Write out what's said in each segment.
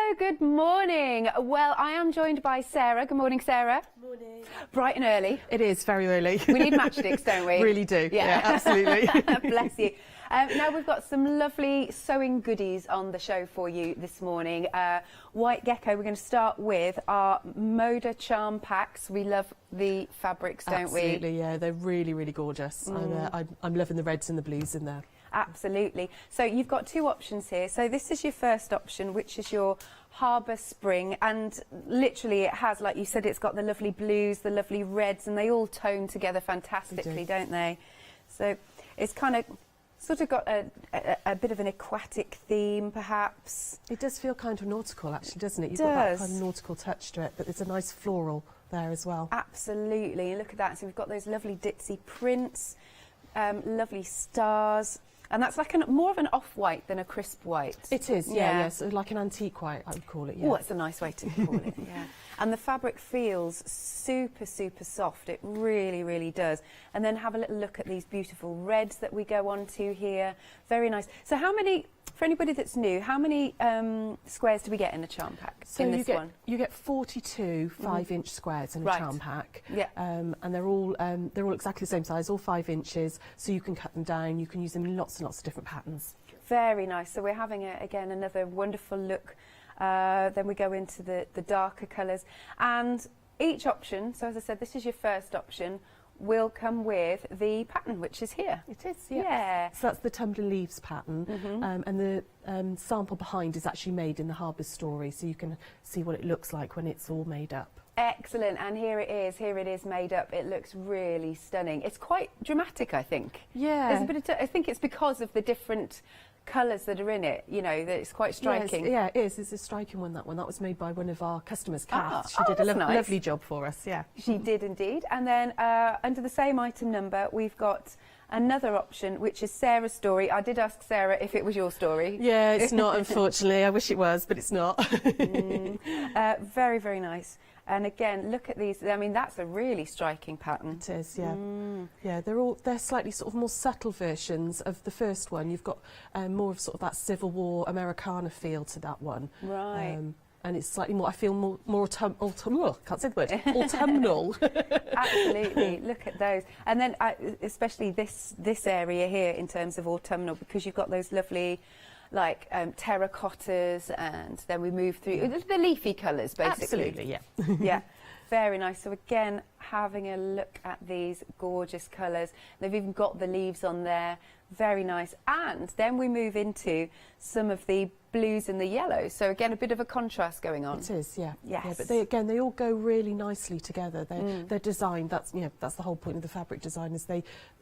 Hello, good morning. Well, I am joined by Sarah. Good morning, Sarah. Morning. Bright and early. It is very early. We need matchsticks, don't we? Really do. Yeah, absolutely. Bless you. Now we've got some lovely sewing goodies on the show for you this morning. White Gecko, we're going to start with our Moda charm packs. We love the fabrics, don't we? Absolutely, yeah. They're really, really gorgeous. I'm loving the reds and the blues in there. Absolutely. So you've got two options here. So this is your first option, which is your Harbour Spring, and literally it has, like you said, it's got the lovely blues, the lovely reds, and they all tone together fantastically, don't they? So it's kind of sort of got a bit of an aquatic theme, perhaps. It does feel kind of nautical, actually, doesn't it? You've got that kind of nautical touch to it, but there's a nice floral there as well. Absolutely. Look at that. So we've got those lovely ditzy prints, lovely stars. And that's like more of an off-white than a crisp white. It is, yeah. So like an antique white, I would call it, yeah. Oh, that's a nice way to call it, yeah. And the fabric feels super, super soft. It really, really does. And then have a little look at these beautiful reds that we go on to here. Very nice. So how many, for anybody that's new, how many squares do we get in a charm pack in this one? You get 42 5-inch squares in a charm pack. Yeah. And they're all exactly the same size, all 5 inches, so you can cut them down. You can use them in lots and lots of different patterns. Very nice. So we're having, again, another wonderful look. Then we go into the darker colours. And each option, so as I said, this is your first option, will come with the pattern, which is here. It is, yeah. So that's the tumbling leaves pattern, and the sample behind is actually made in the Harbour story, so you can see what it looks like when it's all made up. Excellent, and here it is made up. It looks really stunning. It's quite dramatic, I think. Yeah. There's a bit of I think it's because of the different colours that are in it, you know, that it's quite striking. Yes, yeah, it is. It's a striking one, that one. That was made by one of our customers, Kath. She did a lovely job for us, yeah. She did indeed. And then under the same item number, we've got another option, which is Sarah's story. I did ask Sarah if it was your story. Yeah, it's not, unfortunately. I wish it was, but it's not. Very, very nice. And again, look at these. I mean, that's a really striking pattern. It is, yeah. Yeah, they're slightly sort of more subtle versions of the first one. You've got more of sort of that Civil War Americana feel to that one. Right. And it's slightly more, I feel more autumnal, can't say the word, autumnal. Absolutely, look at those. And then especially this area here in terms of autumnal, because you've got those lovely like terracottas, and then we move through the leafy colours, basically. Absolutely, yeah. Yeah, very nice. So again, having a look at these gorgeous colours. They've even got the leaves on there. Very nice. And then we move into some of the blues and the yellows. So again, a bit of a contrast going on. It is, yeah. Yes. Yeah, but they all go really nicely together. They're designed. That's that's the whole point of the fabric design, is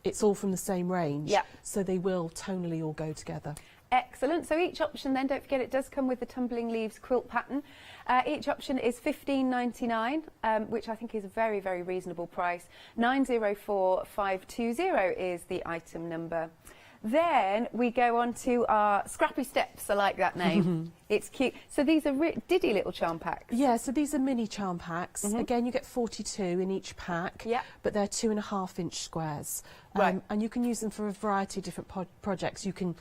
it's all from the same range. Yeah. So they will tonally all go together. Excellent. So each option then, don't forget, it does come with the tumbling leaves quilt pattern. Each option is $15.99, which I think is a very, very reasonable price. 904520 is the item number. Then we go on to our Scrappy Steps. I like that name. It's cute. So these are diddy little charm packs. Yeah, so these are mini charm packs. Again, you get 42 in each pack, but they're 2.5-inch squares. Right. And you can use them for a variety of different projects. You can,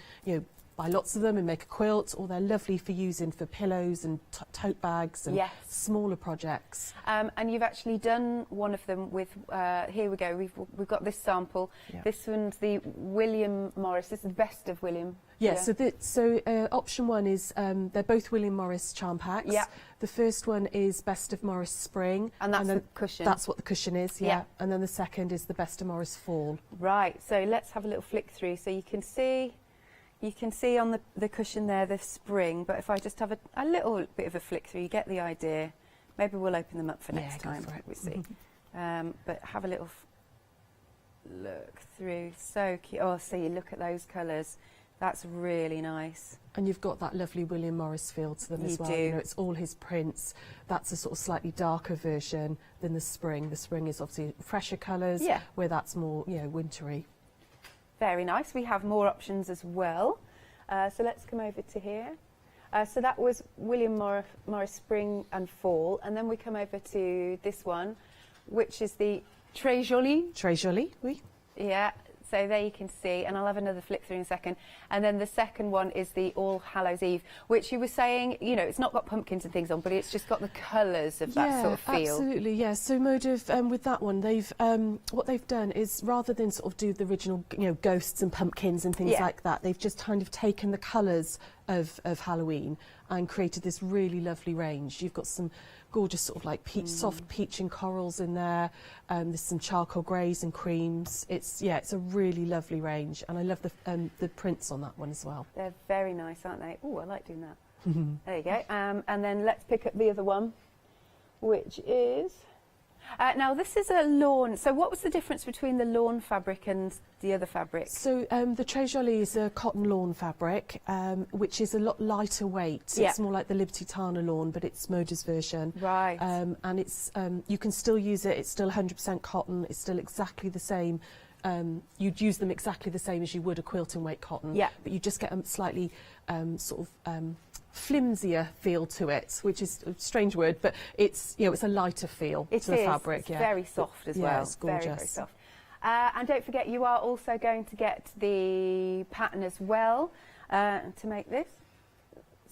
buy lots of them and make a quilt, or they're lovely for using for pillows and tote bags and smaller projects. And you've actually done one of them with, here we go, we've got this sample. Yeah. This one's the William Morris, this is the best of William. Yeah, so option one is, they're both William Morris charm packs. Yeah. The first one is Best of Morris Spring. And that's the cushion. That's what the cushion is, yeah. And then the second is the Best of Morris Fall. Right, so let's have a little flick through. So you can see on the cushion there the spring, but if I just have a little bit of a flick through, you get the idea. Maybe we'll open them up for next time. Go for it. We see. But have a little look through. So cute. Oh, see, look at those colours. That's really nice. And you've got that lovely William Morris feel to them as well. You do. It's all his prints. That's a sort of slightly darker version than the spring. The spring is obviously fresher colours, where that's more, wintry. Very nice. We have more options as well. So let's come over to here. So that was William Morris Spring and Fall. And then we come over to this one, which is the Très Jolie. Très Jolie, oui. Yeah. So there you can see, and I'll have another flick through in a second. And then the second one is the All Hallows Eve, which you were saying, you know, it's not got pumpkins and things on, but it's just got the colours of that sort of feel. Absolutely, yeah. So Moda, with that one, they've what they've done is, rather than sort of do the original, you know, ghosts and pumpkins and things like that, they've just kind of taken the colours of Halloween and created this really lovely range. You've got some gorgeous sort of like peach, soft peach and corals in there. There's some charcoal greys and creams. It's a really lovely range, and I love the prints on that one as well. They're very nice, aren't they? Oh, I like doing that. There you go. And then let's pick up the other one, which is... now, this is a lawn. So what was the difference between the lawn fabric and the other fabric? So the Très Jolie is a cotton lawn fabric, which is a lot lighter weight. It's more like the Liberty Tana lawn, but it's Moda's version. Right. And it's you can still use it. It's still 100% cotton. It's still exactly the same. You'd use them exactly the same as you would a quilting weight cotton. Yeah. But you just get a slightly sort of flimsier feel to it, which is a strange word, but it's, you know, it's a lighter feel to the fabric. It's very soft as well. Yeah, it's gorgeous. Very, very soft. And don't forget, you are also going to get the pattern as well to make this.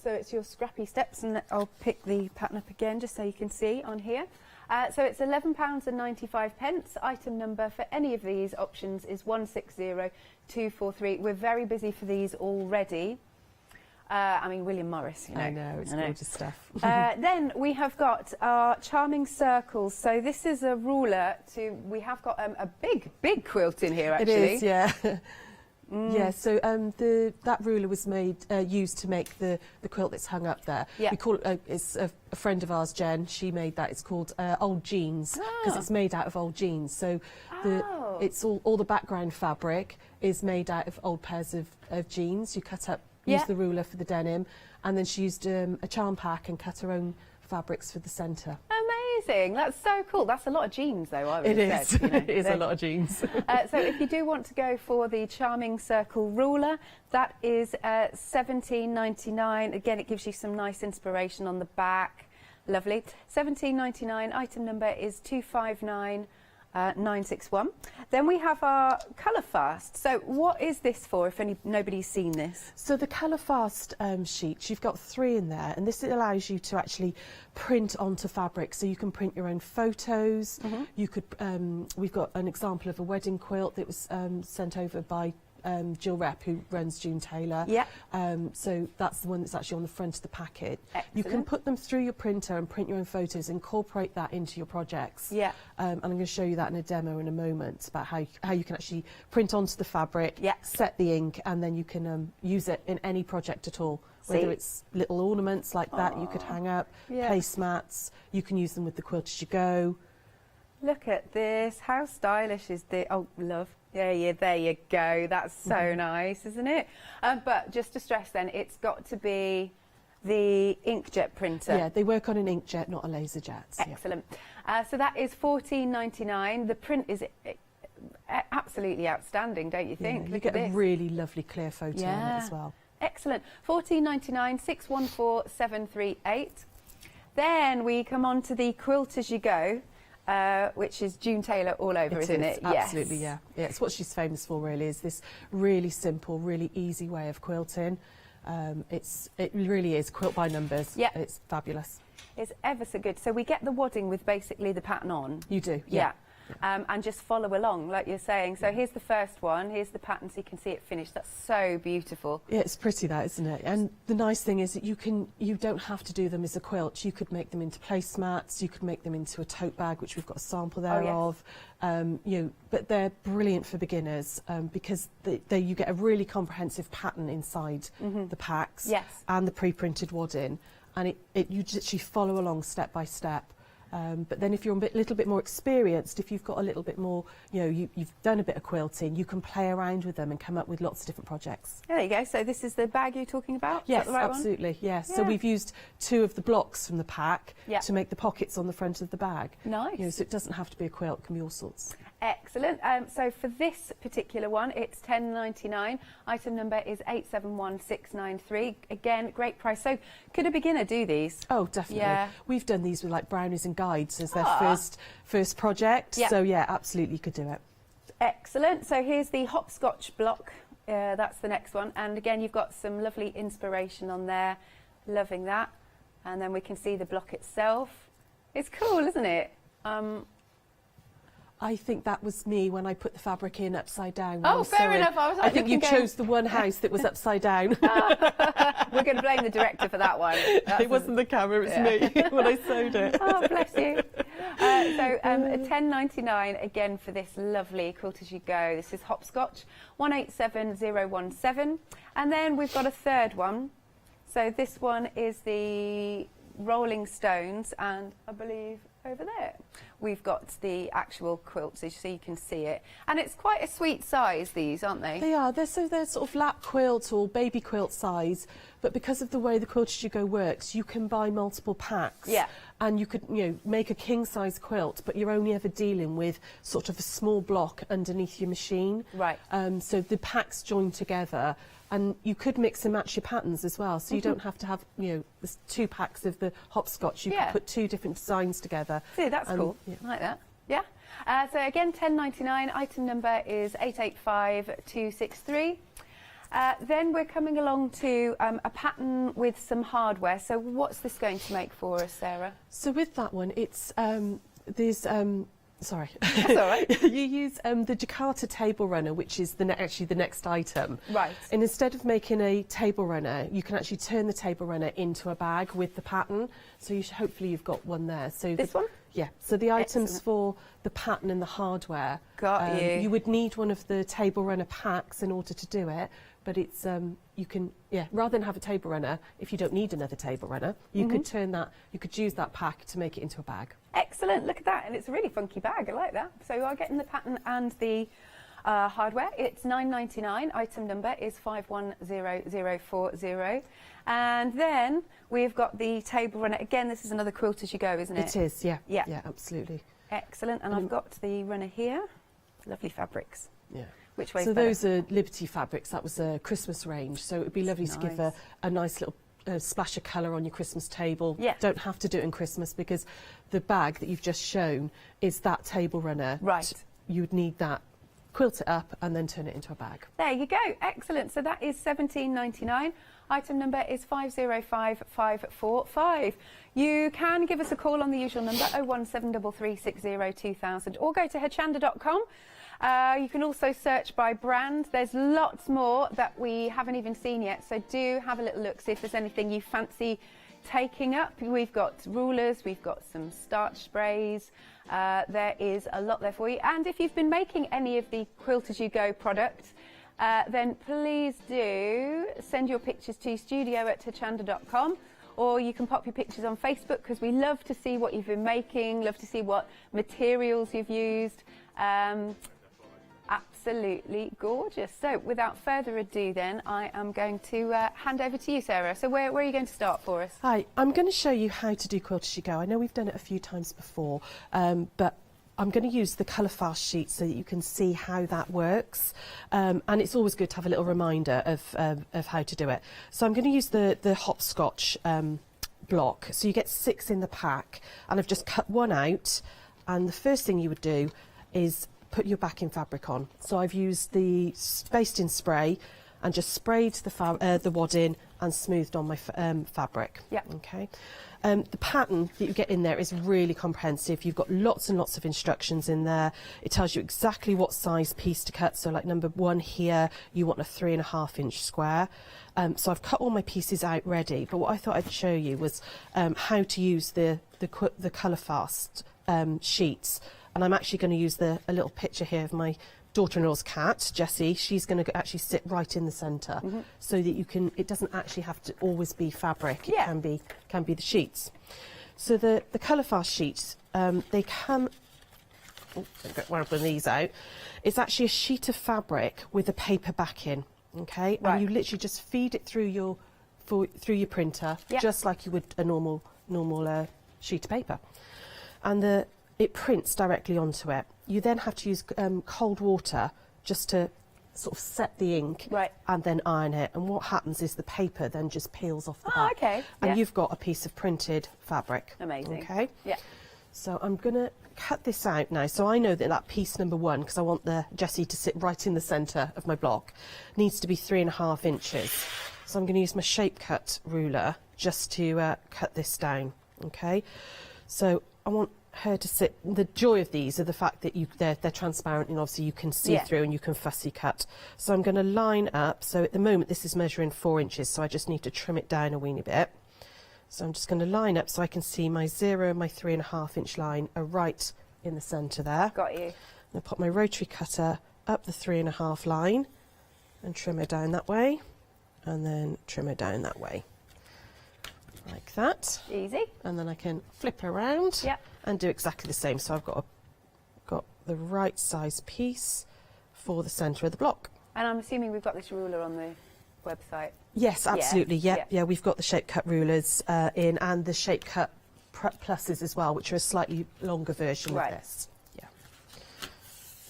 So it's your scrappy steps, and I'll pick the pattern up again just so you can see on here. So it's £11.95. Item number for any of these options is 160243. We're very busy for these already. I mean, William Morris, you know. I know, it's gorgeous stuff. Then we have got our charming circles. So this is a ruler to, we have got a big quilt in here, actually. It is, yeah. Yeah, so that ruler was used to make the quilt that's hung up there. Yeah. We call it, it's a friend of ours, Jen, she made that. It's called old jeans, because it's made out of old jeans. So it's all the background fabric is made out of old pairs of jeans. You cut up, use the ruler for the denim, and then she used a charm pack and cut her own fabrics for the centre. Amazing, that's so cool. That's a lot of jeans, though, I would have said. You know, it is a lot of jeans. So if you do want to go for the charming circle ruler, that is £17.99. Again, it gives you some nice inspiration on the back. Lovely. £17.99. Item number is 259961. Then we have our Colour Fast. So what is this for, if nobody's seen this? So the Colour Fast sheets, you've got 3 in there, and this allows you to actually print onto fabric. So you can print your own photos. You could, we've got an example of a wedding quilt that was sent over by Jill Rep, who runs June Taylor. Yeah. So that's the one that's actually on the front of the packet. Excellent. You can put them through your printer and print your own photos, incorporate that into your projects. Yeah. And I'm going to show you that in a demo in a moment, about how you can actually print onto the fabric, set the ink, and then you can use it in any project at all. Whether it's little ornaments like that you could hang up, placemats, you can use them with the quilt as you go. Look at this, how stylish is this? Oh, love. Yeah, there you go. That's so nice, isn't it? But just to stress then, it's got to be the inkjet printer. Yeah, they work on an inkjet, not a laser jet. Excellent. So that is £14.99. The print is absolutely outstanding, don't you think? You get a really lovely clear photo on it as well. Excellent. £14.99, 614738. Then we come on to the Quilt As You Go. Which is June Taylor all over, isn't it? Absolutely, yes. Yeah. It's what she's famous for, really, is this really simple, really easy way of quilting. It really is quilt by numbers. Yeah. It's fabulous. It's ever so good. So we get the wadding with basically the pattern on. You do, yeah. And just follow along, like you're saying. So here's the first one. Here's the pattern, so you can see it finished. That's so beautiful. Yeah, it's pretty, that, isn't it? And the nice thing is that you don't have to do them as a quilt. You could make them into placemats. You could make them into a tote bag, which we've got a sample there of. You know, but they're brilliant for beginners because you get a really comprehensive pattern inside the packs and the pre-printed wadding, and you literally follow along step by step. But then if you're a little bit more experienced, if you've got a little bit more, you know, you've done a bit of quilting, you can play around with them and come up with lots of different projects. There you go. So this is the bag you're talking about? Yes, is that the right absolutely. One? Yes. Yeah. So we've used 2 of the blocks from the pack to make the pockets on the front of the bag. Nice. You know, so it doesn't have to be a quilt, it can be all sorts. Excellent. So for this particular one, it's £10.99. Item number is 871693. Again, great price. So could a beginner do these? Oh, definitely. Yeah. We've done these with like brownies and guides as their first project. Yeah. So yeah, absolutely could do it. Excellent. So here's the hopscotch block. That's the next one. And again, you've got some lovely inspiration on there. Loving that. And then we can see the block itself. It's cool, isn't it? I think that was me when I put the fabric in upside down. Oh, fair enough. I think you chose the one house that was upside down. We're going to blame the director for that one. It wasn't the camera, it was me when I sewed it. Oh, bless you. So £10.99 again for this lovely Quilt As You Go. This is hopscotch, 187017. And then we've got a third one. So this one is the Rolling Stones, and I believe over there we've got the actual quilt, so you can see it, and it's quite a sweet size, these, aren't they? They are. They're sort of lap quilt or baby quilt size, but because of the way the Quilt As You Go works, you can buy multiple packs. Yeah. And you could, make a king size quilt, but you're only ever dealing with sort of a small block underneath your machine. Right. So the packs join together, and you could mix and match your patterns as well. So you don't have to have, there's 2 packs of the hopscotch. You could put 2 different designs together. See, that's cool. Yeah. I like that. Yeah. So again, £10.99. Item number is 885263. Then we're coming along to a pattern with some hardware. So what's this going to make for us, Sarah? So with that one, it's sorry. That's all right. You use the Jakarta table runner, which is actually the next item. Right. And instead of making a table runner, you can actually turn the table runner into a bag with the pattern. So hopefully you've got one there. So this one? Yeah. So the items Excellent. for the pattern and the hardware. Got you. You would need one of the table runner packs in order to do it. But it's you can rather than have a table runner, if you don't need another table runner, you could turn that. You could use that pack to make it into a bag. Excellent, look at that, and it's a really funky bag, I like that. So you are getting the pattern and the hardware. It's £9.99, item number is 510040. And then we've got the table runner. Again, this is another Quilt As You Go, isn't it? It is, yeah. Yeah. Yeah, absolutely. Excellent, and I've got the runner here. Lovely fabrics. Yeah. Which way? So those are Liberty fabrics. That was a Christmas range. So it would be lovely to give a nice little splash of colour on your Christmas table. Yeah. Don't have to do it in Christmas because the bag that you've just shown is that table runner. Right. You would need that. Quilt it up and then turn it into a bag. There you go. Excellent. So that is £17.99. Item number is 505545. You can give us a call on the usual number 01733602000 or go to hochanda.com. You can also search by brand. There's lots more that we haven't even seen yet, so do have a little look, see if there's anything you fancy taking up. We've got rulers, we've got some starch sprays. There is a lot there for you. And if you've been making any of the Quilt As You Go products, then please do send your pictures to studio@hochanda.com, or you can pop your pictures on Facebook, because we love to see what you've been making, love to see what materials you've used. Absolutely gorgeous. So without further ado then, I am going to hand over to you, Sarah. So where are you going to start for us? Hi, I'm going to show you how to do Quilt As You Go. I know we've done it a few times before, but I'm going to use the colour fast sheet so that you can see how that works. And it's always good to have a little reminder of how to do it. So I'm going to use the hopscotch block. So you get 6 in the pack, and I've just cut one out. And the first thing you would do is put your backing fabric on. So I've used the spaced in spray and just sprayed the wad in and smoothed on my fabric. Yeah. Okay. The pattern that you get in there is really comprehensive. You've got lots and lots of instructions in there. It tells you exactly what size piece to cut. So like number 1 here, you want a 3.5 inch square. So I've cut all my pieces out ready, but what I thought I'd show you was how to use the colour fast sheets. And I'm actually going to use a little picture here of my daughter-in-law's cat, Jessie. She's going to actually sit right in the centre, so that it doesn't actually have to always be fabric. It can be the sheets. So the colour fast sheets, they come. Oh, get one of these out. It's actually a sheet of fabric with a paper backing. Okay, right. And you literally just feed it through your printer, just like you would a normal sheet of paper, and it prints directly onto it. You then have to use cold water just to sort of set the ink, and then iron it. And what happens is the paper then just peels off the back. Okay. And you've got a piece of printed fabric. Amazing. Okay. Yeah. So I'm going to cut this out now. So I know that that piece number 1, because I want the Jessie to sit right in the centre of my block, needs to be 3.5 inches. So I'm going to use my shape cut ruler just to cut this down. Okay, so I want her to sit. The joy of these are the fact that they're transparent, and obviously you can see through and you can fussy cut. So I'm going to line up. So at the moment this is measuring 4 inches, so I just need to trim it down a weeny bit. So I'm just going to line up so I can see my 0 and my 3.5 inch line are right in the centre there. Got you. I'll put my rotary cutter up the 3.5 line and trim her down that way, and then trim her down that way. Like that. Easy. And then I can flip around and do exactly the same. So I've got the right size piece for the centre of the block. And I'm assuming we've got this ruler on the website. Yes, absolutely. Yeah, we've got the shape cut rulers in, and the shape cut pluses as well, which are a slightly longer version of this. Yeah.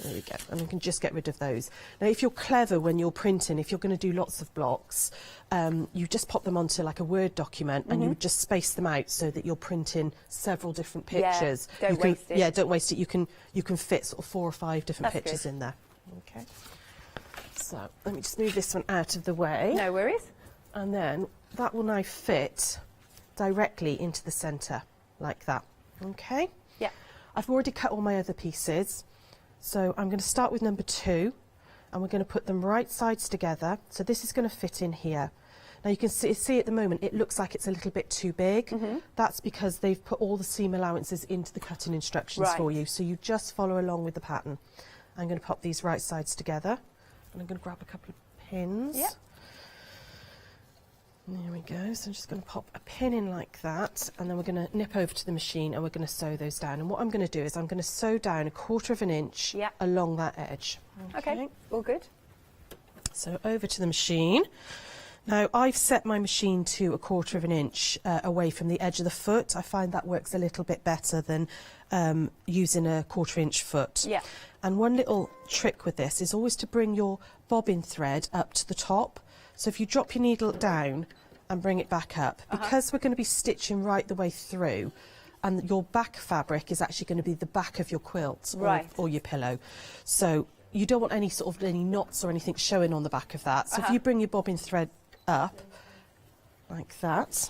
There we go. And we can just get rid of those. Now, if you're clever when you're printing, if you're going to do lots of blocks, you just pop them onto like a Word document, and you would just space them out so that you're printing several different pictures. Don't waste it. Yeah, don't waste it. You can fit sort of 4 or 5 different pictures good. in there. Okay. So let me just move this one out of the way. No worries. And then that will now fit directly into the centre, like that. Okay? Yeah. I've already cut all my other pieces. So I'm going to start with number 2, and we're going to put them right sides together. So this is going to fit in here. Now you can see at the moment it looks like it's a little bit too big. That's because they've put all the seam allowances into the cutting instructions for you. So you just follow along with the pattern. I'm going to pop these right sides together, and I'm going to grab a couple of pins. Yeah. There we go. So I'm just going to pop a pin in like that, and then we're going to nip over to the machine and we're going to sew those down. And what I'm going to do is I'm going to sew down 1/4 inch along that edge. Okay, all good. So over to the machine. Now I've set my machine to 1/4 inch away from the edge of the foot. I find that works a little bit better than using a 1/4 inch foot. Yeah. And one little trick with this is always to bring your bobbin thread up to the top. So if you drop your needle down and bring it back up, because we're going to be stitching right the way through, and your back fabric is actually going to be the back of your quilt or your pillow. So you don't want any sort of any knots or anything showing on the back of that. So if you bring your bobbin thread up like that,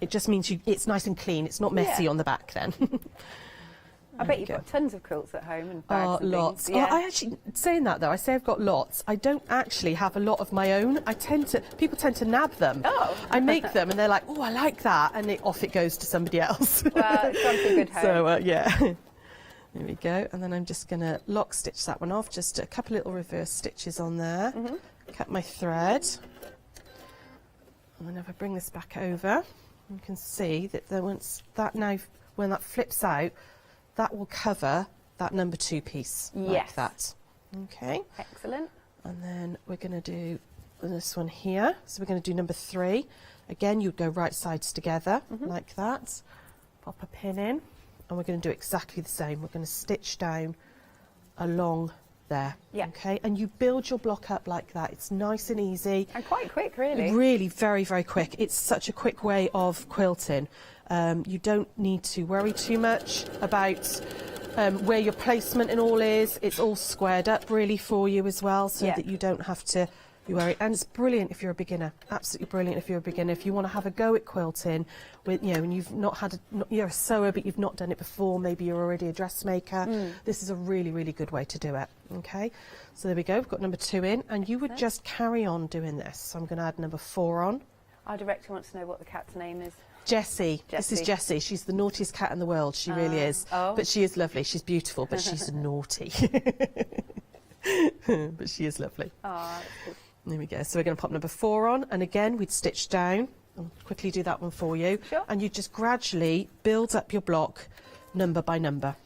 it just means it's nice and clean. It's not messy on the back then. I bet you've got tons of quilts at home and bags and lots. things. Yeah. I actually, saying that though, I say I've got lots. I don't actually have a lot of my own. People tend to nab them. Oh. I make them and they're like, oh, I like that, and off it goes to somebody else. Well, it's gone to a good home. So yeah, there we go. And then I'm just going to lock stitch that one off. Just a couple little reverse stitches on there. Cut my thread. And then if I bring this back over, you can see that when that flips out, that will cover that number 2 piece, like that. Okay. Excellent. And then we're going to do this one here. So we're going to do number 3. Again, you'd go right sides together, like that. Pop a pin in, and we're going to do exactly the same. We're going to stitch down along there. Yeah. Okay. And you build your block up like that. It's nice and easy. And quite quick, really. Really very, very quick. It's such a quick way of quilting. You don't need to worry too much about where your placement and all is. It's all squared up really for you as well, so that you don't have to be worried. And it's brilliant if you're a beginner. Absolutely brilliant if you're a beginner. If you want to have a go at quilting, with and you've not had you're a sewer but you've not done it before. Maybe you're already a dressmaker. This is a really, really good way to do it. Okay, so there we go. We've got number 2 in, and you would just carry on doing this. So I'm going to add number 4 on. Our director wants to know what the cat's name is. Jessie. This is Jessie. She's the naughtiest cat in the world. She really is. Oh. But she is lovely. She's beautiful, but she's naughty. But she is lovely. Oh, that's good. There we go. So we're going to pop number 4 on, and again we'd stitch down. I'll quickly do that one for you. Sure. And you just gradually build up your block number by number.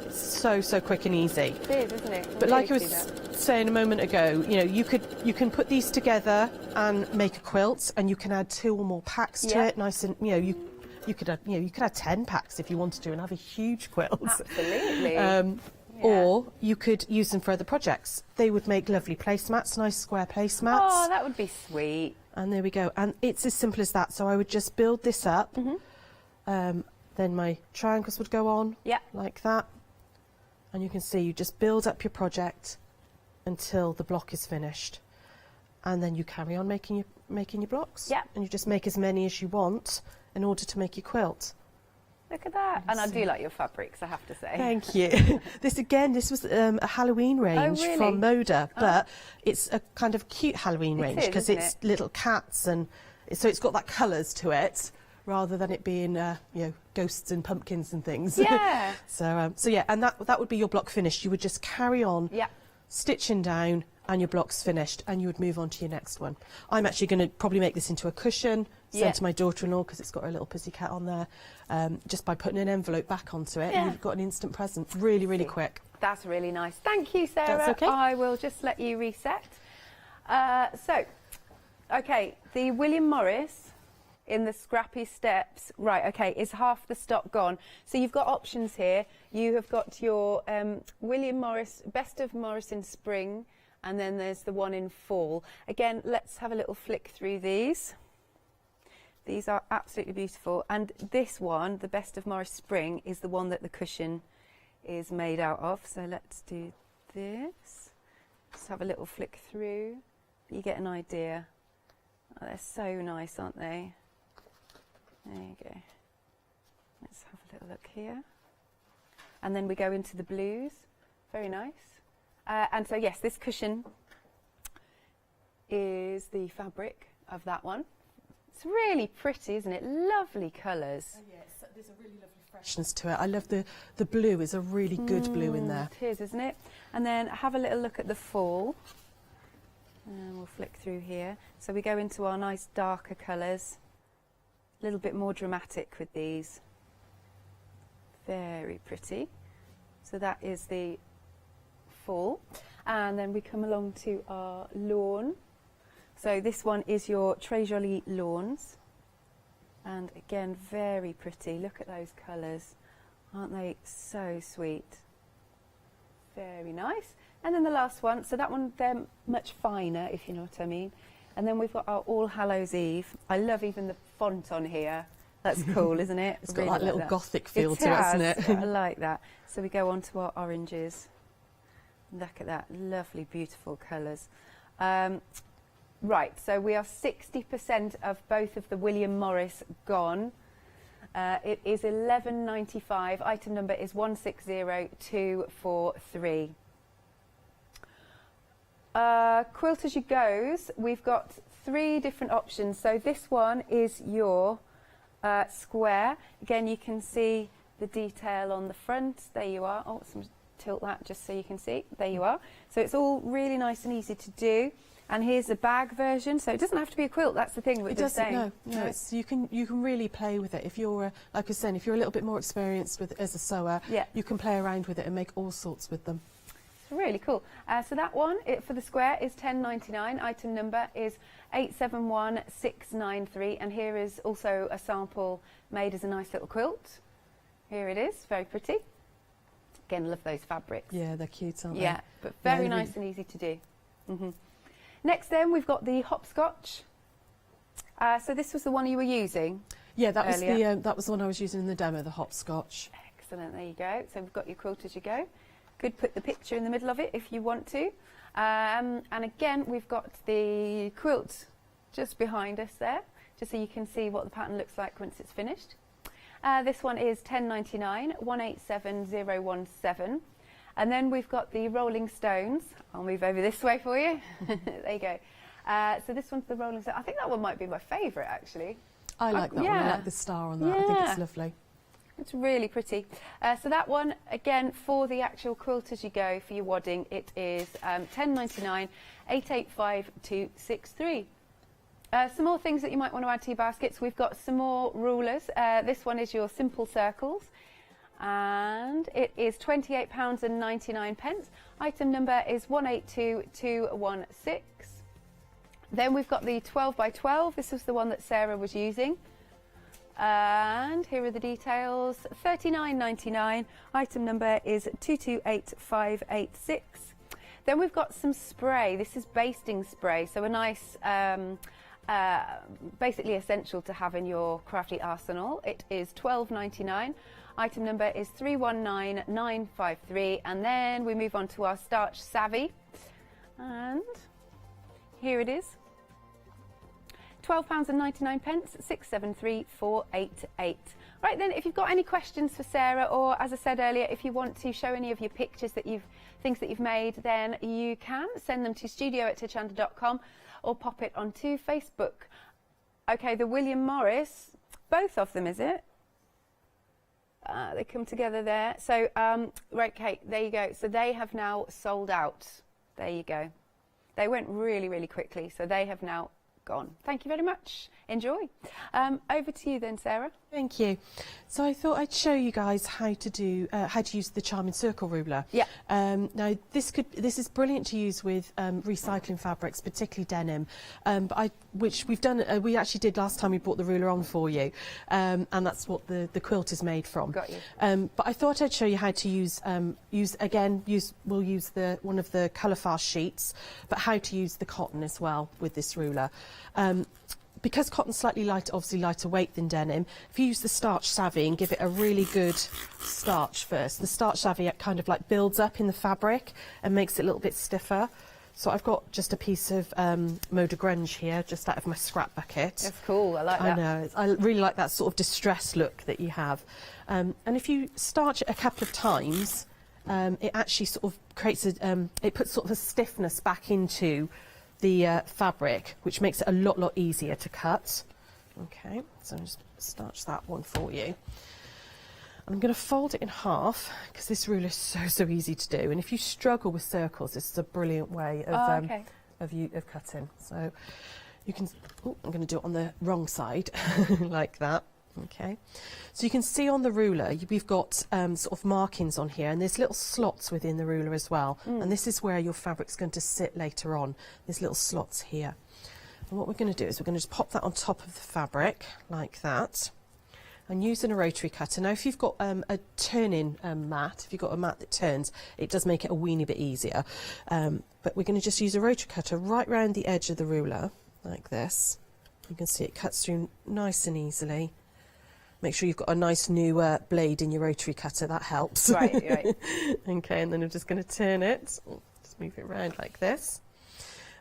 It's so quick and easy. It is, isn't it? But like I was saying a moment ago, you can put these together and make a quilt, and you can add 2 or more packs to it. Nice and you could add 10 packs if you wanted to and have a huge quilt. Absolutely. Or you could use them for other projects. They would make lovely placemats, nice square placemats. Oh, that would be sweet. And there we go. And it's as simple as that. So I would just build this up Then my triangles would go on, Yeah. like that. And you can see you just build up your project until the block is finished. And then you carry on making your blocks. Yeah. And you just make as many as you want in order to make your quilt. Look at that. And I do like your fabrics, I have to say. Thank you. This was a Halloween range really? from Moda, but it's a kind of cute Halloween range because isn't it's little cats, and so it's got that colours to it rather than it being you know, ghosts and pumpkins and things. Yeah. so yeah, and that would be your block finished. You would just carry on stitching down, and your block's finished, and you would move on to your next one. I'm actually going to probably make this into a cushion, send to my daughter-in-law because it's got her little pussycat on there, just by putting an envelope back onto it, and you've got an instant present, really quick. That's really nice. Thank you, Sarah. That's okay. I will just let you reset. Okay, the William Morris in the Scrappy Steps, right, okay, is half the stock gone. So you've got options here. You have got your William Morris, Best of Morris in Spring, and then there's the one in Fall. Again, let's have a little flick through these. These are absolutely beautiful. And this one, the Best of Morris Spring, is the one that the cushion is made out of. So let's do this. Just have a little flick through. You get an idea. Oh, they're so nice, aren't they? There you go. Let's have a little look here. And then we go into the blues. Very nice. And so, yes, this cushion is the fabric of that one. It's really pretty, isn't it? Lovely colours. Oh, yes, there's a really lovely freshness to it. I love the blue. Is a really good blue in there. It is, isn't it? And then have a little look at the Fall. And we'll flick through here. So we go into our nice darker colours. A little bit more dramatic with these. Very pretty. So that is the Fall. And then we come along to our lawn. So this one is your Très Jolie Lawns. And again, very pretty. Look at those colours. Aren't they so sweet? Very nice. And then the last one, so that one, they're much finer, if you know what I mean. And then we've got our All Hallows Eve. I love even the font on here. That's cool, isn't it? It's got that little gothic feel to it, hasn't it? I like that. So we go on to our oranges. Look at that, lovely, beautiful colours. Right, so we are 60% of both of the William Morris gone. It is £11.95. Item number is 160243. Quilt as you goes, we've got 3 different options. So this one is your square. Again, you can see the detail on the front. There you are. Oh, tilt that just so you can see. There you are. So it's all really nice and easy to do. And here's a bag version, so it doesn't have to be a quilt. That's the thing with this saying. No, it's, you can really play with it. If you're like I was saying, if you're a little bit more experienced as a sewer, you can play around with it and make all sorts with them. Really cool. So that one for the square is £10.99. Item number is 871693, and here is also a sample made as a nice little quilt. Here it is, very pretty. Again, love those fabrics. Yeah, they're cute, aren't they? Yeah, but very nice and easy to do. Next then, we've got the hopscotch. So this was the one you were using. Yeah, that was the one I was using in the demo, the hopscotch. Excellent, there you go. So we've got your quilt as you go. Could put the picture in the middle of it if you want to. And again, we've got the quilt just behind us there, just so you can see what the pattern looks like once it's finished. This one is £10.99, 187017. And then we've got the Rolling Stones. I'll move over this way for you. There you go. So this one's the Rolling Stones. I think that one might be my favourite, actually. I like that one. I like the star on that. I think it's lovely. It's really pretty. So that one, again, for the actual quilt as you go for your wadding, it is £10.99, 885263. Some more things that you might want to add to your baskets. We've got some more rulers. This one is your Simple Circles, and it is £28.99. Item number is 182216. Then we've got the 12 by 12. This was the one that Sarah was using. And here are the details. £39.99. Item number is 228586. Then we've got some spray. This is basting spray, so a nice basically essential to have in your crafty arsenal. It is £12.99. Item number is 319953, and then we move on to our Starch Savvy, and here it is. £12.99, 673488. Right then, if you've got any questions for Sarah, or as I said earlier, if you want to show any of your pictures that things that you've made, then you can send them to studio@hochanda.com or pop it onto Facebook. Okay, the William Morris, both of them, is it? They come together there. So, right, Kate, there you go. So they have now sold out. There you go. They went really, really quickly, so they have now gone. Thank you very much. Enjoy. Over to you then, Sarah. Thank you. So I thought I'd show you guys how to use the charming circle ruler. Yeah. Now this is brilliant to use with recycling fabrics, particularly denim, which we've done. We actually did last time we brought the ruler on for you, and that's what the quilt is made from. Got you. But I thought I'd show you how to use we'll use one of the colour fast sheets, but how to use the cotton as well with this ruler. Because cotton's slightly obviously lighter weight than denim, if you use the Starch Savvy and give it a really good starch first, the Starch Savvy kind of like builds up in the fabric and makes it a little bit stiffer. So I've got just a piece of Moda grunge here, just out of my scrap bucket. That's cool, I like that. I know, I really like that sort of distressed look that you have. And if you starch it a couple of times, it actually sort of creates it puts sort of a stiffness back into the fabric, which makes it a lot easier to cut. Okay, so I'll just starch that one for you. I'm going to fold it in half because this ruler is so easy to do, and if you struggle with circles, this is a brilliant way of of cutting. So you can. Oh, I'm going to do it on the wrong side, like that. Okay, so you can see on the ruler we've got sort of markings on here, and there's little slots within the ruler as well, and this is where your fabric's going to sit later on. There's little slots here, and what we're going to do is we're going to just pop that on top of the fabric like that, and using a rotary cutter. Now if you've got a turning mat, if you've got a mat that turns, it does make it a weeny bit easier, but we're going to just use a rotary cutter right round the edge of the ruler like this. You can see it cuts through nice and easily. Make sure you've got a nice new blade in your rotary cutter, that helps. Right. Okay, and then I'm just going to turn it, just move it around like this.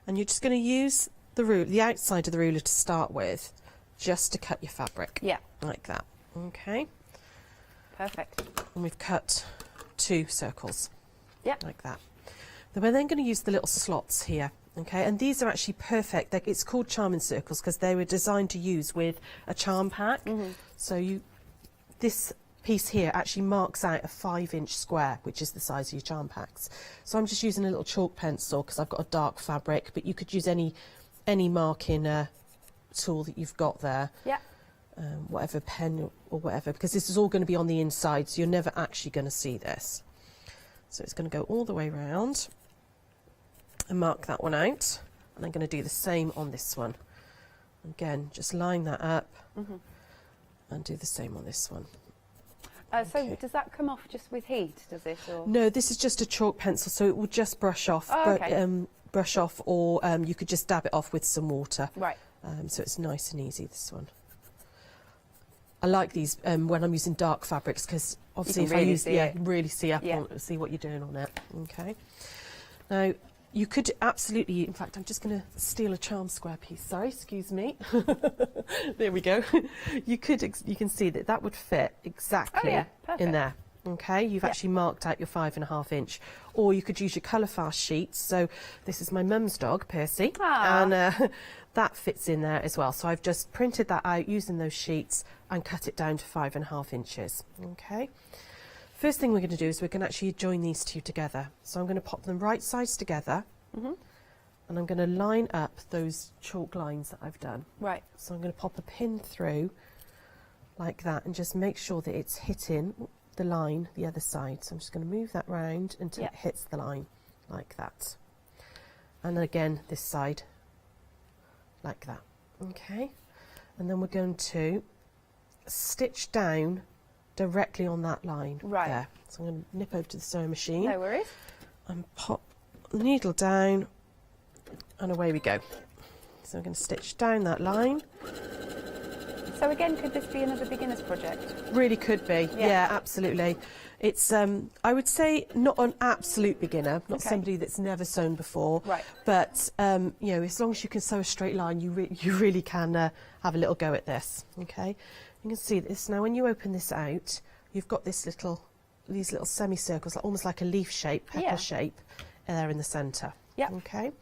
And you're just going to use the outside of the ruler to start with, just to cut your fabric. Yeah. Like that. Okay. Perfect. And we've cut 2 circles. Yeah. Like that. Then we're then going to use the little slots here. Okay, and these are actually perfect. It's called charming circles because they were designed to use with a charm pack. So this piece here actually marks out a 5-inch square, which is the size of your charm packs. So I'm just using a little chalk pencil because I've got a dark fabric, but you could use any marking tool that you've got there. Yeah. Whatever pen or whatever, because this is all going to be on the inside, so you're never actually going to see this. So it's going to go all the way around. And mark that one out, and I'm going to do the same on this one. Again, just line that up and do the same on this one. So does that come off just with heat, does it? Or? No, this is just a chalk pencil, so it will just brush off. Brush off, or you could just dab it off with some water. Right. So it's nice and easy, this one. I like these when I'm using dark fabrics, because obviously if I use, really see what you're doing on it. Okay. Now, you could absolutely, in fact, I'm just going to steal a charm square piece. Sorry, excuse me. There we go. You can see that would fit exactly in there. Okay, you've actually marked out your 5.5 inch, or you could use your colour fast sheets. So this is my mum's dog, Percy, and that fits in there as well. So I've just printed that out using those sheets and cut it down to 5.5 inches. Okay. First thing we're going to do is we're going to actually join these two together. So I'm going to pop them right sides together, and I'm going to line up those chalk lines that I've done. Right. So I'm going to pop a pin through like that and just make sure that it's hitting the line the other side. So I'm just going to move that round until it hits the line like that. And again, this side like that. Okay. And then we're going to stitch down directly on that line there. So I'm going to nip over to the sewing machine. No worries. And pop the needle down, and away we go. So I'm going to stitch down that line. So again, could this be another beginner's project? Really could be, yeah, absolutely. It's, I would say, not an absolute beginner, not somebody that's never sewn before. Right. But, you know, as long as you can sew a straight line, you really can have a little go at this, okay? You can see this now. When you open this out, you've got these little semicircles, almost like a leaf shape, petal shape, there in the centre. Yeah. Okay.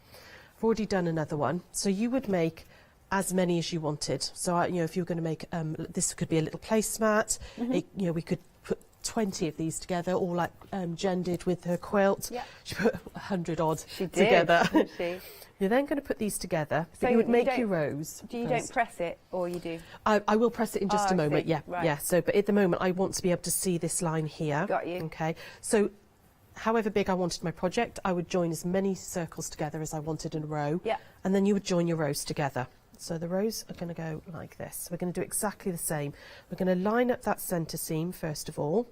I've already done another one. So you would make as many as you wanted. So, you know, if you're going to make, this could be a little placemat. You know, we could put 20 of these together, all like Jen did with her quilt. Yeah. She put 100 odd together. Didn't she? You're then going to put these together. So you would make your rows. You don't press it, or you do? I will press it in just a moment. Yeah, right. yeah. So, but at the moment, I want to be able to see this line here. Got you. Okay. So, however big I wanted my project, I would join as many circles together as I wanted in a row. Yeah. And then you would join your rows together. So the rows are going to go like this. We're going to do exactly the same. We're going to line up that centre seam first of all,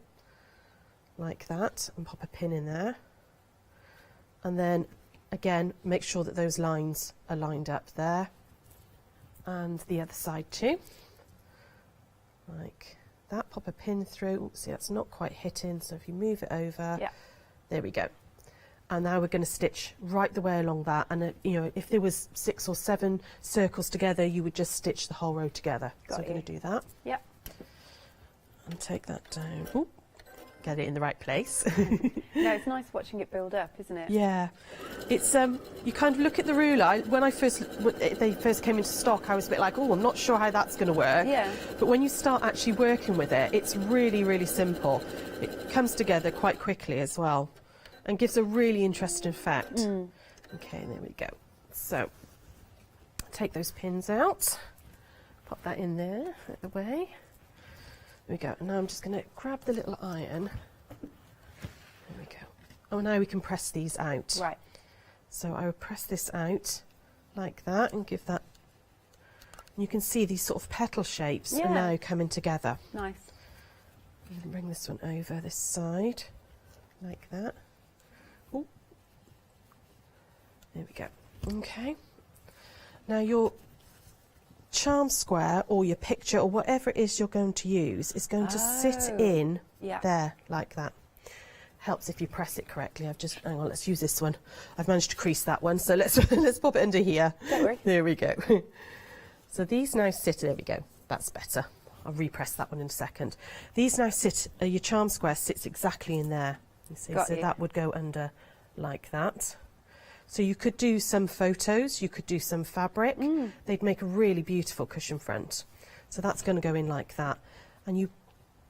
like that, and pop a pin in there. And then, again, make sure that those lines are lined up there. And the other side too. Like that, pop a pin through. See, that's not quite hitting, so if you move it over, there we go. And now we're going to stitch right the way along that. And, you know, if there was 6 or 7 circles together, you would just stitch the whole row together. So we're going to do that. Yep. And take that down. Ooh, get it in the right place. No, it's nice watching it build up, isn't it? Yeah. It's, you kind of look at the ruler. When they first came into stock, I was a bit like, oh, I'm not sure how that's going to work. Yeah. But when you start actually working with it, it's really, really simple. It comes together quite quickly as well, and gives a really interesting effect. Okay, there we go. So, take those pins out, pop that in there, out the way. There we go. Now I'm just going to grab the little iron. There we go. Oh, now we can press these out. Right. So I would press this out like that and give that. You can see these sort of petal shapes are now coming together. Nice. Bring this one over this side, like that. Ooh. There we go. Okay. Now your charm square or your picture or whatever it is you're going to use is going to sit in there like that. Helps if you press it correctly. Hang on, let's use this one. I've managed to crease that one, so let's pop it under here. Don't worry. There we go. So these now sit, there we go. That's better. I'll repress that one in a second. These now sit, your charm square sits exactly in there. You see, so that would go under like that. So you could do some photos, you could do some fabric. They'd make a really beautiful cushion front. So that's going to go in like that. And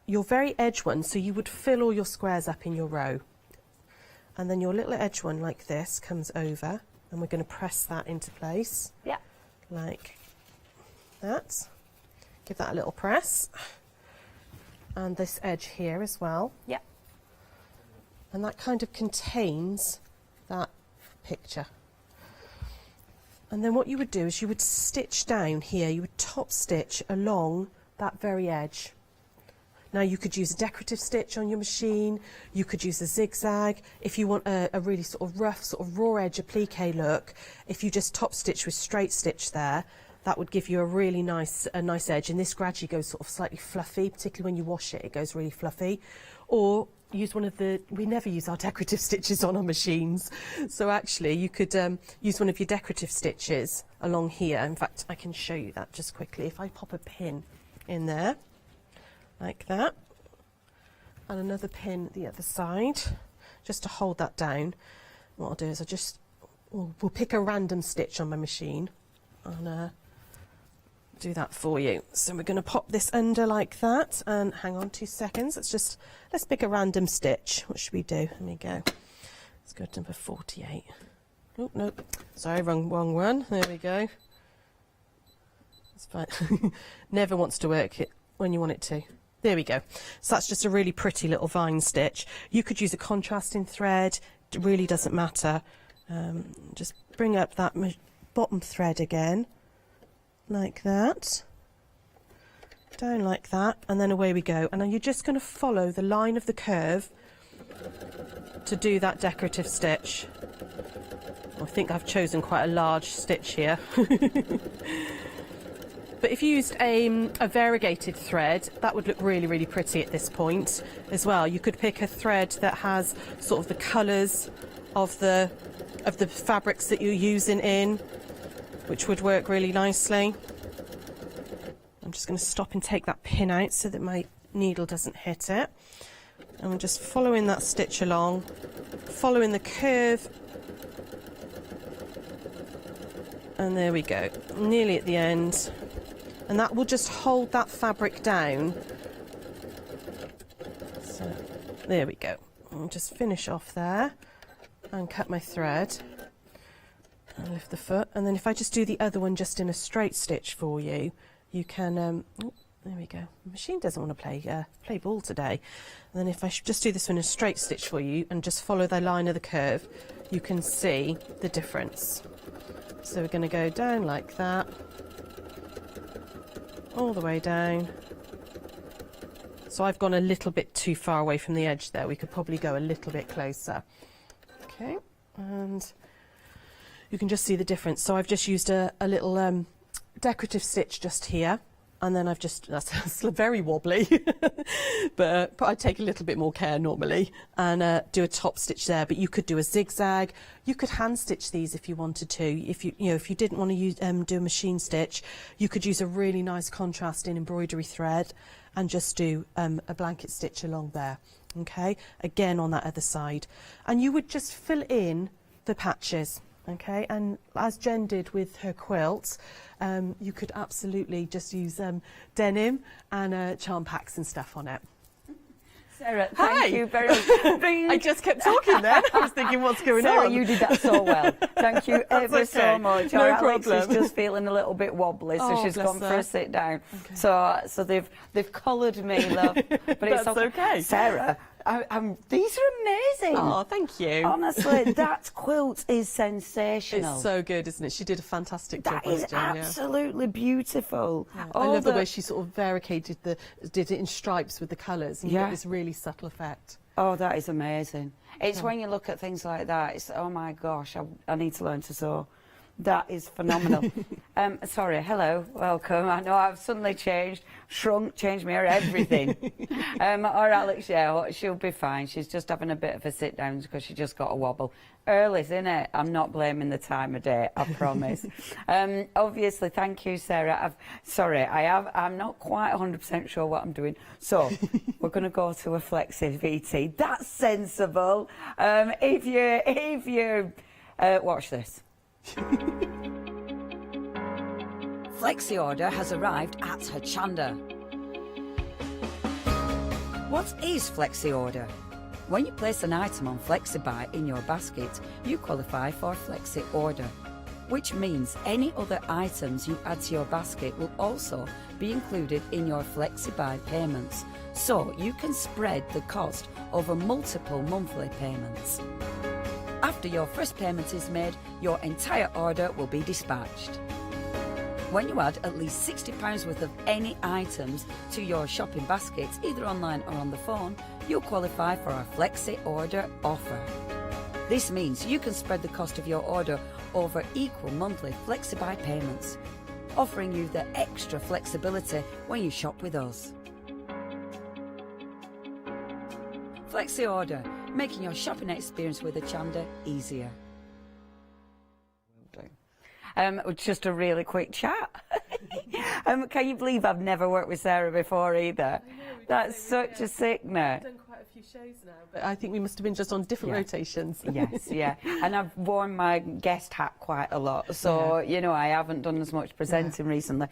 your very edge one, so you would fill all your squares up in your row. And then your little edge one like this comes over, and we're going to press that into place. Yeah. Like that. Give that a little press. And this edge here as well. Yeah. And that kind of contains that picture. And then what you would do is you would stitch down here, you would top stitch along that very edge. Now you could use a decorative stitch on your machine, you could use a zigzag. If you want a really sort of rough, sort of raw edge applique look, if you just top stitch with straight stitch there, that would give you a really nice edge. And this gradually goes sort of slightly fluffy, particularly when you wash it, it goes really fluffy. Or use one of we never use our decorative stitches on our machines. So actually you could use one of your decorative stitches along here. In fact, I can show you that just quickly. If I pop a pin in there, like that, and another pin the other side, just to hold that down. What I'll do is we'll pick a random stitch on my machine and do that for you. So we're going to pop this under like that, and hang on 2 seconds. Let's pick a random stitch. What should we do? Let me go. Let's go to number 48. Oh no, sorry, wrong one. There we go. It's fine. Never wants to work it when you want it to. There we go. So that's just a really pretty little vine stitch. You could use a contrasting thread. It really doesn't matter. Just bring up that bottom thread again, like that, down like that, and then away we go. And then you're just going to follow the line of the curve to do that decorative stitch. I think I've chosen quite a large stitch here. But if you used a variegated thread, that would look really, really pretty at this point as well. You could pick a thread that has sort of the colours of the fabrics that you're using in, which would work really nicely. I'm just going to stop and take that pin out so that my needle doesn't hit it. And I'm just following that stitch along, following the curve. And there we go, nearly at the end. And that will just hold that fabric down. So there we go. I'll just finish off there and cut my thread and lift the foot. And then if I just do the other one just in a straight stitch for you, you can, oh, there we go. The machine doesn't want to play ball today. And then if I just do this one in a straight stitch for you and just follow the line of the curve, you can see the difference. So we're going to go down like that, all the way down. So I've gone a little bit too far away from the edge there. We could probably go a little bit closer. Okay, and you can just see the difference. So I've just used a little decorative stitch just here, and then I've just, that's very wobbly, but I take a little bit more care normally and do a top stitch there. But you could do a zigzag. You could hand stitch these if you wanted to. If you didn't want to use, do a machine stitch, you could use a really nice contrasting embroidery thread and just do a blanket stitch along there. Okay, again on that other side, and you would just fill in the patches. Okay, and as Jen did with her quilt, you could absolutely just use denim and charm packs and stuff on it. Sarah, thank you very much. I just kept talking then. I was thinking, what's going on? Sarah, you did that so well. Thank you ever so much. No Alex problem. is just feeling a little bit wobbly, so she's gone for a sit down. Okay. So they've collared me, love. But it's That's okay. Sarah, these are amazing. Oh, thank you. Honestly, that quilt is sensational. It's so good, isn't it? She did a fantastic job. That is absolutely beautiful. Yeah. I love the way she sort of variegated did it in stripes with the colours, and you get this really subtle effect. Oh, that is amazing. It's when you look at things like that, it's, oh my gosh, I need to learn to sew. That is phenomenal. Sorry, hello, welcome. I know I've suddenly changed, shrunk, changed my hair, everything. Or Alex, yeah, she'll be fine. She's just having a bit of a sit down because she just got a wobble. Early's, innit? I'm not blaming the time of day, I promise. Obviously, thank you, Sarah. I'm not quite 100% sure what I'm doing. So, we're going to go to a Flexi VT. That's sensible. If you watch this. Flexi order has arrived at Hochanda. What is Flexi order? When you place an item on FlexiBuy in your basket, you qualify for Flexi order, which means any other items you add to your basket will also be included in your FlexiBuy payments, so you can spread the cost over multiple monthly payments. After your first payment is made, your entire order will be dispatched. When you add at least £60 worth of any items to your shopping baskets, either online or on the phone, you'll qualify for our Flexi order offer. This means you can spread the cost of your order over equal monthly FlexiBuy payments, offering you the extra flexibility when you shop with us. Flexi order, making your shopping experience with Hochanda easier. Just a really quick chat. Can you believe I've never worked with Sarah before either? That's such a sickener. I've done quite a few shows now, but I think we must have been just on different rotations. Yes, yeah. And I've worn my guest hat quite a lot, so, you know, I haven't done as much presenting recently.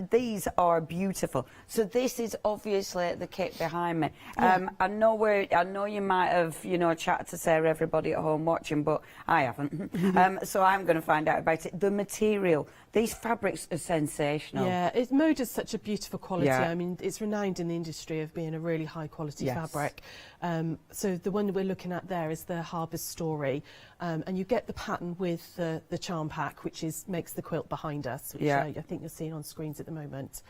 These are beautiful. So this is obviously the kit behind me. I know you might have, you know, chatted to Sarah, everybody at home watching, but I haven't. So I'm going to find out about it. The material, These fabrics are sensational. Yeah, Moda's such a beautiful quality. Yeah. I mean, it's renowned in the industry of being a really high quality Yes. fabric. So the one that we're looking at there is the Harbour's Story, and you get the pattern with the charm pack, which makes the quilt behind us, which I think you're seeing on screens at the moment.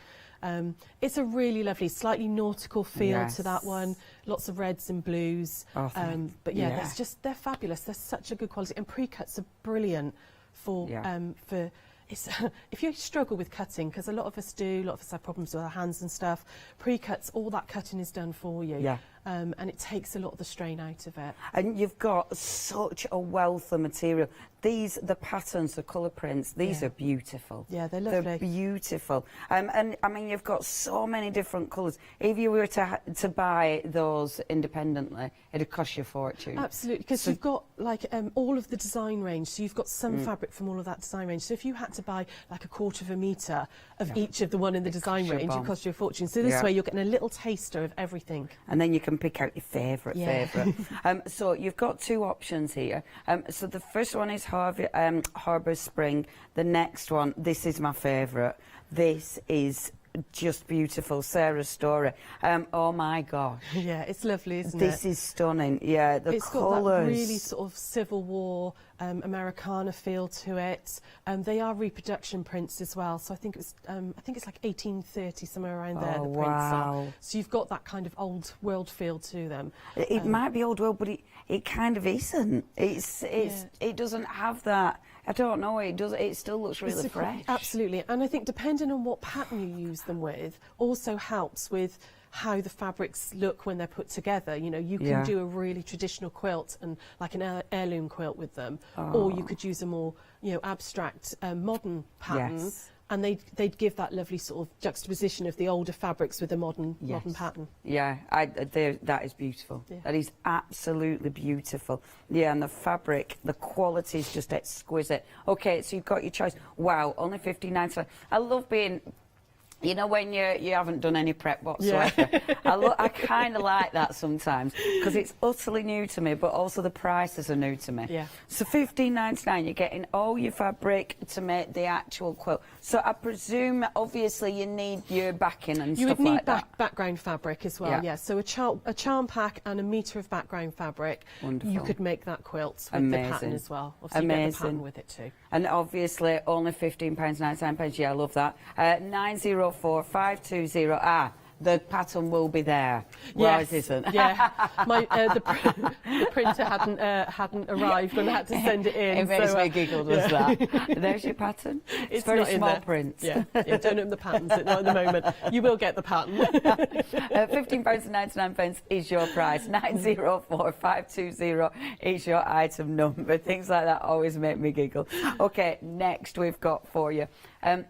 It's a really lovely, slightly nautical feel to that one. Lots of reds and blues. Oh, but yeah, they're fabulous. They're such a good quality, and pre-cuts are brilliant for if you struggle with cutting, because a lot of us have problems with our hands and stuff. Pre-cuts, all that cutting is done for you. Yeah. And it takes a lot of the strain out of it. And you've got such a wealth of material. The patterns, the colour prints, these are beautiful. Yeah, they're lovely. They're beautiful. And I mean, you've got so many different colours. If you were to buy those independently, it'd cost you a fortune. Absolutely, because you've got like all of the design range. So you've got some fabric from all of that design range. So if you had to buy like 1/4 metre of each of the one in the design range, it cost you a fortune. So this way you're getting a little taster of everything. And then you can pick out your favourite. So you've got 2 options here. So the first one is Harbour Spring. The next one, this is my favourite. This is just beautiful. Sarah's Story. Oh my gosh. Yeah, it's lovely, isn't it? This is stunning. Yeah, the colours. Got that really sort of Civil War Americana feel to it. They are reproduction prints as well. So I think it's like 1830, somewhere around there. The prints are. So you've got that kind of old world feel to them. It might be old world, but it kind of isn't. It doesn't have that. I don't know. It does. It still looks really fresh. Absolutely, and I think depending on what pattern you use them with, also helps with how the fabrics look when they're put together. You know, you can do a really traditional quilt and like an heirloom quilt with them, or you could use a more abstract modern pattern. Yes. And they'd give that lovely sort of juxtaposition of the older fabrics with the modern pattern. Yeah, that is beautiful. Yeah. That is absolutely beautiful. Yeah, and the fabric, the quality is just exquisite. Okay, so you've got your choice. Wow, only $59. I love being... You know, when you haven't done any prep whatsoever. Yeah. I kind of like that sometimes because it's utterly new to me, but also the prices are new to me. Yeah. So $15.99, you're getting all your fabric to make the actual quilt. So I presume, obviously, you need your backing and stuff like that. You would need background fabric as well. Yeah. So a charm pack and 1 metre of background fabric. Wonderful. You could make that quilt with the pattern as well. Obviously, you get the pattern with it too. And obviously, only £15.99. Yeah, I love that. 904520. The pattern will be there. Well, it isn't. Yeah, the printer hadn't arrived when I had to send it in. It makes me giggle, does that? There's your pattern. It's very small print. Yeah, don't open the patterns. Not at the moment. You will get the pattern. £15.99 is your price. 904520 is your item number. Things like that always make me giggle. Okay, next we've got for you. I'm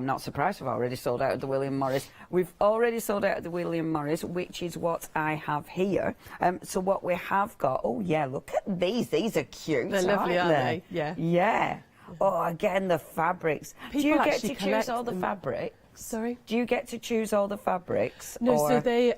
not surprised we've already sold out of the William Morris. We've already sold out of the William Morris, which is what I have here. So what we have got, look at these. These are cute. They're lovely, aren't they? Yeah. Yeah. Oh, again, the fabrics. Do you get to choose all the fabrics? Sorry? Do you get to choose all the fabrics? No, so they...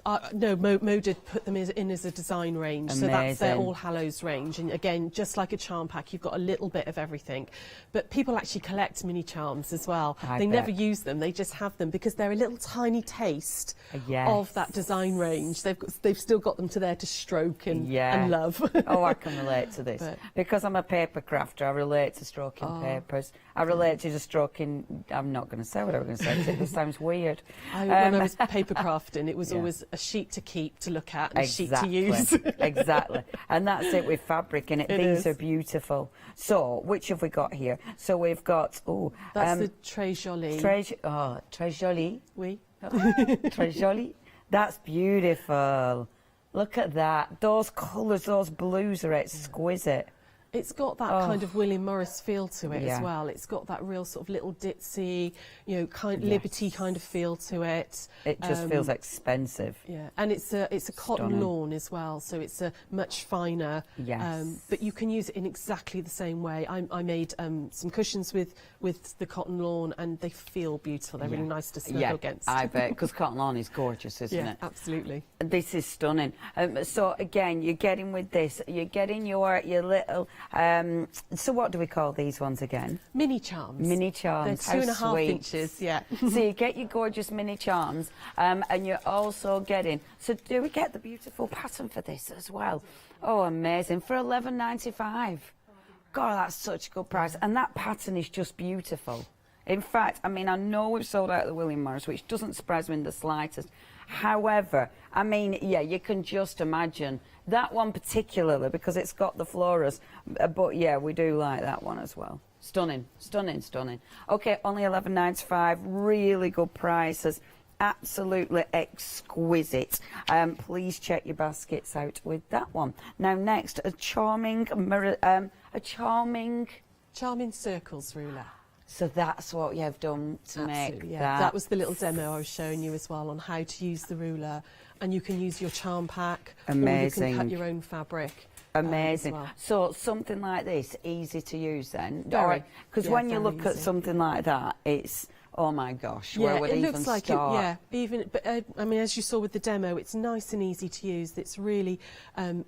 Moda put them in as a design range. Amazing. So that's their All Hallows range. And again, just like a charm pack, you've got a little bit of everything. But people actually collect mini charms as well. They never use them. They just have them because they're a little tiny taste of that design range. They've still got them there to stroke and love. Oh, I can relate to this. Because I'm a paper crafter, I relate to stroking papers. I relate to stroking... I'm not going to say what I was going to say. This sounds weird. When I was paper crafting, it was always a sheet to keep, to look at, and a sheet to use. Exactly. And that's it with fabric in it. These are beautiful. So, which have we got here? So we've got... that's the Très Jolie. Très Jolie. Oui. Très Jolie. That's beautiful. Look at that. Those colours, those blues are exquisite. It's got that kind of William Morris feel to it as well. It's got that real sort of little ditzy, Liberty kind of feel to it. It just feels expensive. Yeah, and it's a cotton lawn as well, so it's a much finer. Yes. But you can use it in exactly the same way. I made some cushions with the cotton lawn, and they feel beautiful. They're really nice to snuggle against. I bet, because cotton lawn is gorgeous, isn't it? Yeah, absolutely. This is stunning. So again, you're getting with this, you're getting your little... So what do we call these ones again? Mini charms. Mini charms. They're 2.5 sweet. inches, yeah. So you get your gorgeous mini charms, and you're also getting. So do we get the beautiful pattern for this as well? Oh, amazing! For $11.95. God, that's such a good price, and that pattern is just beautiful. In fact, I mean, I know we've sold out the William Morris, which doesn't surprise me in the slightest. However, I mean, yeah, you can just imagine that one particularly because it's got the floras. But yeah, we do like that one as well. Stunning, stunning, stunning. Okay, only $11.95. Really good prices. Absolutely exquisite. Please check your baskets out with that one. Now, next, a charming Charming circles ruler. So that's what you've done to make yeah. that. That was the little demo I was showing you as well on how to use the ruler, and you can use your charm pack. Amazing. Or you can cut your own fabric. Amazing. Well. So something like this, easy to use then? Very. Because Yeah, when you very look at easy. something like that, it's, oh my gosh, Yeah, where would it I even looks like start? it. Yeah, even. But I mean, as you saw with the demo, it's nice and easy to use. It's really,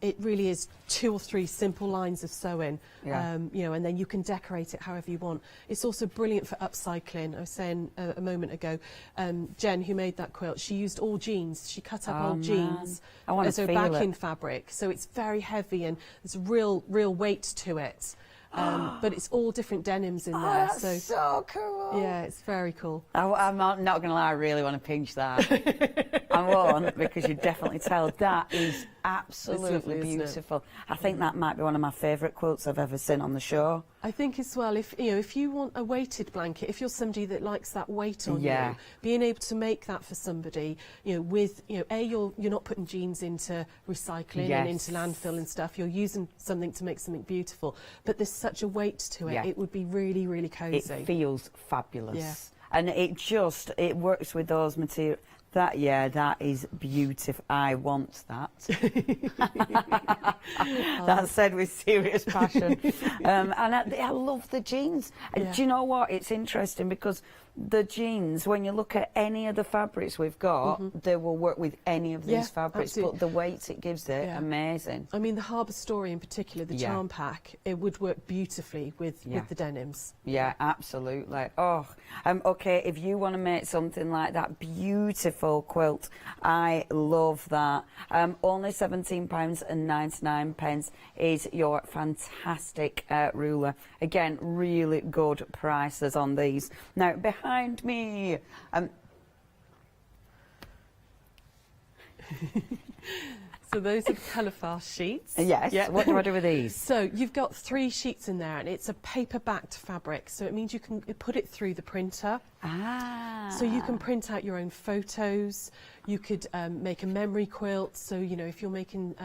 it really is 2 or 3 simple lines of sewing. Yeah. You know, and then you can decorate it however you want. It's also brilliant for upcycling. I was saying a moment ago, Jen, who made that quilt, she used all jeans. She cut up old jeans I wanna as her feel backing it. fabric. So it's very heavy and there's real weight to it. But it's all different denims in there. That's so cool. Yeah, it's very cool. I'm not going to lie, I really want to pinch that. I won't, because you definitely tell that is absolutely lovely, isn't it? beautiful. I think that might be one of my favourite quilts I've ever seen on the show. I think as well, if you want a weighted blanket, if you're somebody that likes that weight on Yeah. you, being able to make that for somebody, with you're not putting jeans into recycling and Yes. into landfill and stuff. You're using something to make something beautiful, but there's such a weight to it. Yeah. It would be really, really cosy. It feels fabulous. Yeah. And it works with those materials. That is beautiful. I want that. That's said with serious passion. And I love the jeans. And Yeah. do you know what? It's interesting because the jeans, when you look at any of the fabrics we've got, they will work with any of these Yeah, fabrics. absolutely. But the weight it gives it, Yeah. amazing. I mean, the Harbour Story in particular, the Yeah. charm pack, it would work beautifully with the denims. Yeah, absolutely. Oh, okay, if you want to make something like that beautiful quilt, I love that. Only £17.99 is your fantastic ruler. Again, really good prices on these. Now, behind me, So those are the colour-fast sheets. yes, Yeah. what do I do with these? So you've got 3 sheets in there, and it's a paper-backed fabric, so it means you can put it through the printer. Ah. So you can print out your own photos. You could make a memory quilt. So if you're making,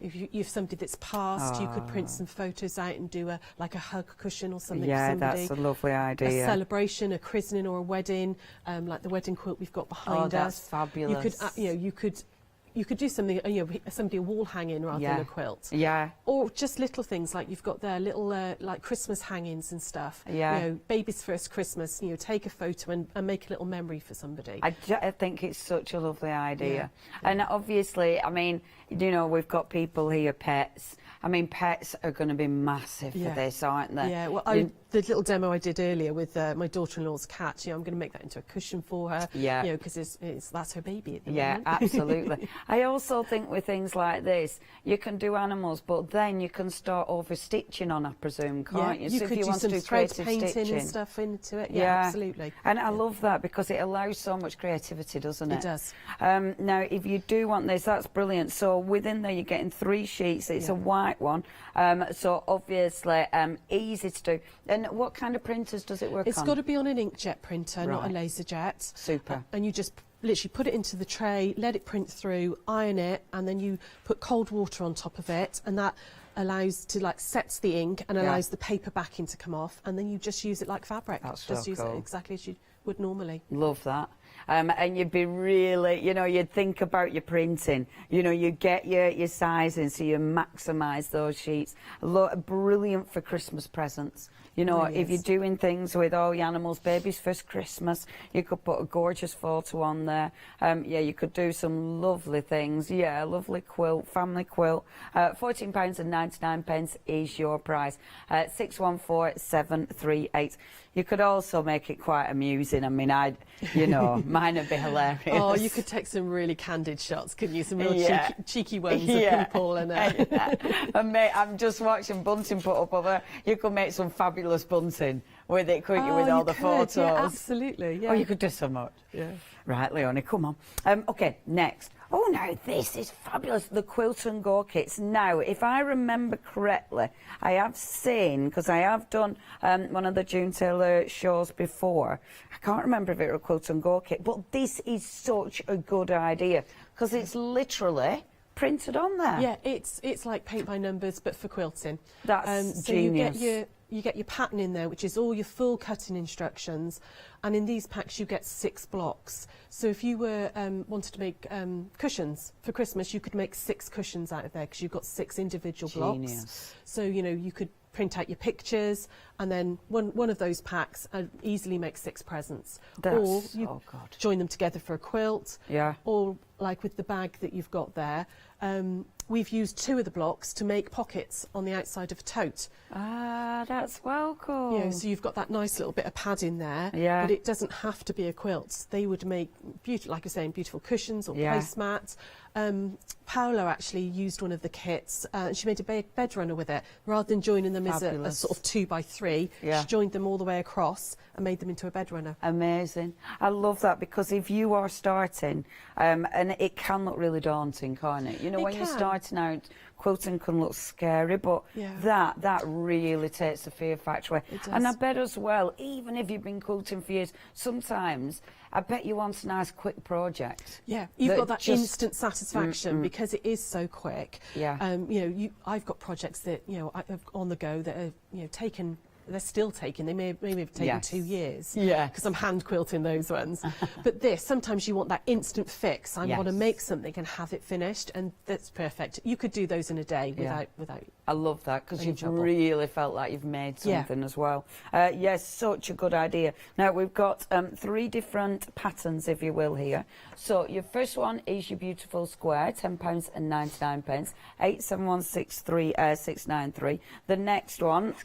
if you've somebody that's passed, you could print some photos out and do a hug cushion or something Yeah, for somebody. that's a lovely idea. A celebration, a christening, or a wedding, like the wedding quilt we've got behind that's us. fabulous. You could do something, somebody a wall hanging rather than a quilt. Yeah. Or just little things like you've got there, little like Christmas hangings and stuff. Yeah. Baby's first Christmas, take a photo and make a little memory for somebody. I think it's such a lovely idea. Yeah. And obviously, I mean, we've got people here, pets. I mean, pets are going to be massive for this, aren't they? Yeah, well, the little demo I did earlier with my daughter-in-law's cat, I'm going to make that into a cushion for her. Yeah. Because that's her baby at the Yeah, moment. absolutely. I also think with things like this, you can do animals, but then you can start over stitching on, I presume, can't you? You So could if you do want some to do thread creative painting stitching and stuff into it. Yeah, absolutely. And I love that because it allows so much creativity, doesn't it? It does. Now, if you do want this, that's brilliant. So within there, you're getting 3 sheets. It's a white one. So obviously, easy to do. And what kind of printers does it work on? It's got to be on an inkjet printer, not a Right. laser jet. Super. And you just literally put it into the tray, let it print through, iron it, and then you put cold water on top of it, and that allows to sets the ink and allows the paper backing to come off, and then you just use it like fabric. That's just so use cool. it exactly as you would normally. Love that. And you'd be really, you'd think about your printing. You get your sizing so you maximise those sheets. Brilliant for Christmas presents. You know, Really if you're is. doing things with all your animals, baby's first Christmas, you could put a gorgeous photo on there. Yeah, you could do some lovely things. Yeah, a lovely quilt, family quilt. £14.99 is your price. 614738. You could also make it quite amusing. I mean, mine would be hilarious. Oh, you could take some really candid shots, couldn't you? Some real cheeky ones of people and. And mate, I'm just watching bunting put up over. You could make some fabulous bunting with it, couldn't you? With all the photos. Yeah, absolutely. Yeah. Oh, you could do so much. Yeah. Right, Leonie, come on. Okay, next. Oh, now this is fabulous. The Quilt and Go kits. Now, if I remember correctly, I have seen, because I have done one of the June Taylor shows before. I can't remember if it was a Quilt and Go kit, but this is such a good idea because it's literally printed on there. Yeah, it's like paint by numbers, but for quilting. That's so genius. You get your pattern in there, which is all your full cutting instructions, and in these packs you get 6 blocks. So if you were wanted to make cushions for Christmas, you could make 6 cushions out of there because you've got 6 individual blocks. So you could print out your pictures, and then one of those packs easily make 6 presents. Or you join them together for a quilt. Yeah. Or like with the bag that you've got there. We've used 2 of the blocks to make pockets on the outside of a tote. Ah, that's well cool. So you've got that nice little bit of padding there, Yeah. but it doesn't have to be a quilt. They would make, like I was saying, beautiful cushions or placemats. Paola actually used one of the kits and she made a bed runner with it. Rather than joining them as a sort of 2x3, she joined them all the way across and made them into a bed runner. Amazing. I love that because if you are starting, and it can look really daunting, can't it? You know, when you're starting out, quilting can look scary, but that really takes the fear factor away. And I bet as well, even if you've been quilting for years, sometimes I bet you want a nice quick project. Yeah, you've got that instant satisfaction because it is so quick. Yeah. I've got projects that I've on the go that are taken. They're still taken. They may have taken 2 years. Yeah. Because I'm hand quilting those ones. But sometimes you want that instant fix. I want to make something and have it finished, and that's perfect. You could do those in a day without. I love that because you've really felt like you've made something as well. Yes, such a good idea. Now we've got 3 different patterns, if you will, here. So your first one is your beautiful square, £10.99, 87163 The next one.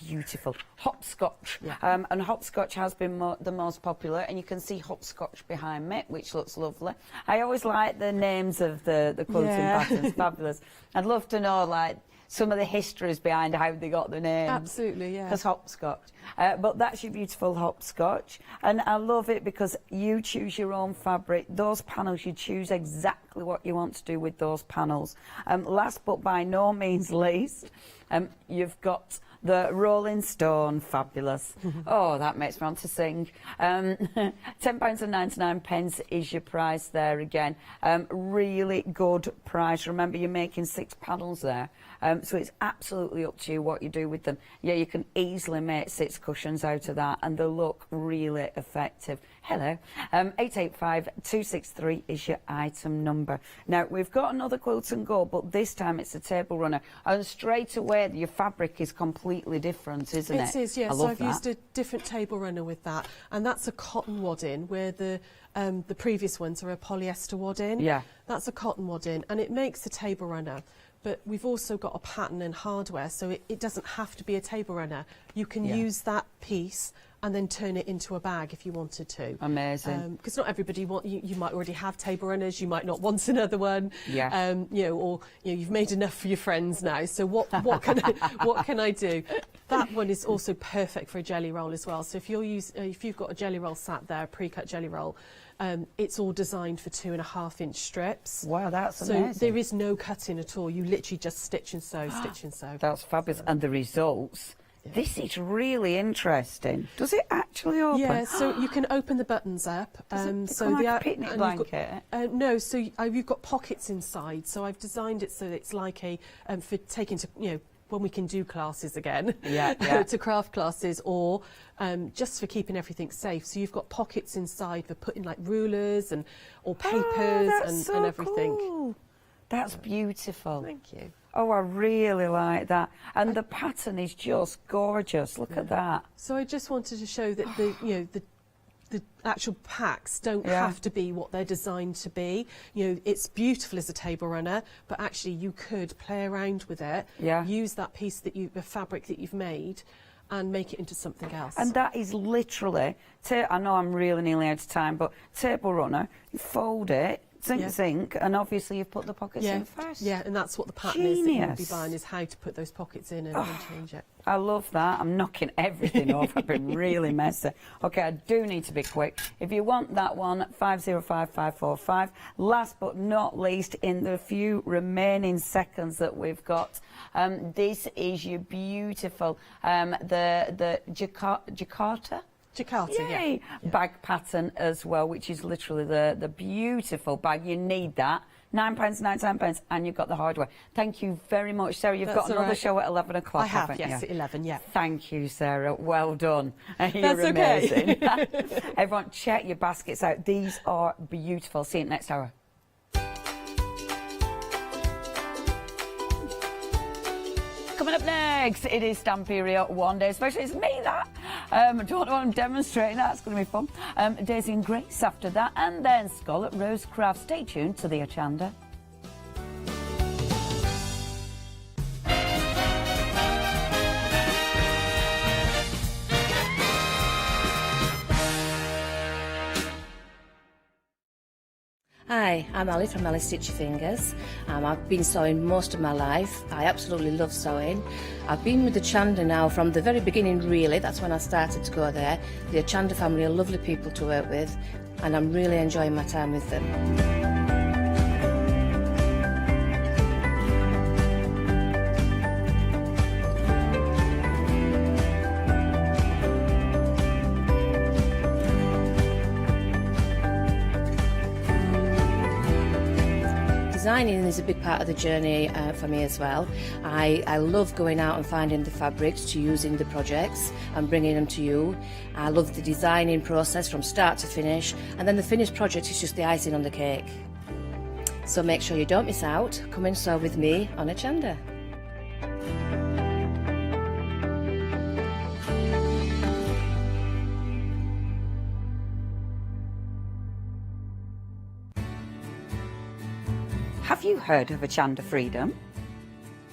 Beautiful hopscotch, and hopscotch has been the most popular, and you can see hopscotch behind me, which looks lovely. I always like the names of the quilting patterns. Fabulous. I'd love to know like some of the histories behind how they got the names. Absolutely, yeah. Because hopscotch. But that's your beautiful hopscotch, and I love it because you choose your own fabric. Those panels, you choose exactly what you want to do with those panels. Last but by no means least, you've got the Rolling Stone, fabulous. Oh, that makes me want to sing. £10.99 is your price there again. Really good price. Remember, you're making 6 panels there. So it's absolutely up to you what you do with them. Yeah, you can easily make 6 cushions out of that, and they look really effective. Hello. 885263 is your item number. Now, we've got another Quilt and Go, but this time it's a table runner. And straight away, your fabric is completely different, isn't it? It is, yes. So I've used a different table runner with that, and that's a cotton wadding, where the previous ones are a polyester wadding. Yeah. That's a cotton wadding, and it makes a table runner. But we've also got a pattern and hardware, so it doesn't have to be a table runner. You can use that piece and then turn it into a bag if you wanted to. Amazing. Because not everybody you might already have table runners, you might not want another one. Yeah. You've made enough for your friends now. So what can I do? That one is also perfect for a jelly roll as well. So if you've got a jelly roll sat there, a pre-cut jelly roll, it's all designed for 2.5-inch strips. Wow, that's amazing. So there is no cutting at all. You literally just stitch and sew, stitch and sew. That's fabulous. And the results. This is really interesting. Does it actually open? Yeah, so you can open the buttons up. So like a picnic blanket? No, so you've got pockets inside. So I've designed it so that it's like a for taking to when we can do classes again, to craft classes, or just for keeping everything safe. So you've got pockets inside for putting like rulers or papers and everything. Cool. That's beautiful. Thank you. Oh, I really like that. And the pattern is just gorgeous. Look at that. So I just wanted to show that the actual packs don't have to be what they're designed to be. You know, it's beautiful as a table runner, but actually you could play around with it, use that piece the fabric that you've made, and make it into something else. And that is literally, I know I'm really nearly out of time, but table runner, you fold it, zinc, and obviously you've put the pockets in first. Yeah, and that's what the pattern is that you'll be buying, is how to put those pockets in and change it. I love that. I'm knocking everything off. I've been really messy. Okay, I do need to be quick. If you want that one, 505545. Last but not least, in the few remaining seconds that we've got, this is your beautiful, the Jakarta? Jakarta, bag pattern as well, which is literally the beautiful bag. You need that. £9.99, and you've got the hardware. Thank you very much, Sarah. You've got another show at 11 o'clock, I have, haven't yes, you? at 11, yeah. Thank you, Sarah. Well done. You're That's amazing. okay. Everyone, check your baskets out. These are beautiful. See you next hour. Coming up next, it is Stamperia One Day Special. It's me, that. I don't know what I'm demonstrating. That's going to be fun. Daisy and Grace after that, and then Scarlet Rose Craft. Stay tuned to the Hochanda. Hi, I'm Ali from Ali Stitchy Fingers. I've been sewing most of my life. I absolutely love sewing. I've been with the Hochanda now from the very beginning, really. That's when I started to go there. The Hochanda family are lovely people to work with, and I'm really enjoying my time with them. Designing is a big part of the journey for me as well. I love going out and finding the fabrics to use in the projects and bringing them to you. I love the designing process from start to finish, and then the finished project is just the icing on the cake. So make sure you don't miss out. Come and sew with me on Hochanda. Have you heard of Hochanda Freedom?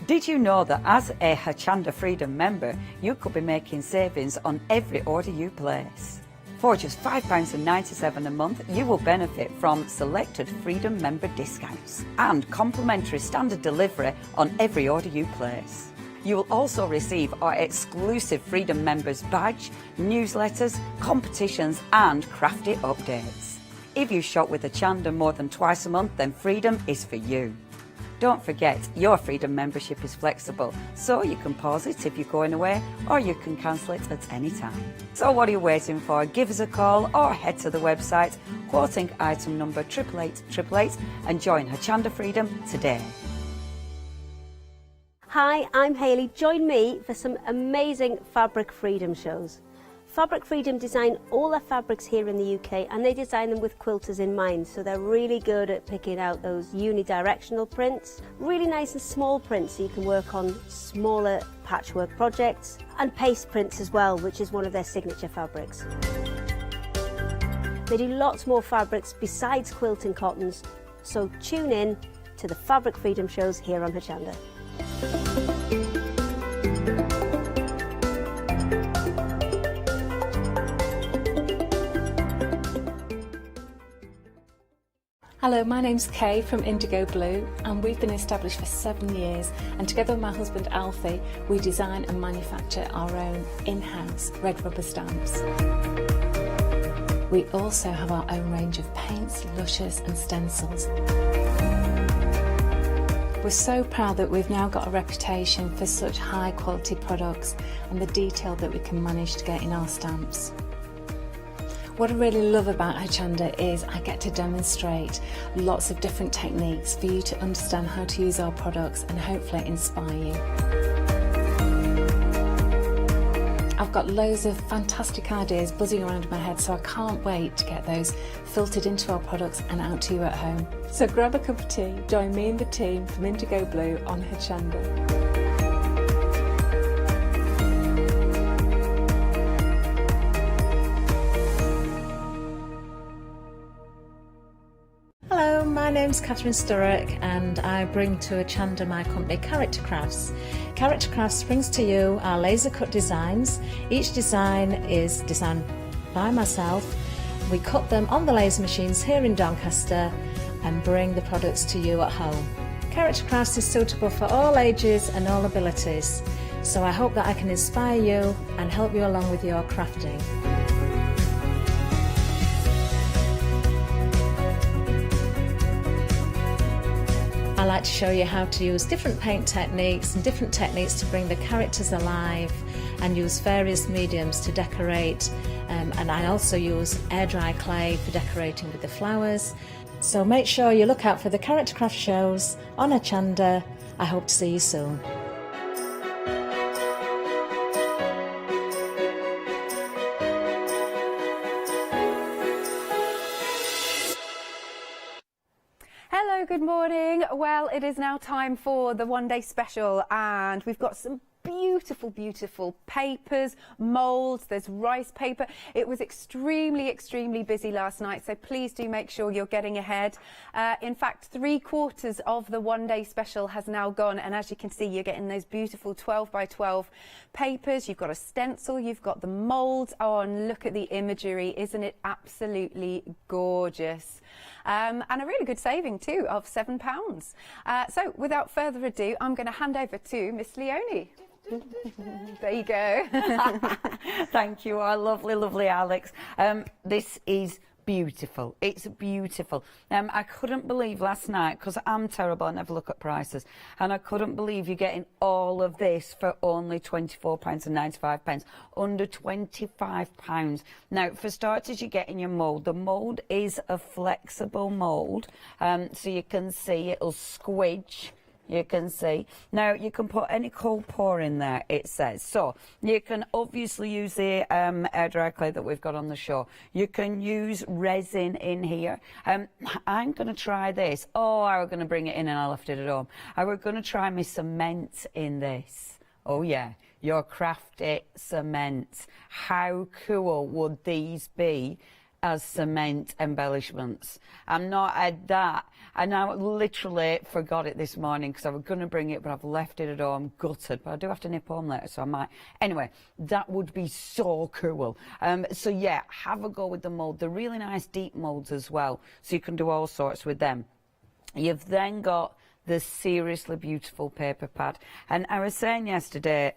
Did you know that as a Hochanda Freedom member, you could be making savings on every order you place? For just £5.97 a month, you will benefit from selected Freedom member discounts and complimentary standard delivery on every order you place. You will also receive our exclusive Freedom members badge, newsletters, competitions and Crafty updates. If you shop with Hochanda more than twice a month, then Freedom is for you. Don't forget, your Freedom membership is flexible, so you can pause it if you're going away, or you can cancel it at any time. So what are you waiting for? Give us a call or head to the website, quoting item number 88888, and join Hochanda Freedom today. Hi, I'm Hayley. Join me for some amazing Fabric Freedom shows. Fabric Freedom design all their fabrics here in the UK, and they design them with quilters in mind, so they're really good at picking out those unidirectional prints, really nice and small prints so you can work on smaller patchwork projects, and paste prints as well, which is one of their signature fabrics. They do lots more fabrics besides quilt and cottons, so tune in to the Fabric Freedom shows here on Hochanda. Hello, my name's Kay from Indigo Blue, and we've been established for 7 years, and together with my husband Alfie we design and manufacture our own in-house red rubber stamps. We also have our own range of paints, lushes and stencils. We're so proud that we've now got a reputation for such high quality products and the detail that we can manage to get in our stamps. What I really love about Hochanda is I get to demonstrate lots of different techniques for you to understand how to use our products and hopefully inspire you. I've got loads of fantastic ideas buzzing around in my head, so I can't wait to get those filtered into our products and out to you at home. So grab a cup of tea, join me and the team from Indigo Blue on Hochanda. Hello, my name's Catherine Sturrock and I bring to Hochanda my company Character Crafts. Character Crafts brings to you our laser cut designs. Each design is designed by myself. We cut them on the laser machines here in Doncaster and bring the products to you at home. Character Crafts is suitable for all ages and all abilities, so I hope that I can inspire you and help you along with your crafting. I like to show you how to use different paint techniques and different techniques to bring the characters alive and use various mediums to decorate, and I also use air dry clay for decorating with the flowers. So make sure you look out for the Character Craft shows on Hochanda. I hope to see you soon. Hello, good morning. Well, it is now time for the one-day special, and we've got some beautiful papers, moulds, there's rice paper. It was extremely busy last night, so please do make sure you're getting ahead. In fact, 3/4 of the one-day special has now gone, and as you can see, you're getting those beautiful 12 by 12 papers. You've got a stencil, you've got the moulds. Oh, and look at the imagery. Isn't it absolutely gorgeous? And a really good saving too of £7. So without further ado, I'm going to hand over to Miss Leonie. There you go. Thank you, our lovely Alex. This is beautiful. It's beautiful. I couldn't believe last night, because I'm terrible, I never look at prices, and I couldn't believe you're getting all of this for only £24.95, under £25. Now, for starters, you're getting your mould. The mould is a flexible mould, so you can see it'll squidge. You can see. Now, you can put any cold pour in there, it says. So, you can obviously use the air dry clay that we've got on the show. You can use resin in here. I'm going to try this. Oh, I was going to bring it in and I left it at home. I was going to try my cement in this. Oh, yeah. Your Crafty cement. How cool would these be as cement embellishments? I'm not at that. I now literally forgot it this morning because I was going to bring it, but I've left it at home, gutted. But I do have to nip home later, so I might. Anyway, that would be so cool. So yeah, have a go with the mould. They're really nice deep moulds as well, so you can do all sorts with them. You've then got the seriously beautiful paper pad, and I was saying yesterday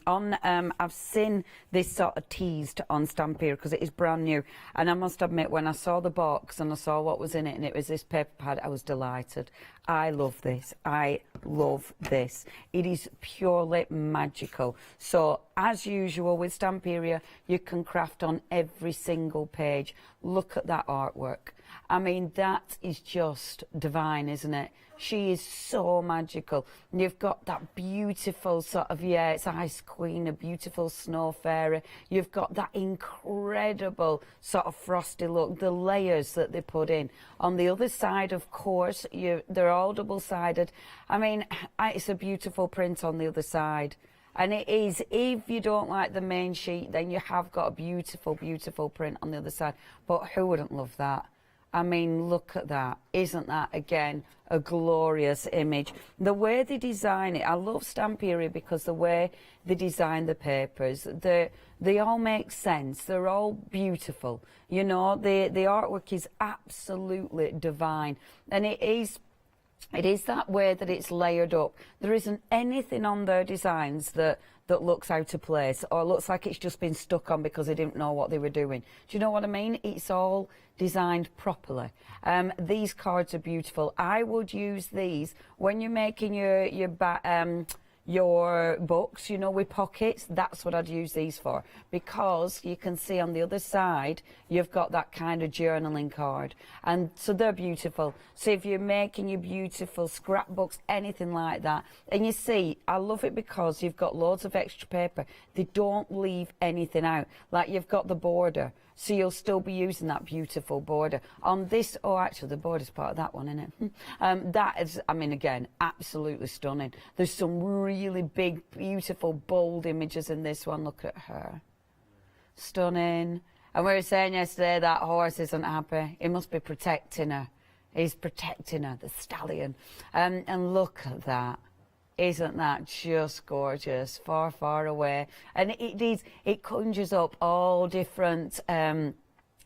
on I've seen this sort of teased on Stamperia because it is brand new, and I must admit, when I saw the box and I saw what was in it and it was this paper pad, I was delighted. I love this. I love this. It is purely magical. So as usual with Stamperia, you can craft on every single page. Look at that artwork. I mean, that is just divine, isn't it? She is so magical. You've got that beautiful sort of, yeah, it's Ice Queen, a beautiful snow fairy. You've got that incredible sort of frosty look, the layers that they put in. On the other side, of course, they're all double-sided. I mean, it's a beautiful print on the other side. And it is, if you don't like the main sheet, then you have got a beautiful print on the other side. But who wouldn't love that? I mean, look at that. Isn't that, again, a glorious image? The way they design it, I love Stamperia because the way they design the papers, they all make sense. They're all beautiful. You know, the artwork is absolutely divine. And it is that way that it's layered up. There isn't anything on their designs that looks out of place or looks like it's just been stuck on because they didn't know what they were doing. Do you know what I mean? It's all designed properly. These cards are beautiful. I would use these when you're making your your books, you know, with pockets, that's what I'd use these for, because you can see on the other side you've got that kind of journaling card, and so they're beautiful. So if you're making your beautiful scrapbooks, anything like that, and you see, I love it because you've got loads of extra paper. They don't leave anything out. Like you've got the border, so you'll still be using that beautiful border on this. Oh, actually the border's part of that one, isn't it? That is, I mean, again, absolutely stunning. There's some really big, beautiful, bold images in this one. Look at her. Stunning. And we were saying yesterday that horse isn't happy. He must be protecting her. He's protecting her, the stallion. And look at that. Isn't that just gorgeous? Far, far away. And it conjures up all different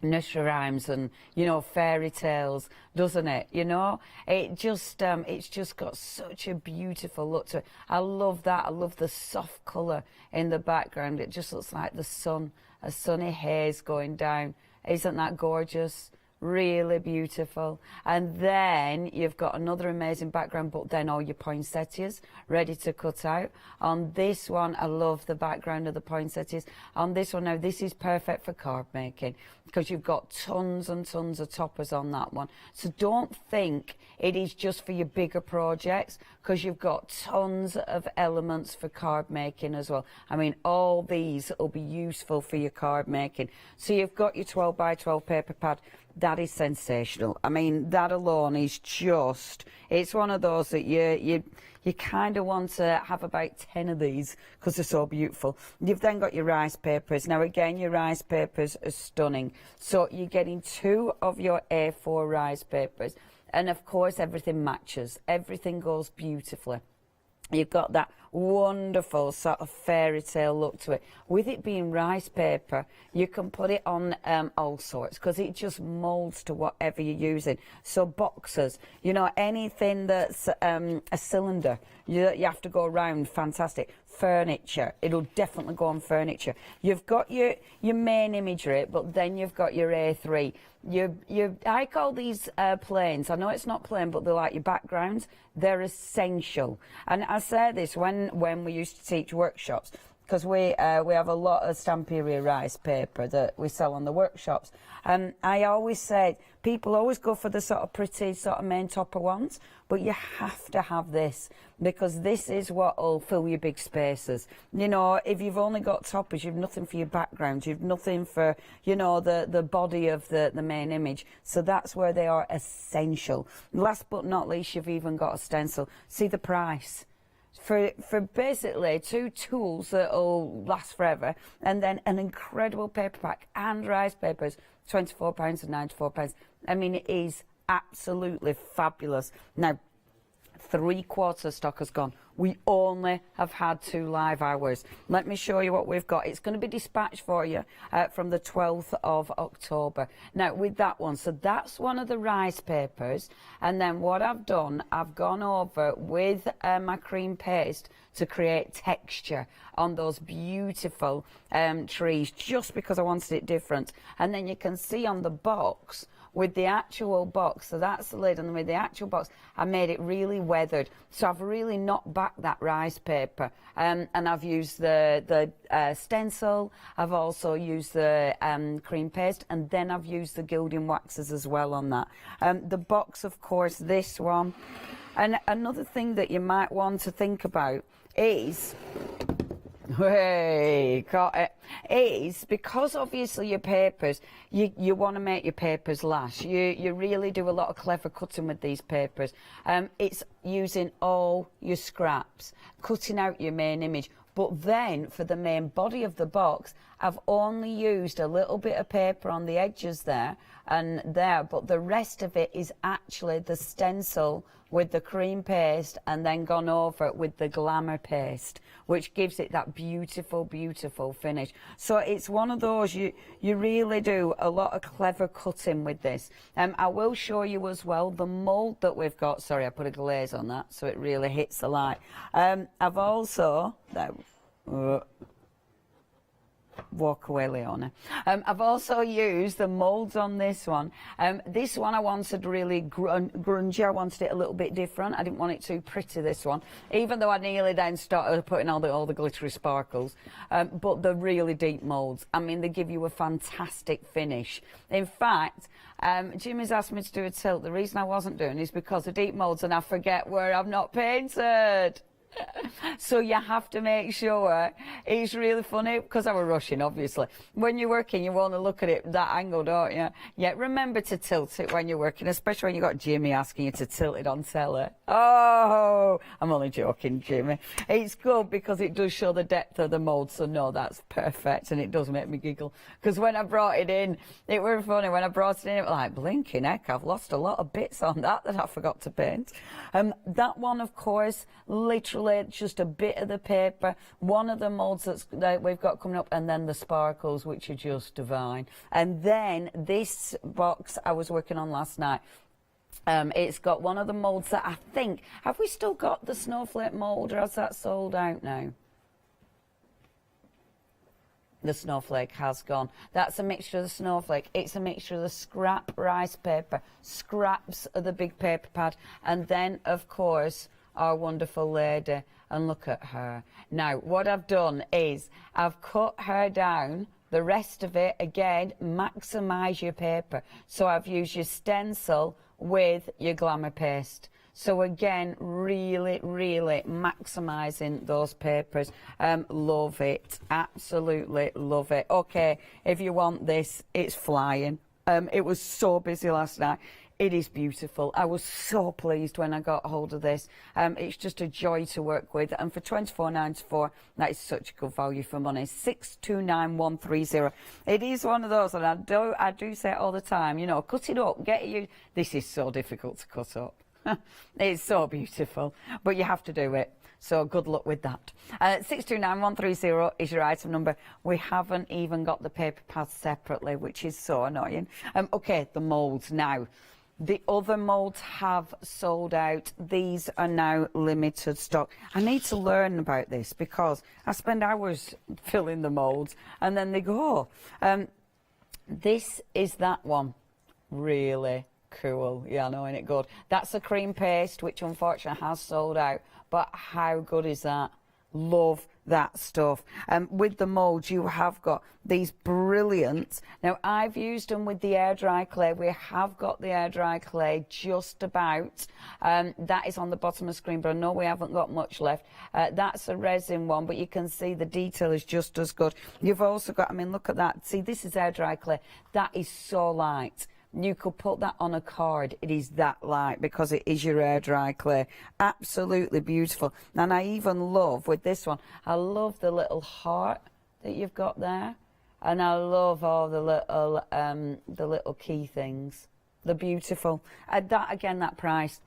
nursery rhymes and, you know, fairy tales, doesn't it? You know, it's just got such a beautiful look to it. I love that. I love the soft colour in the background. It just looks like the sun, a sunny haze going down. Isn't that gorgeous? Really beautiful. And then you've got another amazing background, but then all your poinsettias ready to cut out. On this one, I love the background of the poinsettias. On this one now, this is perfect for card making because you've got tons and tons of toppers on that one. So don't think it is just for your bigger projects, because you've got tons of elements for card making as well. I mean, all these will be useful for your card making. So you've got your 12 by 12 paper pad. That is sensational. I mean, that alone is just, it's one of those that you kind of want to have about 10 of these because they're so beautiful. You've then got your rice papers. Now, again, your rice papers are stunning. So you're getting 2 of your A4 rice papers. And, of course, everything matches. Everything goes beautifully. You've got that wonderful sort of fairy tale look to it. With it being rice paper, you can put it on all sorts because it just moulds to whatever you're using. So boxes, you know, anything that's a cylinder, you have to go around, fantastic. Furniture, it'll definitely go on furniture. You've got your main imagery, but then you've got your A3. I call these planes. I know it's not plain, but they're like your backgrounds. They're essential. And I say this when we used to teach workshops, because we have a lot of Stamperia rice paper that we sell on the workshops. I always said, people always go for the sort of pretty sort of main topper ones, but you have to have this, because this is what will fill your big spaces. You know, if you've only got toppers, you've nothing for your background, you've nothing for, you know, the body of the main image. So that's where they are essential. Last but not least, you've even got a stencil. See the price. For basically 2 tools that will last forever, and then an incredible paper pack and rice papers, £24 and £94. I mean, it is absolutely fabulous. Now, 3/4 stock has gone. We only have had 2 live hours. Let me show you what we've got. It's going to be dispatched for you from the 12th of October. Now, with that one, so that's one of the rice papers. And then what I've done, I've gone over with my cream paste to create texture on those beautiful trees, just because I wanted it different. And then you can see on the box, with the actual box, so that's the lid, and with the actual box, I made it really weathered. So I've really knocked back that rice paper, and I've used the stencil, I've also used the cream paste, and then I've used the gilding waxes as well on that. The box, of course, this one. And another thing that you might want to think about is, hey, got it, is because obviously your papers, you want to make your papers last. You really do a lot of clever cutting with these papers. It's using all your scraps, cutting out your main image. But then for the main body of the box, I've only used a little bit of paper on the edges there and there, but the rest of it is actually the stencil with the cream paste, and then gone over it with the glamour paste, which gives it that beautiful, beautiful finish. So it's one of those, you really do a lot of clever cutting with this. I will show you as well the mould that we've got. Sorry, I put a glaze on that so it really hits the light. I've also, Walk away, Leona. I've also used the moulds on this one. This one I wanted really grungy. I wanted it a little bit different. I didn't want it too pretty, this one, even though I nearly then started putting all the glittery sparkles. But the really deep moulds, I mean, they give you a fantastic finish. In fact, Jimmy's asked me to do a tilt. The reason I wasn't doing it is because the deep moulds and I forget where I've not painted. So you have to make sure. It's really funny because I was rushing, obviously. When you're working, you want to look at it that angle, don't you? Yeah, remember to tilt it when you're working, especially when you've got Jimmy asking you to tilt it on telly. Oh, I'm only joking, Jimmy. It's good because it does show the depth of the mould, so no, that's perfect, and it does make me giggle. Because when I brought it in, it was funny. When I brought it in, it was like, blinking heck, I've lost a lot of bits on that I forgot to paint. That one, of course, literally just a bit of the paper, one of the moulds that we've got coming up, and then the sparkles, which are just divine. And then this box I was working on last night, it's got one of the moulds that I think, have we still got the snowflake mould, or has that sold out now? The snowflake has gone. That's a mixture of the snowflake. It's a mixture of the scrap rice paper, scraps of the big paper pad, and then, of course, our wonderful lady. And look at her. Now, what I've done is I've cut her down. The rest of it, again, maximise your paper. So I've used your stencil with your glamour paste. So again, really, really maximising those papers. Love it. Absolutely love it. Okay, if you want this, it's flying. It was so busy last night. It is beautiful. I was so pleased when I got hold of this. It's just a joy to work with. And for £24.94, that is such a good value for money. 629130. It is one of those, and I do say it all the time, you know, cut it up, get you. This is so difficult to cut up. It's so beautiful, but you have to do it. So good luck with that. 629130 is your item number. We haven't even got the paper pads separately, which is so annoying. Okay, the moulds now. The other moulds have sold out. These are now limited stock. I need to learn about this because I spend hours filling the moulds and then they go. This is that one. Really cool. Yeah, I know, ain't it good? That's a cream paste, which unfortunately has sold out. But how good is that? Love that stuff. With the moulds, you have got these brilliant. Now, I've used them with the air dry clay. We have got the air dry clay just about. That is on the bottom of the screen, but I know we haven't got much left. That's a resin one, but you can see the detail is just as good. You've also got, I mean, look at that. See, this is air dry clay. That is so light. You could put that on a card. It is that light because it is your air dry clay. Absolutely beautiful. And I even love, with this one, I love the little heart that you've got there. And I love all the little key things. They're beautiful. That, again, that price.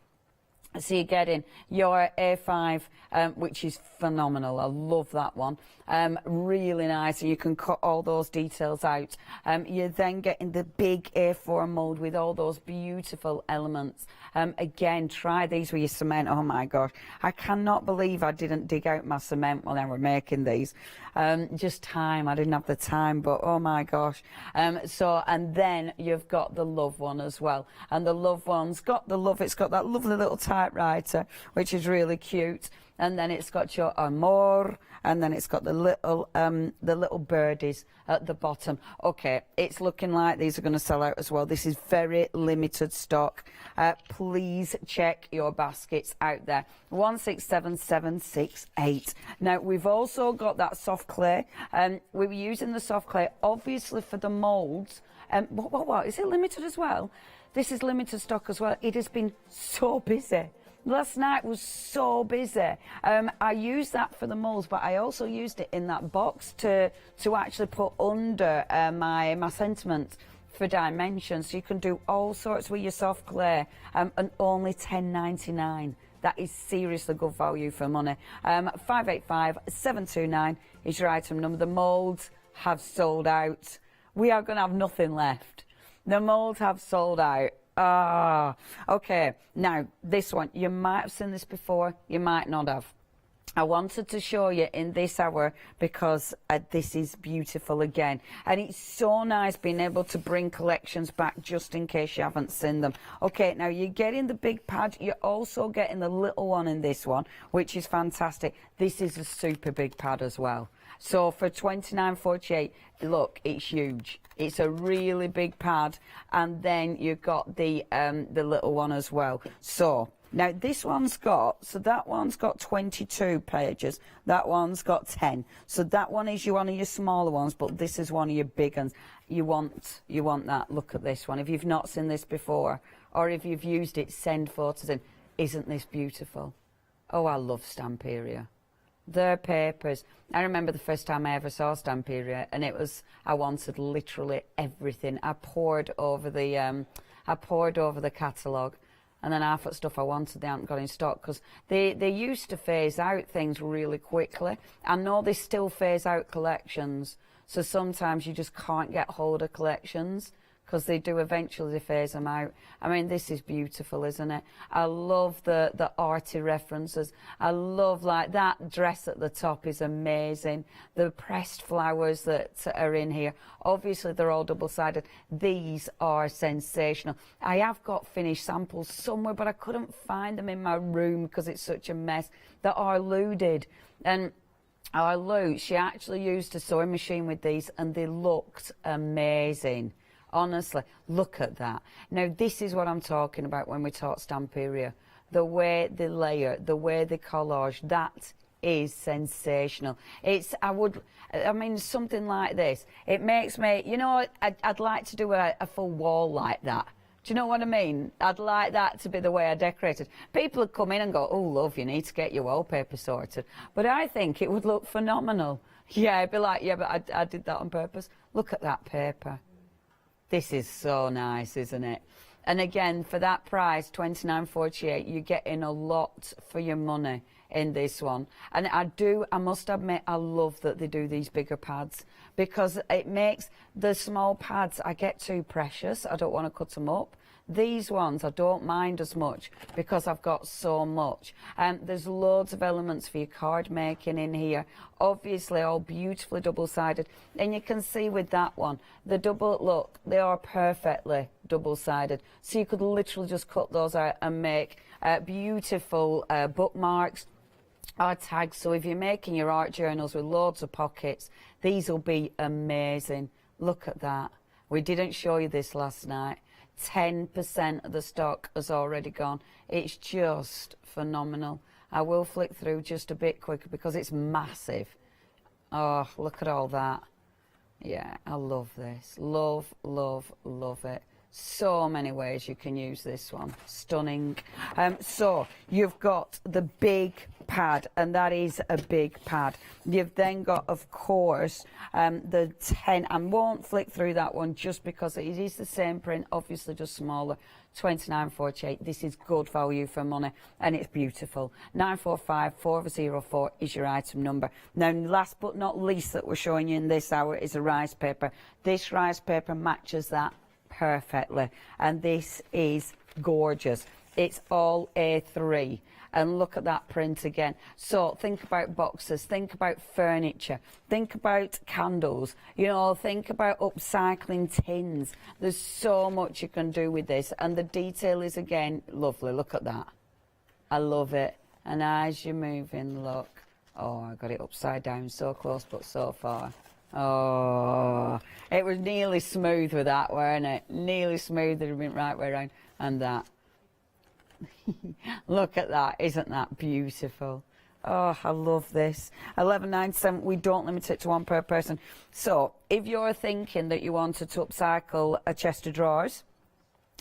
So you're getting your A5, which is phenomenal. I love that one. Really nice. And you can cut all those details out. You're then getting the big A4 mould with all those beautiful elements. Again, try these with your cement. Oh, my gosh. I cannot believe I didn't dig out my cement when I were making these. Just time. I didn't have the time, but oh, my gosh. And then you've got the Love one as well. And the Love one's got the Love. It's got that lovely little typewriter, which is really cute. And then it's got your amor, and then it's got the little birdies at the bottom. Okay, it's looking like these are going to sell out as well. This is very limited stock. Please check your baskets out there. 167768. Now, we've also got that soft clay. We were using the soft clay, obviously, for the moulds. What? Is it limited as well? This is limited stock as well. It has been so busy. Last night was so busy. I used that for the moulds, but I also used it in that box to actually put under my sentiment for dimensions. So you can do all sorts with your soft clay, and only £10.99. That is seriously good value for money. 585729 is your item number. The moulds have sold out. We are going to have nothing left. The moulds have sold out. Okay, now this one, you might have seen this before, you might not have. I wanted to show you in this hour because this is beautiful again, and it's so nice being able to bring collections back just in case you haven't seen them. Okay, now you're getting the big pad, you're also getting the little one in this one, which is fantastic. This is a super big pad as well. So for $29.48, look, it's huge. It's a really big pad, and then you've got the little one as well. So now this one's got, so that one's got 22 pages, that one's got 10. So that one is one of your smaller ones, but this is one of your big ones. You want that. Look at this one. If you've not seen this before, or if you've used it, send photos in. Isn't this beautiful? Oh, I love Stamperia. Their papers. I remember the first time I ever saw Stamperia, and it was, I wanted literally everything. I pored over the catalogue, and then half of the stuff I wanted they hadn't got in stock, because they used to phase out things really quickly. I know they still phase out collections, so sometimes you just can't get hold of collections, because they do eventually phase them out. I mean, this is beautiful, isn't it? I love the arty references. I love, like, that dress at the top is amazing. The pressed flowers that are in here, obviously they're all double-sided. These are sensational. I have got finished samples somewhere, but I couldn't find them in my room because it's such a mess. That Arlou did. And Arlou, she actually used a sewing machine with these, and they looked amazing. Honestly, look at that. Now, this is what I'm talking about when we talk Stamperia. The way they layer, the way they collage, that is sensational. I mean, something like this, it makes me, you know, I'd like to do a full wall like that. Do you know what I mean? I'd like that to be the way I decorated. People would come in and go, oh, love, you need to get your wallpaper sorted. But I think it would look phenomenal. Yeah, I'd be like, yeah, but I did that on purpose. Look at that paper. This is so nice, isn't it? And again, for that price, $29.48, you're getting a lot for your money in this one. And I must admit, I love that they do these bigger pads, because it makes the small pads, I get too precious. I don't want to cut them up. These ones I don't mind as much because I've got so much. There's loads of elements for your card making in here. Obviously all beautifully double-sided. And you can see with that one, the double, look, they are perfectly double-sided. So you could literally just cut those out and make beautiful bookmarks or tags. So if you're making your art journals with loads of pockets, these will be amazing. Look at that. We didn't show you this last night. 10% of the stock has already gone. It's just phenomenal. I will flick through just a bit quicker because it's massive. Oh, look at all that. Yeah, I love this. Love, love, love it. So many ways you can use this one. Stunning. So you've got the big pad, and that is a big pad. You've then got, of course, the 10. I won't flick through that one just because it is the same print, obviously just smaller. $29.48. This is good value for money, and it's beautiful. 945404 is your item number. Now, last but not least that we're showing you in this hour is a rice paper. This rice paper matches that perfectly, and this is gorgeous. It's all A3, and look at that print again. So think about boxes, think about furniture, think about candles, you know, think about upcycling tins. There's so much you can do with this, and the detail is again lovely. Look at that. I love it. And as you're moving, look. Oh, I got it upside down, so close but so far. Oh, it was nearly smooth with that, weren't it? Nearly smooth, it went right way around. And that. Look at that, isn't that beautiful? Oh, I love this. 11.97, we don't limit it to one per person. So, if you're thinking that you wanted to upcycle a chest of drawers,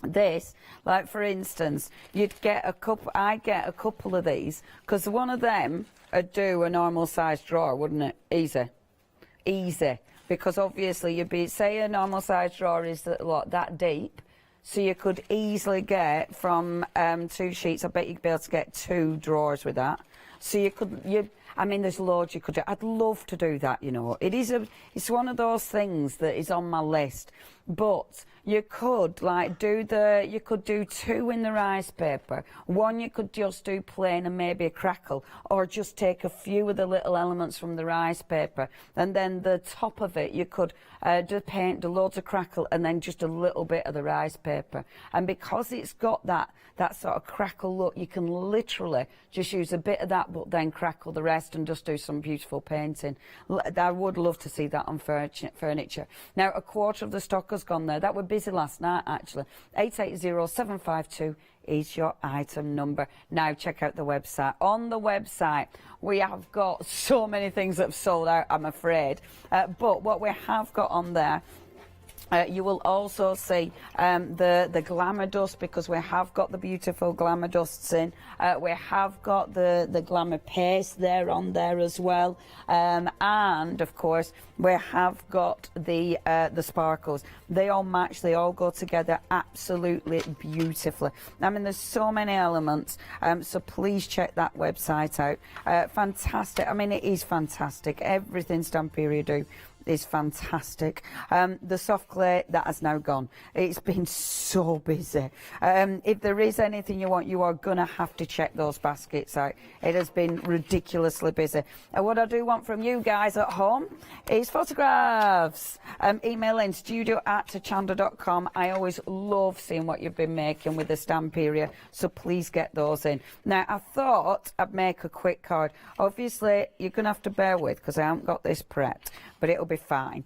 this, like for instance, you'd get a couple, I'd get a couple of these, because one of them would do a normal size drawer, wouldn't it? Easy. Easy, because obviously you'd be, say a normal size drawer is that deep, so you could easily get from 2 sheets, I bet you'd be able to get 2 drawers with that. So you could, I mean, there's loads you could do. I'd love to do that, you know. It's one of those things that is on my list. But you could you could do 2 in the rice paper. 1 you could just do plain and maybe a crackle, or just take a few of the little elements from the rice paper, and then the top of it you could do loads of crackle, and then just a little bit of the rice paper. And because it's got that sort of crackle look, you can literally just use a bit of that, but then crackle the rest and just do some beautiful painting. I would love to see that on furniture. Now, a quarter of the stock has gone there. That were busy last night, actually. 880752 is your item number. Now check out the website. On the website we have got so many things that have sold out, I'm afraid, but what we have got on there, you will also see the glamour dust, because we have got the beautiful glamour dusts in. We have got the glamour paste there on there as well, and of course we have got the sparkles. They all match, they all go together absolutely beautifully. I mean, there's so many elements, so please check that website out. Fantastic. I mean, it is fantastic. Everything Stamperia do is fantastic. The soft clay, that has now gone. It's been so busy. If there is anything you want, you are gonna have to check those baskets out. It has been ridiculously busy. And what I do want from you guys at home is photographs. Email in studio@hochanda.com. I always love seeing what you've been making with the Stamperia, so please get those in. Now, I thought I'd make a quick card. Obviously you're gonna have to bear with, because I haven't got this prepped, but it'll be fine.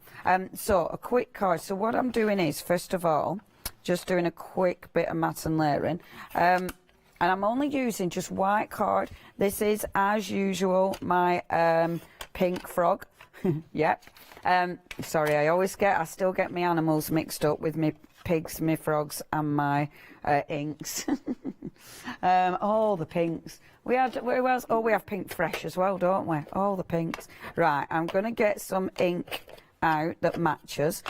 So a quick card. So what I'm doing is, first of all, just doing a quick bit of matte and layering, and I'm only using just white card. This is, as usual, my pink frog. Yep. Sorry, I still get my animals mixed up with my pigs, my frogs and my inks. All the pinks. We have pink fresh as well, don't we? All the pinks. Right, I'm going to get some ink out that matches.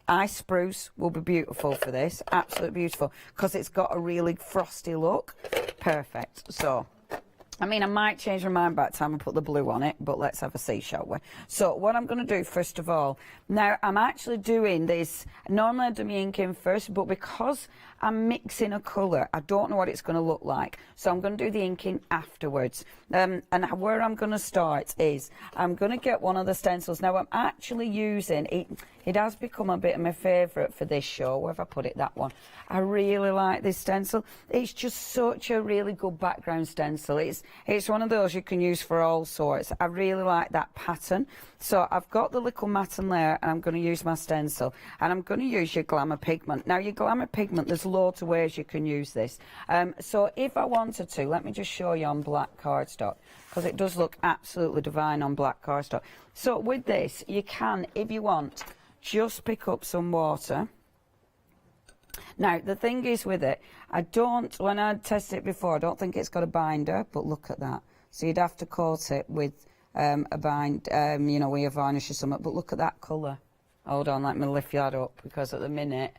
Ice spruce will be beautiful for this, absolutely beautiful, because it's got a really frosty look. Perfect. So, I mean, I might change my mind by the time I put the blue on it, but let's have a see, shall we? So what I'm going to do, first of all, now I'm actually doing this, normally I do my ink in first, but because I'm mixing a colour, I don't know what it's going to look like. So I'm going to do the inking afterwards. And where I'm going to start is, I'm going to get one of the stencils. Now I'm actually using, it has become a bit of my favourite for this show. Where have I put it? That one. I really like this stencil. It's just such a really good background stencil. It's one of those you can use for all sorts. I really like that pattern. So I've got the little matte and layer, and I'm going to use my stencil, and I'm going to use your glamour pigment. Now your glamour pigment, there's loads of ways you can use this. So if I wanted to, let me just show you on black cardstock, because it does look absolutely divine on black cardstock. So with this, you can, if you want, just pick up some water. Now, the thing is with it, when I tested it before, I don't think it's got a binder, but look at that. So you'd have to coat it with a bind, you know, with your varnish or something, but look at that colour. Hold on, let me lift that up, because at the minute,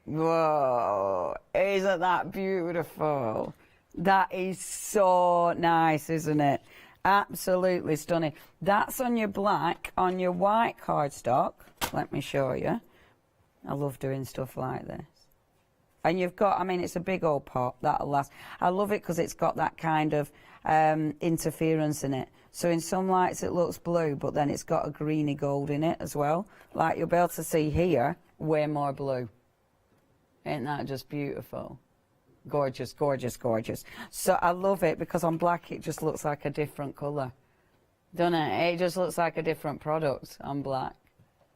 whoa, isn't that beautiful? That is so nice, isn't it? Absolutely stunning. That's on your black. On your white cardstock, let me show you. I love doing stuff like this. And you've got, I mean, it's a big old pot, that'll last. I love it because it's got that kind of interference in it. So in some lights it looks blue, but then it's got a greeny gold in it as well. Like you'll be able to see here, way more blue. Ain't that just beautiful? Gorgeous, gorgeous, gorgeous. So I love it because on black it just looks like a different colour. Doesn't it? It just looks like a different product on black.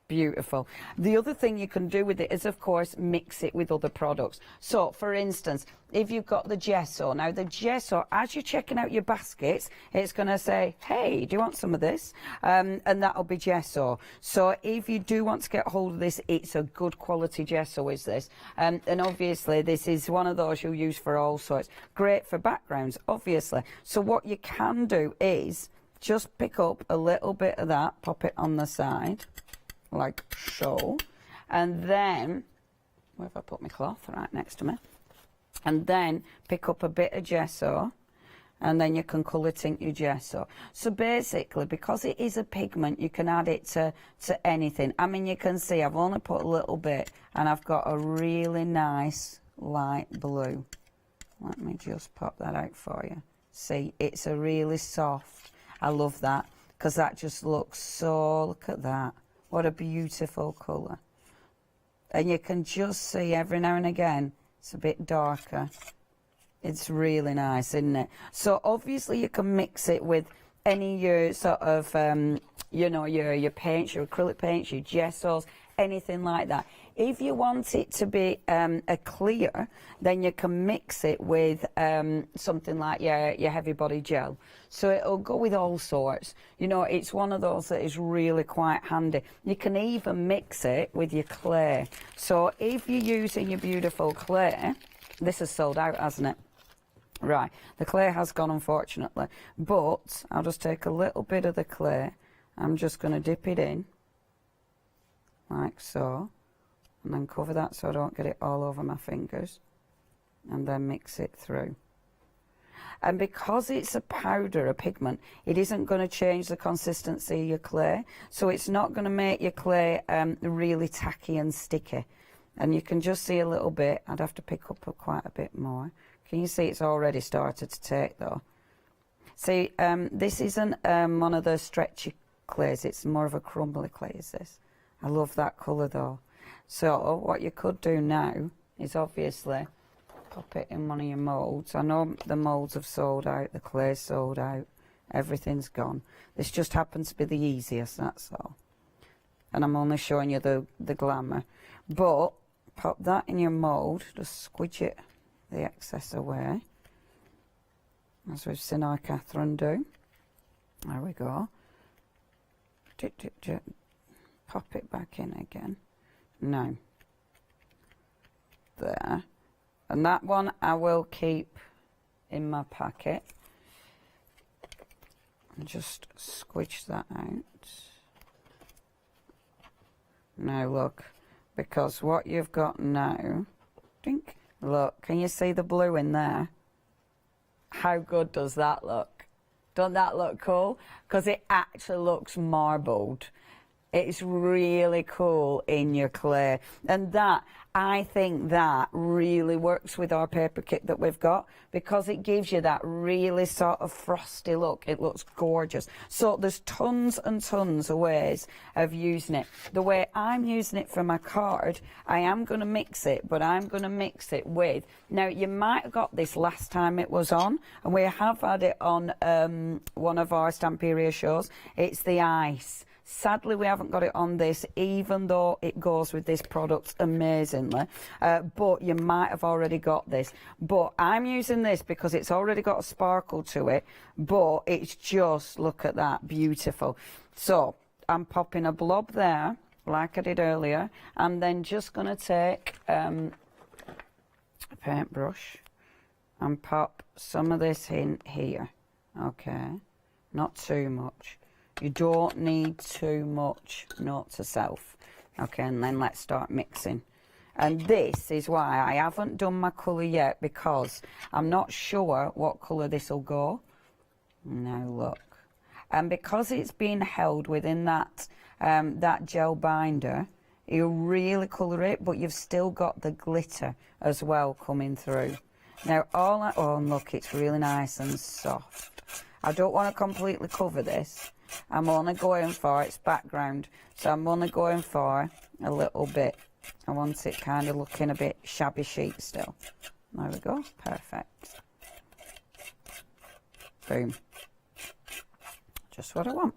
Beautiful. The other thing you can do with it is, of course, mix it with other products. So, for instance, if you've got the gesso, now the gesso, as you're checking out your baskets, it's going to say, hey, do you want some of this? And that'll be gesso. So if you do want to get hold of this, it's a good quality gesso, is this. And obviously, this is one of those you'll use for all sorts. Great for backgrounds, obviously. So what you can do is just pick up a little bit of that, pop it on the side, like so, and then, where have I put my cloth? Right next to me. And then pick up a bit of gesso, and then you can colour tint your gesso. So basically, because it is a pigment, you can add it to anything. I mean, you can see I've only put a little bit, and I've got a really nice light blue. Let me just pop that out for you. See, it's a really soft. I love that, because that just looks so, look at that. What a beautiful colour. And you can just see every now and again, it's a bit darker. It's really nice, isn't it? So obviously you can mix it with any your sort of, you know, your paints, your acrylic paints, your gessos, anything like that. If you want it to be a clear, then you can mix it with something like your heavy body gel. So it'll go with all sorts. You know, it's one of those that is really quite handy. You can even mix it with your clay. So if you're using your beautiful clay, this is sold out, hasn't it? Right, the clay has gone, unfortunately, but I'll just take a little bit of the clay. I'm just going to dip it in, like so, and then cover that so I don't get it all over my fingers, and then mix it through. And because it's a powder, a pigment, it isn't going to change the consistency of your clay, so it's not going to make your clay really tacky and sticky. And you can just see a little bit. I'd have to pick up quite a bit more. Can you see it's already started to take though? See, this isn't one of those stretchy clays. It's more of a crumbly clay, is this. I love that colour though. So what you could do now is obviously pop it in one of your moulds. I know the moulds have sold out, the clay's sold out, everything's gone. This just happens to be the easiest, that's all. And I'm only showing you the glamour. But pop that in your mould, just squidge it, the excess away, as we've seen our Catherine do. There we go. Pop it back in again. Now, there. And that one I will keep in my packet. And just squidge that out. Now look, because what you've got now, dink, look, can you see the blue in there? How good does that look? Doesn't that look cool? Because it actually looks marbled. It's really cool in your clay. And that, I think that really works with our paper kit that we've got, because it gives you that really sort of frosty look. It looks gorgeous. So there's tons and tons of ways of using it. The way I'm using it for my card, I am going to mix it, but I'm going to mix it with, now you might have got this last time it was on, and we have had it on one of our Stamperia shows. It's the ice. Sadly, we haven't got it on this, even though it goes with this product amazingly. But you might have already got this. But I'm using this because it's already got a sparkle to it. But it's just, look at that, beautiful. So I'm popping a blob there, like I did earlier. I'm then just going to take a paintbrush and pop some of this in here. Okay, not too much. You don't need too much, note to self. Okay, and then let's start mixing. And this is why I haven't done my colour yet, because I'm not sure what colour this will go. Now look. And because it's being held within that, that gel binder, you really colour it, but you've still got the glitter as well coming through. Now oh, and look, it's really nice and soft. I don't want to completely cover this. I'm only going for its background, so I'm only going for a little bit. I want it kind of looking a bit shabby chic still. There we go, perfect. Boom. Just what I want.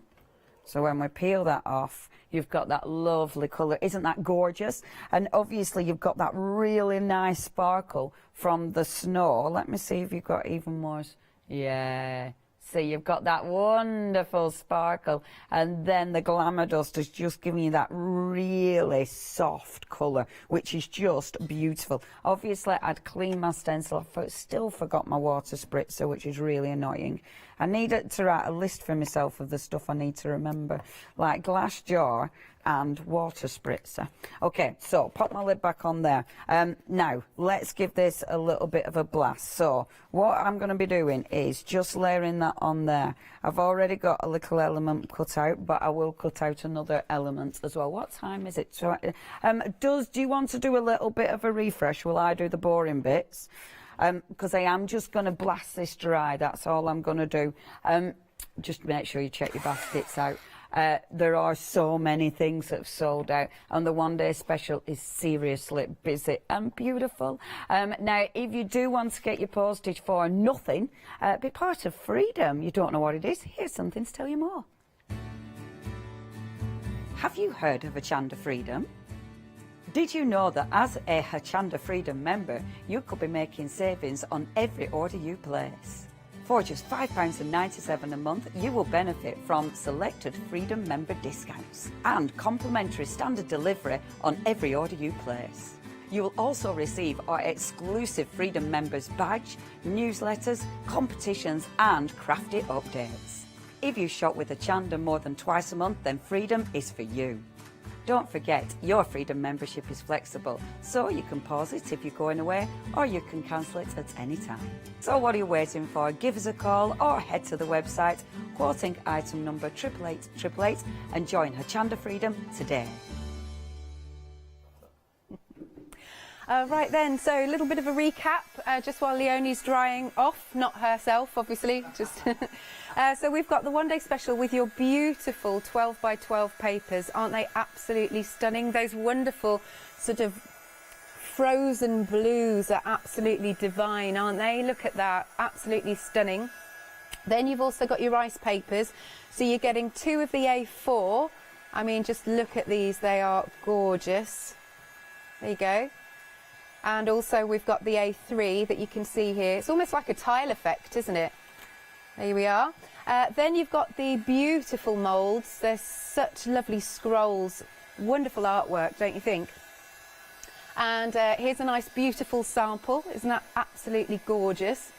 So when we peel that off, you've got that lovely colour. Isn't that gorgeous? And obviously you've got that really nice sparkle from the snow. Let me see if you've got even more. Yeah. See, you've got that wonderful sparkle, and then the glamour dust is just giving you that really soft colour, which is just beautiful. Obviously, I'd clean my stencil. I still forgot my water spritzer, which is really annoying. I needed to write a list for myself of the stuff I need to remember, like glass jar. and water spritzer. Okay, so pop my lid back on there. Now, let's give this a little bit of a blast. So what I'm going to be doing is just layering that on there. I've already got a little element cut out, but I will cut out another element as well. What time is it? So, do you want to do a little bit of a refresh? Will I do the boring bits? Because I am just going to blast this dry. That's all I'm going to do. Just make sure you check your baskets out. There are so many things that have sold out, and the one-day special is seriously busy and beautiful. Now, if you do want to get your postage for nothing, be part of Freedom. You don't know what it is? Here's something to tell you more. Have you heard of Hochanda Freedom? Did you know that as a Hochanda Freedom member, you could be making savings on every order you place? For just £5.97 a month, you will benefit from selected Freedom member discounts and complimentary standard delivery on every order you place. You will also receive our exclusive Freedom members badge, newsletters, competitions and Crafty updates. If you shop with Hochanda more than twice a month, then Freedom is for you. Don't forget, your Freedom membership is flexible, so you can pause it if you're going away, or you can cancel it at any time. So what are you waiting for? Give us a call or head to the website, quoting item number 88888 and join Hochanda Freedom today. Right then, so a little bit of a recap, just while Leonie's drying off, not herself, obviously, just... so we've got the one-day special with your beautiful 12 by 12 papers. Aren't they absolutely stunning? Those wonderful sort of frozen blues are absolutely divine, aren't they? Look at that, absolutely stunning. Then you've also got your rice papers, so you're getting 2 of the A4. I mean, just look at these, they are gorgeous. There you go. And also we've got the A3 that you can see here. It's almost like a tile effect, isn't it? There we are. Then you've got the beautiful moulds. They're such lovely scrolls. Wonderful artwork, don't you think? And here's a nice beautiful sample. Isn't that absolutely gorgeous?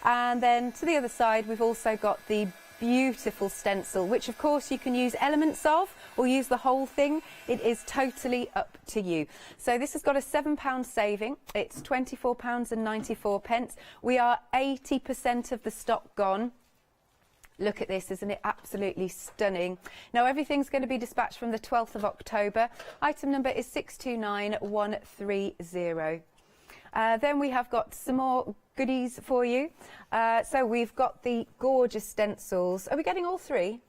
And then to the other side we've also got the beautiful stencil, which of course you can use elements of or use the whole thing. It is totally up to you. So this has got a £7 saving. It's £24.94. We are 80% of the stock gone. Look at this, isn't it absolutely stunning? Now everything's going to be dispatched from the 12th of October. Item number is 629130. Then we have got some more goodies for you. So we've got the gorgeous stencils. Are we getting all 3?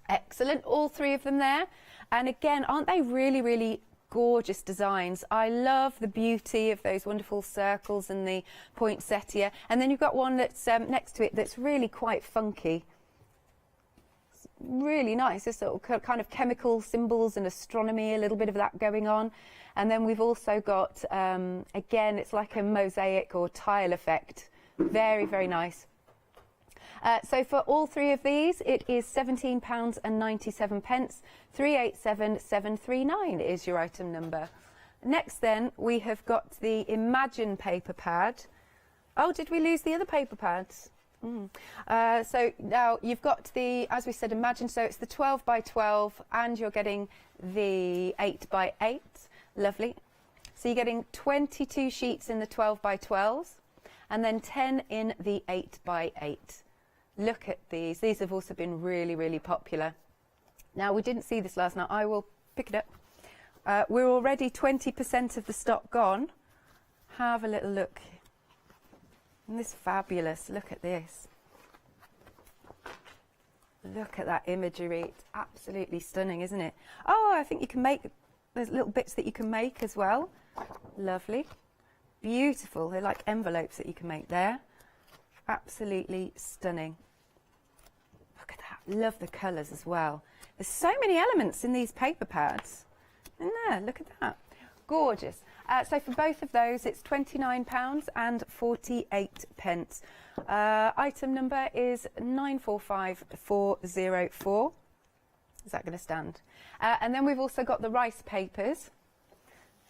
Excellent, all 3 of them there. And again, aren't they really, really gorgeous designs? I love the beauty of those wonderful circles and the poinsettia. And then you've got one that's next to it that's really quite funky. It's really nice, this sort of kind of chemical symbols and astronomy, a little bit of that going on. And then we've also got, again, it's like a mosaic or tile effect. Very, very nice. So for all 3 of these, it is £17.97. 387739 is your item number. Next then, we have got the Imagine paper pad. Oh, did we lose the other paper pads? So now you've got the, as we said, Imagine, so it's the 12 by 12 and you're getting the 8 by 8. Lovely. So you're getting 22 sheets in the 12 by 12s and then 10 in the 8 by 8. Look at these. These have also been really, really popular. Now, we didn't see this last night. I will pick it up. We're already 20% of the stock gone. Have a little look. Isn't this fabulous? Look at this. Look at that imagery. It's absolutely stunning, isn't it? Oh, I think you can make, there's little bits that you can make as well. Lovely. Beautiful. They're like envelopes that you can make there. Absolutely stunning. Look at that. Love the colours as well. There's so many elements in these paper pads. Isn't there? Look at that. Gorgeous. So for both of those, it's £29.48. Item number is 945404. Is that going to stand? And then we've also got the rice papers.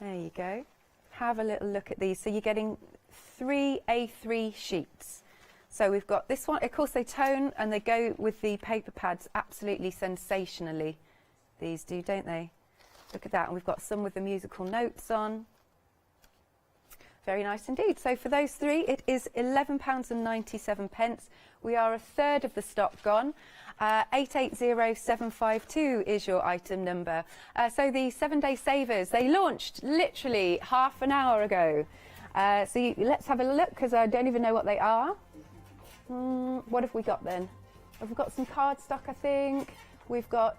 There you go. Have a little look at these. So you're getting 3 A3 sheets. So we've got this one. Of course, they tone and they go with the paper pads absolutely sensationally. These do, don't they? Look at that, and we've got some with the musical notes on. Very nice indeed. So for those three, it is £11.97. We are a third of the stock gone. 880752 is your item number. So the 7-day savers, they launched literally half an hour ago. So let's have a look, because I don't even know what they are. What have we got then? We've got some cardstock, I think. We've got,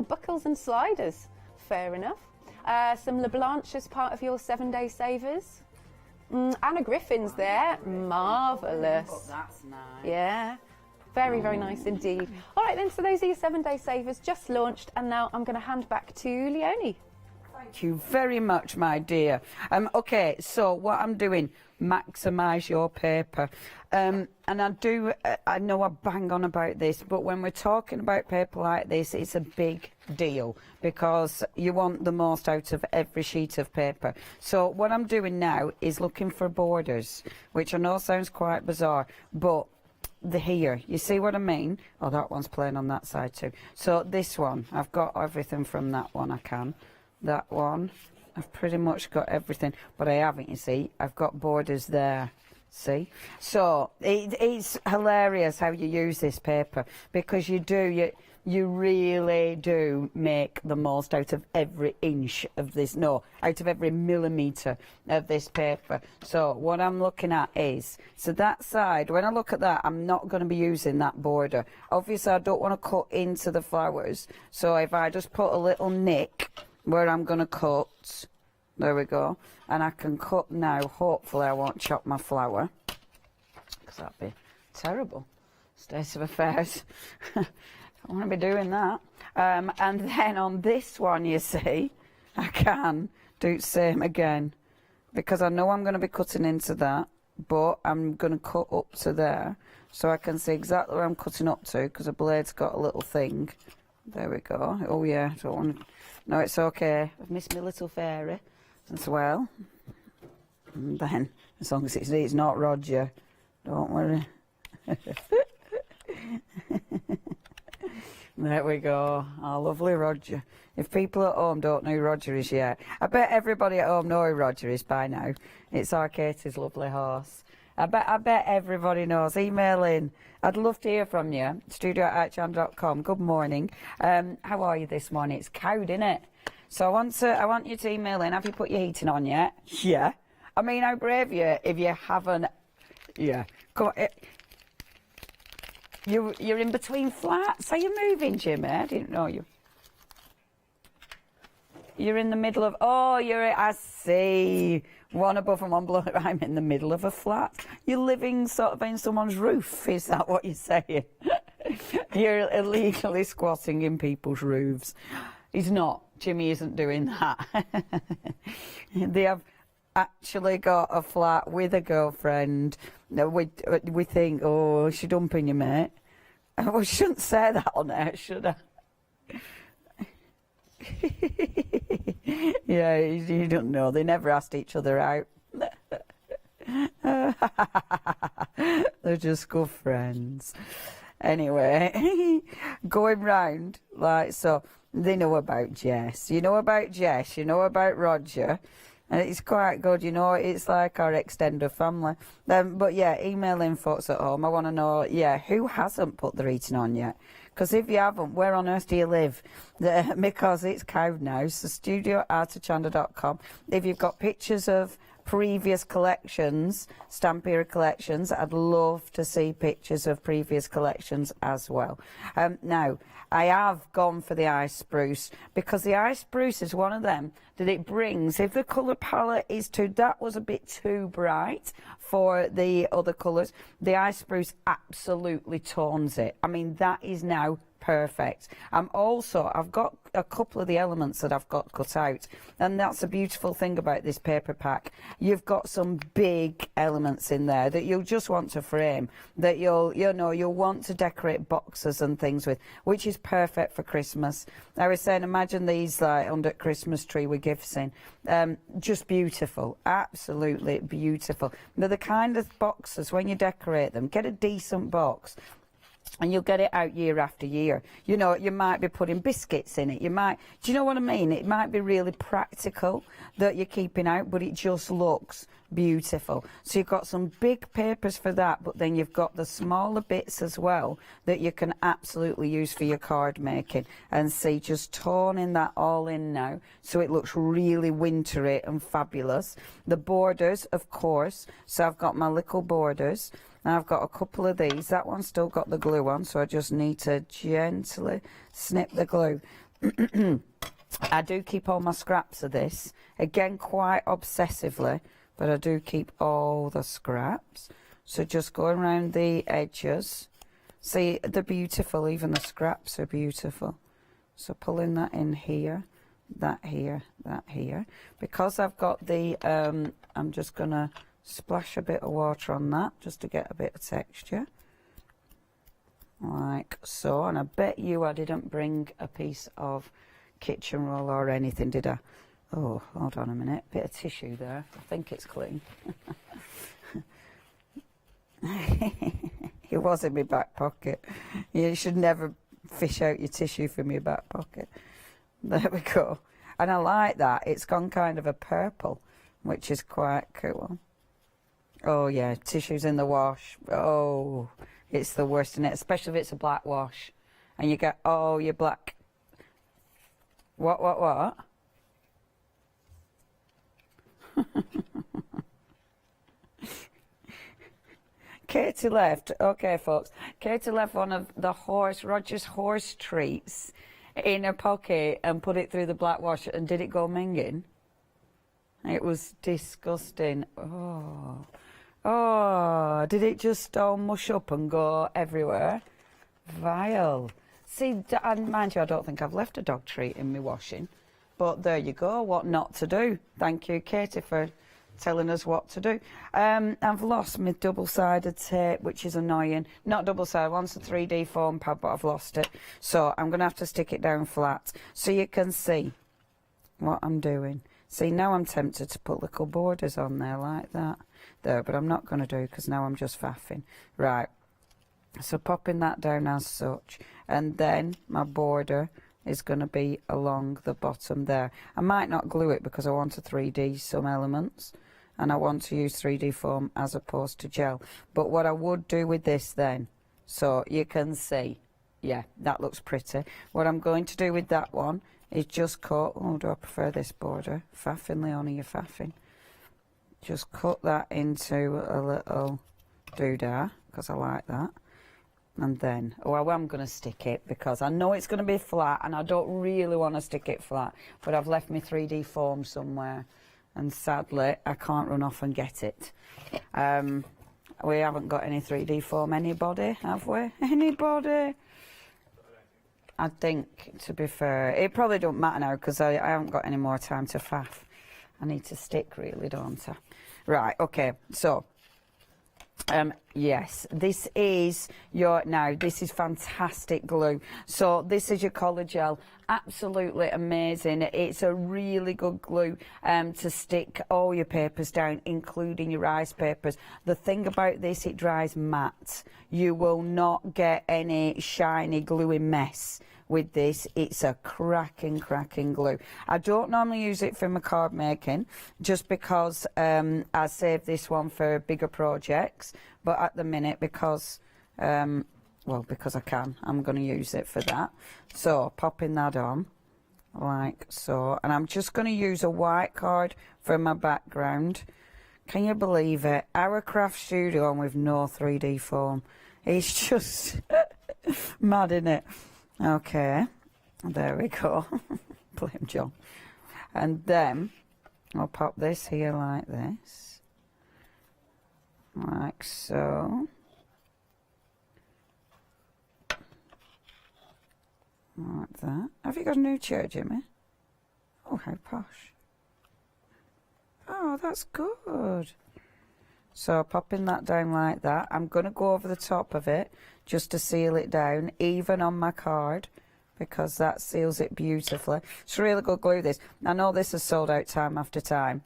buckles and sliders. Fair enough. Some LaBlanche as part of your 7-day savers. Anna Griffin's there. Marvellous. Oh, that's nice. Yeah. Very, very nice indeed. All right then, so those are your 7-day savers just launched, and now I'm going to hand back to Leonie. Thank you very much, my dear. Okay, so what I'm doing, maximise your paper. And I know I bang on about this, but when we're talking about paper like this, it's a big deal because you want the most out of every sheet of paper. So what I'm doing now is looking for borders, which I know sounds quite bizarre, but here, you see what I mean? Oh, that one's playing on that side too. So this one, I've got everything from that one, I can. That one, I've pretty much got everything, but I haven't, you see. I've got borders there, see? So it's hilarious how you use this paper, because you really do make the most out of every inch of this, out of every millimetre of this paper. So what I'm looking at is, so that side, when I look at that, I'm not going to be using that border. Obviously, I don't want to cut into the flowers. So if I just put a little nick where I'm going to cut, there we go, and I can cut now. Hopefully I won't chop my flower, because that'd be terrible state of affairs. I want to be doing that. And then on this one, you see, I can do the same again, because I know I'm going to be cutting into that, but I'm going to cut up to there, so I can see exactly where I'm cutting up to, because the blade's got a little thing. There we go. Oh yeah, I don't want to... No, it's okay. I've missed my little fairy as well. And then, as long as it's not Roger, don't worry. There we go. Our lovely Roger. If people at home don't know who Roger is yet, I bet everybody at home know who Roger is by now. It's our Katie's lovely horse. I bet everybody knows. Email in. I'd love to hear from you. studio@hochanda.com. Good morning. How are you this morning? It's cowed, isn't it? So I want you to email in. Have you put your heating on yet? Yeah. I mean, how brave you if you haven't. Yeah. Come on. You're in between flats. Are you moving, Jimmy? I didn't know you. You're in the middle of... Oh, I see. One above and one below. I'm in the middle of a flat. You're living sort of in someone's roof. Is that what you're saying? You're illegally squatting in people's roofs. He's not. Jimmy isn't doing that. They have actually got a flat with a girlfriend. We think, oh, is she dumping you, mate? Well, I shouldn't say that on air, should I? Yeah, you don't know. They never asked each other out. They're just good friends. Anyway, going round like so. They know about Jess. You know about Jess. You know about Roger. And it's quite good, you know, it's like our extended family. But yeah, email in folks at home. I want to know, who hasn't put their heating on yet? Because if you haven't, where on earth do you live? Because it's cowed now. So studio@hochanda.com. If you've got pictures of previous collections, Stamperia collections, I'd love to see pictures of previous collections as well. Now, I have gone for the ice spruce, because the ice spruce is one of them that it brings, if the colour palette is that was a bit too bright for the other colours, the ice spruce absolutely tones it. I mean, that is now perfect. I've got a couple of the elements that I've got cut out, and that's a beautiful thing about this paper pack. You've got some big elements in there that you'll just want to frame, that you'll want to decorate boxes and things with, which is perfect for Christmas. I was saying, imagine these like under Christmas tree with gifts in. Just beautiful, absolutely beautiful. They're the kind of boxes when you decorate them, get a decent box. and you'll get it out year after year. You know, you might be putting biscuits in it. You might, do you know what I mean? It might be really practical that you're keeping out, but it just looks beautiful. So you've got some big papers for that, but then you've got the smaller bits as well that you can absolutely use for your card making. And see, just toning that all in now, so it looks really wintry and fabulous. The borders, of course. So I've got my little borders. Now I've got a couple of these. That one's still got the glue on, so I just need to gently snip the glue. I do keep all my scraps of this, again quite obsessively, but I do keep all the scraps. So just going around the edges. See, they're beautiful, even the scraps are beautiful. So pulling that in here, that here, that here. Because I've got the, I'm just going to splash a bit of water on that just to get a bit of texture. Like so. And I bet you I didn't bring a piece of kitchen roll or anything, did I? Oh, hold on a minute. Bit of tissue there. I think it's clean. It was in my back pocket. You should never fish out your tissue from your back pocket. There we go. And I like that. It's gone kind of a purple, which is quite cool. Oh, yeah. Tissue's in the wash. Oh, it's the worst, isn't it? Especially if it's a black wash. And you get, oh, your black... What? Katie left. Okay, folks. Katie left one of the Roger's horse treats in her pocket and put it through the black wash, and did it go minging? It was disgusting. Oh, did it just all mush up and go everywhere? Vile. See, and mind you, I don't think I've left a dog treat in my washing. But there you go, what not to do. Thank you, Katie, for telling us what to do. I've lost my double-sided tape, which is annoying. Not double-sided, one's a 3D foam pad, but I've lost it. So I'm going to have to stick it down flat so you can see what I'm doing. See, now I'm tempted to put little borders on there like that. There, but I'm not going to do because now I'm just faffing. Right, so popping that down as such. And then my border is going to be along the bottom there. I might not glue it because I want to 3D some elements, and I want to use 3D foam as opposed to gel. But what I would do with this then, so you can see, yeah, that looks pretty. What I'm going to do with that one is just cut, oh, do I prefer this border? Faffing, Leonie, you're faffing. Just cut that into a little doodah, because I like that. And then, well, I'm going to stick it because I know it's going to be flat and I don't really want to stick it flat. But I've left my 3D foam somewhere and sadly I can't run off and get it. We haven't got any 3D foam. Anybody, have we? Anybody? I think, to be fair, it probably don't matter now because I haven't got any more time to faff. I need to stick really, don't I? Right, okay, so... yes, this is your, now this is fantastic glue. So this is your colour gel, absolutely amazing. It's a really good glue to stick all your papers down, including your rice papers. The thing about this, it dries matte. You will not get any shiny gluey mess with this. It's a cracking glue. I don't normally use it for my card making just because I save this one for bigger projects, but at the minute because well, because I can, I'm going to use it for that. So popping that on like so, and I'm just going to use a white card for my background. Can you believe it? Our craft studio on with no 3D foam. It's just mad, isn't it? Okay, there we go. Blame John. And then I'll pop this here like this, like so. Like that. Have you got a new chair, Jimmy? Oh, how posh. Oh, that's good. So popping that down like that. I'm going to go over the top of it just to seal it down, even on my card, because that seals it beautifully. It's really good glue, this. I know this has sold out time after time,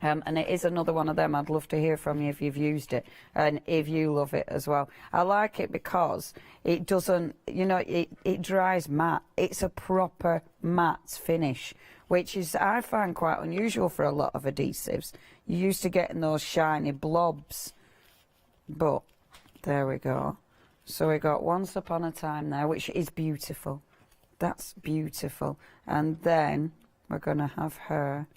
And it is another one of them. I'd love to hear from you if you've used it and if you love it as well. I like it because it doesn't, you know, it dries matte. It's a proper matte finish, which is, I find, quite unusual for a lot of adhesives. You're used to getting those shiny blobs. But there we go. So we got Once Upon a Time there, which is beautiful. That's beautiful. And then we're going to have her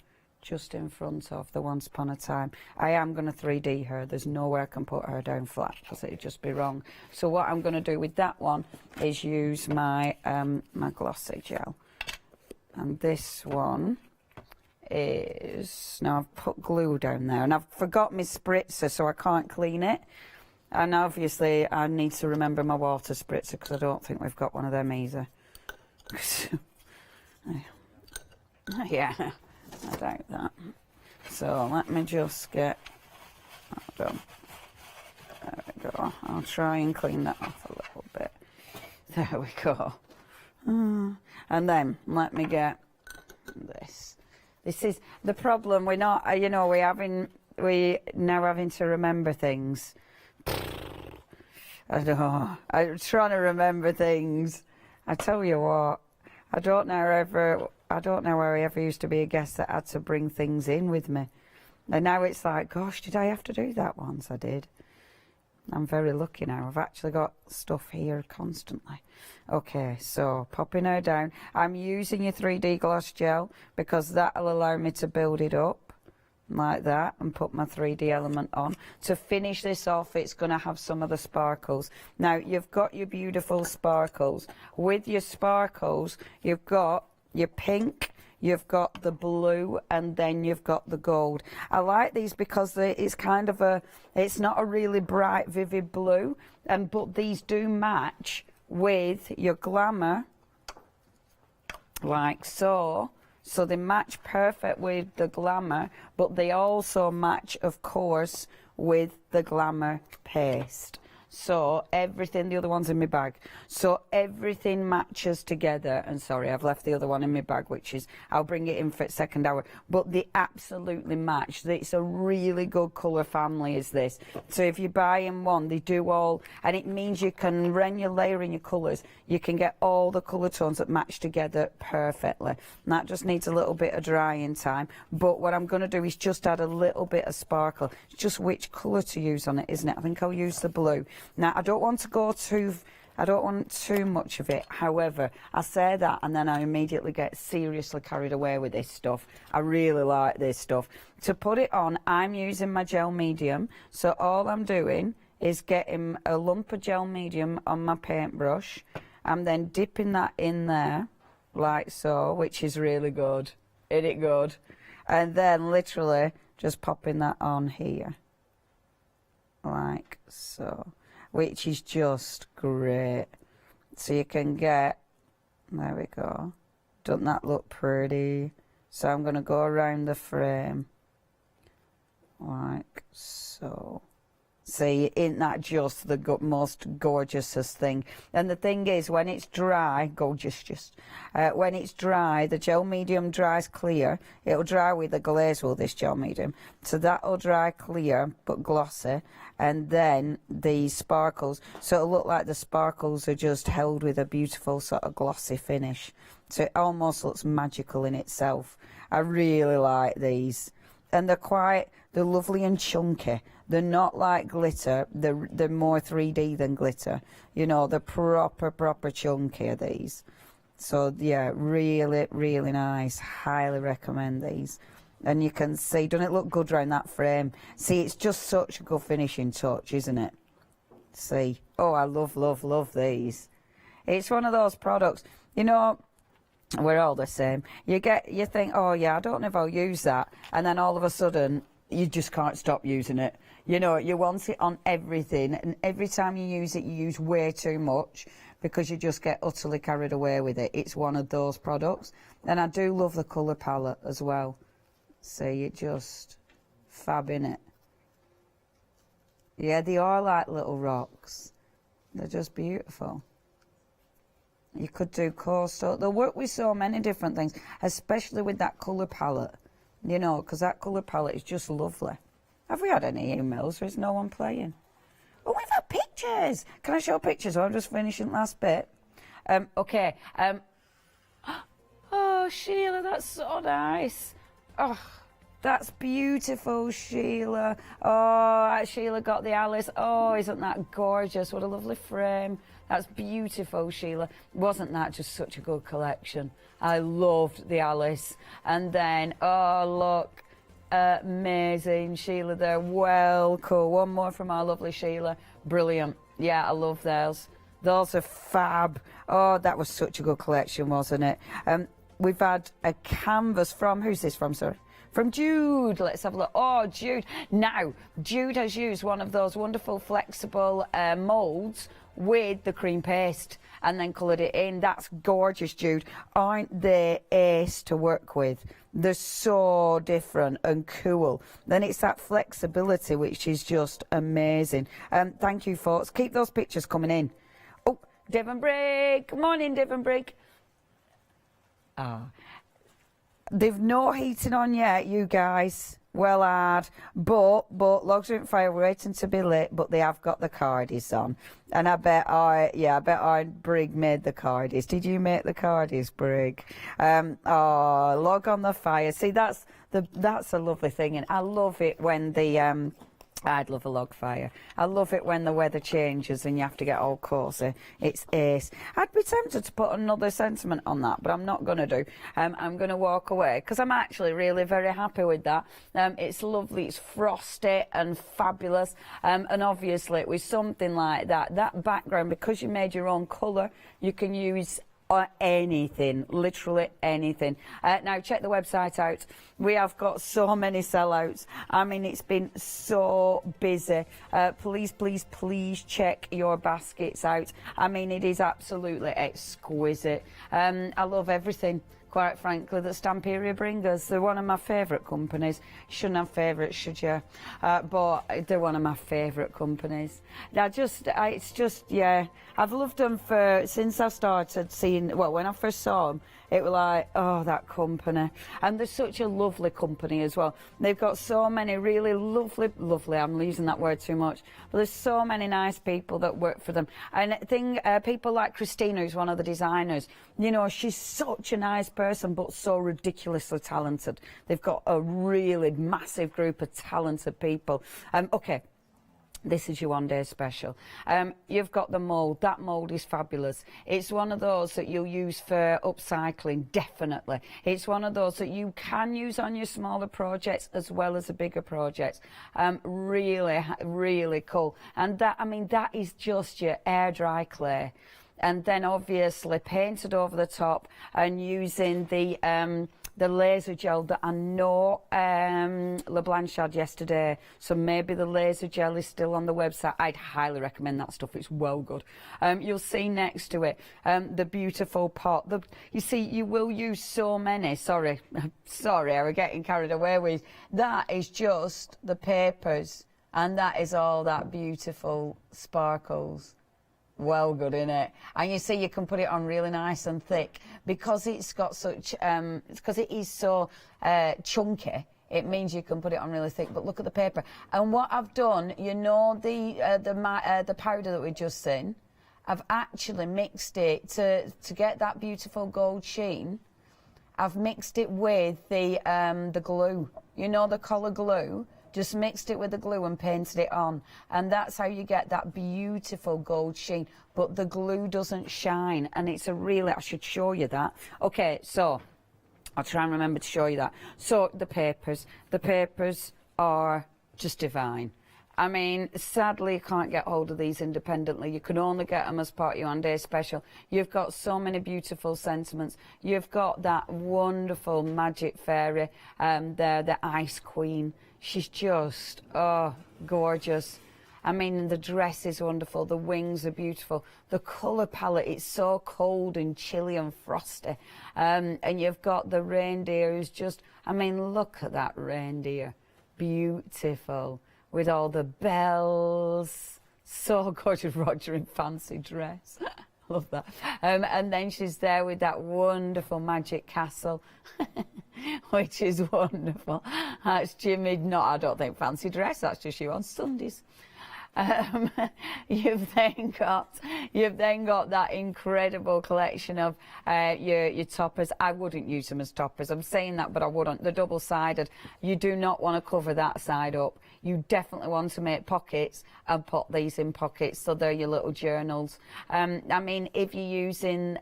just in front of the Once Upon a Time. I am going to 3D her. There's no way I can put her down flat because it'd just be wrong. So what I'm going to do with that one is use my my glossy gel. And this one is... Now, I've put glue down there, and I've forgot my spritzer, so I can't clean it. And obviously, I need to remember my water spritzer, because I don't think we've got one of them either. Yeah, I doubt that. So let me just get that done. There we go. I'll try and clean that off a little bit. There we go. And then let me get this. This is the problem. We're not, you know, we now having to remember things. I know. I'm trying to remember things. I tell you what, I don't know where I ever used to be a guest that had to bring things in with me. And now it's like, gosh, did I have to do that once? I did. I'm very lucky now. I've actually got stuff here constantly. Okay, so popping her down. I'm using your 3D gloss gel because that'll allow me to build it up like that and put my 3D element on. To finish this off, it's going to have some of the sparkles. Now, you've got your beautiful sparkles. With your sparkles, you've got your pink, you've got the blue, and then you've got the gold. I like these because it's kind of it's not a really bright, vivid blue, but these do match with your glamour, like so. So they match perfect with the glamour, but they also match, of course, with the glamour paste. So everything, the other one's in my bag. So everything matches together. And sorry, I've left the other one in my bag, which is, I'll bring it in for second hour. But they absolutely match. It's a really good colour family, is this. So if you buy in one, they do all, and it means you can, when you're layering your colours, you can get all the colour tones that match together perfectly. And that just needs a little bit of drying time. But what I'm going to do is just add a little bit of sparkle. It's just which colour to use on it, isn't it? I think I'll use the blue. Now, I don't want too much of it. However, I say that and then I immediately get seriously carried away with this stuff. I really like this stuff. To put it on, I'm using my gel medium. So all I'm doing is getting a lump of gel medium on my paintbrush. I'm then dipping that in there, like so, which is really good. Isn't it good? And then literally just popping that on here, like so. Which is just great. So you can get, there we go. Doesn't that look pretty? So I'm going to go around the frame, like so. See, isn't that just the most gorgeousest thing? And the thing is, when it's dry, when it's dry, the gel medium dries clear. It'll dry with the glaze, will this gel medium. So that'll dry clear, but glossy. And then the sparkles, so it'll look like the sparkles are just held with a beautiful sort of glossy finish. So it almost looks magical in itself. I really like these. And they're lovely and chunky. They're not like glitter. They're more 3D than glitter. You know, they're proper chunky are these. So yeah, really, really nice. Highly recommend these. And you can see, doesn't it look good around that frame? See, it's just such a good finishing touch, isn't it? See, oh, I love these. It's one of those products, you know, we're all the same. You think, oh yeah, I don't know if I'll use that. And then all of a sudden, you just can't stop using it. You know, you want it on everything. And every time you use it, you use way too much because you just get utterly carried away with it. It's one of those products. And I do love the colour palette as well. See, it just fab in it. Yeah, they are like little rocks. They're just beautiful. You could do coastal. They'll work with so many different things, especially with that colour palette. you know, because that colour palette is just lovely. Have we had any emails, or is no one playing? Oh, we've had pictures. Can I show pictures, or I'm just finishing the last bit? Okay. Oh, Sheila, that's so nice. Oh, that's beautiful, Sheila. Oh, Sheila got the Alice. Oh, isn't that gorgeous? What a lovely frame. That's beautiful, Sheila. Wasn't that just such a good collection? I loved the Alice. And then, oh, look, amazing, Sheila there. Well, cool. One more from our lovely Sheila. Brilliant. Yeah, I love those. Those are fab. Oh, that was such a good collection, wasn't it? We've had a canvas from, who's this from, sir? From Jude. Let's have a look. Oh, Jude. Now, Jude has used one of those wonderful flexible moulds with the cream paste and then coloured it in. That's gorgeous, Jude. Aren't they ace to work with? They're so different and cool. Then it's that flexibility which is just amazing. Thank you, folks. Keep those pictures coming in. Oh, Devon Brigg. Good morning, Devon Brigg. Ah. They've no heating on yet, you guys. Well hard. But Logs Aren't Fire, we're waiting to be lit, but they have got the cardies on. And I bet our Brig made the cardies. Did you make the cardies, Brig? Oh, log on the fire. See, that's a lovely thing, and I love it when the I'd love a log fire. I love it when the weather changes and you have to get all cosy. It's ace. I'd be tempted to put another sentiment on that, but I'm not going to do. I'm going to walk away because I'm actually really very happy with that. It's lovely. It's frosty and fabulous. And obviously with something like that, that background, because you made your own colour, you can use anything, literally anything. Now check the website out. We have got so many sellouts. I mean, it's been so busy. Please check your baskets out. I mean, it is absolutely exquisite. I love everything, quite frankly, that Stamperia bring us. They're one of my favourite companies. You shouldn't have favourites, should you? But they're one of my favourite companies. It's just, yeah. I've loved them since I started seeing, well, when I first saw them, it was like, oh, that company. And they're such a lovely company as well. They've got so many really lovely, I'm using that word too much, but there's so many nice people that work for them. And people like Christina, who's one of the designers, you know, she's such a nice person, but so ridiculously talented. They've got a really massive group of talented people. Okay. This is your one-day special. You've got the mould. That mould is fabulous. It's one of those that you'll use for upcycling, definitely. It's one of those that you can use on your smaller projects as well as the bigger projects. Really cool. And that, I mean, that is just your air-dry clay. And then obviously painted over the top and using the laser gel that I know LaBlanche had yesterday. So maybe the laser gel is still on the website. I'd highly recommend that stuff. It's well good. You'll see next to it the beautiful pot. You see, you will use so many. Sorry, we're getting carried away with. That is just the papers, and that is all that beautiful sparkles. Well good, innit? And you see, you can put it on really nice and thick because it's got such because it is so chunky. It means you can put it on really thick. But look at the paper. And what I've done, you know, the powder that we just seen, I've actually mixed it to get that beautiful gold sheen. I've mixed it with the glue. You know, the colour glue. Just mixed it with the glue and painted it on. And that's how you get that beautiful gold sheen. But the glue doesn't shine. And it's a really, I should show you that. Okay, so I'll try and remember to show you that. So the papers are just divine. I mean, sadly, you can't get hold of these independently. You can only get them as part of your one-day special. You've got so many beautiful sentiments. You've got that wonderful magic fairy there, the Ice Queen. She's just, oh, gorgeous. I mean, the dress is wonderful. The wings are beautiful. The colour palette, it's so cold and chilly and frosty. And you've got the reindeer who's just, I mean, look at that reindeer. Beautiful. With all the bells. So gorgeous. Roger in fancy dress. love that. And then she's there with that wonderful magic castle, which is wonderful. That's Jimmy, I don't think fancy dress, that's just you on Sundays. You've then got that incredible collection of your toppers. I wouldn't use them as toppers. I'm saying that, but I wouldn't. They're double-sided. You do not want to cover that side up. You definitely want to make pockets and put these in pockets, so they're your little journals. I mean, if you're using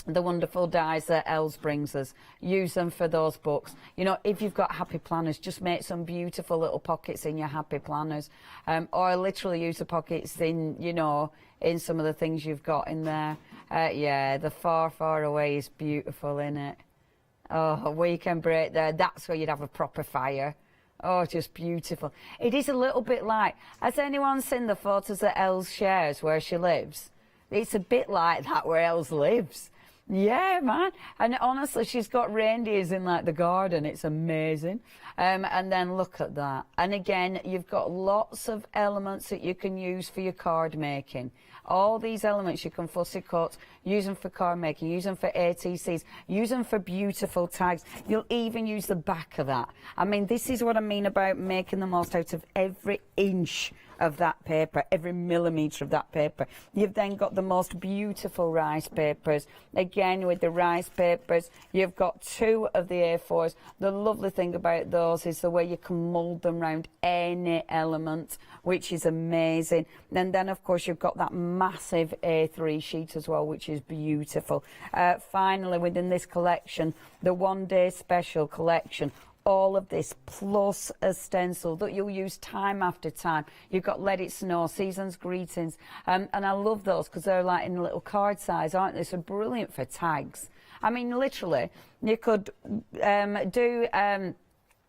the wonderful dies that Els brings us, use them for those books. You know, if you've got happy planners, just make some beautiful little pockets in your happy planners, or literally use the pockets in, you know, in some of the things you've got in there. Yeah, the far, far away is beautiful, isn't it? Oh, weekend break there, that's where you'd have a proper fire. Oh, just beautiful. It is a little bit like, has anyone seen the photos that Els shares where she lives? It's a bit like that where Els lives. Yeah, man. And honestly, she's got reindeers in like the garden. It's amazing. And then look at that. And again, you've got lots of elements that you can use for your card making. All these elements you can fussy cut, use them for card making, use them for ATCs, use them for beautiful tags. You'll even use the back of that. I mean, this is what I mean about making the most out of every inch of that paper, every millimetre of that paper. You've then got the most beautiful rice papers. Again, with the rice papers, you've got 2 of the A4s. The lovely thing about those is the way you can mould them around any element, which is amazing. And then, of course, you've got that massive A3 sheet as well, which is beautiful. Finally, within this collection, the one-day special collection, all of this plus a stencil that you'll use time after time. You've got Let It Snow, Season's Greetings, and I love those because they're like in little card size, aren't they? So brilliant for tags. I mean, literally, you could do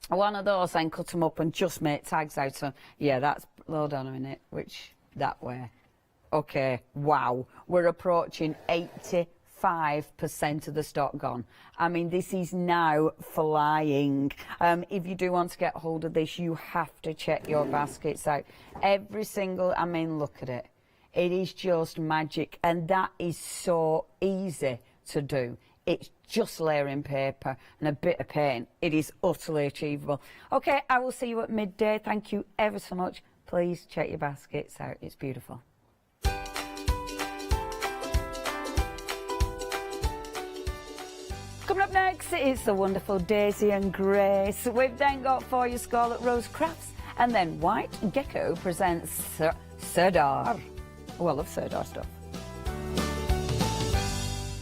one of those and cut them up and just make tags out of them. Yeah, that's, hold on a minute, which, that way. Okay, wow, we're approaching 85% of the stock gone. I mean, this is now flying. If you do want to get hold of this, you have to check your baskets out. Every single, I mean, look at it. It is just magic, and that is so easy to do. It's just layering paper and a bit of paint. It is utterly achievable. Okay, I will see you at midday. Thank you ever so much. Please check your baskets out. It's beautiful. Coming up next, it's the wonderful Daisy and Grace. We've then got for you Scarlet Rose Crafts, and then White Gecko presents Serdar. Oh, I love Serdar stuff.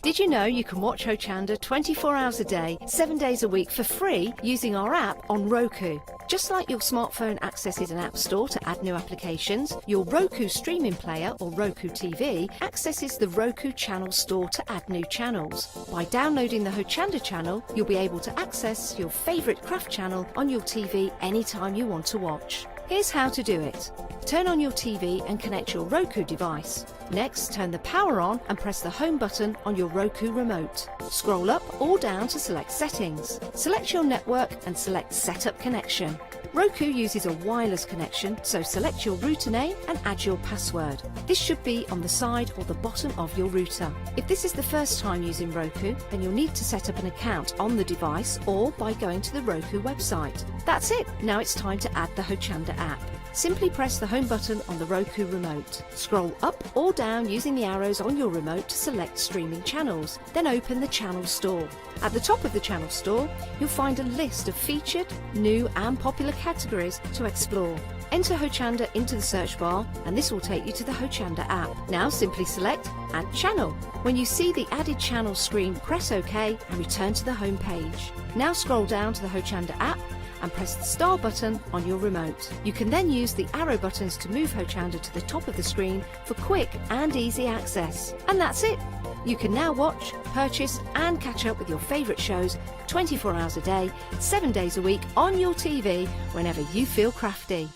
Did you know you can watch Hochanda 24 hours a day, 7 days a week for free using our app on Roku? Just like your smartphone accesses an app store to add new applications, your Roku streaming player or Roku TV accesses the Roku channel store to add new channels. By downloading the Hochanda channel, you'll be able to access your favourite craft channel on your TV anytime you want to watch. Here's how to do it. Turn on your TV and connect your Roku device. Next, turn the power on and press the home button on your Roku remote. Scroll up or down to select Settings. Select your network and select Setup Connection. Roku uses a wireless connection, so select your router name and add your password. This should be on the side or the bottom of your router. If this is the first time using Roku, then you'll need to set up an account on the device or by going to the Roku website. That's it. Now it's time to add the Hochanda app. Simply press the home button on the Roku remote. Scroll up or down using the arrows on your remote to select streaming channels. Then open the channel store. At the top of the channel store, you'll find a list of featured, new and popular categories to explore. Enter Hochanda into the search bar and this will take you to the Hochanda app. Now simply select Add Channel. When you see the added channel screen, press OK and return to the home page. Now scroll down to the Hochanda app and press the star button on your remote. You can then use the arrow buttons to move Hochanda to the top of the screen for quick and easy access. And that's it. You can now watch, purchase and catch up with your favourite shows 24 hours a day, 7 days a week on your TV whenever you feel crafty.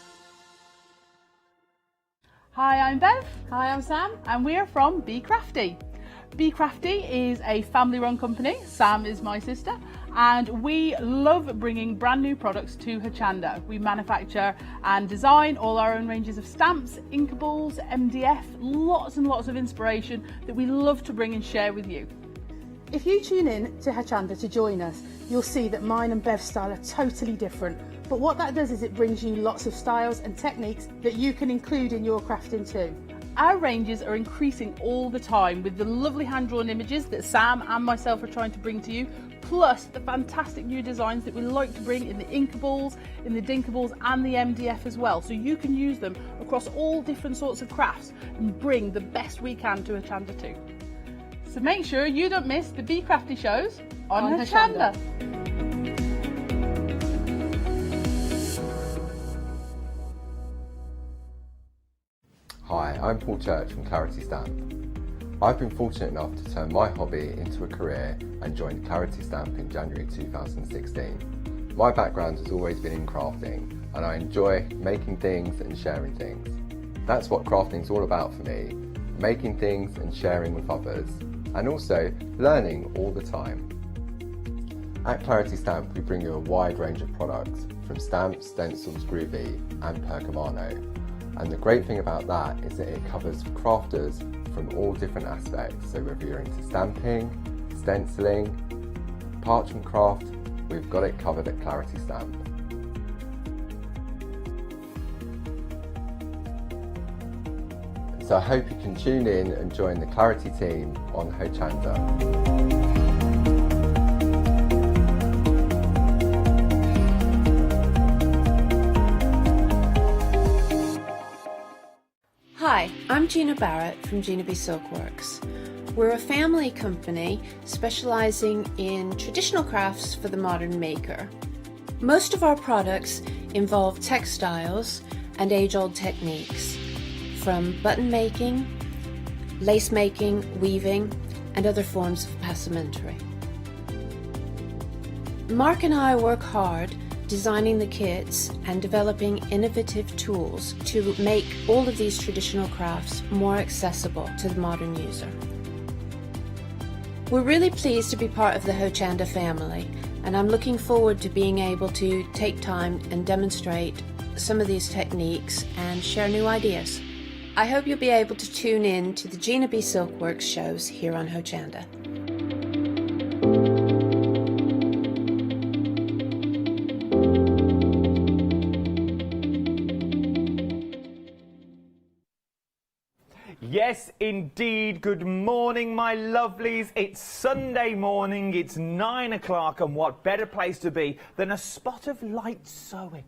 Hi, I'm Bev. Hi, I'm Sam, and we're from Be Crafty. Be Crafty is a family-run company. Sam is my sister, and we love bringing brand new products to Hochanda. We manufacture and design all our own ranges of stamps, inkables, MDF, lots and lots of inspiration that we love to bring and share with you. If you tune in to Hochanda to join us, you'll see that mine and Bev's style are totally different. But what that does is it brings you lots of styles and techniques that you can include in your crafting too. Our ranges are increasing all the time with the lovely hand-drawn images that Sam and myself are trying to bring to you, plus the fantastic new designs that we like to bring in the inkables, in the dinkables and the MDF as well. So you can use them across all different sorts of crafts and bring the best we can to Hochanda too. So make sure you don't miss the Be Crafty shows on Hochanda. Hi, I'm Paul Church from Clarity Stamp. I've been fortunate enough to turn my hobby into a career and joined Clarity Stamp in January 2016. My background has always been in crafting and I enjoy making things and sharing things. That's what crafting's all about for me, making things and sharing with others, and also learning all the time. At Clarity Stamp we bring you a wide range of products from stamps, stencils, groovy and pergamano. And the great thing about that is that it covers crafters from all different aspects. So whether you're into stamping, stenciling, parchment craft, we've got it covered at Clarity Stamp. So I hope you can tune in and join the Clarity team on Hochanda. Hi, I'm Gina Barrett from Gina B Silkworks. We're a family company specialising in traditional crafts for the modern maker. Most of our products involve textiles and age-old techniques, from button making, lace making, weaving, and other forms of passementerie. Mark and I work hard designing the kits and developing innovative tools to make all of these traditional crafts more accessible to the modern user. We're really pleased to be part of the Hochanda family, and I'm looking forward to being able to take time and demonstrate some of these techniques and share new ideas. I hope you'll be able to tune in to the Gina B Silkworks shows here on Hochanda. Yes, indeed. Good morning, my lovelies. It's Sunday morning, it's 9 o'clock, and what better place to be than a spot of light sewing?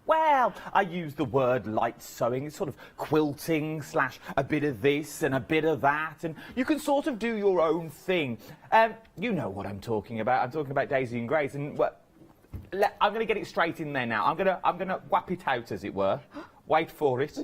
Well, I use the word light sewing. It's sort of quilting / a bit of this and a bit of that, and you can sort of do your own thing. You know what I'm talking about. I'm talking about Daisy and Grace, and well, I'm going to get it straight in there now. I'm going to whap it out, as it were. Wait for it.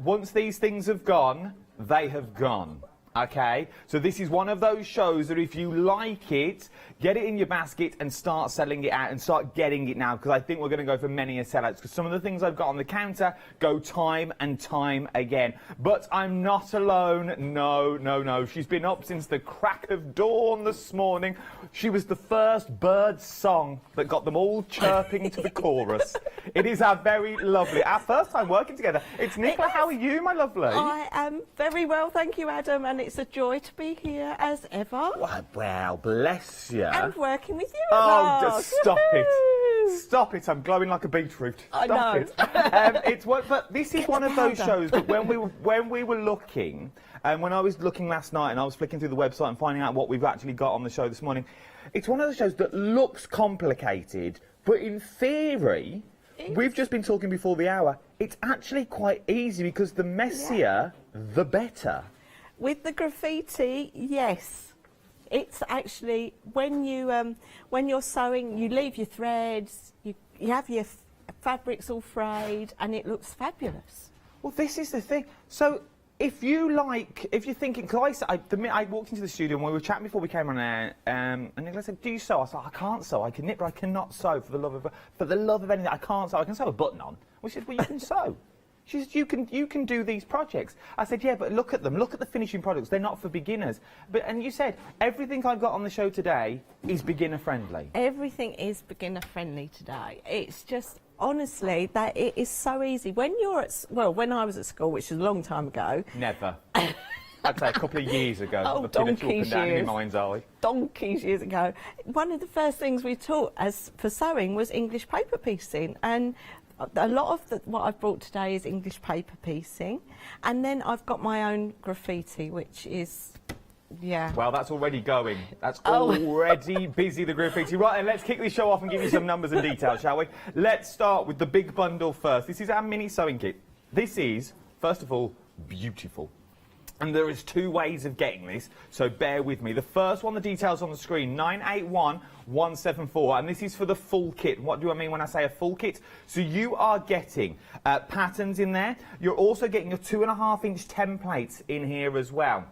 Once these things have gone, they have gone. Okay, so this is one of those shows that if you like it, get it in your basket and start selling it out and start getting it now, because I think we're going to go for many a sellouts, because some of the things I've got on the counter go time and time again. But I'm not alone. No. She's been up since the crack of dawn this morning. She was the first bird song that got them all chirping to the chorus. It is our very lovely, our first time working together. It's Nicola. How are you, my lovely? I am very well, thank you, Adam, and it's a joy to be here as ever. Well, bless you. And working with you. Oh, just stop it. Stop it. I'm glowing like a beetroot. Stop it. But this is one of those shows that when we were looking, and when I was looking last night and I was flicking through the website and finding out what we've actually got on the show this morning, it's one of those shows that looks complicated, but in theory, we've just been talking before the hour, it's actually quite easy, because the messier, the better. With the graffiti, yes. It's actually, when you're sewing, you leave your threads, you have your fabrics all frayed, and it looks fabulous. Well, this is the thing. So, if you're thinking, because I walked into the studio and we were chatting before we came on air, and Nicola said, "Do you sew?" I said, "I can't sew. I can knit, but I cannot sew for the love of anything. I can't sew. I can sew a button on." We said, "Well, you can sew. She said, you can do these projects. I said, yeah, but look at them. Look at the finishing products. They're not for beginners. And you said, everything I've got on the show today is beginner-friendly. Everything is beginner-friendly today. It's just, honestly, that it is so easy. When you're at, well, when I was at school, which is a long time ago. Never. I'd say a couple of years ago. Oh, donkey's years. Donkey's years ago. One of the first things we taught as for sewing was English paper piecing, and a lot of what I've brought today is English paper piecing, and then I've got my own graffiti, which is, yeah. Well, that's already going. That's already busy, the graffiti. Right, then let's kick this show off and give you some numbers and details, shall we? Let's start with the big bundle first. This is our mini sewing kit. This is, first of all, beautiful. And there is 2 ways of getting this, so bear with me. The first one, the details on the screen, 981174, and this is for the full kit. What do I mean when I say a full kit? So you are getting patterns in there. You're also getting your 2.5-inch templates in here as well.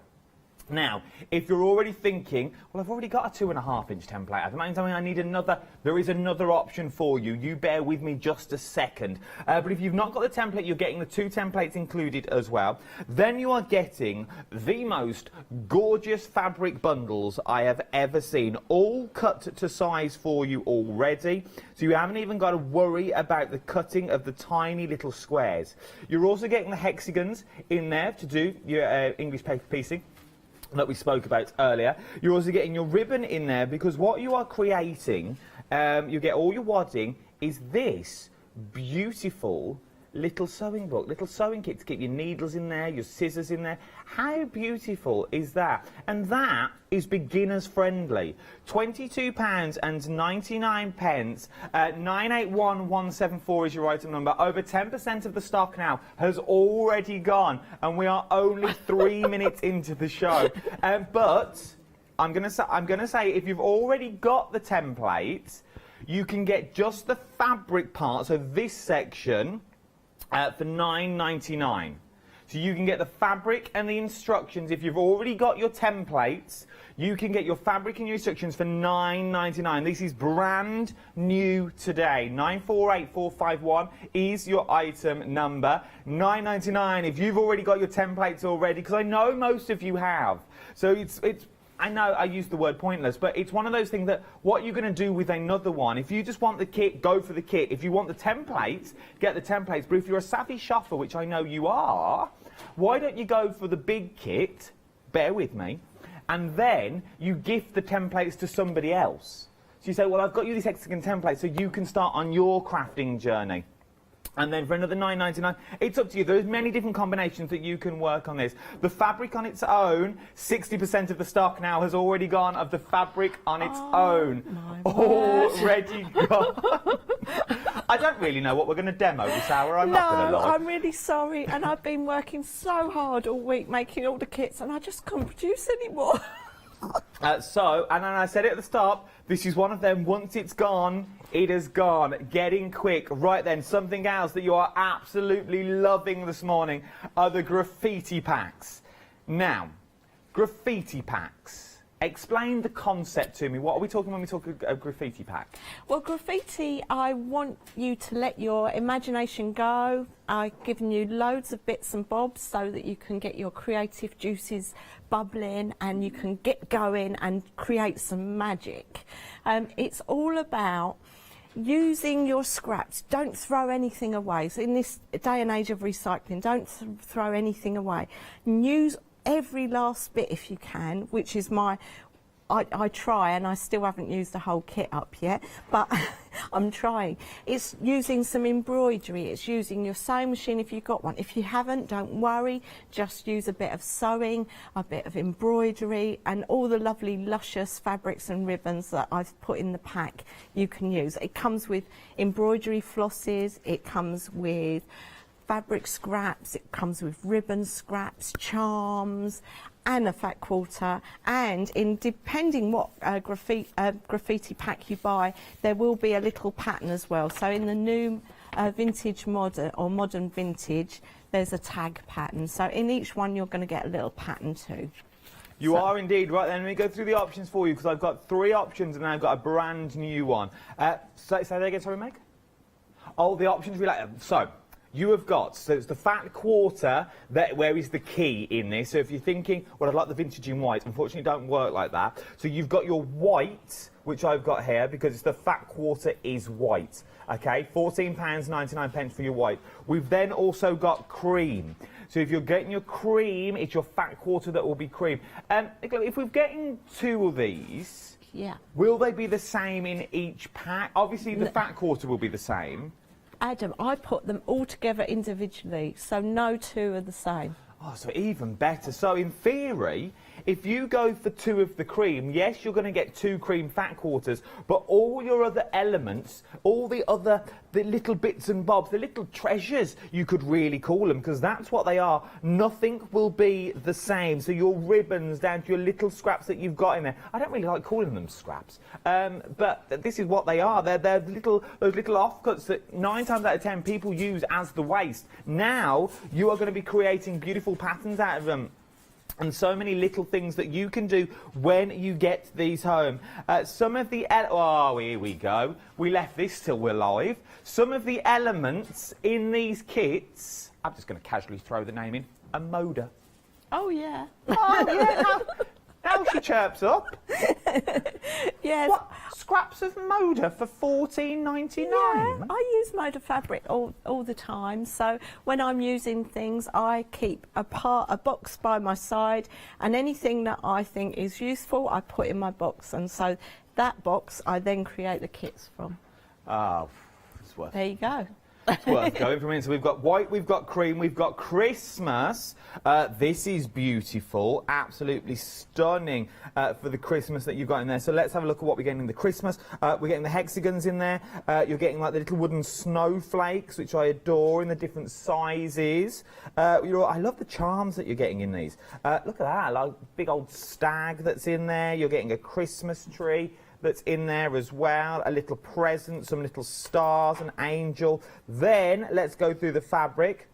Now, if you're already thinking, well, I've already got a 2.5-inch template, at the moment I need another, there is another option for you. You bear with me just a second. But if you've not got the template, you're getting the 2 templates included as well. Then you are getting the most gorgeous fabric bundles I have ever seen, all cut to size for you already. So you haven't even got to worry about the cutting of the tiny little squares. You're also getting the hexagons in there to do your English paper piecing that we spoke about earlier. You're also getting your ribbon in there, because what you are creating, you get all your wadding, is this beautiful little sewing book, little sewing kit to keep your needles in there, your scissors in there. How beautiful is that? And that is beginners friendly. £22.99. 981174 is your item number. Over 10% of the stock now has already gone, and we are only 3 minutes into the show. But I'm gonna say if you've already got the template, you can get just the fabric part, so this section, for £9.99. So you can get the fabric and the instructions. If you've already got your templates, you can get your fabric and your instructions for £9.99. This is brand new today. 948451 is your item number. £9.99 if you've already got your templates already, because I know most of you have. So it's I know I use the word pointless, but it's one of those things that what you're going to do with another one. If you just want the kit, go for the kit. If you want the templates, get the templates. But if you're a savvy shopper, which I know you are, why don't you go for the big kit, bear with me, and then you gift the templates to somebody else. So you say, well, I've got you this hexagon template so you can start on your crafting journey. And then for another £9.99, it's up to you. There's many different combinations that you can work on this. The fabric on its own, 60% of the stock now has already gone of the fabric on its own. Already gone. I don't really know what we're going to demo this hour, I'm not going to lie. I'm really sorry, and I've been working so hard all week making all the kits, and I just can't produce anymore. And I said it at the start, this is one of them, once it's gone, it has gone. Getting quick. Right then, something else that you are absolutely loving this morning are the graffiti packs. Now, graffiti packs. Explain the concept to me. What are we talking when we talk a graffiti pack? Well, graffiti, I want you to let your imagination go. I've given you loads of bits and bobs so that you can get your creative juices bubbling and you can get going and create some magic. It's all about using your scraps. Don't throw anything away. So in this day and age of recycling, don't throw anything away. Use every last bit if you can, which is I try, and I still haven't used the whole kit up yet, but I'm trying. It's using some embroidery, it's using your sewing machine if you've got one. If you haven't, don't worry, just use a bit of sewing, a bit of embroidery, and all the lovely luscious fabrics and ribbons that I've put in the pack you can use. It comes with embroidery flosses, it comes with fabric scraps, it comes with ribbon scraps, charms, and a fat quarter. And depending what graffiti pack you buy, there will be a little pattern as well. So in the new vintage modern or modern vintage, there's a tag pattern. So in each one, you're going to get a little pattern too. You are indeed. Right then, let me go through the options for you, because I've got 3 options and I've got a brand new one. Say that again, sorry, Meg? Oh, the options relate. So, you have got, so it's the fat quarter where is the key in this. So if you're thinking, well, I'd like the vintage in white, unfortunately it don't work like that. So you've got your white, which I've got here, because it's the fat quarter is white. Okay, £14.99 for your white. We've then also got cream. So if you're getting your cream, it's your fat quarter that will be cream. If we're getting 2 of these, yeah, will they be the same in each pack? Obviously the fat quarter will be the same. Adam, I put them all together individually, so no 2 are the same. Oh, so even better. So in theory, if you go for 2 of the cream, yes, you're going to get 2 cream fat quarters, but all your other elements, all the little bits and bobs, the little treasures, you could really call them, because that's what they are. Nothing will be the same. So your ribbons down to your little scraps that you've got in there. I don't really like calling them scraps, but this is what they are. They're those little offcuts that 9 times out of 10 people use as the waste. Now you are going to be creating beautiful patterns out of them. And so many little things that you can do when you get these home. Some of the... Oh, here we go. We left this till we're live. Some of the elements in these kits... I'm just going to casually throw the name in. A Moda. Oh, yeah. Oh, yeah. Now she chirps up. Yes. What? Scraps of Moda for $14.99? Yeah, I use Moda fabric all the time. So when I'm using things, I keep a box by my side, and anything that I think is useful, I put in my box. And so that box, I then create the kits from. Oh, it's worth it. There you go. It's worth going from in. So we've got white, we've got cream, we've got Christmas. This is beautiful, absolutely stunning for the Christmas that you've got in there. So let's have a look at what we're getting in the Christmas. We're getting the hexagons in there. You're getting like the little wooden snowflakes, which I adore, in the different sizes. I love the charms that you're getting in these. Look at that, like big old stag that's in there. You're getting a Christmas tree that's in there as well, a little present, some little stars, an angel. Then let's go through the fabric.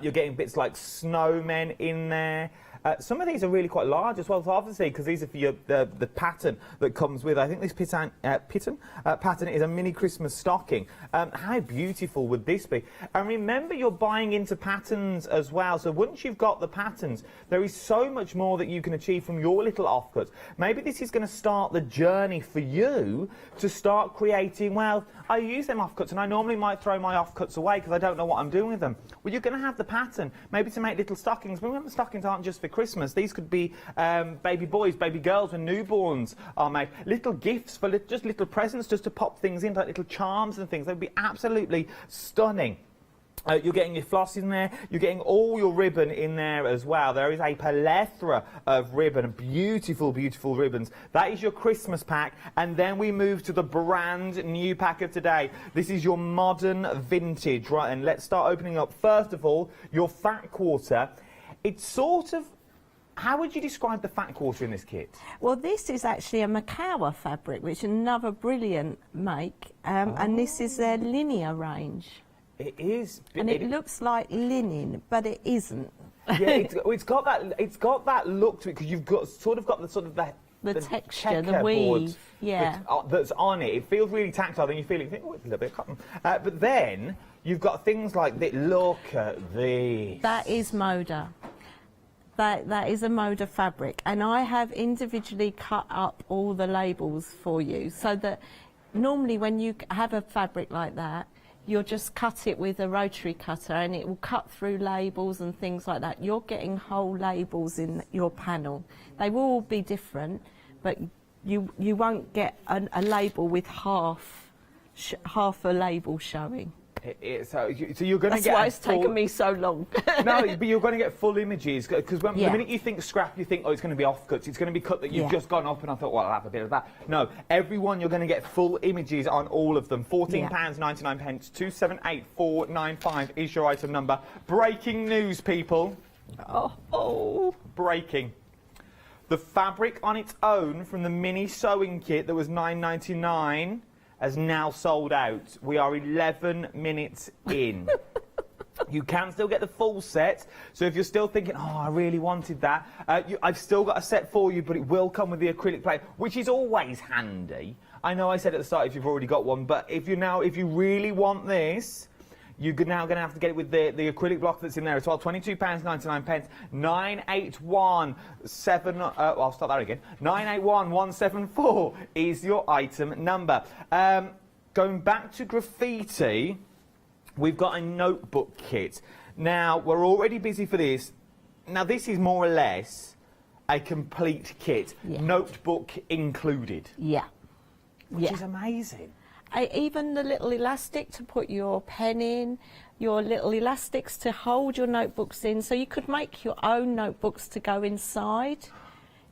You're getting bits like snowmen in there. Some of these are really quite large as well, so obviously, because these are for your, the pattern that comes with. I think this pattern is a mini Christmas stocking. How beautiful would this be? And remember, you're buying into patterns as well, so once you've got the patterns, there is so much more that you can achieve from your little offcuts. Maybe this is going to start the journey for you to start creating, well, I use them offcuts, and I normally might throw my offcuts away because I don't know what I'm doing with them. Well, you're going to have the pattern, maybe to make little stockings. But remember, stockings aren't just for Christmas. These could be baby boys, baby girls, when newborns are made. Little gifts for just little presents, just to pop things in, like little charms and things. They would be absolutely stunning. You're getting your floss in there, you're getting all your ribbon in there as well. There is a plethora of ribbon, beautiful, beautiful ribbons. That is your Christmas pack, and then we move to the brand new pack of today. This is your modern vintage, right? And let's start opening up. First of all, your fat quarter. It's sort of... How would you describe the fat quarter in this kit? Well, this is actually a Macawa fabric, which is another brilliant make, and this is their linear range. It is, and it looks like linen, but it isn't. Yeah, it's got that look to it, because you've got the texture, the weave, yeah, that's on it. It feels really tactile. Then you feel it, you think, oh, it's a little bit of cotton. But then you've got things like this. Look at this. That is Moda. That is a Moda fabric, and I have individually cut up all the labels for you, so that normally when you have a fabric like that, you'll just cut it with a rotary cutter and it will cut through labels and things like that. You're getting whole labels in your panel. They will all be different, but you won't get a label with half a label showing. So you're going to get... That's why it's taken me so long. No, but you're going to get full images, because the minute you think scrap, you think, oh, it's going to be offcuts. It's going to be cut that you've just gone up, and I thought, well, I'll have a bit of that. No, everyone, you're going to get full images on all of them. £14.99, 278495 is your item number. Breaking news, people. Oh. Breaking. The fabric on its own from the mini sewing kit that was £9.99 has now sold out. We are 11 minutes in. You can still get the full set, so if you're still thinking, oh, I really wanted that, I've still got a set for you, but it will come with the acrylic plate, which is always handy. I know I said at the start if you've already got one, but if you really want this, You're now going to have to get it with the acrylic block that's in there as well. £22.99. 9817. I'll start that again. 981174 is your item number. Going back to graffiti, we've got a notebook kit. Now, we're already busy for this. Now, this is more or less a complete kit, notebook included. Yeah. Which is amazing. Even the little elastic to put your pen in, your little elastics to hold your notebooks in, so you could make your own notebooks to go inside.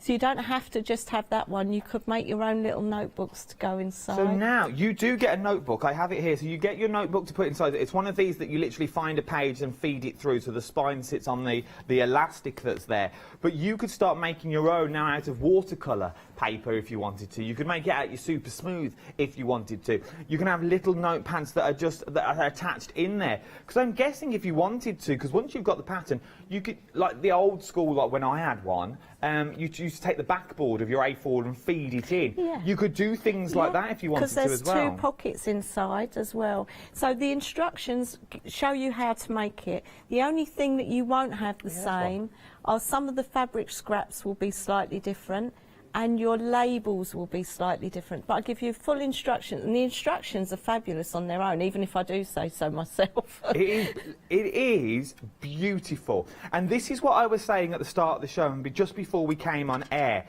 So you don't have to just have that one, you could make your own little notebooks to go inside. So now, you do get a notebook, I have it here, so you get your notebook to put inside. It's one of these that you literally find a page and feed it through, so the spine sits on the elastic that's there. But you could start making your own now out of watercolour paper if you wanted to. You could make it out your super smooth if you wanted to. You can have little notepads that are attached in there. Because I'm guessing if you wanted to, because once you've got the pattern, you could, like the old school, like when I had one, you used to take the backboard of your A4 and feed it in. Yeah. You could do things like that if you wanted to as well. Because there's 2 pockets inside as well. So the instructions show you how to make it. The only thing that you won't have the same are some of the fabric scraps will be slightly different, and your labels will be slightly different. But I give you full instructions, and the instructions are fabulous on their own, even if I do say so myself. It is beautiful. And this is what I was saying at the start of the show, and just before we came on air.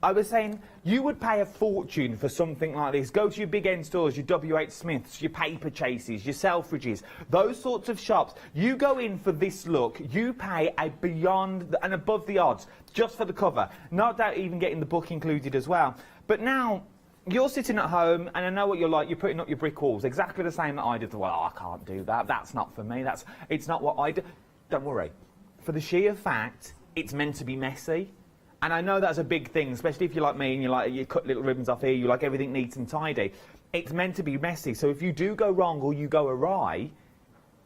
I was saying, you would pay a fortune for something like this. Go to your big end stores, your WH Smiths, your Paper Chases, your Selfridges, those sorts of shops. You go in for this look, you pay a beyond and above the odds just for the cover. No doubt even getting the book included as well. But now, you're sitting at home, and I know what you're like, you're putting up your brick walls, exactly the same that I did. Well, I can't do that, that's not for me, it's not what I do. Don't worry. For the sheer fact, it's meant to be messy. And I know that's a big thing, especially if you're like me and you cut little ribbons off here, you like everything neat and tidy. It's meant to be messy, so if you do go wrong or you go awry,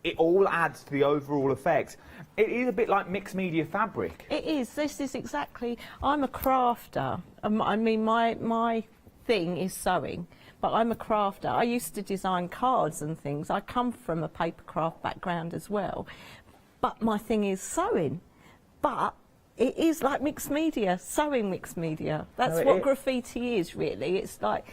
it all adds to the overall effect. It is a bit like mixed media fabric. It is. This is exactly... I'm a crafter. I mean, my thing is sewing, but I'm a crafter. I used to design cards and things. I come from a papercraft background as well. But my thing is sewing. But it is like mixed media, sewing mixed media. That's what graffiti is, really. It's like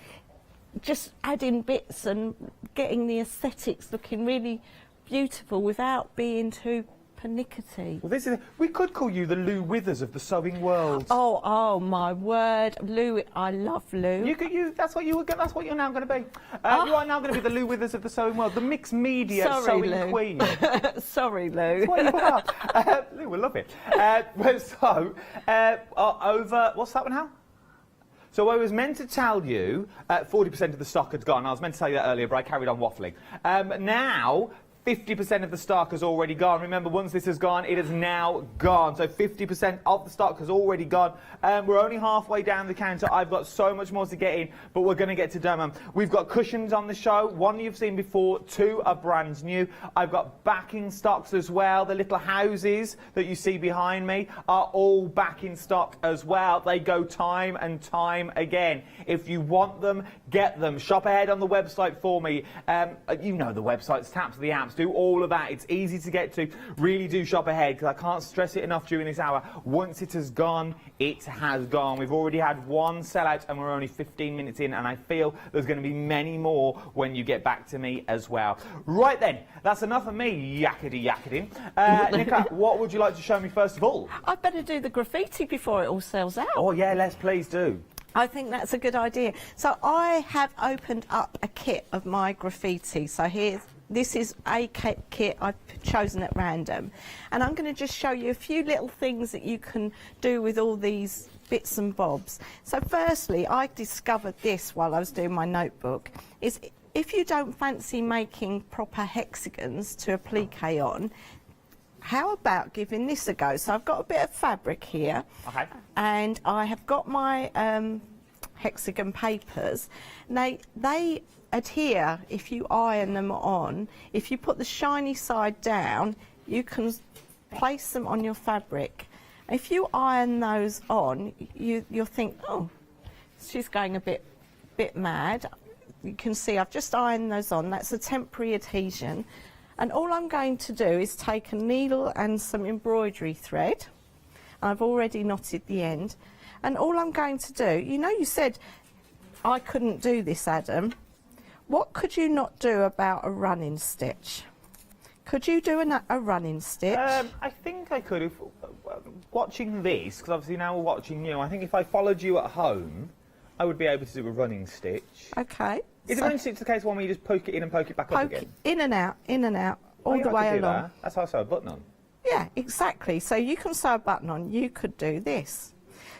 just adding bits and getting the aesthetics looking really beautiful without being too pernickety. Well, this is... We could call you the Lou Withers of the sewing world. Oh my word, Lou! I love Lou. That's what you're now going to be. You are now going to be the Lou Withers of the sewing world, the mixed media sewing Lou. queen. Sorry, Lou. That's what you are. Lou will love it. Over. What's that one now? So I was meant to tell you 40% of the stock had gone. I was meant to tell you that earlier, but I carried on waffling. Now, 50% of the stock has already gone. Remember, once this has gone, it has now gone. So 50% of the stock has already gone. We're only halfway down the counter. I've got so much more to get in, but we're going to get to demo. We've got cushions on the show. 1 you've seen before, 2 are brand new. I've got backing stocks as well. The little houses that you see behind me are all back in stock as well. They go time and time again. If you want them, get them. Shop ahead on the website for me. You know the websites, tap to the apps. Do all of that. It's easy to get to. Really do shop ahead, because I can't stress it enough during this hour. Once it has gone, it has gone. We've already had 1 sellout and we're only 15 minutes in, and I feel there's going to be many more when you get back to me as well. Right then, that's enough of me yakety-yakketing. Nicola, what would you like to show me first of all? I'd better do the graffiti before it all sells out. Oh yeah, let's please do. I think that's a good idea. So I have opened up a kit of my graffiti. So this is a kit I've chosen at random. And I'm going to just show you a few little things that you can do with all these bits and bobs. So firstly, I discovered this while I was doing my notebook, is if you don't fancy making proper hexagons to applique on, how about giving this a go? So I've got a bit of fabric here, and I have got my hexagon papers. They adhere if you iron them on. If you put the shiny side down, you can place them on your fabric. If you iron those on, you'll think, oh, she's going a bit mad. You can see I've just ironed those on. That's a temporary adhesion. And all I'm going to do is take a needle and some embroidery thread. I've already knotted the end. And all I'm going to do, you know, you said I couldn't do this, Adam. What could you not do about a running stitch? Could you do a running stitch? I think I could. If, watching this, because obviously now we're watching you, I think if I followed you at home, I would be able to do a running stitch. Okay. Is a running stitch the case one where you just poke it in and poke it back up again? In and out, all the way along. That. That's how I sew a button on. Yeah, exactly. So you can sew a button on, you could do this.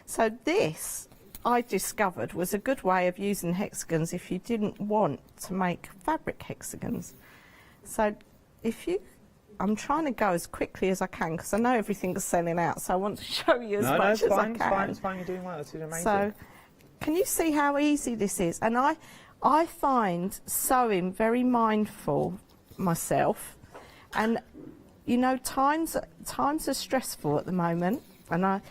So this, I discovered, was a good way of using hexagons if you didn't want to make fabric hexagons. So if you, I'm trying to go as quickly as I can because I know everything's selling out, so I want to show you as much as I can. It's fine, you're doing well, it's amazing. So, can you see how easy this is? And I find sewing very mindful myself, and you know, times are stressful at the moment, and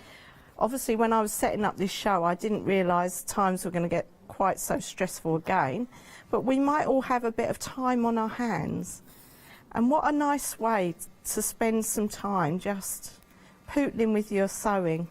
obviously when I was setting up this show I didn't realise times were going to get quite so stressful again, but we might all have a bit of time on our hands, and what a nice way to spend some time just pootling with your sewing.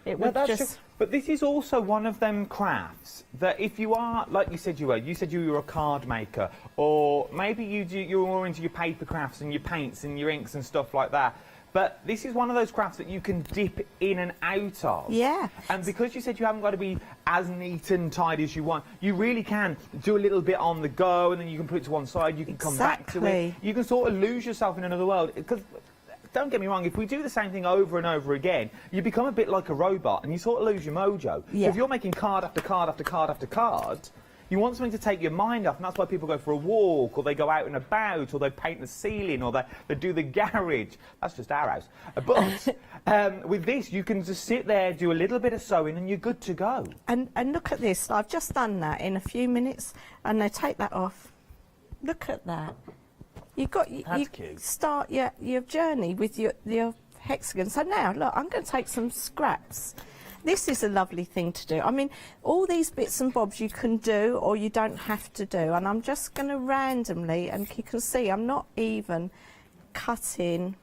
It would just... But this is also one of them crafts that if you are, like you said you were a card maker, or maybe you're more into your paper crafts and your paints and your inks and stuff like that. But this is one of those crafts that you can dip in and out of. Yeah. And because you said you haven't got to be as neat and tidy as you want, you really can do a little bit on the go, and then you can put it to one side, you can come back to it. You can sort of lose yourself in another world. Because don't get me wrong, if we do the same thing over and over again, you become a bit like a robot and you sort of lose your mojo. Yeah. If you're making card after card after card after card, you want something to take your mind off, and that's why people go for a walk, or they go out and about, or they paint the ceiling, or they do the garage. That's just our house. But with this, you can just sit there, do a little bit of sewing, and you're good to go. And look at this. I've just done that in a few minutes, and they take that off. Look at that. You start your journey with your hexagon. So now, look, I'm going to take some scraps. This is a lovely thing to do. I mean, all these bits and bobs you can do or you don't have to do. And I'm just going to randomly, and you can see I'm not even cutting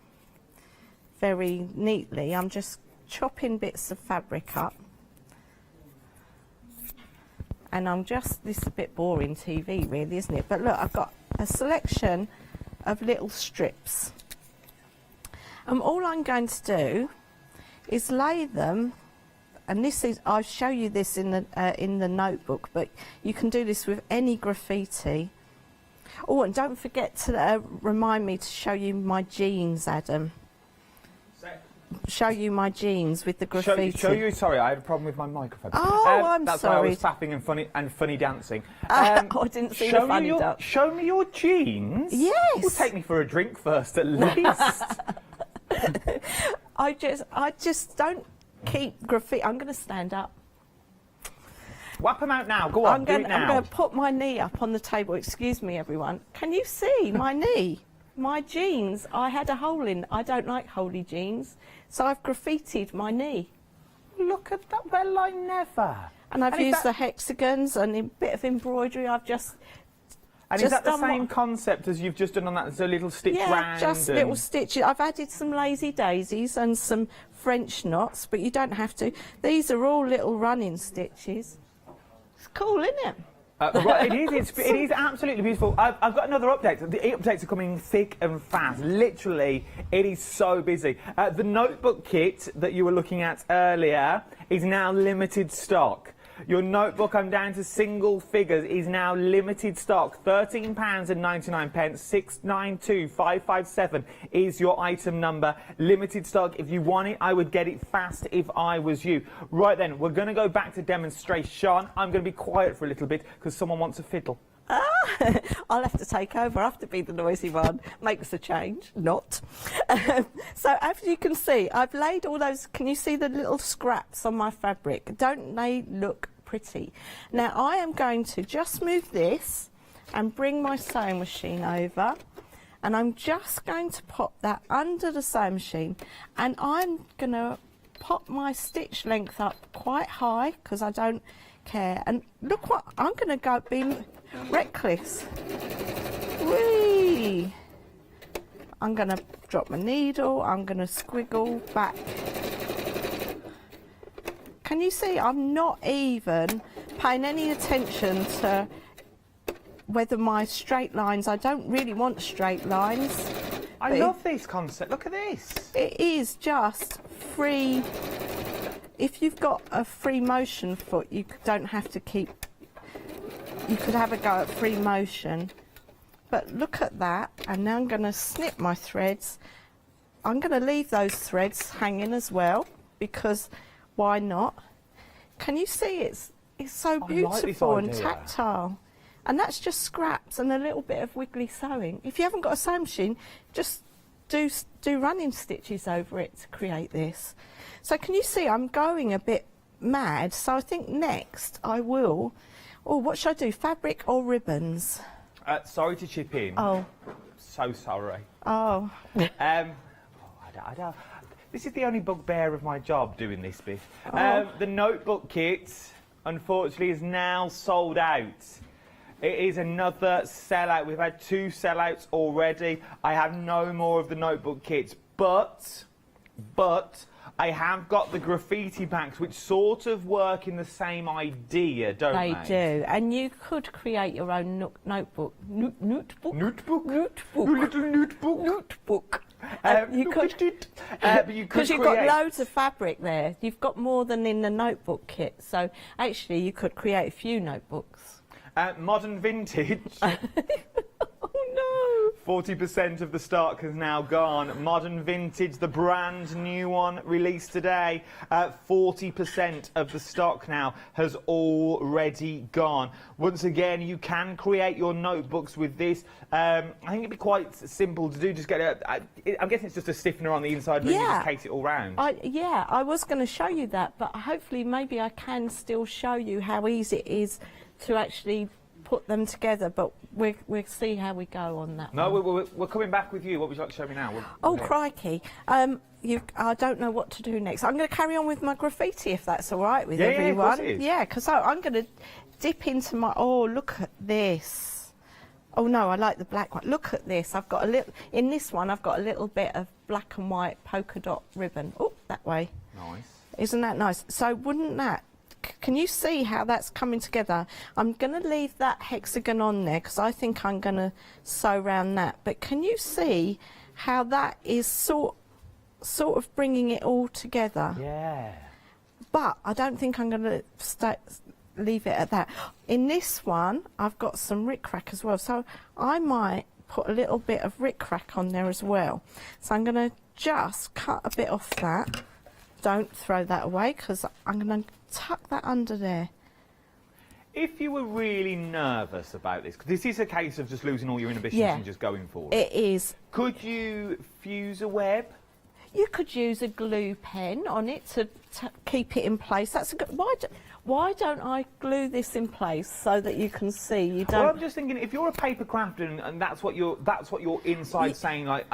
very neatly. I'm just chopping bits of fabric up. And this is a bit boring TV really, isn't it? But look, I've got a selection of little strips. And all I'm going to do is lay them, and this is, I'll show you this in the notebook, but you can do this with any graffiti. Oh, and don't forget to remind me to show you my jeans, Adam. Show you my jeans with the graffiti. Show you. Sorry, I had a problem with my microphone. Oh, I'm that's sorry. That's why I was fapping and funny dancing. I didn't see the funny dance. Show me your jeans. Yes. We'll take me for a drink first, at least. I just don't keep graffiti. I'm going to stand up. Whap them out now. Go on. Do it now. I'm going to put my knee up on the table. Excuse me, everyone. Can you see my knee? My jeans. I had a hole in. I don't like holey jeans. So I've graffitied my knee. Look at that. Well, I never. And I've used the hexagons and a bit of embroidery. I've just... And is that the same concept as you've just done on that, so little stitch round? Yeah, just little stitches. I've added some lazy daisies and some French knots, but you don't have to. These are all little running stitches. It's cool, isn't it? Right, it is absolutely beautiful. I've got another update. The updates are coming thick and fast. Literally, it is so busy. The notebook kit that you were looking at earlier is now limited stock. Your notebook, I'm down to single figures, is now limited stock. £13.99, 692557 is your item number. Limited stock. If you want it, I would get it fast if I was you. Right then, we're going to go back to demonstration. I'm going to be quiet for a little bit because someone wants a fiddle. I'll have to take over. I have to be the noisy one. Makes a change. Not. So as you can see, I've laid all those, can you see the little scraps on my fabric? Don't they look pretty? Now I am going to just move this and bring my sewing machine over, and I'm just going to pop that under the sewing machine, and I'm going to pop my stitch length up quite high because I don't care. And look what I'm going to go be reckless. Whee! I'm going to drop my needle, I'm going to squiggle back. Can you see I'm not even paying any attention to whether my straight lines, I don't really want straight lines. I love this concept, look at this. It is just free. If you've got a free motion foot, you don't have to keep, you could have a go at free motion. But look at that, and now I'm going to snip my threads. I'm going to leave those threads hanging as well, because why not? Can you see it's so beautiful and tactile? And that's just scraps and a little bit of wiggly sewing. If you haven't got a sewing machine, just do running stitches over it to create this. So can you see I'm going a bit mad? So I think next I will, what should I do, fabric or ribbons? Sorry to chip in. Oh. So sorry. Oh. I don't. This is the only bugbear of my job, doing this bit. The notebook kit, unfortunately, is now sold out. It is another sellout. We've had 2 sellouts already. I have no more of the notebook kits, but I have got the graffiti packs, which sort of work in the same idea, don't they? They do, and you could create your own notebook. Notebook. Your little notebook. Notebook. You could, but you could because you've got loads of fabric there. You've got more than in the notebook kit, so actually you could create a few notebooks. Modern vintage. Oh no! 40% of the stock has now gone. Modern vintage, the brand new one released today. 40% of the stock now has already gone. Once again, you can create your notebooks with this. I think it'd be quite simple to do. Just get I'm guessing it's just a stiffener on the inside, and then you just case it all round. Yeah, I was going to show you that, but hopefully maybe I can still show you how easy it is to actually put them together, but we'll see how we go on that. No, we're coming back with you. What would you like to show me now? Crikey. I don't know what to do next. I'm going to carry on with my graffiti, if that's all right with everyone. Yeah, of course it is. Yeah, because I'm going to dip into my... Oh, look at this. Oh, no, I like the black one. Look at this. I've got a little... In this one, I've got a little bit of black and white polka dot ribbon. Oh, that way. Nice. Isn't that nice? So wouldn't that... Can you see how that's coming together? I'm going to leave that hexagon on there because I think I'm going to sew around that. But can you see how that is sort of bringing it all together? Yeah. But I don't think I'm going to leave it at that. In this one, I've got some rickrack as well. So I might put a little bit of rickrack on there as well. So I'm going to just cut a bit off that. Don't throw that away because I'm going to tuck that under there. If you were really nervous about this, because this is a case of just losing all your inhibitions and just going for it. It is. Could you fuse a web? You could use a glue pen on it to keep it in place. That's a good. Why don't I glue this in place so that you can see? You don't. Well, I'm just thinking, if you're a paper crafter and that's what you're inside saying, like,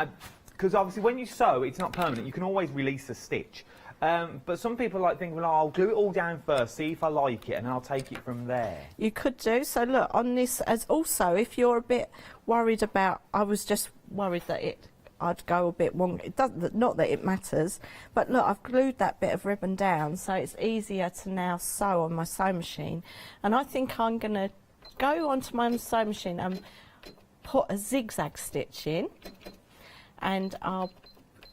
because obviously when you sew, it's not permanent. You can always release a stitch. But some people like thinking, well, I'll glue it all down first, see if I like it, and I'll take it from there. You could do. So look, on this, as also, if you're a bit worried about, I was just worried that I'd go a bit wrong. It doesn't, not that it matters, but look, I've glued that bit of ribbon down, so it's easier to now sew on my sewing machine. And I think I'm going to go onto my sewing machine and put a zigzag stitch in, and I'll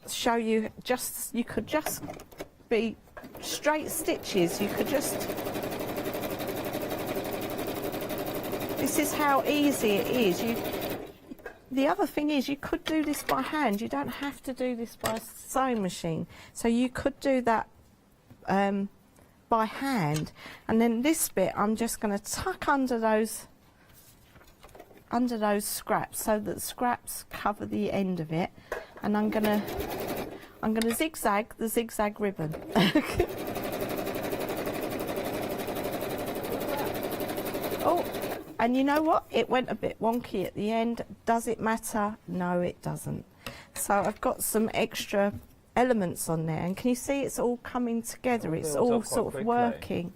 show you. You could just be straight stitches. You could just... This is how easy it is. The other thing is you could do this by hand. You don't have to do this by a sewing machine. So you could do that by hand. And then this bit I'm just going to tuck under those scraps so that the scraps cover the end of it. And I'm gonna zigzag the zigzag ribbon. Oh, and you know what? It went a bit wonky at the end. Does it matter? No, it doesn't. So I've got some extra elements on there, and can you see it's all coming together? It's all sort of working.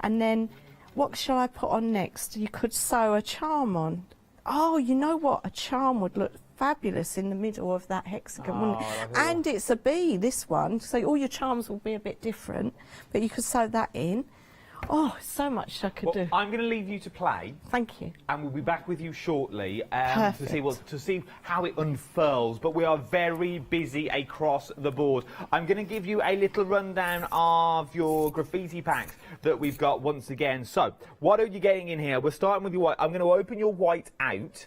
And then, what shall I put on next? You could sew a charm on. Oh, you know what? A charm would look fabulous in the middle of that hexagon, wouldn't it? And it's a bee, this one, so all your charms will be a bit different, but you could sew that in. Oh, so much I could do. I'm going to leave you to play. Thank you. And we'll be back with you shortly to see how it unfurls. But we are very busy across the board. I'm going to give you a little rundown of your graffiti packs that we've got once again. So, what are you getting in here? We're starting with your white. I'm going to open your white out,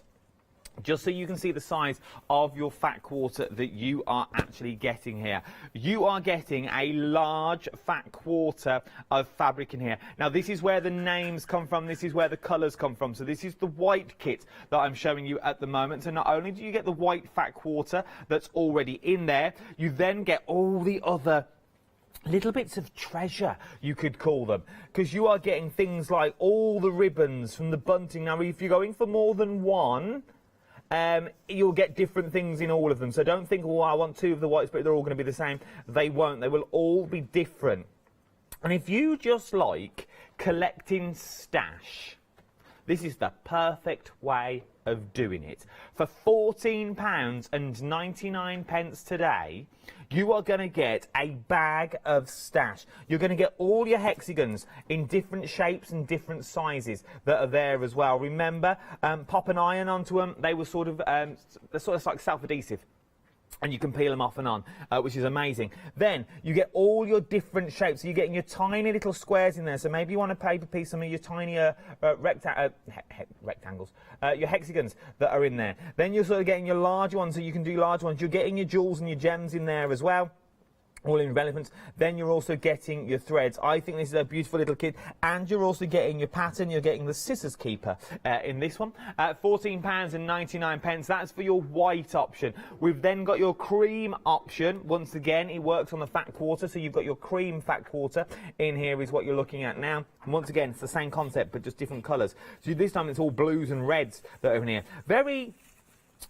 just so you can see the size of your fat quarter that you are actually getting here. You are getting a large fat quarter of fabric in here. Now, this is where the names come from. This is where the colours come from. So this is the white kit that I'm showing you at the moment. So not only do you get the white fat quarter that's already in there, you then get all the other little bits of treasure, you could call them, because you are getting things like all the ribbons from the bunting. Now, if you're going for more than one, you'll get different things in all of them. So don't think, oh, I want 2 of the whites, but they're all going to be the same. They won't. They will all be different. And if you just like collecting stash, this is the perfect way of doing it. For £14.99 today, you are going to get a bag of stash. You're going to get all your hexagons in different shapes and different sizes that are there as well. Remember, pop an iron onto them. They were sort of, they're sort of like self-adhesive. And you can peel them off and on, which is amazing. Then you get all your different shapes. So you're getting your tiny little squares in there. So maybe you want to paper piece some of your tinier rectangles, your hexagons that are in there. Then you're sort of getting your larger ones, so you can do large ones. You're getting your jewels and your gems in there as well, all in relevance. Then you're also getting your threads. I think this is a beautiful little kit. And you're also getting your pattern. You're getting the scissors keeper in this one. £14.99. That's for your white option. We've then got your cream option. Once again, it works on the fat quarter. So you've got your cream fat quarter in here is what you're looking at now. And once again, it's the same concept, but just different colours. So this time it's all blues and reds that are in here. Very,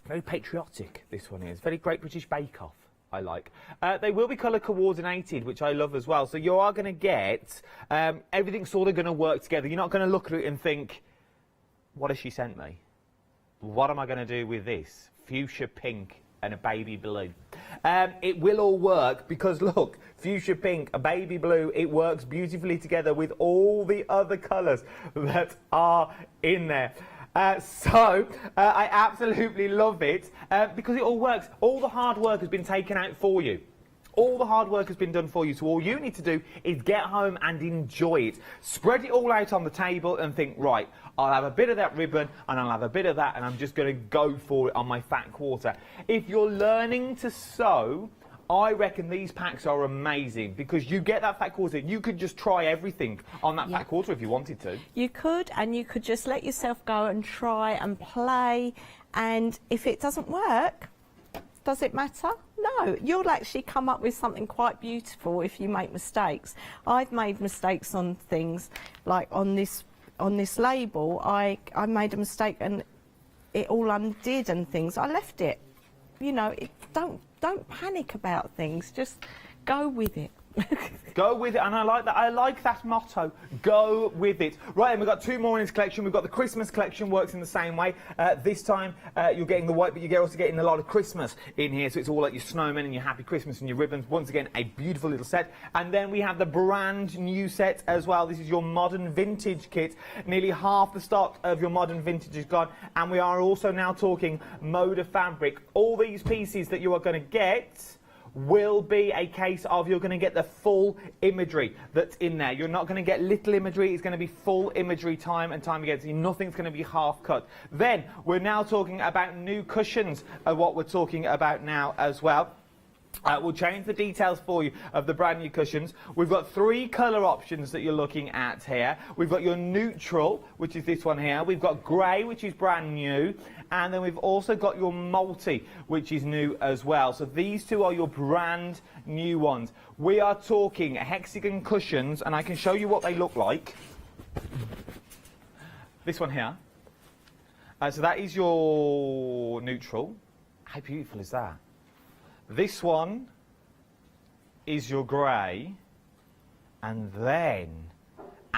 very patriotic, this one is. Very Great British Bake Off. I like. They will be colour coordinated, which I love as well. So you are going to get everything sort of going to work together. You're not going to look at it and think, what has she sent me? What am I going to do with this? Fuchsia pink and a baby blue. It will all work because, look, fuchsia pink, a baby blue, it works beautifully together with all the other colours that are in there. I absolutely love it because it all works. All the hard work has been taken out for you. All the hard work has been done for you, so all you need to do is get home and enjoy it. Spread it all out on the table and think, right, I'll have a bit of that ribbon and I'll have a bit of that and I'm just going to go for it on my fat quarter. If you're learning to sew, I reckon these packs are amazing because you get that fat quarter. You could just try everything on that fat quarter if you wanted to. You could, and you could just let yourself go and try and play. And if it doesn't work, does it matter? No, you'll actually come up with something quite beautiful if you make mistakes. I've made mistakes on things, like on this label. I made a mistake and it all undid and things. I left it. You know, don't panic about things. Just go with it. Go with it, and I like that. I like that motto. Go with it. Right, and we've got 2 more in this collection. We've got the Christmas collection, works in the same way. This time you're getting the white, but you're also getting a lot of Christmas in here. So it's all like your snowmen and your Happy Christmas and your ribbons. Once again, a beautiful little set. And then we have the brand new set as well. This is your modern vintage kit. Nearly half the stock of your modern vintage is gone. And we are also now talking Moda fabric. All these pieces that you are going to get will be a case of you're going to get the full imagery that's in there. You're not going to get little imagery. It's going to be full imagery time and time again. So nothing's going to be half cut. Then we're now talking about new cushions, what we're talking about now as well. We'll change the details for you of the brand new cushions. We've got 3 colour options that you're looking at here. We've got your neutral, which is this one here. We've got grey, which is brand new. And then we've also got your multi, which is new as well. So these 2 are your brand new ones. We are talking hexagon cushions, and I can show you what they look like. This one here. So that is your neutral. How beautiful is that? This one is your grey, and then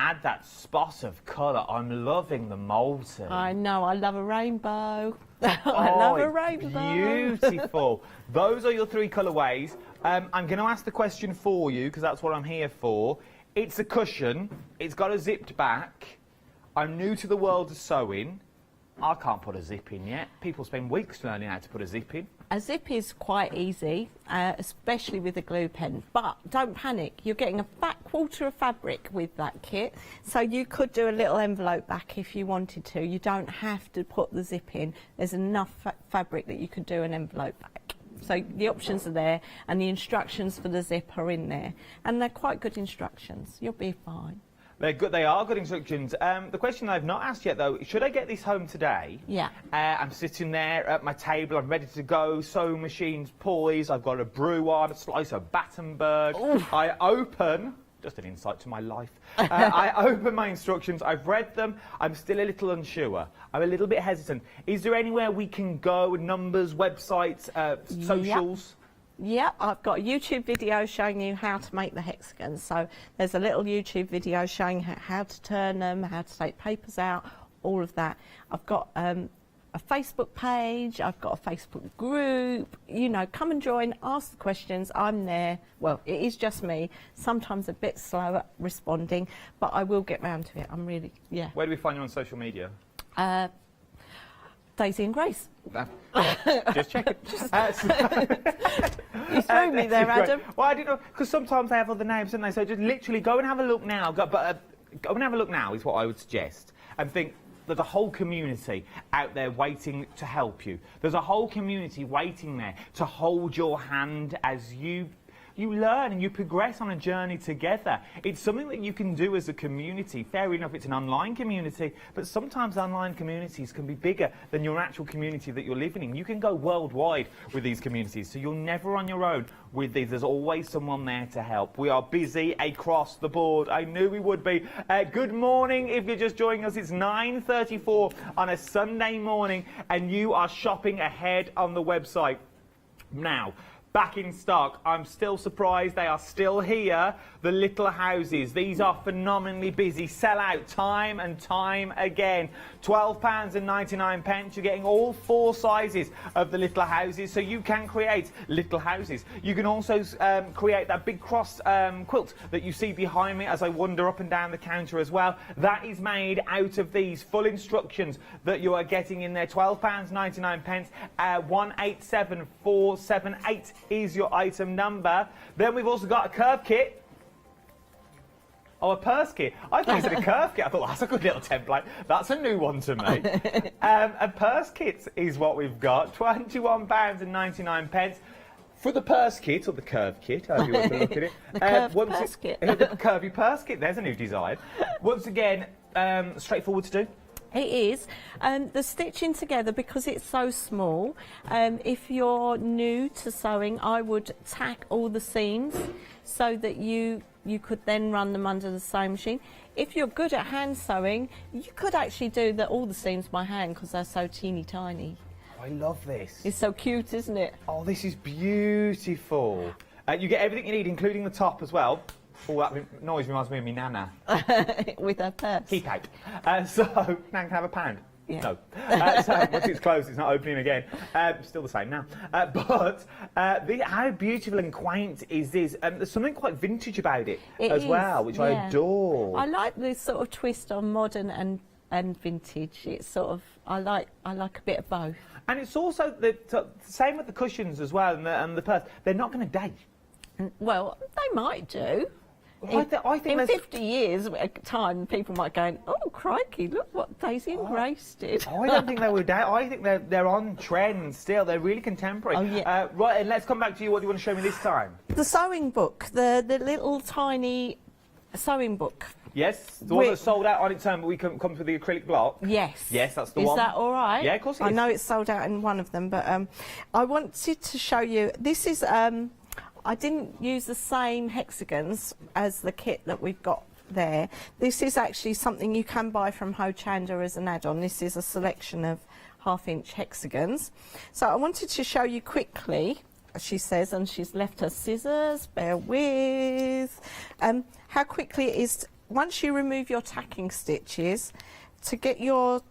add that spot of colour. I'm loving the molten. I know, I love a rainbow. I love a rainbow. Beautiful. Those are your 3 colourways. I'm going to ask the question for you because that's what I'm here for. It's a cushion. It's got a zipped back. I'm new to the world of sewing. I can't put a zip in yet. People spend weeks learning how to put a zip in. A zip is quite easy, especially with a glue pen, but don't panic. You're getting a fat quarter of fabric with that kit, so you could do a little envelope back if you wanted to. You don't have to put the zip in. There's enough fabric that you could do an envelope back. So the options are there, and the instructions for the zip are in there, and they're quite good instructions. You'll be fine. They're good. They are good instructions. The question I've not asked yet, though, should I get this home today? Yeah. I'm sitting there at my table. I'm ready to go. Sewing machine's poised. I've got a brew on, a slice of Battenberg. I open. Just an insight to my life. I open my instructions. I've read them. I'm still a little unsure. I'm a little bit hesitant. Is there anywhere we can go? Numbers, websites, socials? Yeah, I've got a YouTube video showing you how to make the hexagons. So there's a little YouTube video showing how to turn them, how to take papers out, all of that. I've got a Facebook page, I've got a Facebook group. You know, come and join, ask the questions. I'm there. Well, it is just me. Sometimes a bit slow at responding, but I will get round to it. I'm really, yeah. Where do we find you on social media? Daisy and Grace. Just check it. You threw me there, Adam. Well, I didn't know, because sometimes they have other names, don't they? So just literally go and have a look now. Go and have a look now is what I would suggest. And think, there's a whole community out there waiting to help you. There's a whole community waiting there to hold your hand as you learn and you progress on a journey together. It's something that you can do as a community. Fair enough, it's an online community, but sometimes online communities can be bigger than your actual community that you're living in. You can go worldwide with these communities, so you're never on your own with these. There's always someone there to help. We are busy across the board. I knew we would be. Good morning if you're just joining us. It's 9:34 on a Sunday morning and you are shopping ahead on the website. Now, back in stock. I'm still surprised they are still here. The little houses. These are phenomenally busy. Sell out time and time again. £12.99. You're getting all 4 sizes of the little houses, so you can create little houses. You can also create that big cross quilt that you see behind me as I wander up and down the counter as well. That is made out of these full instructions that you are getting in there. £12.99. 187478 is your item number. Then we've also got a curve kit. Oh, a purse kit. I thought you said a curve kit. I thought, that's a good little template. That's a new one to me. A purse kit is what we've got. £21.99. For the purse kit, or the curve kit, however you want to look at it. The curved purse kit. The curvy purse kit. There's a new design. Once again, straightforward to do. It is. The stitching together, because it's so small, if you're new to sewing, I would tack all the seams so that you could then run them under the sewing machine. If you're good at hand sewing, you could actually do all the seams by hand because they're so teeny tiny. I love this. It's so cute, isn't it? Oh, this is beautiful. You get everything you need, including the top as well. Oh, that noise reminds me of me Nana. With her purse. Keep out. So, Nan can have a pound. Yeah. No. So once it's closed, it's not opening again. Still the same now. How beautiful and quaint is this? There's something quite vintage about it as well, which I adore. I like this sort of twist on modern and vintage. It's sort of, I like a bit of both. And it's also the same with the cushions as well and the purse. They're not going to date. Well, they might do. I think in 50 years time, people might go, oh, crikey, look what Daisy and Grace did. I don't think they would date. I think they're on trend still. They're really contemporary. Oh, yeah. Right, and let's come back to you. What do you want to show me this time? The sewing book, the little tiny sewing book. Yes, the one that's sold out on its own, but we comes with the acrylic block. Yes. Yes, that's the one. Is that all right? Yeah, of course it is. I know it's sold out in one of them, but I wanted to show you. This is, I didn't use the same hexagons as the kit that we've got there. This is actually something you can buy from Hochanda as an add-on. This is a selection of 1/2-inch hexagons. So I wanted to show you quickly, she says, and she's left her scissors, bear with, how quickly it is once you remove your tacking stitches, to get your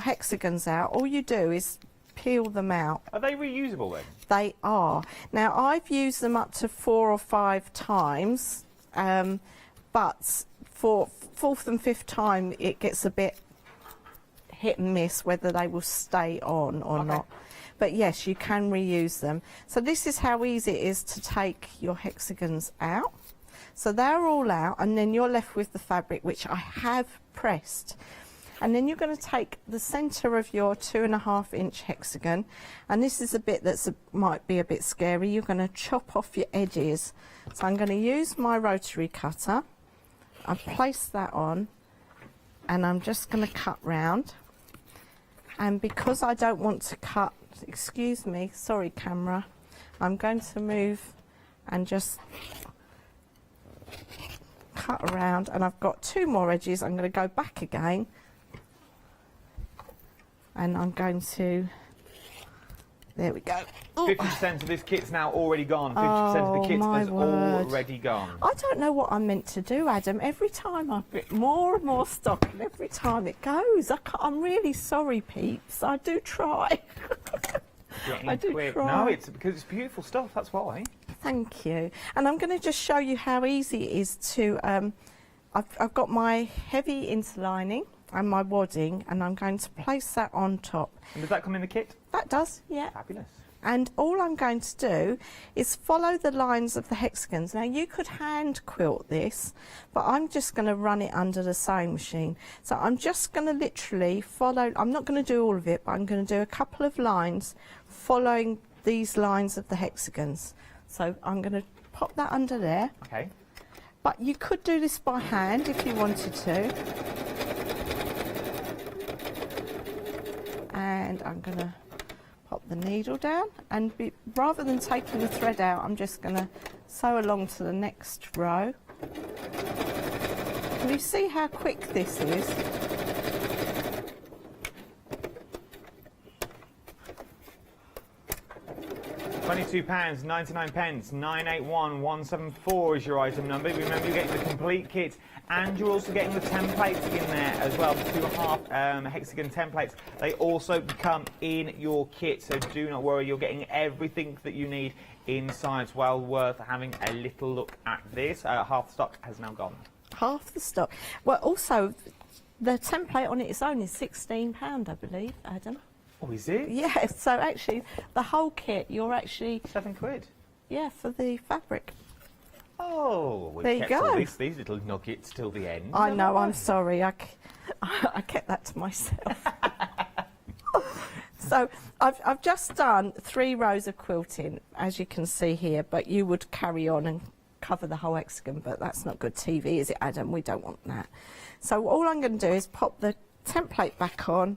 hexagons out, all you do is peel them out. Are they reusable then? They are. Now, I've used them up to 4 or 5 times, but for 4th and 5th time, it gets a bit hit and miss whether they will stay on or not. But yes, you can reuse them. So this is how easy it is to take your hexagons out. So they're all out, and then you're left with the fabric, which I have pressed. And then you're going to take the centre of your 2.5-inch hexagon, and this is a bit that might be a bit scary. You're going to chop off your edges. So I'm going to use my rotary cutter. I've placed that on, and I'm just going to cut round. And because I don't want to cut, excuse me, sorry camera, I'm going to move and just cut around, and I've got 2 more edges. I'm going to go back again, and I'm going to, there we go. 50% of this kit's now already gone. 50% of the kit is already gone. I don't know what I'm meant to do, Adam. Every time I put more and more stock, and every time it goes. I'm really sorry, peeps. I do try. I do try. No, it's because it's beautiful stuff, that's why. Thank you. And I'm going to just show you how easy it is to, I've got my heavy interlining and my wadding, and I'm going to place that on top. And does that come in the kit? That does, yeah. Fabulous. And all I'm going to do is follow the lines of the hexagons. Now, you could hand quilt this, but I'm just going to run it under the sewing machine. So I'm just going to literally follow, I'm not going to do all of it, but I'm going to do a couple of lines following these lines of the hexagons. So I'm going to pop that under there. Okay. But you could do this by hand if you wanted to. And I'm going to pop the needle down, and rather than taking the thread out, I'm just going to sew along to the next row. Can you see how quick this is? £22.99, 981174 is your item number. Remember, you're getting the complete kit, and you're also getting the templates in there as well, the 2.5 hexagon templates. They also come in your kit, so do not worry, you're getting everything that you need inside. It's well worth having a little look at this. Half the stock has now gone. Half the stock. Well, also, the template on its own is £16, I believe, Adam. Oh, is it? Yeah, so actually, the whole kit, you're actually... £7. Yeah, for the fabric. Oh, we've there you kept go. All these little nuggets till the end. I know, I'm sorry. I kept that to myself. So I've just done 3 rows of quilting, as you can see here, but you would carry on and cover the whole hexagon, but that's not good TV, is it, Adam? We don't want that. So all I'm going to do is pop the template back on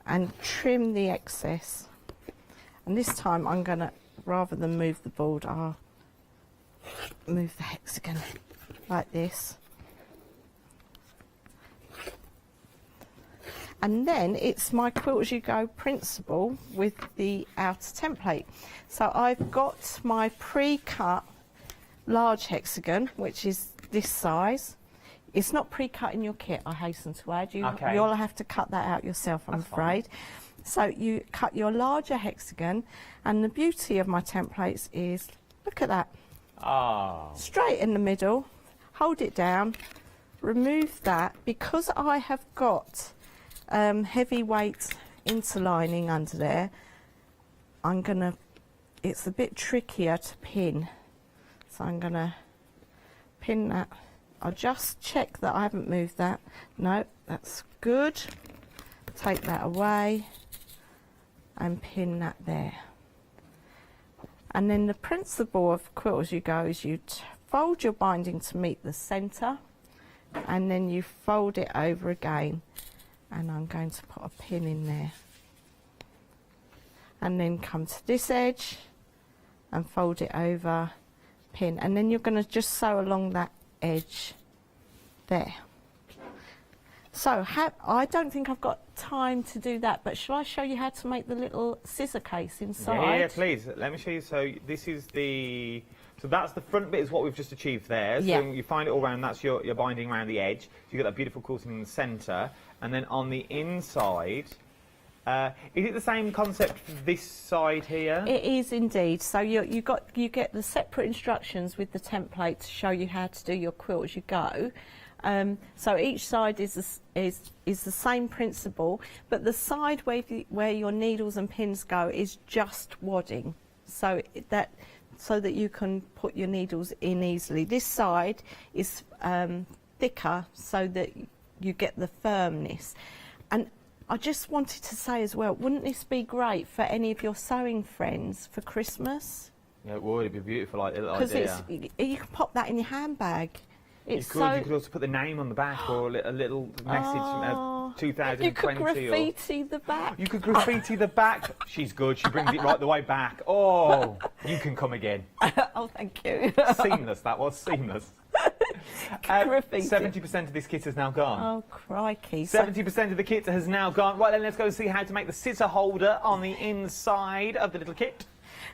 and trim the excess. And this time I'm going to, rather than move the board, I'll move the hexagon like this. And then it's my quilt as you go principle with the outer template. So I've got my pre-cut large hexagon, which is this size. It's not pre-cut in your kit, I hasten to add. You'll have to cut that out yourself, I'm afraid. So you cut your larger hexagon, and the beauty of my templates is, look at that. Oh. Straight in the middle, hold it down, remove that. Because I have got heavyweight interlining under there, it's a bit trickier to pin. So I'm going to pin that. I'll just check that I haven't moved that. No, that's good. Take that away and pin that there. And then the principle of quilt as you go is you fold your binding to meet the centre, and then you fold it over again, and I'm going to put a pin in there. And then come to this edge and fold it over, pin, and then you're going to just sew along that edge there. So I don't think I've got time to do that, but shall I show you how to make the little scissor case inside? Yeah, please. Let me show you. So this is the... So that's the front bit is what we've just achieved there. So Yeah. you find it all around, that's your binding around the edge. So you've got that beautiful quilting in the centre. And then on the inside, is it the same concept for this side here? It is indeed. So you get the separate instructions with the template to show you how to do your quilt as you go. So each side is the same principle, but the side where your needles and pins go is just wadding, so that you can put your needles in easily. This side is thicker, so that you get the firmness. And I just wanted to say as well, wouldn't this be great for any of your sewing friends for Christmas? Yeah, it would. It'd be a beautiful idea. Because you can pop that in your handbag. You could also put the name on the back or a little message from 2020. You could graffiti the back. You could graffiti the back. She's good. She brings it right the way back. Oh, you can come again. Oh, thank you. Seamless. That was seamless. 70% of this kit has now gone. Oh, crikey. 70% of the kit has now gone. Right, then let's go and see how to make the scissor holder on the inside of the little kit.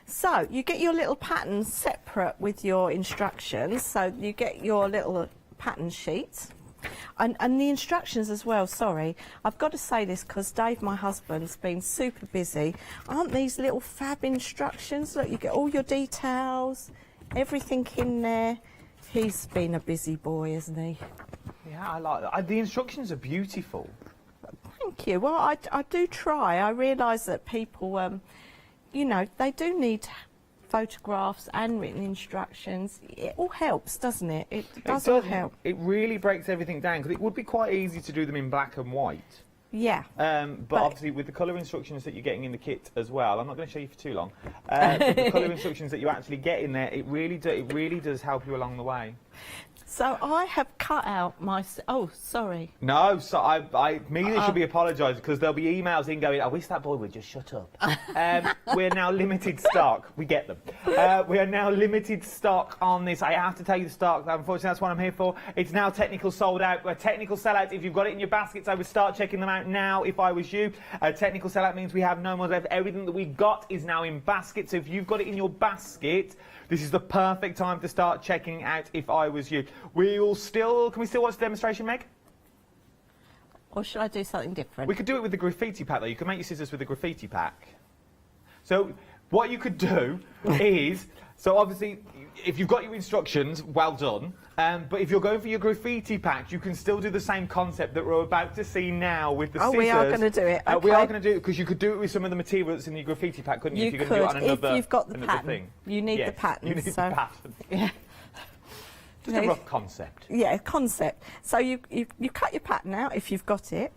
So you get your little patterns separate with your instructions. So you get your little pattern sheets and the instructions as well. Sorry, I've got to say this because Dave, my husband's been super busy. Aren't these little fab instructions? Look, you get all your details, everything in there. He's been a busy boy, hasn't he? Yeah, I like that. The instructions are beautiful. Thank you. Well, I do try. I realise that people... you know, they do need photographs and written instructions. It all helps, doesn't it? It does all help. It really breaks everything down, because it would be quite easy to do them in black and white. Yeah. But obviously with the colour instructions that you're getting in the kit as well, I'm not going to show you for too long, the colour instructions that you actually get in there, it really does help you along the way. So I have cut out my... Oh, sorry. No, so I immediately should be apologised, because there'll be emails in going, I wish that boy would just shut up. We're now limited stock. We get them. We are now limited stock on this. I have to tell you the stock. Unfortunately, that's what I'm here for. It's now technical sold out. Technical sellout. If you've got it in your baskets, I would start checking them out now if I was you. Technical sellout means we have no more left. Everything that we've got is now in baskets. So if you've got it in your basket, this is the perfect time to start checking out if I was you. Can we still watch the demonstration, Meg? Or should I do something different? We could do it with the graffiti pack, though. You can make your scissors with the graffiti pack. So what you could do is, so obviously, if you've got your instructions, well done. But if you're going for your graffiti pack, you can still do the same concept that we're about to see now with the scissors. Oh, we are going to do it. Okay. We are going to do it, because you could do it with some of the material that's in your graffiti pack, couldn't you? You if you're could, going to do it on another, if you've got the another pattern. Thing. You need the pattern. You need the pattern. Yeah. Just a rough concept. Yeah, concept. So you cut your pattern out if you've got it.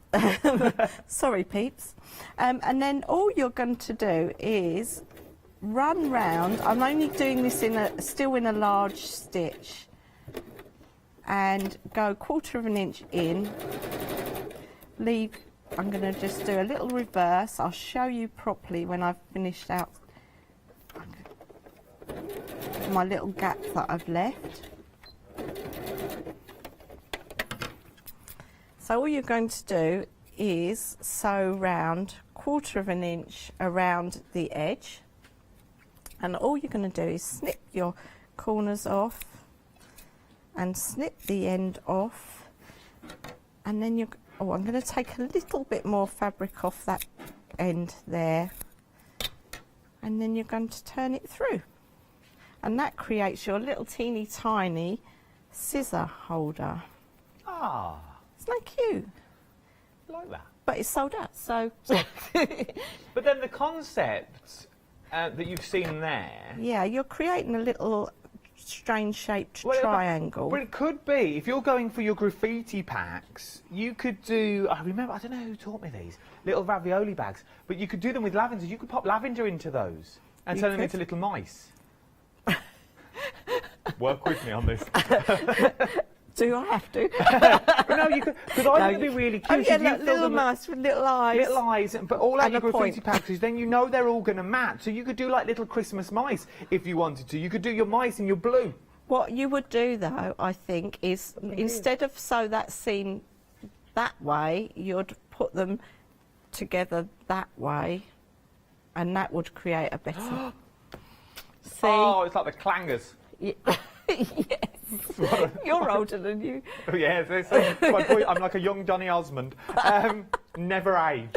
Sorry, peeps. And then all you're going to do is run round. I'm only doing this still in a large stitch, and go 1/4 of an inch in. Leave. I'm going to just do a little reverse. I'll show you properly when I've finished out my little gap that I've left. So all you're going to do is sew round 1/4 of an inch around the edge, and all you're going to do is snip your corners off and snip the end off, and then I'm going to take a little bit more fabric off that end there, and then you're going to turn it through, and that creates your little teeny tiny scissor holder. Ah. Isn't that cute? I like that. But it's sold out, so... But then the concept that you've seen there... Yeah, you're creating a little strange shaped triangle. Well, it could be. If you're going for your graffiti packs, you could do... I don't know who taught me these. Little ravioli bags. But you could do them with lavender. You could pop lavender into those and turn them into little mice. Work with me on this. Do I have to? No, you could, because I think it'd be really cute. Oh, yeah, little mice with little eyes. Little eyes, but all out your graffiti packs, then you know they're all going to match. So you could do like little Christmas mice if you wanted to. You could do your mice in your blue. What you would do, though, I think, is instead of sew that seam that way, you'd put them together that way, and that would create a better... See? Oh, it's like the clangers. Yeah. Yes. You're older than you. Yes, I'm like a young Johnny Osmond. Never age.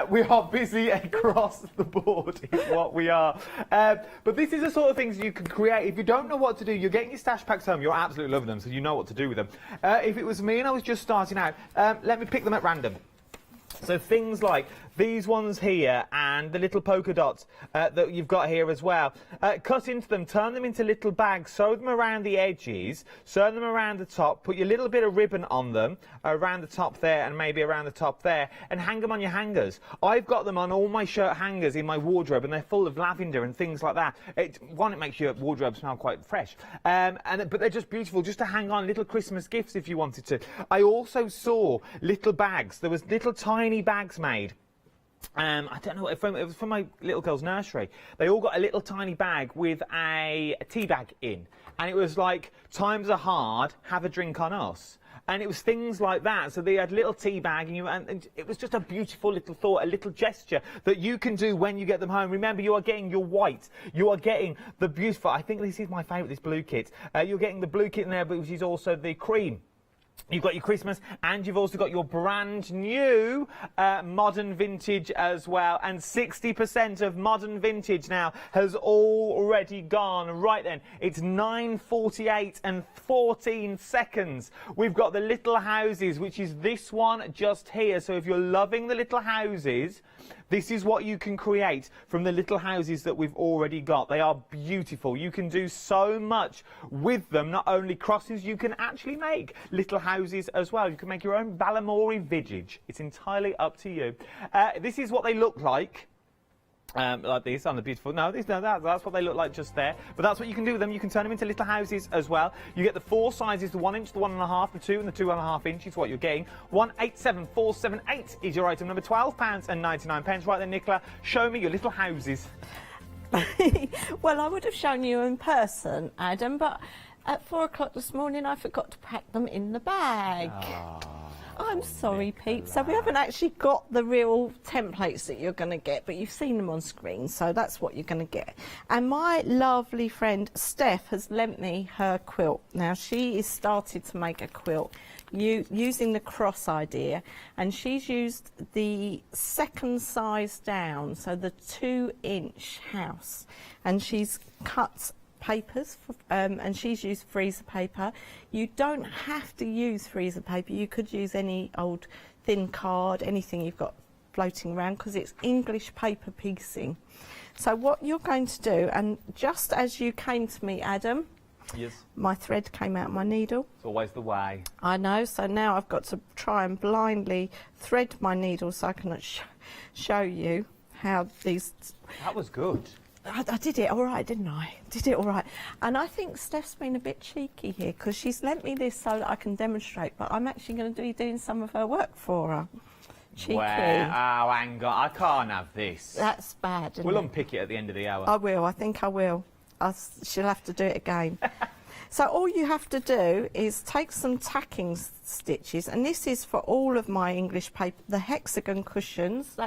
We are busy across the board is what we are. But this is the sort of things you can create. If you don't know what to do, you're getting your stash packs home, you're absolutely loving them, so you know what to do with them. If it was me and I was just starting out, let me pick them at random. So things like these ones here and the little polka dots that you've got here as well. Cut into them, turn them into little bags, sew them around the edges, sew them around the top, put your little bit of ribbon on them around the top there and maybe around the top there, and hang them on your hangers. I've got them on all my shirt hangers in my wardrobe, and they're full of lavender and things like that. It makes your wardrobe smell quite fresh, but they're just beautiful, just to hang on little Christmas gifts if you wanted to. I also saw little bags. There was little tiny bags made. I don't know, it was from my little girl's nursery. They all got a little tiny bag with a tea bag in. And it was like, times are hard, have a drink on us. And it was things like that. So they had little tea bag, and it was just a beautiful little thought, a little gesture that you can do when you get them home. Remember, you are getting your white. You are getting the beautiful, I think this is my favourite, this blue kit. You're getting the blue kit in there, but which is also the cream. You've got your Christmas, and you've also got your brand new modern vintage as well. And 60% of modern vintage now has already gone. Right then, it's 9:48 and 14 seconds. We've got the little houses, which is this one just here. So if you're loving the little houses, this is what you can create from the little houses that we've already got. They are beautiful. You can do so much with them. Not only crosses, you can actually make little houses as well. You can make your own Balamori Village. It's entirely up to you. This is what they look like. Like this on the beautiful. That's what they look like just there. But that's what you can do with them. You can turn them into little houses as well. You get the 4 sizes: the 1 inch, the 1.5, the 2, and the 2.5 inch is what you're getting. 187478 is your item number. £12.99. Right then, Nicola, show me your little houses. Well, I would have shown you in person, Adam, but at 4 o'clock this morning I forgot to pack them in the bag. I'm sorry, Pete. So we haven't actually got the real templates that you're going to get, but you've seen them on screen, so that's what you're going to get. And my lovely friend Steph has lent me her quilt. Now, she has started to make a quilt using the cross idea, and she's used the second size down, so the 2-inch house, and she's cut papers and she's used freezer paper. You don't have to use freezer paper. You could use any old thin card, anything you've got floating around, because it's English paper piecing. So what you're going to do, and just as you came to me, Adam, yes, my thread came out my needle. It's always the way. I know, so now I've got to try and blindly thread my needle so I can show you how these... That was good. I did it all right, didn't I? Did it all right. And I think Steph's been a bit cheeky here, because she's lent me this so that I can demonstrate, but I'm actually going to be doing some of her work for her. Cheeky. Well, oh, hang on, I can't have this. That's bad, isn't We'll it? unpick it at the end of the hour. I will, I think I will. She'll have to do it again. So all you have to do is take some tacking stitches, and this is for all of my English paper, the hexagon cushions.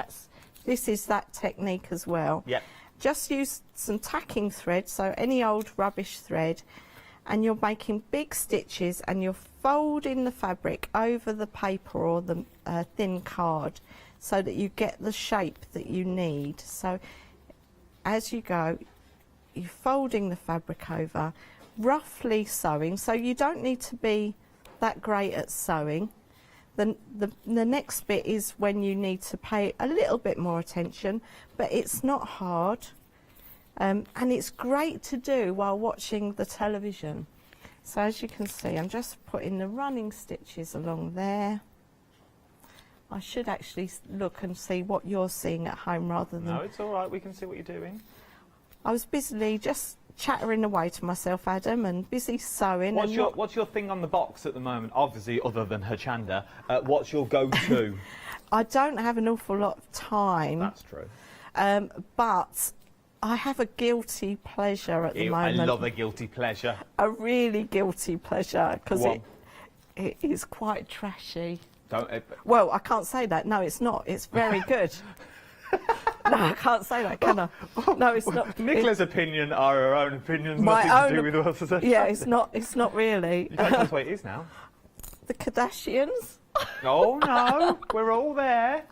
This is that technique as well. Yep. Just use some tacking thread, so any old rubbish thread, and you're making big stitches, and you're folding the fabric over the paper or the thin card so that you get the shape that you need. So as you go, you're folding the fabric over, roughly sewing, so you don't need to be that great at sewing. The next bit is when you need to pay a little bit more attention, but it's not hard, and it's great to do while watching the television. So as you can see, I'm just putting the running stitches along there. I should actually look and see what you're seeing at home rather than... No, it's all right, we can see what you're doing. I was busily just chattering away to myself, Adam, and busy sewing. What's your thing on the box at the moment? Obviously, other than Hochanda, what's your go-to? I don't have an awful lot of time. That's true. But I have a guilty pleasure at the moment. I love a guilty pleasure. A really guilty pleasure, because it is quite trashy. Don't. Well, I can't say that. No, it's not. It's very good. No, I can't say that, can I? No, it's not. Nicola's opinion are her own opinions, My nothing to own do with us. Yeah, it's not. It's not really. You don't know what it is now. The Kardashians. Oh no, we're all there.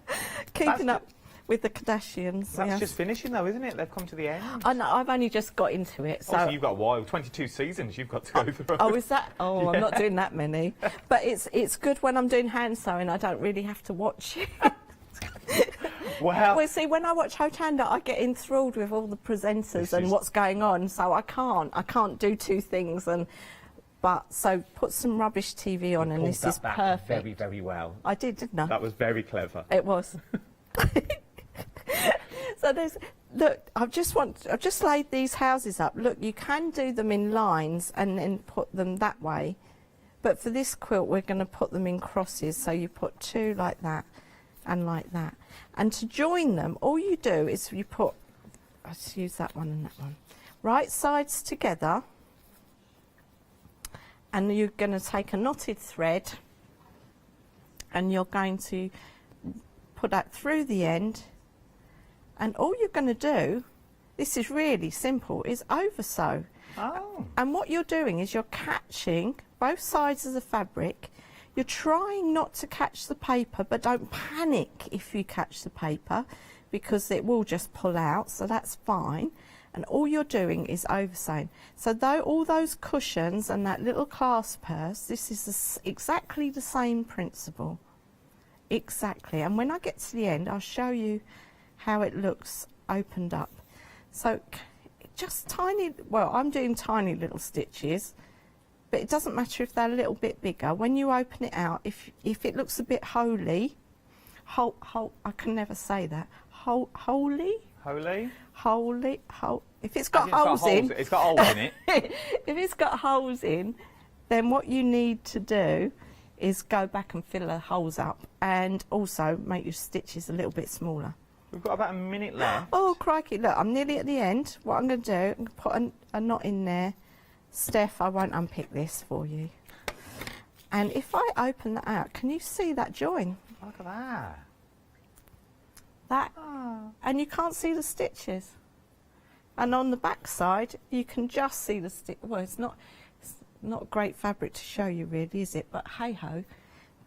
Keeping up with the Kardashians. That's yes. just finishing though, isn't it? They've come to the end. I know. I've only just got into it. So Also, you've got a while. 22 seasons you've got to go through. Oh, is that? Oh, Yeah. I'm not doing that many. But it's good when I'm doing hand sewing. I don't really have to watch it. Well, see, when I watch Hochanda, I get enthralled with all the presenters and what's going on. So I can't do two things. So put some rubbish TV on, and this is perfect. Very, very well. I did, didn't I? That was very clever. It was. So I've just laid these houses up. Look, you can do them in lines and then put them that way. But for this quilt, we're going to put them in crosses. So you put two like that and like that. And to join them, all you do is you put, let's use that one and that one, right sides together. And you're going to take a knotted thread and you're going to put that through the end. And all you're going to do, this is really simple, is over sew. Oh. And what you're doing is you're catching both sides of the fabric. You're trying not to catch the paper, but don't panic if you catch the paper, because it will just pull out, so that's fine. And all you're doing is over sewing. So though all those cushions and that little clasp purse, this is exactly the same principle. Exactly. And when I get to the end, I'll show you how it looks opened up. So just tiny, well, I'm doing tiny little stitches, but it doesn't matter if they're a little bit bigger. When you open it out, if it looks a bit holy, I can never say that. Holy? If it's got holes in. It's got holes in it. If it's got holes in, then what you need to do is go back and fill the holes up, and also make your stitches a little bit smaller. We've got about a minute left. Oh, crikey, look, I'm nearly at the end. What I'm going to do, I'm going to put a knot in there. Steph, I won't unpick this for you. And if I open that out, can you see that join? Look at that. And you can't see the stitches. And on the back side, you can just see the stitch. Well, it's not great fabric to show you really, is it? But hey-ho.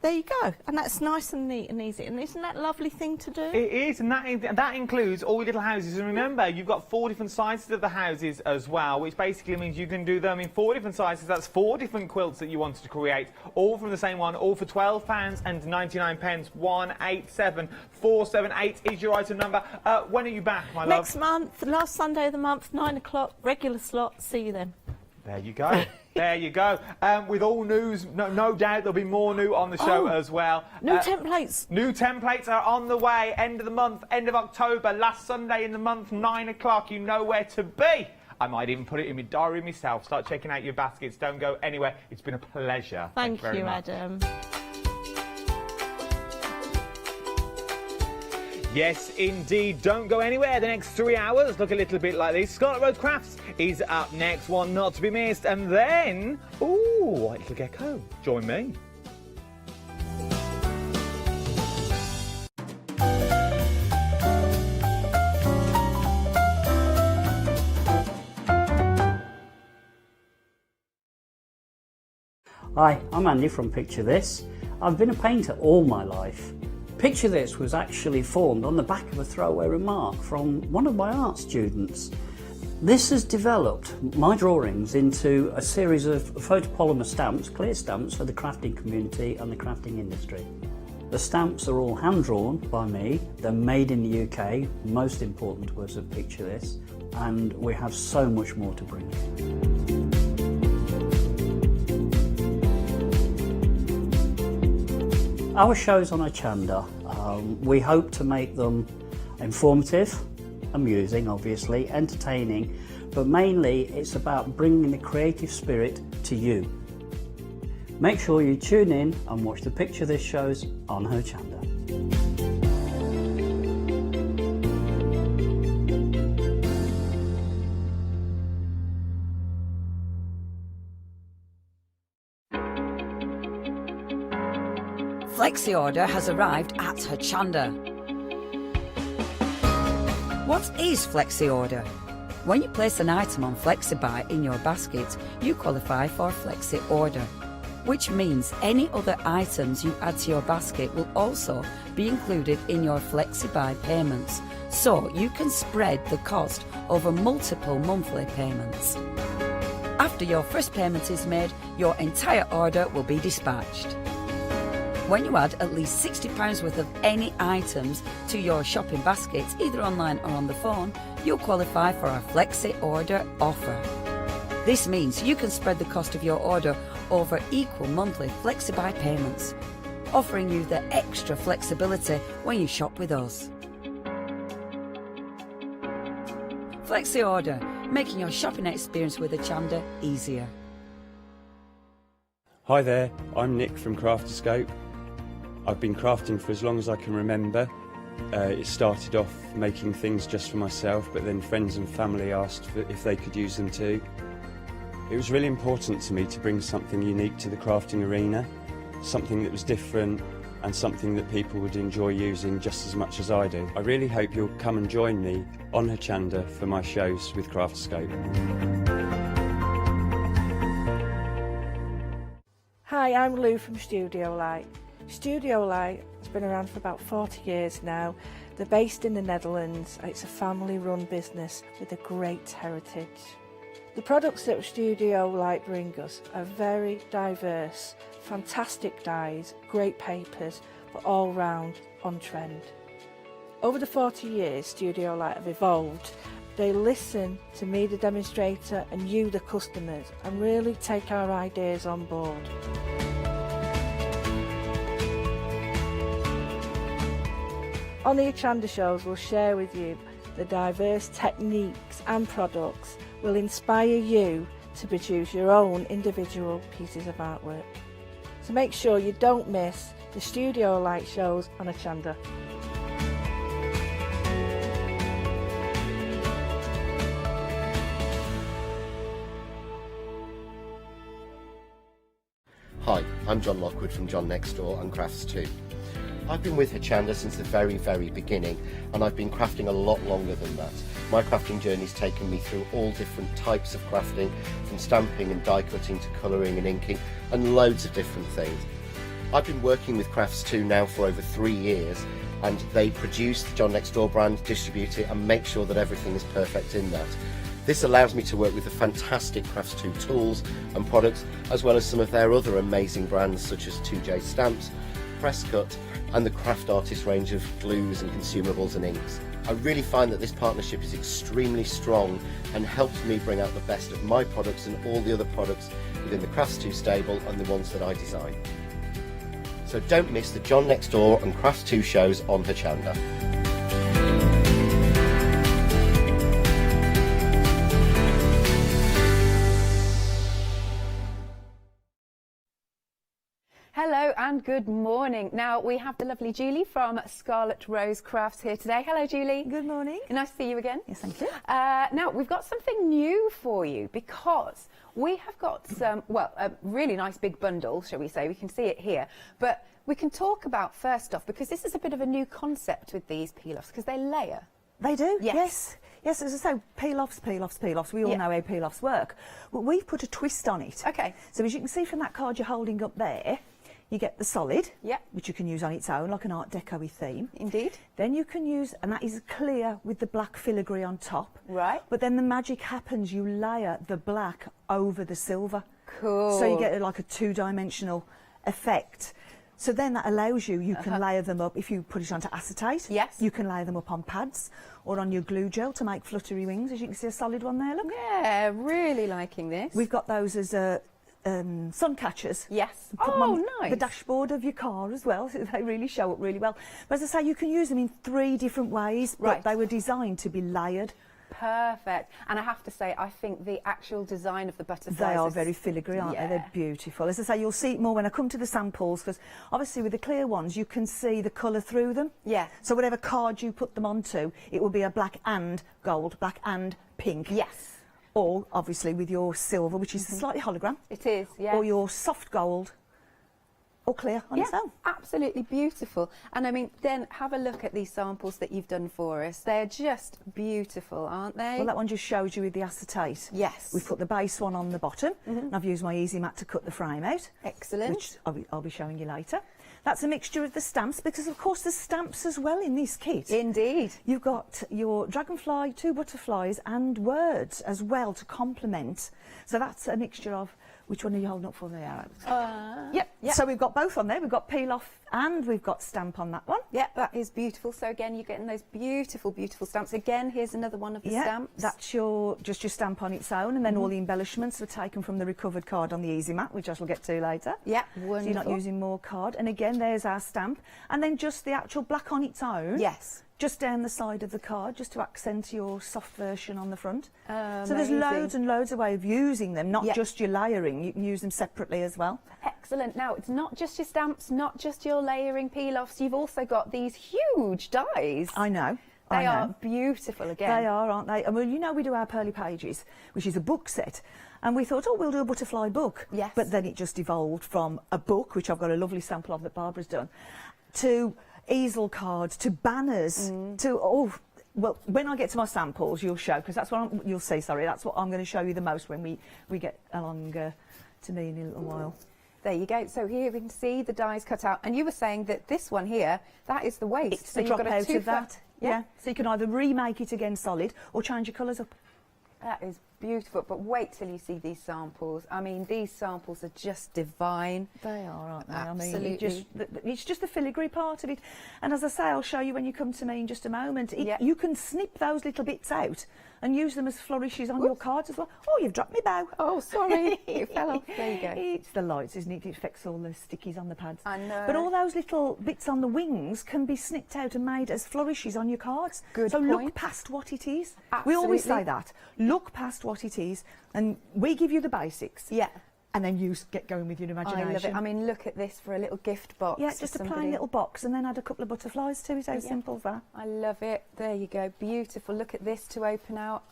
There you go, and that's nice and neat and easy, and isn't that a lovely thing to do? It is, and that includes all your little houses. And remember, you've got 4 different sizes of the houses as well, which basically means you can do them in 4 different sizes. That's 4 different quilts that you wanted to create, all from the same one, all for £12.99. 187478 is your item number. When are you back, my love? Next month, last Sunday of the month, 9 o'clock, regular slot. See you then. There you go. There you go. With all news, no doubt there'll be more new on the show as well. New templates. New templates are on the way. End of the month, end of October, last Sunday in the month, 9 o'clock. You know where to be. I might even put it in my diary myself. Start checking out your baskets. Don't go anywhere. It's been a pleasure. Thank you very much. Adam. Yes, indeed. Don't go anywhere. The next 3 hours look a little bit like this. Scarlet Road Crafts is up next, one not to be missed. And then, ooh, White Little Gecko. Join me. Hi, I'm Andy from Picture This. I've been a painter all my life. Picture This was actually formed on the back of a throwaway remark from one of my art students. This has developed my drawings into a series of photopolymer stamps, clear stamps for the crafting community and the crafting industry. The stamps are all hand-drawn by me, they're made in the UK, most important was of Picture This, and we have so much more to bring. Our shows on Hochanda, we hope to make them informative, amusing obviously, entertaining, but mainly it's about bringing the creative spirit to you. Make sure you tune in and watch the Picture This shows on Hochanda. Flexi order has arrived at Hochanda. What is Flexi order? When you place an item on FlexiBuy in your basket, you qualify for Flexi order, which means any other items you add to your basket will also be included in your FlexiBuy payments, so you can spread the cost over multiple monthly payments. After your first payment is made, your entire order will be dispatched. When you add at least £60 worth of any items to your shopping basket, either online or on the phone, you'll qualify for our Flexi order offer. This means you can spread the cost of your order over equal monthly FlexiBuy payments, offering you the extra flexibility when you shop with us. Flexi order, making your shopping experience with Hochanda easier. Hi there, I'm Nick from Crafty. I've been crafting for as long as I can remember. It started off making things just for myself, but then friends and family asked if they could use them too. It was really important to me to bring something unique to the crafting arena, something that was different and something that people would enjoy using just as much as I do. I really hope you'll come and join me on Hochanda for my shows with Craftscope. Hi, I'm Lou from Studio Light. Studio Light has been around for about 40 years now. They're based in the Netherlands. It's a family-run business with a great heritage. The products that Studio Light bring us are very diverse, fantastic dyes, great papers, but all round on trend. Over the 40 years Studio Light have evolved. They listen to me, the demonstrator, and you, the customers, and really take our ideas on board. On the Hochanda shows, we'll share with you the diverse techniques and products will inspire you to produce your own individual pieces of artwork. So make sure you don't miss the Studio Light shows on Hochanda. Hi, I'm John Lockwood from John Next Door and Crafts 2. I've been with Hochanda since the very beginning, and I've been crafting a lot longer than that. My crafting journey's taken me through all different types of crafting, from stamping and die cutting to colouring and inking, and loads of different things. I've been working with Crafts 2 now for over 3 years, and they produce the John Next Door brand, distribute it, and make sure that everything is perfect in that. This allows me to work with the fantastic Crafts 2 tools and products, as well as some of their other amazing brands such as 2J Stamps, Press Cut, and the Craft Artist range of glues and consumables and inks. I really find that this partnership is extremely strong and helps me bring out the best of my products and all the other products within the Crafts 2 stable and the ones that I design. So don't miss the John Next Door and Crafts 2 shows on Hochanda. Hello and good morning. Now we have the lovely Julie from Scarlet Rose Crafts here today. Hello Julie. Good morning. Nice to see you again. Yes, thank you. Now we've got something new for you because we have got some, well, a really nice big bundle, shall we say. We can see it here. But we can talk about first off, because this is a bit of a new concept with these peel-offs, because they layer. They do, yes. Yes, as I say, peel-offs. We all know how peel-offs work. But we've put a twist on it. Okay. So as you can see from that card you're holding up there, you get the solid, which you can use on its own, like an Art Deco-y theme. Indeed. Then you can use, and that is clear with the black filigree on top. Right. But then the magic happens, you layer the black over the silver. Cool. So you get like a two-dimensional effect. So then that allows you can layer them up. If you put it onto acetate, you can layer them up on pads or on your glue gel to make fluttery wings. As you can see, a solid one there, look. Yeah, really liking this. We've got those as sun catchers. Yes. Put them on nice. the dashboard of your car as well, so they really show up really well. But as I say, you can use them in 3 different ways, but they were designed to be layered. Perfect. And I have to say, I think the actual design of the butterflies They are very filigree, aren't they? They're beautiful. As I say, you'll see it more when I come to the samples, because obviously with the clear ones, you can see the colour through them. Yeah. So whatever card you put them onto, it will be a black and gold, black and pink. Yes. Or obviously with your silver, which is slightly hologram. It is, yeah. Or your soft gold or clear on its own. Absolutely beautiful. And I mean, then have a look at these samples that you've done for us. They're just beautiful, aren't they? Well, that one just shows you with the acetate. Yes. We've put the base one on the bottom, and I've used my Easy Mat to cut the frame out. Excellent. Which I'll be showing you later. That's a mixture of the stamps, because of course there's stamps as well in this kit. Indeed. You've got your dragonfly, 2 butterflies and words as well to complement. So that's a mixture of, which one are you holding up for there? Yep. So we've got both on there. We've got peel off and we've got stamp on that one. Yep, that is beautiful. So again, you're getting those beautiful, beautiful stamps. Again, here's another one of the stamps. That's just your stamp on its own, and then all the embellishments were taken from the recovered card on the Easy Mat, which I shall get to later. Yeah, So wonderful. you're not using more card. And again, there's our stamp. And then just the actual black on its own. Yes. Just down the side of the card, just to accent your soft version on the front. So Amazing. there's loads and loads of ways of using them, not just your layering. You can use them separately as well. Excellent. Now, it's not just your stamps, not just your layering peel-offs. You've also got these huge dies. I know. They are beautiful again. They are, aren't they? And well, you know, we do our Pearly Pages, which is a book set. And we thought, oh, we'll do a butterfly book. Yes. But then it just evolved from a book, which I've got a lovely sample of that Barbara's done, to easel cards, to banners, to well, when I get to my samples, you'll show, because that's what you'll see. Sorry, that's what I'm going to show you the most when we get along to me in a little while. There you go. So here we can see the dies cut out, and you were saying that this one here, that is the waste. It's so the you've drop got a out of that. Yeah. So you can either remake it again solid or change your colours up. That is beautiful, but wait till you see these samples. I mean, these samples are just divine. They are, aren't they? Absolutely. I mean, it's just the filigree part of it. And as I say, I'll show you when you come to me in just a moment. You can snip those little bits out and use them as flourishes on your cards as well. Oh, you've dropped me bow. Oh, sorry. It fell off. There you go. It's the lights, isn't it? It affects all the stickies on the pads. I know. But all those little bits on the wings can be snipped out and made as flourishes on your cards. Good so point. look past what it is. Absolutely. We always say that. Look past what it is, and we give you the basics. Yeah. And then you get going with your imagination. I love it. I mean, look at this for a little gift box. Yeah, just a plain little box, and then add a couple of butterflies to it. How simple is that? I love it. There you go. Beautiful. Look at this to open out.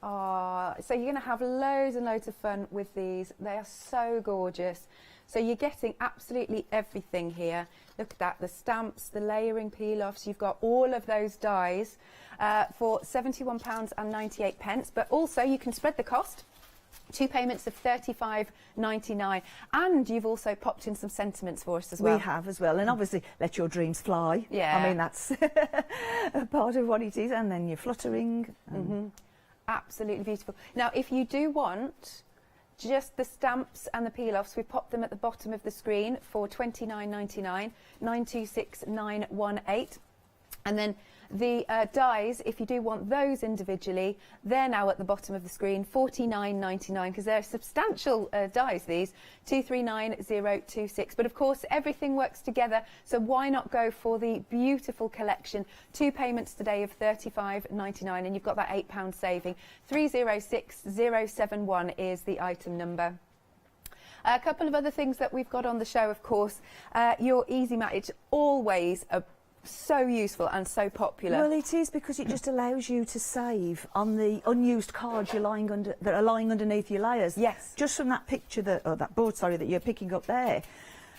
So you're going to have loads and loads of fun with these. They are so gorgeous. So you're getting absolutely everything here. Look at that, the stamps, the layering peel-offs. You've got all of those dies for £71.98. But also you can spread the cost. 2 payments of £35.99, and you've also popped in some sentiments for us as well. We have as well, and obviously let your dreams fly. Yeah. I mean, that's a part of what it is, and then you're fluttering. Absolutely beautiful. Now, if you do want just the stamps and the peel-offs, we pop them at the bottom of the screen for £29.99, 926918. And then the dies, if you do want those individually, they're now at the bottom of the screen, £49.99, because they're substantial dies, these, 239026. But of course, everything works together, so why not go for the beautiful collection? 2 payments today of £35.99, and you've got that £8 saving. 306071 is the item number. A couple of other things that we've got on the show, of course, your Easy Mat. It's always so useful and so popular. Well, it is, because it just allows you to save on the unused cards that are lying underneath your layers. Yes. Just from that picture that board, that you're picking up there.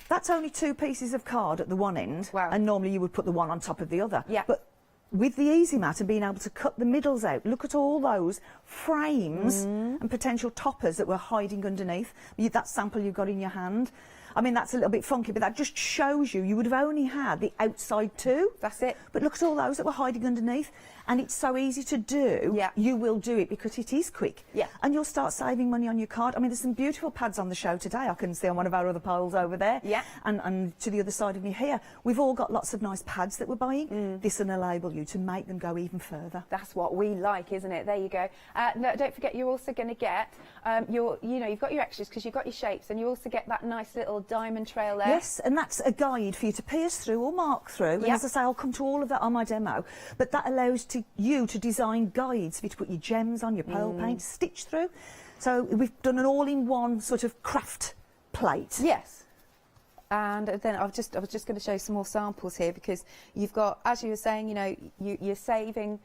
That's only 2 pieces of card at the one end. Wow. And normally you would put the one on top of the other. Yeah. But with the Easy Mat and being able to cut the middles out, look at all those frames and potential toppers that were hiding underneath. That sample you've got in your hand. I mean, that's a little bit funky, but that just shows you would have only had the outside 2. That's it. But look at all those that were hiding underneath. And it's so easy to do. Yeah. You will do it because it is quick. Yeah. And you'll start saving money on your card. I mean, there's some beautiful pads on the show today. I can see on one of our other poles over there. Yeah. And to the other side of me here. We've all got lots of nice pads that we're buying. This will enable you to make them go even further. That's what we like, isn't it? There you go. No, don't forget, you're also going to get you've got your extras because you've got your shapes, and you also get that nice little diamond trail there. Yes, and that's a guide for you to pierce through or mark through. And as I say, I'll come to all of that on my demo. But that allows you to design guides for you to put your gems on, your pearl paint, stitch through. So we've done an all-in-one sort of craft plate. Yes. And then I was just going to show some more samples here, because you've got, as you were saying, you're saving,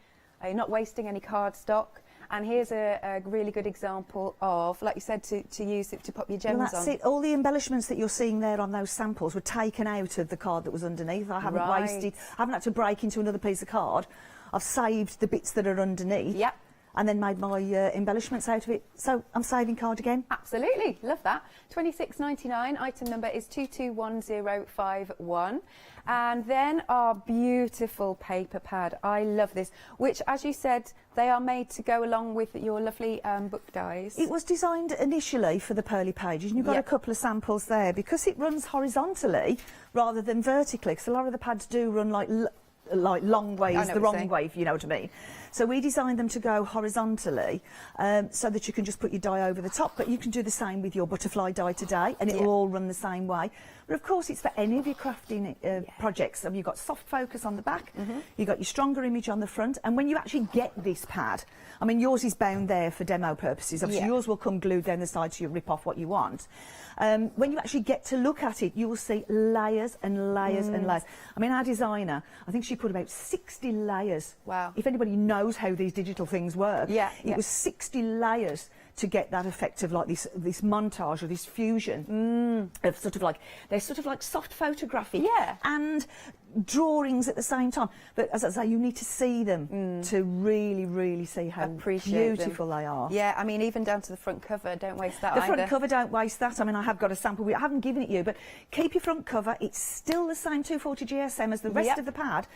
you're not wasting any card stock. And here's a really good example of, like you said, to use it to pop your gems Well, that's on. it. All the embellishments that you're seeing there on those samples were taken out of the card that was underneath. I haven't wasted, I haven't had to break into another piece of card. I've saved the bits that are underneath. Yep. And then made my embellishments out of it. So I'm saving card again. Absolutely, love that. $26.99, item number is 221051. And then our beautiful paper pad. I love this, which, as you said, they are made to go along with your lovely book dies. It was designed initially for the pearly pages, and you've got a couple of samples there. Because it runs horizontally rather than vertically, because a lot of the pads do run like long ways, the wrong way, if you know what I mean. So we designed them to go horizontally so that you can just put your die over the top, but you can do the same with your butterfly die today, and it will all run the same way. But of course, it's for any of your crafting projects. So you've got soft focus on the back, you've got your stronger image on the front, and when you actually get this pad, I mean, yours is bound there for demo purposes. Obviously, yours will come glued down the side so you rip off what you want. When you actually get to look at it, you will see layers and layers and layers. I mean, our designer, I think she put about 60 layers. Wow. If anybody knows how these digital things work, it was 60 layers to get that effect of like this montage or this fusion of sort of like, they're sort of like soft photography and drawings at the same time. But as I say, you need to see them to really, really see how beautiful they are. Yeah, I mean, even down to the front cover, don't waste that The either. front cover, don't waste that. I mean, I have got a sample. I haven't given it you, but keep your front cover. It's still the same 240 GSM as the rest of the pad.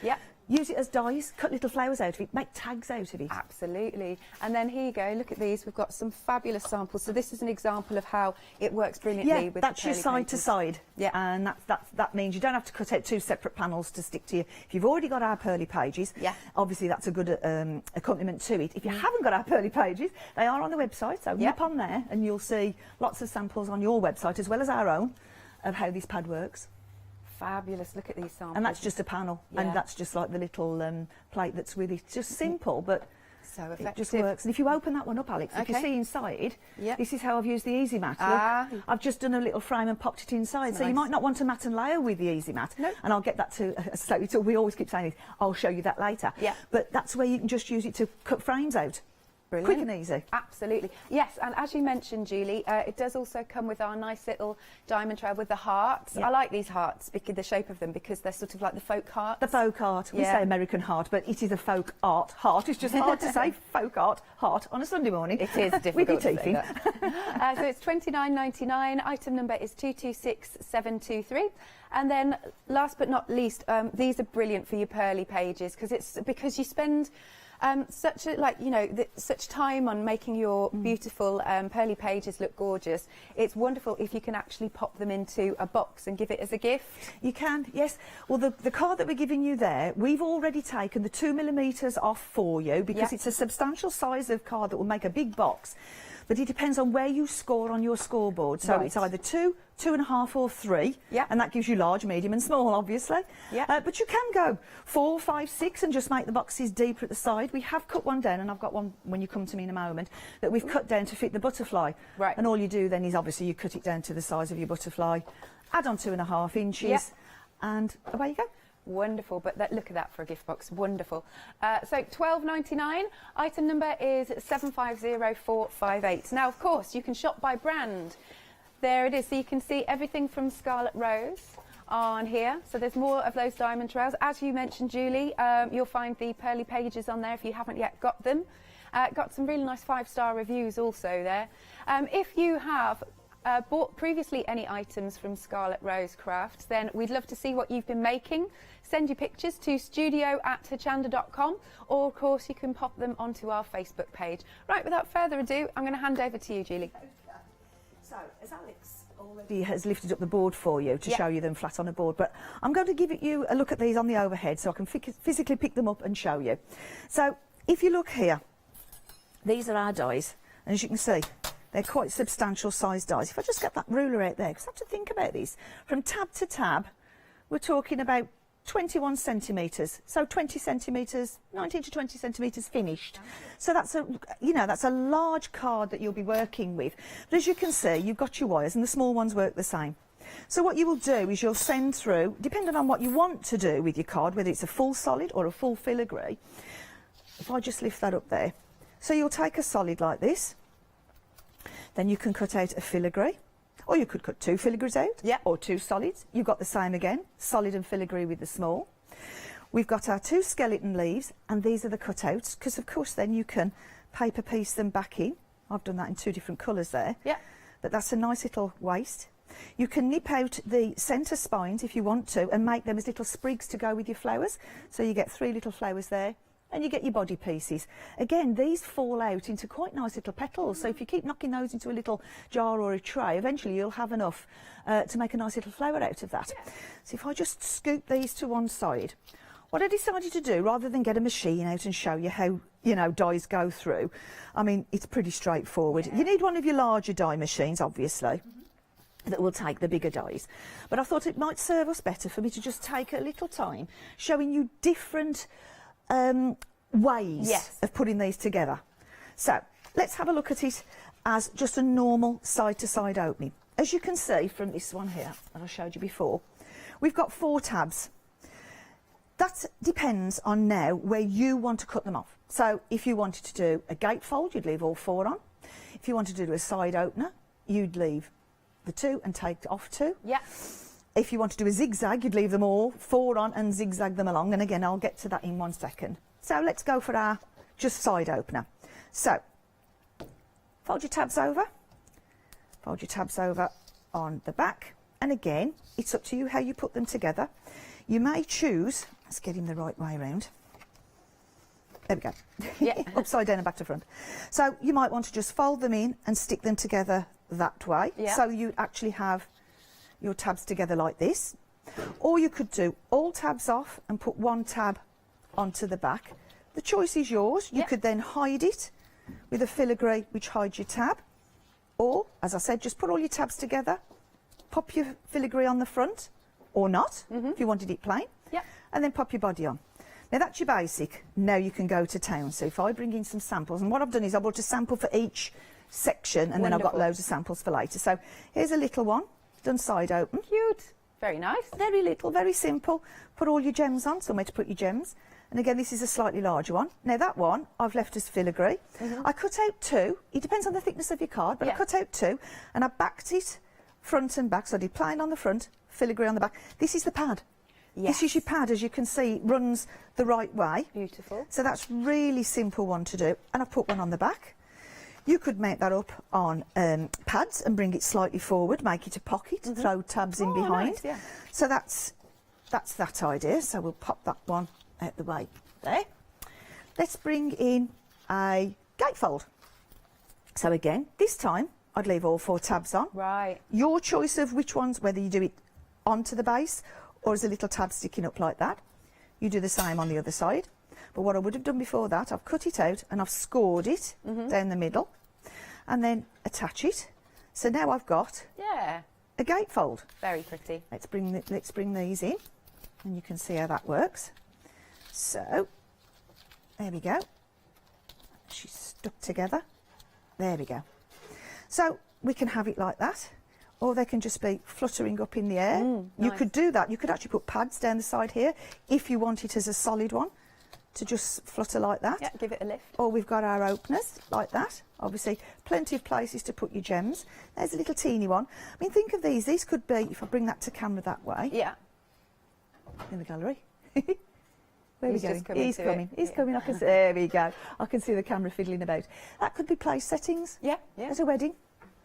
Use it as dies, cut little flowers out of it, make tags out of it. Absolutely. And then here you go, look at these. We've got some fabulous samples. So this is an example of how it works brilliantly with that's the your pearly side pages. to side. Yeah. And that means you don't have to cut out two separate panels to stick to you. If you've already got our pearly pages, obviously that's a good accompaniment to it. If you haven't got our pearly pages, they are on the website, so nip on there and you'll see lots of samples on your website as well as our own of how this pad works. Fabulous, look at these samples. And that's just a panel, and that's just like the little plate that's with it. It's just simple, but so it effective. just works. And if you open that one up, Alex, if you see inside, this is how I've used the Easy Mat. Look, I've just done a little frame and popped it inside. So you might not want to mat and layer with the Easy Mat. And I'll get that to, we always keep saying this, I'll show you that later. But that's where you can just use it to cut frames out. Brilliant. Quick and easy. Absolutely. Yes, and as you mentioned, Julie, it does also come with our nice little diamond trail with the hearts. I like these hearts, because the shape of them, because they're sort of like the folk hearts. The folk art. We say American heart, but it is a folk art heart. It's just hard to say folk art heart on a Sunday morning. It is difficult with your to teeth say in. that. So it's $29.99. Item number is 226723. And then, last but not least, these are brilliant for your pearly pages, because you spend such such time on making your beautiful pearly pages look gorgeous. It's wonderful if you can actually pop them into a box and give it as a gift. You can, yes. Well, the card that we're giving you there, we've already taken the 2mm off for you, because it's a substantial size of card that will make a big box. But it depends on where you score on your scoreboard. So it's either 2, 2.5 or 3. And that gives you large, medium and small, obviously. But you can go 4, 5, 6 and just make the boxes deeper at the side. We have cut one down, and I've got one when you come to me in a moment, that we've cut down to fit the butterfly. And all you do then is obviously you cut it down to the size of your butterfly, add on 2.5 inches, and away you go. Wonderful, but look at that for a gift box. Wonderful. So $12.99. Item number is 750458. Now, of course, you can shop by brand. There it is. So you can see everything from Scarlet Rose on here. So there's more of those diamond trails. As you mentioned, Julie, you'll find the pearly pages on there if you haven't yet got them. Got some really nice 5-star reviews also there. If you have bought previously any items from Scarlet Rose Crafts, then we'd love to see what you've been making. Send your pictures to studio@hochanda.com, or of course you can pop them onto our Facebook page. Right, without further ado, I'm going to hand over to you, Julie. So, as Alex already has lifted up the board for you to show you them flat on a board, but I'm going to give you a look at these on the overhead so I can physically pick them up and show you. So, if you look here, these are our dies, and as you can see, they're quite substantial size dies. If I just get that ruler out there, because I have to think about this. From tab to tab, we're talking about 21 centimetres, so 20 centimetres, 19 to 20 centimetres finished. So that's that's a large card that you'll be working with. But as you can see, you've got your wires, and the small ones work the same. So what you will do is you'll send through, depending on what you want to do with your card, whether it's a full solid or a full filigree. If I just lift that up there, So you'll take a solid like this, then you can cut out a filigree, or you could cut 2 filigrees out, or 2 solids. You've got the same again, solid and filigree with the small. We've got our 2 skeleton leaves, and these are the cutouts, because of course then you can paper piece them back in. I've done that in 2 different colours there. Yeah. But that's a nice little waist. You can nip out the centre spines if you want to and make them as little sprigs to go with your flowers. So you get 3 little flowers there, and you get your body pieces. Again, these fall out into quite nice little petals. So if you keep knocking those into a little jar or a tray, eventually you'll have enough to make a nice little flower out of that. So if I just scoop these to one side, what I decided to do, rather than get a machine out and show you how, you know, dies go through, I mean, it's pretty straightforward. You need one of your larger die machines, obviously, that will take the bigger dies. But I thought it might serve us better for me to just take a little time showing you different ways of putting these together. So let's have a look at it as just a normal side-to-side opening. As you can see from this one here that I showed you before, we've got 4 tabs. That depends on now where you want to cut them off. So if you wanted to do a gatefold, you'd leave all 4 on. If you wanted to do a side opener, you'd leave the 2 and take off 2. Yeah. If you want to do a zigzag, you'd leave them all 4 on and zigzag them along. And again, I'll get to that in 1 second. So let's go for our just side opener. So fold your tabs over. Fold your tabs over on the back. And again, it's up to you how you put them together. You may choose, let's get him the right way around. There we go. Yeah. Upside down and back to front. So you might want to just fold them in and stick them together that way. Yeah. So you actually have your tabs together like this. Or you could do all tabs off and put 1 tab onto the back. The choice is yours. You could then hide it with a filigree which hides your tab. Or, as I said, just put all your tabs together, pop your filigree on the front, or not, if you wanted it plain, and then pop your body on. Now that's your basic. Now you can go to town. So if I bring in some samples, and what I've done is I brought a sample for each section, and then I've got loads of samples for later. So here's a little one, done side open. Cute. Very nice. Very little, very simple. Put all your gems on, somewhere to put your gems. And again, this is a slightly larger one. Now that one, I've left as filigree. I cut out 2. It depends on the thickness of your card, but I cut out 2, and I backed it front and back. So I did plain on the front, filigree on the back. This is the pad. This is your pad, as you can see, it runs the right way. Beautiful. So that's really simple one to do. And I've put one on the back. You could make that up on pads and bring it slightly forward, make it a pocket, throw tabs in behind. Nice, yeah. So that's that idea. So we'll pop that one out the way there. Let's bring in a gatefold. So again, this time I'd leave all 4 tabs on. Right. Your choice of which ones, whether you do it onto the base or as a little tab sticking up like that. You do the same on the other side. But what I would have done before that, I've cut it out and I've scored it down the middle and then attach it. So now I've got a gatefold. Very pretty. Let's bring these in and you can see how that works. So there we go. She's stuck together. There we go. So we can have it like that, or they can just be fluttering up in the air. You could do that. You could actually put pads down the side here if you want it as a solid one to just flutter like that. Yeah, give it a lift. Or we've got our openers like that. Obviously, plenty of places to put your gems. There's a little teeny one. I mean, think of these. These could be, if I bring that to camera that way. Yeah. In the gallery. Where He's are we just going? coming He's to coming. it. He's coming. I can see. There we go. I can see the camera fiddling about. That could be place settings. Yeah. At a wedding.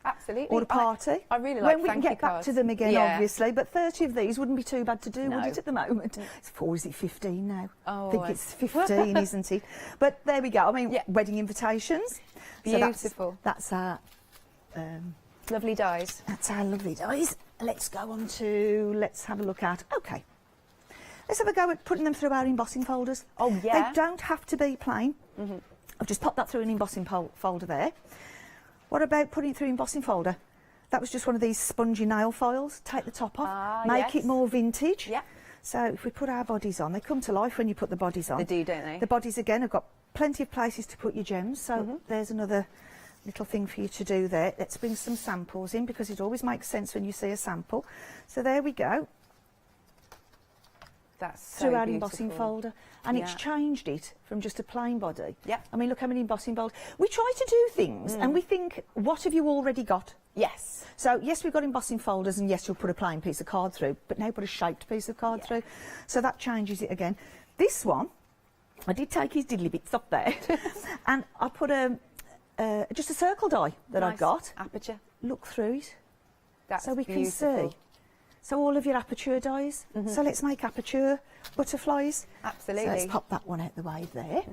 Absolutely. Or a party. I really like when we can thank you get back cards. to them again, Yeah. obviously. But 30 of these wouldn't be too bad to do, would No. it, at the moment? It's 4, is it 15 now? Oh, I think it's 15, isn't it? But there we go. I mean, wedding invitations. Beautiful. So that's our... lovely dies. That's our lovely dies. Let's go on to... Let's have a look at... OK. Let's have a go at putting them through our embossing folders. Oh, yeah. They don't have to be plain. I've just popped that through an embossing folder there. What about putting it through embossing folder? That was just one of these spongy nail files. Take the top off, make it more vintage. Yeah. So if we put our bodies on, they come to life when you put the bodies on. They do, don't they? The bodies, again, have got plenty of places to put your gems. So there's another little thing for you to do there. Let's bring some samples in, because it always makes sense when you see a sample. So there we go. That's so through our beautiful. embossing folder, and it's Yeah. changed it from just a plain body. Yeah. I mean, look how many embossing folders. We try to do things, and we think, what have you already got? Yes. So, yes, we've got embossing folders, and yes, you'll put a plain piece of card through, but now put a shaped piece of card through. So that changes it again. This one, I did take his diddly bits up there, and I put just a circle die that I've got. Aperture. Look through it. That's so we beautiful. can see. So all of your aperture dies. So let's make aperture butterflies. Absolutely. So let's pop that one out the way there.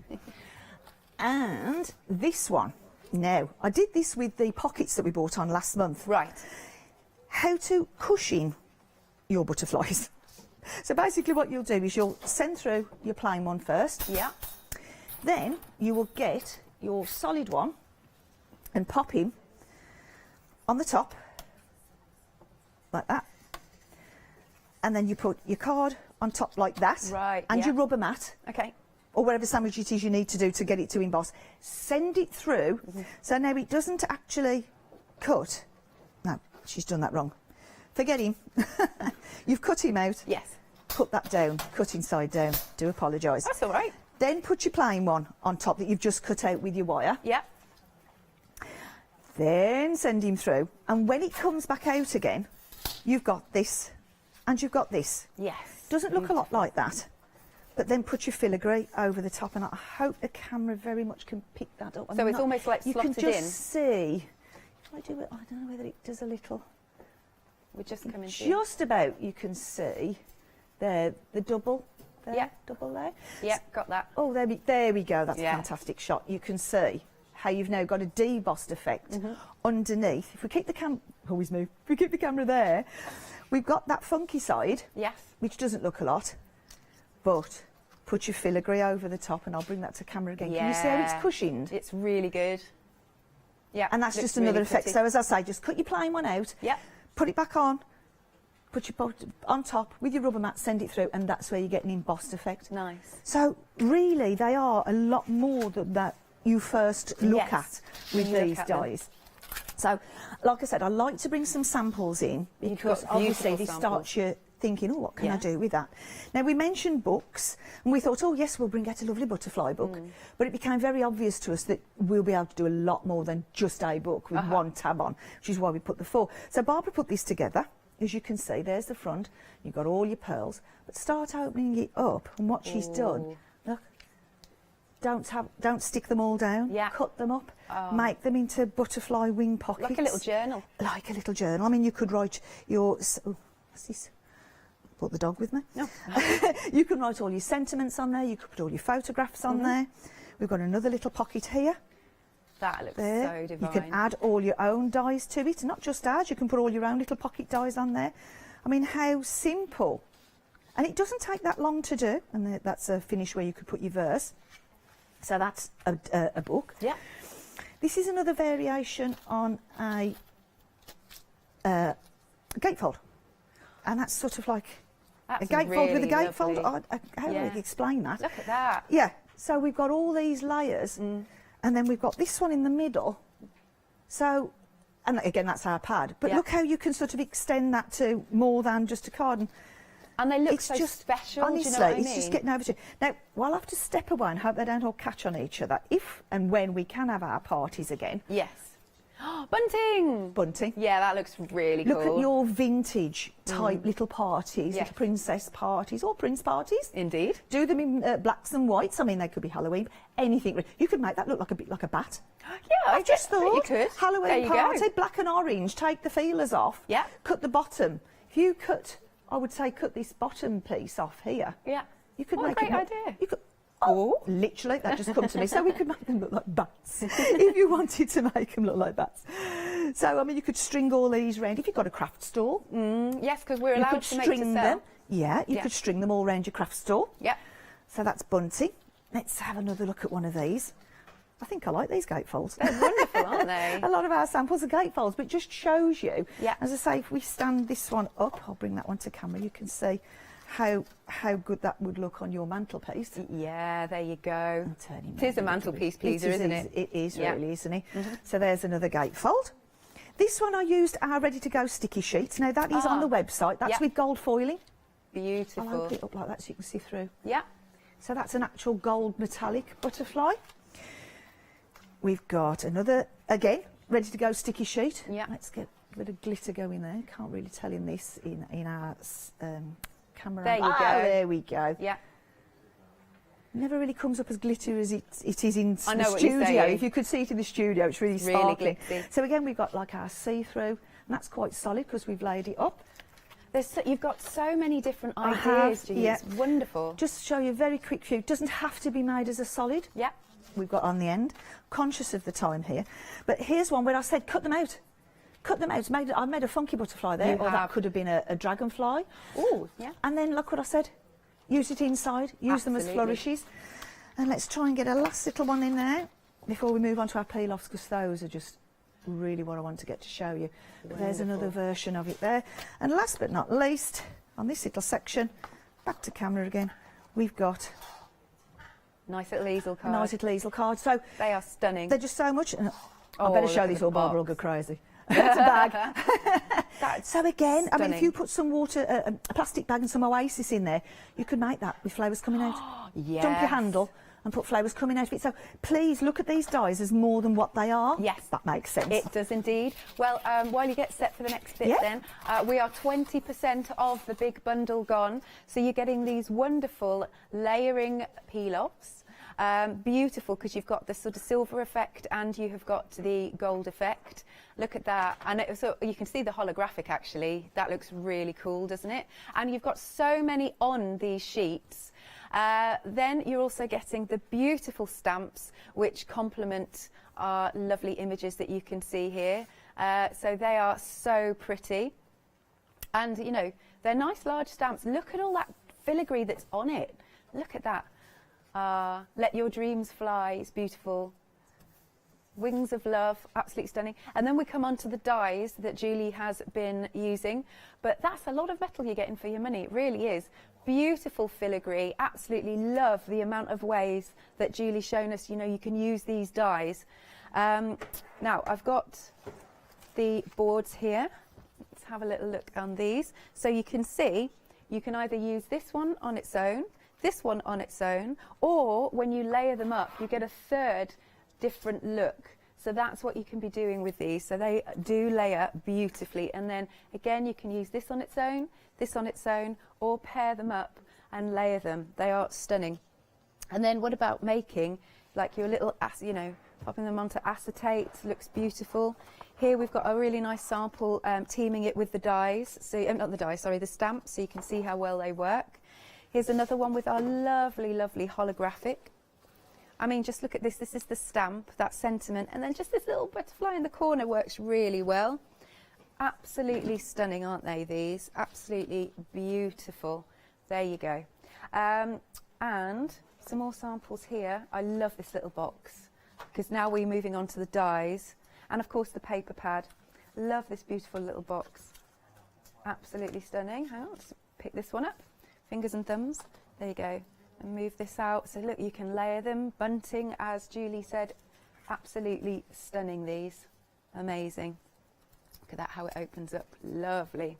And this one. Now, I did this with the pockets that we bought on last month. Right. How to cushion your butterflies. So basically what you'll do is you'll send through your plain one first. Yeah. Then you will get your solid one and pop him on the top, like that. And then you put your card on top like that. Right, And yeah. your rubber mat. Okay. Or whatever sandwich it is you need to do to get it to emboss. Send it through. So now it doesn't actually cut. No, she's done that wrong. Forget him. You've cut him out. Yes. Put that down, cut inside down. Do apologise. That's all right. Then put your plain one on top that you've just cut out with your wire. Yeah. Then send him through. And when it comes back out again, you've got this and you've got this. Yes. Doesn't look a lot like that. But then put your filigree over the top, and I hope the camera very much can pick that up. So it's almost like you slotted can just in. see. If I do it, I don't know whether it does a little. We're just coming to Just about you can see there the double. There, Yeah. double there. Yeah, got that. Oh, there we go. That's Yeah. a fantastic shot. You can see how you've now got a debossed effect underneath. If we keep the always move. If we keep the camera there, we've got that funky side. Yes. Which doesn't look a lot, but put your filigree over the top, and I'll bring that to camera again. Can you see how it's cushioned? It's really good. Yeah. And that's looks just another really effect. pretty. So as I say, just cut your plain one out. Yeah. Put it back on. Put your on top with your rubber mat, send it through, and that's where you get an embossed effect. Nice. So really, they are a lot more than that you first look Yes, at when with you look these at them. dies. So, like I said, I like to bring some samples in because got obviously beautiful this samples. starts you thinking, oh, what can I Yeah. do with that? Now, we mentioned books, and we thought, oh, yes, we'll bring out a lovely butterfly book. But it became very obvious to us that we'll be able to do a lot more than just a book with one tab on, which is why we put the 4. So Barbara put this together. As you can see, there's the front. You've got all your pearls. But start opening it up, and what she's done, look, don't stick them all down. Yeah. Cut them up. Oh. Make them into butterfly wing pockets. Like a little journal. Like a little journal. I mean, you could write your... Oh, what's this? Brought the dog with me. No. You can write all your sentiments on there. You could put all your photographs on there. We've got another little pocket here. That looks There. so divine. You can add all your own dies to it. Not just ours. You can put all your own little pocket dies on there. I mean, how simple. And it doesn't take that long to do. And that's a finish where you could put your verse. So that's a book. Yeah. This is another variation on a gatefold. And that's sort of like That's a gatefold with a really gatefold. lovely. How do I explain that? Look at that. Yeah. So we've got all these layers, and then we've got this one in the middle. So, and again, that's our pad. But Yeah. look how you can sort of extend that to more than just a card. And they look It's so just special. Honestly, do you know what I mean? it's just getting over to. Now, we'll have to step away and hope they don't all catch on each other. If and when we can have our parties again. Yes. Bunting! Bunting. Yeah, that looks really Look cool. at your vintage type little parties, Yes. little princess parties or prince parties. Indeed. Do them in blacks and whites. I mean, they could be Halloween. Anything. You could make that look like a bit like a bat. Yeah, I've just thought. you could. Halloween There you party, go. black and orange. Take the feelers off. Yeah. Cut the bottom. If you cut, I would say, cut this bottom piece off here. Yeah. You could What a make great it look- idea. You could. Oh, literally, that just come to me. So we could make them look like bats if you wanted to make them look like bats. So, I mean, you could string all these round. If you've got a craft stall, Yes, because we're you allowed could to make string to them. sell. Yeah, you Yeah. could string them all round your craft stall. Yeah. So that's bunting. Let's have another look at one of these. I think I like these gatefolds. They're wonderful, aren't they? A lot of our samples are gatefolds, but it just shows you. Yeah. As I say, if we stand this one up, I'll bring that one to camera, you can see how good that would look on your mantelpiece. Yeah, there you go. Turning It is a round mantelpiece little bit. pleaser, isn't it? It is Yeah. really, isn't it? So there's another gatefold. This one I used our ready-to-go sticky sheets. Now that is on the website. That's Yeah. with gold foiling. Beautiful. I'll open it up like that so you can see through. Yeah. So that's an actual gold metallic butterfly. We've got another, again, ready to go sticky sheet. Yeah. Let's get a bit of glitter going there. Can't really tell in this, in our camera. There you go. There we go. Yeah. Never really comes up as glitter as it is in I know the what you're studio. saying. If you could see it in the studio, it's really Really sparkly. glitzy. So again, we've got like our see-through, and that's quite solid because we've laid it up. You've got so many different I ideas, have, Julie. yeah. It's wonderful. Just show you a very quick view. It doesn't have to be made as a solid. Yeah. We've got on the end. Conscious of the time here. But here's one where I said cut them out. Cut them out. I've made a funky butterfly there. You or have. that could have been a dragonfly. Oh, yeah. And then look what I said. Use it inside. Use them as Absolutely. flourishes. And let's try and get a last little one in there before we move on to our peel-offs, because those are just really what I want to get to show you. But there's another version of it there. And last but not least, on this little section, back to camera again, we've got nice little easel card. nice little easel card. So they are stunning. They're just so much. And I Oh, better look show at this the or Barbara will box. go crazy. It's a bag. So again, I mean, stunning. if you put some water, a plastic bag and some Oasis in there, you could make that with flowers coming out. Yes. Dump your handle and put flowers coming out of it. So please look at these dies as more than what they are. Yes. That makes sense. It does indeed. Well, while you get set for the next bit Yeah. then, we are 20% of the big bundle gone. So you're getting these wonderful layering peel-offs. Beautiful, because you've got the sort of silver effect and you have got the gold effect. Look at that. And so you can see the holographic actually. That looks really cool, doesn't it? And you've got so many on these sheets. Then you're also getting the beautiful stamps which complement our lovely images that you can see here. So they are so pretty. And, you know, they're nice large stamps. Look at all that filigree that's on it. Look at that. Let Your Dreams Fly is beautiful. Wings of Love, absolutely stunning. And then we come on to the dies that Julie has been using. But that's a lot of metal you're getting for your money. It really is. Beautiful filigree. Absolutely love the amount of ways that Julie's shown us, you know, you can use these dies. Now, I've got the boards here. Let's have a little look on these. So you can see, you can either use this one on its own, this one on its own, or when you layer them up, you get a third different look. So that's what you can be doing with these. So they do layer beautifully. And then again, you can use this on its own, or pair them up and layer them. They are stunning. And then what about making like your little, you know, popping them onto acetate, looks beautiful. Here we've got a really nice sample, teaming it with the dies. So, not the dies, sorry, the stamps, so you can see how well they work. Here's another one with our lovely, lovely holographic. I mean, just look at this. This is the stamp, that sentiment, and then just this little butterfly in the corner works really well. Absolutely stunning, aren't they, these? Absolutely beautiful. There you go. And some more samples here. I love this little box, because now we're moving on to the dies. And, of course, the paper pad. Love this beautiful little box. Absolutely stunning. Hang on, let's pick this one up. Fingers and thumbs. There you go. And move this out. So look, you can layer them. Bunting, as Julie said. Absolutely stunning, these. Amazing. Look at that, how it opens up. Lovely.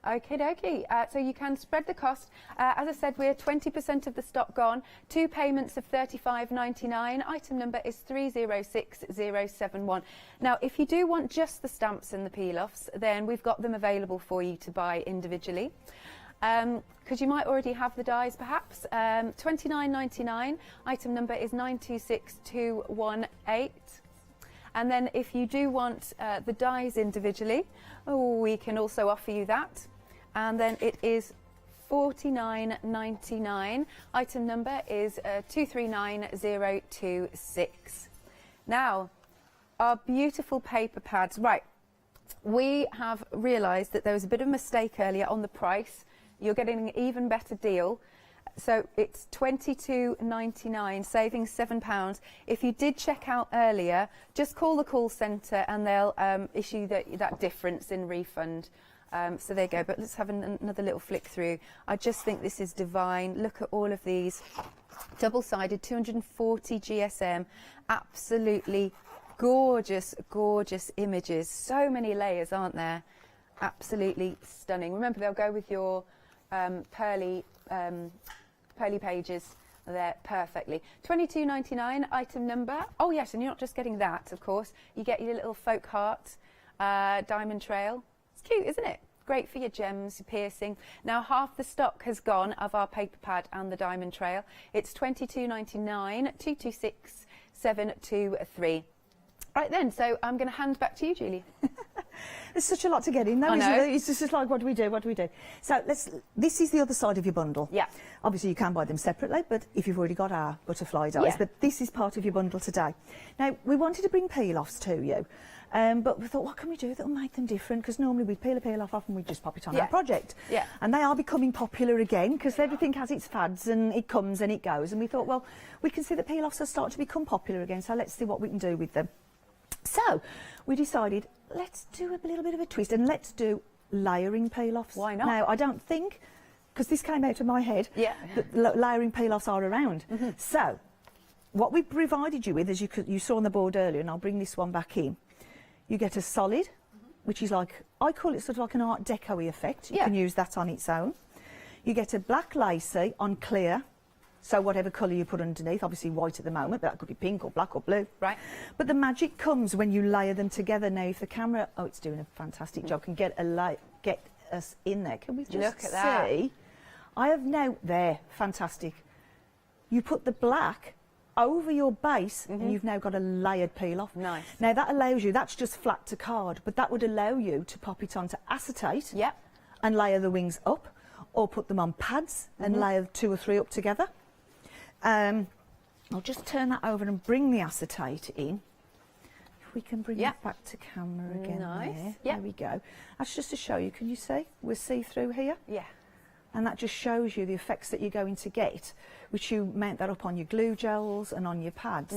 Okie dokie. So you can spread the cost. As I said, we're 20% of the stock gone. 2 payments of $35.99. Item number is 306071. Now, if you do want just the stamps and the peel-offs, then we've got them available for you to buy individually. Because you might already have the dies, perhaps. $29.99. Item number is 926218. And then if you do want the dies individually, we can also offer you that. And then it is $49.99. Item number is 239026. Now, our beautiful paper pads. Right, we have realised that there was a bit of a mistake earlier on the price. You're getting an even better deal. So it's $22.99, saving £7. If you did check out earlier, just call the call centre and they'll issue that difference in refund. So there you go. But let's have another little flick through. I just think this is divine. Look at all of these. Double-sided, 240 GSM. Absolutely gorgeous, gorgeous images. So many layers, aren't there? Absolutely stunning. Remember, they'll go with your pearly pages there perfectly. £22.99 item number. Oh yes, and you're not just getting that, of course. You get your little folk heart diamond trail. It's cute, isn't it? Great for your gems, your piercing. Now half the stock has gone of our paper pad and the diamond trail. It's £22.99, 226 723. Right then, so I'm going to hand back to you, Julie. There's such a lot to get in, though, I isn't know. there? It's just like, what do we do? What do we do? So this is the other side of your bundle. Yeah. Obviously, you can buy them separately, but if you've already got our butterfly dies, Yeah. but this is part of your bundle today. Now, we wanted to bring peel-offs to you, but we thought, what can we do that'll make them different? Because normally we'd peel a peel-off off and we'd just pop it on our project. Yeah. And they are becoming popular again, because everything has its fads and it comes and it goes. And we thought, well, we can see that peel-offs are starting to become popular again, so let's see what we can do with them. So we decided, let's do a little bit of a twist and let's do layering peel-offs. Why not? Now, I don't think, because this came out of my head, that layering peel-offs are around. So what we provided you with, as you saw on the board earlier, and I'll bring this one back in, you get a solid, which is like, I call it sort of like an Art Deco-y effect. You can use that on its own. You get a black lacy on clear. So whatever colour you put underneath, obviously white at the moment, but that could be pink or black or blue. Right. But the magic comes when you layer them together. Now, if the camera, oh, it's doing a fantastic job, can get us in there. Can we just Look at that. see? I have now, there, fantastic. You put the black over your base and you've now got a layered peel-off. Nice. Now that allows you, that's just flat to card, but that would allow you to pop it onto acetate and layer the wings up, or put them on pads and layer 2 or 3 up together. I'll just turn that over and bring the acetate in. If we can bring it back to camera again. Nice. There we go. That's just to show you, can you see? We're see-through here. Yeah. And that just shows you the effects that you're going to get, which you mount that up on your glue gels and on your pads.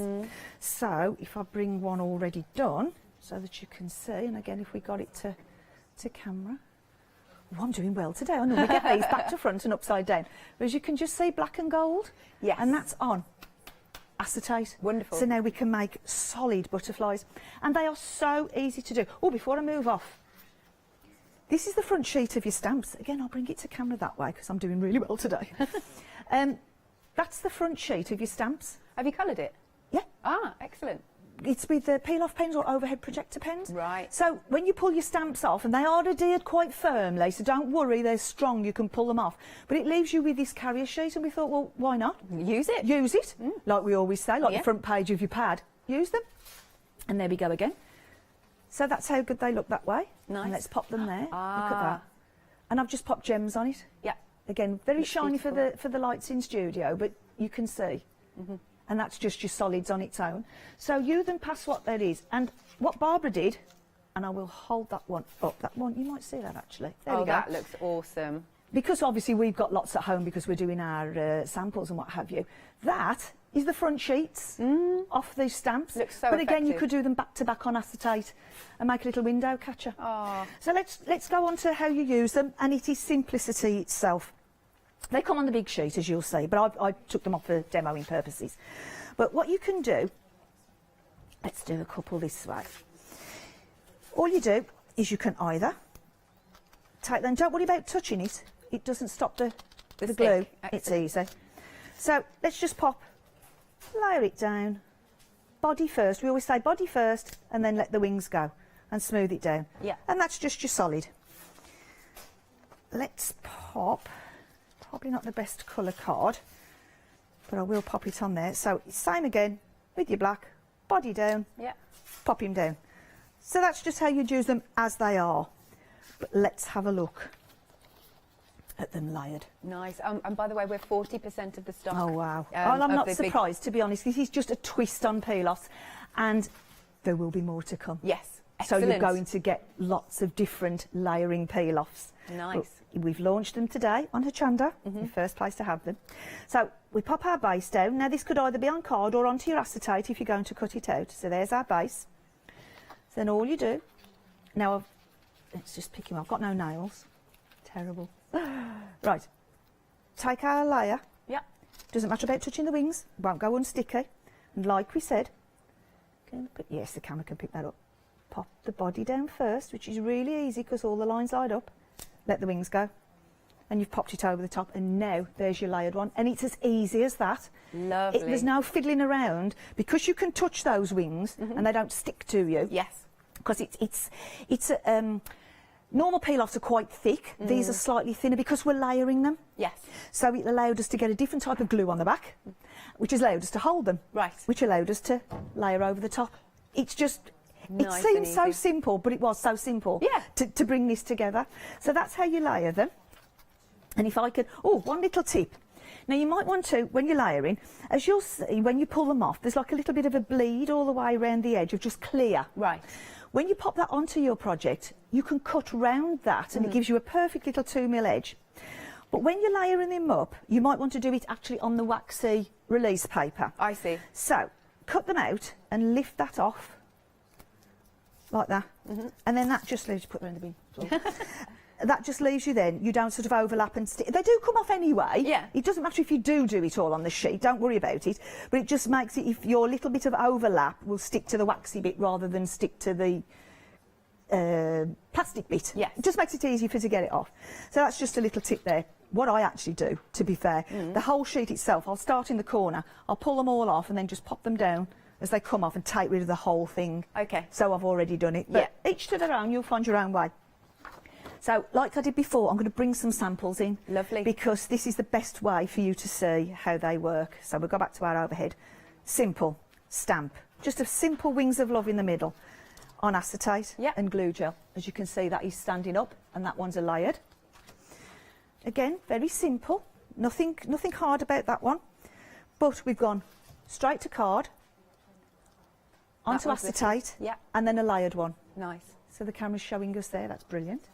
So if I bring one already done, so that you can see, and again, if we got it to camera. Oh, I'm doing well today. I normally get these back to front and upside down. But as you can just see, black and gold. Yes. And that's on acetate. Wonderful. So now we can make solid butterflies. And they are so easy to do. Oh, before I move off, this is the front sheet of your stamps. Again, I'll bring it to camera that way because I'm doing really well today. That's the front sheet of your stamps. Have you coloured it? Yeah. Ah, excellent. It's with the peel-off pens or overhead projector pens. Right. So when you pull your stamps off, and they are adhered quite firmly, so don't worry, they're strong, you can pull them off. But it leaves you with this carrier sheet, and we thought, well, why not? Use it. Use it, like we always say, like the front page of your pad. Use them. And there we go again. So that's how good they look that way. Nice. And let's pop them there. Ah. Look at that. And I've just popped gems on it. Yeah. Again, very Looks shiny beautiful. for the lights in studio, but you can see. And that's just your solids on its own. So you then pass what that is. And what Barbara did, and I will hold that one up, that one, you might see that actually. There we go. That looks awesome. Because obviously we've got lots at home because we're doing our samples and what have you. That is the front sheets off these stamps. Looks so but again, you effective. could do them back to back on acetate and make a little window catcher. Oh. So let's go on to how you use them, and it is simplicity itself. They come on the big sheet, as you'll see, but I took them off for demoing purposes. But what you can do, let's do a couple this way. All you do is you can either take them, don't worry about touching it, it doesn't stop the glue, stick. it's easy. So let's just pop, layer it down, body first, we always say body first, and then let the wings go, and smooth it down. Yeah. And that's just your solid. Let's pop, probably not the best colour card, but I will pop it on there. So same again with your black, body down, pop him down. So that's just how you'd use them as they are. But let's have a look at them layered. Nice. And by the way, we're 40% of the stock. Oh wow. Well, I'm not surprised, to be honest. This is just a twist on peel-offs, and there will be more to come. Yes. So Excellent. you're going to get lots of different layering peel-offs. Nice. But we've launched them today on Hochanda, the first place to have them. So we pop our base down. Now this could either be on card or onto your acetate if you're going to cut it out. So there's our base. So then all you do, now let's just pick him up. I've got no nails. Terrible. Right. Take our layer. Yeah. Doesn't matter about touching the wings. Won't go unsticky. And like we said, yes, the camera can pick that up. Pop the body down first, which is really easy because all the lines light up. Let the wings go. and you've popped it over the top, and now there's your layered one, and it's as easy as that. Lovely. There's no fiddling around, because you can touch those wings and they don't stick to you. Yes. Because it's normal peel-offs are quite thick. These are slightly thinner because we're layering them. Yes. So it allowed us to get a different type of glue on the back, which has allowed us to hold them. Right. Which allowed us to layer over the top. It's just, Nice it seems and so easy. simple, but it was so simple to bring this together. So that's how you layer them. And if I could, one little tip. Now you might want to, when you're layering, as you'll see, when you pull them off, there's like a little bit of a bleed all the way around the edge of just clear. Right. When you pop that onto your project, you can cut round that and it gives you a perfect little 2mm edge. But when you're layering them up, you might want to do it actually on the waxy release paper. I see. So, cut them out and lift that off, like that. And then that just leaves you, put them in the bin. That just leaves you then, you don't sort of overlap and stick. They do come off anyway. Yeah. It doesn't matter if you do it all on the sheet, don't worry about it. But it just makes it, if your little bit of overlap will stick to the waxy bit rather than stick to the plastic bit. Yes. It just makes it easier for you to get it off. So that's just a little tip there. What I actually do, to be fair, the whole sheet itself, I'll start in the corner, I'll pull them all off and then just pop them down as they come off and take rid of the whole thing. Okay. So I've already done it. But each to their own, you'll find your own way. So, like I did before, I'm going to bring some samples in. Lovely. Because this is the best way for you to see how they work. So we'll go back to our overhead. Simple stamp. Just a simple wings of love in the middle on acetate and glue gel. As you can see, that is standing up and that one's a layered. Again, very simple. Nothing hard about that one. But we've gone straight to card, onto acetate, and then a layered one. Nice. So the camera's showing us there. That's brilliant.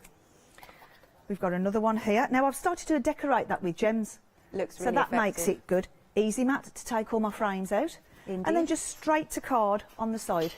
We've got another one here. Now I've started to decorate that with gems. Looks so really that makes effective. it good. Easy mat to take all my frames out. Indeed. And then just straight to card on the side.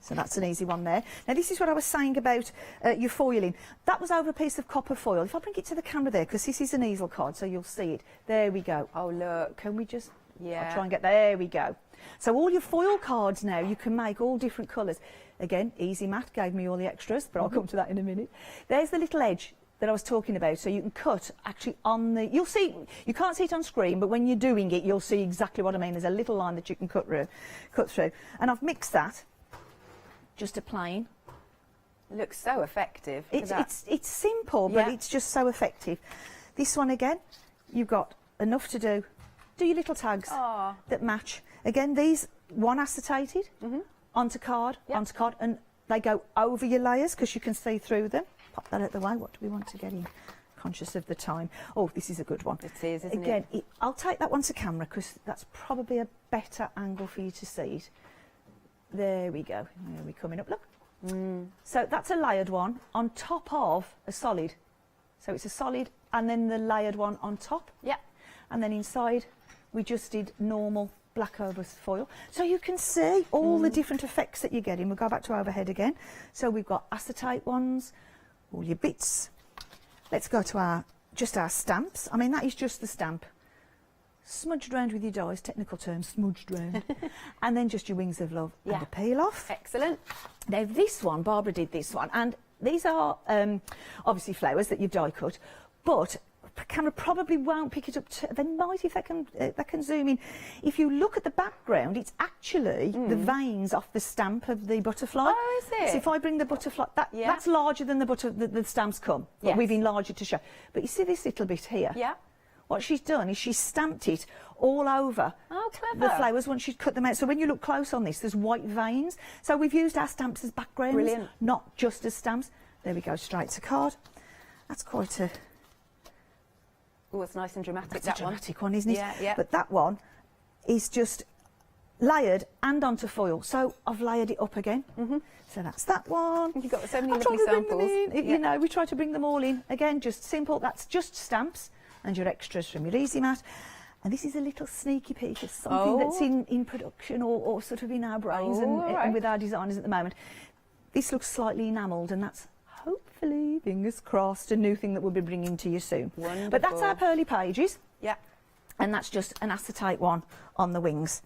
So that's an easy one there. Now this is what I was saying about your foiling. That was over a piece of copper foil. If I bring it to the camera there, because this is an easel card, so you'll see it. There we go. Oh look. Can we just... Yeah. I'll try and get... There we go. So all your foil cards now, you can make all different colours. Again, easy mat gave me all the extras, but I'll come to that in a minute. There's the little edge that I was talking about, so you can cut actually on the... You'll see, you can't see it on screen, but when you're doing it, you'll see exactly what I mean. There's a little line that you can cut through. And I've mixed that, just a plain. It looks so effective. It's simple, but it's just so effective. This one again, you've got enough to do. Do your little tags that match. Again, these one acetated onto card, and they go over your layers because you can see through them. Pop that out the way. What do we want to get in? Conscious of the time. Oh, this is a good one. It is, isn't Again, it? I'll take that one to camera because that's probably a better angle for you to see it. There we go. There we're coming up. Look. So that's a layered one on top of a solid. So it's a solid and then the layered one on top. Yeah. And then inside we just did normal black over foil. So you can see all the different effects that you're getting. We'll go back to overhead again. So we've got acetate ones, all your bits. Let's go to our stamps. I mean, that is just the stamp. Smudged round with your dies, technical term, smudged round. And then just your wings of love and a peel off. Excellent. Now this one, Barbara did this one, and these are obviously flowers that you've die cut, but the camera probably won't pick it up. They might if they can zoom in. If you look at the background, it's actually the veins off the stamp of the butterfly. Oh, is it? So if I bring the butterfly, that's larger than the stamps come. Yes. We've enlarged it to show. But you see this little bit here? Yeah. What she's done is she's stamped it all over the flowers once she'd cut them out. So when you look close on this, there's white veins. So we've used our stamps as backgrounds, Brilliant. not just as stamps. There we go, straight to card. That's quite a... Oh, it's nice and dramatic, That's that a one. dramatic one, isn't it? Yeah, yeah. But that one is just layered and onto foil. So I've layered it up again. So that's that one. You've got so many I'll try lovely to bring them samples. in. You know, we try to bring them all in. Again, just simple. That's just stamps and your extras from your easy mat. And this is a little sneaky peek of something that's in production or sort of in our brains and with our designers at the moment. This looks slightly enamelled, and that's hopefully, fingers crossed, a new thing that we'll be bringing to you soon. Wonderful. But that's our pearly pages. Yeah. And that's just an acetate one on the wings.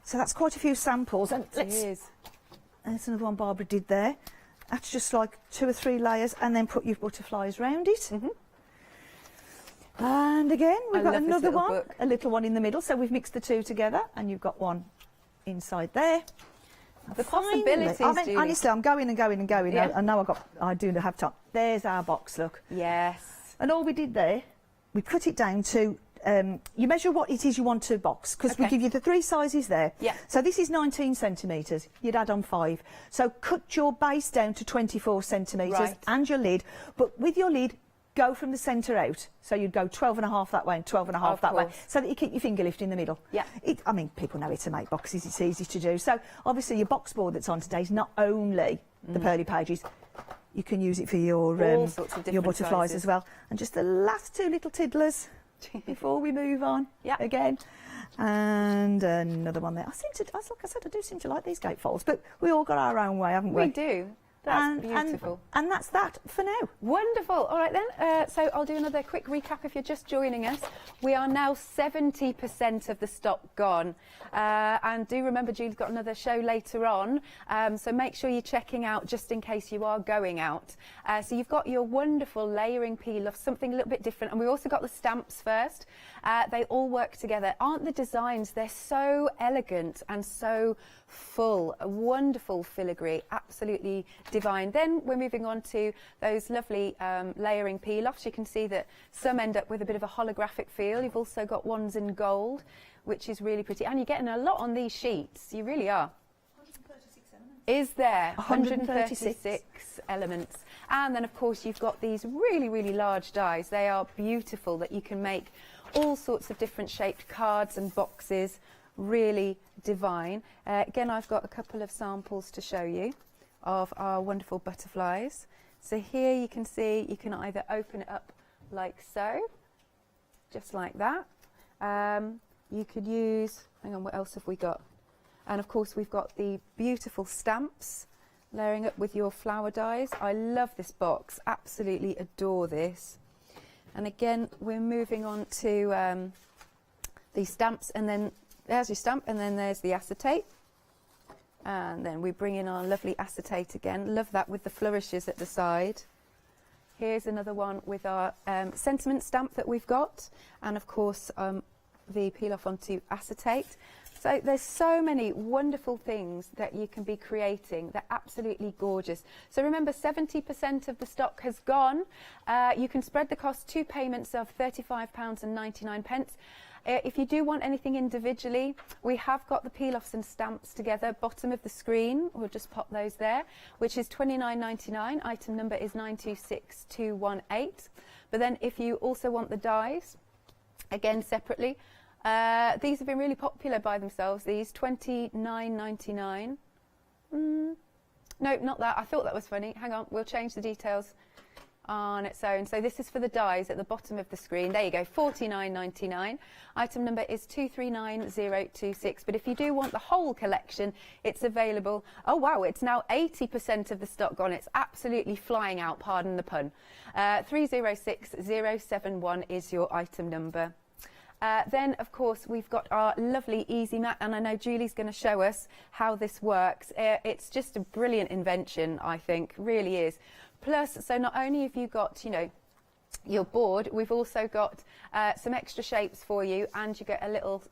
So that's quite a few samples. And that's another one Barbara did there. That's just like 2 or 3 layers, and then put your butterflies round it. And again, we've got love this another little one, book. a little one in the middle. So we've mixed the two together, and you've got one inside there. The Finally, possibilities, I mean, Julie. honestly, I'm going and going and going. Yeah. I know I do have time. There's our box, look. Yes. And all we did there, we cut it down to, you measure what it is you want to box, because we give you the 3 sizes there. Yeah. So this is 19 centimetres, you'd add on 5. So cut your base down to 24 centimetres Right. and your lid, but with your lid, go from the centre out. So you'd go 12.5 that way and 12.5 Of that way, course. so that you keep your finger lift in the middle. Yeah. I mean, people know it to make boxes, it's easy to do. So obviously your box board that's on today is not only the pearly pages, you can use it for your All sorts of your different butterflies sizes. as well. And just the last 2 little tiddlers before we move on again. And another one there. Like I said, I do seem to like these gatefolds, but we all got our own way, haven't we? We do. That's beautiful. And that's that for now. Wonderful. All right then. So I'll do another quick recap if you're just joining us. We are now 70% of the stock gone. And do remember Julie's got another show later on. So make sure you're checking out just in case you are going out. So you've got your wonderful layering peel off, something a little bit different. And we also got the stamps first. They all work together. Aren't the designs? They're so elegant and so full. A wonderful filigree. Absolutely divine. Then we're moving on to those lovely layering peel-offs. You can see that some end up with a bit of a holographic feel. You've also got ones in gold, which is really pretty. And you're getting a lot on these sheets. You really are. 136 elements. Is there? 136 elements. And then, of course, you've got these really, really large dies. They are beautiful that you can make all sorts of different shaped cards and boxes. Really divine. Again, I've got a couple of samples to show you of our wonderful butterflies. So here you can see you can either open it up like so, just like that. You could use, hang on, what else have we got? And of course we've got the beautiful stamps layering up with your flower dies. I love this box, absolutely adore this. And again, we're moving on to the stamps, and then there's your stamp, and then there's the acetate. And then we bring in our lovely acetate again. Love that with the flourishes at the side. Here's another one with our sentiment stamp that we've got. And of course, the peel off onto acetate. So there's so many wonderful things that you can be creating. They're absolutely gorgeous. So remember, 70% of the stock has gone. You can spread the cost, 2 payments of £35.99. If you do want anything individually, we have got the peel-offs and stamps together, bottom of the screen. We'll just pop those there, which is £29.99. Item number is 926218. But then if you also want the dies, again separately, these have been really popular by themselves. These £29.99. No, not that. I thought that was funny. Hang on, we'll change the details on its own. So this is for the dies at the bottom of the screen. There you go, £49.99. Item number is 239026. But if you do want the whole collection, it's available. Oh wow, it's now 80% of the stock gone. It's absolutely flying out, pardon the pun. 306071 is your item number. Then, of course, we've got our lovely Easy Mat, and I know Julie's going to show us how this works. It's just a brilliant invention, I think, really is. Plus, so not only have you got, you know, your board, we've also got some extra shapes for you, and you get a little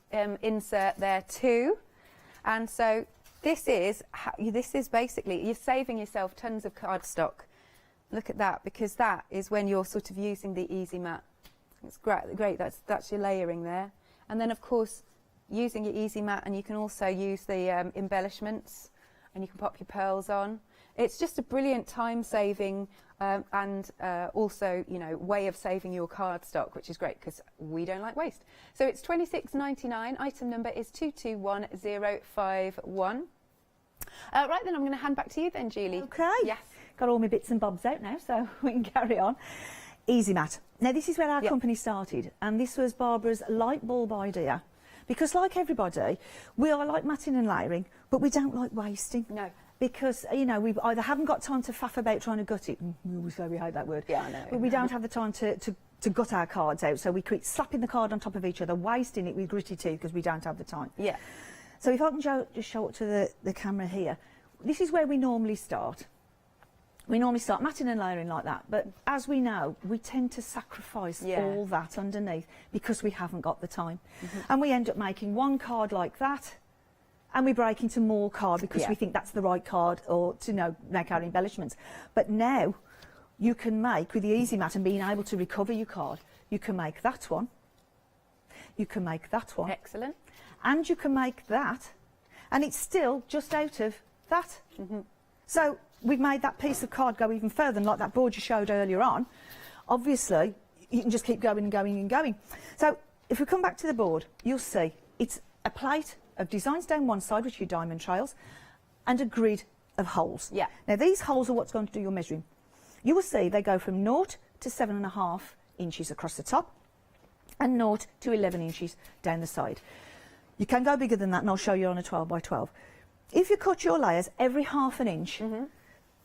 insert there too. And so this is basically, you're saving yourself tons of cardstock. Look at that, because that is when you're sort of using the Easy Mat. It's great. That's your layering there. And then, of course, using your Easy Mat, and you can also use the embellishments, and you can pop your pearls on. It's just a brilliant time-saving and also, you know, way of saving your cardstock, which is great because we don't like waste. So it's £26.99. Item number is 221051. Right then, I'm going to hand back to you then, Julie. Okay. Yes. Got all my bits and bobs out now, so we can carry on. Easy Mat. Now, this is where our company started, and this was Barbara's light bulb idea. Because, like everybody, we are like matting and layering, but we don't like wasting. No. Because, you know, we either haven't got time to faff about trying to gut it. We always say we hate that word. Yeah, I know. But we don't have the time to gut our cards out, so we keep slapping the card on top of each other, wasting it with gritty teeth because we don't have the time. Yeah. So if I can just show it to the camera here, this is where we normally start. we normally start matting and layering like that, but as we know, we tend to sacrifice all that underneath because we haven't got the time. And we end up making one card like that, and we break into more card because we think that's the right card, or to make our embellishments. But now you can make, with the Easy Mat and being able to recover your card, you can make that one, you can make that one. Excellent. And you can make that, and it's still just out of that. So we've made that piece of card go even further, and like that board you showed earlier on, obviously you can just keep going and going and going. So if we come back to the board, you'll see it's a plate of designs down one side, which are your diamond trails, and a grid of holes. Yeah. Now these holes are what's going to do your measuring. You will see they go from 0 to 7.5 inches across the top, and 0 to 11 inches down the side. You can go bigger than that, and I'll show you on a 12 by 12. If you cut your layers every half an inch,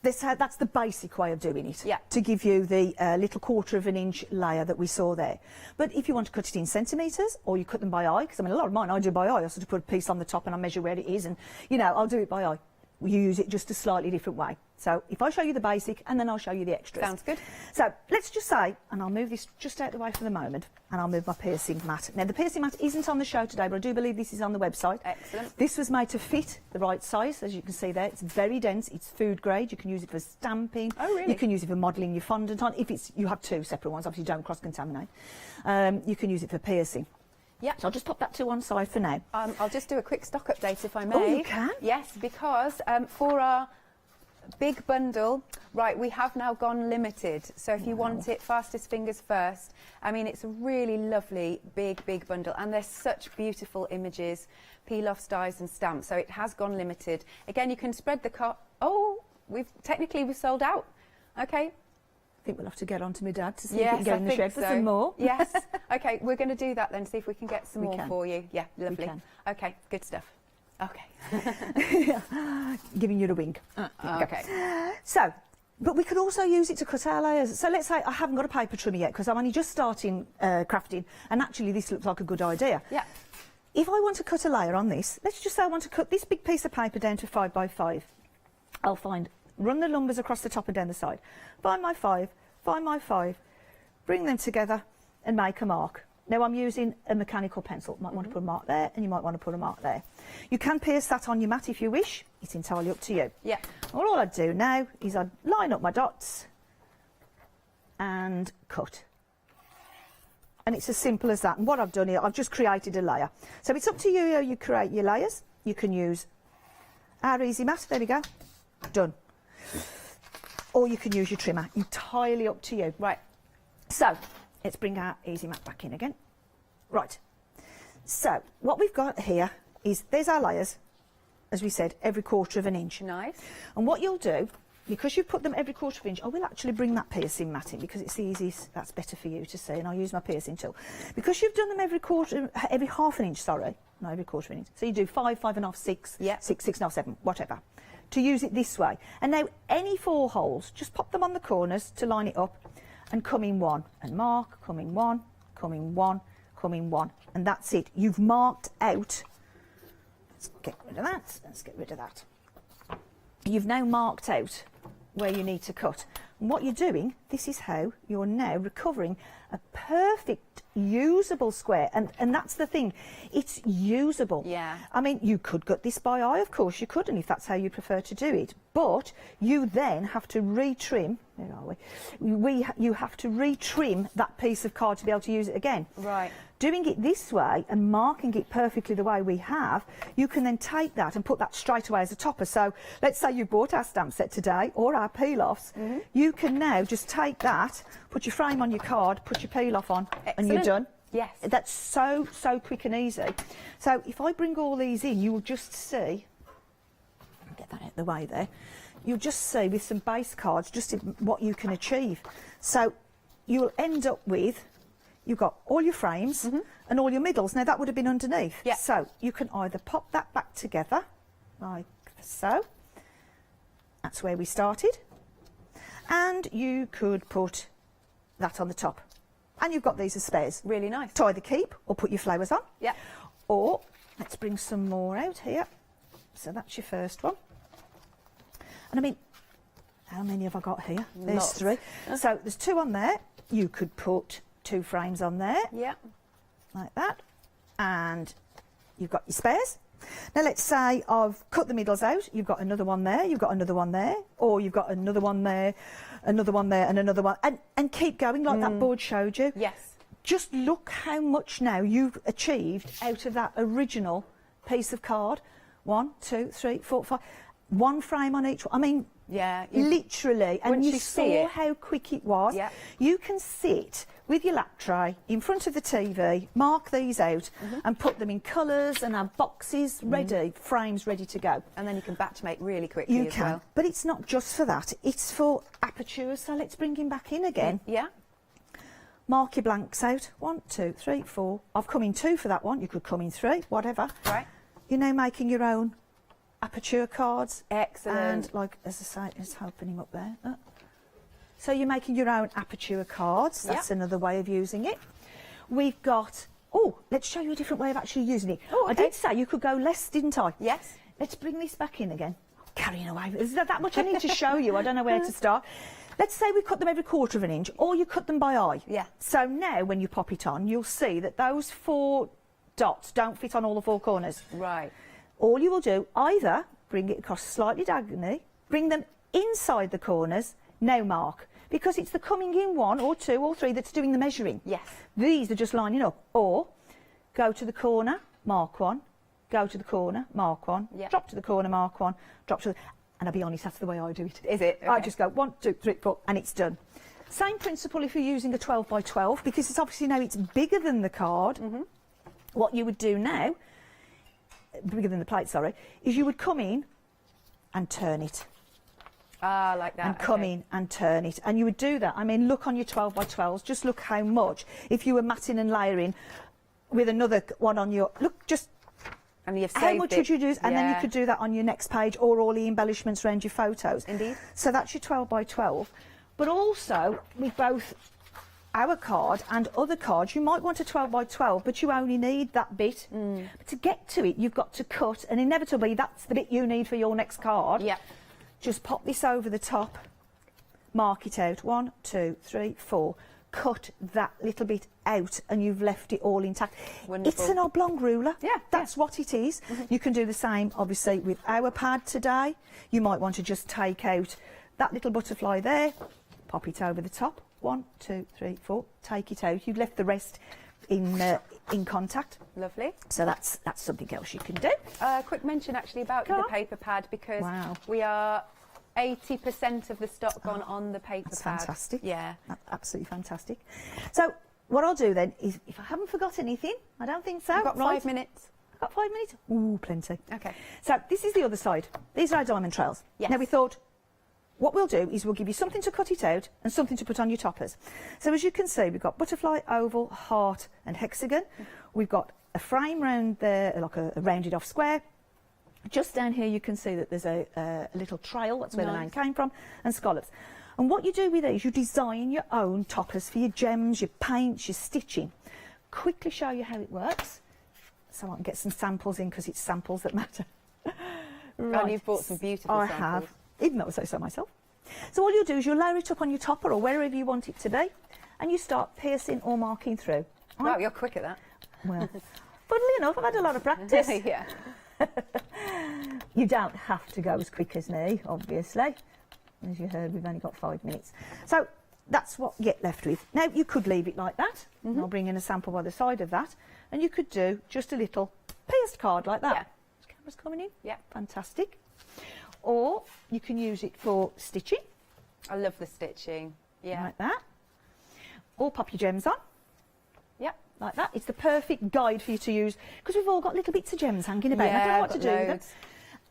that's the basic way of doing it, to give you the little 1/4 inch layer that we saw there. But if you want to cut it in centimetres, or you cut them by eye, because I mean a lot of mine I do by eye, I sort of put a piece on the top and I measure where it is, and I'll do it by eye. We use it just a slightly different way. So if I show you the basic, and then I'll show you the extras. Sounds good. So let's just say, and I'll move this just out of the way for the moment, and I'll move my piercing mat. Now the piercing mat isn't on the show today, but I do believe this is on the website. Excellent. This was made to fit the right size, as you can see there. It's very dense, it's food grade. You can use it for stamping. Oh, really? You can use it for modelling your fondant on. If you have two separate ones, obviously don't cross-contaminate. You can use it for piercing. Yeah. So I'll just pop that to one side for now. I'll just do a quick stock update if I may. Oh, you can? Yes, because for our big bundle, right, we have now gone limited. So if you want it fastest fingers first, I mean, it's a really lovely big bundle, and there's such beautiful images, peel-offs, dies and stamps. So it has gone limited. Again, you can spread the card. Oh, we've sold out. Okay. I think we'll have to get on to my dad to see if we can go in the shed for some more. Yes. Okay, we're going to do that then, see if we can get some more for you. Yeah, lovely. We can. Okay, good stuff. Okay. Giving you the wink. Okay. So, but we could also use it to cut our layers. So let's say I haven't got a paper trimmer yet because I'm only just starting crafting, and actually this looks like a good idea. Yeah. If I want to cut a layer on this, let's just say I want to cut this big piece of paper down to 5 by 5. I'll run the numbers across the top and down the side. Find my 5, find my 5, bring them together and make a mark. Now I'm using a mechanical pencil. You might want to put a mark there, and you might want to put a mark there. You can pierce that on your mat if you wish. It's entirely up to you. Yeah. Well, all I do now is I line up my dots and cut. And it's as simple as that. And what I've done here, I've just created a layer. So it's up to you how you create your layers. You can use our Easy Mat. There we go. Done. Or you can use your trimmer. Entirely up to you. Right. So let's bring our Easy Mat back in again. Right. So what we've got here is, there's our layers, as we said, every 1/4 inch. Nice. And what you'll do, because you've put them every 1/4 inch, I will actually bring that piercing mat in because it's the easiest. That's better for you to see, and I'll use my piercing tool. Because you've done them every 1/2 inch, sorry, not every 1/4 inch. So you do 5, 5 1/2, 6, 6, 6 1/2, 7, whatever. To use it this way. And now any 4 holes, just pop them on the corners to line it up, and come in 1 and mark, come in 1, come in 1, come in 1, and that's it. You've marked out. Let's get rid of that. Let's get rid of that. You've now marked out where you need to cut. And what you're doing, this is how you're now recovering a perfect usable square, and that's the thing, it's usable. Yeah. I mean, you could cut this by eye, of course you could, and if that's how you prefer to do it, but you then have to retrim. Where are we? You have to retrim that piece of card to be able to use it again. Right. Doing it this way and marking it perfectly the way we have, you can then take that and put that straight away as a topper. So let's say you bought our stamp set today, or our peel-offs. You can now just take that, put your frame on your card, put your peel-off on, and you're done. Yes. That's so quick and easy. So if I bring all these in, you will just see, get that out of the way there, you'll just see with some base cards just what you can achieve. So you'll end up with, you've got all your frames and all your middles. Now that would have been underneath. Yeah. So you can either pop that back together, like so. That's where we started. And you could put that on the top. And you've got these as spares. Really nice. To either keep or put your flowers on. Yeah. Or, let's bring some more out here. So that's your first one. And I mean, how many have I got here? There's Lots. 3. So there's 2 on there. You could put 2 frames on there. Yeah. Like that. And you've got your spares. Now let's say I've cut the middles out, you've got another one there, you've got another one there, or you've got another one there, another one there, and another one, and keep going like that board showed you. Yes. Just look how much now you've achieved out of that original piece of card. 1, 2, 3, 4, 5. 1 frame on each one. I mean, yeah, literally. And once you you saw see it. how quick it was. Yeah. You can sit with your lap tray in front of the TV, mark these out, and put them in colours and have boxes ready, frames ready to go. And then you can batch make really quickly You as can. well. But it's not just for that. It's for aperture. So let's bring him back in again. Yeah. Mark your blanks out. 1, 2, 3, 4. I've come in 2 for that one. You could come in 3, whatever. Right. You're now making your own aperture cards. Excellent. And like, as I say, let's open him up there. So you're making your own aperture cards. That's another way of using it. We've got, let's show you a different way of actually using it. Oh, okay. I did say you could go less, didn't I? Yes. Let's bring this back in again. Carrying away. There's not that much I need to show you. I don't know where to start. Let's say we cut them every 1/4 of an inch, or you cut them by eye. Yeah. So now when you pop it on, you'll see that those 4 dots don't fit on all the 4 corners. Right. All you will do, either bring it across slightly diagonally, bring them inside the corners, now mark. Because it's the coming in 1 or 2 or 3 that's doing the measuring. Yes. These are just lining up. Or go to the corner, mark 1, go to the corner, mark 1, drop to the corner, mark 1, drop to the... And I'll be honest, that's the way I do it. Is it? Okay. I just go 1, 2, 3, 4, and it's done. Same principle if you're using a 12 by 12, because it's obviously now it's bigger than the card. What you would do now, bigger than the plate, sorry, is you would come in and turn it. Ah, like that. And come in and turn it. And you would do that. I mean, look on your 12 by 12s, just look how much. If you were matting and layering with another one on your... Look, just... And you've how saved much it. would you do? And then you Yeah. could do that on your next page, or all the embellishments around your photos. Indeed. So that's your 12 by 12. But also, with both our card and other cards, you might want a 12 by 12, but you only need that bit. But to get to it, you've got to cut, and inevitably, that's the bit you need for your next card. Yeah. Just pop this over the top, mark it out, 1, 2, 3, 4. Cut that little bit out, and you've left it all intact. Wonderful. It's an oblong ruler. Yeah, That's what it is. You can do the same, obviously, with our pad today. You might want to just take out that little butterfly there, pop it over the top. 1, 2, 3, 4. Take it out. You've left the rest in contact. Lovely. So that's something else you can do. Quick mention actually about the paper pad, because Wow. we are 80% of the stock gone on the paper That's pad. fantastic. Yeah. Absolutely fantastic. So what I'll do then is, if I haven't forgot anything, I don't think so. You've got 5 minutes. I've got 5 minutes? Ooh, plenty. Okay. So this is the other side. These are our diamond trails. Yes. Now we thought, what we'll do is we'll give you something to cut it out and something to put on your toppers. So as you can see, we've got butterfly, oval, heart and hexagon. We've got a frame round there, like a rounded off square. Just down here you can see that there's a little trail, that's where the name came from, and scallops. And what you do with these, you design your own toppers for your gems, your paints, your stitching. Quickly show you how it works, so I can get some samples in, because it's samples that matter. Right. And you've bought some beautiful I samples. have, even though I say so myself. So all you'll do is you'll layer it up on your topper or wherever you want it to be, and you start piercing or marking through. Wow, you're quick at that. Well, funnily enough, I've had a lot of practice. Yeah. You don't have to go as quick as me, obviously. As you heard, we've only got 5 minutes. So that's what you get left with. Now, you could leave it like that. And I'll bring in a sample by the side of that. And you could do just a little pierced card like that. Yeah. Camera's coming in. Yeah. Fantastic. Or you can use it for stitching. I love the stitching. Yeah. Like that. Or pop your gems on. Yep. Like that. It's the perfect guide for you to use, because we've all got little bits of gems hanging about. I don't know what to do with them.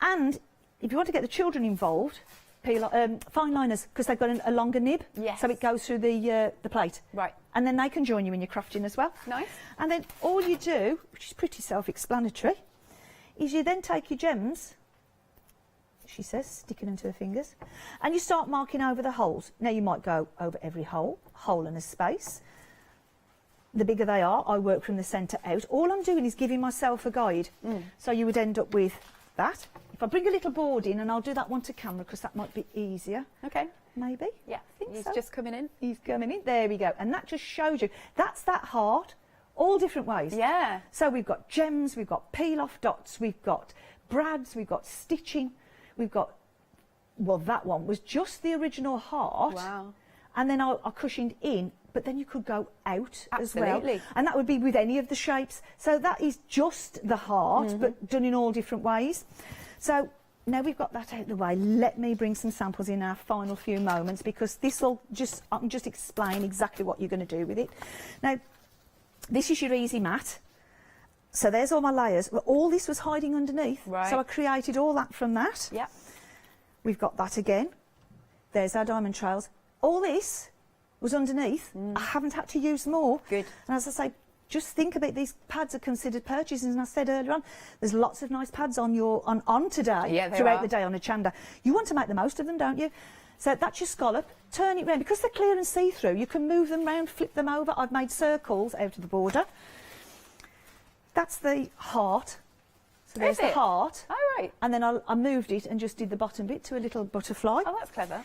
And if you want to get the children involved, fine liners, because they've got a longer nib. Yes. So it goes through the plate. Right. And then they can join you in your crafting as well. Nice. And then all you do, which is pretty self-explanatory, is you then take your gems, she says, sticking them to her fingers, and you start marking over the holes. Now you might go over every hole and a space. The bigger they are, I work from the centre out. All I'm doing is giving myself a guide. So you would end up with that. If If I bring a little board in, and I'll do that one to camera because that might be easier. Okay. Maybe. Yeah, I think He's so. Just coming in. He's coming in. There we go. And that just shows you. That's that heart, all different ways. Yeah. So we've got gems, we've got peel-off dots, we've got brads, we've got stitching, we've got, well, that one was just the original heart. Wow. And then I cushioned in, but then you could go out as well. Absolutely. And that would be with any of the shapes. So that is just the heart, but done in all different ways. So now we've got that out of the way, let me bring some samples in our final few moments, because this will just, I can just explain exactly what you're going to do with it. Now, this is your easy mat. So there's all my layers. Well, all this was hiding underneath. Right. So I created all that from that. Yeah. We've got that again. There's our diamond trails. All this was underneath. I haven't had to use more. Good. And as I say, just think about these pads are considered purchases. And I said earlier on, there's lots of nice pads on today, Yeah, there throughout are. the day on Hochanda. You want to make the most of them, don't you? So that's your scallop. Turn it round. Because they're clear and see-through, you can move them round, flip them over. I've made circles out of the border. That's the heart. So there's the heart. Oh, right. And then I moved it and just did the bottom bit to a little butterfly. Oh, that's clever.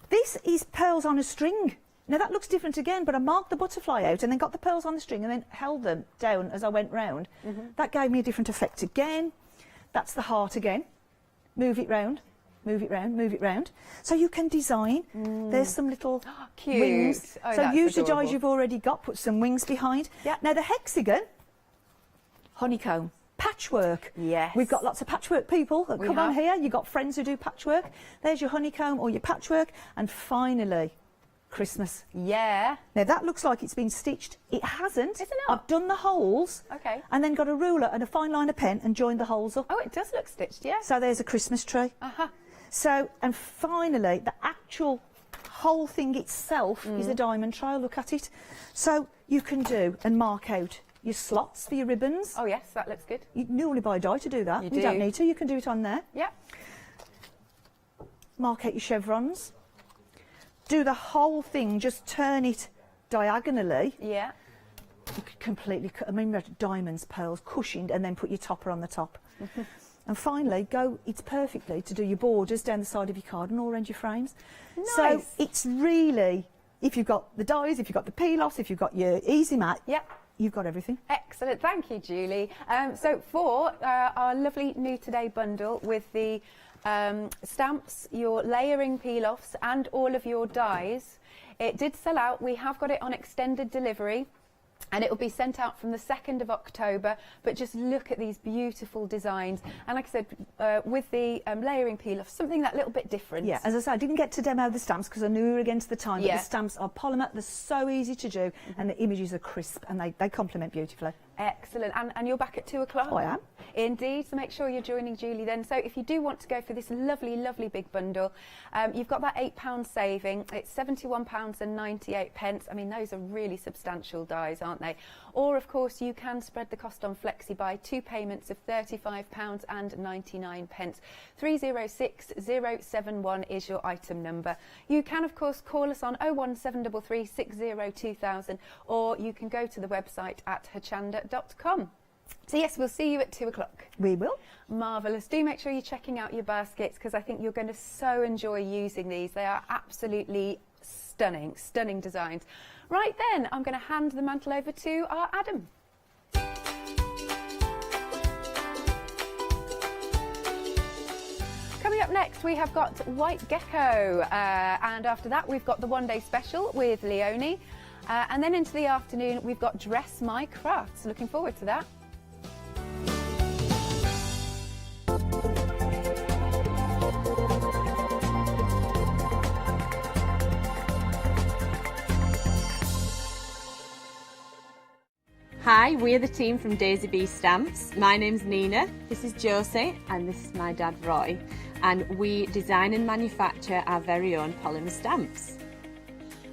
This is pearls on a string. Now that looks different again, but I marked the butterfly out and then got the pearls on the string and then held them down as I went round. That gave me a different effect again. That's the heart again. Move it round, move it round, move it round. So you can design. There's some little Cute. wings. Oh, so that's use the adorable. dies you've already got, put some wings behind. Yeah. Now the hexagon, honeycomb. Patchwork. Yes. We've got lots of patchwork people that We come on have. here. You've got friends who do patchwork. There's your honeycomb or your patchwork. And finally, Christmas. Yeah. Now that looks like it's been stitched. It hasn't. Is it not? I've done the holes. Okay. And then got a ruler and a fine liner pen and joined the holes up. Oh, it does look stitched, yeah. So there's a Christmas tree. So, and finally, the actual whole thing itself is a diamond trail. Look at it. So you can do and mark out your slots for your ribbons. Oh, yes, that looks good. You normally buy a die to do that. You You don't do. need to. You can do it on there. Yeah. Mark out your chevrons. Do the whole thing. Just turn it diagonally. Yeah. You could completely cut. I mean, diamonds, pearls, cushioned, and then put your topper on the top. And finally, it's perfectly to do your borders down the side of your card and all around your frames. So Nice. it's really, if you've got the dies, if you've got the peel-offs, if you've got your easy mat, Yep. you've got everything. Excellent, thank you, Julie. So for our lovely new today bundle with the stamps, your layering peel-offs and all of your dies, it did sell out. We have got it on extended delivery. And it will be sent out from the 2nd of October, but just look at these beautiful designs. And like I said, with the layering peel-off, something that little bit different. Yeah, as I said, I didn't get to demo the stamps because I knew we were against the time, but Yeah. the stamps are polymer, they're so easy to do, and the images are crisp, and they complement beautifully. Excellent. And you're back at 2 o'clock? I am. Indeed, so make sure you're joining Julie then. So if you do want to go for this lovely, lovely big bundle, you've got that £8 saving. It's £71.98. I mean, those are really substantial dies, aren't they? Or, of course, you can spread the cost on Flexi by 2 payments of £35.99. 306071 is your item number. You can, of course, call us on 01733 602000, or you can go to the website at hochanda.com. So yes, we'll see you at 2 o'clock. We will. Marvellous. Do make sure you're checking out your baskets, because I think you're going to so enjoy using these. They are absolutely stunning, stunning designs. Right then, I'm going to hand the mantle over to our Adam. Coming up next, we have got White Gecko, and after that we've got the one-day special with Leonie, and then into the afternoon we've got Dress My Crafts. Looking forward to that. Hi, we're the team from Daisy Bee Stamps. My name's Nina, this is Josie, and this is my dad Roy. And we design and manufacture our very own polymer stamps.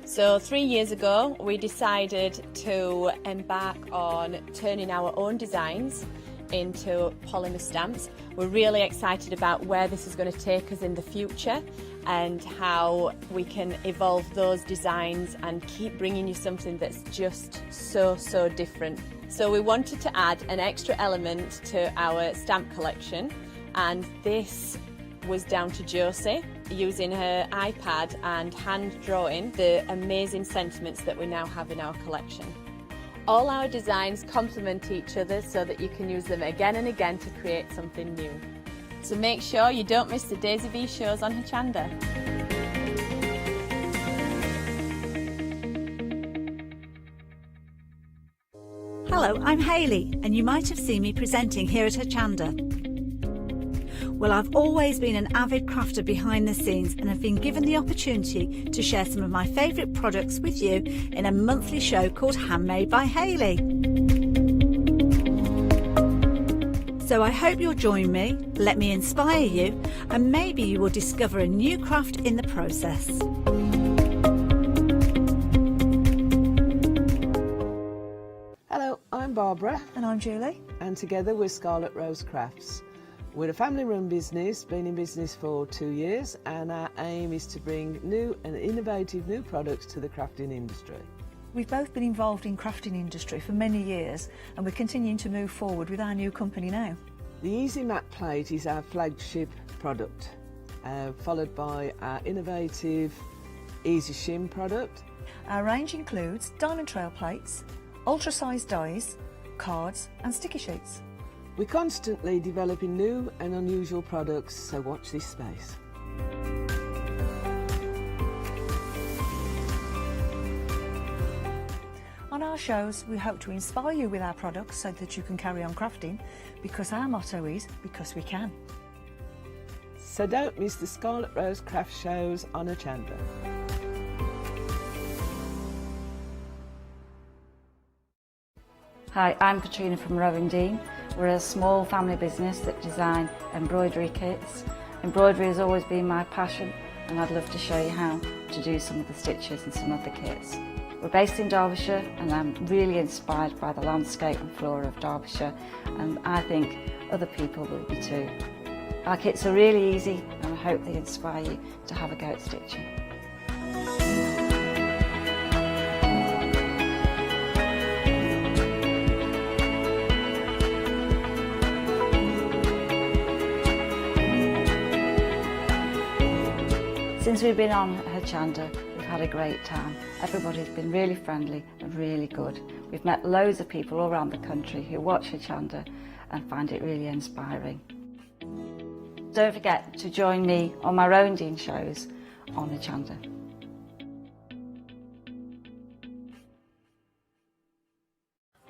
So 3 years ago, we decided to embark on turning our own designs into polymer stamps. We're really excited about where this is going to take us in the future and how we can evolve those designs and keep bringing you something that's just so different. So we wanted to add an extra element to our stamp collection, and this was down to Josie using her iPad and hand drawing the amazing sentiments that we now have in our collection. All our designs complement each other so that you can use them again and again to create something new. So make sure you don't miss the Daisy Bee shows on Hochanda. Hello, I'm Hayley, and you might have seen me presenting here at Hochanda. Well, I've always been an avid crafter behind the scenes and have been given the opportunity to share some of my favourite products with you in a monthly show called Handmade by Hayley. So I hope you'll join me, let me inspire you, and maybe you will discover a new craft in the process. Hello, I'm Barbara. And I'm Julie. And together we're Scarlet Rose Crafts. We're a family-run business, been in business for 2 years, and our aim is to bring new and innovative new products to the crafting industry. We've both been involved in crafting industry for many years, and we're continuing to move forward with our new company now. The Easy Mat Plate is our flagship product, followed by our innovative Easy Shim product. Our range includes diamond trail plates, ultra-sized dies, cards and sticky sheets. We're constantly developing new and unusual products, so watch this space. On our shows, we hope to inspire you with our products so that you can carry on crafting, because our motto is, because we can. So don't miss the Scarlet Rose Craft shows on Hochanda. Hi, I'm Katrina from Rowing Dean. We're a small family business that design embroidery kits. Embroidery has always been my passion, and I'd love to show you how to do some of the stitches and some of the kits. We're based in Derbyshire, and I'm really inspired by the landscape and flora of Derbyshire, and I think other people will be too. Our kits are really easy, and I hope they inspire you to have a go at stitching. Since we've been on Hochanda, we've had a great time. Everybody's been really friendly and really good. We've met loads of people all around the country who watch Hochanda and find it really inspiring. Don't forget to join me on my own Dean shows on Hochanda.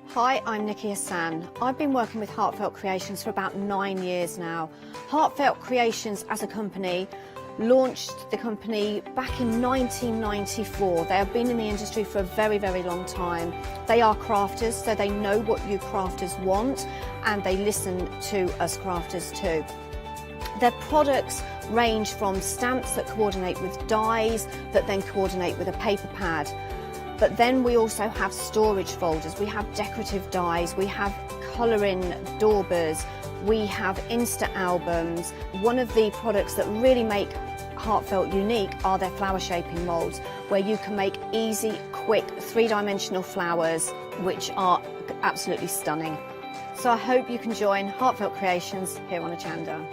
Hi, I'm Nikki Hassan. I've been working with Heartfelt Creations for about 9 years now. Heartfelt Creations as a company launched the company back in 1994. They have been in the industry for a very, very long time. They are crafters, so they know what you crafters want, and they listen to us crafters too. Their products range from stamps that coordinate with dies that then coordinate with a paper pad. But then we also have storage folders, we have decorative dies, we have colouring daubers, we have Insta albums. One of the products that really make Heartfelt unique are their flower shaping moulds, where you can make easy, quick, three-dimensional flowers, which are absolutely stunning. So I hope you can join Heartfelt Creations here on Hochanda.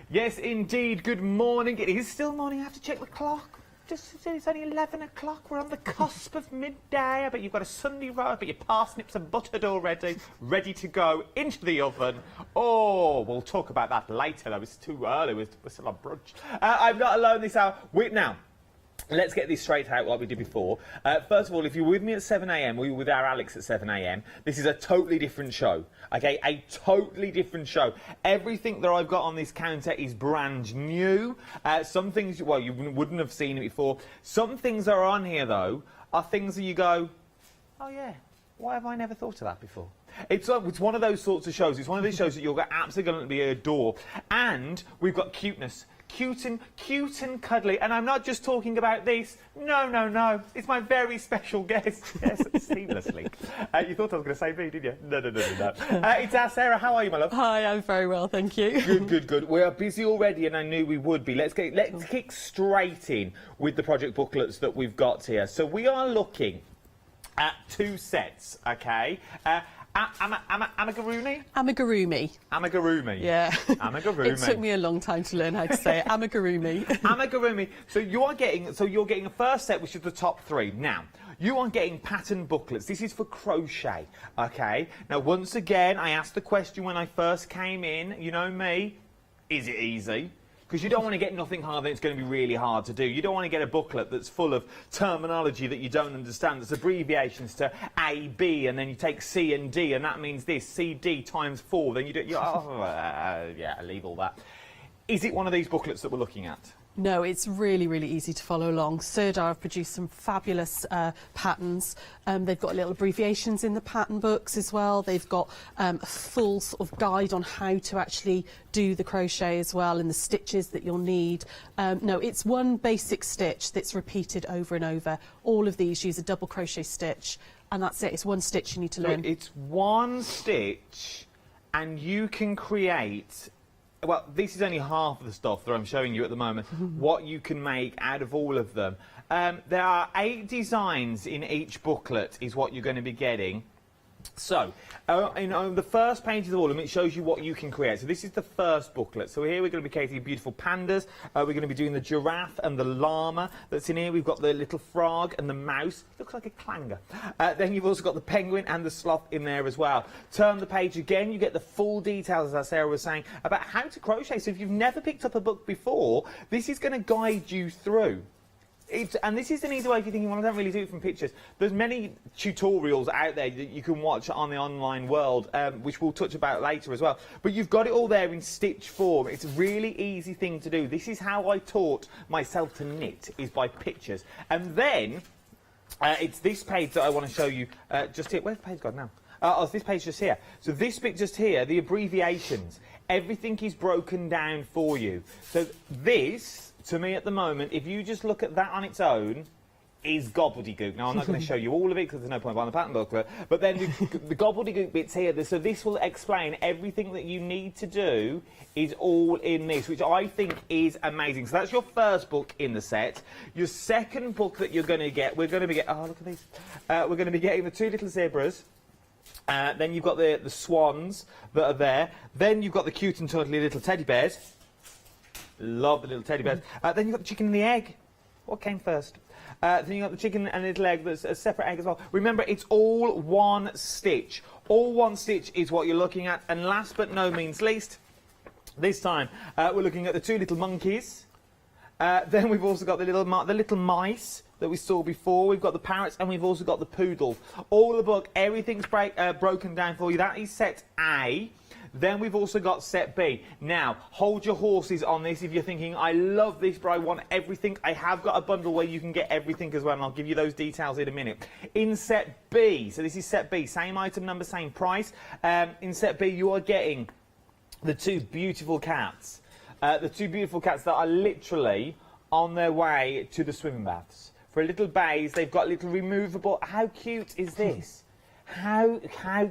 Yes, indeed. Good morning. It is still morning. I have to check the clock. Just it's only 11 o'clock. We're on the cusp of midday. I bet you've got a Sunday roll, but your parsnips are buttered already, ready to go into the oven. Oh, we'll talk about that later. That was too early. We're still on brunch. I'm not alone this hour. Now, let's get this straight out like we did before. First of all, if you're with me at 7 a.m, or you're with our Alex at 7 a.m, this is a totally different show. Okay, a totally different show. Everything that I've got on this counter is brand new. Some things, well, you wouldn't have seen it before. Some things that are on here, though, are things that you go, oh, yeah, why have I never thought of that before? It's one of those sorts of shows. It's one of those shows that you'll absolutely adore. And we've got cuteness. cute and cuddly. And I'm not just talking about this. No, no, no. It's my very special guest. Yes, seamlessly. You thought I was going to say me, didn't you? No, no, no, no, no. It's our Sarah. How are you, my love? Hi, I'm very well, thank you. Good, good, good. We are busy already, and I knew we would be. Let's kick straight in with the project booklets that we've got here. So we are looking at 2 sets, okay? Amigurumi? Amigurumi. Amigurumi. Yeah. Amigurumi. It took me a long time to learn how to say it. Amigurumi. Amigurumi. So you're getting a first set, which is the top 3. Now, you are getting pattern booklets. This is for crochet, okay? Now, once again, I asked the question when I first came in. You know me. Is it easy? Because you don't want to get nothing hard that it's going to be really hard to do. You don't want to get a booklet that's full of terminology that you don't understand. There's abbreviations to A, B, and then you take C and D, and that means this, C, D times 4. Then you do, yeah, leave all that. Is it one of these booklets that we're looking at? No, it's really, really easy to follow along. Sirdar have produced some fabulous patterns. They've got little abbreviations in the pattern books as well. They've got a full sort of guide on how to actually do the crochet as well and the stitches that you'll need. No, it's one basic stitch that's repeated over and over. All of these use a double crochet stitch, and that's it. It's one stitch you need to learn. So it's one stitch, and you can create... Well, this is only half of the stuff that I'm showing you at the moment, what you can make out of all of them. There are 8 designs in each booklet is what you're going to be getting. So, on the first pages of all of them, it shows you what you can create. So this is the first booklet. So here we're going to be creating beautiful pandas. We're going to be doing the giraffe and the llama that's in here. We've got the little frog and the mouse. Looks like a clanger. Then you've also got the penguin and the sloth in there as well. Turn the page again, you get the full details, as Sarah was saying, about how to crochet. So if you've never picked up a book before, this is going to guide you through. And this is an easy way if you're thinking, well, I don't really do it from pictures. There's many tutorials out there that you can watch on the online world, which we'll touch about later as well. But you've got it all there in stitch form. It's a really easy thing to do. This is how I taught myself to knit, is by pictures. And then, it's this page that I want to show you just here. Where's the page gone now? Oh, it's this page just here. So this bit just here, the abbreviations. Everything is broken down for you. So this... to me at the moment, if you just look at that on its own, is gobbledygook. Now, I'm not going to show you all of it because there's no point buying the pattern booklet, but then the gobbledygook bits here, so this will explain everything that you need to do is all in this, which I think is amazing. So that's your first book in the set. Your second book that you're going to get, we're going to be getting, oh, look at these. We're going to be getting the 2 little zebras. Then you've got the swans that are there. Then you've got the cute and totally little teddy bears. Love the little teddy bears. Then you've got the chicken and the egg. What came first? Then you've got the chicken and a little egg that's a separate egg as well. Remember, it's all one stitch. All one stitch is what you're looking at. And last but no means least, this time we're looking at the 2 little monkeys. Then we've also got the little mice that we saw before. We've got the parrots and we've also got the poodles. All the book, everything's broken down for you. That is set A. Then we've also got set B. Now, hold your horses on this if you're thinking, I love this, but I want everything. I have got a bundle where you can get everything as well, and I'll give you those details in a minute. In set B, so this is set B, same item number, same price. In set B, you are getting the 2 beautiful cats. The 2 beautiful cats that are literally on their way to the swimming baths. For little bays, they've got little removable... How cute is this? How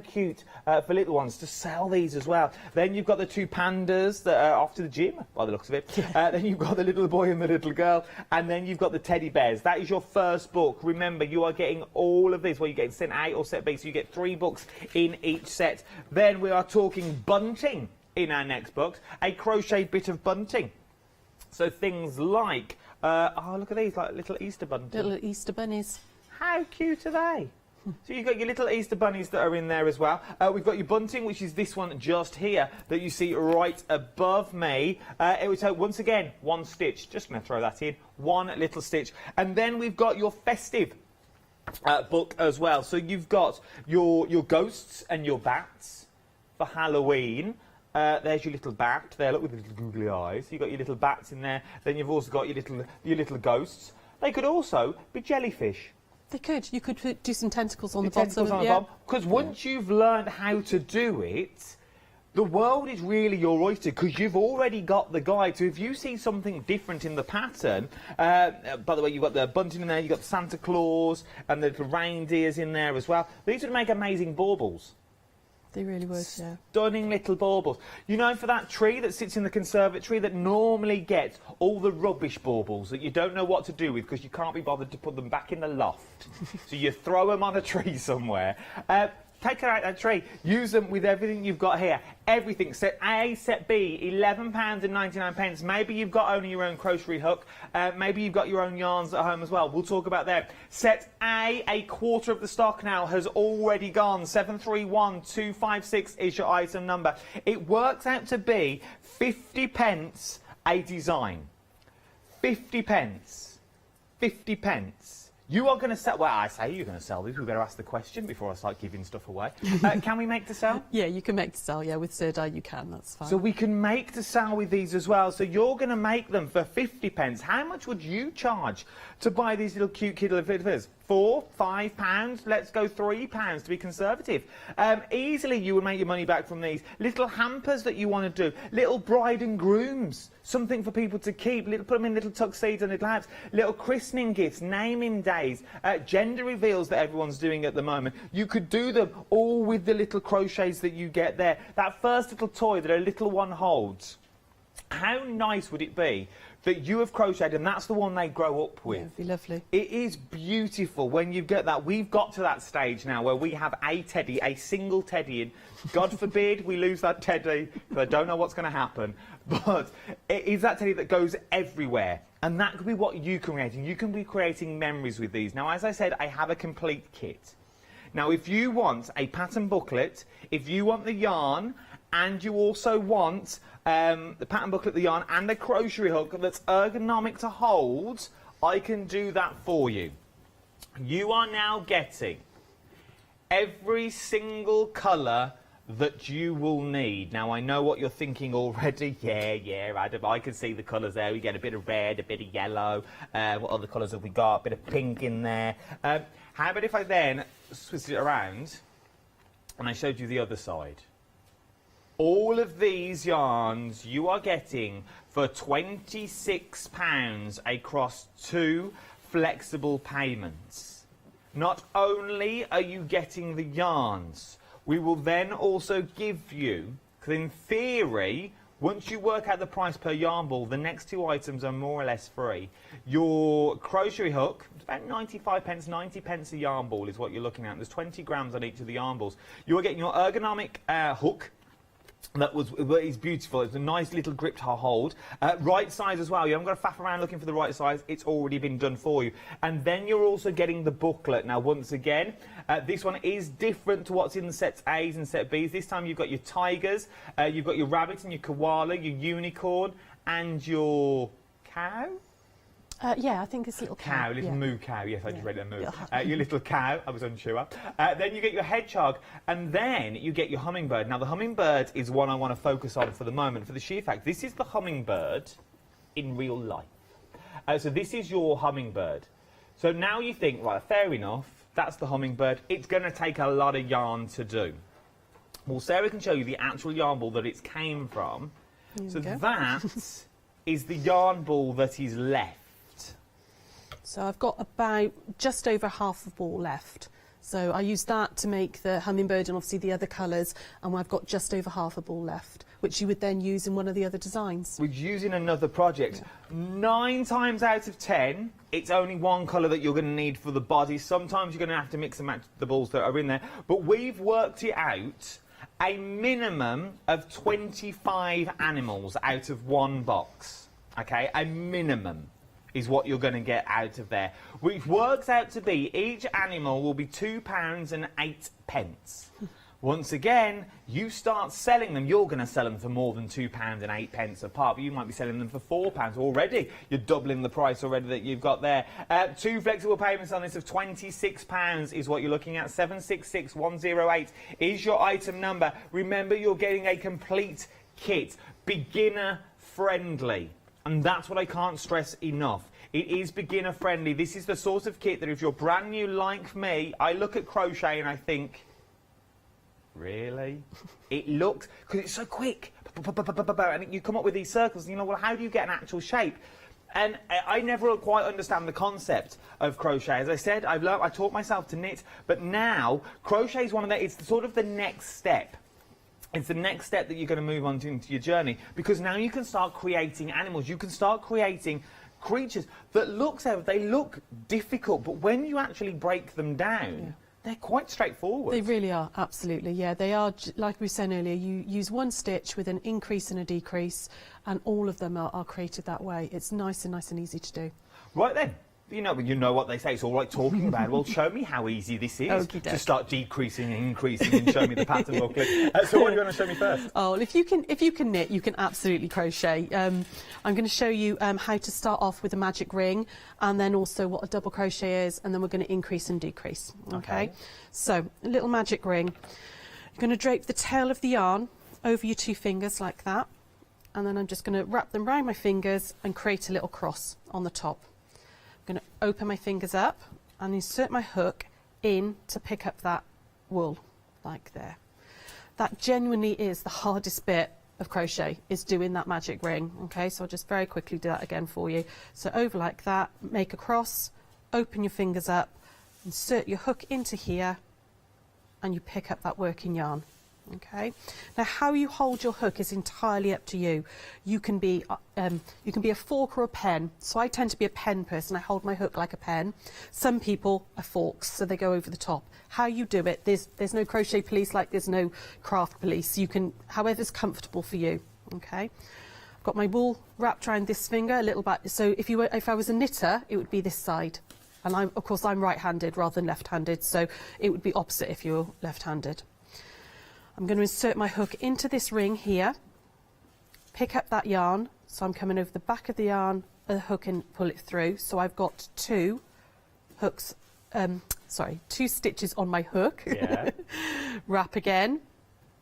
cute for little ones to sell these as well. Then you've got the 2 pandas that are off to the gym, by the looks of it. Then you've got the little boy and the little girl. And then you've got the teddy bears. That is your first book. Remember, you are getting all of this. Well, you get set A or set B, so you get 3 books in each set. Then we are talking bunting in our next book. A crochet bit of bunting. So things like, oh, look at these, like little Easter bunting. Little Easter bunnies. How cute are they? So you've got your little Easter bunnies that are in there as well. We've got your bunting, which is this one just here that you see right above me. It would take, once again, 1 stitch. Just going to throw that in. 1 little stitch. And then we've got your festive book as well. So you've got your ghosts and your bats for Halloween. There's your little bat there, look, with the little googly eyes. You've got your little bats in there. Then you've also got your little ghosts. They could also be jellyfish. They could. You could do some tentacles on the bottom. Because once you've learned how to do it, The world is really your oyster because you've already got the guide. So if you see something different in the pattern, by the way, you've got the bunting in there, you've got the Santa Claus and the little reindeers in there as well. These would make amazing baubles. They really would, yeah. Stunning little baubles. You know, for that tree that sits in the conservatory that normally gets all the rubbish baubles that you don't know what to do with because you can't be bothered to put them back in the loft. So you throw them on a tree somewhere. Take out that tree, use them with everything you've got here. Everything, set A, set B, £11.99. Maybe you've got only your own crochet hook. Maybe you've got your own yarns at home as well. We'll talk about that. Set A quarter of the stock now has already gone. 731256 is your item number. It works out to be 50p a design. 50p. 50p. You are going to sell... Well, I say you're going to sell these. We better ask the question before I start giving stuff away. Can we make to sell? Yeah, you can make to sell. Yeah, with Sirdar you can. That's fine. So we can make to sell with these as well. So you're going to make them for 50p. How much would you charge to buy these little cute little flippers? £4, £5, let's go £3 to be conservative. Easily you would make your money back from these. Little hampers that you want to do, little bride and grooms, something for people to keep, put them in little tuxedos and little hats, little christening gifts, naming days, gender reveals that everyone's doing at the moment. You could do them all with the little crochets that you get there. That first little toy that a little one holds. How nice would it be that you have crocheted and that's the one they grow up with? Yeah, it'd be lovely. It is beautiful when you get that. We've got to that stage now where we have a teddy, a single teddy in. God forbid we lose that teddy, because I don't know what's going to happen. But it is that teddy that goes everywhere. And that could be what you can create. You can be creating memories with these. Now, as I said, I have a complete kit. Now, if you want a pattern booklet, if you want the yarn, and you also want the pattern booklet, the yarn, and the crochet hook that's ergonomic to hold, I can do that for you. You are now getting every single colour that you will need. Now, I know what you're thinking already. Yeah, Adam, I can see the colours there. We get a bit of red, a bit of yellow. What other colours have we got? A bit of pink in there. How about if I then switch it around and I showed you the other side? All of these yarns you are getting for £26 across 2 flexible payments. Not only are you getting the yarns, we will then also give you, because in theory, once you work out the price per yarn ball, the next 2 items are more or less free. Your crochet hook, it's about 95p, 90p a yarn ball is what you're looking at. There's 20 grams on each of the yarn balls. You are getting your ergonomic hook. That is beautiful. It's a nice little grip to hold. Right size as well. You haven't got to faff around looking for the right size. It's already been done for you. And then you're also getting the booklet. Now, once again, this one is different to what's in the sets A's and set B's. This time you've got your tigers, you've got your rabbits and your koala, your unicorn, and your cow. Yeah, I think it's a little cow. Little moo cow. Yes, I just read a moo. Your little cow, I was unsure. Then you get your hedgehog, and then you get your hummingbird. Now, the hummingbird is one I want to focus on for the moment, for the sheer fact. This is the hummingbird in real life. So this is your hummingbird. So now you think, right, fair enough, that's the hummingbird. It's going to take a lot of yarn to do. Well, Sarah can show you the actual yarn ball that it came from. So that is the yarn ball that is left. So I've got about just over half a ball left. So I use that to make the hummingbird and obviously the other colours, and I've got just over half a ball left, which you would then use in one of the other designs. We're using another project. 9 times out of 10, it's only one colour that you're going to need for the body. Sometimes you're going to have to mix and match the balls that are in there. But we've worked it out, a minimum of 25 animals out of one box. Okay, a minimum is what you're going to get out of there, which works out to be each animal will be £2.08. Once again, you start selling them, you're going to sell them for more than £2.08 a part, but you might be selling them for £4 already. You're doubling the price already that you've got there. 2 flexible payments on this of £26 is what you're looking at. 766108 is your item number. Remember, you're getting a complete kit, beginner friendly. And that's what I can't stress enough. It is beginner friendly. This is the sort of kit that if you're brand new like me, I look at crochet and I think, Really? It looks, because it's so quick, and you come up with these circles, and you know, well, how do you get an actual shape? And I never quite understand the concept of crochet. As I said, I taught myself to knit, but now crochet is one of it's sort of the next step. It's the next step that you're going to move on to into your journey, because now you can start creating animals. You can start creating creatures that they look difficult, but when you actually break them down, they're quite straightforward. They really are, absolutely, yeah. They are, like we said earlier, you use one stitch with an increase and a decrease, and all of them are created that way. It's nice and easy to do. Right then. You know what they say, it's all right talking about it. Well, show me how easy this is to start decreasing and increasing and show me the pattern booklet. So what do you want to show me first? Oh, well, if you can knit, you can absolutely crochet. I'm going to show you how to start off with a magic ring, and then also what a double crochet is, and then we're going to increase and decrease. Okay? So, a little magic ring. You're going to drape the tail of the yarn over your 2 fingers like that, and then I'm just going to wrap them around my fingers and create a little cross on the top. I'm going to open my fingers up and insert my hook in to pick up that wool, like there. That genuinely is the hardest bit of crochet, is doing that magic ring. Okay, so I'll just very quickly do that again for you. So over like that, make a cross, open your fingers up, insert your hook into here, and you pick up that working yarn. Okay. Now, how you hold your hook is entirely up to you. You can be a fork or a pen. So I tend to be a pen person. I hold my hook like a pen. Some people are forks, so they go over the top. How you do it, there's no crochet police like there's no craft police. You can, however's comfortable for you. Okay. I've got my wool wrapped around this finger a little bit. So if I was a knitter, it would be this side. And of course I'm right-handed rather than left-handed, so it would be opposite if you're left-handed. I'm going to insert my hook into this ring here, pick up that yarn, so I'm coming over the back of the yarn, a hook and pull it through. So I've got 2 hooks, 2 stitches on my hook. Yeah. Wrap again,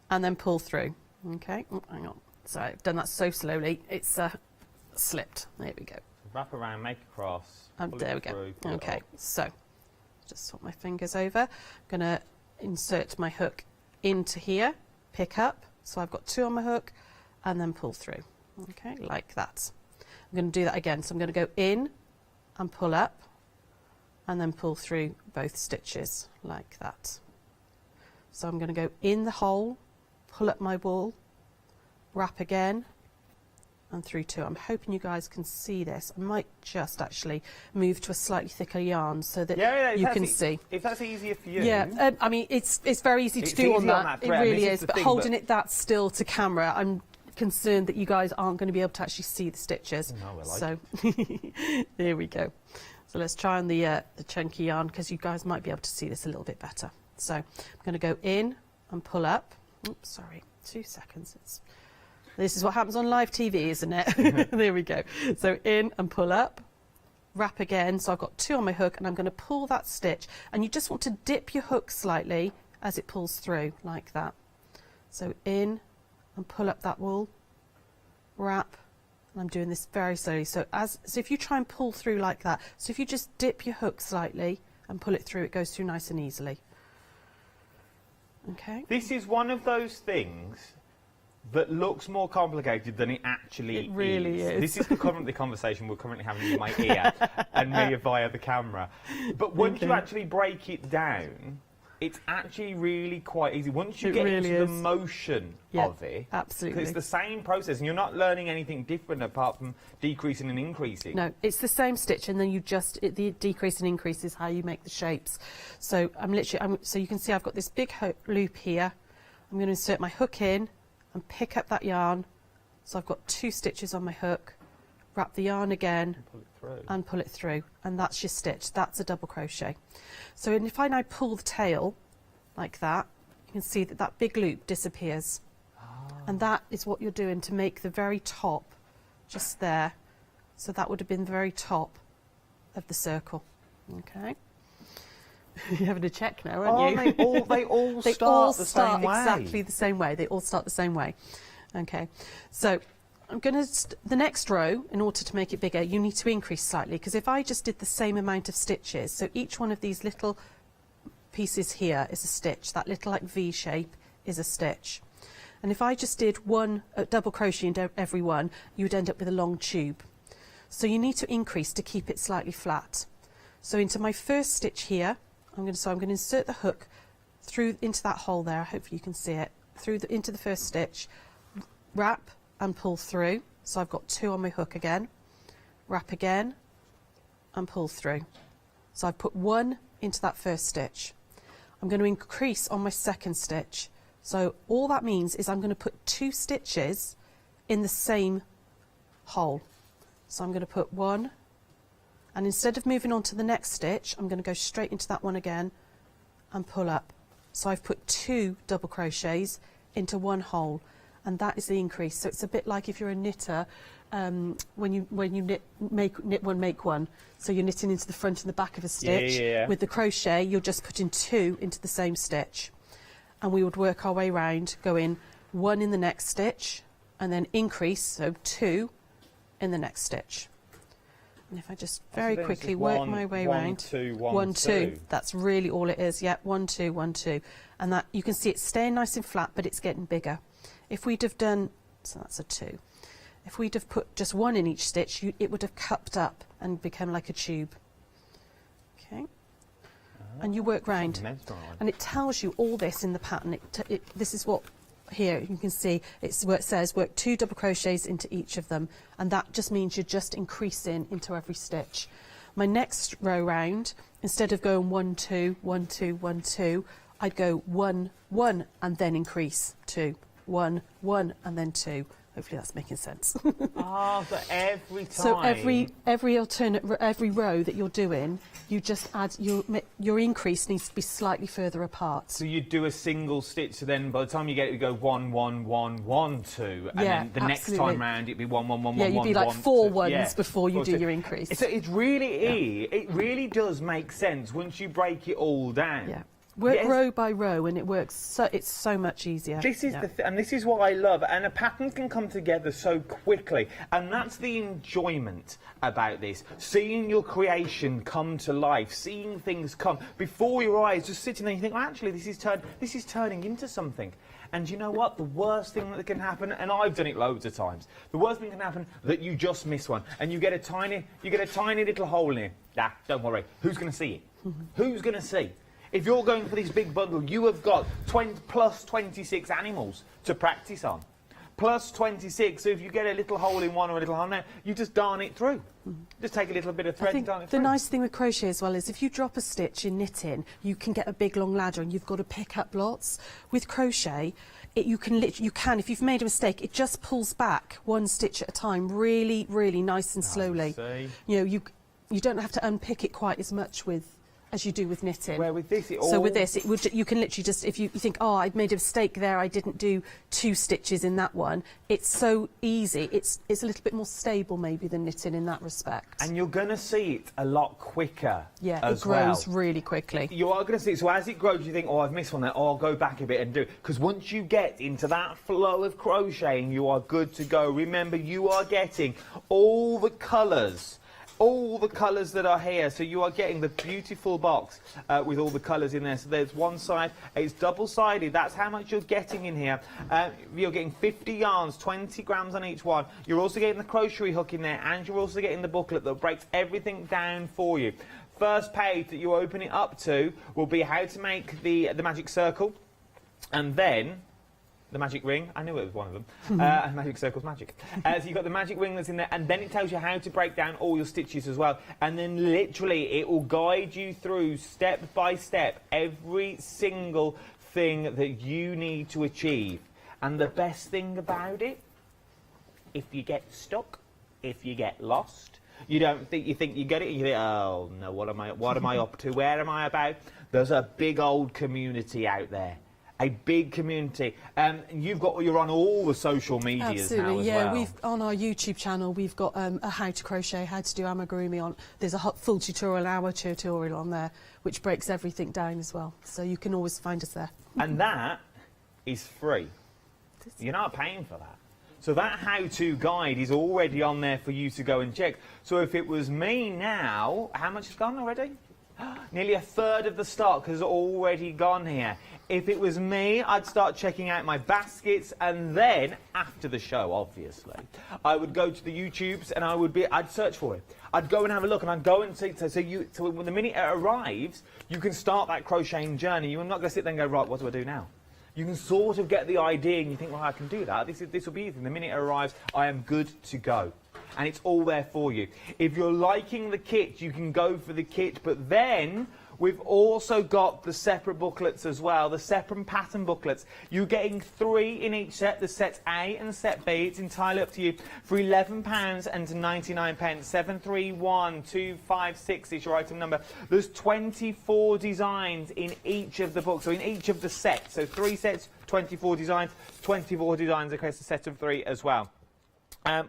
and then pull through. Okay, hang on. So I've done that so slowly, it's slipped. There we go. Wrap around, make a cross. There we go. Okay, so just swap my fingers over. I'm going to insert my hook into here, pick up, so I've got 2 on my hook, and then pull through. Okay, like that. I'm going to do that again, so I'm going to go in and pull up, and then pull through both stitches like that. So I'm going to go in the hole, pull up my wool, wrap again, and through 2. I'm hoping you guys can see this. I might just actually move to a slightly thicker yarn so that you can see. If that's easier for you. Yeah, I mean, it's very easy to do on that. It really is, but holding it that still to camera, I'm concerned that you guys aren't going to be able to actually see the stitches. No, so there we go. So let's try on the chunky yarn, because you guys might be able to see this a little bit better. So I'm going to go in and pull up. Oops, sorry, 2 seconds. This is what happens on live TV, isn't it? There we go. So in and pull up, wrap again. So I've got 2 on my hook, and I'm going to pull that stitch. And you just want to dip your hook slightly as it pulls through, like that. So in and pull up that wool, wrap. And I'm doing this very slowly. So if you try and pull through like that, so if you just dip your hook slightly and pull it through, it goes through nice and easily. Okay. This is one of those things that looks more complicated than it actually is. It really is. This is the conversation we're currently having in my ear and me via the camera. But once you actually break it down, it's actually really quite easy. Once you get into the motion of it, absolutely, it's the same process, and you're not learning anything different apart from decreasing and increasing. No, it's the same stitch, and then the decrease and increase is how you make the shapes. So so you can see I've got this big loop here. I'm going to insert my hook in and pick up that yarn. So I've got 2 stitches on my hook, wrap the yarn again and pull it through, and that's your stitch. That's a double crochet. So if I now pull the tail like that, you can see that that big loop disappears. And that is what you're doing to make the very top, just there. So that would have been the very top of the circle. Okay. You're having a check now, aren't you? They all start the same way. Exactly the same way. They all start the same way. Okay. So I'm going to, the next row, in order to make it bigger, you need to increase slightly, because if I just did the same amount of stitches, so each one of these little pieces here is a stitch, that little like V shape is a stitch. And if I just did one double crochet into every one, you would end up with a long tube. So you need to increase to keep it slightly flat. So into my first stitch here, I'm going to insert the hook through into that hole there. Hopefully you can see it into the first stitch, wrap and pull through. So I've got 2 on my hook again, wrap again and pull through. So I've put 1 into that first stitch. I'm going to increase on my second stitch. So all that means is I'm going to put 2 stitches in the same hole. So I'm going to put 1, and instead of moving on to the next stitch, I'm going to go straight into that one again and pull up. So I've put 2 double crochets into 1 hole, and that is the increase. So it's a bit like if you're a knitter, when you knit one, make one. So you're knitting into the front and the back of a stitch. Yeah. With the crochet, you're just putting 2 into the same stitch. And we would work our way around, going 1 in the next stitch, and then increase, so 2 in the next stitch. And if I just very quickly work my way around, 1, 2, that's really all it is. Yeah, 1, 2, 1, 2, and that you can see it's staying nice and flat, but it's getting bigger. If we'd have done, so that's a 2. If we'd have put just 1 in each stitch, it would have cupped up and become like a tube. Okay. And you work round, and it tells you all this in the pattern. This is what here you can see. It's where it says work 2 double crochets into each of them, and that just means you're just increasing into every stitch. My next row round, instead of going 1, 2, 1, 2, 1, 2, I'd go 1, 1, and then increase 2, 1, 1, and then 2. Hopefully that's making sense. So every time. So every row that you're doing, you just add your increase needs to be slightly further apart. So you do a single stitch, so then by the time you get it, you go 1, 1, 1, 1, 2, and then the next time round it'd be 1, 1, 1, 1, 1. Yeah, you'd be like 4 2. ones before you do your increase. So it really does make sense once you break it all down. Yeah. Work row by row, and it works. It's so much easier. This is and this is what I love. And a pattern can come together so quickly, and that's the enjoyment about this. Seeing your creation come to life, seeing things come before your eyes, just sitting there. You think, well, actually, this is turning into something. And you know what? The worst thing that can happen, and I've done it loads of times. The worst thing that can happen that you just miss one, and you get a tiny little hole in it. Nah, don't worry. Who's going to see it? Who's going to see? If you're going for this big bundle, you have got plus 26 animals to practice on. Plus 26, so if you get a little hole in one or a little hole in there, you just darn it through. Just take a little bit of thread and darn it through. The nice thing with crochet as well is if you drop a stitch in knitting, you can get a big long ladder and you've got to pick up lots. With crochet, you can if you've made a mistake, it just pulls back 1 stitch at a time, really, really nice and slowly. You know, you don't have to unpick it quite as much as you do with knitting. Where with this, you can literally just, if you think, oh, I made a mistake there, I didn't do 2 stitches in that one. It's so easy. It's a little bit more stable maybe than knitting in that respect. And you're going to see it a lot quicker. Yeah, it grows really quickly. You are going to see it. So as it grows, you think, oh, I've missed one there. Oh, I'll go back a bit and do it. Because once you get into that flow of crocheting, you are good to go. Remember, you are getting all the colours that are here, so you are getting the beautiful box with all the colours in there. So there's one side, it's double-sided, that's how much you're getting in here. You're getting 50 yarns, 20 grams on each one. You're also getting the crochet hook in there, and you're also getting the booklet that breaks everything down for you. First page that you open it up to will be how to make the magic circle, and then the magic ring. I knew it was one of them. And magic circle's magic. So you've got the magic ring that's in there, and then it tells you how to break down all your stitches as well. And then literally it will guide you through step by step every single thing that you need to achieve. And the best thing about it, if you get stuck, if you get lost, you think you get it, and you think, oh no, what am I up to? Where am I about? There's a big old community out there. A big community, you're on all the social medias now as well. We've on our YouTube channel we've got a how to crochet, how to do amigurumi on. There's a full tutorial, hour tutorial on there, which breaks everything down as well. So you can always find us there. And that is free. You're not paying for that. So that how-to guide is already on there for you to go and check. So if it was me now, how much has gone already? Nearly a third of the stock has already gone here. If it was me, I'd start checking out my baskets, and then, after the show, obviously, I would go to the YouTubes and I'd search for it. I'd go and have a look, and I'd go and see, so when the minute it arrives, you can start that crocheting journey. You're not going to sit there and go, right, what do I do now? You can sort of get the idea, and you think, well, I can do that. This will be easy. The minute it arrives, I am good to go. And it's all there for you. If you're liking the kit, you can go for the kit, but then we've also got the separate booklets as well, the separate pattern booklets. You're getting 3 in each set, the set A and set B. It's entirely up to you for £11.99. 731256 is your item number. There's 24 designs in each of the books, so in each of the sets. So 3 sets, 24 designs across the set of 3 as well.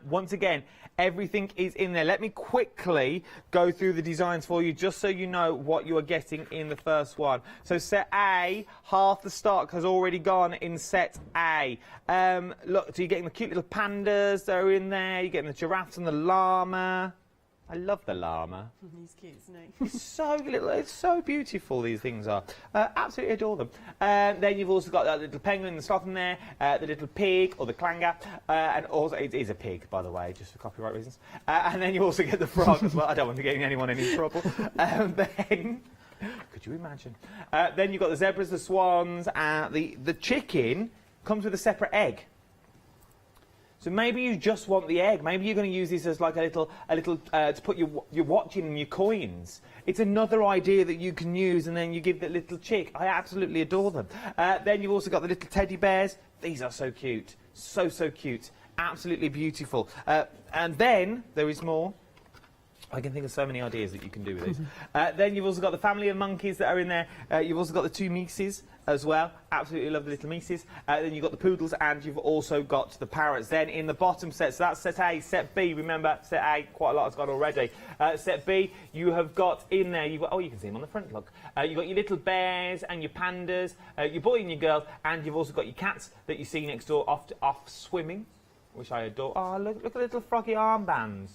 Once again, everything is in there. Let me quickly go through the designs for you, just so you know what you are getting in the first one. So set A, half the stock has already gone in set A. Look, so you're getting the cute little pandas that are in there. You're getting the giraffes and the llama. I love the llama. He's cute, isn't he? It's so little, it's so beautiful, these things are. Absolutely adore them. Then you've also got that little penguin, the sloth in there, the little pig, or the clanger, and also, it is a pig, by the way, just for copyright reasons. And then you also get the frog as well. I don't want to get anyone in any trouble. Then, could you imagine? Then you've got the zebras, the swans, the chicken comes with a separate egg. So maybe you just want the egg. Maybe you're going to use this as like a little to put your watch in and your coins. It's another idea that you can use, and then you give the little chick. I absolutely adore them. Then you've also got the little teddy bears. These are so cute. So cute. Absolutely beautiful. And then there is more. I can think of so many ideas that you can do with these. Then you've also got the family of monkeys that are in there. You've also got the 2 Mises as well. Absolutely love the little Mises. Then you've got the poodles, and you've also got the parrots. Then in the bottom set, so that's set A, set B. Remember, set A, quite a lot has gone already. Set B, you have got in there, you've got, oh, you can see them on the front, look. You've got your little bears and your pandas, your boy and your girl, and you've also got your cats that you see next door off swimming, which I adore. Oh, look at the little froggy armbands.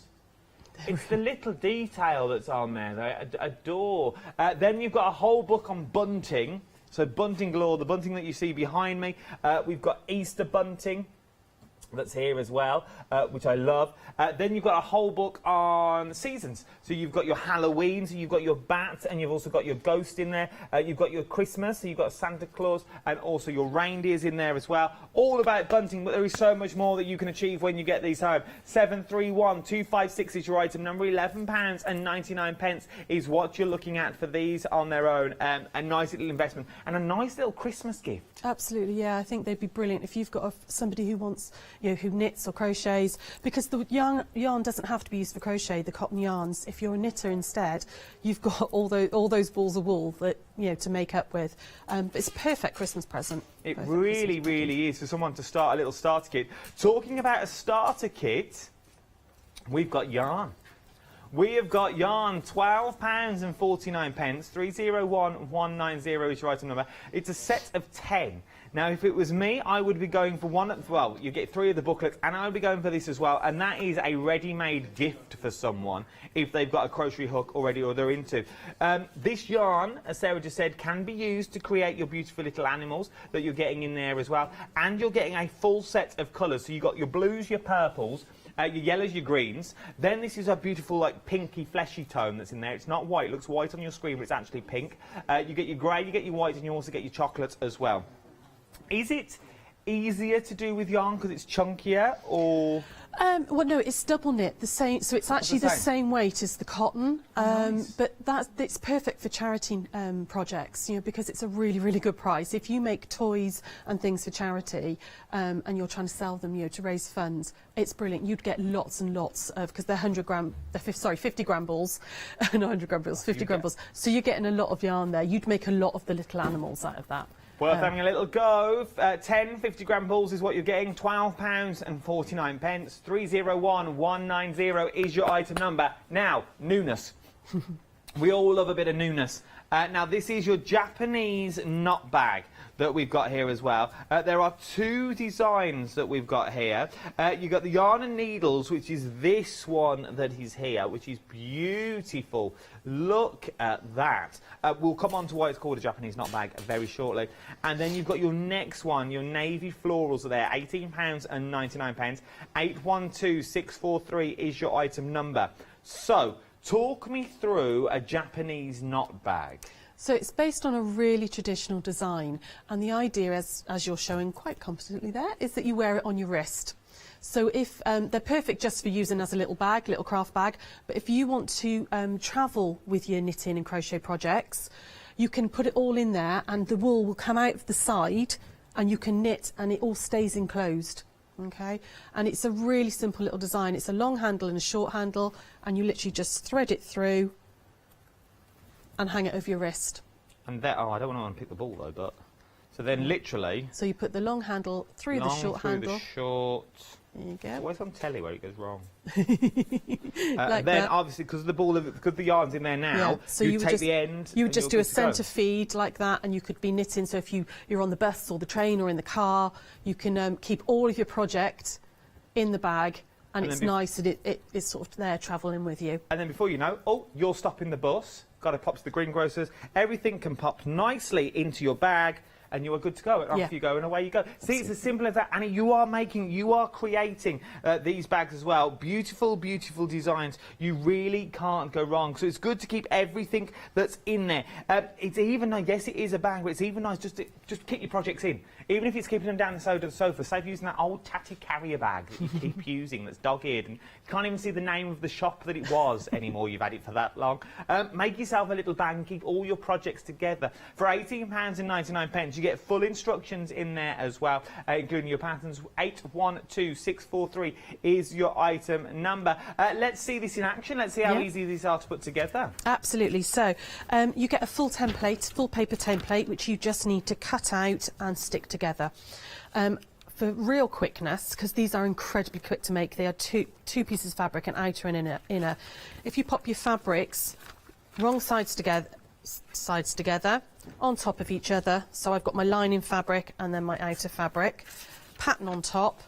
It's the little detail that's on there that I adore. Then you've got a whole book on bunting. So bunting galore, the bunting that you see behind me. We've got Easter bunting that's here as well, which I love. Then you've got a whole book on seasons. So you've got your Halloween, so you've got your bat, and you've also got your ghost in there. You've got your Christmas, so you've got Santa Claus, and also your reindeers in there as well. All about bunting, but there is so much more that you can achieve when you get these home. 731256 is your item number. £11.99 is what you're looking at for these on their own. A nice little investment and a nice little Christmas gift. Absolutely, yeah. I think they'd be brilliant if you've got somebody who wants, who knits or crochets, because the yarn doesn't have to be used for crochet, the cotton yarns. If you're a knitter instead, you've got all those balls of wool that to make up with. It's a perfect Christmas present. It really is for someone to start a little starter kit. Talking about a starter kit, we've got yarn. We have got yarn, £12.49. 301190 is your item number. It's a set of 10. Now, if it was me, I would be going for one. Well, you get 3 of the booklets, and I would be going for this as well. And that is a ready-made gift for someone if they've got a crochet hook already or they're into. This yarn, as Sarah just said, can be used to create your beautiful little animals that you're getting in there as well. And you're getting a full set of colours. So you've got your blues, your purples, your yellows, your greens. Then this is a beautiful, like, pinky, fleshy tone that's in there. It's not white. It looks white on your screen, but it's actually pink. You get your grey, you get your white, and you also get your chocolate as well. Is it easier to do with yarn because it's chunkier, or...? Well, no, it's double knit, the same. So it's actually the same weight as the cotton. Nice. But it's perfect for charity projects, because it's a really good price. If you make toys and things for charity, and you're trying to sell them, to raise funds, it's brilliant. You'd get lots and lots of, because they're 50 gram balls, not 100 gram balls, 50 gram balls. So you're getting a lot of yarn there. You'd make a lot of the little animals out of that. Worth having a little go. 10 50-gram balls is what you're getting. £12.49. 301190 is your item number. Now, newness. We all love a bit of newness. Now, this is your Japanese knot bag. that we've got here as well. There are 2 designs that we've got here. You've got the yarn and needles, which is this one that is here, which is beautiful. Look at that. We'll come on to why it's called a Japanese knot bag very shortly. And then you've got your next one, your navy florals are there, £18.99. 812643 is your item number. So, talk me through a Japanese knot bag. So it's based on a really traditional design, and the idea, as you're showing quite competently there, is that you wear it on your wrist. So if they're perfect just for using as a little bag, little craft bag, but if you want to travel with your knitting and crochet projects, you can put it all in there and the wool will come out of the side and you can knit and it all stays enclosed. Okay, and it's a really simple little design. It's a long handle and a short handle, and you literally just thread it through and hang it over your wrist. And that, oh, I don't want to unpick the ball though, but so then literally. So you put the long handle through the short handle. The short. There you go. It's always on telly where it goes wrong. Like then that. obviously because the yarn's in there now, Yeah. So you would take just, the end. You would and just you're do a good to go. centre feed like that, and you could be knitting. So if you're on the bus or the train or in the car, you can keep all of your project in the bag, and it's nice and it's sort of there travelling with you. And then before you know, oh, you're stopping the bus. Got to pop to the greengrocers. Everything can pop nicely into your bag, and you are good to go. And off you go, and away you go. See, it's as simple as that. And you are creating these bags as well. Beautiful, beautiful designs. You really can't go wrong. So it's good to keep everything that's in there. It's even nice. Yes, it is a bag, but it's even nice just to keep your projects in. Even if it's keeping them down the side of the sofa, save using that old tatty carrier bag that you keep using that's dog-eared and you can't even see the name of the shop that it was anymore. You've had it for that long. Make yourself a little bag and keep all your projects together. For £18.99, you get full instructions in there as well, including your patterns. 812643 is your item number. Let's see this in action. Let's see how easy these are to put together. Absolutely. So you get a full template, full paper template, which you just need to cut out and stick together. For real quickness, because these are incredibly quick to make, they are two pieces of fabric, an outer and an inner. If you pop your fabrics wrong sides together, on top of each other, so I've got my lining fabric and then my outer fabric, pattern on top,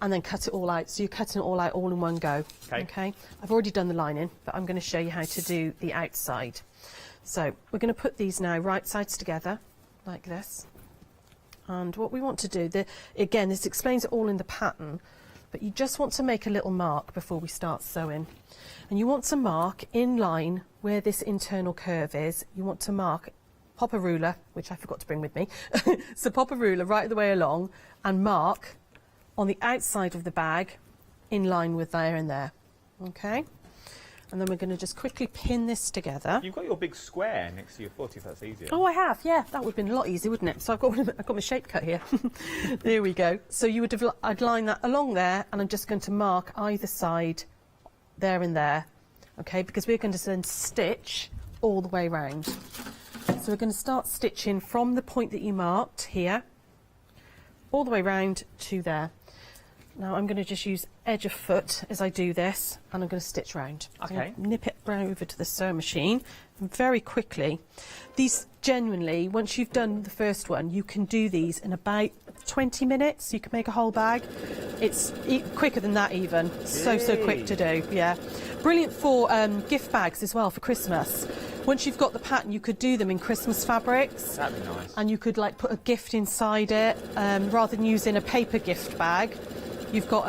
and then cut it all out. So you're cutting it all out all in one go. Okay. I've already done the lining, but I'm going to show you how to do the outside. So we're going to put these now right sides together, like this. And what we want to do, again, this explains it all in the pattern, but you just want to make a little mark before we start sewing. And you want to mark in line where this internal curve is. You want to mark, pop a ruler, which I forgot to bring with me. So pop a ruler right the way along and mark on the outside of the bag in line with there and there. Okay? And then we're going to just quickly pin this together. You've got your big square next to your foot, if that's easier. Oh, I have, yeah. That would have been a lot easier, wouldn't it? So I've got my shape cut here. There we go. So I'd line that along there, and I'm just going to mark either side, there and there, okay? Because we're going to then stitch all the way round. So we're going to start stitching from the point that you marked here, all the way round to there. Now I'm going to just use edge of foot as I do this, and I'm going to stitch round. Okay. Nip it over to the sewing machine very quickly. These genuinely, once you've done the first one, you can do these in about 20 minutes. You can make a whole bag. It's quicker than that even. So quick to do, yeah. Brilliant for gift bags as well for Christmas. Once you've got the pattern, you could do them in Christmas fabrics. That'd be nice. And you could like put a gift inside it, rather than using a paper gift bag. You've got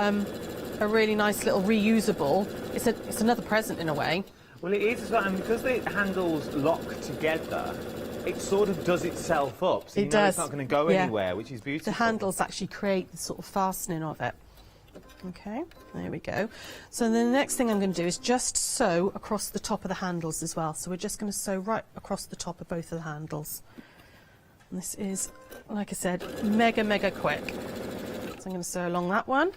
a really nice little reusable. It's another present in a way. Well, it is as well, and because the handles lock together, it sort of does itself up. So you know it's not going to go anywhere, which is beautiful. The handles actually create the sort of fastening of it. Okay, there we go. So then the next thing I'm going to do is just sew across the top of the handles as well. So we're just going to sew right across the top of both of the handles. And this is, like I said, mega, mega quick. So I'm going to sew along that one,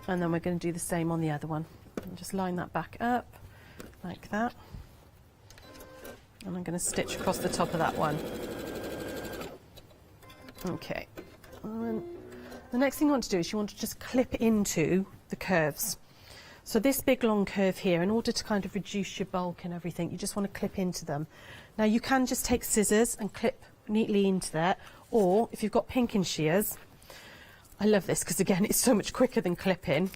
and then we're going to do the same on the other one. And just line that back up like that, and I'm going to stitch across the top of that one. Okay, and the next thing you want to do is you want to just clip into the curves. So this big long curve here, in order to kind of reduce your bulk and everything, you just want to clip into them. Now you can just take scissors and clip neatly into there. Or if you've got pinking shears, I love this because again it's so much quicker than clipping.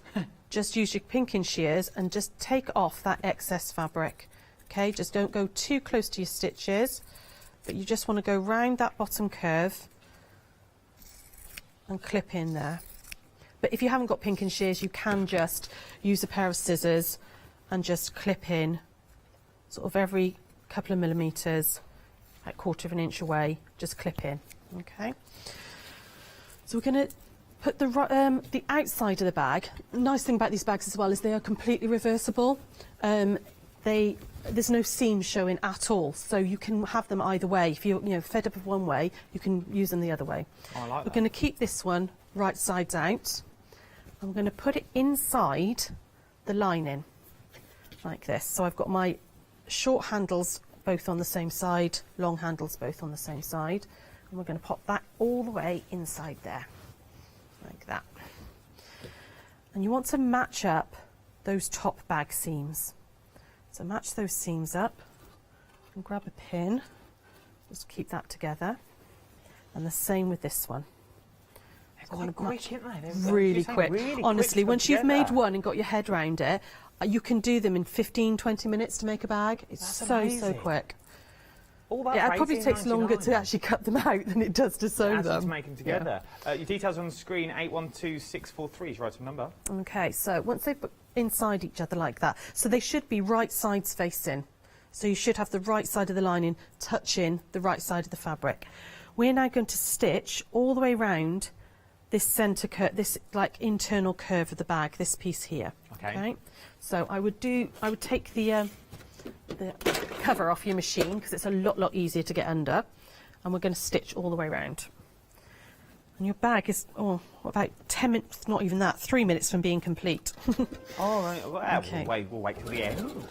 Just use your pinking shears and just take off that excess fabric. Okay, just don't go too close to your stitches, but you just want to go round that bottom curve and clip in there. But if you haven't got pinking shears, you can just use a pair of scissors and just clip in sort of every couple of millimetres, like 1/4 of an inch away, just clip in. Okay, so we're going to put the outside of the bag. Nice thing about these bags as well is they are completely reversible. There's no seam showing at all, so you can have them either way. If you're fed up of one way, you can use them the other way. I like We're going to keep this one right sides out. I'm going to put it inside the lining like this. So I've got my short handles both on the same side, long handles both on the same side, and we're going to pop that all the way inside there like that. And you want to match up those top bag seams. So match those seams up and grab a pin, just keep that together, and the same with this one. They're quite quick, aren't they? Really quick. Really Honestly, quick once you've made together. one and got your head round it, you can do them in 15-20 minutes to make a bag. It's That's so amazing. quick. All that Yeah, for it probably takes longer to $18.99. actually cut them out than it does to sew As them. to make them together. Your details are on the screen, 812643 is your item number. Okay, so once they've put inside each other like that, so they should be right sides facing. So you should have the right side of the lining touching the right side of the fabric. We're now going to stitch all the way round this centre curve, this like internal curve of the bag, this piece here. Okay. So I would take the cover off your machine because it's a lot easier to get under, and we're going to stitch all the way round. And your bag is about 10 minutes, not even that, 3 minutes from being complete. All right. Well, Okay. we'll wait till the end.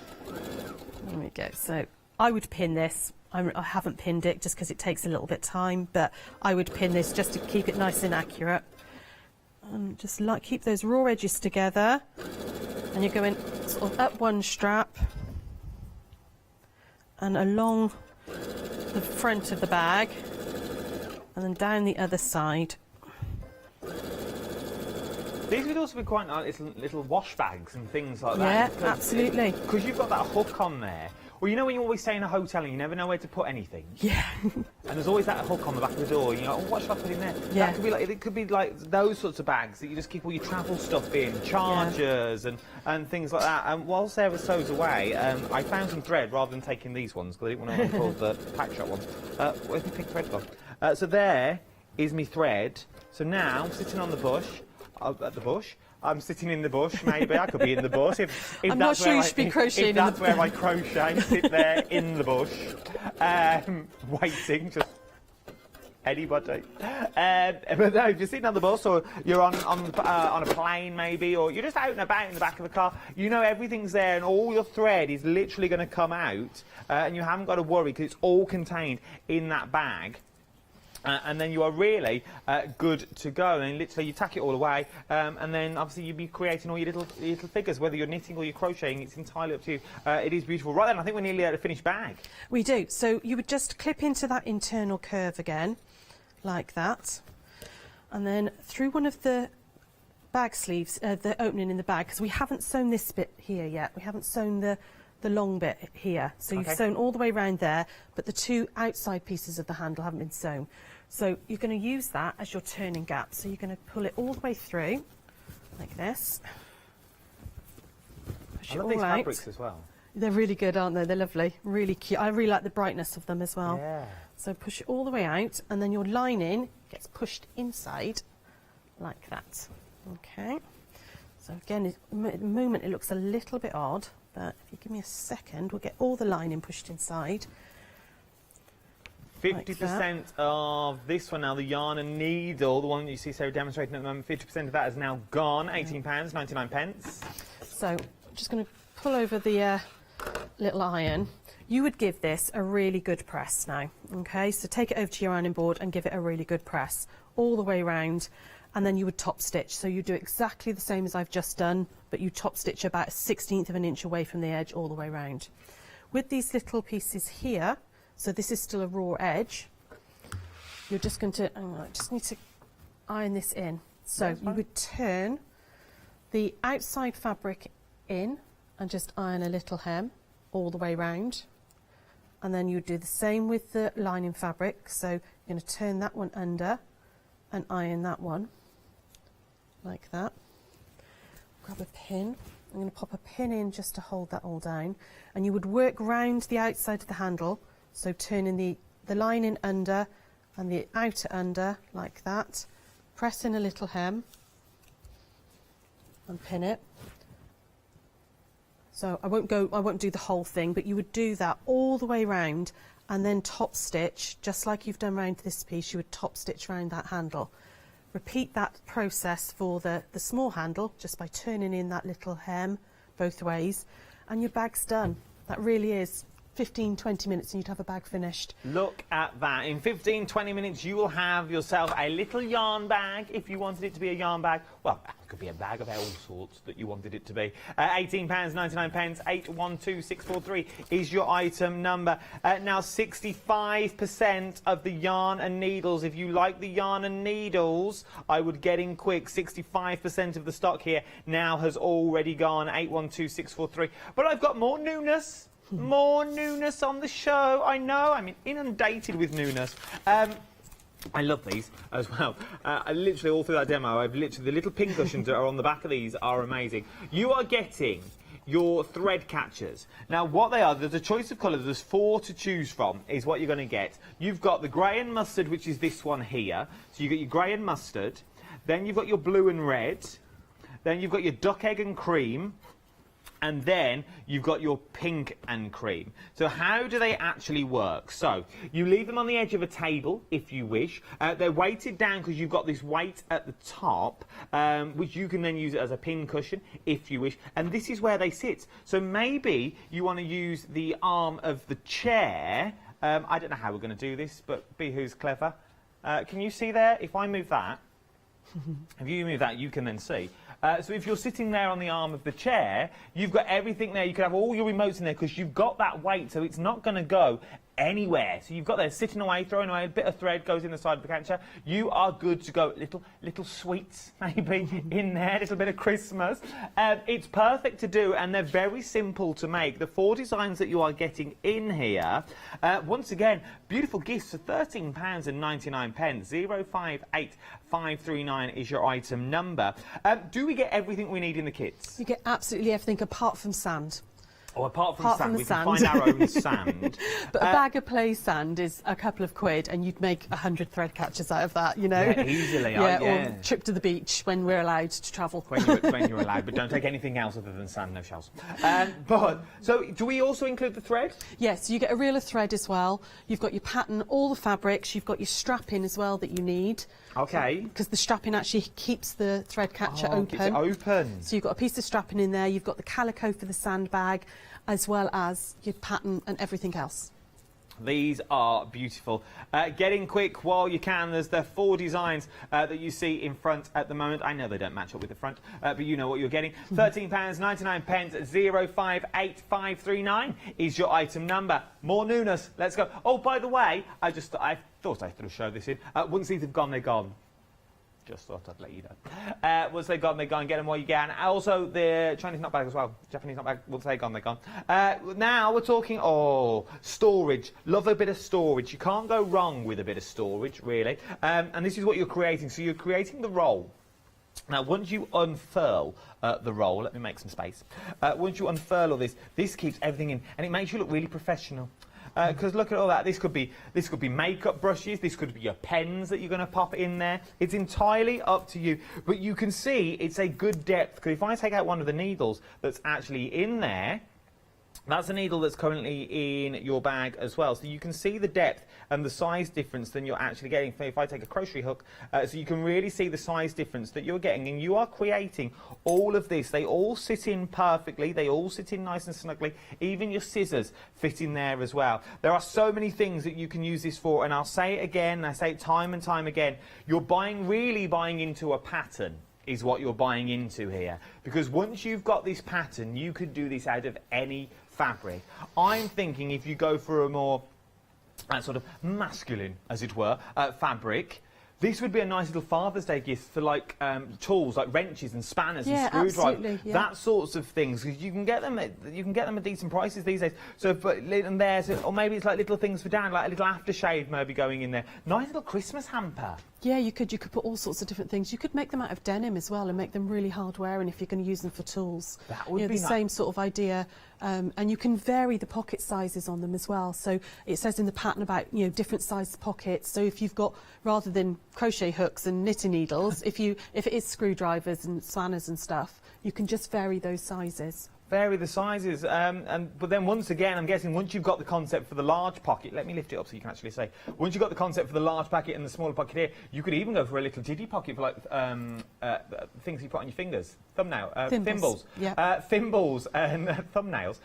There we go. So I would pin this. I haven't pinned it just because it takes a little bit of time, but I would pin this just to keep it nice and accurate. And just keep those raw edges together. And you're going sort of up one strap and along the front of the bag, and then down the other side. These would also be quite nice little wash bags and things like Yeah, that. absolutely. Because you've got that hook on there. Well, you know when you always stay in a hotel and you never know where to put anything? Yeah. And there's always that hook on the back of the door. You know, what should I put in there? Yeah. That could be it could be like those sorts of bags that you just keep all your travel stuff in, chargers and things like that. And while Sarah sews away, I found some thread rather than taking these ones because I didn't want to pull the pack shop ones. Where's my pink thread gone? So there is my thread. So now I'm sitting on the bush, at the bush. I'm sitting in the bush, maybe. I could be in the bush. If I'm not that's sure where you should be crocheting if in that's the where I crochet, sit there in the bush, waiting, just anybody. But no, if you're sitting on the bus or you're on a plane maybe, or you're just out and about in the back of a car, you know everything's there and all your thread is literally going to come out and you haven't got to worry because it's all contained in that bag. And then you are really good to go. And literally, you tack it all away, and then obviously you'll be creating all your little figures. Whether you're knitting or you're crocheting, it's entirely up to you. It is beautiful. Right then, I think we're nearly at a finished bag. We do. So you would just clip into that internal curve again, like that, and then through one of the bag sleeves, the opening in the bag, because we haven't sewn this bit here yet. We haven't sewn the long bit here. So you've sewn all the way around there, but the two outside pieces of the handle haven't been sewn. So you're going to use that as your turning gap. So you're going to pull it all the way through, like this. Push I it love all these out. fabrics as well. They're really good, aren't they? They're lovely, really cute. I really like the brightness of them as well. Yeah. So push it all the way out, and then your lining gets pushed inside, like that. Okay. So again, at the moment it looks a little bit odd, but if you give me a second, we'll get all the lining pushed inside. 50% of this one now, the yarn and needle, the one that you see Sarah demonstrating at the moment, 50% of that is now gone, £18.99. So I'm just going to pull over the little iron. You would give this a really good press now, okay? So take it over to your ironing board and give it a really good press all the way around, and then you would top stitch. So you do exactly the same as I've just done, but you top stitch about 1/16 of an inch away from the edge all the way around. With these little pieces here, so this is still a raw edge, you're just going to, I just need to iron this in. So you would turn the outside fabric in and just iron a little hem all the way round. And then you do the same with the lining fabric. So you're going to turn that one under and iron that one like that. Grab a pin. I'm going to pop a pin in just to hold that all down. And you would work round the outside of the handle. So turning the lining under and the outer under like that. Press in a little hem and pin it. So I won't do the whole thing, but you would do that all the way round and then top stitch, just like you've done round this piece, you would top stitch round that handle. Repeat that process for the small handle, just by turning in that little hem both ways, and your bag's done. That really is 15-20 minutes and you'd have a bag finished. Look at that. In 15-20 minutes you will have yourself a little yarn bag if you wanted it to be a yarn bag. Well, it could be a bag of all sorts that you wanted it to be. £18.99, 812643 is your item number. Now 65% of the yarn and needles, if you like the yarn and needles, I would get in quick. 65% of the stock here now has already gone, 812643. But I've got more newness. More newness on the show. I know, I'm inundated with newness. I love these as well. I literally, all through that demo, the little pin cushions that are on the back of these are amazing. You are getting your thread catchers. Now, what they are, there's a choice of colours. There's 4 to choose from, is what you're going to get. You've got the grey and mustard, which is this one here. So you get your grey and mustard. Then you've got your blue and red. Then you've got your duck egg and cream. And then you've got your pink and cream. So how do they actually work? So you leave them on the edge of a table if you wish. They're weighted down because you've got this weight at the top, which you can then use it as a pin cushion if you wish. And this is where they sit. So maybe you want to use the arm of the chair. I don't know how we're going to do this, but be who's clever. Can you see there? If I move that, if you move that, you can then see. So if you're sitting there on the arm of the chair, you've got everything there. You can have all your remotes in there because you've got that weight, so it's not going to go anywhere. So you've got there sitting away, throwing away, a bit of thread goes in the side of the catcher. You are good to go. Little sweets maybe in there, a little bit of Christmas. It's perfect to do, and they're very simple to make. The 4 designs that you are getting in here, once again, beautiful gifts for £13.99. 058539 is your item number. Do we get everything we need in the kits? You get absolutely everything apart from sand. Oh, apart from sand, we can find our own sand. But a bag of play sand is a couple of quid, and you'd make 100 thread catchers out of that, you know? Yeah, easily. Yeah, or trip to the beach when we're allowed to travel. When you're allowed, but don't take anything else other than sand, no shells. So do we also include the thread? Yes, you get a reel of thread as well. You've got your pattern, all the fabrics. You've got your strapping as well that you need. Okay. Because the strapping actually keeps the thread catcher open. Keeps it open. So you've got a piece of strapping in there. You've got the calico for the sandbag, as well as your pattern and everything else. These are beautiful. Get in quick while you can. There's the 4 designs that you see in front at the moment. I know they don't match up with the front, but you know what you're getting. £13.99, 058539 is your item number. More newness. Let's go. Oh, by the way, I thought I should show this in. Once these have gone, they're gone. Just thought I'd let you know. Once they're gone, get them while you can. Also, the Chinese knot bag as well. Japanese knot bag, once they're gone, they're gone. Now we're talking, storage. Love a bit of storage. You can't go wrong with a bit of storage, really. And this is what you're creating. So you're creating the roll. Now, once you unfurl the roll, let me make some space. Once you unfurl all this keeps everything in, and it makes you look really professional. Because look at all that. This could be makeup brushes. This could be your pens that you're going to pop in there. It's entirely up to you. But you can see it's a good depth. Because if I take out one of the needles that's actually in there, that's a needle that's currently in your bag as well. So you can see the depth and the size difference than you're actually getting. If I take a crochet hook, so you can really see the size difference that you're getting. And you are creating all of this. They all sit in perfectly. They all sit in nice and snugly. Even your scissors fit in there as well. There are so many things that you can use this for. And I'll say it again, I say it time and time again. You're really buying into a pattern. Is what you're buying into here, because once you've got this pattern, you could do this out of any fabric. I'm thinking if you go for a more sort of masculine, as it were, fabric. This would be a nice little Father's Day gift for like tools like wrenches and spanners and screwdrivers, that sorts of things. Because you can get them at decent prices these days. So, or maybe it's like little things for Dad, like a little aftershave maybe going in there. Nice little Christmas hamper. Yeah, you could put all sorts of different things. You could make them out of denim as well and make them really hard wearing if you're going to use them for tools. That would be the same sort of idea. And you can vary the pocket sizes on them as well. So it says in the pattern about different sized pockets. So if you've got, rather than crochet hooks and knitting needles, if it is screwdrivers and spanners and stuff, you can just vary those sizes. Vary the sizes, but then once again, I'm guessing once you've got the concept for the large pocket, let me lift it up so you can actually say, once you've got the concept for the large pocket and the smaller pocket here, you could even go for a little diddy pocket for like things you put on your fingers, thimbles, thimbles and thumbnails,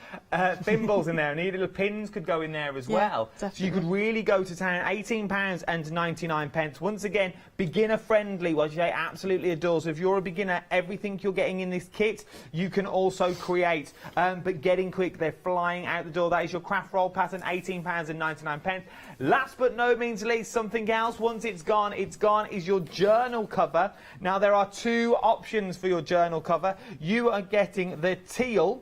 thimbles in there, and little pins could go in there as well. Definitely. So you could really go to town. £18.99. Once again, beginner friendly, which I absolutely adore. So if you're a beginner, everything you're getting in this kit, you can also create. But getting quick, they're flying out the door. That is your craft roll pattern, £18.99. Last but no means least, something else. Once it's gone, is your journal cover. Now, there are two options for your journal cover. You are getting the teal.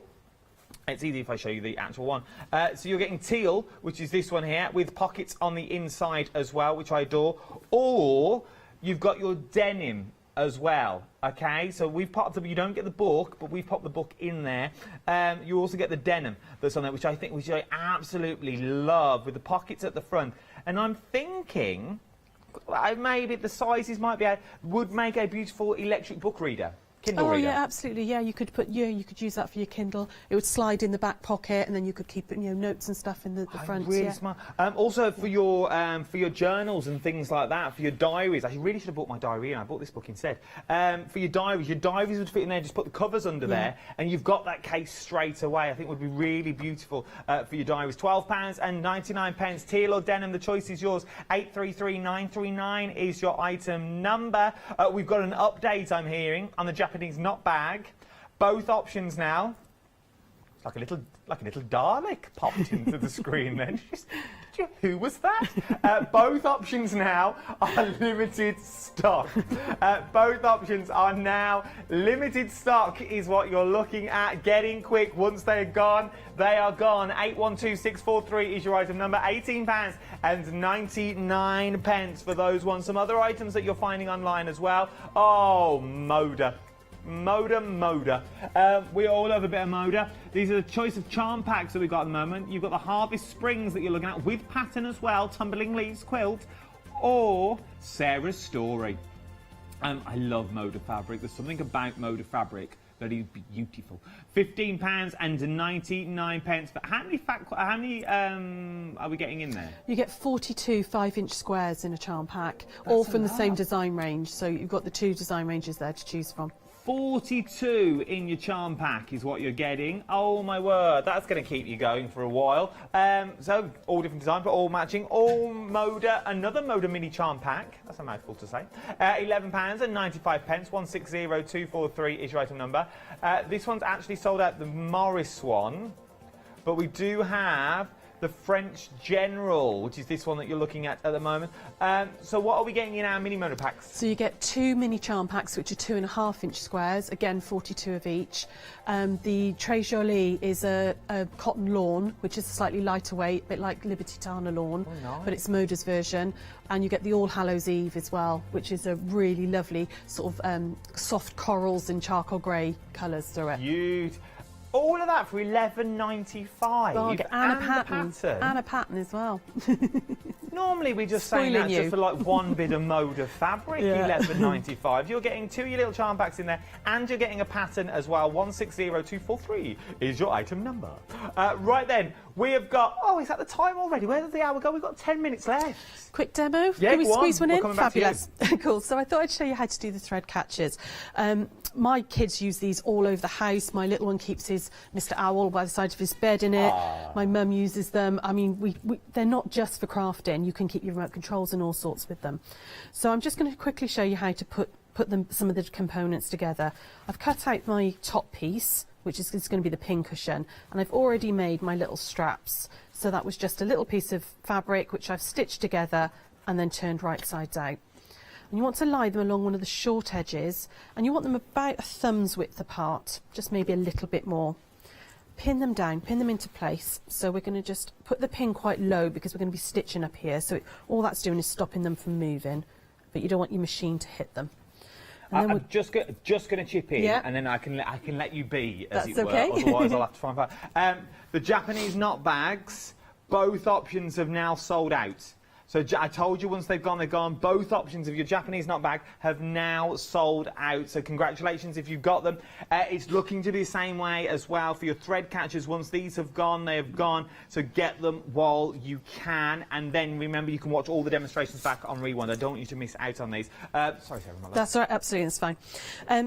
It's easy if I show you the actual one. So you're getting teal, which is this one here, with pockets on the inside as well, which I adore. Or you've got your denim as well, okay? So we've popped up, you don't get the book, but we've popped the book in there. You also get the denim that's on there, which I absolutely love, with the pockets at the front. And I'm thinking, maybe the sizes would make a beautiful electric book reader. Kindle reader. Yeah, absolutely. Yeah, you could use that for your Kindle. It would slide in the back pocket, and then you could keep notes and stuff in the front. Really smart. Also for your journals and things like that, for your diaries. I really should have bought my diary in. I bought this book instead. For your diaries would fit in there. Just put the covers under there, and you've got that case straight away. I think would be really beautiful for your diaries. £12.99. Teal or denim, the choice is yours. 833939 is your item number. We've got an update, I'm hearing, on the Japanese knot bag. Both options now. Like a little Dalek popped into the screen then. Who was that? Both options now are limited stock. Both options are now limited stock is what you're looking at. Getting quick. Once they're gone, they are gone. 812643 is your item number. £18.99 for those ones. Some other items that you're finding online as well. Oh, Moda. Moda. We all love a bit of Moda. These are the choice of charm packs that we've got at the moment. You've got the Harvest Springs that you're looking at with pattern as well, Tumbling Leaves Quilt, or Sarah's Story. I love Moda fabric. There's something about Moda fabric that is beautiful. £15.99. But how many are we getting in there? You get 42 5-inch squares in a charm pack, all from the same design range. So you've got the two design ranges there to choose from. 42 in your charm pack is what you're getting. Oh my word, that's going to keep you going for a while. So all different designs, but all matching. All Moda, another Moda mini charm pack. That's a mouthful to say. £11.95. 160243 is your item number. This one's actually sold out, the Morris one, but we do have the French General, which is this one that you're looking at the moment. So what are we getting in our mini Moda packs? So you get two mini charm packs, which are 2.5-inch squares, again 42 of each. The Très Jolie is a cotton lawn, which is slightly lighter weight, a bit like Liberty Tana lawn, but it's Moda's version. And you get the All Hallows Eve as well, which is a really lovely sort of soft corals and charcoal grey colours through it. Cute. All of that for £11.95. And a pattern. And a pattern as well. Normally we just say that just for like one bit of Moda fabric, £11.95. You're getting two of your little charm packs in there, and you're getting a pattern as well. 160243 is your item number. Right then, we have got... Oh, is that the time already? Where did the hour go? We've got 10 minutes left. Quick demo? Yeah, Can we squeeze one in? Fabulous. Cool. So I thought I'd show you how to do the thread catchers. My kids use these all over the house. My little one keeps his Mr. Owl by the side of his bed in it. My mum uses them. I mean, they're not just for crafting. You can keep your remote controls and all sorts with them. So I'm just going to quickly show you how to put some of the components together. I've cut out my top piece, which is going to be the pin cushion. And I've already made my little straps. So that was just a little piece of fabric which I've stitched together and then turned right sides out. And you want to lie them along one of the short edges, and you want them about a thumb's width apart, just maybe a little bit more. Pin them down, pin them into place. So we're going to just put the pin quite low because we're going to be stitching up here. So all that's doing is stopping them from moving, but you don't want your machine to hit them. And then I'm just going to chip in, and then I can let you be, as That's it were. okay. Otherwise, I'll have to find out. The Japanese knot bags, both options have now sold out. So I told you once they've gone, they're gone. Both options of your Japanese knot bag have now sold out. So congratulations if you've got them. It's looking to be the same way as well for your thread catchers. Once these have gone, they have gone. So get them while you can. And then remember, you can watch all the demonstrations back on Rewind. I don't want you to miss out on these. Sorry, Sarah. That's all right, absolutely, that's fine.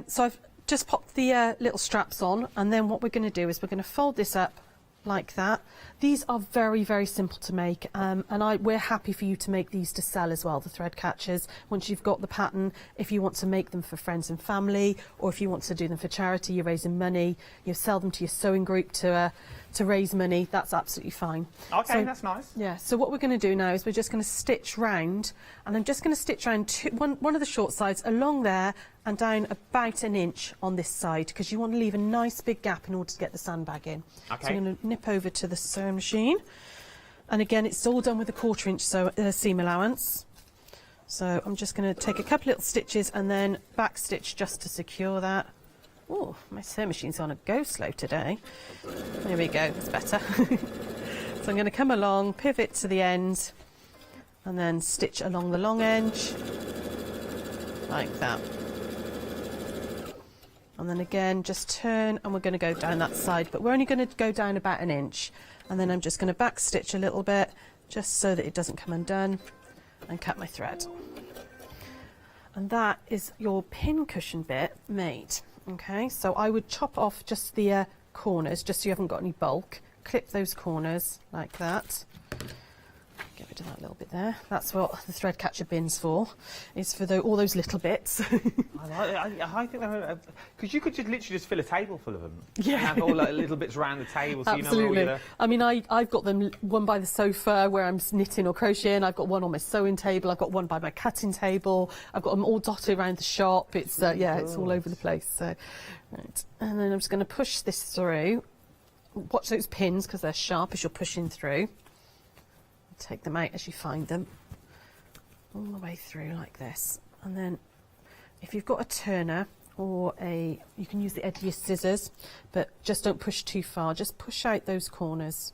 So I've just popped the little straps on, and then what we're going to do is we're going to fold this up like that. These are very, very simple to make, and we're happy for you to make these to sell as well, the thread catchers. Once you've got the pattern, if you want to make them for friends and family, or if you want to do them for charity, you're raising money, you sell them to your sewing group to raise money, that's absolutely fine. Okay, so, that's nice. Yeah, so what we're going to do now is we're just going to stitch round, and I'm just going to stitch round one of the short sides along there and down about an inch on this side, because you want to leave a nice big gap in order to get the sandbag in. Okay. So I'm going to nip over to the sewing machine, and again it's all done with a 1/4 inch seam allowance. So I'm just going to take a couple little stitches and then back stitch just to secure that. Oh, my sewing machine's on a go slow today. There we go, it's better. So I'm going to come along, pivot to the end, and then stitch along the long edge, like that. And then again, just turn, and we're going to go down that side, but we're only going to go down about an inch. And then I'm just going to back stitch a little bit, just so that it doesn't come undone, and cut my thread. And that is your pin cushion bit made. Okay, so I would chop off just the corners, just so you haven't got any bulk. Clip those corners like that. Get rid of that little bit there. That's what the thread catcher bin's for. It's for all those little bits. I think because you could just literally just fill a table full of them. Yeah. And have all like, little bits around the table, so Absolutely. you know. I mean, I've got them one by the sofa where I'm knitting or crocheting. I've got one on my sewing table. I've got one by my cutting table. I've got them all dotted around the shop. It's yeah, it's all over the place. So, right. And then I'm just going to push this through. Watch those pins because they're sharp as you're pushing through. Take them out as you find them, all the way through like this. And then if you've got a turner or you can use the edge of your scissors, but just don't push too far. Just push out those corners,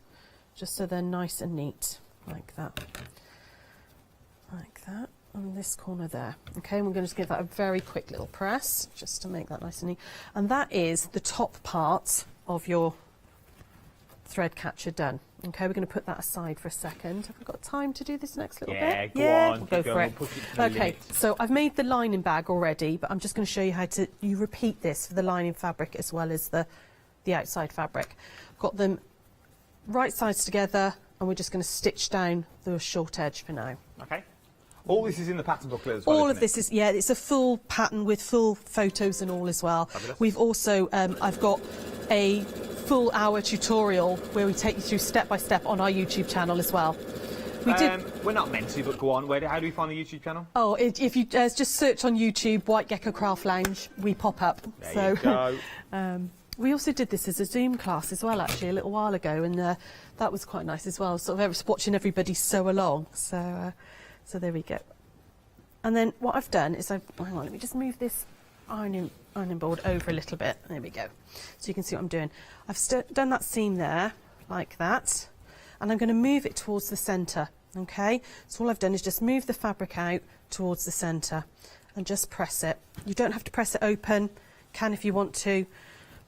just so they're nice and neat, like that. Like that. And this corner there. Okay, and we're going to just give that a very quick little press, just to make that nice and neat. And that is the top part of your thread catcher done. Okay, we're going to put that aside for a second. Have we got time to do this next little bit? Yeah, go on. We'll go for it. We'll push it to the Okay, limit. so I've made the lining bag already, but I'm just going to show you how you repeat this for the lining fabric as well as the outside fabric. Got them right sides together, and we're just going to stitch down the short edge for now. Okay. All this is in the pattern booklet as well. All of this is, yeah, it's a full pattern with full photos and all as well. Fabulous. We've also, I've got a full hour tutorial where we take you through step by step on our YouTube channel as well. We're not meant to, but go on. How do we find the YouTube channel? Oh, if you just search on YouTube, White Gecko Craft Lounge, we pop up. There you go. We also did this as a Zoom class as well, actually, a little while ago, and that was quite nice as well. Sort of watching everybody sew along. So there we go. And then what I've done is hang on, let me just move this ironing board over a little bit. There we go. So you can see what I'm doing. I've done that seam there, like that, and I'm going to move it towards the centre. Okay. So all I've done is just move the fabric out towards the centre, and just press it. You don't have to press it open. Can if you want to.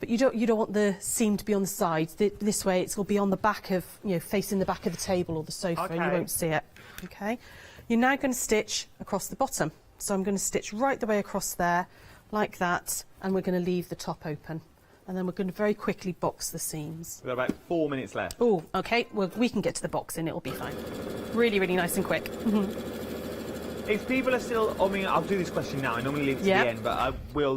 But you don't want the seam to be on the side. This way it will be on the back of, facing the back of the table or the sofa, and you won't see it. Okay. You're now going to stitch across the bottom. So I'm going to stitch right the way across there, like that, and we're going to leave the top open. And then we're going to very quickly box the seams. We've got about 4 minutes left. Oh, okay. Well, we can get to the boxing. It'll be fine. Really, really nice and quick. If people are still umming, I'll do this question now. I normally leave it to the end, but we'll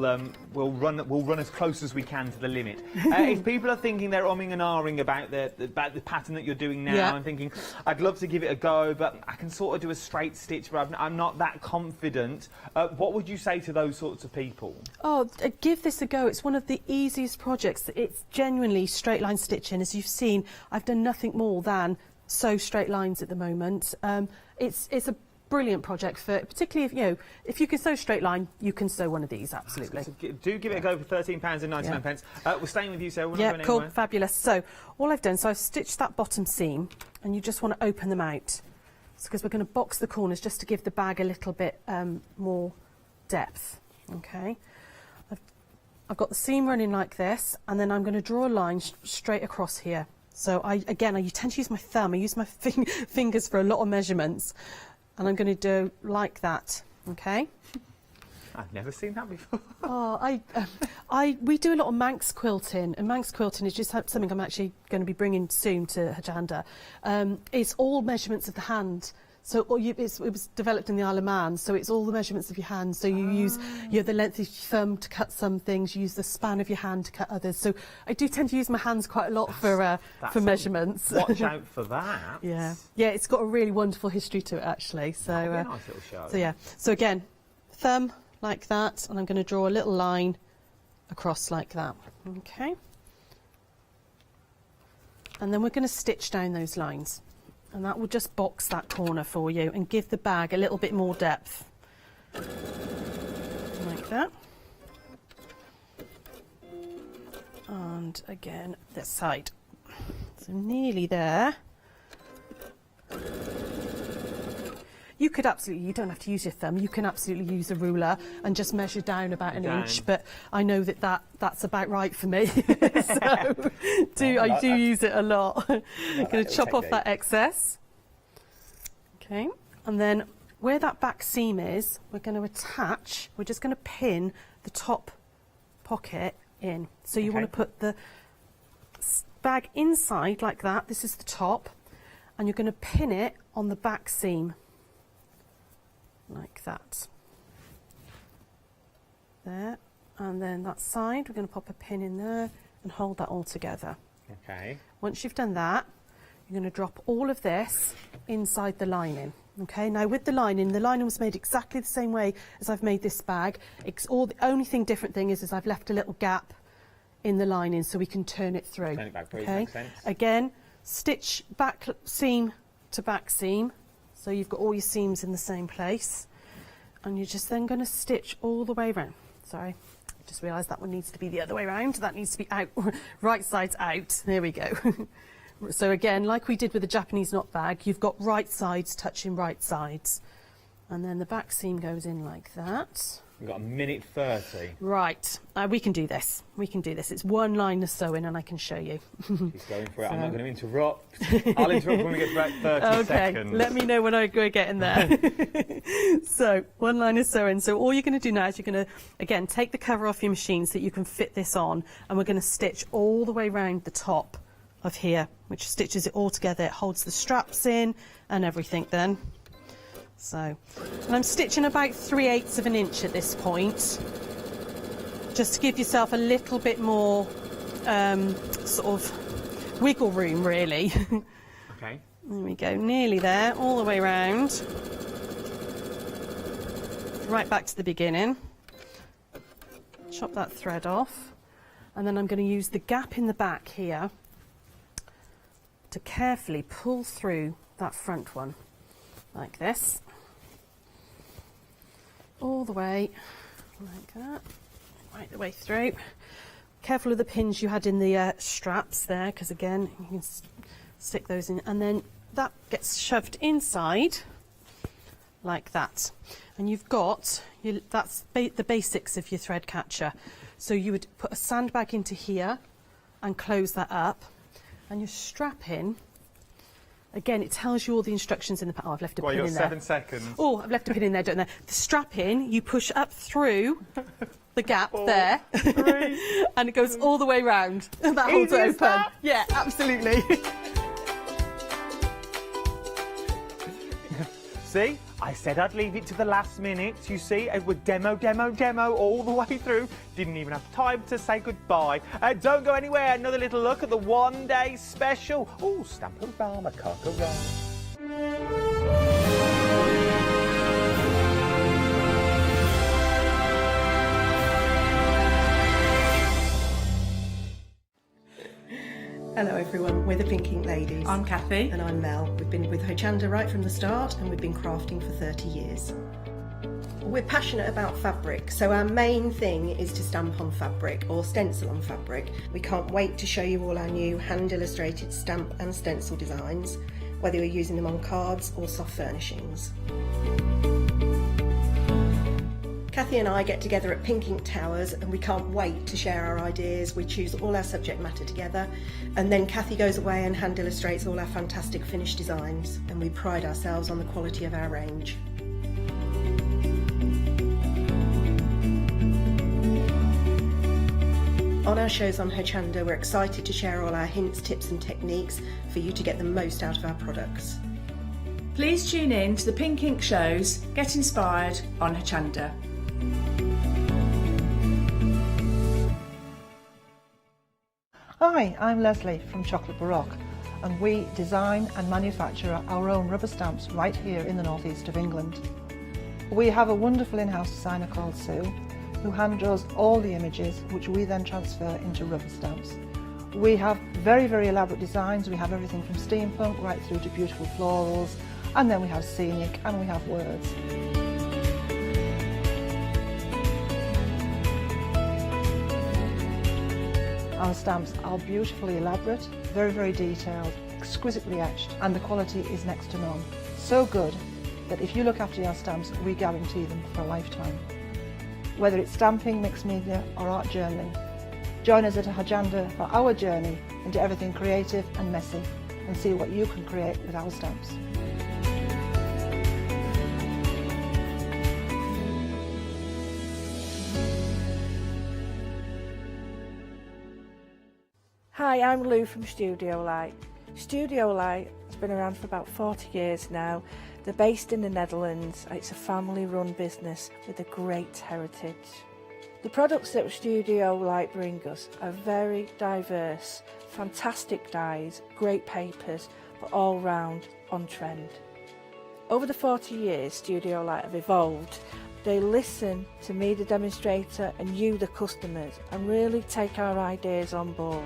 run as close as we can to the limit. If people are thinking they're umming and ahhing about the pattern that you're doing now and thinking, I'd love to give it a go, but I can sort of do a straight stitch, but I'm not that confident. What would you say to those sorts of people? Oh, give this a go. It's one of the easiest projects. It's genuinely straight line stitching. As you've seen, I've done nothing more than sew straight lines at the moment. It's a brilliant project for, particularly if you can sew straight line, you can sew one of these, absolutely. So do give it a go for £13.99. We're staying with you, Sarah. Yeah, cool, fabulous. So all I've done, I've stitched that bottom seam, and you just want to open them out. Because we're going to box the corners just to give the bag a little bit more depth. Okay. I've got the seam running like this, and then I'm going to draw a line straight across here. So I tend to use my thumb. I use my fingers for a lot of measurements. And I'm going to do like that, okay? I've never seen that before. We do a lot of Manx quilting, and Manx quilting is just something I'm actually going to be bringing soon to Hochanda. It's all measurements of the hand. So it was developed in the Isle of Man, so it's all the measurements of your hand. So you use the length of your thumb to cut some things, you use the span of your hand to cut others. So I do tend to use my hands quite a lot for measurements. Watch out for that. Yeah, it's got a really wonderful history to it, actually. So, a nice little show. So again, thumb like that, and I'm going to draw a little line across like that. Okay. And then we're going to stitch down those lines. And that will just box that corner for you and give the bag a little bit more depth. Like that. And again, this side. So nearly there. You could you don't have to use your thumb, you can absolutely use a ruler and just measure down about an inch, but I know that's about right for me. So I do use it a lot. I'm going to chop off that excess. Okay, and then where that back seam is, we're just going to pin the top pocket in. So you want to put the bag inside like that, this is the top, and you're going to pin it on the back seam. Like that. There. And then that side, we're going to pop a pin in there and hold that all together. Okay. Once you've done that, you're going to drop all of this inside the lining. Okay, now with the lining was made exactly the same way as I've made this bag. The only different thing is I've left a little gap in the lining so we can turn it through. Turn it back, please. Okay. Makes sense. Again, stitch back seam to back seam. So you've got all your seams in the same place, and you're just then going to stitch all the way around. Sorry, I just realised that one needs to be the other way around. That needs to be out, right sides out. There we go. So again, like we did with the Japanese knot bag, you've got right sides touching right sides, and then the back seam goes in like that. We've got 1:30. Right, we can do this. We can do this. It's one line of sewing, and I can show you. She's going for it. I'm not going to interrupt. I'll interrupt when we get to about 30 seconds. Let me know when I go getting there. So, one line of sewing. So all you're going to do now is you're going to, again, take the cover off your machine so that you can fit this on, and we're going to stitch all the way around the top of here, which stitches it all together. It holds the straps in and everything then. So, and I'm stitching about 3/8 of an inch at this point, just to give yourself a little bit more sort of wiggle room, really. Okay. There we go, nearly there, all the way around. Right back to the beginning. Chop that thread off, and then I'm going to use the gap in the back here to carefully pull through that front one, like this. All the way, like that, right the way through. Careful of the pins you had in the straps there, because again, you can stick those in, and then that gets shoved inside, like that. And you've got, that's the basics of your thread catcher. So you would put a sandbag into here and close that up, and your strap in. Again, it tells you all the instructions in the... Oh, I've left a pin in there. You've got 7 seconds. Oh, I've left a pin in there, don't I? The strap in, you push up through the gap there, and it goes all the way round. That holds it open. Yeah, absolutely. See? I said I'd leave it to the last minute. You see, it would demo all the way through. Didn't even have time to say goodbye. Don't go anywhere. Another little look at the one-day special. Oh, Stamperia, Coca-Cola. Hello everyone, we're the Pink Ink Ladies. I'm Kathy. And I'm Mel. We've been with Hochanda right from the start and we've been crafting for 30 years. We're passionate about fabric, so our main thing is to stamp on fabric or stencil on fabric. We can't wait to show you all our new hand illustrated stamp and stencil designs, whether you're using them on cards or soft furnishings. Kathy and I get together at Pink Ink Towers and we can't wait to share our ideas. We choose all our subject matter together and then Kathy goes away and hand illustrates all our fantastic finished designs, and we pride ourselves on the quality of our range. On our shows on Hochanda, we're excited to share all our hints, tips and techniques for you to get the most out of our products. Please tune in to the Pink Ink shows, Get Inspired on Hochanda. Hi, I'm Leslie from Chocolate Baroque, and we design and manufacture our own rubber stamps right here in the northeast of England. We have a wonderful in-house designer called Sue, who hand draws all the images which we then transfer into rubber stamps. We have very, very elaborate designs. We have everything from steampunk right through to beautiful florals, and then we have scenic and we have words. Our stamps are beautifully elaborate, very, very detailed, exquisitely etched, and the quality is next to none. So good that if you look after your stamps, we guarantee them for a lifetime. Whether it's stamping, mixed media or art journaling, join us at Hochanda for our journey into everything creative and messy and see what you can create with our stamps. Hi, I'm Lou from Studio Light. Studio Light has been around for about 40 years now. They're based in the Netherlands. It's a family-run business with a great heritage. The products that Studio Light bring us are very diverse, fantastic dyes, great papers, but all round on trend. Over the 40 years Studio Light have evolved. They listen to me, the demonstrator, and you, the customers, and really take our ideas on board.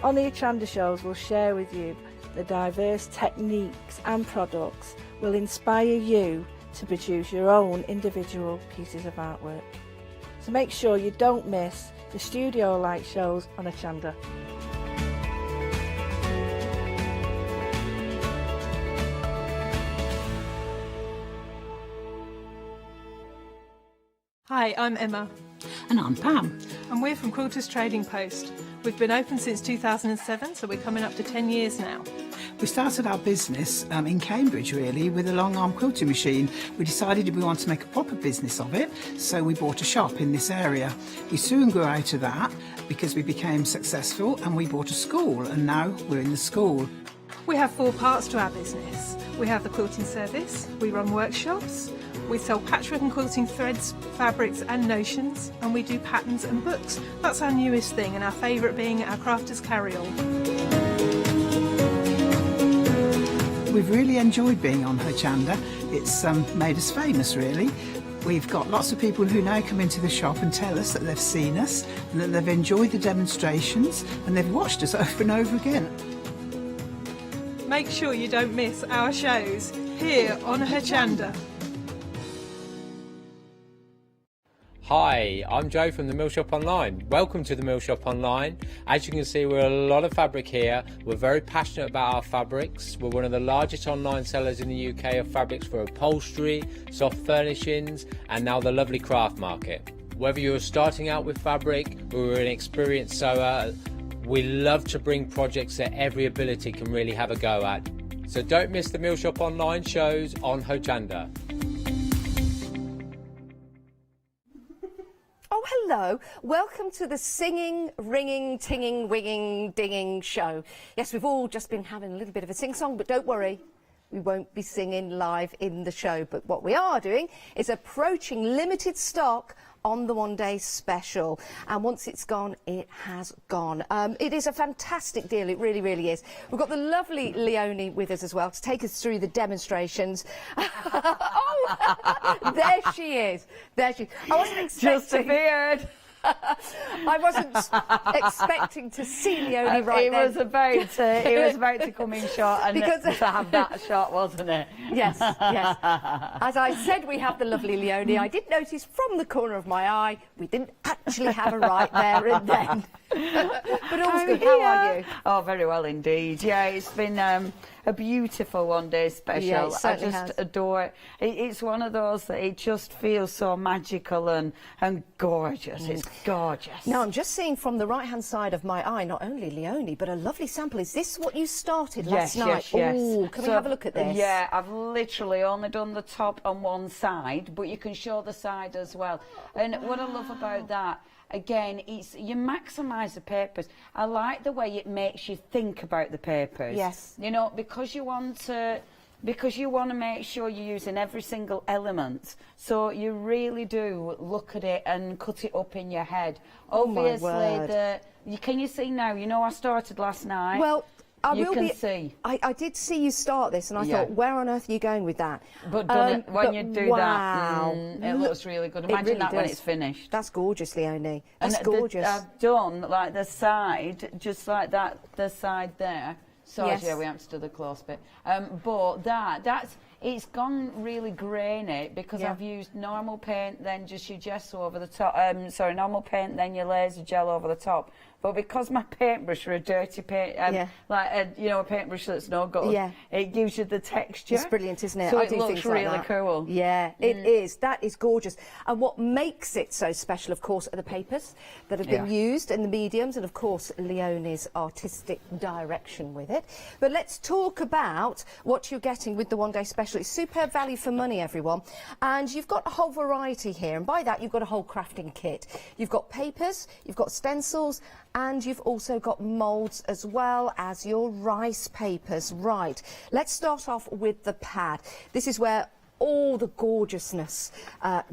On the Hochanda shows, we'll share with you the diverse techniques and products will inspire you to produce your own individual pieces of artwork. So make sure you don't miss the Studio Light shows on Hochanda. Hi, I'm Emma. And I'm Pam. And we're from Quilters Trading Post. We've been open since 2007, so we're coming up to 10 years now. We started our business in Cambridge, really, with a long arm quilting machine. We decided we wanted to make a proper business of it, so we bought a shop in this area. We soon grew out of that because we became successful and we bought a school, and now we're in the school. We have 4 parts to our business. We have the quilting service, we run workshops, we sell patchwork and quilting threads, fabrics and notions, and we do patterns and books. That's our newest thing, and our favourite being our crafters carry-all. We've really enjoyed being on Hochanda. It's made us famous, really. We've got lots of people who now come into the shop and tell us that they've seen us and that they've enjoyed the demonstrations and they've watched us over and over again. Make sure you don't miss our shows here on Hochanda. Hi, I'm Joe from the Mill Shop Online. Welcome to the Mill Shop Online. As you can see, we're a lot of fabric here. We're very passionate about our fabrics. We're one of the largest online sellers in the UK of fabrics for upholstery, soft furnishings, and now the lovely craft market. Whether you're starting out with fabric or you're an experienced sewer, we love to bring projects that every ability can really have a go at. So don't miss the Mill Shop Online shows on Hochanda. Oh, Hello, welcome to the singing, ringing, tinging, winging, dinging show. Yes, we've all just been having a little bit of a sing-song, but don't worry, we won't be singing live in the show. But what we are doing is approaching limited stock on the one-day special, and once it's gone, it has gone. It is a fantastic deal, it really, really is. We've got the lovely Leonie with us as well to take us through the demonstrations. Oh, there she is. There she is. I wasn't expecting... Just appeared. I wasn't expecting to see Leonie right then. It was about to come in shot and to have that shot, wasn't it? Yes, yes. As I said, we have the lovely Leonie. I did notice from the corner of my eye, we didn't actually have her right there and then. But all's good. How are you? Oh, very well indeed. Yeah, it's been a beautiful one-day special. Yeah, I just adore it. It's one of those that it just feels so magical and gorgeous. It's gorgeous. Now, I'm just seeing from the right-hand side of my eye, not only Leonie, but a lovely sample. Is this what you started last night? Yes. Ooh, can we have a look at this? Yeah, I've literally only done the top on one side, but you can show the side as well. And what I love about that, again, it's you maximise the papers. I like the way it makes you think about the papers. Yes. You know, because you want to make sure you're using every single element. So you really do look at it and cut it up in your head. Oh, Obviously, my word. can you see now? You know, I started last night. Well, You can see. I did see you start this, and I thought, where on earth are you going with that? But when you do that, it looks really good. Imagine really that when does. it's finished. That's gorgeous, Leonie. That's And gorgeous. I've done like the side, just like that, the side there. Sorry, Yes. yeah, we haven't to do the close bit. But it's gone really grainy because I've used normal paint, then just your gesso over the top. Normal paint, then your laser gel over the top. But because my paintbrush are a dirty paint, a paintbrush that's no good, it gives you the texture. It's brilliant, isn't it? So I it do looks things like really that. cool. Yeah, it is. That is gorgeous. And what makes it so special, of course, are the papers that have been used and the mediums, and of course Leonie's artistic direction with it. But let's talk about what you're getting with the one-day special. It's superb value for money, everyone. And you've got a whole variety here, and by that you've got a whole crafting kit. You've got papers, you've got stencils, and you've also got moulds as well as your rice papers. Right, let's start off with the pad. This is where all the gorgeousness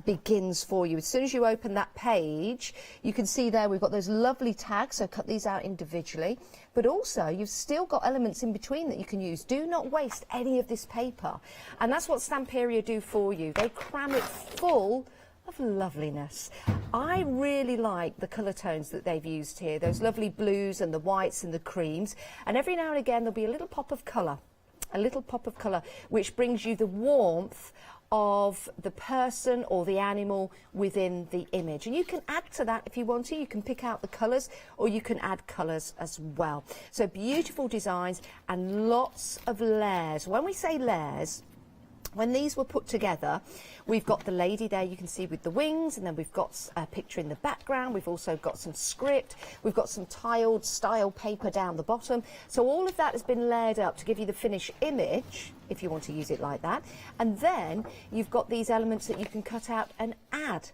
begins for you. As soon as you open that page, you can see there we've got those lovely tags, so cut these out individually. But also, you've still got elements in between that you can use. Do not waste any of this paper. And that's what Stamperia do for you. They cram it full of loveliness. I really like the colour tones that they've used here, those lovely blues and the whites and the creams, and every now and again there'll be a little pop of colour, which brings you the warmth of the person or the animal within the image. And you can add to that if you want to. You can pick out the colours, or you can add colours as well. So beautiful designs and lots of layers. When we say layers, when these were put together, we've got the lady there you can see with the wings, and then we've got a picture in the background. We've also got some script. We've got some tiled style paper down the bottom. So all of that has been layered up to give you the finished image, if you want to use it like that. And then you've got these elements that you can cut out and add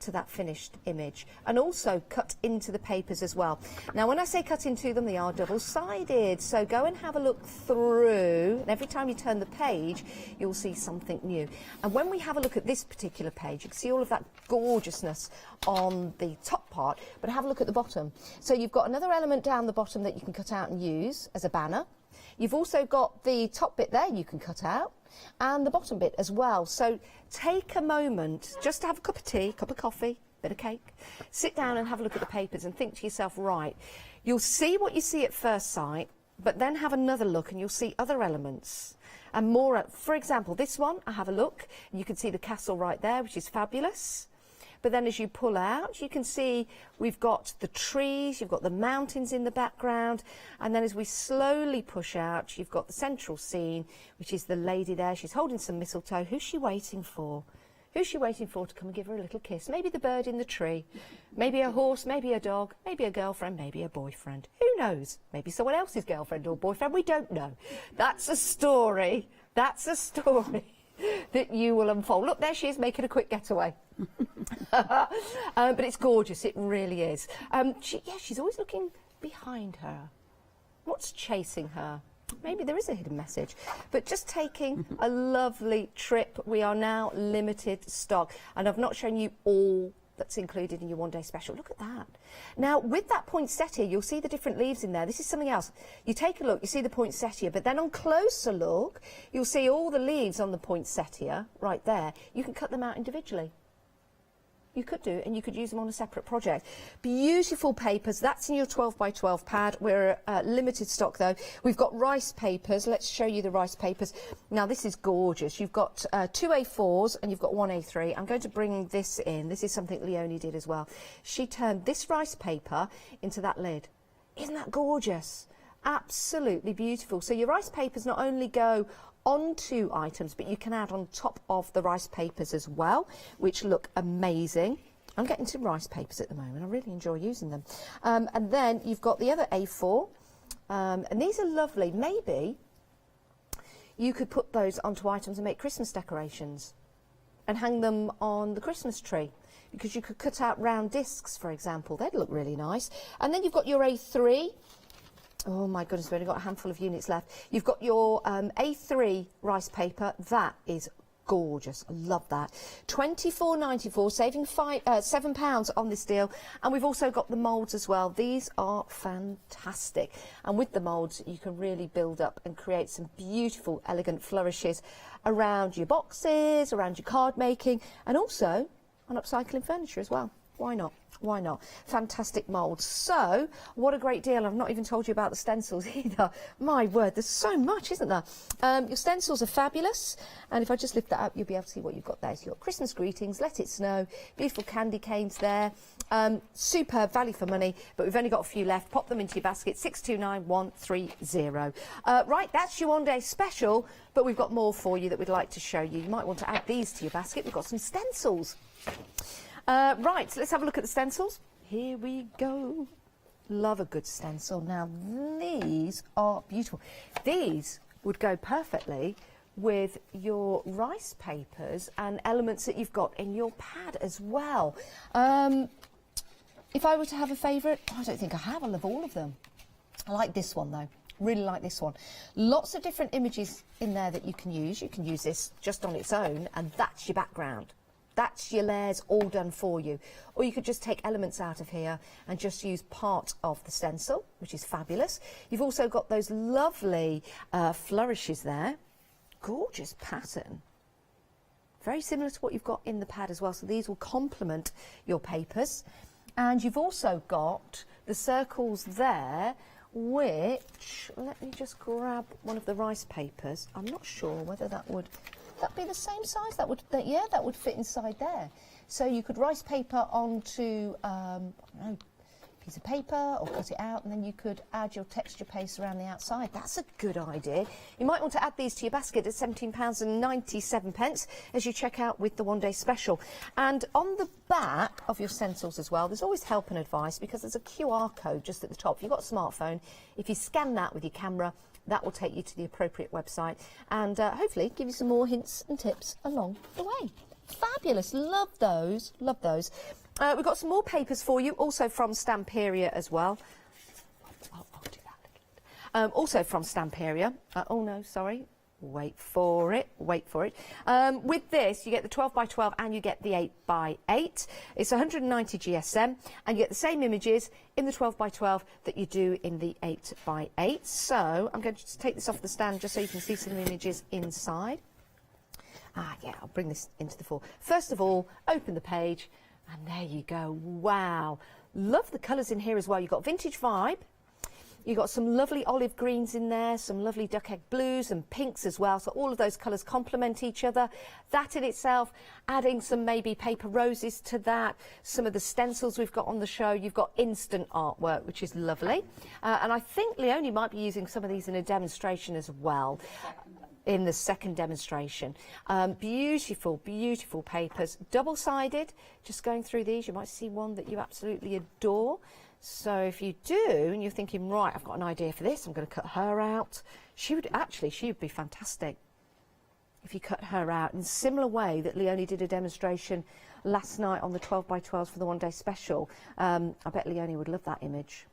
to that finished image, and also cut into the papers as well. Now, when I say cut into them, they are double-sided, so go and have a look through, and every time you turn the page you'll see something new. And when we have a look at this particular page, you can see all of that gorgeousness on the top part, but have a look at the bottom. So you've got another element down the bottom that you can cut out and use as a banner. You've also got the top bit there you can cut out, and the bottom bit as well. So take a moment just to have a cup of tea, cup of coffee, bit of cake, sit down and have a look at the papers and think to yourself, right, you'll see what you see at first sight, but then have another look and you'll see other elements and more. For example, this one, I have a look, and you can see the castle right there, which is fabulous. But then as you pull out, you can see we've got the trees, you've got the mountains in the background, and then as we slowly push out, you've got the central scene, which is the lady there. She's holding some mistletoe. Who's she waiting for? Who's she waiting for to come and give her a little kiss? Maybe the bird in the tree, maybe a horse, maybe a dog, maybe a girlfriend, maybe a boyfriend. Who knows? Maybe someone else's girlfriend or boyfriend. We don't know. That's a story. That's a story. that you will unfold. Look, there she is making a quick getaway. But it's gorgeous, it really is. She's always looking behind her. What's chasing her? Maybe there is a hidden message. But just taking a lovely trip. We are now limited stock, and I've not shown you all that's included in your one-day special. Look at that. Now, with that poinsettia, you'll see the different leaves in there. This is something else. You take a look, you see the poinsettia, but then on closer look, you'll see all the leaves on the poinsettia right there. You can cut them out individually. You could do, and you could use them on a separate project. Beautiful papers. That's in your 12 by 12 pad. We're limited stock though. We've got rice papers. Let's show you the rice papers. Now this is gorgeous. You've got 2 A4s and you've got 1 A3. I'm going to bring this in. This is something Leonie did as well. She turned this rice paper into that lid. Isn't that gorgeous? Absolutely beautiful. So your rice papers not only go onto items, but you can add on top of the rice papers as well, which look amazing. I'm getting some rice papers at the moment. I really enjoy using them. And then you've got the other A4, and these are lovely. Maybe you could put those onto items and make Christmas decorations and hang them on the Christmas tree, because you could cut out round discs, for example. They'd look really nice. And then you've got your A3. Oh my goodness, we've only got a handful of units left. You've got your A3 rice paper. That is gorgeous. I love that. £24.94, saving £7 on this deal. And we've also got the moulds as well. These are fantastic. And with the moulds, you can really build up and create some beautiful, elegant flourishes around your boxes, around your card making, and also on upcycling furniture as well. Why not? Why not? Fantastic moulds. So, what a great deal. I've not even told you about the stencils either. My word, there's so much, isn't there? Your stencils are fabulous. And if I just lift that up, you'll be able to see what you've got there. So you've got Christmas greetings, let it snow, beautiful candy canes there. Superb value for money, but we've only got a few left. Pop them into your basket, 629130. Right, that's your one-day special, but we've got more for you that we'd like to show you. You might want to add these to your basket. We've got some stencils. Right, so let's have a look at the stencils. Here we go. Love a good stencil. Now, these are beautiful. These would go perfectly with your rice papers and elements that you've got in your pad as well. If I were to have a favourite, I don't think I have. I love all of them. I like this one, though. Really like this one. Lots of different images in there that you can use. You can use this just on its own, and that's your background. That's your layers all done for you. Or you could just take elements out of here and just use part of the stencil, which is fabulous. You've also got those lovely flourishes there. Gorgeous pattern. Very similar to what you've got in the pad as well. So these will complement your papers. And you've also got the circles there, which, let me just grab one of the rice papers. I'm not sure whether that would be the same size. Yeah, that would fit inside there. So you could rice paper onto I don't know, a piece of paper or cut it out, and then you could add your texture paste around the outside. That's a good idea. You might want to add these to your basket at £17.97 as you check out with the one-day special. And on the back of your stencils as well, there's always help and advice, because there's a QR code just at the top. If you've got a smartphone, if you scan that with your camera, that will take you to the appropriate website and hopefully give you some more hints and tips along the way. Fabulous. Love those. Love those. We've got some more papers for you, also from Stamperia as well. I'll do that. Also from Stamperia. Oh, no, sorry. Wait for it. Wait for it. With this, you get the 12 by 12 and you get the 8 by 8. It's 190 GSM, and you get the same images in the 12 by 12 that you do in the 8 by 8. So I'm going to just take this off the stand just so you can see some images inside. Yeah, I'll bring this into the fore. First of all, open the page, and there you go. Wow. Love the colours in here as well. You've got vintage vibe. You've got some lovely olive greens in there, some lovely duck egg blues and pinks as well. So all of those colours complement each other. That in itself, adding some maybe paper roses to that, some of the stencils we've got on the show. You've got instant artwork, which is lovely. And I think Leonie might be using some of these in a demonstration as well. In the second demonstration. Beautiful, beautiful papers. Double-sided. Just going through these, you might see one that you absolutely adore. So if you do, and you're thinking, right, I've got an idea for this, I'm going to cut her out. She would be fantastic. if you cut her out in a similar way that Leonie did a demonstration last night on the 12x12s for the one-day special. I bet Leonie would love that image.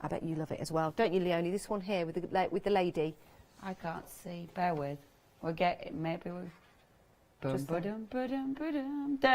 I bet you love it as well, don't you, Leonie? This one here with the lady. I can't see. Bear with. We'll get it. Maybe we. There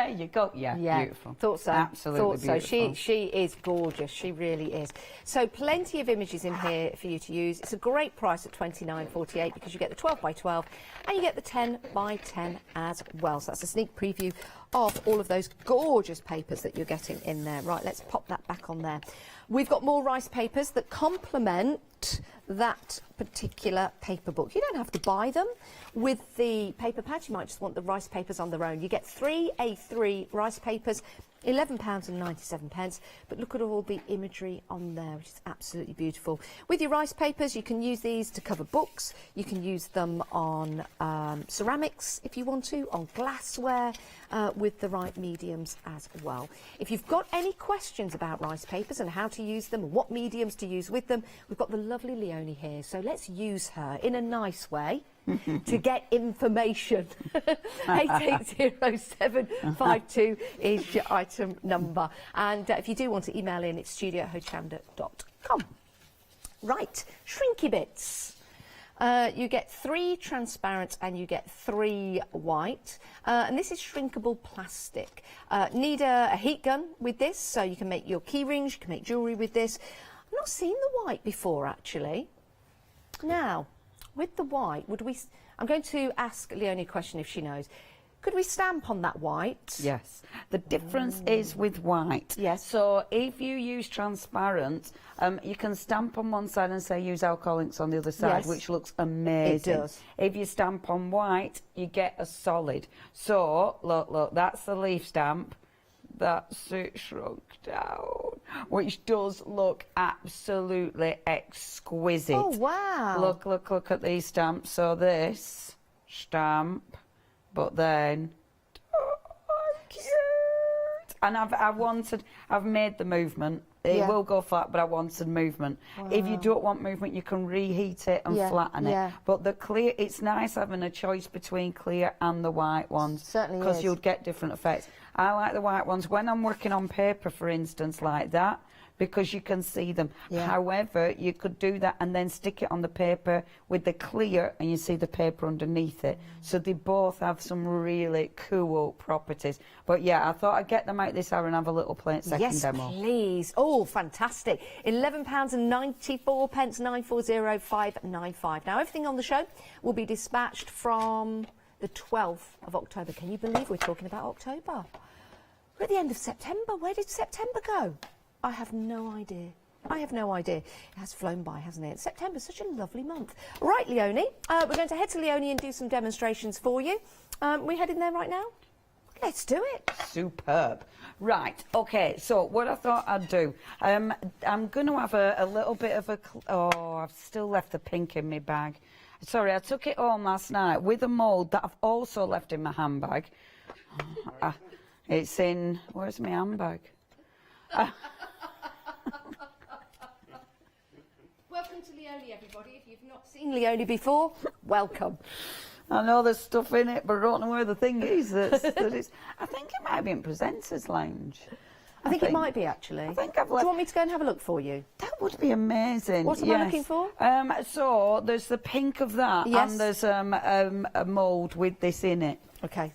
you go. Yeah, beautiful. Thought so. Absolutely Thought beautiful. so. She is gorgeous. She really is. So plenty of images in here for you to use. It's a great price at $29.48 because you get the 12x12 and you get the 10x10 as well. So that's a sneak preview of all of those gorgeous papers that you're getting in there. Right, let's pop that back on there. We've got more rice papers that complement that particular paper book. You don't have to buy them with the paper pad. You might just want the rice papers on their own. You get 3 A3 rice papers, £11.97, but look at all the imagery on there, which is absolutely beautiful. With your rice papers, you can use these to cover books. You can use them on ceramics if you want to, on glassware, with the right mediums as well. If you've got any questions about rice papers and how to use them and what mediums to use with them, we've got the lovely Leonie here, so let's use her in a nice way to get information. 880752 is your item number, and if you do want to email in, it's studio@hochanda.com. Right, shrinky bits. You get 3 transparent and you get 3 white, and this is shrinkable plastic. Need a heat gun with this, so you can make your key rings, you can make jewellery with this. I've not seen the white before, actually. Now, with the white, I'm going to ask Leonie a question if she knows. Could we stamp on that white? Yes. The difference is with white. Yes. So if you use transparent, you can stamp on one side and say use alcohol inks on the other side, Yes. which looks amazing. It does. If you stamp on white, you get a solid. So, look, that's the leaf stamp. That's it shrunk down, which does look absolutely exquisite. Oh, wow. Look at these stamps. So this stamp, but then, cute. And I've made the movement. It will go flat, but I wanted movement. Wow. If you don't want movement, you can reheat it and flatten it. But the clear, it's nice having a choice between clear and the white ones. Certainly because is. you'll get different effects. I like the white ones when I'm working on paper, for instance, like that, because you can see them. However, you could do that and then stick it on the paper with the clear and you see the paper underneath it. So they both have some really cool properties. But yeah, I thought I'd get them out this hour and have a little play second demo. Yes, please. Oh, fantastic. £11.94, 940595. Now, everything on the show will be dispatched from the 12th of October. Can you believe we're talking about October? We're at the end of September. Where did September go? I have no idea. I have no idea. It has flown by, hasn't it? September's such a lovely month. Right, Leonie, we're going to head to Leonie and do some demonstrations for you. We head in there right now? Let's do it. Superb. Right, okay, so what I thought I'd do, I'm going to have a little bit of a... Oh, I've still left the pink in my bag. Sorry, I took it home last night with a mould that I've also left in my handbag. It's in... Where's my handbag? Welcome to Leonie, everybody. If you've not seen Leonie before, welcome. I know there's stuff in it, but I don't know where the thing is. I think it might be in Presenters Lounge. I think it might be, actually. I think I've left... Do you want me to go and have a look for you? That would be amazing. What am I looking for? So there's the pink of that, and there's a mould with this in it. Okay.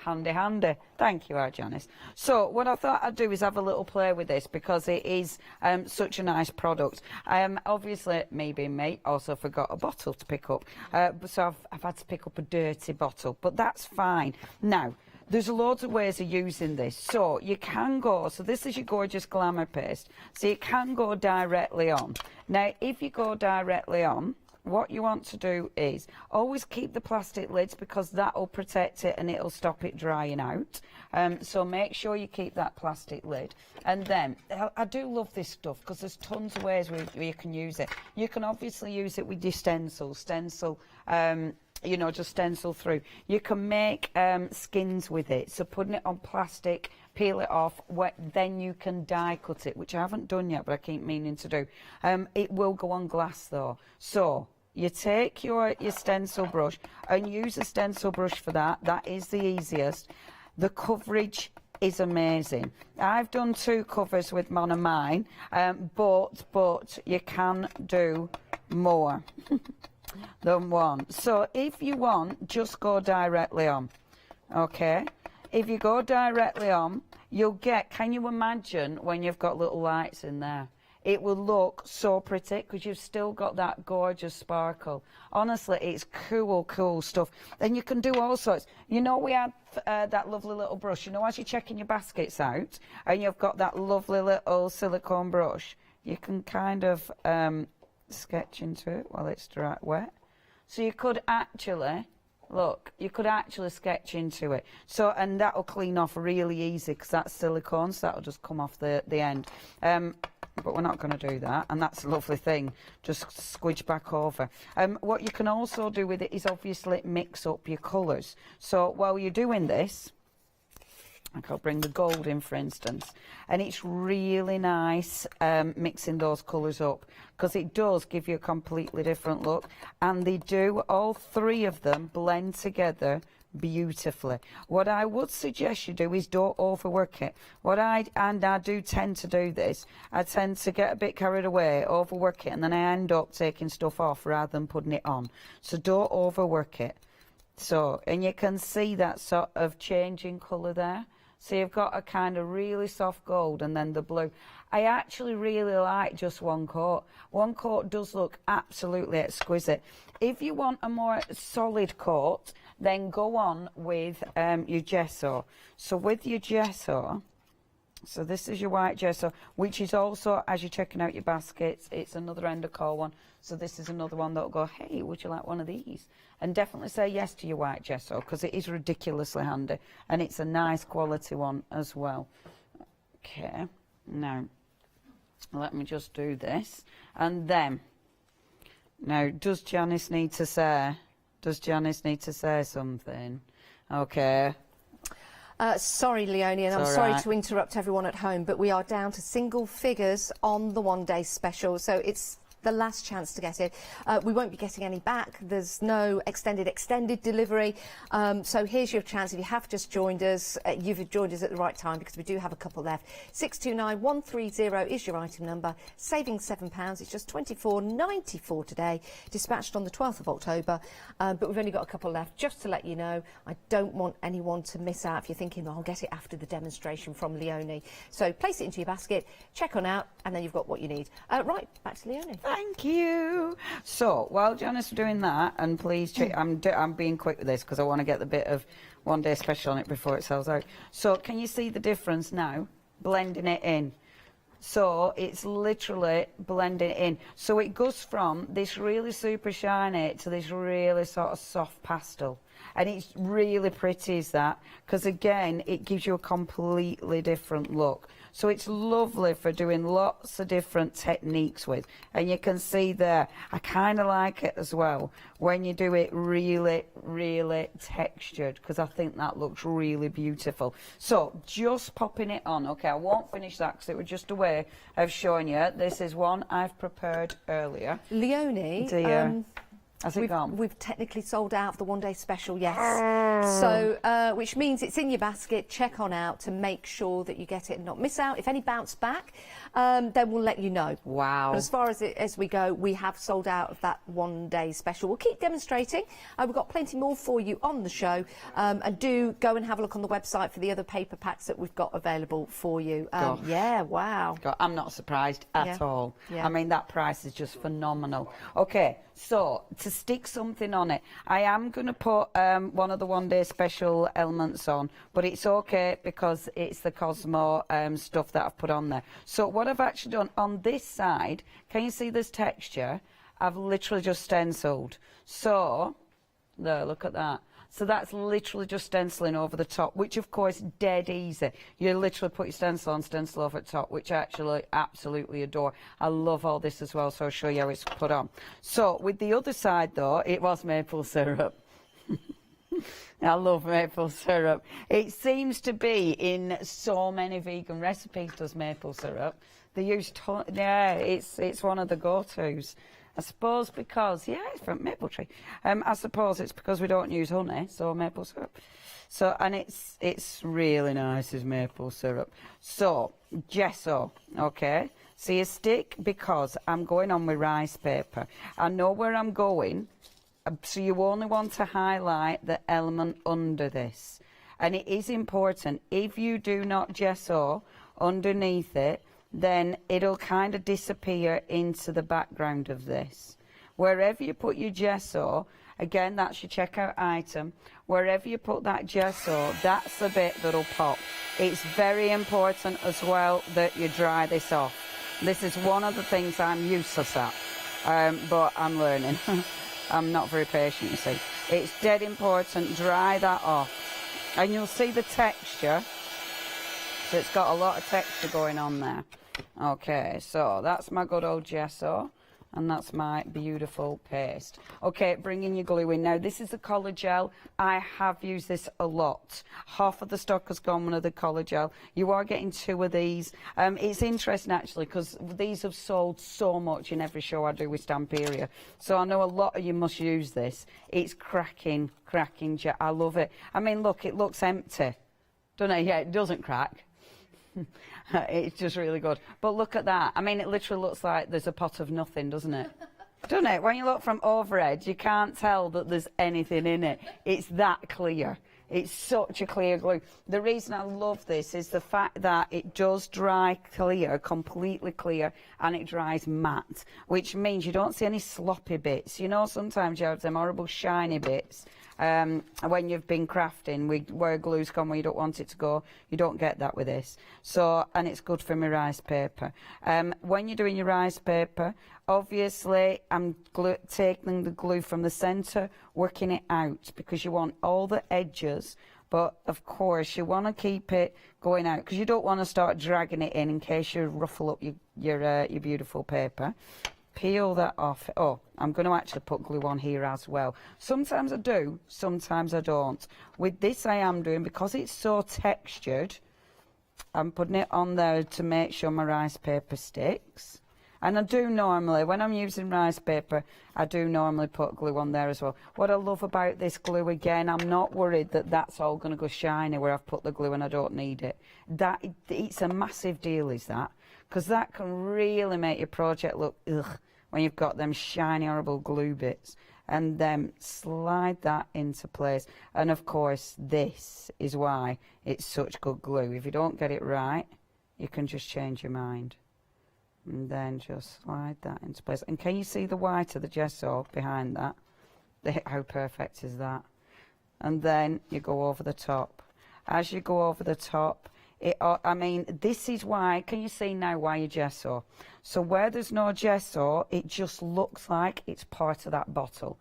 Handy. Thank you, Janice. So what I thought I'd do is have a little play with this because it is such a nice product. Obviously, me being me, also forgot a bottle to pick up. So I've had to pick up a dirty bottle, but that's fine. Now, there's loads of ways of using this. So you can go, so this is your gorgeous glamour paste. So you can go directly on. Now, if you go directly on, what you want to do is always keep the plastic lids because that will protect it and it'll stop it drying out. So make sure you keep that plastic lid. And then, I do love this stuff because there's tons of ways where you can use it. You can obviously use it with your stencil, you know, just stencil through. You can make skins with it. So putting it on plastic, peel it off, then you can die cut it, which I haven't done yet, but I keep meaning to do. It will go on glass though. So you take your stencil brush and use a stencil brush for that. That is the easiest. The coverage is amazing. I've done 2 covers with one of mine, but you can do more than one. So if you want, just go directly on. Okay? If you go directly on, you'll get, can you imagine when you've got little lights in there? It will look so pretty because you've still got that gorgeous sparkle. Honestly, it's cool stuff. And you can do all sorts. You know, we had that lovely little brush. You know, as you're checking your baskets out and you've got that lovely little silicone brush, you can kind of sketch into it while it's dry, wet. So you could actually, look, you could actually sketch into it. So, and that'll clean off really easy because that's silicone, so that'll just come off the end. But we're not going to do that, and that's a lovely thing. Just squidge back over. What you can also do with it is obviously mix up your colours. So while you're doing this, like I'll bring the gold in, for instance, and it's really nice mixing those colours up because it does give you a completely different look, and they do, all 3 of them blend together beautifully. What I would suggest you do is don't overwork it. And I do tend to do this, I tend to get a bit carried away, overwork it, and then I end up taking stuff off rather than putting it on. So don't overwork it. So, and you can see that sort of change in colour there. So you've got a kind of really soft gold and then the blue. I actually really like just one coat. One coat does look absolutely exquisite. If you want a more solid coat, then go on with your gesso. So with your gesso, so this is your white gesso, which is also, as you're checking out your baskets, it's another Endacor one. So this is another one that'll go, hey, would you like one of these? And definitely say yes to your white gesso because it is ridiculously handy and it's a nice quality one as well. Okay, now let me just do this. And then, now, does Janice need to say something? Okay. Sorry, Leonie, and I'm sorry to interrupt everyone at home, but we are down to single figures on the one-day special, so it's the last chance to get it. We won't be getting any back. There's no extended delivery. So here's your chance. If you have just joined us, you've joined us at the right time because we do have a couple left. 629130 is your item number. Saving £7. It's just £24.94 today. Dispatched on the 12th of October. But we've only got a couple left. Just to let you know, I don't want anyone to miss out if you're thinking, oh, I'll get it after the demonstration from Leonie. So place it into your basket, check on out, and then you've got what you need. Right, back to Leonie. Thank you. So while Janice is doing that, and please check, I'm being quick with this because I want to get the bit of one day special on it before it sells out. So can you see the difference now? Blending it in. So it's literally blending it in. So it goes from this really super shiny to this really sort of soft pastel. And it's really pretty, is that? Because again, it gives you a completely different look. So it's lovely for doing lots of different techniques with. And you can see there, I kind of like it as well when you do it really, really textured, because I think that looks really beautiful. So just popping it on. Okay, I won't finish that because it was just a way of showing you. This is one I've prepared earlier. Leonie, has it gone? We've technically sold out of the one-day special, yes. So, which means it's in your basket. Check on out to make sure that you get it and not miss out. If any bounce back, then we'll let you know. Wow. But as far as we go, we have sold out of that one-day special. We'll keep demonstrating. We've got plenty more for you on the show. And do go and have a look on the website for the other paper packs that we've got available for you. Yeah, wow. God, I'm not surprised at all. Yeah. I mean, that price is just phenomenal. Okay, so to stick something on it, I am going to put one of the one-day special elements on, but it's okay because it's the Cosmo stuff that I've put on there. So what I've actually done on this side, can you see this texture? I've literally just stenciled. So, there, look at that. So that's literally just stenciling over the top, which of course dead easy. You literally put your stencil on, stencil over the top, which I actually absolutely adore. I love all this as well, so I'll show you how it's put on. So with the other side though, it was maple syrup. I love maple syrup. It seems to be in so many vegan recipes, does maple syrup. They use, yeah, it's one of the go-tos. I suppose because, yeah, it's from maple tree. I suppose it's because we don't use honey, so maple syrup. So, and it's really nice as maple syrup. So, gesso, okay? See a stick, because I'm going on with rice paper. I know where I'm going, so you only want to highlight the element under this. And it is important, if you do not gesso underneath it, then it'll kind of disappear into the background of this. Wherever you put your gesso, again, that's your checkout item, wherever you put that gesso, that's the bit that'll pop. It's very important as well that you dry this off. This is one of the things I'm useless at, but I'm learning. I'm not very patient, you see. It's dead important, dry that off. And you'll see the texture. So it's got a lot of texture going on there. Okay, so that's my good old gesso. And that's my beautiful paste. Okay, bringing your glue in. Now, this is the collar gel. I have used this a lot. Half of the stock has gone with the collar gel. You are getting 2 of these. It's interesting, actually, because these have sold so much in every show I do with Stamperia. So I know a lot of you must use this. It's cracking gel. I love it. I mean, look, it looks empty. Don't know, yeah, it doesn't crack. It's just really good. But look at that. I mean, it literally looks like there's a pot of nothing, doesn't it? Doesn't it? When you look from overhead, you can't tell that there's anything in it. It's that clear. It's such a clear glue. The reason I love this is the fact that it does dry clear, completely clear, and it dries matte, which means you don't see any sloppy bits. You know, sometimes you have them horrible shiny bits when you've been crafting, where glue's gone where you don't want it to go. You don't get that with this. So, and it's good for my rice paper. When you're doing your rice paper, obviously I'm taking the glue from the centre, working it out, because you want all the edges, but of course you want to keep it going out, because you don't want to start dragging it in case you ruffle up your beautiful paper. Peel that off. Oh, I'm going to actually put glue on here as well. Sometimes I do, sometimes I don't. With this I am doing, because it's so textured, I'm putting it on there to make sure my rice paper sticks. And I do normally, when I'm using rice paper, I do normally put glue on there as well. What I love about this glue, again, I'm not worried that that's all going to go shiny where I've put the glue and I don't need it. It's a massive deal, is that? Because that can really make your project look ugh when you've got them shiny, horrible glue bits. And then slide that into place. And of course, this is why it's such good glue. If you don't get it right, you can just change your mind. And then just slide that into place. And can you see the white of the gesso behind that? How perfect is that? And then you go over the top. As you go over the top, I mean, this is why, can you see now why you gesso? So where there's no gesso, it just looks like it's part of that bottle.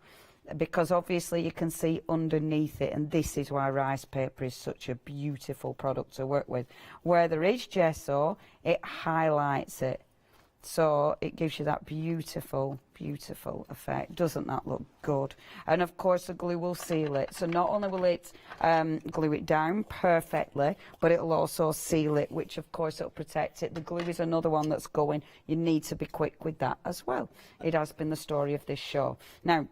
Because obviously you can see underneath it, and this is why rice paper is such a beautiful product to work with. Where there is gesso, it highlights it. So it gives you that beautiful, beautiful effect. Doesn't that look good? And of course the glue will seal it. So not only will it glue it down perfectly, but it'll also seal it, which of course it'll protect it. The glue is another one that's going. You need to be quick with that as well. It has been the story of this show. Now,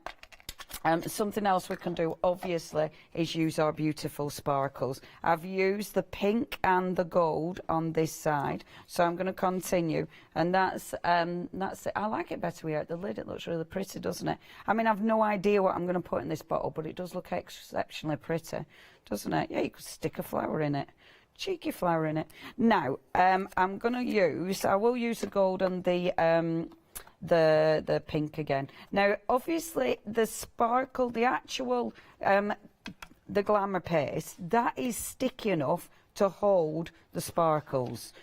something else we can do, obviously, is use our beautiful sparkles. I've used the pink and the gold on this side, so I'm going to continue. And that's it. I like it better without the lid. It looks really pretty, doesn't it? I mean, I've no idea what I'm going to put in this bottle, but it does look exceptionally pretty, doesn't it? Yeah, you could stick a flower in it. Cheeky flower in it. Now, I'm going to use, I will use the gold and the pink again. Now, obviously, the sparkle, the actual, the glamour paste, that is sticky enough to hold the sparkles.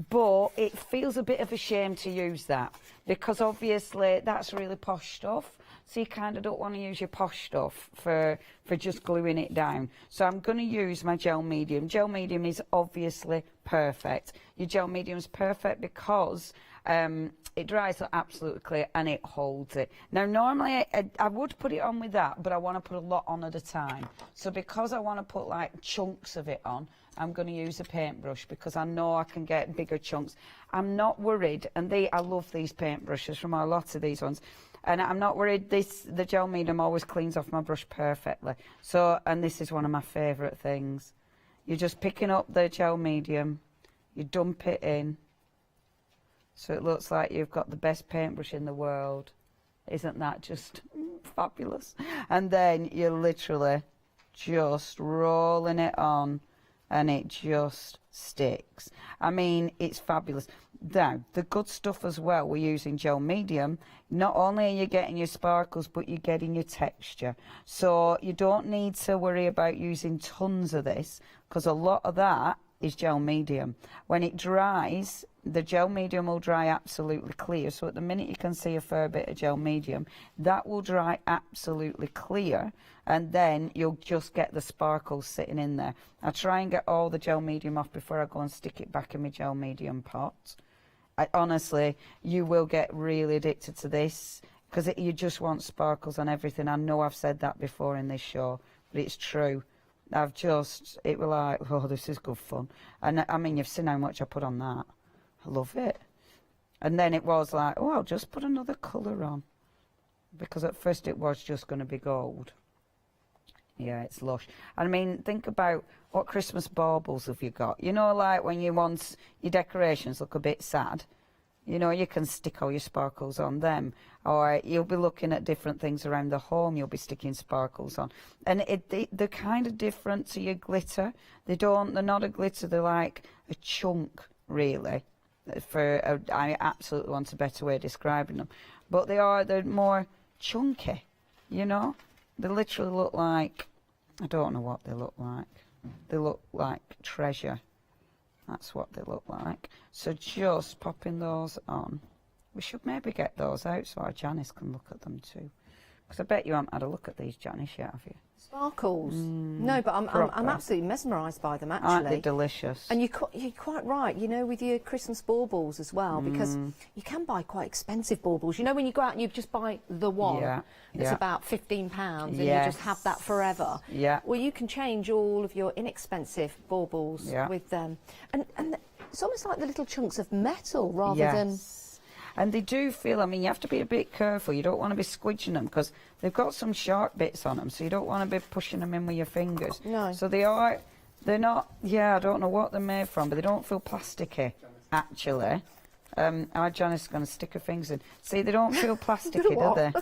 But it feels a bit of a shame to use that, because obviously that's really posh stuff. So you kind of don't want to use your posh stuff for just gluing it down. So I'm going to use my gel medium. Gel medium is obviously perfect. Your gel medium is perfect because it dries absolutely clear and it holds it. Now normally I would put it on with that, but I want to put a lot on at a time. So because I want to put like chunks of it on, I'm going to use a paintbrush, because I know I can get bigger chunks. I'm not worried, and I love these paintbrushes from a lot of these ones. And I'm not worried. The gel medium always cleans off my brush perfectly. So, and this is one of my favourite things. You're just picking up the gel medium, you dump it in, so it looks like you've got the best paintbrush in the world. Isn't that just fabulous? And then you're literally just rolling it on, and it just sticks. I mean, it's fabulous. Now, the good stuff as well, we're using gel medium. Not only are you getting your sparkles, but you're getting your texture. So you don't need to worry about using tons of this, because a lot of that is gel medium. When it dries, the gel medium will dry absolutely clear. So at the minute you can see a fair bit of gel medium, that will dry absolutely clear, and then you'll just get the sparkles sitting in there. I try and get all the gel medium off before I go and stick it back in my gel medium pot. Honestly, you will get really addicted to this, because you just want sparkles on everything. I know I've said that before in this show, but it's true. It was like, oh, this is good fun. And I mean, you've seen how much I put on that. I love it. And then it was like, oh, I'll just put another colour on. Because at first it was just going to be gold. Yeah, it's lush. I mean, think about what Christmas baubles have you got. You know, like when you want your decorations look a bit sad, you know, you can stick all your sparkles on them. Or you'll be looking at different things around the home, you'll be sticking sparkles on. And they're kind of different to your glitter. They're not a glitter, they're like a chunk, really. I absolutely want a better way of describing them. But they're more chunky, you know. They literally look like, I don't know what they look like. They look like treasure. That's what they look like. So just popping those on. We should maybe get those out so our Janice can look at them too. Because I bet you haven't had a look at these, Janice, yet, have you? Sparkles? No, but I'm absolutely mesmerised by them, actually. Aren't they delicious? And you're quite right, you know, with your Christmas baubles as well, because you can buy quite expensive baubles. You know, when you go out and you just buy the one, it's about £15, and you just have that forever. Yeah. Well, you can change all of your inexpensive baubles with them. And it's almost like the little chunks of metal rather than... And they do feel, I mean, you have to be a bit careful. You don't want to be squidging them, because they've got some sharp bits on them, so you don't want to be pushing them in with your fingers. No. So they're not, I don't know what they're made from, but they don't feel plasticky, actually. Our Janice is going to stick her fingers in. See, they don't feel plasticky, do they?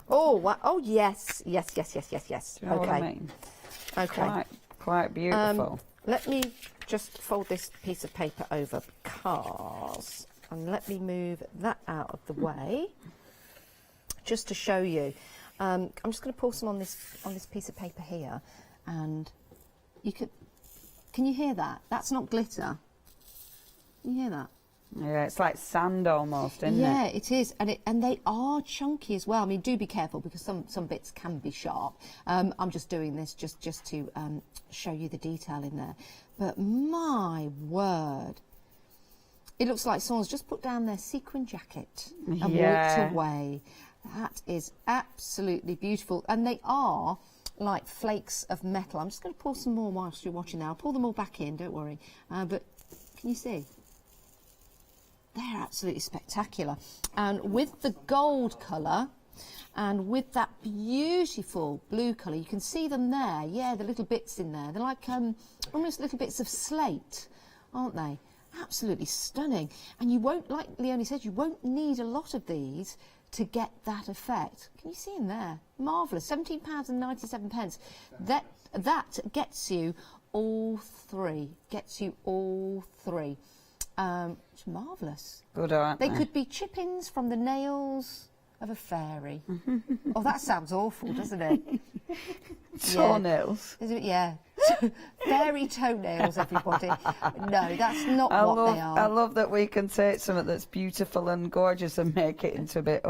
Oh, yes. Do you know what I mean? Okay. Quite beautiful. Let me just fold this piece of paper over, because... And let me move that out of the way, just to show you. I'm just going to pour some on this piece of paper here, and you can you hear that? That's not glitter. Can you hear that? Yeah, it's like sand almost, isn't it? Yeah, it is, and they are chunky as well. I mean, do be careful, because some bits can be sharp. I'm just doing this just to show you the detail in there. But my word. It looks like someone's just put down their sequin jacket and walked away. That is absolutely beautiful. And they are like flakes of metal. I'm just going to pour some more whilst you're watching now. I'll pour them all back in, don't worry. But can you see? They're absolutely spectacular. And with the gold colour and with that beautiful blue colour, you can see them there. Yeah, the little bits in there. They're like almost little bits of slate, aren't they? Absolutely stunning. And you won't, like Leonie said, you won't need a lot of these to get that effect. Can you see in there? Marvellous. £17.97. That gets you all three. It's marvellous. Good, aren't they? They could be chip-ins from the nails of a fairy. Oh, that sounds awful, doesn't it? Toenails. Yeah. Fairy toenails, everybody. No, that's not what they are. I love that we can take something that's beautiful and gorgeous and make it into a bit,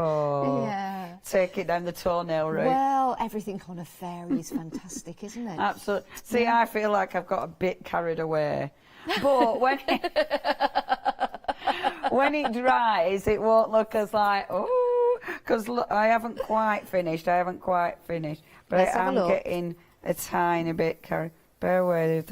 take it down the toenail route. Well, everything on a fairy is fantastic, isn't it? Absolutely. See, I feel like I've got a bit carried away. But when it dries, it won't look as like, because I haven't quite finished. But I am getting a tiny bit carried. Bear with.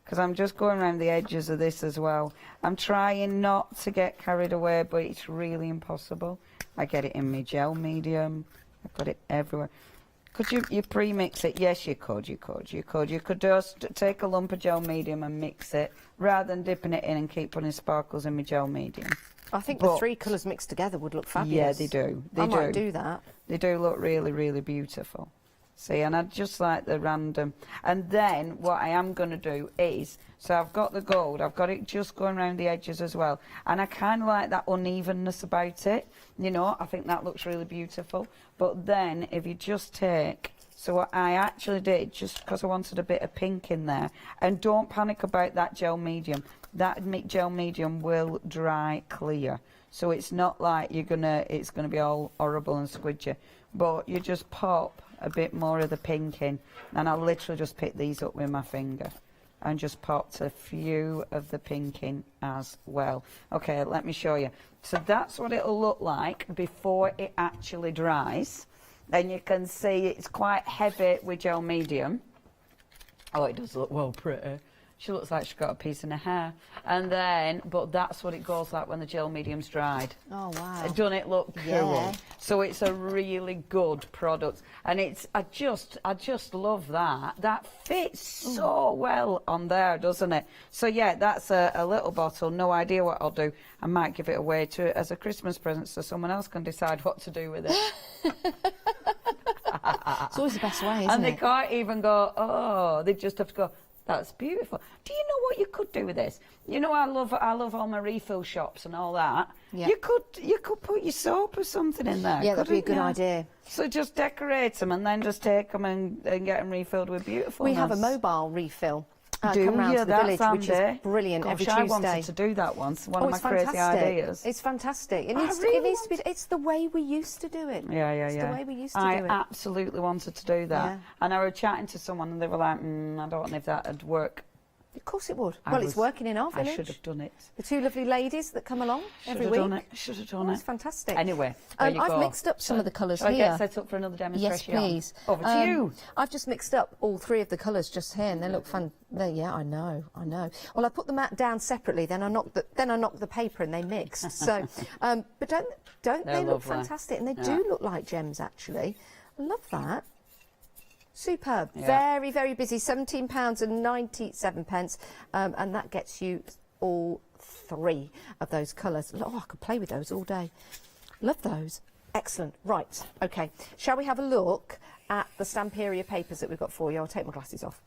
Because I'm just going around the edges of this as well. I'm trying not to get carried away, but it's really impossible. I get it in my gel medium. I've got it everywhere. Could you pre-mix it? Yes, you could. You could just take a lump of gel medium and mix it, rather than dipping it in and keep putting sparkles in my gel medium. I think the 3 colours mixed together would look fabulous. Yeah, they do. I might do that. They do look really, really beautiful. See, and I just like the random. And then what I am going to do is, so I've got the gold, I've got it just going around the edges as well. And I kind of like that unevenness about it. You know, I think that looks really beautiful. But then if you just take, so what I actually did, just because I wanted a bit of pink in there, and don't panic about that gel medium. That gel medium will dry clear. So it's not like it's gonna be all horrible and squidgy. But you just pop a bit more of the pink in, and I literally just pick these up with my finger and just popped a few of the pink in as well. Okay, let me show you. So that's what it'll look like before it actually dries. And you can see it's quite heavy with gel medium. Oh, it does look well pretty. She looks like she's got a piece in her hair. And then, but that's what it goes like when the gel medium's dried. Oh, wow. Doesn't it look cool? Yeah. So it's a really good product. And it's, I just love that. That fits so well on there, doesn't it? So yeah, that's a little bottle. No idea what I'll do. I might give it away as a Christmas present so someone else can decide what to do with it. It's always the best way, isn't it? And they can't even go, oh, they just have to go, that's beautiful. Do you know what you could do with this? You know, I love all my refill shops and all that. Yeah. You could put your soap or something in there. Yeah, that'd be a good you? idea. So just decorate them and then just take them and get them refilled with beautifulness. We have a mobile refill. Do come round you? to the That's village, which is brilliant. Gosh, every I Tuesday. wanted to do that once. One of my it's crazy fantastic. ideas. It's fantastic. It I needs, really it needs to be. It's the way we used to do it. Yeah. It's the way we used to do it. I absolutely wanted to do that. Yeah. And I was chatting to someone and they were like, I don't know if that would work. Of course it would. Well, it's working in our village. I should have done it. The 2 lovely ladies that come along every week. Should have done it. It's fantastic. Anyway, there you I've go. mixed up some of the colours Shall here. I get set up for another demonstration? Yes, please. Over to you. I've just mixed up all 3 of the colours just here, and they look fun. Yeah, I know. Well, I put the mat down separately, then I knocked the paper, and they mixed. So, but don't they look fantastic? And they do look like gems, actually. I love that. Superb. Yeah. Very, very busy. £17.97, and that gets you all 3 of those colours. Oh, I could play with those all day. Love those. Excellent. Right. Okay. Shall we have a look at the Stamperia papers that we've got for you? I'll take my glasses off.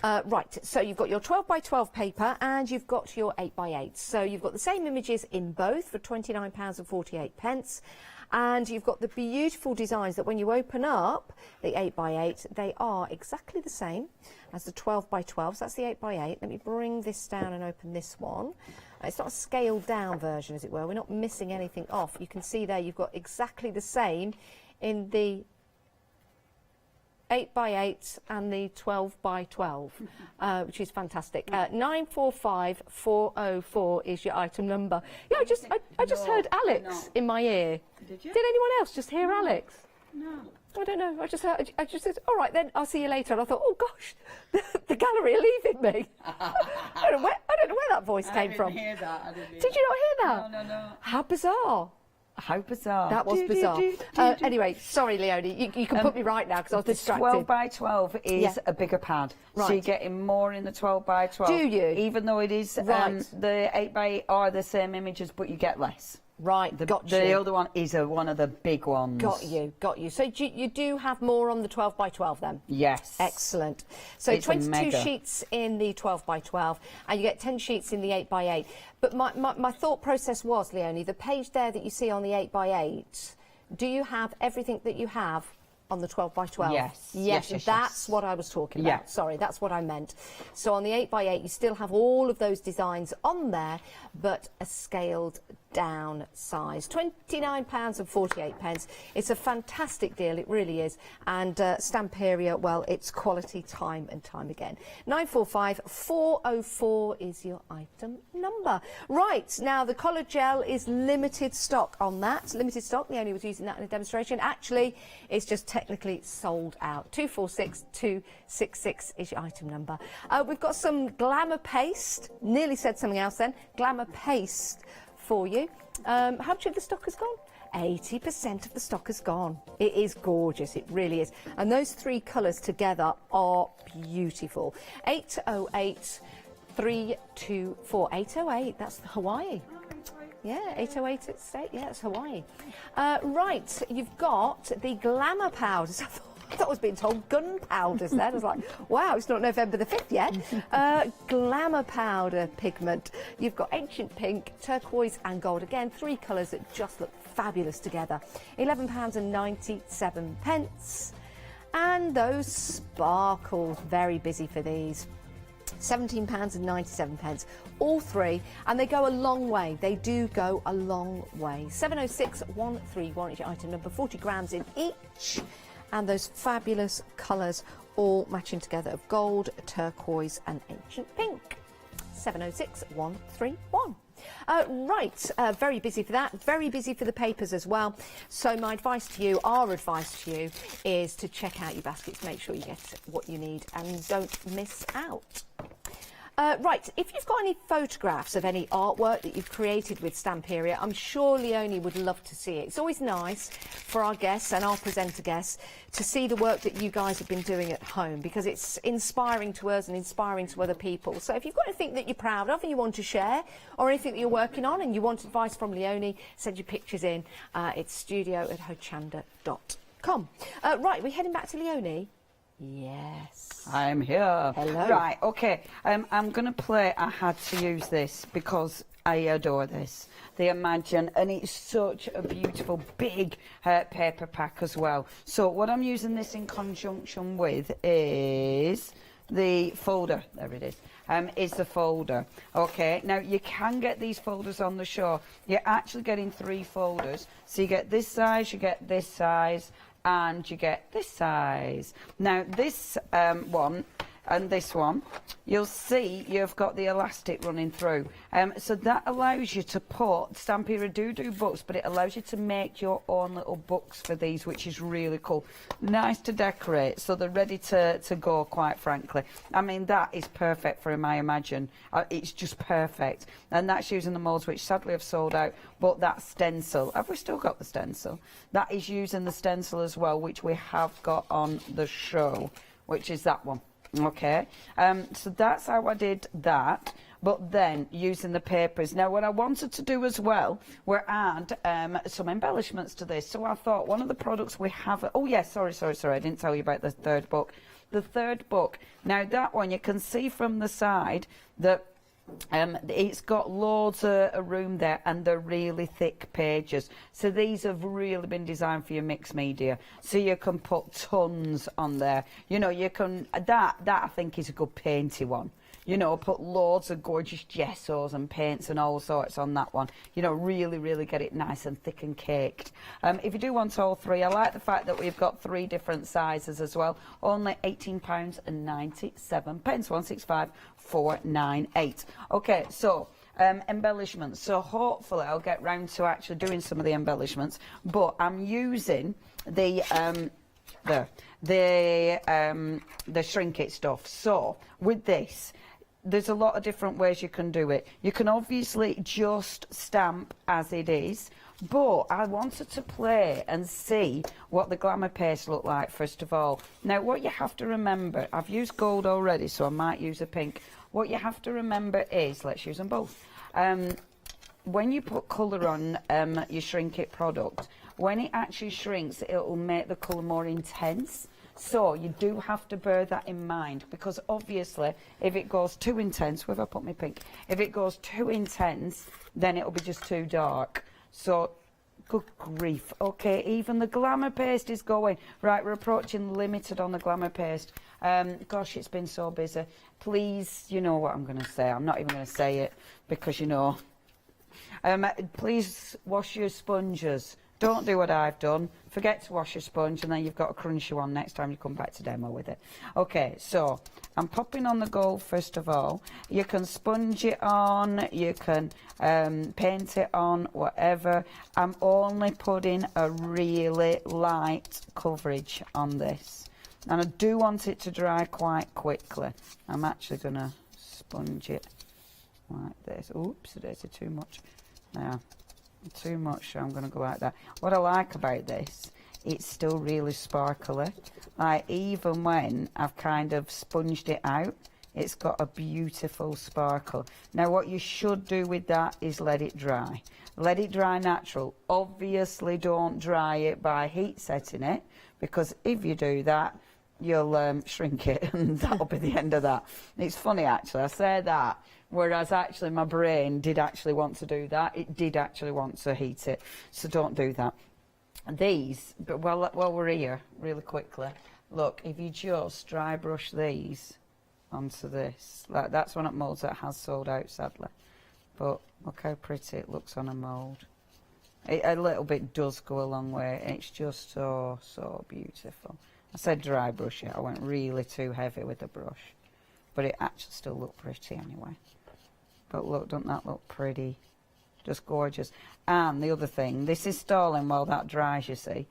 Right, so you've got your 12 by 12 paper and you've got your 8 by 8. So you've got the same images in both for £29.48. And you've got the beautiful designs that when you open up the 8 by 8, they are exactly the same as the 12 by 12. So that's the 8 by 8. Let me bring this down and open this one. It's not a scaled down version, as it were. We're not missing anything off. You can see there you've got exactly the same in the 8 by 8 and the 12 by 12, which is fantastic. 945404 is your item number. Yeah, I just heard Alex in my ear. Did you? Did anyone else just hear Alex? No. I don't know. I just said, all right then, I'll see you later. And I thought, oh gosh, the gallery are leaving me. I don't know where that voice came from. I didn't hear that. Did you not hear that? No. How bizarre. How bizarre. That was bizarre. Anyway, sorry, Leonie, you can put me right now because I was distracted. 12 by 12 is a bigger pad. Right. So you're getting more in the 12 by 12. Do you? Even though it is the 8 by 8 are the same images, but you get less. Right, got you. The other one is one of the big ones. Got you. So you do have more on the 12 by 12 then? Yes. Excellent. So It's 22 sheets in the 12 by 12 and you get 10 sheets in the 8 by 8. But my thought process was, Leonie, the page there that you see on the 8 by 8, do you have everything that you have on the 12 by 12? Yes. That's what I was talking about. Yeah. Sorry, that's what I meant. So on the 8 by 8 you still have all of those designs on there, but a scaled down size. £29.48. It's a fantastic deal, it really is. And Stamperia, well, it's quality time and time again. 945404 is your item number. Right, now the coloured gel is limited stock on that. Limited stock, Leonie was using that in a demonstration. Actually, it's just technically sold out. 246266 is your item number. We've got some glamour paste. Nearly said something else then. Glamour paste for you. How much of the stock has gone? 80% of the stock is gone. It is gorgeous, it really is. And those 3 colours together are beautiful. 808 324. 808, that's Hawaii. Yeah, 808 at state, yeah, it's Hawaii. Right, you've got the glamour powders. I thought I was being told gunpowders then. I was like, wow, it's not November the 5th yet. Glamour powder pigment. You've got ancient pink, turquoise and gold. Again, 3 colours that just look fabulous together. £11.97. And those sparkles, very busy for these. £17.97, all 3, and they go a long way. They do go a long way. 706131 is your item number, 40 grams in each, and those fabulous colours all matching together of gold, turquoise and ancient pink. 706131. Right, very busy for that, very busy for the papers as well. So my advice to you, our advice to you, is to check out your baskets, make sure you get what you need and don't miss out. Right, if you've got any photographs of any artwork that you've created with Stamperia, I'm sure Leonie would love to see it. It's always nice for our guests and our presenter guests to see the work that you guys have been doing at home, because it's inspiring to us and inspiring to other people. So if you've got anything that you're proud of and you want to share, or anything that you're working on and you want advice from Leonie, send your pictures in. It's studio@hochanda.com. Right, we're heading back to Leonie. Yes. I'm here. Hello. Right, okay. I'm going to play I Had to Use This because I adore this. The Imagine, and it's such a beautiful big paper pack as well. So what I'm using this in conjunction with is the folder. There it is. Is the folder. Okay, now you can get these folders on the show. You're actually getting 3 folders. So you get this size, you get this size, and you get this size. Now this one and this one, you'll see you've got the elastic running through. So that allows you to put, Stamperia do books, but it allows you to make your own little books for these, which is really cool. Nice to decorate, so they're ready to go, quite frankly. I mean, that is perfect for my Imagine. It's just perfect. And that's using the moulds, which sadly have sold out, but that stencil, have we still got the stencil? That is using the stencil as well, which we have got on the show, which is that one. Okay, so that's how I did that, but then using the papers. Now what I wanted to do as well were add some embellishments to this. So I thought one of the products we have, oh yes, sorry, I didn't tell you about the 3rd book. The 3rd book, now that one you can see from the side that it's got loads of room there, and they're really thick pages. So these have really been designed for your mixed media. So you can put tons on there. You know, you can, that I think is a good painty one. You know, put loads of gorgeous gessos and paints and all sorts on that one. You know, really get it nice and thick and caked. If you do want all 3, I like the fact that we've got 3 different sizes as well. Only £18.97. 165,498. Okay, so embellishments. So hopefully I'll get round to actually doing some of the embellishments. But I'm using the shrink it stuff. So with this, there's a lot of different ways you can do it. You can obviously just stamp as it is, but I wanted to play and see what the glamour paste looked like first of all. Now what you have to remember, I've used gold already, so I might use a pink. What you have to remember is, let's use them both. When you put colour on your shrink it product, when it actually shrinks, it will make the colour more intense. So you do have to bear that in mind, because obviously if it goes too intense, where have I put my pink? If it goes too intense, then it'll be just too dark. So, good grief. Okay, even the glamour paste is going. Right, we're approaching limited on the glamour paste. Gosh, it's been so busy. Please, you know what I'm going to say. I'm not even going to say it, because you know. Please wash your sponges. Don't do what I've done. Forget to wash your sponge, and then you've got to crunch one next time you come back to demo with it. Okay, so I'm popping on the gold first of all. You can sponge it on, you can paint it on, whatever. I'm only putting a really light coverage on this. And I do want it to dry quite quickly. I'm actually going to sponge it like this. Oops, there's too much. Now, too much, so I'm going to go like that. What I like about this, it's still really sparkly. Like, even when I've kind of sponged it out, it's got a beautiful sparkle. Now, what you should do with that is let it dry. Let it dry natural. Obviously, don't dry it by heat setting it, because if you do that, you'll shrink it, and that'll be the end of that. It's funny, actually, I say that, whereas actually my brain did actually want to do that. It did actually want to heat it, so don't do that. These, but while we're here, really quickly, look, if you just dry brush these onto this, like, that's one at Moulds that has sold out, sadly, but look how pretty it looks on a mould. A little bit does go a long way. It's just so beautiful. I said dry brush it, I went really too heavy with the brush, but it actually still looked pretty anyway. But look, doesn't that look pretty? Just gorgeous. And the other thing, this is stalling while that dries, you see.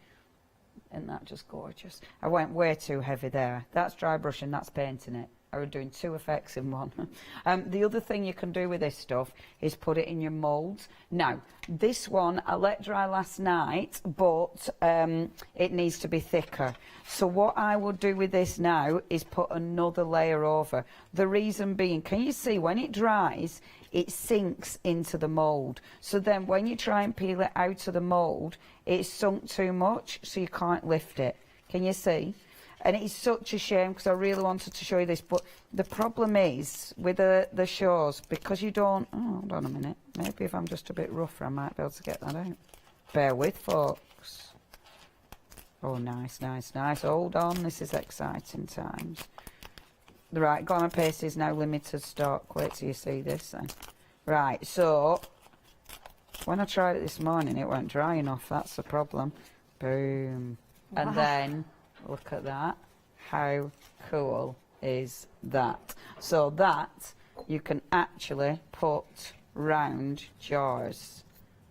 Isn't that just gorgeous? I went way too heavy there. That's dry brush and that's painting it. I was doing two effects in one. The other thing you can do with this stuff is put it in your moulds. Now, this one I let dry last night, but it needs to be thicker. So what I would do with this now is put another layer over. The reason being, can you see when it dries, it sinks into the mould. So then when you try and peel it out of the mould, it's sunk too much, so you can't lift it. Can you see? And it's such a shame, because I really wanted to show you this, but the problem is with the shows, because you don't... Oh, hold on a minute. Maybe if I'm just a bit rougher, I might be able to get that out. Bear with, folks. Oh, nice, nice, nice. Hold on, this is exciting times. Right, Glamour Paste is now limited stock. Wait till you see this then. Right, so when I tried it this morning, it weren't dry enough. That's the problem. Boom. Wow. And then... look at that. How cool is that? So that you can actually put round jars.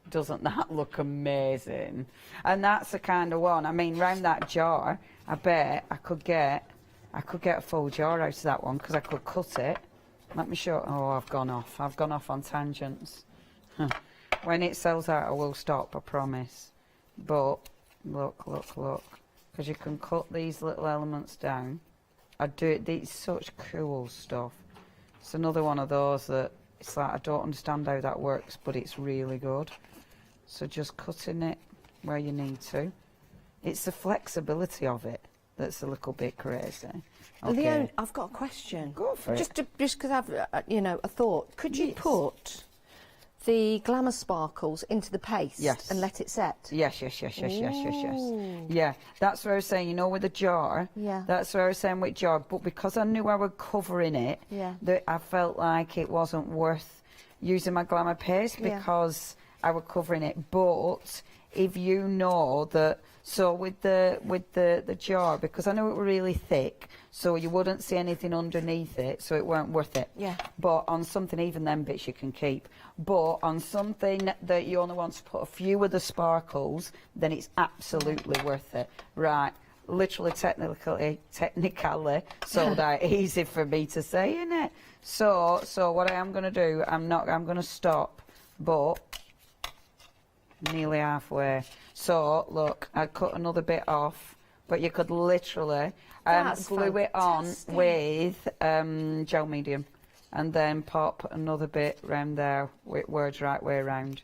Doesn't that look amazing? And that's the kind of one. I mean, round that jar, I bet I could get a full jar out of that one, because I could cut it. Let me show. Oh, I've gone off. I've gone off on tangents. When it sells out, I will stop, I promise. But look, look, look. Because you can cut these little elements down. It's such cool stuff. It's another one of those that it's like, I don't understand how that works, but it's really good. So just cutting it where you need to. It's the flexibility of it that's a little bit crazy. Okay. Leon, I've got a question. Go for it. Just because I've, a thought. Could you put the glamour sparkles into the paste and let it set? Yes. Yeah, that's what I was saying, with the jar. Yeah. That's what I was saying with jar. But because I knew I was covering it, that I felt like it wasn't worth using my glamour paste because I was covering it. But if you know that, so with the jar, because I knew it was really thick, so you wouldn't see anything underneath it, so it weren't worth it. Yeah. But on something, even them bits you can keep. But on something that you only want to put a few of the sparkles, then it's absolutely worth it. Right. Literally, technically sold out. Easy for me to say, innit? So what I am going to do, I'm going to stop, but nearly halfway. So look, I cut another bit off, but you could literally glue it on with gel medium, and then pop another bit round there with words right way round.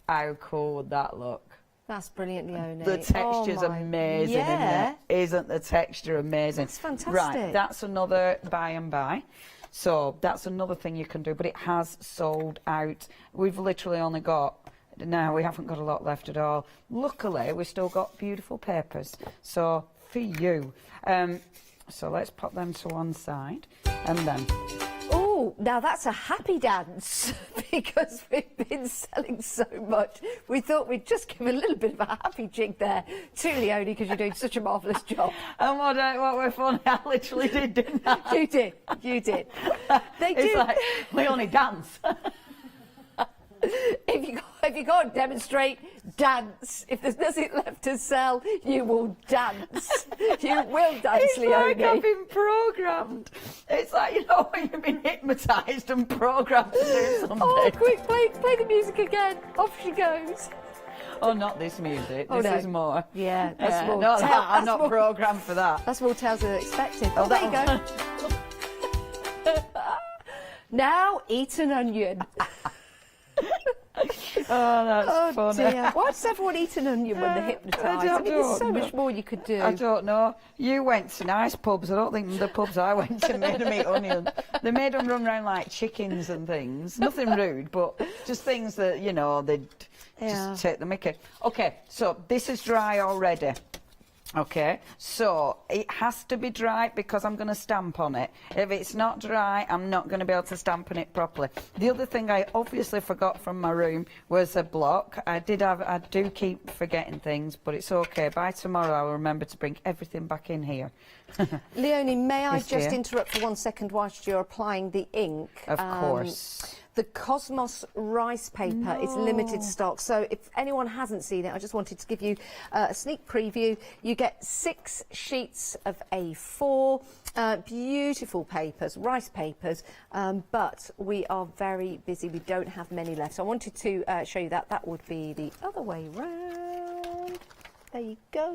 How cool would that look? That's brilliant, Leonie. The texture's amazing, isn't it? Isn't the texture amazing? That's fantastic. Right, that's another buy and buy. So that's another thing you can do, but it has sold out. We've literally only got, now we haven't got a lot left at all. Luckily, we've still got beautiful papers. So for you. So let's pop them to one side, and then... Oh, now that's a happy dance, because we've been selling so much. We thought we'd just give a little bit of a happy jig there to Leonie, because you're doing such a marvellous job. And what we're funny, I literally did, didn't I? You did. It's like, we only dance. If you can't demonstrate, dance. If there's nothing left to sell, you will dance. You will dance, it's Leonie. It's like I've been programmed. It's like, when you've been hypnotised and programmed to do something. Oh, quick, play the music again. Off she goes. Oh, not this music. Oh, This no. is more. Yeah, that's Yeah, more. no, Tell- that, I'm that's not more- programmed for that. That's more tales than expected. Oh, Oh, there you go. Now eat an onion. Oh, that's funny. Dear. Why does everyone eat an onion when they're hypnotised? I mean, there's so much more you could do. I don't know. You went to nice pubs. I don't think the pubs I went to made them eat onions. They made them run around like chickens and things. Nothing rude, but just things that, you know, they'd just take the mickey. Okay, so this is dry already. Okay, so it has to be dry because I'm going to stamp on it. If it's not dry, I'm not going to be able to stamp on it properly. The other thing I obviously forgot from my room was a block. I do keep forgetting things, but it's okay. By tomorrow, I'll remember to bring everything back in here. Leonie, may I Yes, just dear. interrupt for 1 second whilst you're applying the ink? Of course. The Cosmos rice paper is limited stock, so if anyone hasn't seen it, I just wanted to give you a sneak preview. You get 6 sheets of A4, beautiful papers, rice papers, but we are very busy. We don't have many left, so I wanted to show you that. That would be the other way round. There you go.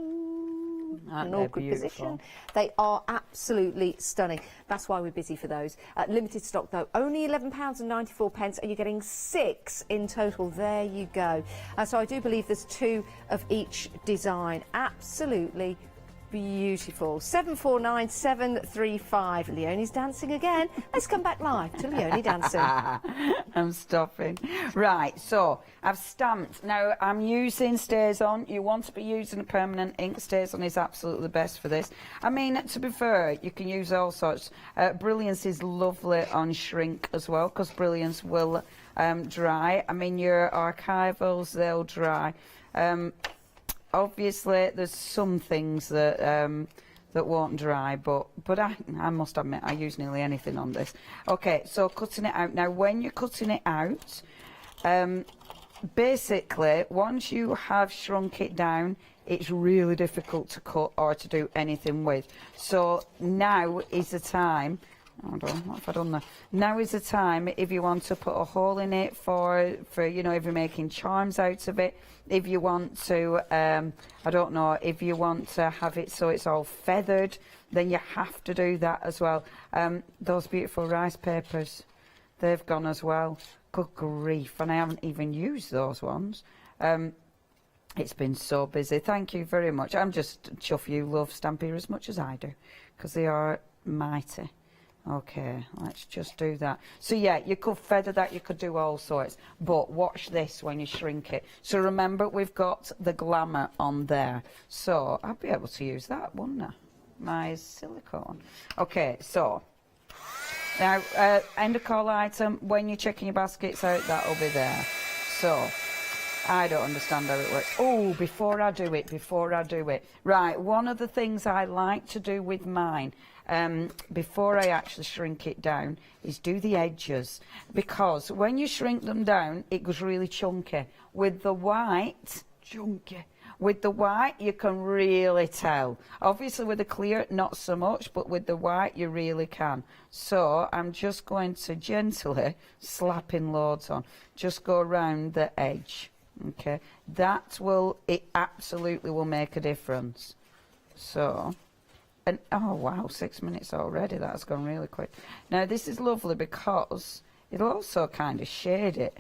Aren't An they awkward beautiful? position. They are absolutely stunning. That's why we're busy for those. Limited stock though, only £11.94, and you're getting 6 in total. There you go. So I do believe there's 2 of each design. Absolutely beautiful. 749735. Leonie's dancing again. Let's come back live to Leonie dancing. I'm stopping. Right, so I've stamped. Now I'm using Stays On. You want to be using a permanent ink. Stays On is absolutely the best for this. I mean, to be fair, you can use all sorts. Brilliance is lovely on shrink as well, because Brilliance will dry. I mean, your archivals, they'll dry. Obviously, there's some things that that won't dry, but I must admit I use nearly anything on this. Okay, so cutting it out. Now, when you're cutting it out, basically, once you have shrunk it down, it's really difficult to cut or to do anything with. So now is the time. Hold on, what have I done there? Now is the time if you want to put a hole in it for you know, if you're making charms out of it, if you want to, I don't know, if you want to have it so it's all feathered, then you have to do that as well. Those beautiful rice papers, they've gone as well. Good grief, and I haven't even used those ones. It's been so busy. Thank you very much. I'm just chuffed you love Stamperia as much as I do, because they are mighty. Okay, let's just do that. So yeah, you could feather that, you could do all sorts, but watch this when you shrink it. So remember, we've got the glamour on there, so I'll be able to use that, wouldn't I? My silicone. Okay, so now end of call item. When you're checking your baskets out, that'll be there. So I don't understand how it works. Oh, before I do it, right, one of the things I like to do with mine, before I actually shrink it down, is do the edges, because when you shrink them down, it goes really chunky. With the white, with the white, you can really tell. Obviously with the clear, not so much, but with the white, you really can. So I'm just going to gently slap in loads on. Just go around the edge. Okay, it absolutely will make a difference. So, and oh wow, 6 minutes already. That's gone really quick. Now this is lovely because it'll also kind of shade it,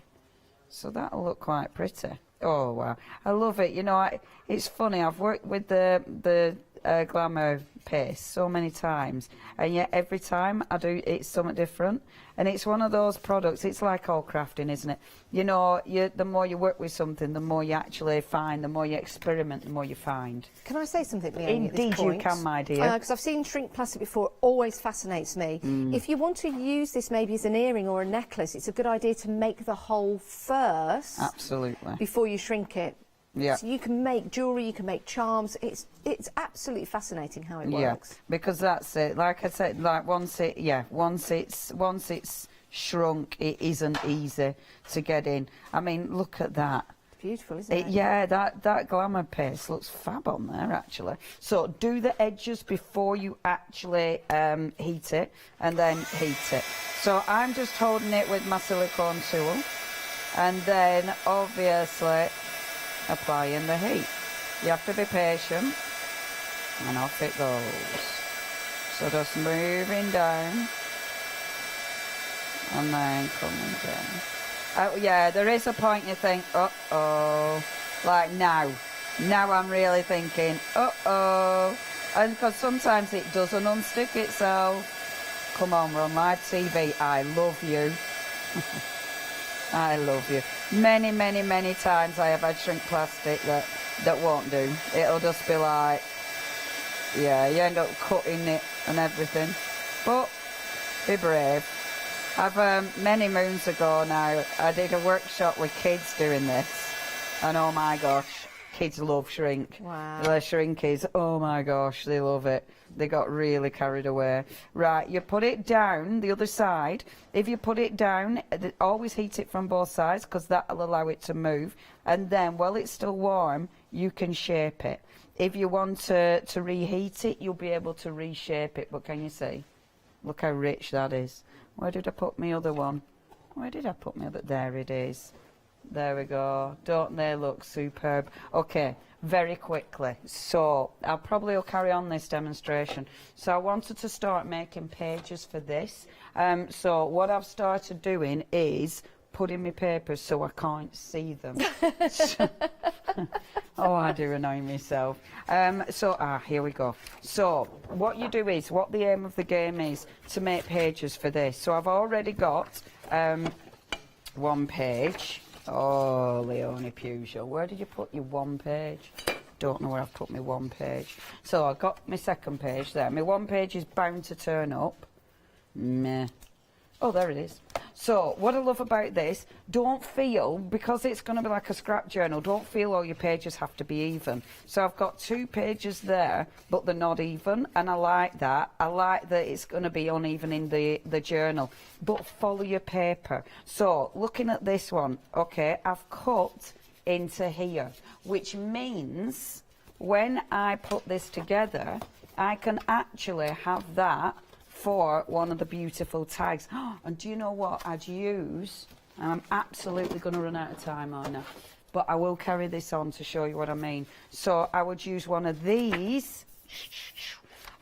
so that'll look quite pretty. Oh wow, I love it. You know, it's funny. I've worked with the glamour paste so many times, and yet every time I do, it's something different. And it's one of those products, it's like all crafting, isn't it? You know, the more you work with something, the more you actually find, the more you experiment, the more you find. Can I say something, Leonie, Indeed at this point? you can, my dear. Because I've seen shrink plastic before, it always fascinates me. If you want to use this maybe as an earring or a necklace, it's a good idea to make the hole first. Absolutely. Before you shrink it. Yeah. So you can make jewellery, you can make charms. It's absolutely fascinating how it works. Yeah, because that's it. Like I said, like once it's shrunk, it isn't easy to get in. I mean, look at that. Beautiful, isn't it? Yeah, that glamour paste looks fab on there, actually. So do the edges before you actually heat it, and then heat it. So I'm just holding it with my silicone tool, and then obviously applying the heat. You have to be patient, and off it goes. So just moving down, and then coming down. Yeah, there is a point you think, uh-oh, like now I'm really thinking, uh-oh, and because sometimes it doesn't unstick itself. Come on, we're on live TV. I love you. I love you. Many, many, many times I have had shrink plastic that won't do. It'll just be like, yeah, you end up cutting it and everything. But be brave. I've many moons ago now, I did a workshop with kids doing this, and oh my gosh, kids love shrink. Wow. The shrinkies, oh my gosh, they love it. They got really carried away. Right, you put it down the other side. If you put it down, always heat it from both sides, because that'll allow it to move. And then, while it's still warm, you can shape it. If you want to reheat it, you'll be able to reshape it. But can you see? Look how rich that is. Where did I put my other one? Where did I put my other? There it is. There we go. Don't they look superb? Okay, very quickly. So I'll probably carry on this demonstration. So I wanted to start making pages for this. So what I've started doing is putting my papers so I can't see them. Oh, I do annoy myself. Here we go. So what you do is, what the aim of the game is, to make pages for this. So I've already got one page. Oh, Leonie Peugeot, where did you put your one page? Don't know where I've put my one page. So I've got my second page there. My one page is bound to turn up. Meh. Oh, there it is. So what I love about this, don't feel, because it's going to be like a scrap journal, don't feel all your pages have to be even. So I've got 2 pages there, but they're not even, and I like that. I like that it's going to be uneven in the journal, but follow your paper. So looking at this one, okay, I've cut into here, which means when I put this together, I can actually have that for one of the beautiful tags. And do you know what I'd use? And I'm absolutely going to run out of time, aren't I? But I will carry this on to show you what I mean. So I would use one of these,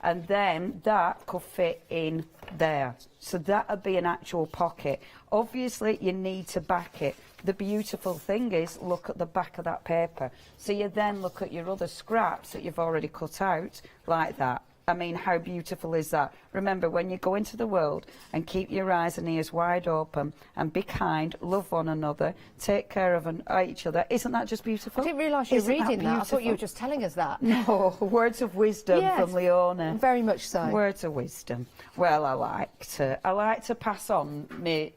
and then that could fit in there. So that would be an actual pocket. Obviously, you need to back it. The beautiful thing is, look at the back of that paper. So you then look at your other scraps that you've already cut out, like that. I mean, how beautiful is that? Remember, when you go into the world, and keep your eyes and ears wide open, and be kind, love one another, take care of each other. Isn't that just beautiful? I didn't realise you were reading that. I thought you were just telling us that. No, words of wisdom from Leona. Very much so. Words of wisdom. Well, I like to pass on my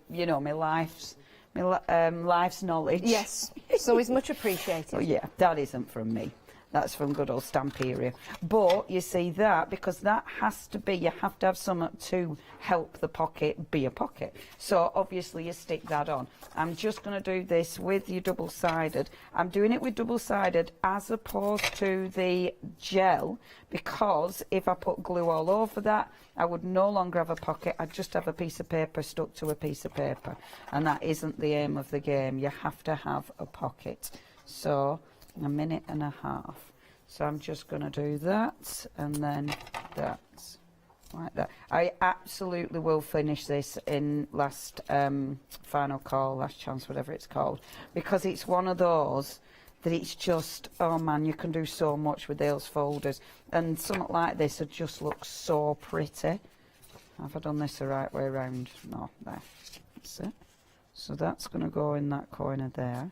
life's knowledge. Yes, it's always much appreciated. Oh yeah, that isn't from me. That's from good old Stamperia. But you see that, because that has to be, you have to have something to help the pocket be a pocket. So obviously you stick that on. I'm just going to do this with your double-sided. I'm doing it with double-sided as opposed to the gel, because if I put glue all over that, I would no longer have a pocket. I'd just have a piece of paper stuck to a piece of paper. And that isn't the aim of the game. You have to have a pocket. So a minute and a half. So I'm just going to do that, and then that, like that. I absolutely will finish this in last final call, last chance, whatever it's called, because it's one of those that it's just, oh man, you can do so much with those folders, and something like this would just look so pretty. Have I done this the right way around? No, there. That's it. So that's going to go in that corner there.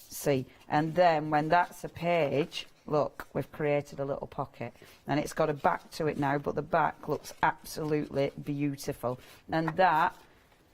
See, and then when that's a page, look, we've created a little pocket, and it's got a back to it now, but the back looks absolutely beautiful. And that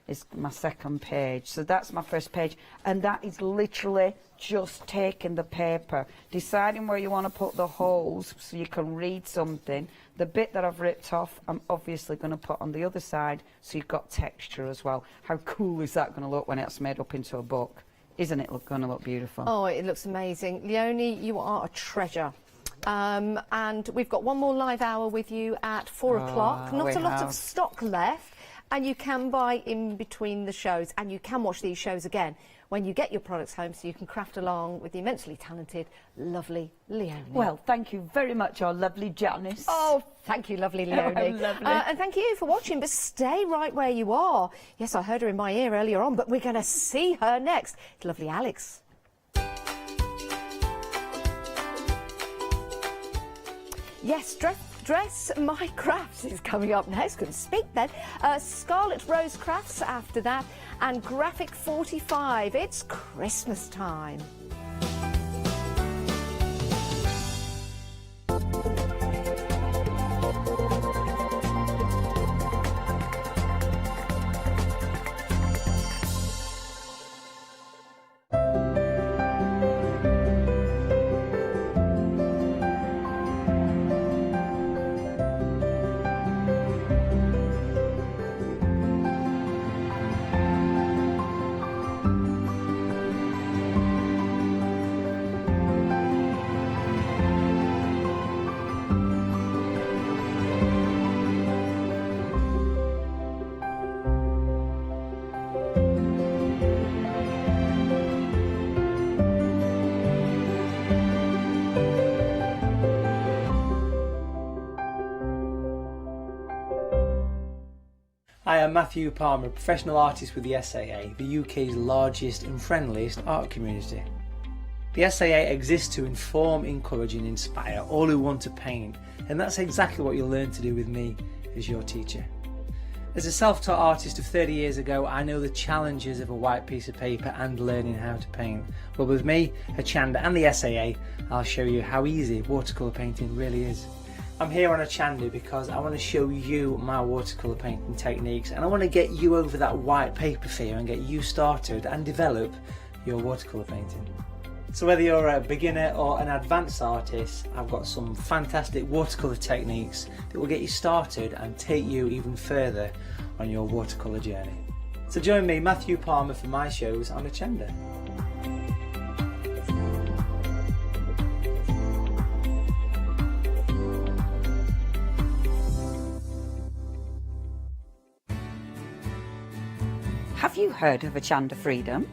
is my second page. So that's my first page, and that is literally just taking the paper, deciding where you want to put the holes so you can read something. The bit that I've ripped off, I'm obviously going to put on the other side, so you've got texture as well. How cool is that going to look when it's made up into a book? Isn't it going to look beautiful? Oh, it looks amazing. Leonie, you are a treasure. And we've got one more live hour with you at 4 o'clock. Not a lot of stock left. And you can buy in between the shows, and you can watch these shows again when you get your products home, so you can craft along with the immensely talented, lovely Leonie. Well, thank you very much, our lovely Janice. Oh, thank you, lovely Leonie. Lovely. And thank you for watching, but stay right where you are. Yes, I heard her in my ear earlier on, but we're going to see her next. It's lovely Alex. Yes, Dress My Crafts is coming up next. Couldn't speak then. Scarlet Rose Crafts after that, and Graphic 45. It's Christmas time. I am Matthew Palmer, a professional artist with the SAA, the UK's largest and friendliest art community. The SAA exists to inform, encourage and inspire all who want to paint, and that's exactly what you'll learn to do with me as your teacher. As a self-taught artist of 30 years ago, I know the challenges of a white piece of paper and learning how to paint. Well, with me, Hochanda and the SAA, I'll show you how easy watercolour painting really is. I'm here on Hochanda because I want to show you my watercolour painting techniques, and I want to get you over that white paper fear and get you started and develop your watercolour painting. So whether you're a beginner or an advanced artist, I've got some fantastic watercolour techniques that will get you started and take you even further on your watercolour journey. So join me, Matthew Palmer, for my shows on Hochanda. Have you heard of Hochanda Freedom?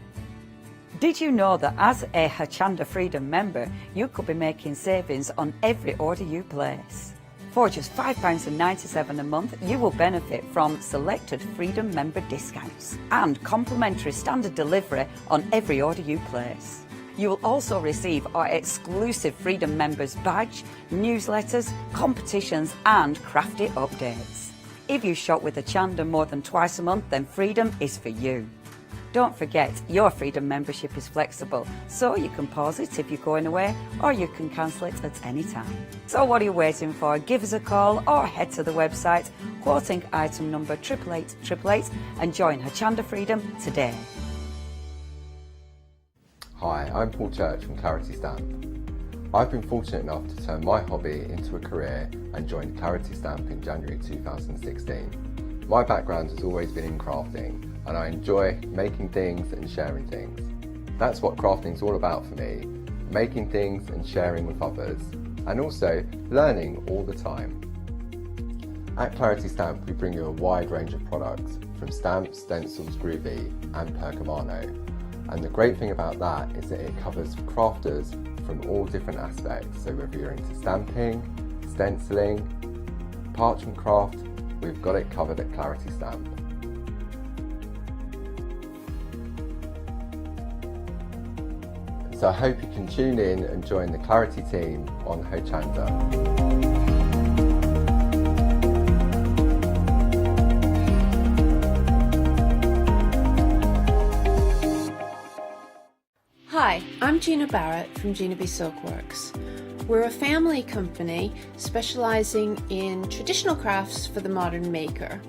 Did you know that as a Hochanda Freedom member, you could be making savings on every order you place? For just £5.97 a month, you will benefit from selected Freedom member discounts and complimentary standard delivery on every order you place. You will also receive our exclusive Freedom members badge, newsletters, competitions and Crafty updates. If you shop with Hochanda more than twice a month, then Freedom is for you. Don't forget, your Freedom membership is flexible, so you can pause it if you're going away, or you can cancel it at any time. So what are you waiting for? Give us a call or head to the website, quoting item number 88888 and join Hochanda Freedom today. Hi, I'm Paul Church from Clarity Stamp. I've been fortunate enough to turn my hobby into a career and joined Clarity Stamp in January 2016. My background has always been in crafting, and I enjoy making things and sharing things. That's what crafting is all about for me, making things and sharing with others, and also learning all the time. At Clarity Stamp we bring you a wide range of products, from stamps, stencils, groovy and pergamano. And the great thing about that is that it covers crafters from all different aspects, so whether you're into stamping, stenciling, parchment craft, we've got it covered at Clarity Stamp. So I hope you can tune in and join the Clarity team on Hochanda. Hi, I'm Gina Barrett from Gina B Silkworks. We're a family company specialising in traditional crafts for the modern maker.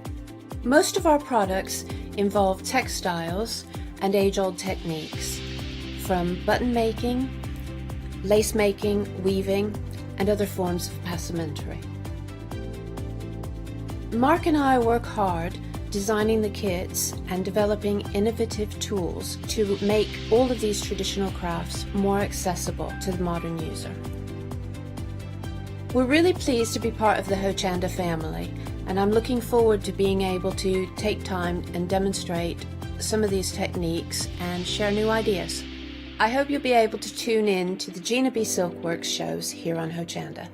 Most of our products involve textiles and age-old techniques, from button making, lace making, weaving, and other forms of passementerie. Mark and I work hard designing the kits and developing innovative tools to make all of these traditional crafts more accessible to the modern user. We're really pleased to be part of the Hochanda family and I'm looking forward to being able to take time and demonstrate some of these techniques and share new ideas. I hope you'll be able to tune in to the Gina B Silkworks shows here on Hochanda.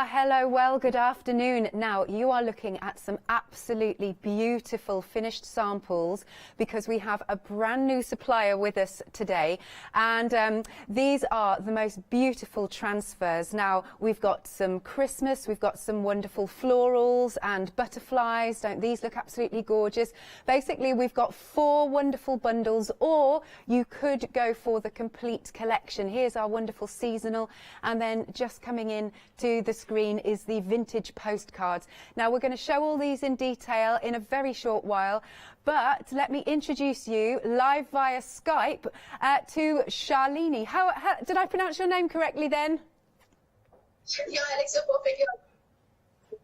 Hello, well, good afternoon. Now, you are looking at some absolutely beautiful finished samples because we have a brand new supplier with us today, and these are the most beautiful transfers. Now, we've got some Christmas, we've got some wonderful florals and butterflies. Don't these look absolutely gorgeous? Basically, we've got 4 wonderful bundles, or you could go for the complete collection. Here's our wonderful seasonal, and then just coming in to the screen is the vintage postcards. Now, we're going to show all these in detail in a very short while, but let me introduce you live via Skype to Charlene. How did I pronounce your name correctly then? Yeah, Alex, you're perfect.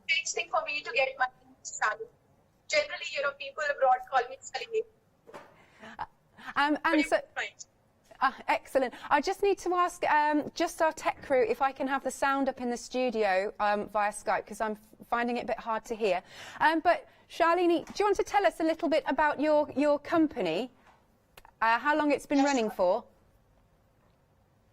Next thing for me to get my name is Charlene. Generally, people abroad call me Charlene. And so, excellent. I just need to ask just our tech crew if I can have the sound up in the studio via Skype, because I'm finding it a bit hard to hear. But Charlene, do you want to tell us a little bit about your company, how long it's been running for?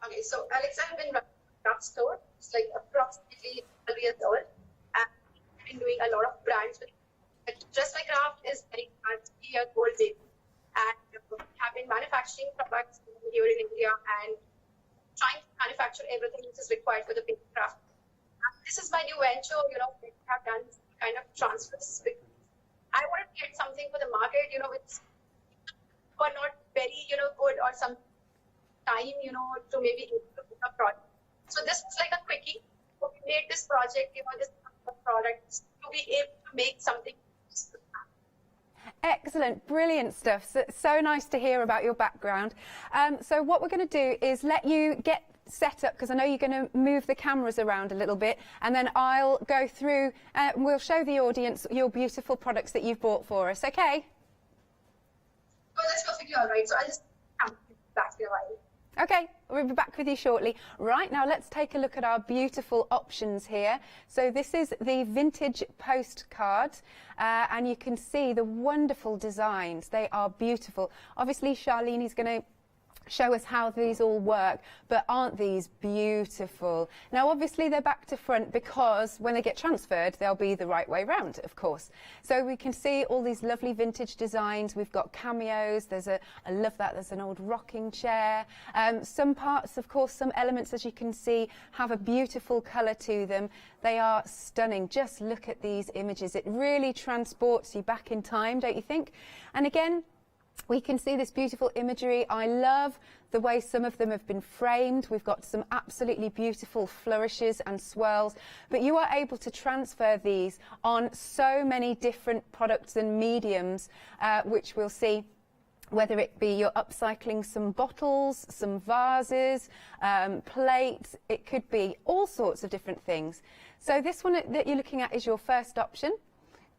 Okay, so Alex, I've been running a craft store. It's like approximately 12 years old, and I've been doing a lot of brands. But Just My Craft is very much a gold baby, and have been manufacturing products here in India and trying to manufacture everything which is required for the papercraft. This is my new venture, we have done kind of transfers. I wanted to get something for the market, which were not very, good or some time, to maybe improve a product. So this was like a quickie. So we made this project, this product to be able to make something. Excellent, brilliant stuff. So nice to hear about your background. So what we're going to do is let you get set up, because I know you're going to move the cameras around a little bit, and then I'll go through, we'll show the audience your beautiful products that you've bought for us, okay? Well, that's perfectly all right. So I'll just come back in a while. Okay, we'll be back with you shortly. Right, now let's take a look at our beautiful options here. So this is the vintage postcard, and you can see the wonderful designs. They are beautiful. Obviously, Charlene is going to show us how these all work, but aren't these beautiful? Now, obviously, they're back to front because when they get transferred, they'll be the right way round, of course. So we can see all these lovely vintage designs. We've got cameos. I love that. There's an old rocking chair. Some parts, of course, some elements, as you can see, have a beautiful colour to them. They are stunning. Just look at these images. It really transports you back in time, don't you think? And again, we can see this beautiful imagery. I love the way some of them have been framed. We've got some absolutely beautiful flourishes and swirls, but you are able to transfer these on so many different products and mediums, which we'll see, whether it be you're upcycling some bottles, some vases, plates. It could be all sorts of different things. So this one that you're looking at is your first option.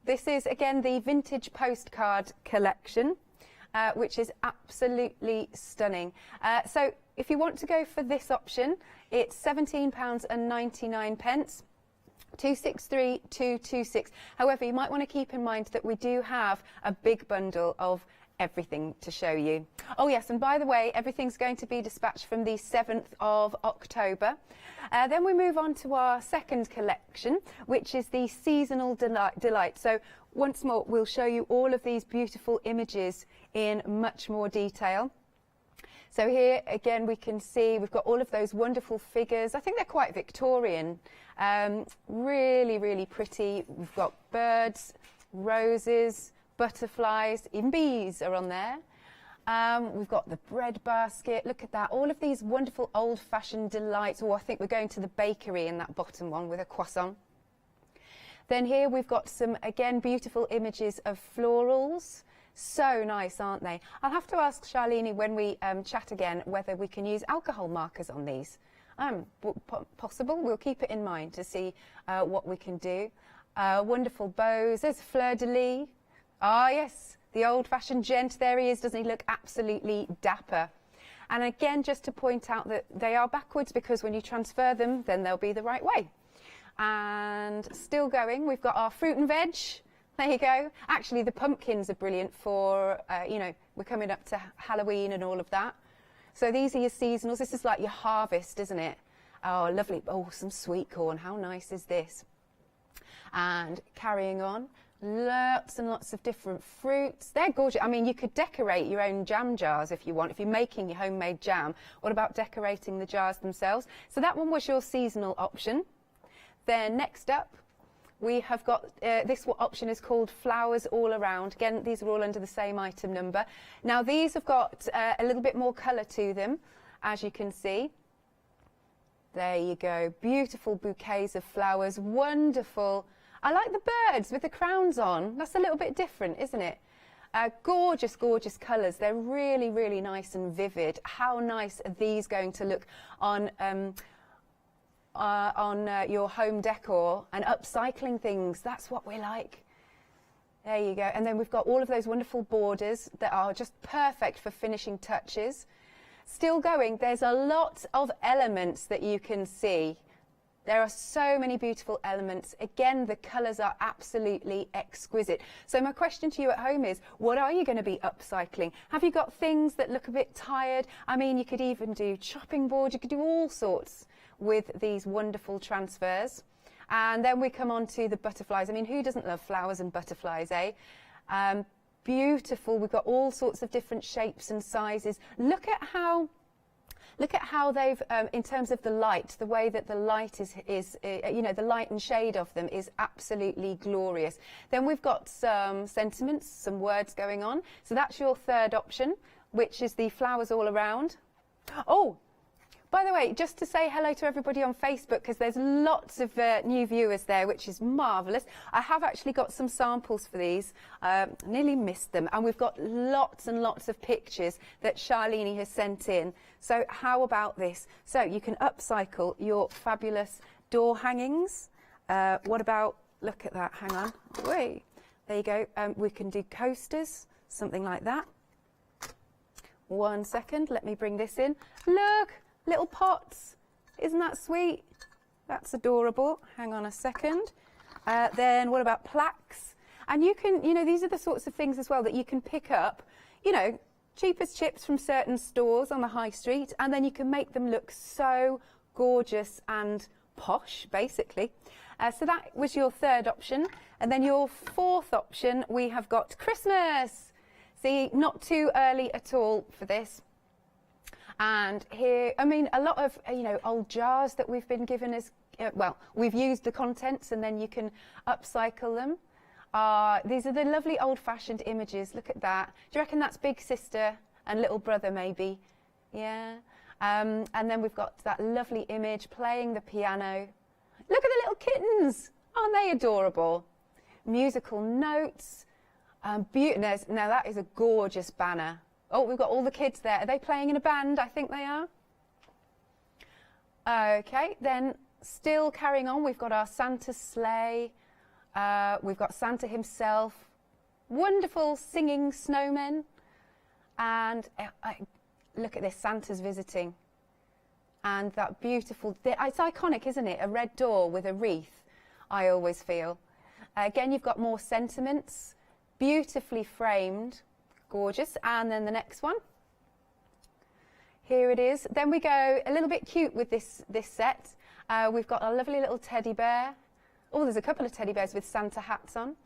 This is, again, the vintage postcard collection, which is absolutely stunning. So if you want to go for this option, it's £17.99. 263,226. However, you might want to keep in mind that we do have a big bundle of everything to show you. Oh yes, and by the way, everything's going to be dispatched from the 7th of October. Then we move on to our second collection, which is the Seasonal Delight. So once more, we'll show you all of these beautiful images in much more detail. So here again we can see we've got all of those wonderful figures. I think they're quite Victorian, really, really pretty. We've got birds, roses, butterflies, even bees are on there. We've got the bread basket. Look at that, all of these wonderful old-fashioned delights. Oh, I think we're going to the bakery in that bottom one with a croissant. Then here we've got some, again, beautiful images of florals. So nice, aren't they? I'll have to ask Charlene when we chat again whether we can use alcohol markers on these. Possible. We'll keep it in mind to see what we can do. Wonderful bows. There's fleur-de-lis. Ah, yes, the old-fashioned gent. There he is. Doesn't he look absolutely dapper? And again, just to point out that they are backwards, because when you transfer them, then they'll be the right way. And still going, we've got our fruit and veg. There you go. Actually, the pumpkins are brilliant for, you know, we're coming up to Halloween and all of that. So these are your seasonals. This is like your harvest, isn't it? Oh, lovely. Oh, some sweet corn. How nice is this? And carrying on, lots and lots of different fruits. They're gorgeous. I mean, you could decorate your own jam jars if you want. If you're making your homemade jam, what about decorating the jars themselves? So that one was your seasonal option. Then next up, we have got, this option is called flowers all around. Again, these are all under the same item number. Now, these have got a little bit more colour to them, as you can see. There you go. Beautiful bouquets of flowers. Wonderful. I like the birds with the crowns on. That's a little bit different, isn't it? Gorgeous, gorgeous colours. They're really, really nice and vivid. How nice are these going to look on your home decor and upcycling things? That's what we like. There you go. And then we've got all of those wonderful borders that are just perfect for finishing touches. Still going, there's a lot of elements that you can see. There are so many beautiful elements. Again, the colours are absolutely exquisite. So my question to you at home is, what are you going to be upcycling? Have you got things that look a bit tired? I mean, you could even do chopping boards. You could do all sorts with these wonderful transfers. And then we come on to the butterflies. I mean, who doesn't love flowers and butterflies, eh? Beautiful. We've got all sorts of different shapes and sizes. Look at how they've, in terms of the light, the way that the light is you know, the light and shade of them is absolutely glorious. Then we've got some sentiments, some words going on. So that's your third option, which is the flowers all around. Oh, by the way, just to say hello to everybody on Facebook, because there's lots of new viewers there, which is marvellous. I have actually got some samples for these. Nearly missed them. And we've got lots and lots of pictures that Charlene has sent in. So how about this? So you can upcycle your fabulous door hangings. What about, look at that, hang on. Wait, there you go. We can do coasters, something like that. 1 second, let me bring this in. Look! Little pots. Isn't that sweet? That's adorable. Hang on a second. Then what about plaques? And you can, you know, these are the sorts of things as well that you can pick up, you know, cheap as chips from certain stores on the high street, and then you can make them look so gorgeous and posh, basically. So that was your third option. And then your fourth option, we have got Christmas. See, not too early at all for this. And here, I mean, a lot of, you know, old jars that we've been given as, well, we've used the contents and then you can upcycle them. These are the lovely old-fashioned images. Look at that. Do you reckon that's big sister and little brother, maybe? Yeah. And then we've got that lovely image playing the piano. Look at the little kittens. Aren't they adorable? Musical notes. Now that is a gorgeous banner. Oh, we've got all the kids there. Are they playing in a band? I think they are. Okay, then still carrying on, we've got our Santa sleigh. We've got Santa himself. Wonderful singing snowmen. And look at this, Santa's visiting. And that beautiful, it's iconic, isn't it? A red door with a wreath, I always feel. Again, you've got more sentiments, beautifully framed. Gorgeous. And then the next one. Here it is. Then we go a little bit cute with this set. We've got a lovely little teddy bear. Oh, there's a couple of teddy bears with Santa hats on.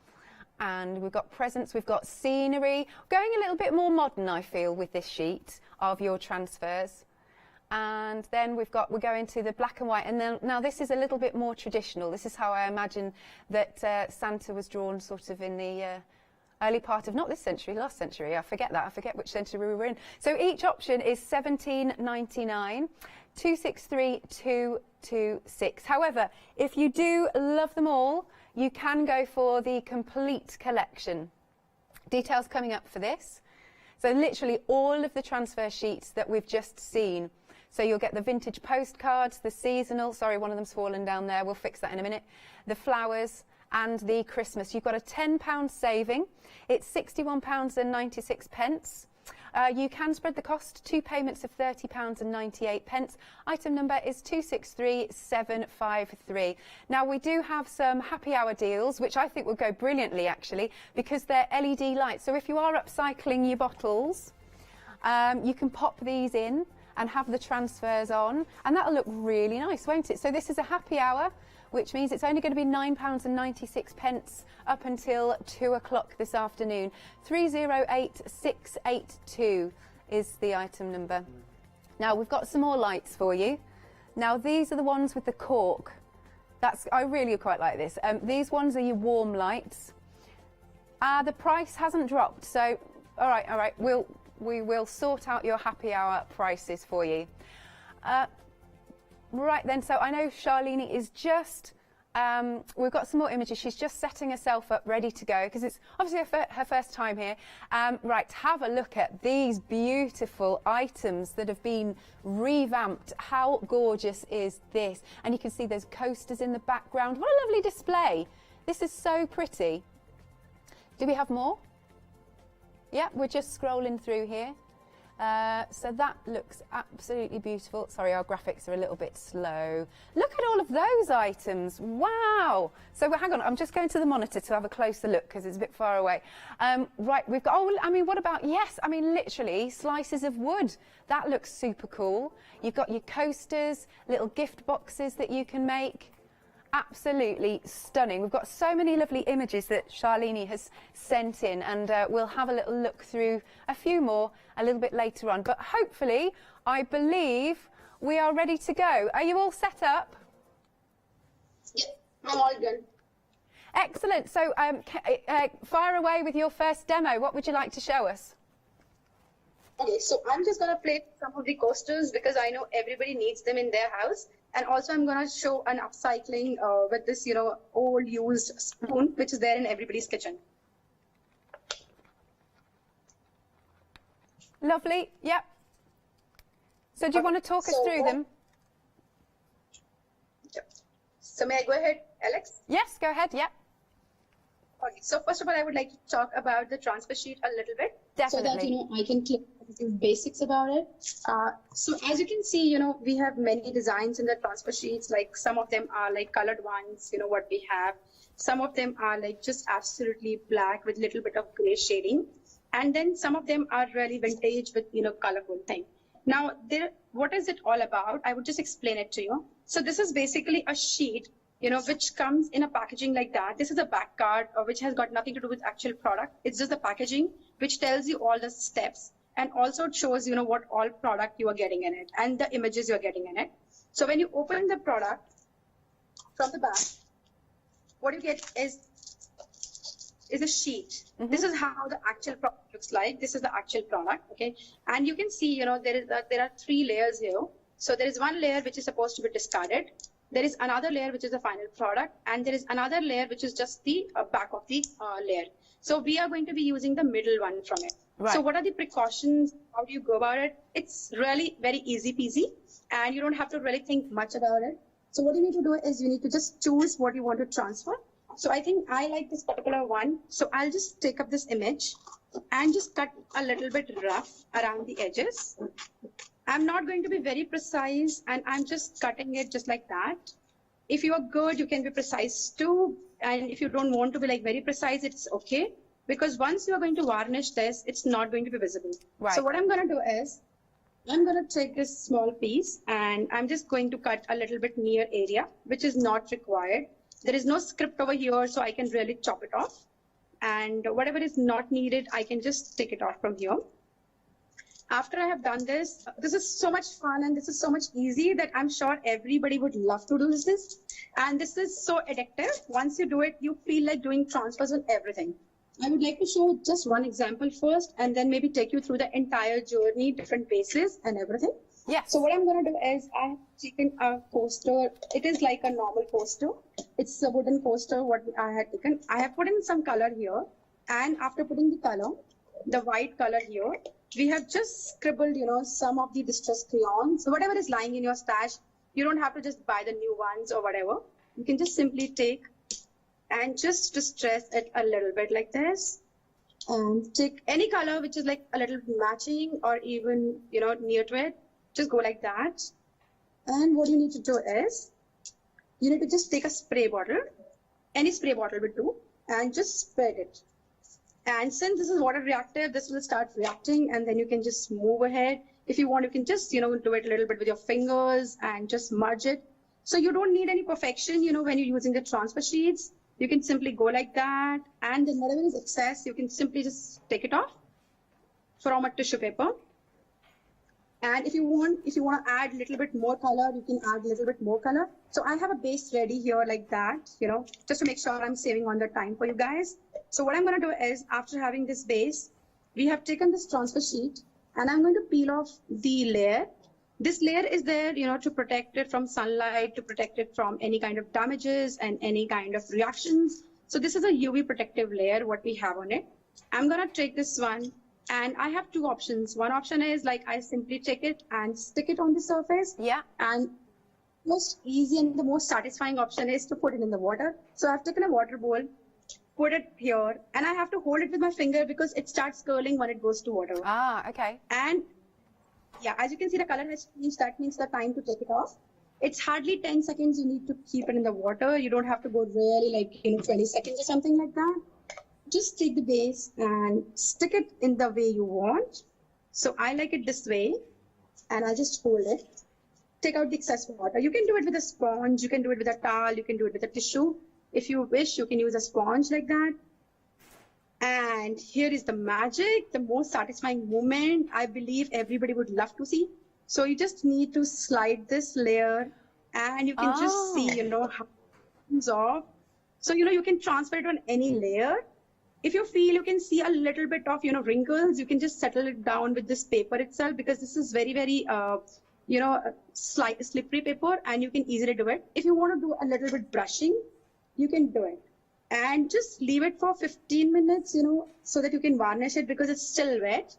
And we've got presents. We've got scenery. Going a little bit more modern, I feel, with this sheet of your transfers. And then we're going to the black and white. And then now this is a little bit more traditional. This is how I imagine that Santa was drawn sort of in the early part of, not this century, last century. I forget that. I forget which century we were in. So each option is £17.99, 263226. However, if you do love them all, you can go for the complete collection. Details coming up for this. So literally all of the transfer sheets that we've just seen. So you'll get the vintage postcards, the seasonal, sorry, one of them's fallen down there. We'll fix that in a minute. The flowers. and the Christmas. You've got a £10 saving. It's £61.96. You can spread the cost, 2 payments of £30.98. Item number is 263753. Now we do have some happy hour deals, which I think will go brilliantly actually, because they're LED lights. So if you are upcycling your bottles, you can pop these in and have the transfers on, and that'll look really nice, won't it? So this is a happy hour, which means it's only going to be £9.96 up until 2 o'clock this afternoon. 308682 is the item number. Now we've got some more lights for you. Now these are the ones with the cork. I really quite like this. These ones are your warm lights. The price hasn't dropped, so all right, we will sort out your happy hour prices for you. Right then, so I know Charlene is just, we've got some more images. She's just setting herself up, ready to go, because it's obviously her first time here. Right, have a look at these beautiful items that have been revamped. How gorgeous is this? And you can see there's coasters in the background. What a lovely display. This is so pretty. Do we have more? Yeah, we're just scrolling through here. So that looks absolutely beautiful. Sorry, our graphics are a little bit slow. Look at all of those items. Wow. So hang on, I'm just going to the monitor to have a closer look because it's a bit far away. Right, we've got, oh, I mean, what about, yes, I mean, literally slices of wood. That looks super cool. You've got your coasters, little gift boxes that you can make. Absolutely stunning. We've got so many lovely images that Charlene has sent in, and we'll have a little look through a few more a little bit later on. But hopefully, I believe we are ready to go. Are you all set up? Yeah, I'm all good. Excellent. So fire away with your first demo. What would you like to show us? Okay, so I'm just going to play some of the coasters because I know everybody needs them in their house. And also I'm going to show an upcycling with this, you know, old used spoon, which is there in everybody's kitchen. Lovely. Yep. So do you want to talk us through them? Yep. So may I go ahead, Alex? Yes, go ahead. Yep. Okay, so first of all, I would like to talk about the transfer sheet a little bit. Definitely. So that, you know, I can clear the basics about it. So as you can see, you know, we have many designs in the transfer sheets. Like some of them are like colored ones, you know, what we have. Some of them are like just absolutely black with little bit of gray shading. And then some of them are really vintage with, you know, colorful thing. Now, what is it all about? I would just explain it to you. So this is basically a sheet, you know, which comes in a packaging like that. This is a back card, which has got nothing to do with actual product. It's just the packaging, which tells you all the steps. And also it shows, you know, what all product you are getting in it and the images you're getting in it. So when you open the product from the back, what you get is a sheet. Mm-hmm. This is how the actual product looks like. This is the actual product, okay? And you can see, you know, there are 3 layers here. So there is one layer which is supposed to be discarded. There is another layer which is the final product, and there is another layer which is just the back of the layer. So we are going to be using the middle one from it. Right. So what are the precautions? How do you go about it? It's really very easy peasy, and you don't have to really think much about it. So what you need to do is you need to just choose what you want to transfer. So I think I like this particular one. So I'll just take up this image and just cut a little bit rough around the edges. I'm not going to be very precise, and I'm just cutting it just like that. If you are good, you can be precise too. And if you don't want to be like very precise, it's okay. Because once you are going to varnish this, it's not going to be visible. Right. So what I'm going to do is, I'm going to take this small piece and I'm just going to cut a little bit near area, which is not required. There is no script over here, so I can really chop it off. And whatever is not needed, I can just take it off from here. After I have done this, this is so much fun and this is so much easy that I'm sure everybody would love to do this. And this is so addictive. Once you do it, you feel like doing transfers on everything. I would like to show just one example first and then maybe take you through the entire journey, different bases and everything. Yeah. So what I'm going to do is I have taken a coaster. It is like a normal coaster. It's a wooden coaster what I had taken. I have put in some color here. And after putting the color, the white color here, we have just scribbled, you know, some of the distress crayons. So whatever is lying in your stash, you don't have to just buy the new ones or whatever. You can just simply take and just distress it a little bit like this. And take any color which is like a little matching or even, you know, near to it. Just go like that. And what you need to do is, you need to just take a spray bottle, any spray bottle will do, and just spread it. And since this is water reactive, this will start reacting, and then you can just move ahead. If you want, you can just, you know, do it a little bit with your fingers and just merge it. So you don't need any perfection, you know, when you're using the transfer sheets. You can simply go like that, and then whatever is excess, you can simply just take it off from a tissue paper. And if you want to add a little bit more color, you can add a little bit more color. So I have a base ready here like that, you know, just to make sure I'm saving on the time for you guys. So what I'm going to do is, after having this base, we have taken this transfer sheet, and I'm going to peel off the layer. This layer is there, you know, to protect it from sunlight, to protect it from any kind of damages and any kind of reactions. So this is a UV protective layer, what we have on it. I'm going to take this one, and I have two options. One option is like I simply take it and stick it on the surface. Yeah. And most easy and the most satisfying option is to put it in the water. So I've taken a water bowl, put it here, and I have to hold it with my finger because it starts curling when it goes to water. Ah, okay. And yeah, as you can see, the color has changed. That means the time to take it off. It's hardly 10 seconds you need to keep it in the water. You don't have to go really like, you know, 20 seconds or something like that. Just take the base and stick it in the way you want. So I like it this way, and I just hold it. Take out the excess water. You can do it with a sponge, you can do it with a towel, you can do it with a tissue. If you wish, you can use a sponge like that. And here is the magic, the most satisfying moment I believe everybody would love to see. So you just need to slide this layer, and you can just see, you know, how it comes off. So, you know, you can transfer it on any layer. If you feel you can see a little bit of, you know, wrinkles, you can just settle it down with this paper itself, because this is very, very, you know, slippery paper, and you can easily do it. If you want to do a little bit brushing, you can do it. And just leave it for 15 minutes, you know, so that you can varnish it because it's still wet.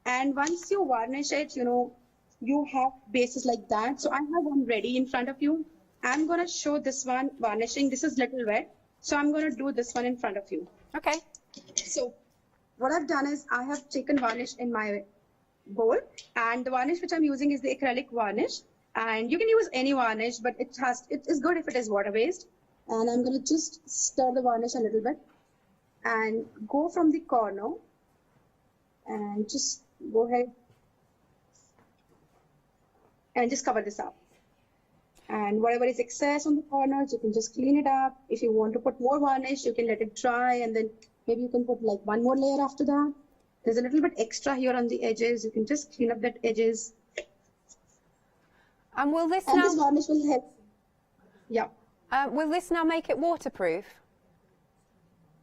And once you varnish it, you know, you have bases like that. So I have one ready in front of you. I'm going to show this one varnishing. This is little wet. So I'm going to do this one in front of you. Okay. So what I've done is I have taken varnish in my bowl, and the varnish which I'm using is the acrylic varnish. And you can use any varnish, but it is good if it is water based. And I'm going to just stir the varnish a little bit and go from the corner and just go ahead and just cover this up. And whatever is excess on the corners, you can just clean it up. If you want to put more varnish, you can let it dry, and then maybe you can put like one more layer after that. There's a little bit extra here on the edges. You can just clean up that edges. And will this this varnish will help. Yeah. Will this now make it waterproof?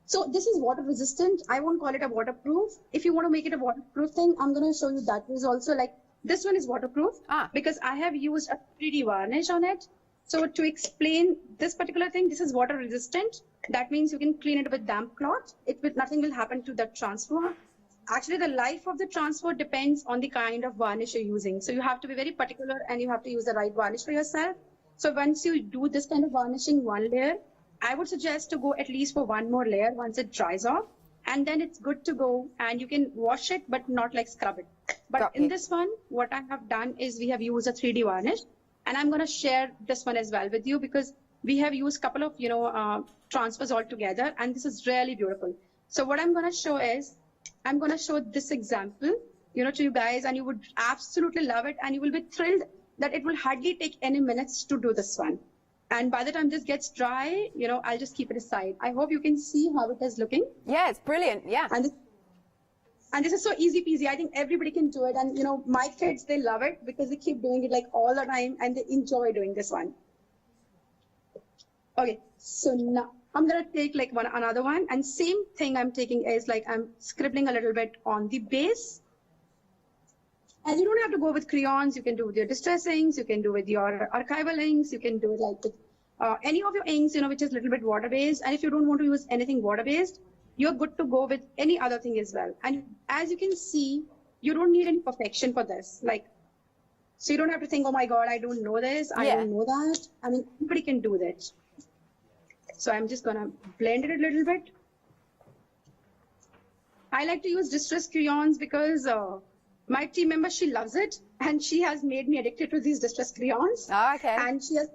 So this is water resistant. I won't call it a waterproof. If you want to make it a waterproof thing, I'm going to show you that. There's also like, this one is waterproof because I have used a 3D varnish on it. So to explain this particular thing, this is water resistant. That means you can clean it with damp cloth. Nothing will happen to that transfer. Actually, the life of the transfer depends on the kind of varnish you're using. So you have to be very particular, and you have to use the right varnish for yourself. So once you do this kind of varnishing one layer, I would suggest to go at least for one more layer once it dries off, and then it's good to go, and you can wash it but not like scrub it. But in this one, what I have done is we have used a 3D varnish, and I'm going to share this one as well with you because we have used a couple of, you know, transfers all together, and this is really beautiful. So what I'm going to show is, I'm going to show this example, you know, to you guys, and you would absolutely love it, and you will be thrilled that it will hardly take any minutes to do this one. And by the time this gets dry, you know, I'll just keep it aside. I hope you can see how it is looking. Yeah, it's brilliant. Yeah. And this is so easy peasy. I think everybody can do it. And, you know, my kids, they love it because they keep doing it like all the time, and they enjoy doing this one. Okay, so now I'm going to take like another one. And same thing I'm taking is like I'm scribbling a little bit on the base. And you don't have to go with crayons. You can do with your distressings. You can do with your archival inks. You can do it like with any of your inks, you know, which is a little bit water-based. And if you don't want to use anything water-based, you're good to go with any other thing as well. And as you can see, you don't need any perfection for this. Like, so you don't have to think, oh my God, I don't know this. I don't know that. I mean, everybody can do that. So I'm just gonna blend it a little bit. I like to use distress crayons because my team member, she loves it, and she has made me addicted to these distress crayons. Oh, okay. And she has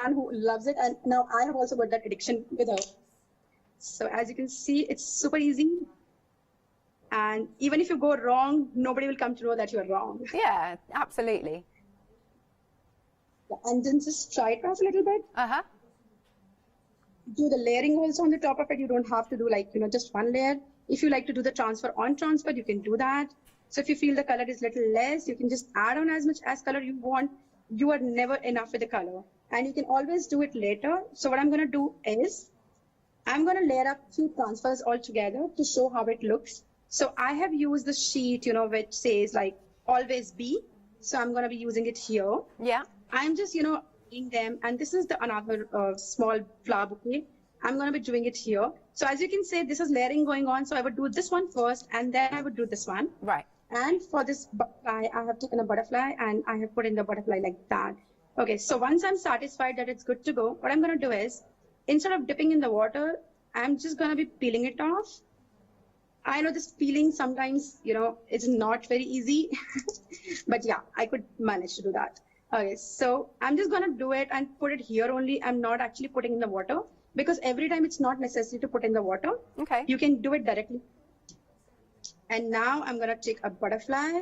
and who loves it, and now I have also got that addiction with her. So as you can see, it's super easy, and even if you go wrong, nobody will come to know that you're wrong. Yeah, absolutely. And then just try it off a little bit. Do the layering also on the top of it. You don't have to do like, you know, just one layer. If you like to do the transfer on transfer, you can do that. So if you feel the color is little less, you can just add on as much as color you want. You are never enough with the color, and you can always do it later. So what I'm going to do is I'm going to layer up few transfers all together to show how it looks. So I have used the sheet, you know, which says like always be. So I'm going to be using it here. Yeah. I'm just, you know, in them, and this is the another small flower bouquet. I'm going to be doing it here. So as you can see, this is layering going on. So I would do this one first, and then I would do this one. Right. And for this butterfly, I have taken a butterfly and I have put in the butterfly like that. Okay, so once I'm satisfied that it's good to go, what I'm going to do is, instead of dipping in the water, I'm just going to be peeling it off. I know this peeling sometimes, you know, it's not very easy, but yeah, I could manage to do that. Okay, so I'm just going to do it and put it here only. I'm not actually putting in the water, because every time it's not necessary to put in the water. Okay. You can do it directly. And now I'm going to take a butterfly,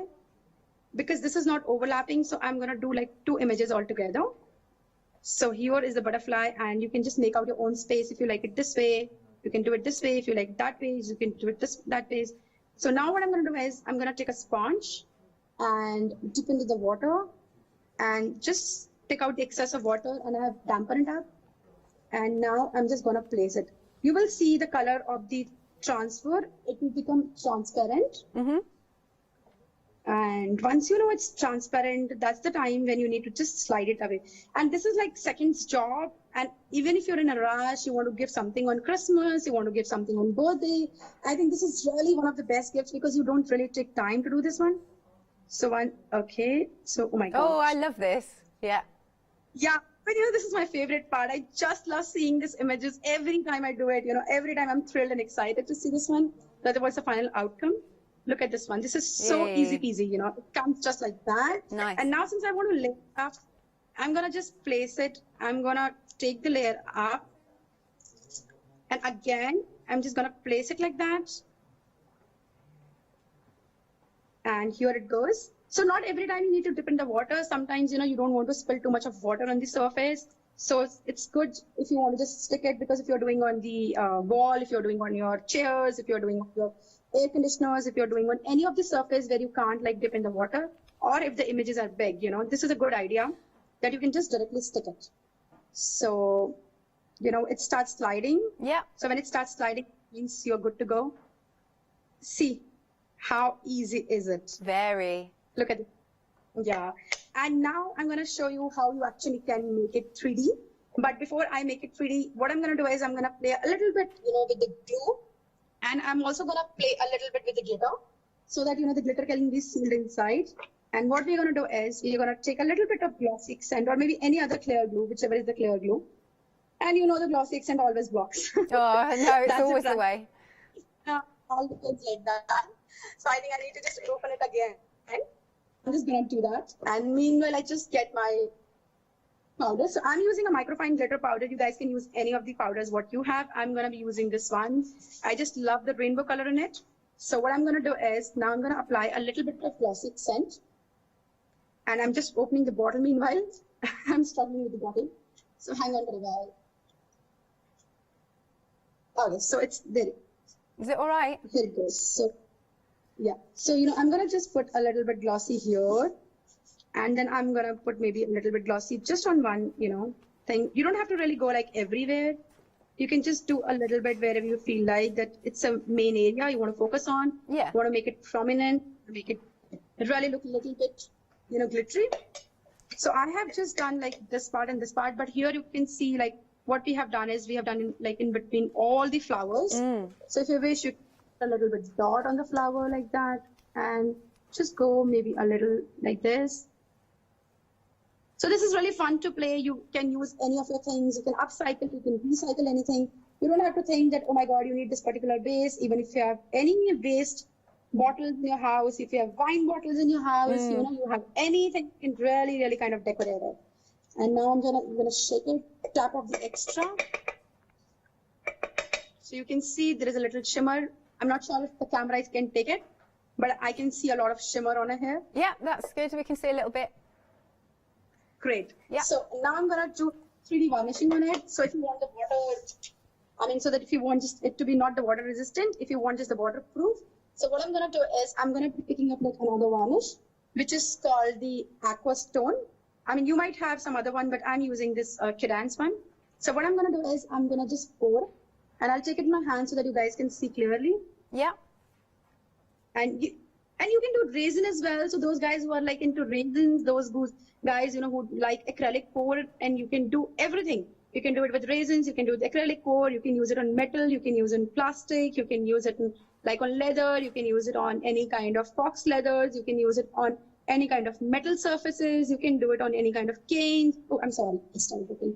because this is not overlapping. So I'm going to do like 2 images all together. So here is the butterfly, and you can just make out your own space. If you like it this way, you can do it this way. If you like that way, you can do it that way. So now what I'm going to do is I'm going to take a sponge and dip into the water and just take out the excess of water, and I have dampened it up. And now I'm just going to place it. You will see the color of the transfer. It will become transparent. And once you know it's transparent, that's the time when you need to just slide it away. And this is like seconds job. And even if you're in a rush, you want to give something on Christmas, you want to give something on birthday, I think this is really one of the best gifts, because you don't really take time to do this one. So okay. So, oh my God. Oh, I love this. Yeah. Yeah. But you know, this is my favorite part. I just love seeing these images every time I do it. You know, every time I'm thrilled and excited to see this one. That was the final outcome. Look at this one. This is so easy peasy, you know. It comes just like that. Nice. And now since I want to lay up, I'm going to just place it. I'm going to take the layer up. And again, I'm just going to place it like that. And here it goes. So not every time you need to dip in the water. Sometimes, you know, you don't want to spill too much of water on the surface. So it's good if you want to just stick it, because if you're doing on the wall, if you're doing on your chairs, if you're doing on your air conditioners, if you're doing on any of the surface where you can't like dip in the water, or if the images are big, you know, this is a good idea that you can just directly stick it. So, you know, it starts sliding. Yeah. So when it starts sliding, it means you're good to go. See, how easy is it? Very. Look at it. Yeah. And now I'm going to show you how you actually can make it 3D. But before I make it 3D, what I'm going to do is I'm going to play a little bit, you know, with the glue. And I'm also going to play a little bit with the glitter, so that, you know, the glitter can be sealed inside. And what we're going to do is we're going to take a little bit of glossy accent, or maybe any other clear glue, whichever is the clear glue. And you know the glossy accent always blocks. Oh, no, it's always the way. All the kids like that. So I think I need to just open it again. Right? I'm just going to do that. And meanwhile, I just get my powder. So I'm using a microfine glitter powder. You guys can use any of the powders what you have. I'm going to be using this one. I just love the rainbow color in it. So what I'm going to do is now I'm going to apply a little bit of glossy accent. And I'm just opening the bottle meanwhile. I'm struggling with the bottle. So hang on for a while. Okay, so it's there. Is it all right? Here it goes. So, yeah. So, you know, I'm going to just put a little bit glossy here. And then I'm going to put maybe a little bit glossy just on one, you know, thing. You don't have to really go like everywhere. You can just do a little bit wherever you feel like that it's a main area you want to focus on. Yeah. You want to make it prominent, make it really look a little bit, you know, glittery. So I have just done like this part and this part, but here you can see like what we have done is we have done in between all the flowers. So if you wish, you can put a little bit dot on the flower like that, and just go maybe a little like this. So this is really fun to play. You can use any of your things. You can upcycle, you can recycle anything. You don't have to think that, oh my God, you need this particular base. Even if you have any waste bottles in your house, if you have wine bottles in your house, you know, you have anything, you can really kind of decorate it. And now I'm gonna shake it, tap off the extra. So you can see there is a little shimmer. I'm not sure if the camera can take it, but I can see a lot of shimmer on it here. Yeah, that's good. We can see a little bit. Great. Yeah. So now I'm gonna do 3D varnishing on it. So if you want the water, so that if you want just it to be not the water resistant, if you want just the waterproof. So what I'm gonna do is I'm gonna be picking up like another varnish, which is called the Aqua Stone. You might have some other one, but I'm using this Cadence one. So what I'm gonna do is I'm gonna just pour, and I'll take it in my hand so that you guys can see clearly. Yeah. And you can do resin as well. So those guys who are like into raisins, those guys, you know, who like acrylic pour, and you can do everything. You can do it with raisins, you can do it with acrylic pour, you can use it on metal, you can use it in plastic, you can use it like on leather, you can use it on any kind of fox leathers, you can use it on any kind of metal surfaces, you can do it on any kind of cane. Oh, I'm sorry, it's time to cooking.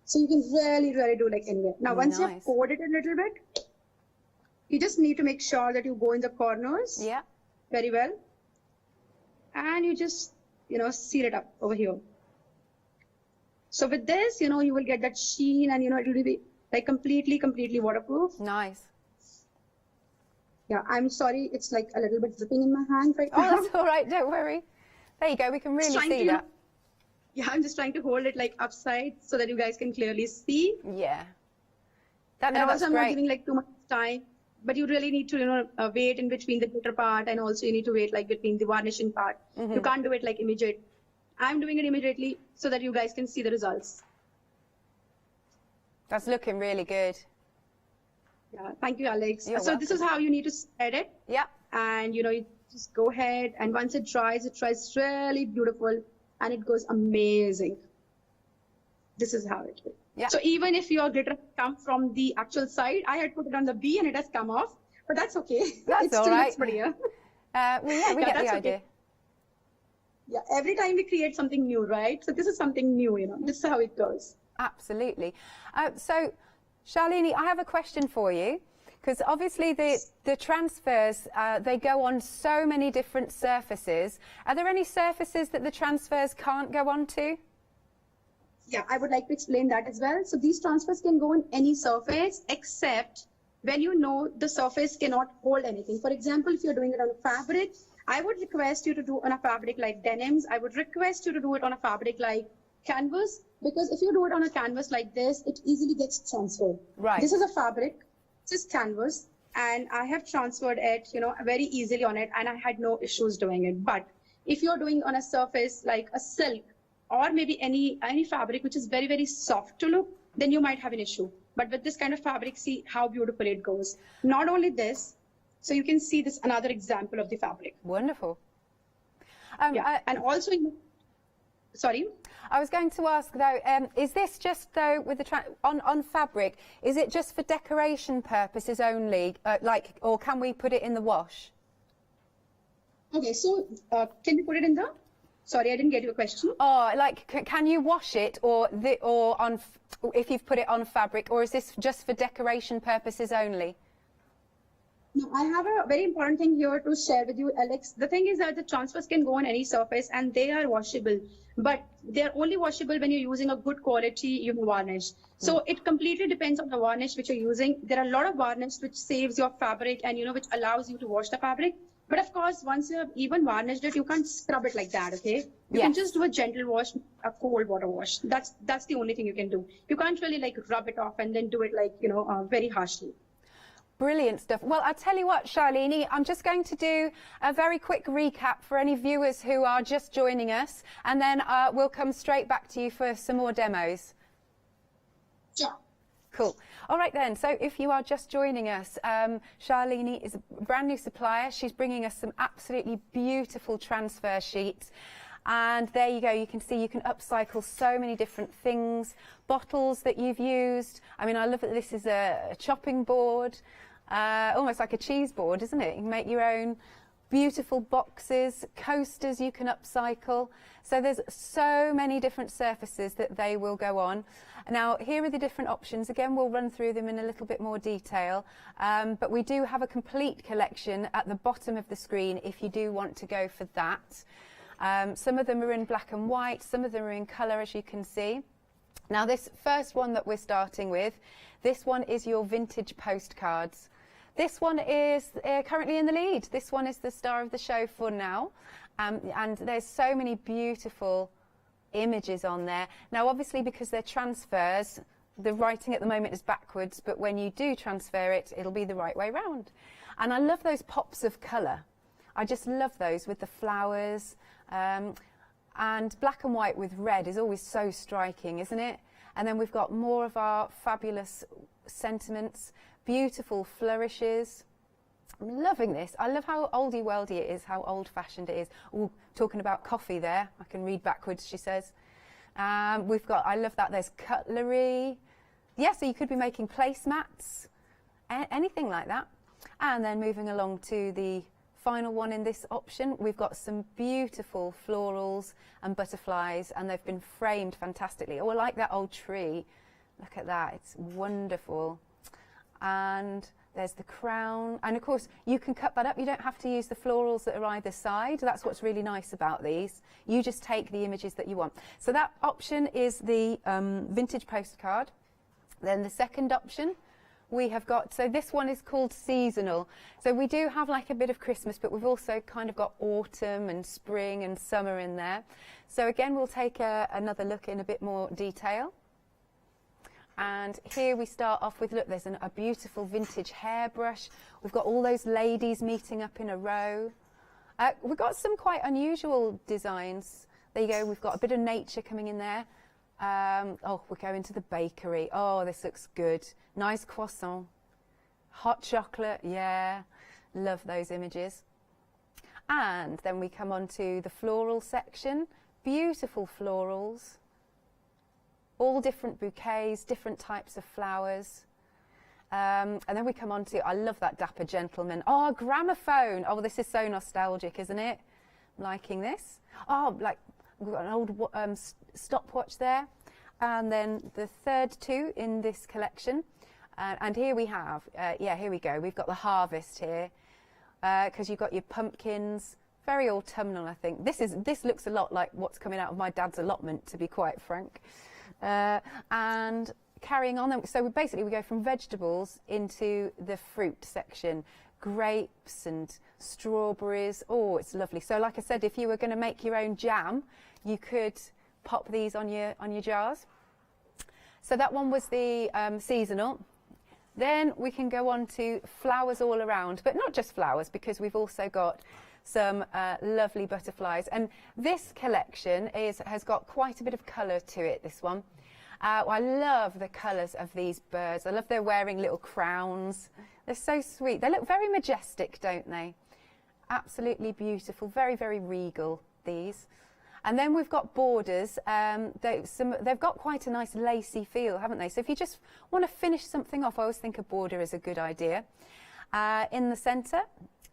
So you can really do like anywhere. Now, once you've poured it a little bit, you just need to make sure that you go in the corners very well. And you just, you know, seal it up over here. So with this, you know, you will get that sheen, and, you know, it will be like completely waterproof. Nice. Yeah, I'm sorry, it's like a little bit dripping in my hand right now. Oh, that's all right, don't worry. There you go, we can really see that. Yeah, I'm just trying to hold it like upside so that you guys can clearly see. Yeah. And also I'm not giving like too much time, but you really need to, you know, wait in between the glitter part, and also you need to wait like between the varnishing part. You can't do it like immediate. I'm doing it immediately so that you guys can see the results. That's looking really good. Yeah, thank you, Alex. You're so welcome. This is how you need to spread it. Yeah. And, you know, you just go ahead, and once it dries really beautiful, and it goes amazing. This is how it will. Yeah. So even if your glitter comes from the actual side, I had put it on the B and it has come off, but that's okay. That's all right. It's prettier. Well, yeah, we get the idea. Okay. Yeah, every time we create something new, right? So this is something new, you know. This is how it goes. Absolutely. So, Shalini, I have a question for you, because obviously the transfers, they go on so many different surfaces. Are there any surfaces that the transfers can't go onto? Yeah, I would like to explain that as well. So these transfers can go on any surface, except when you know the surface cannot hold anything. For example, if you're doing it on a fabric, I would request you to do on a fabric like denims. I would request you to do it on a fabric like canvas, because if you do it on a canvas like this, it easily gets transferred. Right. This is a fabric, this is canvas, and I have transferred it, you know, very easily on it, and I had no issues doing it. But if you're doing on a surface like a silk, or maybe any fabric which is very soft to look, then you might have an issue. But with this kind of fabric, see how beautiful it goes. Not only this, so you can see this another example of the fabric. Wonderful. And also, sorry? I was going to ask though, is this just though with the on fabric, is it just for decoration purposes only, or can we put it in the wash? Okay, so can you put it in the? Sorry, I didn't get your question. Oh, like can you wash it, or on if you've put it on fabric, or is this just for decoration purposes only? No, I have a very important thing here to share with you, Alex. The thing is that the transfers can go on any surface and they are washable, but they're only washable when you're using a good quality varnish. So it completely depends on the varnish which you're using. There are a lot of varnish which saves your fabric and, which allows you to wash the fabric. But of course, once you have even varnished it, you can't scrub it like that, okay? You can just do a gentle wash, a cold water wash. That's the only thing you can do. You can't really like rub it off and then do it like, very harshly. Brilliant stuff. Well, I'll tell you what, Charlene, I'm just going to do a very quick recap for any viewers who are just joining us, and then we'll come straight back to you for some more demos. Sure. Cool. All right then, so if you are just joining us, Charlene is a brand new supplier. She's bringing us some absolutely beautiful transfer sheets. And there you go, you can see you can upcycle so many different things, bottles that you've used. I mean, I love that this is a chopping board, almost like a cheese board, isn't it? You can make your own beautiful boxes, coasters you can upcycle. So there's so many different surfaces that they will go on. Now, here are the different options. Again, we'll run through them in a little bit more detail, but we do have a complete collection at the bottom of the screen if you do want to go for that. Some of them are in black and white, some of them are in colour, as you can see. Now, this first one that we're starting with, this one is your vintage postcards. This one is currently in the lead. This one is the star of the show for now. And there's so many beautiful images on there. Now, obviously, because they're transfers, the writing at the moment is backwards, but when you do transfer it, it'll be the right way round. And I love those pops of colour. I just love those with the flowers. And black and white with red is always so striking, isn't it? And then we've got more of our fabulous sentiments, beautiful flourishes. I'm loving this. I love how oldie-worldy it is, how old-fashioned it is. Ooh, talking about coffee there. I can read backwards, she says. We've got, I love that, there's cutlery. Yeah, so you could be making placemats, anything like that. And then moving along to the final one in this option, we've got some beautiful florals and butterflies, and they've been framed fantastically. Oh, I like that old tree. Look at that, it's wonderful. And there's the crown, and of course you can cut that up. You don't have to use the florals that are either side. That's what's really nice about these. You just take the images that you want. So that option is the vintage postcard. Then the second option we have got, so this one is called seasonal. So we do have like a bit of Christmas, but we've also kind of got autumn and spring and summer in there. So again, we'll take another look in a bit more detail. And here we start off with, look, there's a beautiful vintage hairbrush. We've got all those ladies meeting up in a row. We've got some quite unusual designs. There you go, we've got a bit of nature coming in there. Oh, we're going to the bakery. Oh, this looks good. Nice croissant. Hot chocolate, yeah. Love those images. And then we come on to the floral section. Beautiful florals. All different bouquets, different types of flowers. And then we come on to, I love that dapper gentleman. Oh, gramophone. Oh, this is so nostalgic, isn't it? I'm liking this. Oh, like, we've got an old stopwatch there. And then the third two in this collection. And here we have, yeah, here we go. We've got the harvest here. Because you've got your pumpkins. Very autumnal, I think. This looks a lot like what's coming out of my dad's allotment, to be quite frank. And carrying on, so basically we go from vegetables into the fruit section. Grapes and strawberries. Oh, it's lovely. So like I said, if you were going to make your own jam, you could pop these on your jars. So that one was the seasonal. Then we can go on to flowers all around, but not just flowers, because we've also got some lovely butterflies. And this collection has got quite a bit of colour to it, this one. I love the colours of these birds. I love they're wearing little crowns. They're so sweet. They look very majestic, don't they? Absolutely beautiful, very, very regal, these. And then we've got borders. They've got quite a nice lacy feel, haven't they? So if you just want to finish something off, I always think a border is a good idea. In the centre,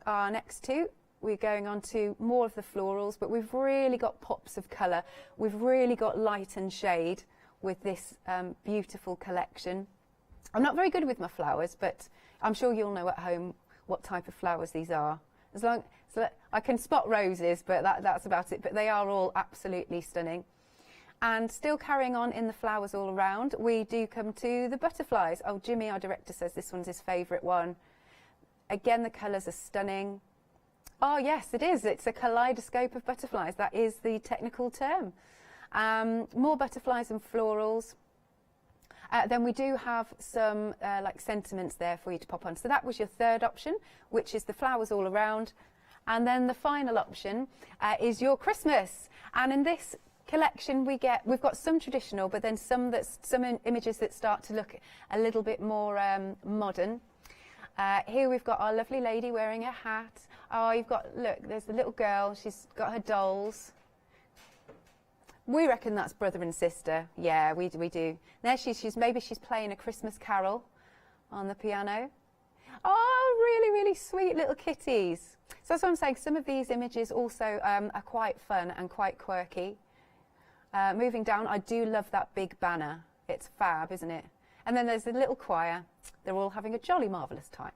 our next two, we're going on to more of the florals, but we've really got pops of colour. We've really got light and shade with this beautiful collection. I'm not very good with my flowers, but I'm sure you'll know at home what type of flowers these are. So I can spot roses, but that's about it. But they are all absolutely stunning. And still carrying on in the flowers all around, we do come to the butterflies. Oh, Jimmy, our director, says this one's his favourite one. Again, the colours are stunning. Oh, yes, it is. It's a kaleidoscope of butterflies. That is the technical term. More butterflies and florals. Then we do have some like sentiments there for you to pop on. So that was your third option, which is the flowers all around. And then the final option is your Christmas. And in this collection we've got some traditional, but then some images that start to look a little bit more modern. Here we've got our lovely lady wearing a hat. Oh, you've got, look, there's the little girl. She's got her dolls. We reckon that's brother and sister. Yeah, we do. There maybe she's playing a Christmas carol on the piano. Oh, really, really sweet little kitties. So that's what I'm saying. Some of these images also are quite fun and quite quirky. Moving down, I do love that big banner. It's fab, isn't it? And then there's the little choir. They're all having a jolly marvellous time.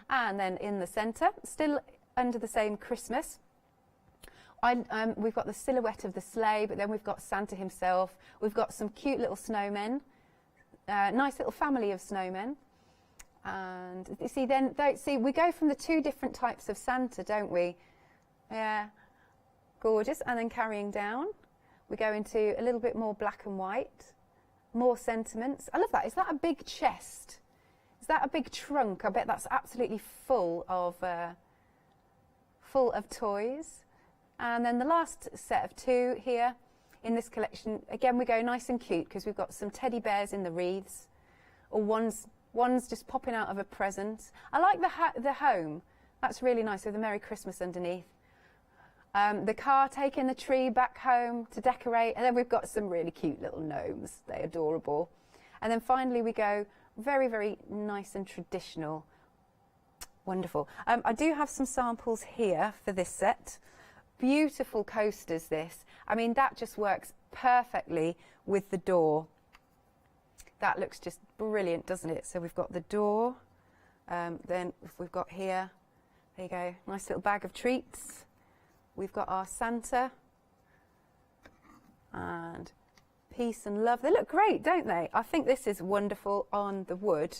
And then in the centre, still under the same Christmas, we've got the silhouette of the sleigh, but then we've got Santa himself. We've got some cute little snowmen, nice little family of snowmen. And you see, we go from the two different types of Santa, don't we? Yeah, gorgeous. And then carrying down, we go into a little bit more black and white, more sentiments. I love that. Is that a big chest? Is that a big trunk? I bet that's absolutely full of toys. And then the last set of two here in this collection, again, we go nice and cute because we've got some teddy bears in the wreaths, or one's just popping out of a present. I like the home. That's really nice with the Merry Christmas underneath. The car taking the tree back home to decorate. And then we've got some really cute little gnomes. They're adorable. And then finally we go very, very nice and traditional. Wonderful. I do have some samples here for this set. Beautiful coasters, this. I mean, that just works perfectly with the door. That looks just brilliant, doesn't it? So we've got the door. Then we've got here, there you go, nice little bag of treats. We've got our Santa. And peace and love. They look great, don't they? I think this is wonderful on the wood.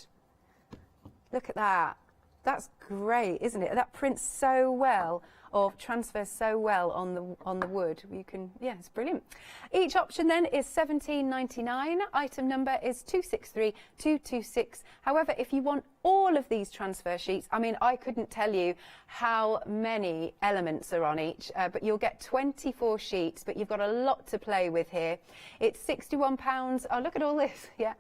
Look at that. That's great, isn't it? That prints so well, or transfers so well on the wood. You can, yeah, it's brilliant. Each option then is £17.99. Item number is 263226. However, if you want all of these transfer sheets, I mean, I couldn't tell you how many elements are on each, but you'll get 24 sheets, but you've got a lot to play with here. It's £61. Oh, look at all this. Yeah,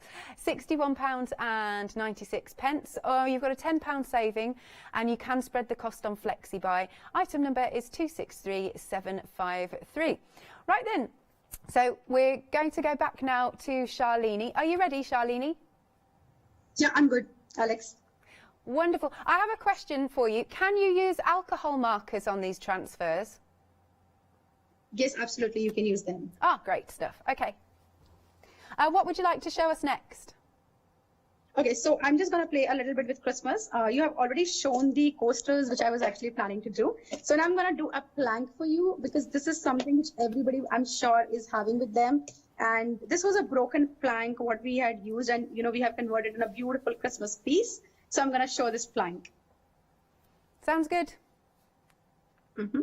£61.96. Oh, you've got a £10 saving, and you can spread the cost on Flexi buy. Item number is 263753. Right then, so we're going to go back now to Charlene. Are you ready, Charlene? Yeah, I'm good, Alex. Wonderful. I have a question for you. Can you use alcohol markers on these transfers? Yes, absolutely. You can use them. Ah, great stuff. Okay. What would you like to show us next? Okay, so I'm just going to play a little bit with Christmas. You have already shown the coasters, which I was actually planning to do. So now I'm going to do a plank for you, because this is something which everybody, I'm sure, is having with them. And this was a broken plank, what we had used, and we have converted in a beautiful Christmas piece. So I'm going to show this plank. Sounds good. Mm-hmm.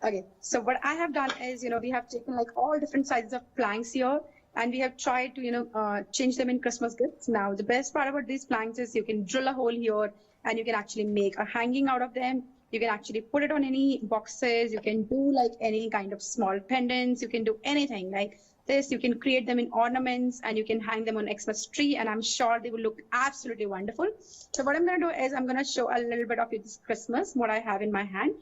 Okay, so what I have done is, we have taken like all different sizes of planks here, and we have tried to, change them in Christmas gifts. Now, the best part about these planks is you can drill a hole here, and you can actually make a hanging out of them. You can actually put it on any boxes. You can do like any kind of small pendants. You can do anything like this. You can create them in ornaments, and you can hang them on Xmas tree, and I'm sure they will look absolutely wonderful. So what I'm going to do is I'm going to show a little bit of this Christmas, what I have in my hand.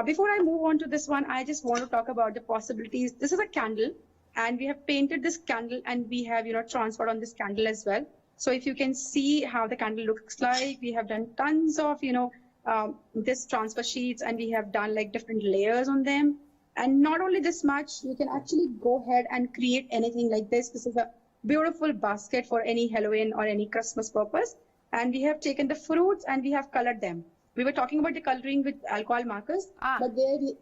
Before I move on to this one, I just want to talk about the possibilities. This is a candle, and we have painted this candle, and we have, transferred on this candle as well. So if you can see how the candle looks like, we have done tons of, this transfer sheets, and we have done like different layers on them. And not only this much, you can actually go ahead and create anything like this. This is a beautiful basket for any Halloween or any Christmas purpose. And we have taken the fruits and we have colored them. We were talking about the coloring with alcohol markers, but here we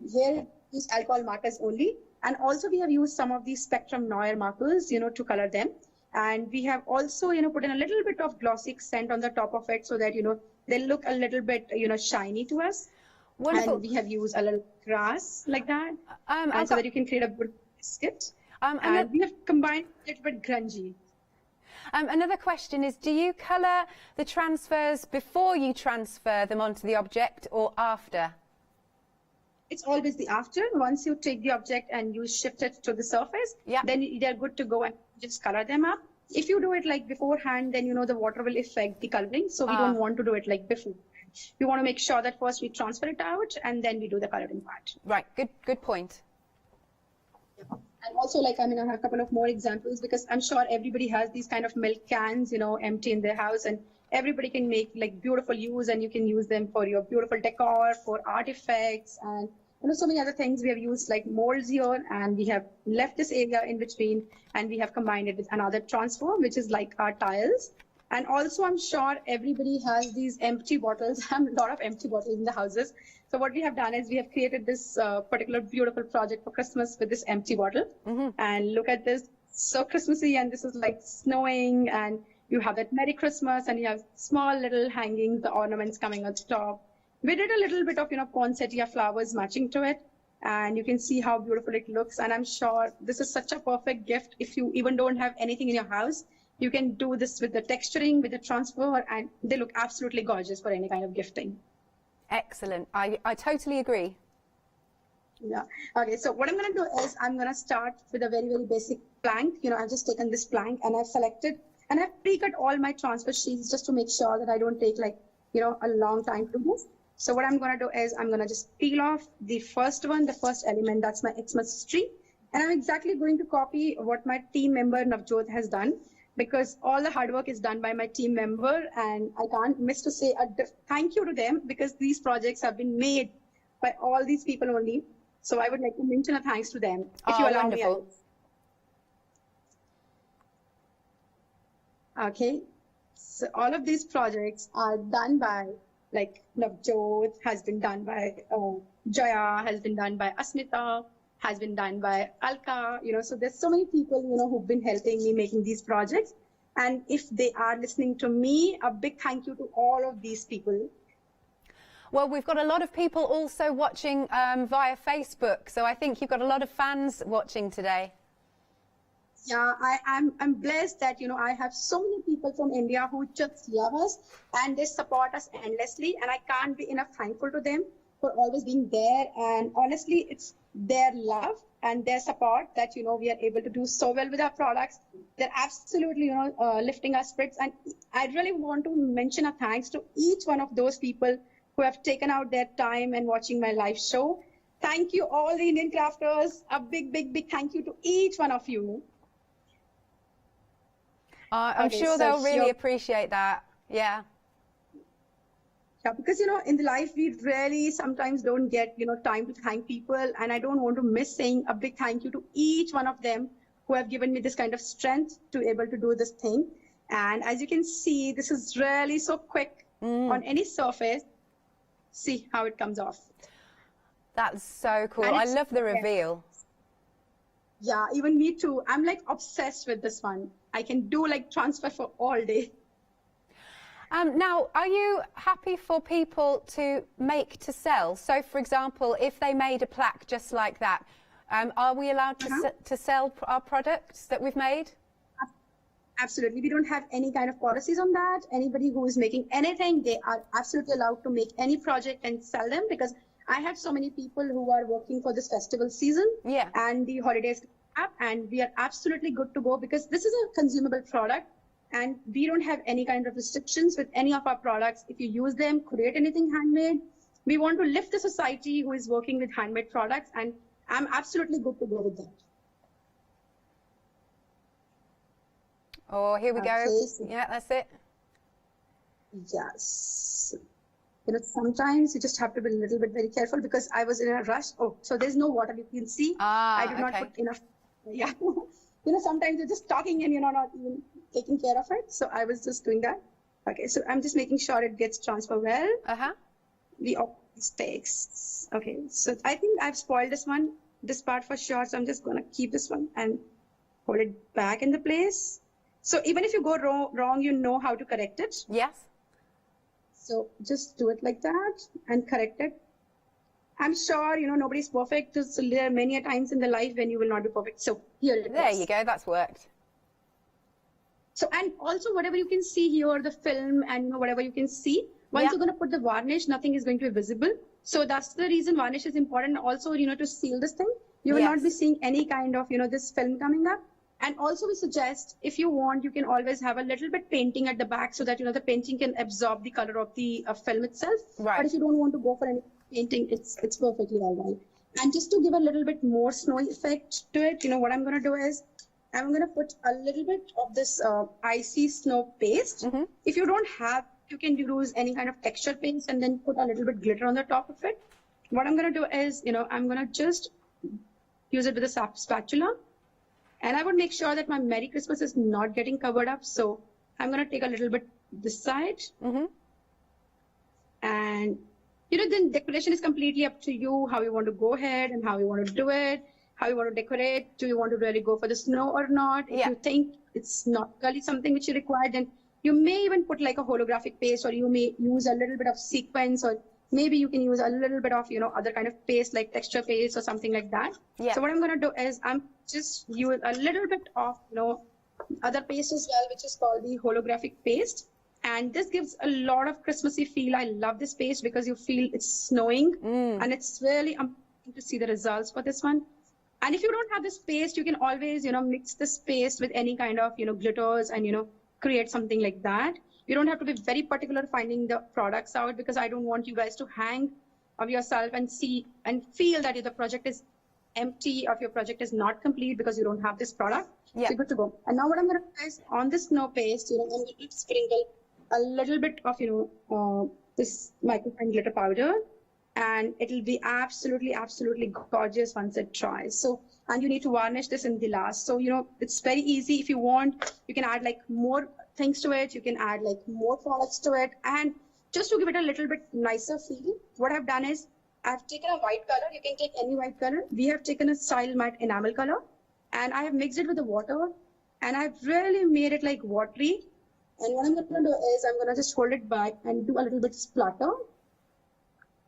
use alcohol markers only. And also we have used some of these Spectrum Noir markers, to color them. And we have also, put in a little bit of glossy accent on the top of it so that, they look a little bit, shiny to us. Wonderful. And we have used a little grass like that, and so that you can create a good biscuit. And we have combined a little bit grungy. Another question is, do you colour the transfers before you transfer them onto the object or after? It's always the after. Once you take the object and you shift it to the surface, then they're good to go and just colour them up. If you do it like beforehand, then the water will affect the colouring. So we don't want to do it like before. We want to make sure that first we transfer it out and then we do the colouring part. Right, good point. Yeah. And also, I have a couple of more examples, because I'm sure everybody has these kind of milk cans, empty in their house, and everybody can make like beautiful use, and you can use them for your beautiful decor, for artifacts, and so many other things. We have used like molds here, and we have left this area in between, and we have combined it with another transfer, which is like our tiles. And also, I'm sure everybody has these empty bottles, a lot of empty bottles in the houses. So what we have done is we have created this particular beautiful project for Christmas with this empty bottle. And look at this, so Christmassy, and this is like snowing, and you have that Merry Christmas, and you have small little hangings, the ornaments coming on top. We did a little bit of, poinsettia flowers matching to it, and you can see how beautiful it looks. And I'm sure this is such a perfect gift. If you even don't have anything in your house, you can do this with the texturing, with the transfer, and they look absolutely gorgeous for any kind of gifting. Excellent. I totally agree. Yeah. Okay, so what I'm going to do is I'm going to start with a very, very basic plank. I've just taken this plank and I've selected, and I've pre-cut all my transfer sheets just to make sure that I don't take like, a long time to do this. So what I'm going to do is I'm going to just peel off the first one, the first element, that's my Xmas tree. And I'm exactly going to copy what my team member Navjot has done, because all the hard work is done by my team member, and I can't miss to say a thank you to them, because these projects have been made by all these people only. So I would like to mention a thanks to them, if you allow me. Okay, so all of these projects are done by like Navjot, has been done by Jaya, has been done by Asmita, has been done by Alka, so there's so many people, who've been helping me making these projects. And if they are listening to me, a big thank you to all of these people. Well, we've got a lot of people also watching via Facebook, so I think you've got a lot of fans watching today. Yeah, I'm blessed that, I have so many people from India who just love us and they support us endlessly, and I can't be enough thankful to them for always being there. And honestly, it's their love and their support that, we are able to do so well with our products. They're absolutely, lifting our spirits. And I really want to mention a thanks to each one of those people who have taken out their time and watching my live show. Thank you, all the Indian crafters. A big, big, big thank you to each one of you. I'm sure they'll really appreciate that. Yeah. Yeah, because, in the life, we really sometimes don't get, time to thank people. And I don't want to miss saying a big thank you to each one of them who have given me this kind of strength to able to do this thing. And as you can see, this is really so quick on any surface. See how it comes off. That's so cool. I love the reveal. Yeah, even me too. I'm like obsessed with this one. I can do like transfer for all day. Now, are you happy for people to make to sell? So, for example, if they made a plaque just like that, are we allowed to sell our products that we've made? Absolutely. We don't have any kind of policies on that. Anybody who is making anything, they are absolutely allowed to make any project and sell them, because I have so many people who are working for this festival season and the holidays up, and we are absolutely good to go, because this is a consumable product and we don't have any kind of restrictions with any of our products. If you use them, create anything handmade, we want to lift the society who is working with handmade products, and I'm absolutely good to go with that. Oh, here we go. Yeah, that's it. Yes. Sometimes you just have to be a little bit very careful, because I was in a rush. Oh, so there's no water, you can see. I did not put enough. Yeah. Sometimes you're just talking and you're not even taking care of it. So I was just doing that. Okay, so I'm just making sure it gets transferred well. The stakes. Okay, so I think I've spoiled this part for sure. So I'm just going to keep this one and hold it back in the place. So even if you go wrong, you know how to correct it. Yes. So just do it like that and correct it. I'm sure, nobody's perfect. There are many times in the life when you will not be perfect. So here it is. There you go. That's worked. So, and also whatever you can see here, the film and whatever you can see, once you're going to put the varnish, nothing is going to be visible. So that's the reason varnish is important. Also, to seal this thing, you will not be seeing any kind of, this film coming up. And also we suggest, if you want, you can always have a little bit painting at the back so that, the painting can absorb the color of the film itself. Right. But if you don't want to go for any painting, it's perfectly all right. And just to give a little bit more snowy effect to it, what I'm going to do is I'm going to put a little bit of this icy snow paste. If you don't have, you can use any kind of texture paste and then put a little bit glitter on the top of it. What I'm going to do is, I'm going to just use it with a spatula. And I would make sure that my Merry Christmas is not getting covered up. So I'm going to take a little bit this side. And, then decoration is completely up to you, how you want to go ahead and how you want to do it, how you want to decorate. Do you want to really go for the snow or not? If you think it's not really something which you require, then you may even put like a holographic paste, or you may use a little bit of sequins, or maybe you can use a little bit of, other kind of paste like texture paste or something like that. So what I'm going to do is I'm just use a little bit of, other paste as well, which is called the holographic paste. And this gives a lot of Christmassy feel. I love this paste because you feel it's snowing and it's really amazing to see the results for this one. And if you don't have this paste, you can always, mix this paste with any kind of, glitters and, create something like that. You don't have to be very particular finding the products out, because I don't want you guys to hang of yourself and see and feel that the project is empty, or your project is not complete because you don't have this product. So good to go. And now what I'm going to do is on this snow paste, I'm going to sprinkle a little bit of, this microfine glitter powder, and it'll be absolutely gorgeous once it dries. So, and you need to varnish this in the last. So, it's very easy. If you want, you can add like more things to it. You can add like more products to it. And just to give it a little bit nicer feel, what I've done is I've taken a white color. You can take any white color. We have taken a Style Matte enamel color, and I have mixed it with the water, and I've really made it like watery. And what I'm going to do is I'm going to just hold it back and do a little bit splatter,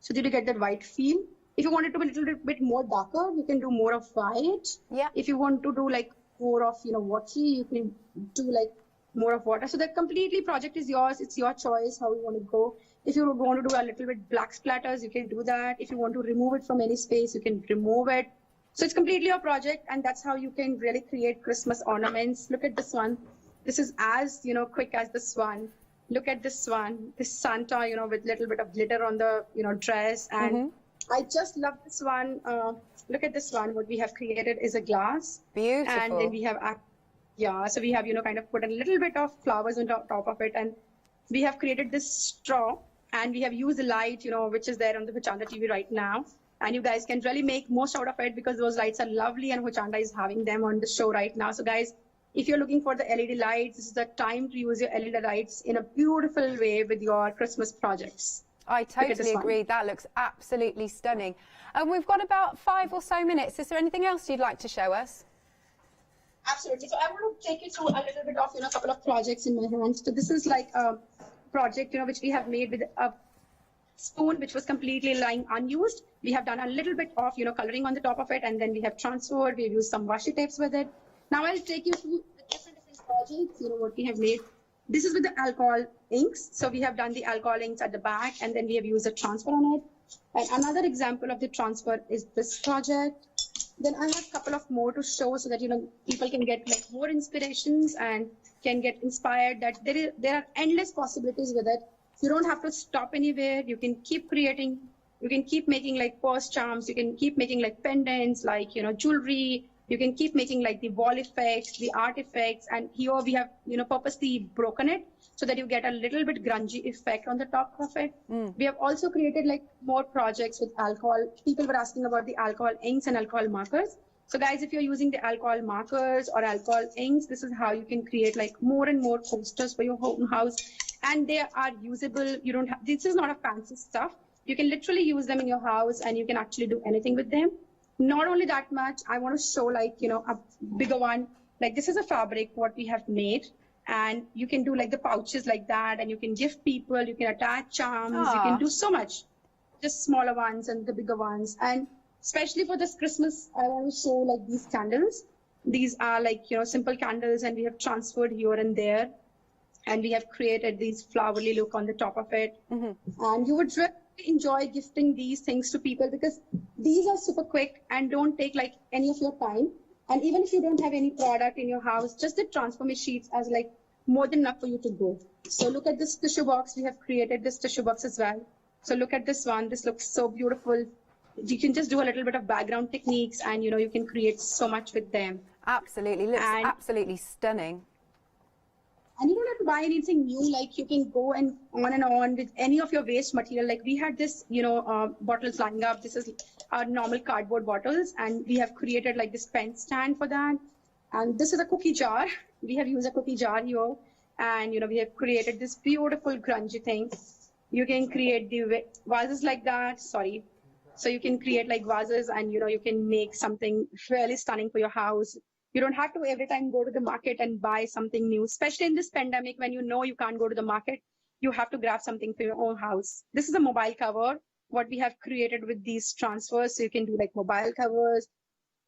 so that you get that white feel. If you want it to be a little bit more darker, you can do more of white. If you want to do like more of, watery, you can do like more of water. So the completely project is yours. It's your choice how you want to go. If you want to do a little bit black splatters, you can do that. If you want to remove it from any space, you can remove it. So it's completely your project, and that's how you can really create Christmas ornaments. Look at this one. This is as, quick as this one. Look at this one, this Santa, with little bit of glitter on the, dress. And I just love this one. Look at this one. What we have created is a glass. Beautiful. And then we have, so we have, kind of put a little bit of flowers on top of it. And we have created this straw, and we have used the light, which is there on the Hochanda TV right now. And you guys can really make most out of it, because those lights are lovely, and Hochanda is having them on the show right now. So guys, if you're looking for the LED lights, this is the time to use your LED lights in a beautiful way with your Christmas projects. I totally agree. That looks absolutely stunning. And we've got about 5 or so minutes. Is there anything else you'd like to show us? Absolutely. So I want to take you through a little bit of, a couple of projects in my hands. So this is like a project, which we have made with a spoon, which was completely lying unused. We have done a little bit of, coloring on the top of it, and then we have transferred. We've used some washi tapes with it. Now I'll take you through the different projects, what we have made. This is with the alcohol inks. So we have done the alcohol inks at the back, and then we have used a transfer on it. And another example of the transfer is this project. Then I have a couple of more to show, so that, people can get like more inspirations and can get inspired, that there are endless possibilities with it. You don't have to stop anywhere. You can keep creating. You can keep making like purse charms. You can keep making like pendants, like, jewelry. You can keep making like the wall effects, the art effects, and here we have, purposely broken it so that you get a little bit grungy effect on the top of it. We have also created like more projects with alcohol. People were asking about the alcohol inks and alcohol markers. So guys, if you're using the alcohol markers or alcohol inks, this is how you can create like more and more posters for your home house. And they are usable. You don't have, this is not a fancy stuff. You can literally use them in your house, and you can actually do anything with them. Not only that much, I want to show like, a bigger one. Like this is a fabric, what we have made, and you can do like the pouches like that, and you can give people, you can attach charms, you can do so much. Just smaller ones and the bigger ones. And especially for this Christmas, I want to show like these candles. These are like, simple candles, and we have transferred here and there. And we have created these flowery look on the top of it. And you would really enjoy gifting these things to people, because these are super quick and don't take like any of your time. And even if you don't have any product in your house, just the transformer sheets as like more than enough for you to go. So look at this tissue box. We have created this tissue box as well. So look at this one. This looks so beautiful. You can just do a little bit of background techniques, and you can create so much with them. Absolutely, looks absolutely stunning. And you don't have to buy anything new. Like you can go and on with any of your waste material. Like we had this, bottles lying up. This is our normal cardboard bottles, and we have created like this pen stand for that. And this is a cookie jar. We have used a cookie jar here, and we have created this beautiful grungy thing. You can create the vases like that. Sorry. So you can create like vases, and you can make something really stunning for your house. You don't have to every time go to the market and buy something new, especially in this pandemic when you can't go to the market. You have to grab something for your own house. This is a mobile cover, what we have created with these transfers. So you can do like mobile covers.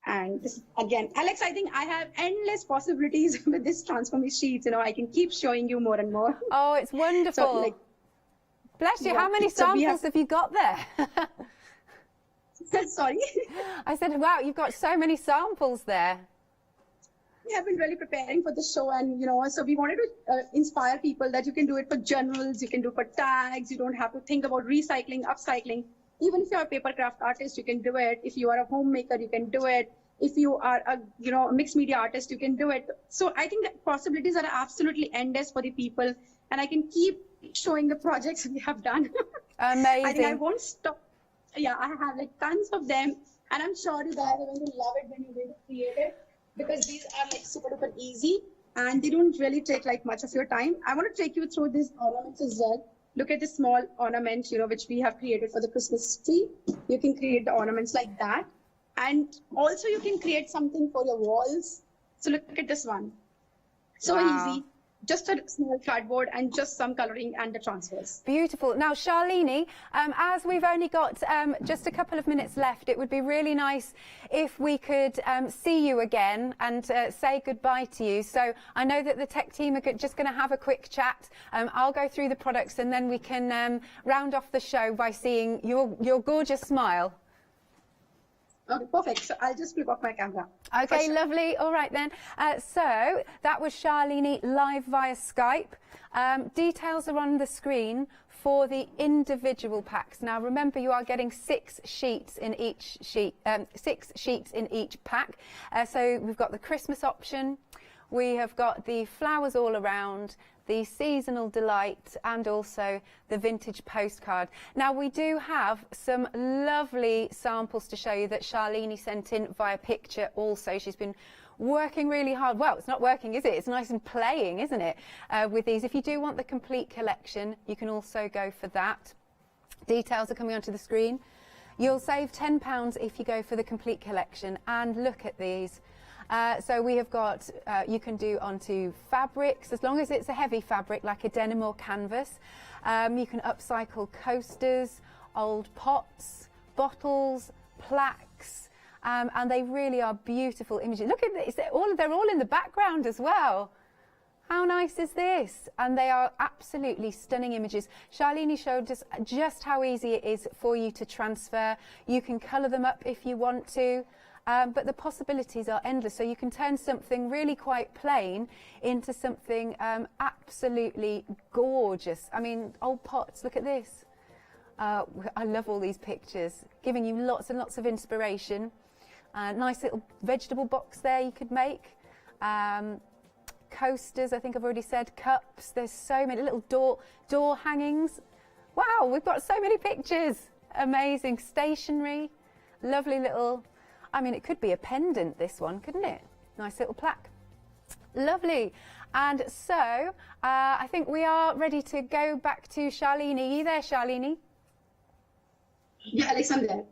And this, again, Alex, I think I have endless possibilities with this transformation sheets. I can keep showing you more and more. Oh, it's wonderful. So, bless you. Yeah. How many samples have you got there? Sorry? I said, wow, you've got so many samples there. We have been really preparing for the show, and so we wanted to inspire people that you can do it for journals, you can do for tags, you don't have to think about recycling, upcycling. Even if you're a papercraft artist, you can do it. If you are a homemaker, you can do it. If you are a mixed media artist, you can do it. So I think the possibilities are absolutely endless for the people, and I can keep showing the projects we have done. Amazing. I think I won't stop. Yeah, I have like tons of them, and I'm sure you guys are going to love it when you're going to create it, because these are like super duper easy and they don't really take like much of your time. I want to take you through these ornaments as well. Look at this small ornament, which we have created for the Christmas tree. You can create the ornaments like that. And also you can create something for your walls. So look at this one. So easy. Just a small cardboard and just some coloring and the transfers. Beautiful. Now, Charlene, as we've only got just a couple of minutes left, it would be really nice if we could see you again and say goodbye to you. So I know that the tech team are just going to have a quick chat. I'll go through the products and then we can round off the show by seeing your gorgeous smile. Okay, perfect. So I'll just flip off my camera. Okay, lovely. All right then. So that was Charlene live via Skype. Details are on the screen for the individual packs. Now remember, you are getting 6 sheets in each sheet. 6 sheets in each pack. So we've got the Christmas option. We have got the flowers all around, the seasonal delight, and also the vintage postcard. Now we do have some lovely samples to show you that Charlene sent in via picture also. She's been working really hard. Well, it's not working, is it? It's nice and playing, isn't it, with these. If you do want the complete collection, you can also go for that. Details are coming onto the screen. You'll save £10 if you go for the complete collection. And look at these. So we have got, you can do onto fabrics, as long as it's a heavy fabric like a denim or canvas. You can upcycle coasters, old pots, bottles, plaques, and they really are beautiful images. Look at this, they're all in the background as well. How nice is this? And they are absolutely stunning images. Charlene showed us just how easy it is for you to transfer. You can colour them up if you want to. But the possibilities are endless. So you can turn something really quite plain into something absolutely gorgeous. I mean, old pots, look at this. I love all these pictures, giving you lots and lots of inspiration. Nice little vegetable box there you could make. Coasters, I think I've already said. Cups, there's so many little door hangings. Wow, we've got so many pictures. Amazing. Stationery, lovely little... I mean, it could be a pendant, this one, couldn't it? Nice little plaque. Lovely. And so, I think we are ready to go back to Charlene. Are you there, Charlene? Yeah, Alex, I'm there.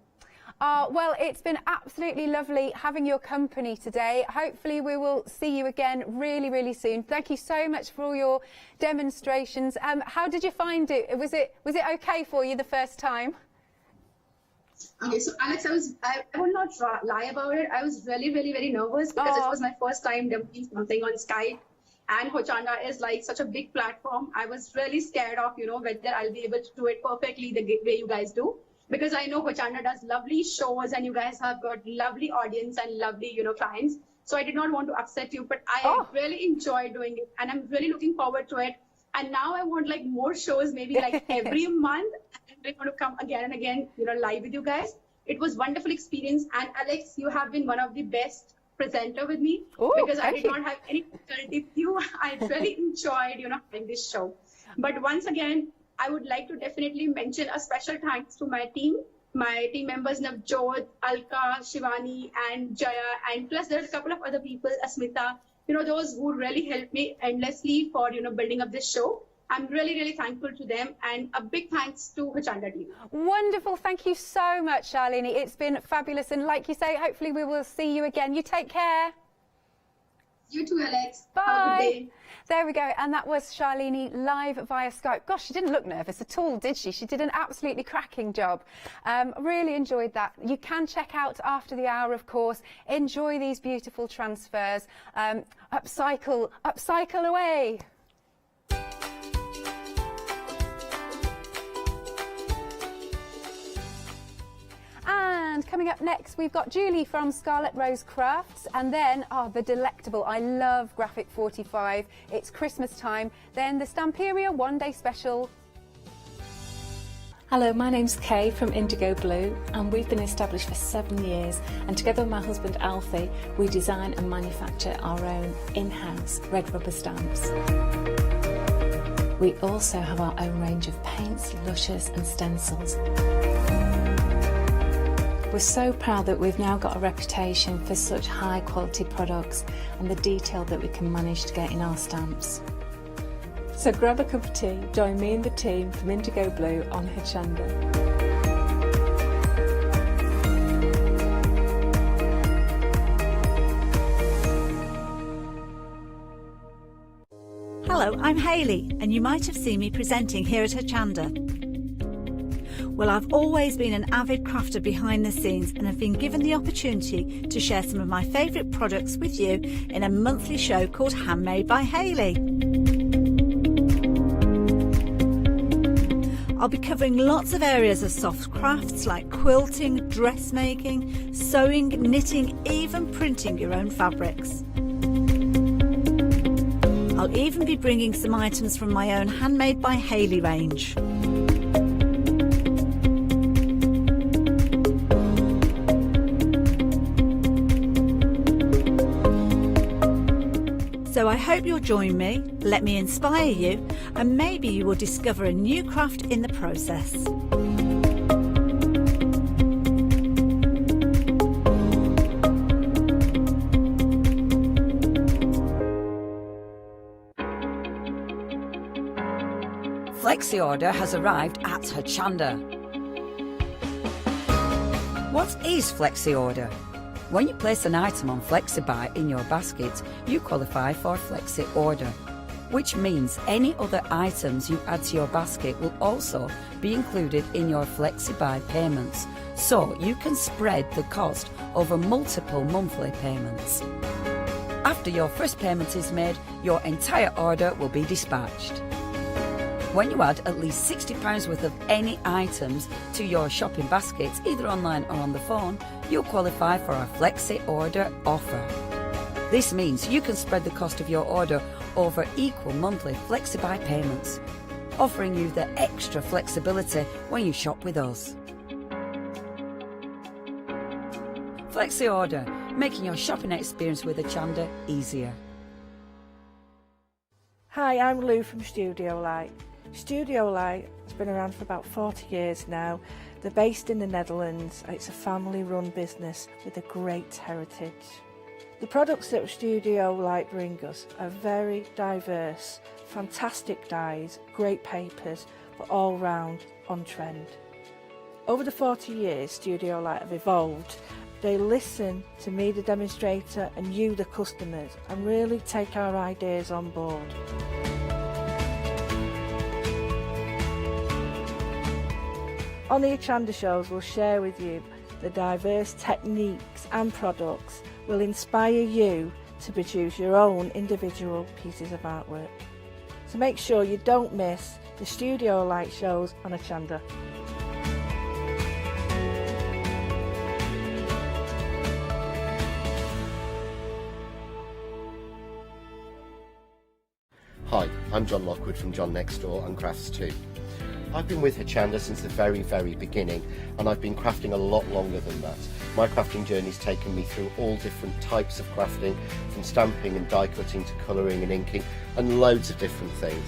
Well, it's been absolutely lovely having your company today. Hopefully we will see you again really, really soon. Thank you so much for all your demonstrations. How did you find it? Was it okay for you the first time? Okay, so Alex, I will not lie about it. I was really, really, very nervous because it was my first time doing something on Skype, and Hochanda is like such a big platform. I was really scared of, whether I'll be able to do it perfectly the way you guys do, because I know Hochanda does lovely shows and you guys have got lovely audience and lovely, clients. So I did not want to upset you, but I really enjoy doing it, and I'm really looking forward to it. And now I want like more shows, maybe like every month. I'm going to come again and again, live with you guys. It was wonderful experience. And Alex, you have been one of the best presenter with me because I did not have any difficulty with you. I really enjoyed, having this show. But once again, I would like to definitely mention a special thanks to my team members Navjot, Alka, Shivani, and Jaya, and plus there's a couple of other people, Asmita, those who really helped me endlessly for, building up this show. I'm really, really thankful to them, and a big thanks to Hochanda team. Wonderful. Thank you so much, Charlene. It's been fabulous. And like you say, hopefully we will see you again. You take care. You too, Alex. Bye. Have a good day. There we go. And that was Charlene live via Skype. Gosh, she didn't look nervous at all, did she? She did an absolutely cracking job. Really enjoyed that. You can check out After the Hour, of course. Enjoy these beautiful transfers. Upcycle away. And coming up next, we've got Julie from Scarlet Rose Crafts, and then, the delectable, I love Graphic 45, it's Christmas time, then the Stamperia one-day special. Hello, my name's Kay from Indigo Blue, and we've been established for 7 years, and together with my husband Alfie, we design and manufacture our own in-house red rubber stamps. We also have our own range of paints, lushes and stencils. We're so proud that we've now got a reputation for such high quality products and the detail that we can manage to get in our stamps. So grab a cup of tea, join me and the team from Indigo Blue on Hochanda. Hello, I'm Hayley, and you might have seen me presenting here at Hochanda. Well, I've always been an avid crafter behind the scenes and have been given the opportunity to share some of my favourite products with you in a monthly show called Handmade by Hayley. I'll be covering lots of areas of soft crafts like quilting, dressmaking, sewing, knitting, even printing your own fabrics. I'll even be bringing some items from my own Handmade by Hayley range. So I hope you'll join me, let me inspire you, and maybe you will discover a new craft in the process. Flexi order has arrived at Hochanda. What is Flexi order? When you place an item on FlexiBuy in your basket, you qualify for Flexi order, which means any other items you add to your basket will also be included in your FlexiBuy payments, so you can spread the cost over multiple monthly payments. After your first payment is made, your entire order will be dispatched. When you add at least £60 worth of any items to your shopping baskets, either online or on the phone, you'll qualify for our Flexi order offer. This means you can spread the cost of your order over equal monthly FlexiBuy payments, offering you the extra flexibility when you shop with us. Flexi order, making your shopping experience with Hochanda easier. Hi, I'm Lou from Studio Light. Studio Light has been around for about 40 years now. They're based in the Netherlands. It's a family-run business with a great heritage. The products that Studio Light bring us are very diverse, fantastic dyes, great papers, but all round on trend. Over the 40 years Studio Light have evolved. They listen to me, the demonstrator, and you, the customers, and really take our ideas on board. On the Hochanda shows, we'll share with you the diverse techniques and products will inspire you to produce your own individual pieces of artwork. So make sure you don't miss the Studio Light shows on Hochanda. Hi, I'm John Lockwood from John Next Door and Crafts 2. I've been with Hochanda since the very, very beginning, and I've been crafting a lot longer than that. My crafting journey's taken me through all different types of crafting, from stamping and die cutting to colouring and inking, and loads of different things.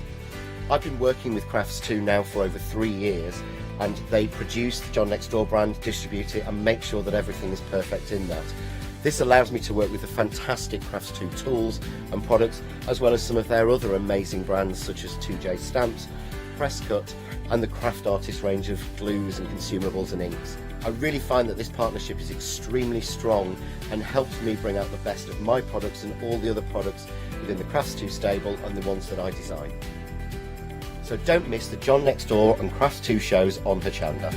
I've been working with Crafts 2 now for over 3 years, and they produce the John Next Door brand, distribute it, and make sure that everything is perfect in that. This allows me to work with the fantastic Crafts 2 tools and products, as well as some of their other amazing brands such as 2J Stamps, Press Cut, and the Craft Artist range of glues and consumables and inks. I really find that this partnership is extremely strong and helps me bring out the best of my products and all the other products within the Crafts 2 stable and the ones that I design. So don't miss the John Next Door and Crafts 2 shows on Hochanda.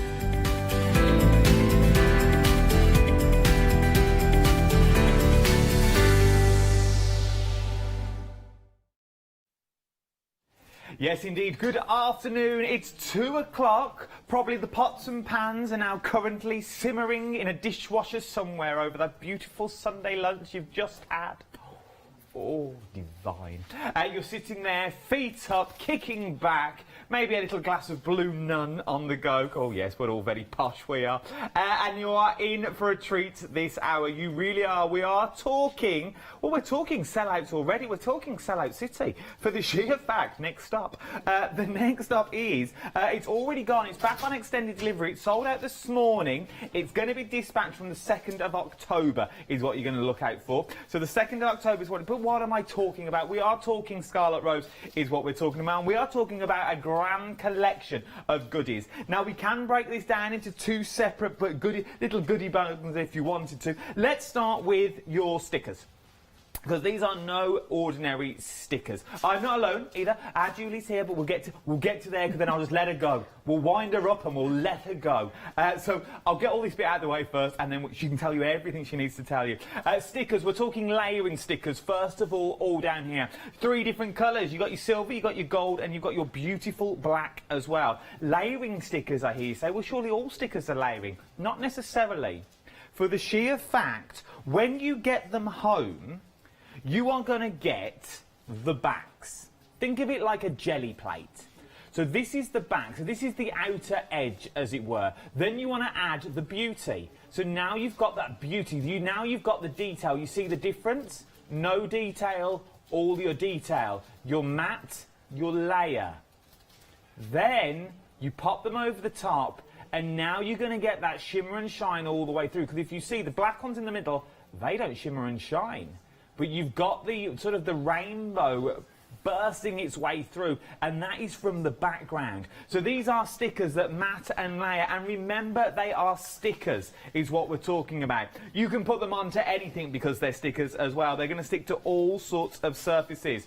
Yes, indeed. Good afternoon. It's 2 o'clock. Probably the pots and pans are now currently simmering in a dishwasher somewhere over that beautiful Sunday lunch you've just had. Oh, divine. You're sitting there, feet up, kicking back, maybe a little glass of Blue Nun on the go. Oh, yes, we're all very posh, we are. And you are in for a treat this hour. You really are. We are talking, well, we're talking sellouts already. We're talking Sellout City. For the sheer fact, next up. The next up is, it's already gone. It's back on extended delivery. It sold out this morning. It's going to be dispatched from the 2nd of October is what you're going to look out for. So the 2nd of October is what... But what am I talking about? We are talking Scarlet Rose is what we're talking about. And we are talking about a grand collection of goodies. Now, we can break this down into 2 separate but little goodie bags if you wanted to. Let's start with your stickers, because these are no ordinary stickers. I'm not alone either. Our Julie's here, but we'll get to there, because then I'll just let her go. We'll wind her up and we'll let her go. So I'll get all this bit out of the way first, and then she can tell you everything she needs to tell you. Stickers, we're talking layering stickers. First of all down here. 3 different colours. You've got your silver, you've got your gold, and you've got your beautiful black as well. Layering stickers, I hear you say. Well, surely all stickers are layering. Not necessarily. For the sheer fact, when you get them home, you are going to get the backs. Think of it like a jelly plate. So this is the back. So this is the outer edge, as it were. Then you want to add the beauty. So now you've got that beauty. Now you've got the detail. You see the difference? No detail, all your detail. Your matte, your layer. Then you pop them over the top, and now you're going to get that shimmer and shine all the way through. Because if you see the black ones in the middle, they don't shimmer and shine. But you've got the sort of the rainbow bursting its way through, and that is from the background. So these are stickers that matte and layer, and remember, they are stickers is what we're talking about. You can put them onto anything because they're stickers as well. They're going to stick to all sorts of surfaces.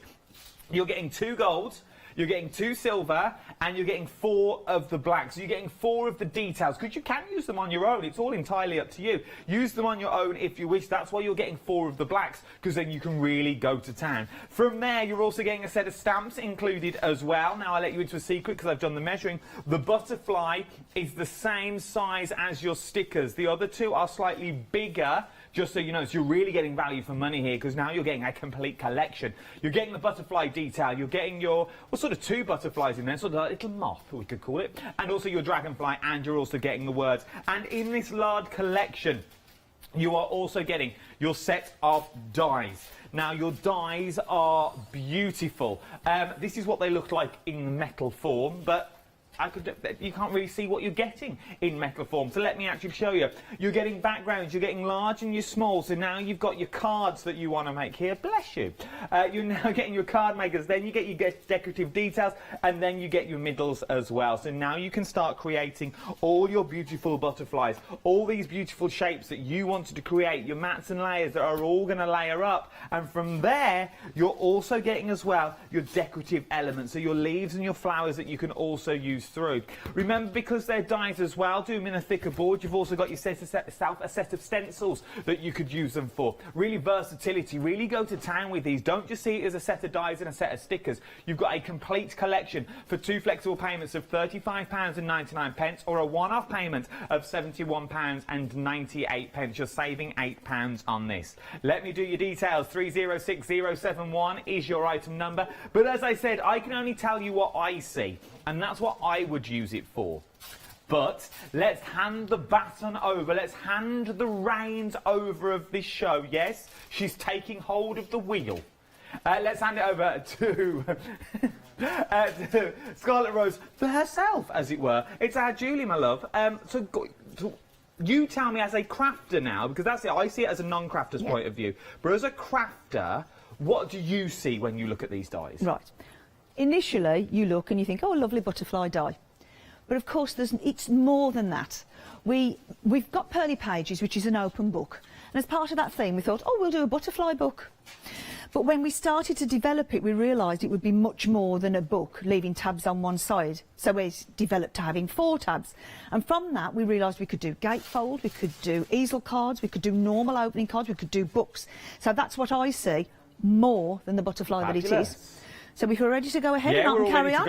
You're getting 2 golds, you're getting 2 silver, and you're getting 4 of the blacks. So you're getting 4 of the details, because you can use them on your own. It's all entirely up to you. Use them on your own if you wish. That's why you're getting 4 of the blacks, because then you can really go to town. From there, you're also getting a set of stamps included as well. Now, I'll let you into a secret, because I've done the measuring. The butterfly is the same size as your stickers. The other 2 are slightly bigger, just so you know. So you're really getting value for money here, because now you're getting a complete collection. You're getting the butterfly detail. You're getting your, well, sort of 2 butterflies in there, sort of a little moth, we could call it, and also your dragonfly, and you're also getting the words. And in this large collection, you are also getting your set of dies. Now, your dies are beautiful. This is what they look like in metal form, but you can't really see what you're getting in metal form, so let me actually show you. You're getting backgrounds, you're getting large and you're small, so now you've got your cards that you want to make here. Bless you. You're now getting your card makers, then you get your decorative details, and then you get your middles as well. So now you can start creating all your beautiful butterflies, all these beautiful shapes that you wanted to create, your mats and layers that are all going to layer up, and from there you're also getting as well your decorative elements, so your leaves and your flowers that you can also use through. Remember, because they're dies as well, do them in a thicker board, you've also got your a set of stencils that you could use them for. Really versatility, really go to town with these. Don't just see it as a set of dies and a set of stickers. You've got a complete collection for 2 flexible payments of £35.99 or a one-off payment of £71.98. You're saving £8 on this. Let me do your details. 306071 is your item number, but as I said, I can only tell you what I see. And that's what I would use it for. But let's hand the baton over. Let's hand the reins over of this show. Yes, she's taking hold of the wheel. Let's hand it over to Scarlett Rose for herself, as it were. It's our Julie, my love. So you tell me as a crafter now, because that's it. I see it as a non-crafter's point of view. But as a crafter, what do you see when you look at these dies? Right. Initially, you look and you think, oh, a lovely butterfly die. But of course, it's more than that. We've got Pearly Pages, which is an open book. And as part of that theme, we thought, oh, we'll do a butterfly book. But when we started to develop it, we realised it would be much more than a book, leaving tabs on one side. So we developed to having 4 tabs. And from that, we realised we could do gatefold, we could do easel cards, we could do normal opening cards, we could do books. So that's what I see more than the butterfly that it is. So if we're ready to go ahead, and I can carry on.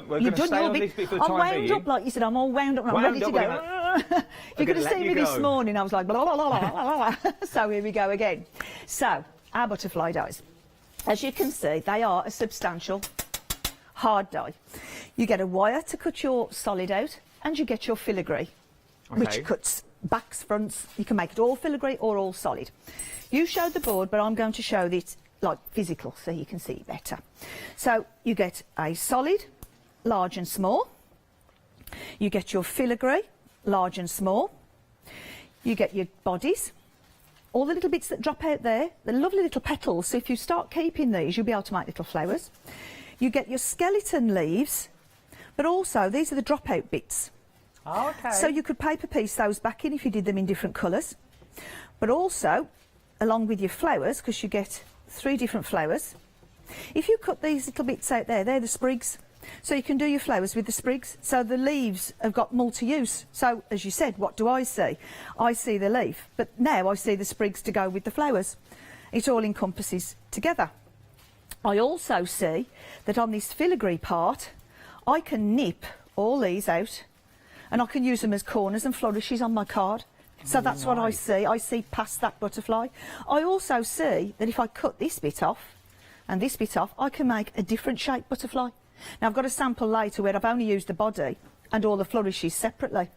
We're going to stay on this bit for the time being. I'm wound up, like you said, I'm all wound up, and I'm ready to go. You're going to see me this morning, I was like, blah, blah, blah, blah, blah, blah. So here we go again. So, our butterfly dies. As you can see, they are a substantial hard die. You get a wire to cut your solid out, and you get your filigree, which cuts backs, fronts. You can make it all filigree or all solid. You showed the board, but I'm going to show it like physical so you can see it better. So you get a solid, large and small. You get your filigree, large and small. You get your bodies, all the little bits that drop out there, the lovely little petals. So if you start keeping these, you'll be able to make little flowers. You get your skeleton leaves, but also these are the dropout bits. Oh, okay. So you could paper piece those back in if you did them in different colours. But also, along with your flowers, because you get 3 different flowers. If you cut these little bits out there, they're the sprigs. So you can do your flowers with the sprigs. So the leaves have got multi-use. So, as you said, what do I see? I see the leaf, but now I see the sprigs to go with the flowers. It all encompasses together. I also see that on this filigree part, I can nip all these out and I can use them as corners and flourishes on my card. So that's what I see. I see past that butterfly. I also see that if I cut this bit off and this bit off, I can make a different shaped butterfly. Now I've got a sample later where I've only used the body and all the flourishes separately.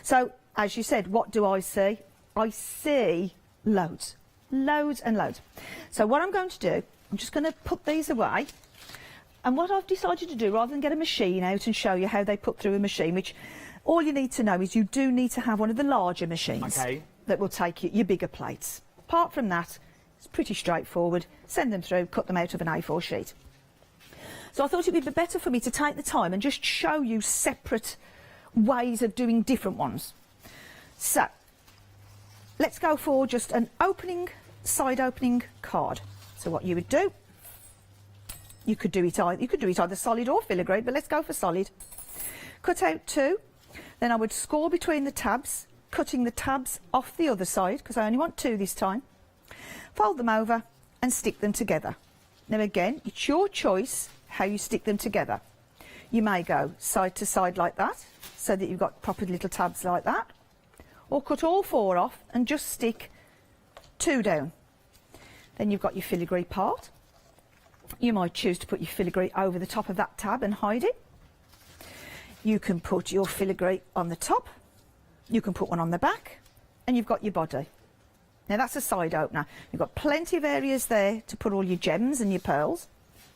So, as you said, what do I see? I see loads. Loads and loads. So what I'm going to do, I'm just going to put these away. And what I've decided to do, rather than get a machine out and show you how they put through a machine, which all you need to know is you do need to have one of the larger machines that will take your bigger plates. Apart from that, it's pretty straightforward. Send them through, cut them out of an A4 sheet. So I thought it would be better for me to take the time and just show you separate ways of doing different ones. So, let's go for just an side opening card. So what you would do, you could do it either solid or filigree, but let's go for solid. Cut out 2. Then I would score between the tabs, cutting the tabs off the other side, because I only want 2 this time. Fold them over and stick them together. Now again, it's your choice how you stick them together. You may go side to side like that, so that you've got proper little tabs like that. Or cut all 4 off and just stick 2 down. Then you've got your filigree part. You might choose to put your filigree over the top of that tab and hide it. You can put your filigree on the top, you can put one on the back, and you've got your body. Now that's a side opener. You've got plenty of areas there to put all your gems and your pearls.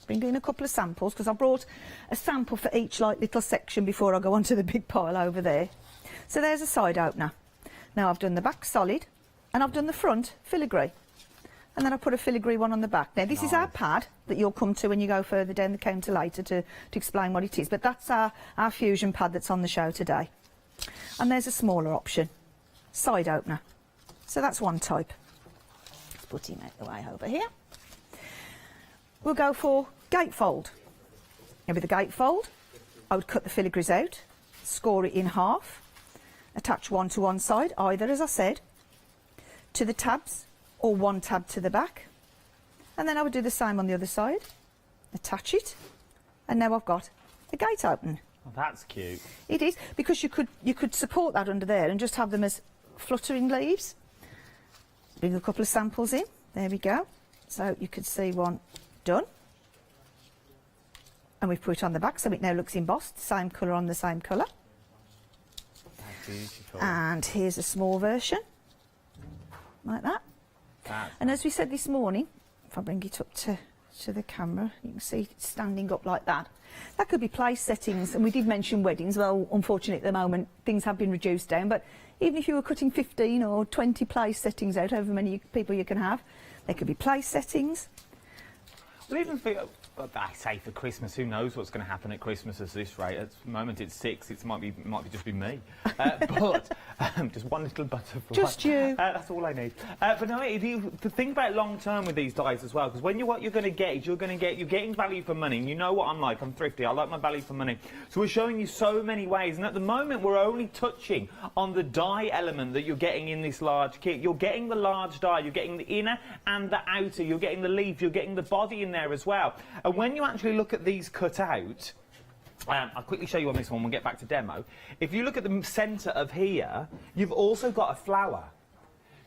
I've been doing a couple of samples because I brought a sample for each little section before I go onto the big pile over there. So there's a side opener. Now I've done the back solid and I've done the front filigree. And then I put a filigree one on the back. Now this is our pad that you'll come to when you go further down the counter later to explain what it is. But that's our fusion pad that's on the show today. And there's a smaller option, side opener. So that's one type. Let's put him out the way over here. We'll go for gatefold. Now with the gatefold, I would cut the filigrees out, score it in half, attach one to one side, either, as I said, to the tabs, or one tab to the back, and then I would do the same on the other side, attach it, and now I've got a gate open. Oh, that's cute. It is, because you could support that under there and just have them as fluttering leaves. Bring a couple of samples in, there we go. So you could see one done. and we've put it on the back so it now looks embossed, same colour on the same colour. That's beautiful. And here's a small version, like that. And as we said this morning, if I bring it up to the camera, you can see it standing up like that. That could be place settings, and we did mention weddings. Well, unfortunately at the moment things have been reduced down, but even if you were cutting 15 or 20 place settings out, however many people you can have, there could be place settings. Well, even for, I say for Christmas, who knows what's going to happen at Christmas at this rate? At the moment it's 6, it might be just be me. But just one little butterfly. Just you. That's all I need. But no, if you think about long term with these dies as well, because what you're going to get is you're getting value for money. And you know what I'm like, I'm thrifty, I like my value for money. So we're showing you so many ways, and at the moment we're only touching on the die element that you're getting in this large kit. You're getting the large die, you're getting the inner and the outer, you're getting the leaf, you're getting the body in there as well. And when you actually look at these cut out, I'll quickly show you on this one, we'll get back to demo. If you look at the centre of here, you've also got a flower.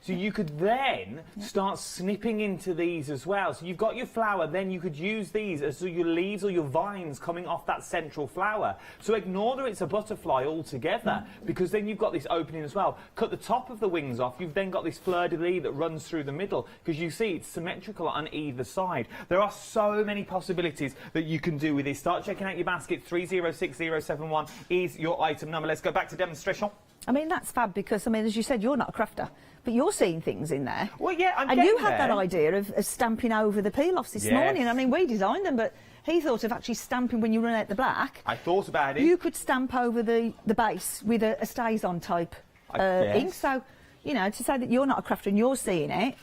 So you could then start snipping into these as well. So you've got your flower, then you could use these as your leaves or your vines coming off that central flower. So ignore that it's a butterfly altogether, because then you've got this opening as well. Cut the top of the wings off, you've then got this fleur-de-lis that runs through the middle, because you see it's symmetrical on either side. There are so many possibilities that you can do with this. Start checking out your basket. 306071 is your item number. Let's go back to demonstration. I mean, that's fab, because, I mean, as you said, you're not a crafter, but you're seeing things in there. Well, yeah, and you had that idea of stamping over the peel-offs this morning. I mean, we designed them, but he thought of actually stamping when you run out the black. I thought about it. You could stamp over the base with a stays-on type ink. So, you know, to say that you're not a crafter and you're seeing it,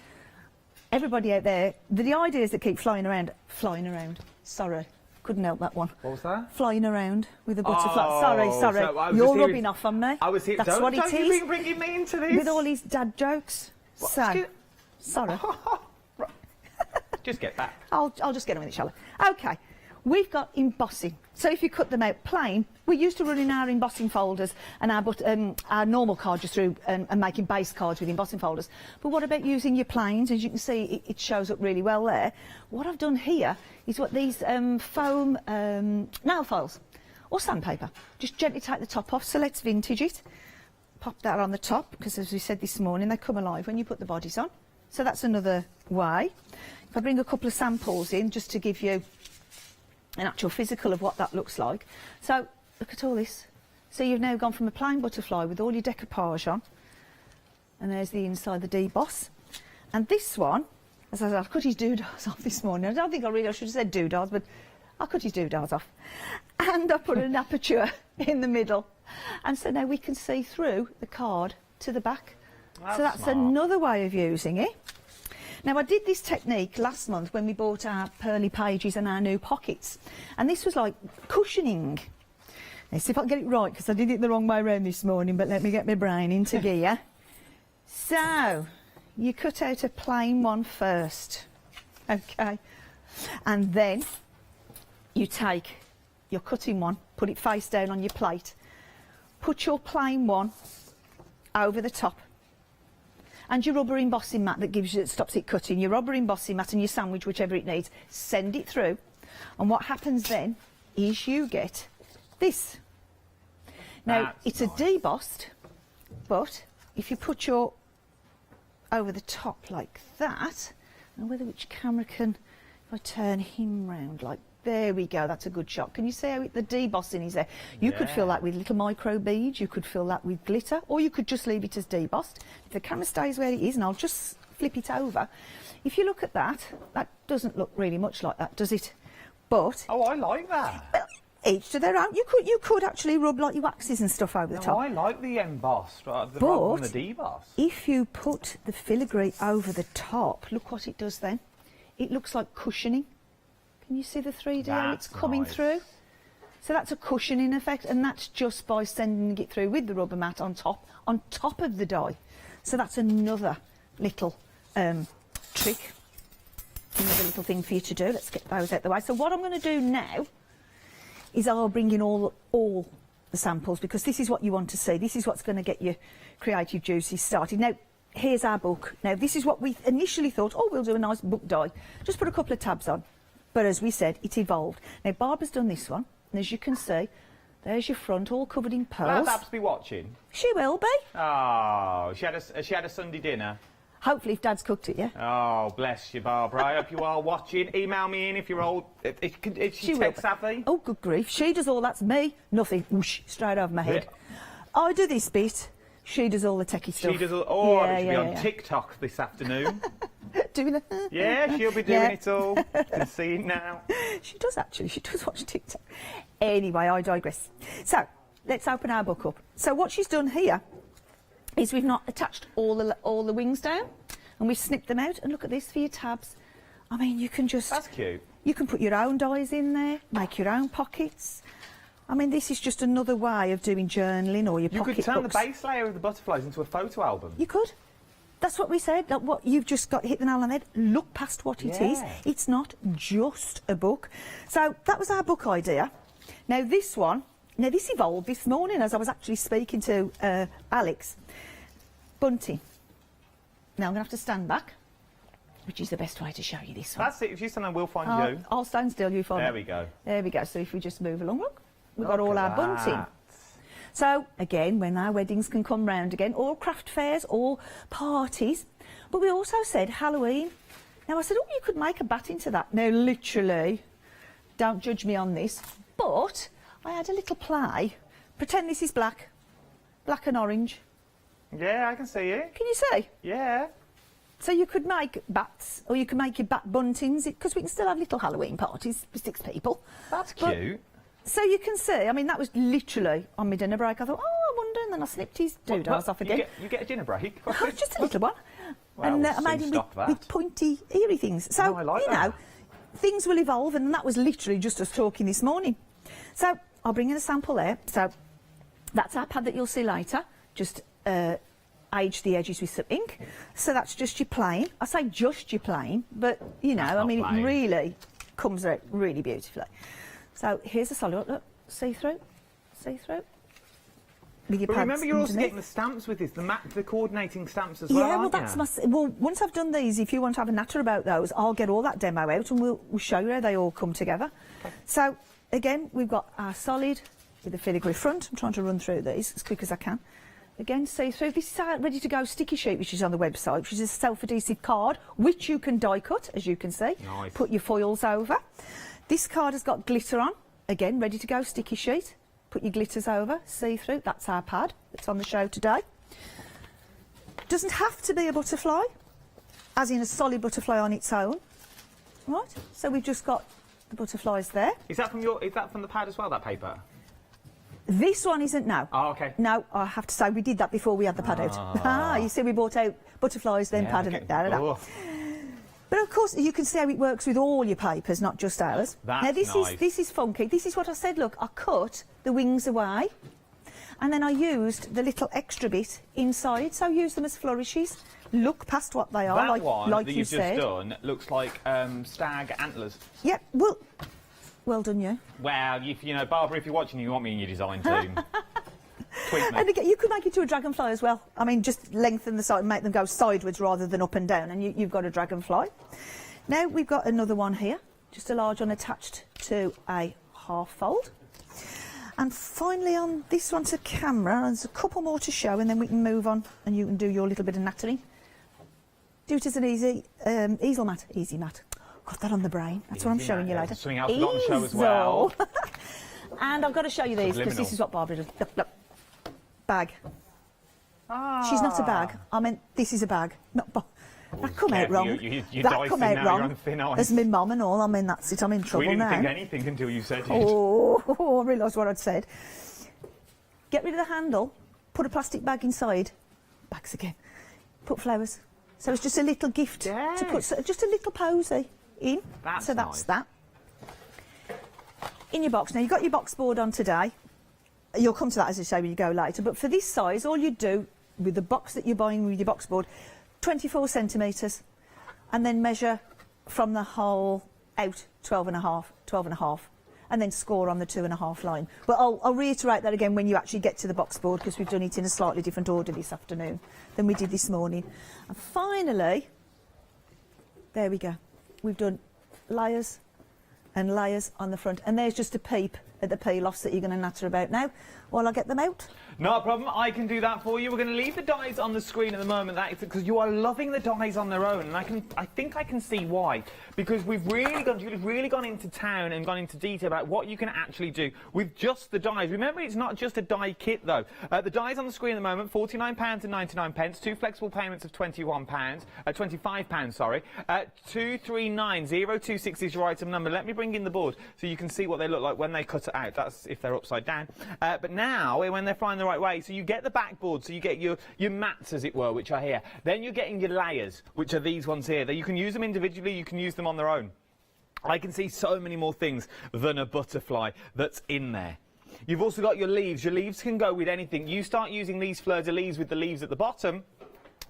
everybody out there, the ideas that keep flying around, sorry. Couldn't help that one. What was that? Flying around with a butterfly. Oh, sorry. so You're rubbing off on me. I was here. That's what it is. Don't you be bringing me into this. With all these dad jokes. What? So, sorry. Just get back. I'll just get on with it, shall I? Okay. We've got embossing. So if you cut them out plain, we're used to running our embossing folders and our normal cards just through and making base cards with embossing folders. But what about using your planes? As you can see, it shows up really well there. What I've done here is what these foam nail files or sandpaper. Just gently take the top off. So let's vintage it. Pop that on the top, because as we said this morning, they come alive when you put the bodies on. So that's another way. If I bring a couple of samples in just to give you an actual physical of what that looks like. So look at all this. So you've now gone from a plain butterfly with all your decoupage on, and there's the inside, the deboss. And this one, as I said, I cut his doodads off this morning. I don't think I should have said doodads, but I cut his doodads off. And I put an aperture in the middle. And so now we can see through the card to the back. So that's another way of using it. Now, I did this technique last month when we bought our pearly pages and our new pockets. And this was like cushioning. Let's see if I can get it right, because I did it the wrong way around this morning, but let me get my brain into gear. So, you cut out a plain one first, okay? And then you take your cutting one, put it face down on your plate, put your plain one over the top, and your rubber embossing mat that stops it cutting, your rubber embossing mat and your sandwich, whichever it needs, send it through. And what happens then is you get this. Now, it's a debossed, but if you put your over the top like that, I don't know whether which camera can, if I turn him round like, there we go, that's a good shot. Can you see how the debossing is there? You could fill that with little micro beads, you could fill that with glitter, or you could just leave it as debossed. If the camera stays where it is, and I'll just flip it over, if you look at that, that doesn't look really much like that, does it? But... Oh, I like that. Each to their own. You could actually rub like your waxes and stuff over the top. I like the embossed rather than the deboss. If you put the filigree over the top, look what it does then. It looks like cushioning. Can you see the 3D how it's coming through? So that's a cushioning effect, and that's just by sending it through with the rubber mat on top of the die. So that's another little trick, another little thing for you to do. Let's get those out the way. So what I'm going to do now is I'll bring in all the samples, because this is what you want to see. This is what's going to get your creative juices started. Now, here's our book. Now, this is what we initially thought, oh, we'll do a nice book die. Just put a couple of tabs on. But as we said, it evolved. Now, Barbara's done this one, and as you can see, there's your front, all covered in pearls. Will Babs be watching? She will be. Oh, has she had a Sunday dinner? Hopefully, if Dad's cooked it, yeah. Oh, bless you, Barbara. I hope you are watching. Email me in if you're old. Is she tech savvy? Oh, good grief. She does all, that's me. Nothing. Whoosh, straight over my head. I do this bit. She does all the techie stuff. She does all... Oh, I should be on TikTok this afternoon. Doing it? Yeah, she'll be doing it all. I can see it now. She does, actually. She does watch TikTok. Anyway, I digress. So, let's open our book up. So, what she's done here is we've not attached all the wings down, and we've snipped them out. And look at this for your tabs. I mean, you can just... That's cute. You can put your own dies in there, make your own pockets. I mean, this is just another way of doing journaling or your pocket books. You could turn the base layer of the butterflies into a photo album. You could. That's what we said. Like, what you've just got hit the nail on the head. Look past what it is. It's not just a book. So that was our book idea. Now this one, this evolved this morning as I was actually speaking to Alex. Bunting. Now I'm going to have to stand back, which is the best way to show you this one. That's it. If you stand there, we'll find you. I'll stand still, you find me. There we go. There we go. So if we just move along, look, we've got all our bunting. So, again, when our weddings can come round again, or craft fairs, or parties. But we also said Halloween. Now, I said, oh, you could make a bat into that. Now, literally, don't judge me on this, but I had a little play. Pretend this is black and orange. Yeah, I can see it. Can you see? Yeah. So you could make bats, or you could make your bat buntings, because we can still have little Halloween parties for 6 people. That's cute. So you can see, I mean, that was literally on my dinner break. I thought, oh, I wonder, and then I snipped his doodads off again. You get a dinner break? Just a little one. Well, and I made him with pointy, eary things. So, I like you know, things will evolve, and that was literally just us talking this morning. So I'll bring in a sample there. So that's our pad that you'll see later. Just age the edges with some ink. So that's just your plain. I say just your plain, but, you know, I mean, it really comes out really beautifully. So here's the solid, look, see-through. With your but pads remember, you're also underneath. getting the stamps with this, the coordinating stamps as well, Yeah, well, aren't that's you? well, once I've done these, if you want to have a natter about those, I'll get all that demo out and we'll show you how they all come together. Okay. So, again, we've got our solid with the filigree front. I'm trying to run through these as quick as I can. Again, see-through. This is our ready-to-go sticky sheet, which is on the website, which is a self-adhesive card, which you can die cut, as you can see. Nice. Put your foils over. This card has got glitter on. Again, ready to go, sticky sheet. Put your glitters over, see-through. That's our pad that's on the show today. Doesn't have to be a butterfly, as in a solid butterfly on its own. Right, so we've just got the butterflies there. Is that from the pad as well, that paper? This one isn't now. Oh, okay. No, I have to say we did that before we had the pad out. You see, we bought out butterflies, then pad and it. But of course, you can see how it works with all your papers, not just ours. That's now, this nice. is funky. This is what I said. Look, I cut the wings away, and then I used the little extra bit inside. So use them as flourishes. Look past what they are, That one like that you you've said. just done looks like stag antlers. Yep. Well done, you. Well, you know, Barbara, if you're watching, you want me in your design team. Tweet me. And again, you could make it to a dragonfly as well. I mean, just lengthen the side and make them go sideways rather than up and down, and you've got a dragonfly. Now we've got another one here, just a large one attached to a half fold. And finally on this one to camera, there's a couple more to show, and then we can move on and you can do your little bit of nattering. Do it as an easy easel mat, easy mat. Got that on the brain. That's what I'm showing you later. Something else I've got to show as well. And I've got to show you these because this is what Barbara did. Look. Bag. She's not a bag. I mean, this is a bag. Not that come out wrong. That come out wrong. There's my mum and all. I mean, that's it. I'm in trouble now. We didn't think anything until you said it. Oh, I realised what I'd said. Get rid of the handle. Put a plastic bag inside. Bags again. Put flowers. So it's just a little gift to put, just a little posy in. So that's that. In your box. Now, you've got your box board on today. You'll come to that, as I say, when you go later. But for this size, all you do with the box that you're buying with your box board, 24 centimetres, and then measure from the hole out 12 and a half, and then score on the 2.5 line. But I'll reiterate that again when you actually get to the box board, because we've done it in a slightly different order this afternoon than we did this morning. And finally, there we go. We've done layers and layers on the front. And there's just a peep at the peel-offs that you're going to natter about now while I get them out. Not a problem, I can do that for you. We're going to leave the dies on the screen at the moment, because you are loving the dies on their own, and I think I can see why. Because Julie's really gone into town and gone into detail about what you can actually do with just the dies. Remember, it's not just a die kit though. The dies on the screen at the moment, £49.99, 2 flexible payments of £25, sorry. 239026 is your item number. Let me bring in the board so you can see what they look like when they cut it out. That's if they're upside down. But now, when they're flying the right way, so you get the backboard, so you get your mats, as it were, which are here. Then you're getting your layers, which are these ones here. You can use them individually, you can use them on their own. I can see so many more things than a butterfly that's in there. You've also got your leaves. Your leaves can go with anything. You start using these fleurs-de-lis with the leaves at the bottom,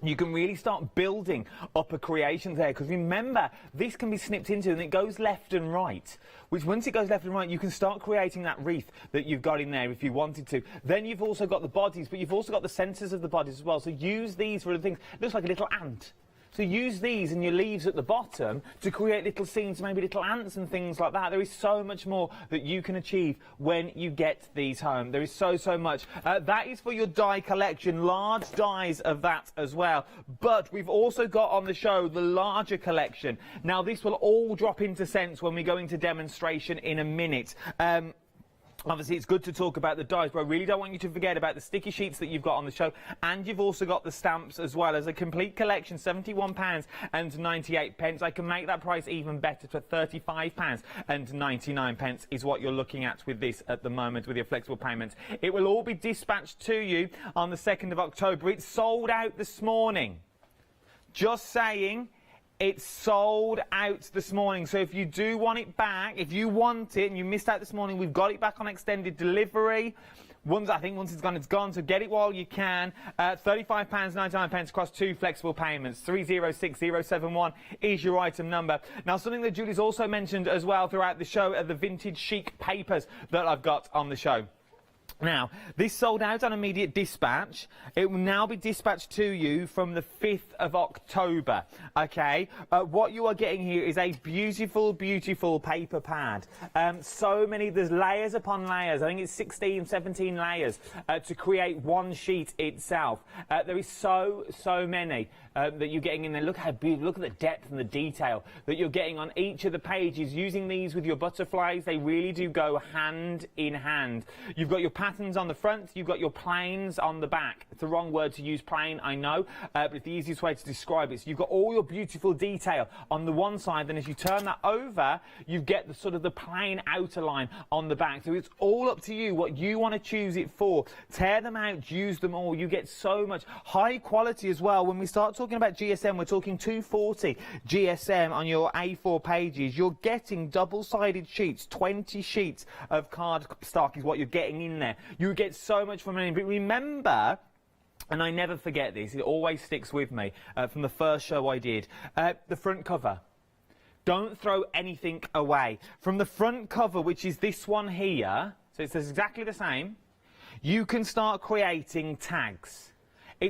you can really start building up a creation there, because remember, this can be snipped into and it goes left and right, which once it goes left and right, you can start creating that wreath that you've got in there if you wanted to. Then you've also got the bodies, but you've also got the centres of the bodies as well, so use these for the things. It looks like a little ant. So use these and your leaves at the bottom to create little scenes, maybe little ants and things like that. There is so much more that you can achieve when you get these home. There is so much. That is for your die collection, large dies of that as well. But we've also got on the show the larger collection. Now this will all drop into sense when we go into demonstration in a minute. Obviously, it's good to talk about the dies, but I really don't want you to forget about the sticky sheets that you've got on the show, and you've also got the stamps as well as a complete collection, £71.98. I can make that price even better to £35.99 is what you're looking at with this at the moment with your flexible payments. It will all be dispatched to you on the 2nd of October. It's sold out this morning. Just saying. It's sold out this morning, so if you do want it back, if you want it and you missed out this morning, we've got it back on extended delivery. I think once it's gone, so get it while you can. £35.99 across 2 flexible payments. 306071 is your item number. Now, something that Julie's also mentioned as well throughout the show are the vintage chic papers that I've got on the show. Now, this sold out on immediate dispatch. It will now be dispatched to you from the 5th of October, okay? What you are getting here is a beautiful, beautiful paper pad. So many, there's layers upon layers. I think it's 16, 17 layers to create one sheet itself. There is so many that you're getting in there. Look how beautiful, look at the depth and the detail that you're getting on each of the pages. Using these with your butterflies, they really do go hand in hand. You've got your patterns on the front, you've got your planes on the back. It's the wrong word to use, plain, I know, but it's the easiest way to describe it. So you've got all your beautiful detail on the one side, then as you turn that over, you get the sort of the plain outer line on the back. So it's all up to you what you want to choose it for. Tear them out, use them all. You get so much high quality as well. When we start talking about GSM, we're talking 240 GSM on your A4 pages. You're getting double-sided sheets, 20 sheets of card stock is what you're getting in there. You get so much from it. But remember, and I never forget this, it always sticks with me from the first show I did, the front cover. Don't throw anything away. From the front cover, which is this one here, so it's exactly the same, you can start creating tags.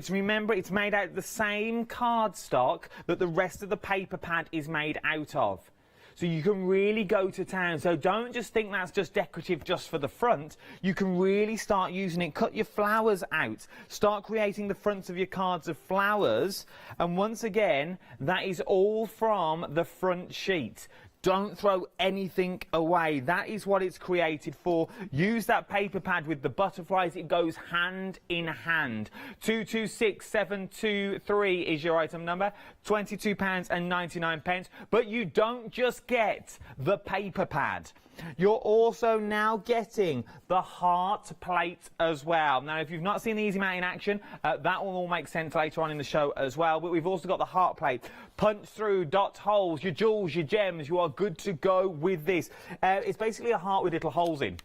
Remember, it's made out of the same cardstock that the rest of the paper pad is made out of. So you can really go to town. So don't just think that's just decorative just for the front. You can really start using it. Cut your flowers out. Start creating the fronts of your cards of flowers. And once again, that is all from the front sheet. Don't throw anything away. That is what it's created for. Use that paper pad with the butterflies. It goes hand in hand. 226723 is your item number. £22.99. But you don't just get the paper pad. You're also now getting the heart plate as well. Now, if you've not seen the Easy Mat in action, that will all make sense later on in the show as well. But we've also got the heart plate. Punch through, dot holes, your jewels, your gems. You are good to go with this. It's basically a heart with little holes in.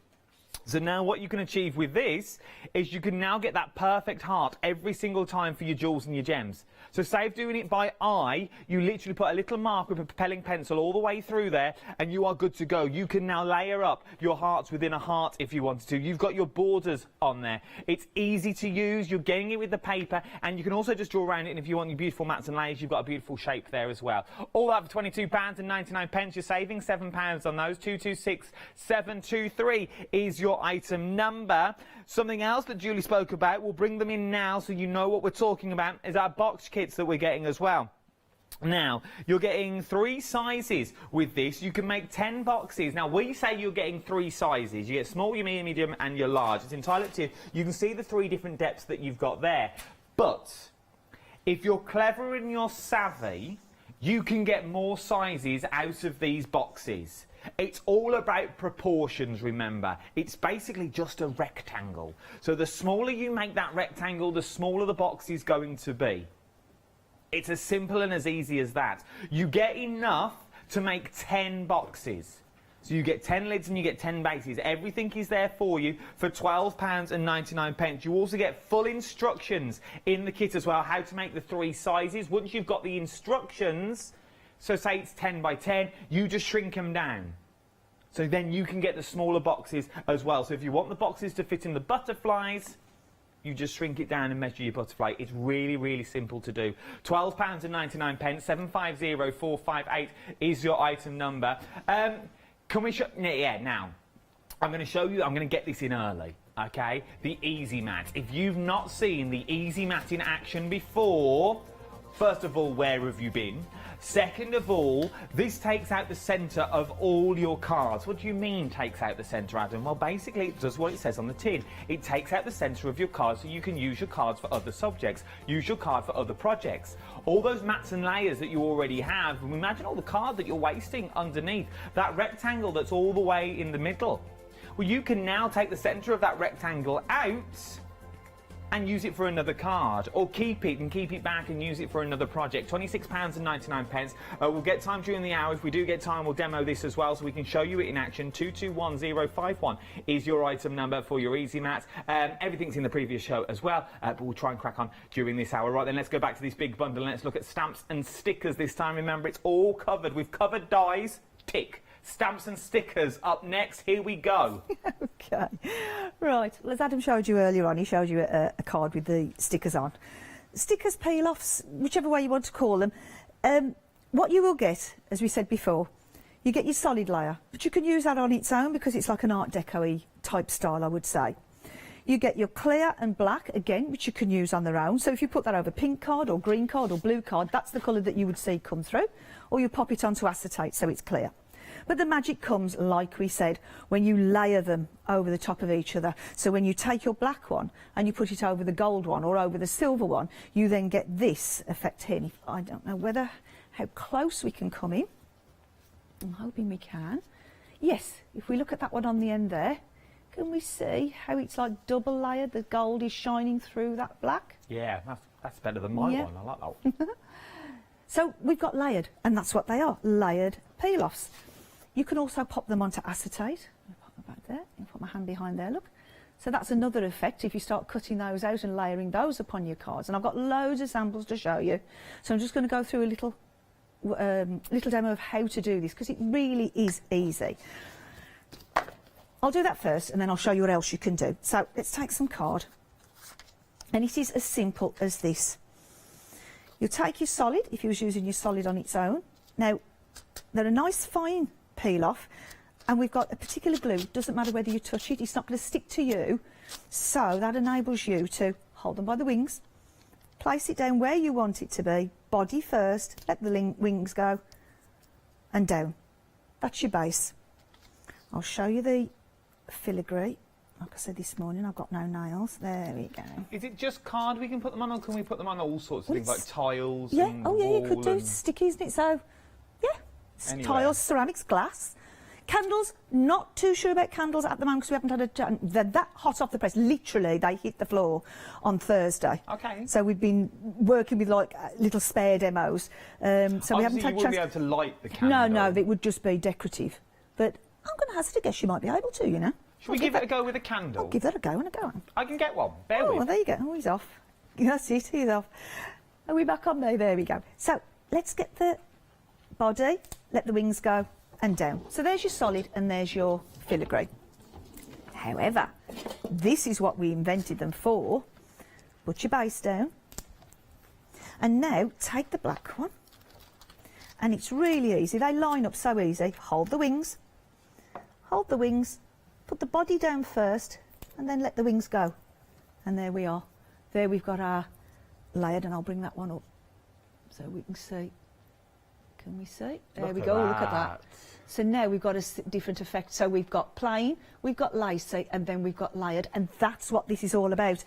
So now what you can achieve with this is you can now get that perfect heart every single time for your jewels and your gems. So save doing it by eye, you literally put a little mark with a propelling pencil all the way through there and you are good to go. You can now layer up your hearts within a heart if you wanted to. You've got your borders on there. It's easy to use, you're getting it with the paper, and you can also just draw around it, and if you want your beautiful mats and layers, you've got a beautiful shape there as well. All that for £22.99. You're saving £7 on those. 226723 is your item number. Something else that Julie spoke about, we'll bring them in now so you know what we're talking about, is our box kits that we're getting as well. Now, you're getting 3 sizes with this. You can make 10 boxes. Now, we say you're getting 3 sizes. You get small, your medium, and your large. It's entirely up to you. You can see the 3 different depths that you've got there. But if you're clever and you're savvy, you can get more sizes out of these boxes. It's all about proportions, remember. It's basically just a rectangle. So the smaller you make that rectangle, the smaller the box is going to be. It's as simple and as easy as that. You get enough to make 10 boxes. So you get 10 lids and you get 10 bases. Everything is there for you for £12.99. You also get full instructions in the kit as well, how to make the 3 sizes. Once you've got the instructions, so say it's 10 by 10, you just shrink them down. So then you can get the smaller boxes as well. So if you want the boxes to fit in the butterflies, you just shrink it down and measure your butterfly. It's really, really simple to do. £12.99, 750458 is your item number. Can we show... Yeah, now, I'm going to show you, I'm going to get this in early, okay? The Easy Mat. If you've not seen the Easy Mat in action before, first of all, where have you been? Second of all, this takes out the centre of all your cards. What do you mean takes out the centre, Adam? Well, basically, it does what it says on the tin. It takes out the centre of your cards so you can use your cards for other subjects, use your card for other projects. All those mats and layers that you already have, imagine all the card that you're wasting underneath, that rectangle that's all the way in the middle. Well, you can now take the centre of that rectangle out and use it for another card, or keep it and keep it back and use it for another project. £26.99. We'll get time during the hour. If we do get time, we'll demo this as well so we can show you it in action. 221051 is your item number for your Easy Mat. Everything's in the previous show as well, but we'll try and crack on during this hour. Right then, let's go back to this big bundle and let's look at stamps and stickers this time. Remember, it's all covered. We've covered dies, tick. Stamps and stickers up next. Here we go. Okay. Right. Well, as Adam showed you earlier on, he showed you a card with the stickers on. Stickers, peel-offs, whichever way you want to call them. What you will get, as we said before, you get your solid layer, but you can use that on its own because it's like an Art Deco-y type style, I would say. You get your clear and black, again, which you can use on their own. So if you put that over pink card or green card or blue card, that's the colour that you would see come through. Or you pop it onto acetate so it's clear. But the magic comes, like we said, when you layer them over the top of each other. So when you take your black one and you put it over the gold one or over the silver one, you then get this effect here. I don't know how close we can come in. I'm hoping we can. Yes, if we look at that one on the end there, can we see how it's like double layered? The gold is shining through that black. Yeah, that's better than my one. I like that one. So we've got layered, and that's what they are, layered peel-offs. You can also pop them onto acetate. I'll pop them back there. I'll put my hand behind there, look. So that's another effect if you start cutting those out and layering those upon your cards. And I've got loads of samples to show you. So I'm just going to go through a little demo of how to do this because it really is easy. I'll do that first and then I'll show you what else you can do. So let's take some card. And it is as simple as this. You take your solid, if you was using your solid on its own. Now, they're a nice fine peel off, and we've got a particular glue. Doesn't matter whether you touch it, it's not going to stick to you. So that enables you to hold them by the wings, place it down where you want it to be, body first, let the wings go, and down. That's your base. I'll show you the filigree. Like I said this morning, I've got no nails. There we go. Is it just card we can put them on, or can we put them on all sorts of things like tiles? Yeah, and oh yeah, you could do and... sticky, isn't it? So, yeah, Anywhere. Tiles, ceramics, glass. Candles, not too sure about candles at the moment because we haven't had they're that hot off the press. Literally, they hit the floor on Thursday. Okay. So we've been working with like little spare demos. So Obviously we haven't had you wouldn't be able to light the candle. No, it would just be decorative. But I'm going to hazard a guess you might be able to, you know. Should we give it a go with a candle? I'll give that a go and a go on. I can get one. Bear Oh, with. well, there you go. Oh, he's off. That's it, he's off. Are we back on there? There we go. So let's get the body, let the wings go and down. So there's your solid and there's your filigree. However, this is what we invented them for. Put your base down. And now take the black one. And it's really easy. They line up so easy. Hold the wings. Hold the wings. Put the body down first and then let the wings go. And there we are. There we've got our layered, and I'll bring that one up so we can see. Can we see? There we go. Look at that. So now we've got a different effect. So we've got plain, we've got lacy, and then we've got layered, and that's what this is all about.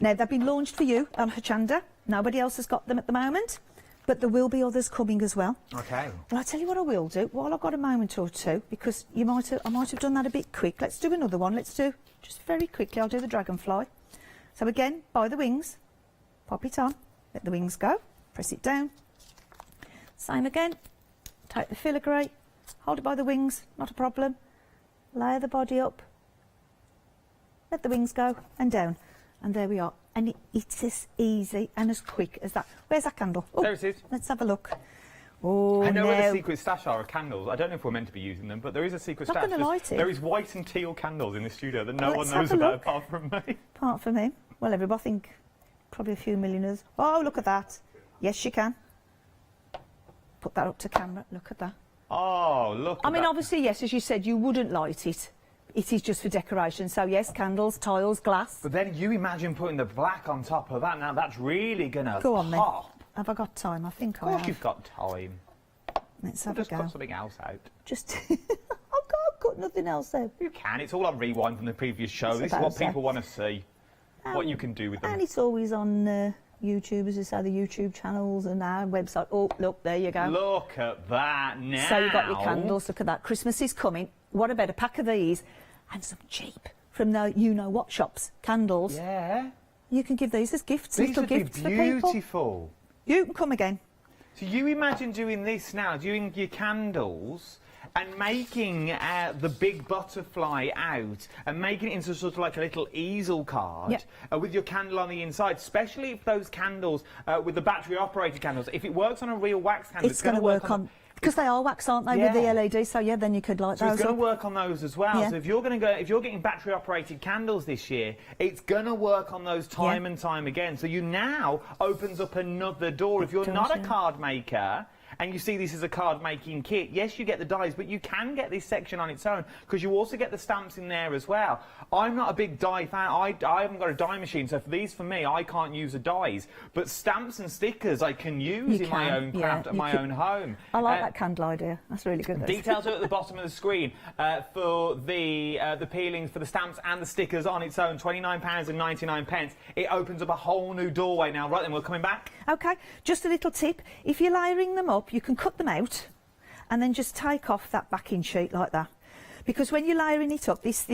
Now, they've been launched for you on Hochanda. Nobody else has got them at the moment, but there will be others coming as well. Okay. Well, I'll tell you what I will do, while I've got a moment or two, because I might have done that a bit quick. Let's do another one. Let's do, just very quickly, I'll do the dragonfly. So again, by the wings, pop it on, let the wings go, press it down. Same again, take the filigree, hold it by the wings, not a problem. Layer the body up, let the wings go and down. And there we are. And it's as easy and as quick as that. Where's that candle? Oh, there it is. Let's have a look. Oh, I know no. where the secret stash are of candles. I don't know if we're meant to be using them, but there is a secret Not stash. gonna light it. There is white and teal candles in the studio that no one Let's knows have a about look. apart from me. Apart from him. Well, everybody, I think probably a few millionaires. Oh, look at that. Yes, you can. Put that up to camera. Look at that. Oh, look I at mean, that. obviously, yes, as you said, you wouldn't light it. It is just for decoration. So, yes, candles, tiles, glass. But then you imagine putting the black on top of that. Now, that's really going to Go on, then. pop. Have I got time? I think I Of course have. you've got time. Let's We'll have a just go. cut something else out. Just... I've got nothing else out. You can. It's all on rewind from the previous show. I This is what suppose so. people want to see. What you can do with them. And it's always on YouTube, as I say, the YouTube channels and our website. Oh, look, there you go. Look at that now. So you've got your candles, look at that. Christmas is coming. What about a pack of these and some cheap from the you-know-what shops, candles. Yeah. You can give these as gifts, These little would be gifts for people. beautiful. You can come again. So you imagine doing this now, doing your candles and making the big butterfly out and making it into sort of like a little easel card with your candle on the inside, especially if those candles, with the battery-operated candles, if it works on a real wax candle, It's going to work on... Because they are wax, aren't they, with the LED? So, yeah, then you could light So those it's going up. to work on those as well. Yeah. So if you're getting battery-operated candles this year, it's going to work on those time and time again. So you now opens up another door. If you're not a card maker and you see this as a card making kit, yes, you get the dies, but you can get this section on its own because you also get the stamps in there as well. I'm not a big die fan. I haven't got a die machine, so for me, I can't use a dies. But stamps and stickers I can use in my own craft at my own home. I like that candle idea. That's really good. Details are at the bottom of the screen for the peelings, for the stamps and the stickers on its own. £29.99. It opens up a whole new doorway now. Right then, we're coming back. OK, just a little tip. If you're layering them up, you can cut them out and then just take off that backing sheet like that. Because when you're layering it up, this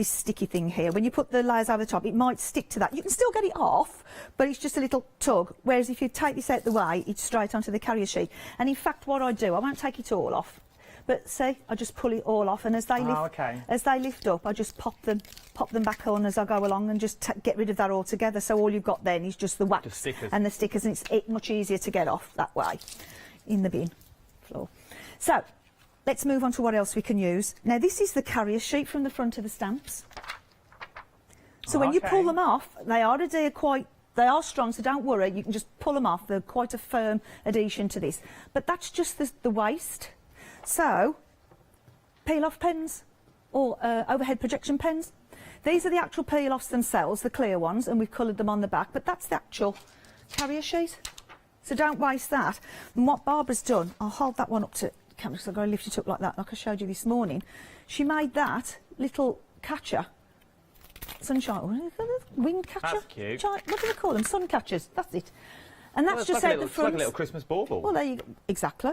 sticky thing here, when you put the layers over the top, it might stick to that. You can still get it off, but it's just a little tug. Whereas if you take this out the way, it's straight onto the carrier sheet. And in fact, what I do, I won't take it all off. But see, I just pull it all off, and as they lift up, I just pop them back on as I go along, and just get rid of that altogether. So all you've got then is just the wax and the stickers, and it's much easier to get off that way in the bin floor. So let's move on to what else we can use. Now this is the carrier sheet from the front of the stamps. So when you pull them off, they are they are strong, so don't worry. You can just pull them off. They're quite a firm adhesion to this. But that's just the waste. So, peel-off pens or overhead projection pens. These are the actual peel-offs themselves, the clear ones, and we've coloured them on the back, but that's the actual carrier sheet. So don't waste that. And what Barbara's done, I'll hold that one up to camera because I've got to lift it up like that, like I showed you this morning. She made that little catcher. Sunshine, wind catcher? That's cute. What do they call them? Sun catchers, that's it. And that's just out the front. It's like a little Christmas bauble. Well, there you go. Exactly.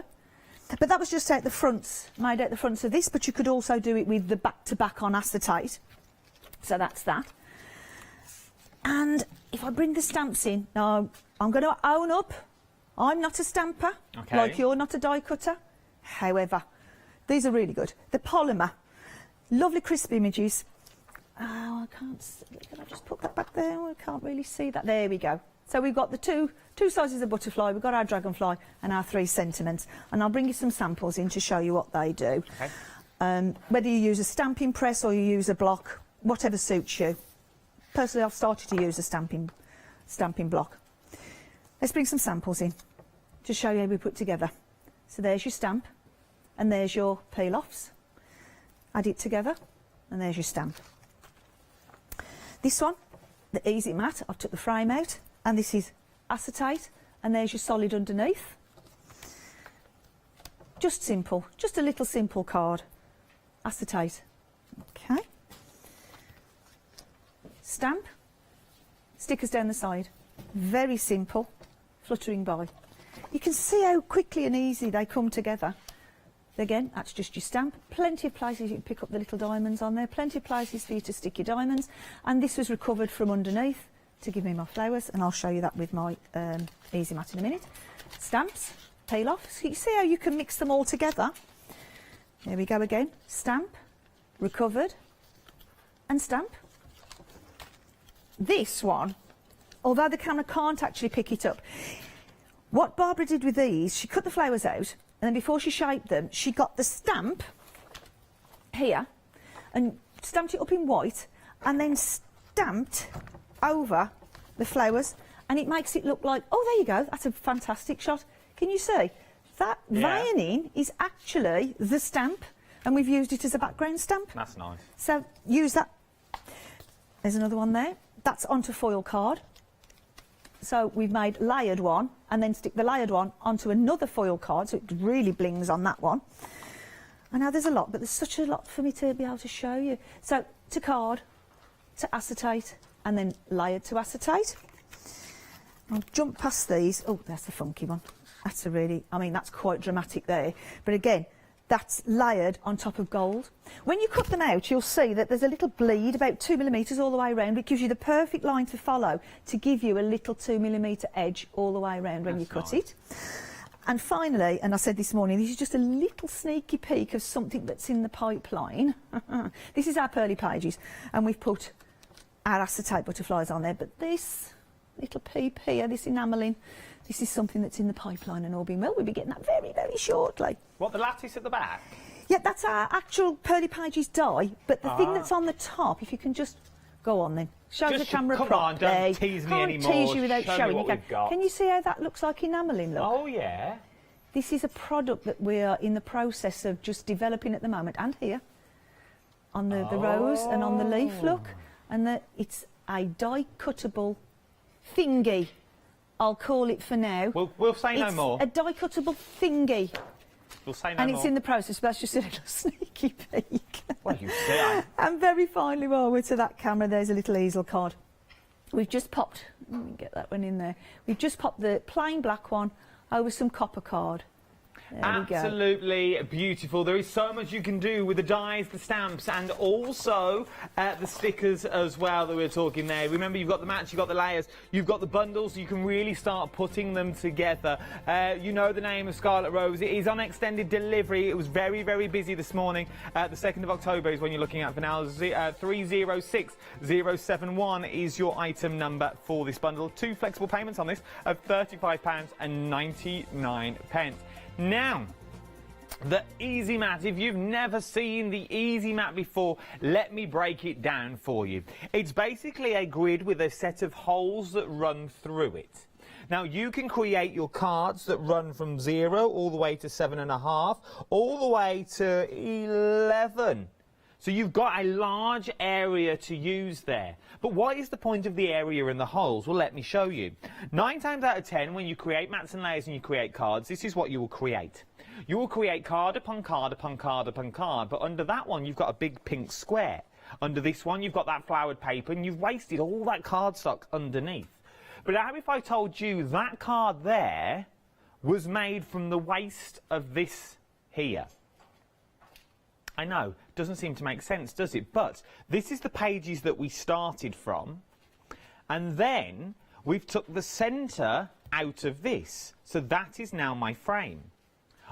But that was just out the fronts, made out the fronts of this, but you could also do it with the back-to-back on acetate. So that's that. And if I bring the stamps in, now I'm going to own up, I'm not a stamper, like you're not a die cutter. However, these are really good. The polymer, lovely crisp images. Oh, I can't see. Can I just put that back there? I can't really see that. There we go. So we've got the two sizes of butterfly, we've got our dragonfly and our 3 sentiments. And I'll bring you some samples in to show you what they do. Okay. Whether you use a stamping press or you use a block, whatever suits you. Personally, I've started to use a stamping block. Let's bring some samples in to show you how we put together. So there's your stamp and there's your peel-offs. Add it together and there's your stamp. This one, the Easy Matte, I've took the frame out, and this is acetate, and there's your solid underneath. Just simple, just a little simple card. Acetate. Okay. Stamp. Stickers down the side. Very simple, fluttering by. You can see how quickly and easy they come together. Again, that's just your stamp. Plenty of places you can pick up the little diamonds on there. Plenty of places for you to stick your diamonds. And this was recovered from underneath to give me my flowers. And I'll show you that with my Easy Matte in a minute. Stamps, peel off. So you see how you can mix them all together. There we go again. Stamp, recovered, and stamp. This one, although the camera can't actually pick it up, what Barbara did with these, she cut the flowers out, and then before she shaped them, she got the stamp here and stamped it up in white and then stamped over the flowers, and it makes it look like, oh, there you go, that's a fantastic shot. Can you see? That veining is actually the stamp, and we've used it as a background stamp. That's nice. So use that. There's another one there. That's onto foil card. So we've made layered one and then stick the layered one onto another foil card, so it really blings on that one. I know there's a lot, but there's such a lot for me to be able to show you. So to card, to acetate, and then layered to acetate. I'll jump past these. Oh, that's a funky one. That's a really, I mean, that's quite dramatic there. But again, that's layered on top of gold. When you cut them out, you'll see that there's a little bleed, about 2mm all the way around. It gives you the perfect line to follow to give you a little 2mm edge all the way around when you cut it. And finally, and I said this morning, this is just a little sneaky peek of something that's in the pipeline. This is our pearly pages, and we've put our acetate butterflies on there, but this little peep here, this enamelling, this is something that's in the pipeline, and all being well, we'll be getting that very, very shortly. What, the lattice at the back? Yeah, that's our actual pearly pages die, but the thing that's on the top, if you can just go on then. Show the camera properly. Come on, don't tease me anymore. Can't tease you without showing. What we've got. Can you see how that looks like enamelling, look? Oh, yeah. This is a product that we are in the process of just developing at the moment, and here, on the rose and on the leaf, look. And it's a die-cuttable thingy, I'll call it for now. We'll say no more. It's a die-cuttable thingy. We'll say no more. And it's in the process, but that's just a little sneaky peek. Well, you see. And very finally, while we're to that camera, there's a little easel card. We've just popped, let me get that one in there. We've just popped the plain black one over some copper card. There Absolutely beautiful. There is so much you can do with the dies, the stamps, and also the stickers as well that we're talking there. Remember, you've got the mats, you've got the layers, you've got the bundles, so you can really start putting them together. You know the name of Scarlet Rose. It is on extended delivery. It was very, very busy this morning. The 2nd of October is when you're looking at for now. 306071 is your item number for this bundle. 2 flexible payments on this of £35.99. Now, the Easy Matte, if you've never seen the Easy Matte before, let me break it down for you. It's basically a grid with a set of holes that run through it. Now, you can create your cards that run from 0 all the way to 7.5, all the way to 11. So you've got a large area to use there. But what is the point of the area in the holes? Well, let me show you. 9 times out of 10, when you create mats and layers and you create cards, this is what you will create. You will create card upon card upon card upon card, but under that one, you've got a big pink square. Under this one, you've got that flowered paper, and you've wasted all that cardstock underneath. But how if I told you that card there was made from the waste of this here? I know, doesn't seem to make sense, does it? But this is the pages that we started from, and then we've took the centre out of this. So that is now my frame.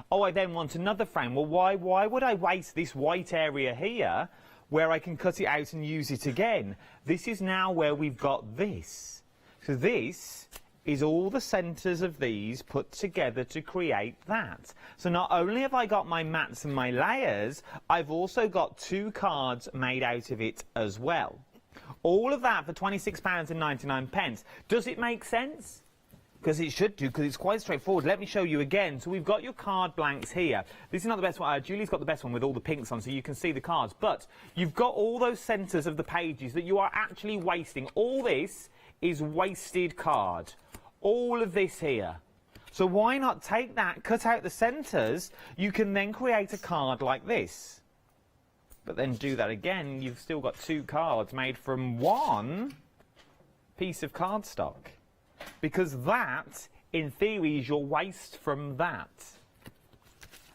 Oh, I then want another frame. Well, why would I waste this white area here where I can cut it out and use it again. This is now where we've got this. So this is all the centres of these put together to create that. So not only have I got my mats and my layers, I've also got 2 cards made out of it as well. All of that for £26.99. Does it make sense? Because it should do, because it's quite straightforward. Let me show you again. So we've got your card blanks here. This is not the best one. Julie's got the best one with all the pinks on, so you can see the cards. But you've got all those centres of the pages that you are actually wasting. All this is wasted card. All of this here. So why not take that, cut out the centres, you can then create a card like this. But then do that again, you've still got 2 cards made from 1 piece of cardstock. Because that, in theory, is your waste from that.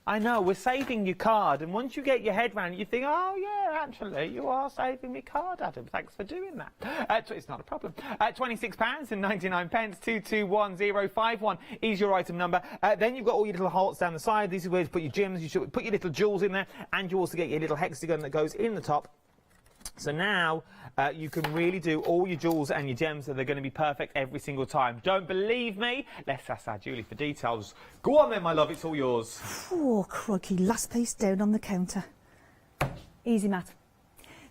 I know, we're saving your card, and once you get your head round it, you think, oh yeah, actually, you are saving me card, Adam. Thanks for doing that. It's not a problem. £26.99, 221051 is your item number. Then you've got all your little hearts down the side. This is where you put your gems. You should put your little jewels in there, and you also get your little hexagon that goes in the top. So now you can really do all your jewels and your gems, so they're going to be perfect every single time. Don't believe me? Let's ask our Julie for details. Go on then, my love, it's all yours. Oh, crikey, last piece down on the counter. Easy mat.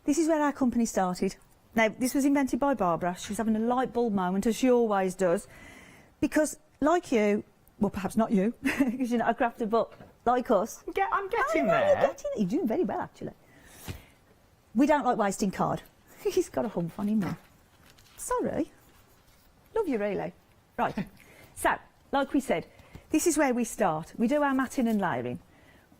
This is where our company started. Now, this was invented by Barbara. She was having a light bulb moment, as she always does. Because, like you, well, perhaps not you, because you're not a crafter, but like us. I'm getting there. You're getting it. You're doing very well, actually. We don't like wasting card. He's got a hump on him now. Sorry. Love you, really. Right. So, like we said, this is where we start. We do our matting and layering.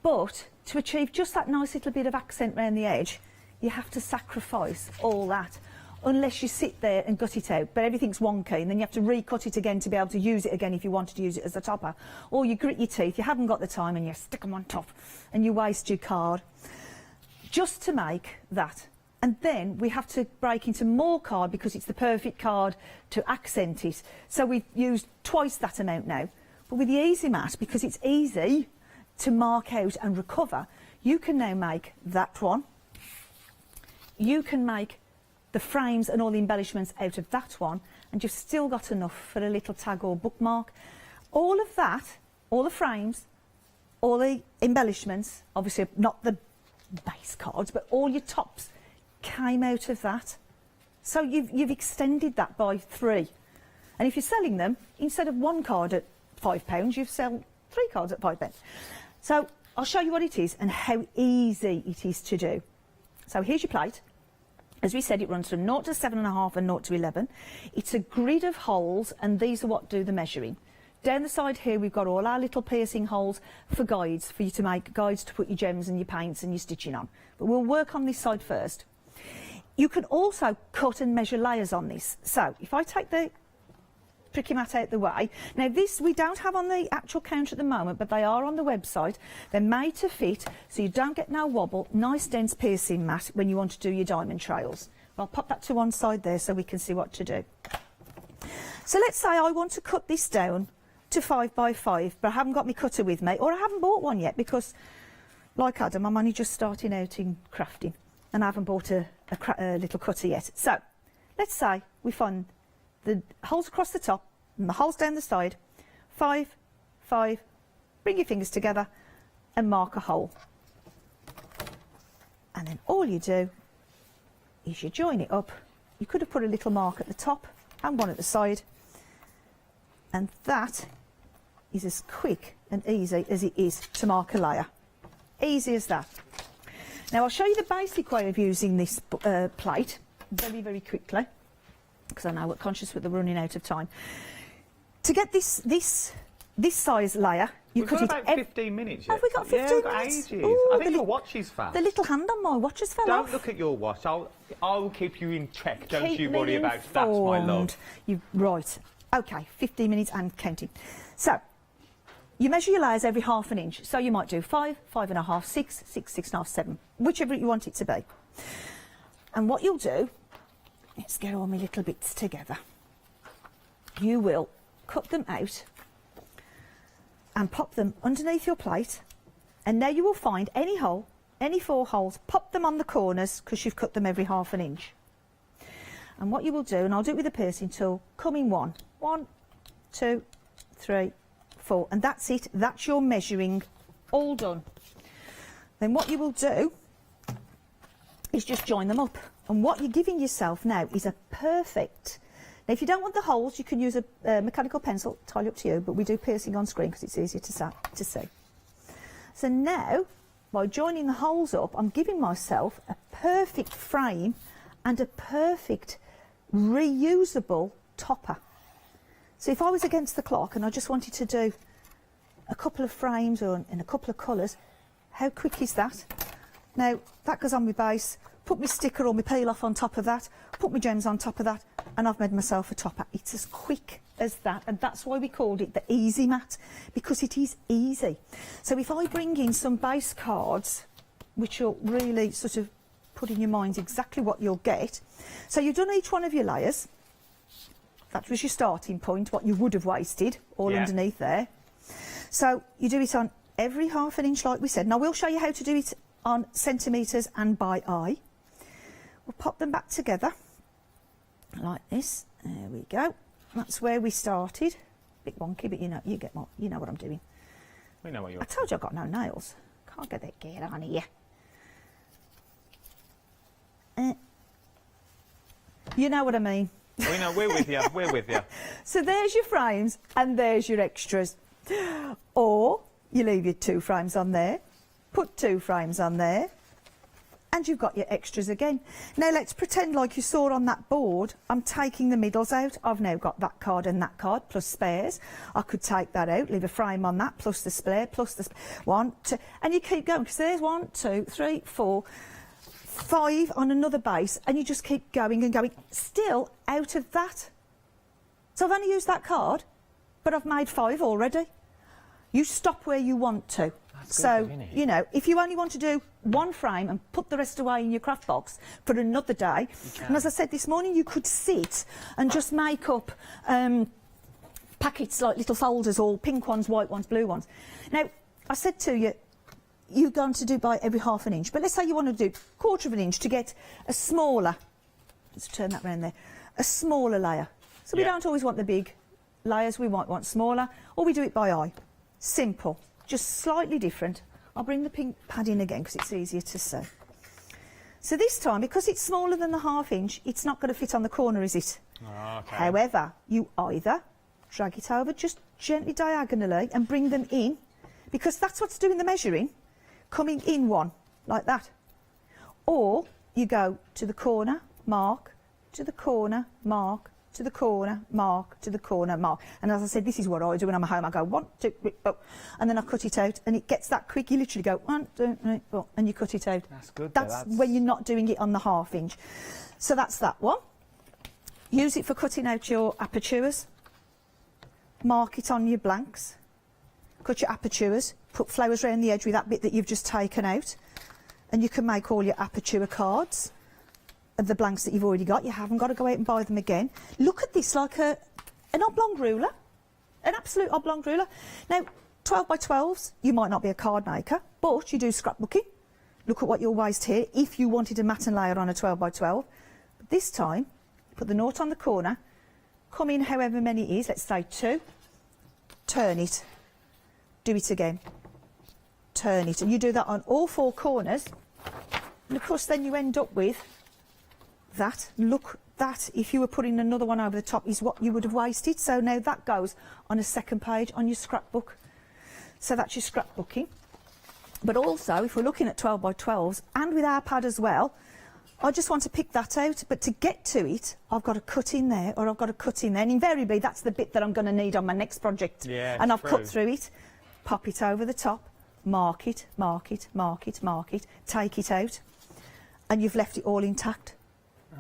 But to achieve just that nice little bit of accent round the edge, you have to sacrifice all that. Unless you sit there and gut it out, but everything's wonky, and then you have to recut it again to be able to use it again if you wanted to use it as a topper. Or you grit your teeth, you haven't got the time, and you stick them on top, and you waste your card. Just to make that. And then we have to break into more card because it's the perfect card to accent it. So we've used twice that amount now. But with the Easy Mat, because it's easy to mark out and recover, you can now make that one. You can make the frames and all the embellishments out of that one, and you've still got enough for a little tag or bookmark. All of that, all the frames, all the embellishments, obviously not the base cards, but all your tops came out of that. So you've extended that by 3. And if you're selling them, instead of 1 card at £5, you sell 3 cards at £5. So I'll show you what it is and how easy it is to do. So here's your plate. As we said, it runs from 0 to 7.5 and 0 to 11. It's a grid of holes, and these are what do the measuring. Down the side here, we've got all our little piercing holes for guides, for you to make guides to put your gems and your paints and your stitching on. But we'll work on this side first. You can also cut and measure layers on this. So if I take the pricky mat out the way, now this we don't have on the actual counter at the moment, but they are on the website. They're made to fit, so you don't get no wobble. Nice dense piercing mat when you want to do your diamond trails. I'll pop that to one side there so we can see what to do. So let's say I want to cut this down to 5 by 5, but I haven't got my cutter with me, or I haven't bought one yet because, like Adam, I'm only just starting out in crafting and I haven't bought a little cutter yet. So let's say we find the holes across the top and the holes down the side, 5, 5, bring your fingers together and mark a hole. And then all you do is you join it up. You could have put a little mark at the top and one at the side, and that is as quick and easy as it is to mark a layer. Easy as that. Now I'll show you the basic way of using this plate very, very quickly, because I know we're conscious that we're running out of time. To get this size layer, you cut got it about 15 minutes yet. Have we got 15 yeah, we've got minutes? ages. Ooh, I think your watch is fast. The little hand on my watch has fell off. Don't look at your watch. I'll keep you in check. Don't Keep you me worry about that, my love. Right. Okay, 15 minutes and counting. So, you measure your layers every ½ an inch. So you might do 5, 5.5, 6, 6, 6.5, 7, whichever you want it to be. And what you'll do, let's get all my little bits together. You will cut them out and pop them underneath your plate, and now you will find any hole any 4 holes, pop them on the corners because you've cut them every ½ inch. And what you will do, and I'll do it with a piercing tool, come in 1, 2, 3, 4, and that's it. That's your measuring all done. Then what you will do is just join them up. And what you're giving yourself now is a perfect... Now, if you don't want the holes, you can use a mechanical pencil, entirely up to you, but we do piercing on screen because it's easier to see. So now, by joining the holes up, I'm giving myself a perfect frame and a perfect reusable topper. So if I was against the clock and I just wanted to do a couple of frames or in a couple of colours, how quick is that? Now, that goes on my base, put my sticker or my peel off on top of that, put my gems on top of that, and I've made myself a topper. It's as quick as that, and that's why we called it the Easy Mat, because it is easy. So if I bring in some base cards, which will really sort of put in your minds exactly what you'll get. So you've done each one of your layers. That was your starting point, what you would have wasted, all underneath there. So you do it on every ½ inch like we said. Now we'll show you how to do it on centimetres and by eye. We'll pop them back together like this. There we go. That's where we started. Bit wonky, but you know what I'm doing. We know what you're... I told you I've got no nails. Can't get that gear on here. You know what I mean. We know, we're with you, we're with you. So there's your frames and there's your extras. Or you leave your 2 frames on there, put 2 frames on there, and you've got your extras again. Now let's pretend like you saw on that board, I'm taking the middles out. I've now got that card and that card, plus spares. I could take that out, leave a frame on that, plus the spare, plus the... 1, 2, and you keep going, because there's 1, 2, 3, 4, 5 on another base, and you just keep going and going, still out of that. So I've only used that card, but I've made 5 already. You stop where you want to. So, you know, if you only want to do 1 frame and put the rest away in your craft box for another day, and as I said this morning, you could sit and just make up packets, like little folders, all pink ones, white ones, blue ones. Now, I said to you, you're going to do by every ½ inch, but let's say you want to do 1/4 inch to get a smaller, let's turn that round there, a smaller layer. So we don't always want the big layers, we might want smaller, or we do it by eye. Simple, just slightly different. I'll bring the pink pad in again because it's easier to see. So this time, because it's smaller than the ½ inch, it's not going to fit on the corner, is it? Oh, okay. However, you either drag it over just gently diagonally and bring them in, because that's what's doing the measuring, coming in 1, like that. Or you go to the corner, mark, to the corner, mark, to the corner, mark, to the corner, mark. And as I said, this is what I do when I'm at home. I go 1, 2, 3, 4, and then I cut it out, and it gets that quick. You literally go 1, 2, 3, 4, and you cut it out. That's good. That's when you're not doing it on the ½ inch. So that's that one. Use it for cutting out your apertures. Mark it on your blanks. Cut your apertures. Put flowers around the edge with that bit that you've just taken out, and you can make all your aperture cards of the blanks that you've already got. You haven't got to go out and buy them again. Look at this like an oblong ruler, an absolute oblong ruler. Now, 12 by 12s, you might not be a card maker, but you do scrapbooking. Look at what you'll waste here if you wanted a matte and layer on a 12 by 12. But this time, put the nought on the corner, come in however many it is, let's say 2, turn it, do it again, turn it, and you do that on all 4 corners, and of course then you end up with that. Look, that, if you were putting another one over the top, is what you would have wasted. So now that goes on a second page on your scrapbook. So that's your scrapbooking. But also, if we're looking at 12 by 12s, and with our pad as well, I just want to pick that out, but to get to it, I've got to cut in there, or I've got to cut in there, and invariably that's the bit that I'm going to need on my next project. Yeah, and I've cut through it, pop it over the top, mark it, mark it, mark it, mark it, take it out, and you've left it all intact.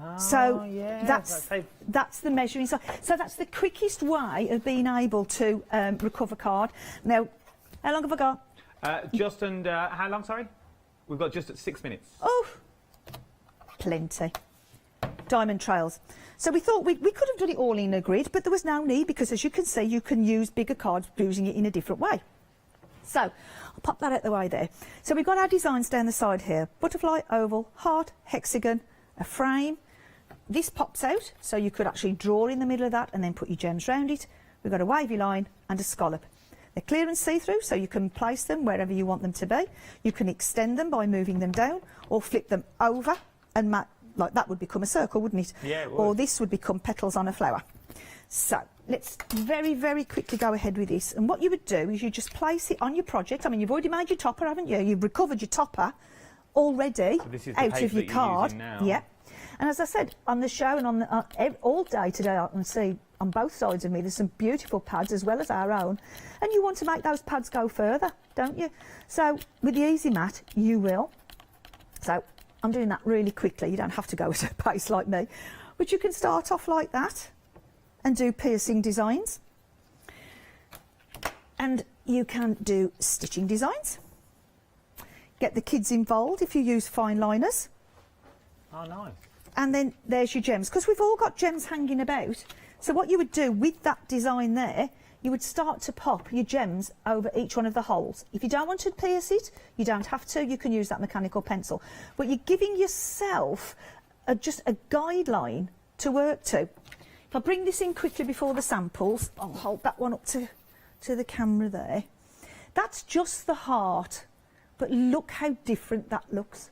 Oh, so yeah, that's the measuring. So that's the quickest way of being able to recover card. Now, how long have I got? Just under, how long, sorry? We've got just at 6 minutes. Oh, plenty. Diamond trails. So we thought we could have done it all in a grid, but there was no need, because as you can see, you can use bigger cards using it in a different way. So I'll pop that out the way there. So we've got our designs down the side here. Butterfly, oval, heart, hexagon, a frame. This pops out, so you could actually draw in the middle of that and then put your gems round it. We've got a wavy line and a scallop. They're clear and see-through, so you can place them wherever you want them to be. You can extend them by moving them down or flip them over and like that would become a circle, wouldn't it? Yeah, it would. Or this would become petals on a flower. So let's very, very quickly go ahead with this. And what you would do is you just place it on your project. I mean, you've already made your topper, haven't you? You've recovered your topper already So this is the out paper of your that you're card. using now. Yeah. And as I said, on the show and on the, all day today, I can see on both sides of me there's some beautiful pads as well as our own. And you want to make those pads go further, don't you? So with the Easy Mat, you will. So I'm doing that really quickly. You don't have to go at a pace like me. But you can start off like that and do piercing designs. And you can do stitching designs. Get the kids involved if you use fine liners. Oh, nice. And then there's your gems, because we've all got gems hanging about. So what you would do with that design there, you would start to pop your gems over each one of the holes. If you don't want to pierce it, you don't have to. You can use that mechanical pencil. But you're giving yourself just a guideline to work to. If I bring this in quickly before the samples, I'll hold that one up to the camera there. That's just the heart, but look how different that looks.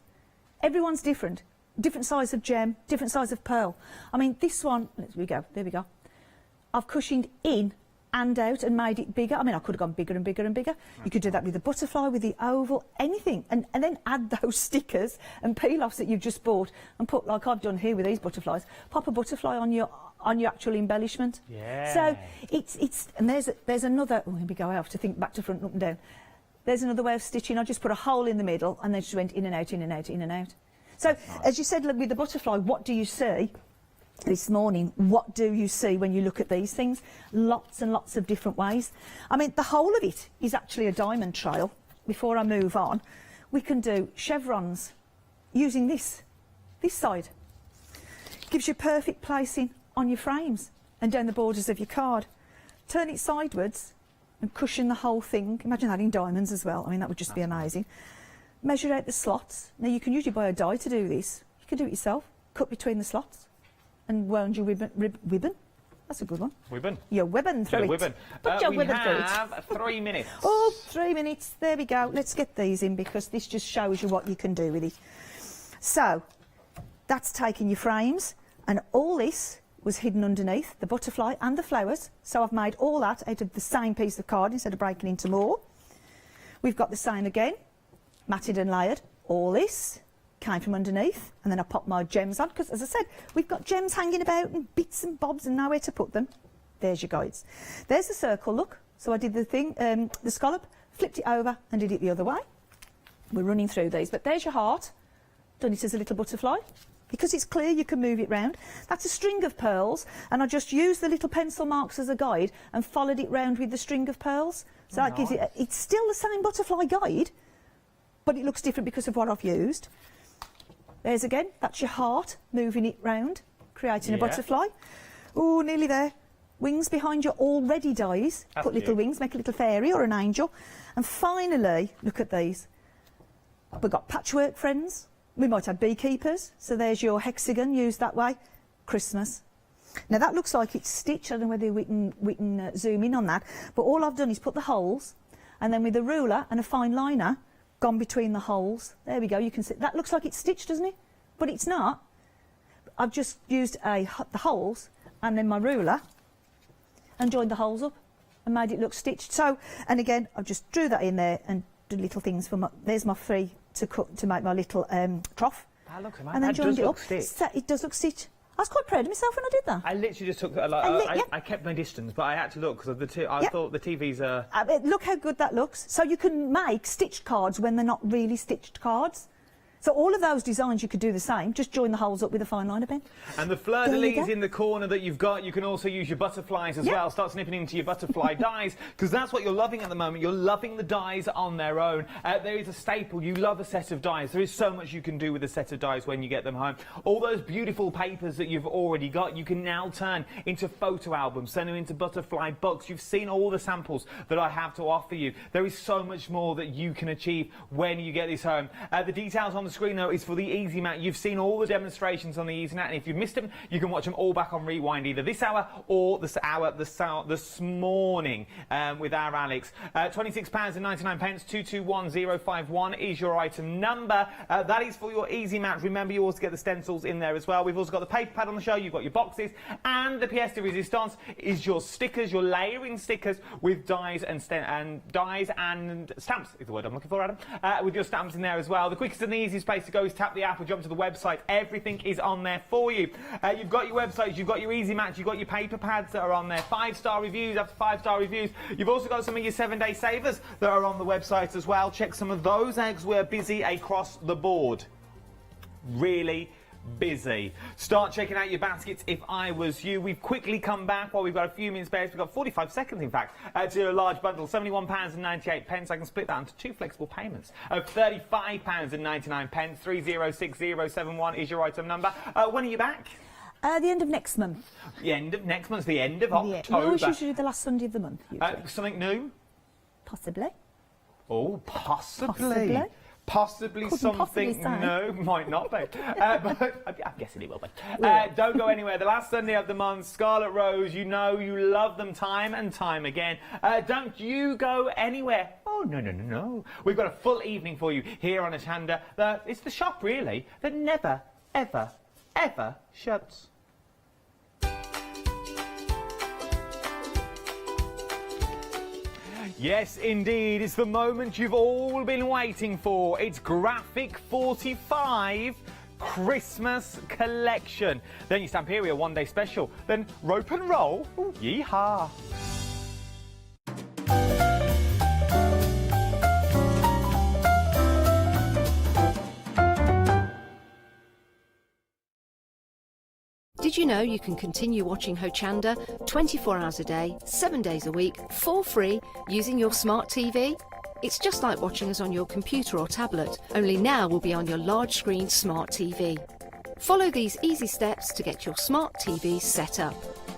Everyone's different. Different size of gem, different size of pearl. I mean, this one, there we go. I've cushioned in and out and made it bigger. I mean, I could have gone bigger and bigger and bigger. You could do that with the butterfly, with the oval, anything. And then add those stickers and peel-offs that you've just bought and put, like I've done here with these butterflies, pop a butterfly on your actual embellishment. Yeah. So it's and there's another, oh, here we go, I have to think back to front, up and down. There's another way of stitching. I just put a hole in the middle and then just went in and out, in and out, in and out. So, as you said with the butterfly, what do you see? This morning, what do you see when you look at these things? Lots and lots of different ways. I mean, the whole of it is actually a diamond trail. Before I move on, we can do chevrons using this side. Gives you perfect placing on your frames and down the borders of your card. Turn it sideways and cushion the whole thing. Imagine adding diamonds as well. I mean, that would just be amazing. Measure out the slots. Now, you can usually buy a die to do this. You can do it yourself. Cut between the slots and wound your ribbon. That's a good one. Ribbon. Your ribbon through it. Ribbon. Put your We ribbon through it. have 3 minutes. Oh, 3 minutes. There we go. Let's get these in because this just shows you what you can do with it. So, that's taking your frames and all this was hidden underneath, the butterfly and the flowers. So I've made all that out of the same piece of card instead of breaking into more. We've got the same again. Matted and layered. All this came from underneath and then I popped my gems on because, as I said, we've got gems hanging about and bits and bobs and nowhere to put them. There's your guides. There's the circle, look. So I did the thing, the scallop, flipped it over and did it the other way. We're running through these, but there's your heart. Done it as a little butterfly. Because it's clear, you can move it round. That's a string of pearls and I just used the little pencil marks as a guide and followed it round with the string of pearls. So that gives it, it's still the same butterfly guide, but it looks different because of what I've used. There's again, that's your heart, moving it round, creating a butterfly. Oh, nearly there. Wings behind your already dies. Put little wings, make a little fairy or an angel. And finally, look at these. We've got patchwork friends. We might have beekeepers. So there's your hexagon, used that way. Christmas. Now that looks like it's stitched. I don't know whether we can zoom in on that. But all I've done is put the holes, and then with a ruler and a fine liner, gone between the holes. There we go, you can see. That looks like it's stitched, doesn't it? But it's not. I've just used the holes and then my ruler and joined the holes up and made it look stitched. So, and again, I just drew that in there and did little things for my, there's my free to cut, to make my little trough. Ah, look, and then joined it up. So it does look stitched. I was quite proud of myself when I did that. I literally just took, I kept my distance, but I had to look because I thought the TV's look how good that looks. So you can make stitched cards when they're not really stitched cards. So all of those designs you could do the same, just join the holes up with a fine liner pen. And the fleur-de-lis in the corner that you've got, you can also use your butterflies as well. Start snipping into your butterfly dies, because that's what you're loving at the moment. You're loving the dies on their own. There is a staple. You love a set of dies. There is so much you can do with a set of dies when you get them home. All those beautiful papers that you've already got, you can now turn into photo albums, turn them into butterfly books. You've seen all the samples that I have to offer you. There is so much more that you can achieve when you get this home. The details on the screen though is for the Easy Mat. You've seen all the demonstrations on the Easy Mat, and if you've missed them, you can watch them all back on Rewind, either this hour or this morning with our Alex. £26.99, 221051 is your item number. That is for your Easy Mat. Remember, you also get the stencils in there as well. We've also got the paper pad on the show, you've got your boxes, and the pièce de résistance is your stickers, your layering stickers with dies and stamps, is the word I'm looking for, Adam, with your stamps in there as well. The quickest and the easiest place to go is tap the app or jump to the website. Everything is on there for you. You've got your websites, you've got your Easy Mats, you've got your paper pads that are on there, 5-star reviews after 5-star reviews. You've also got some of your 7-day savers that are on the website as well. Check some of those eggs. We're busy across the board. Really busy. Start checking out your baskets if I was you. We've quickly come back while we've got a few minutes spare. We've got 45 seconds, in fact, to a large bundle. £71.98. I can split that into 2 flexible payments of £35.99. 306071 is your item number. When are you back? The end of next month. The end of next month, the end of October. We always usually do the last Sunday of the month. Something new? Possibly. Oh, possibly. Possibly. Possibly Couldn't something possibly say. no, might not be. But I'm guessing it will be. Don't go anywhere. The last Sunday of the month, Scarlet Rose, you know you love them time and time again. Don't you go anywhere. Oh, no, no, no, no. We've got a full evening for you here on Hochanda. It's the shop, really, that never, ever, ever shuts. Yes, indeed, it's the moment you've all been waiting for. It's Graphic 45 Christmas Collection. Then your Stamperia one-day special. Then Rope and Roll. Ooh, yeehaw. Did you know you can continue watching Hochanda 24 hours a day, 7 days a week, for free, using your smart TV? It's just like watching us on your computer or tablet, only now we'll be on your large screen smart TV. Follow these easy steps to get your smart TV set up.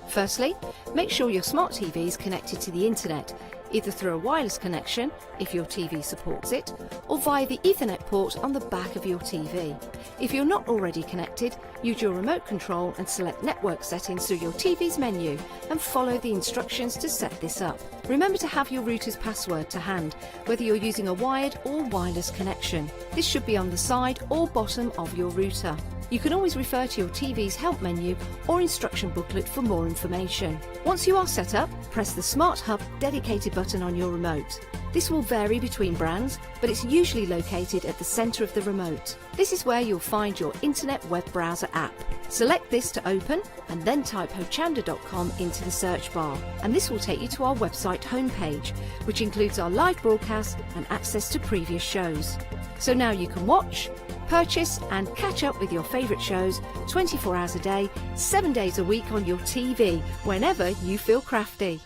Firstly, make sure your smart TV is connected to the internet, either through a wireless connection, if your TV supports it, or via the Ethernet port on the back of your TV. If you're not already connected, use your remote control and select network settings through your TV's menu and follow the instructions to set this up. Remember to have your router's password to hand, whether you're using a wired or wireless connection. This should be on the side or bottom of your router. You can always refer to your TV's help menu or instruction booklet for more information. Once you are set up, press the Smart Hub dedicated button on your remote. This will vary between brands, but it's usually located at the centre of the remote. This is where you'll find your internet web browser app. Select this to open and then type hochanda.com into the search bar, and this will take you to our website homepage, which includes our live broadcast and access to previous shows. So now you can watch, purchase and catch up with your favourite shows 24 hours a day, 7 days a week on your TV, whenever you feel crafty.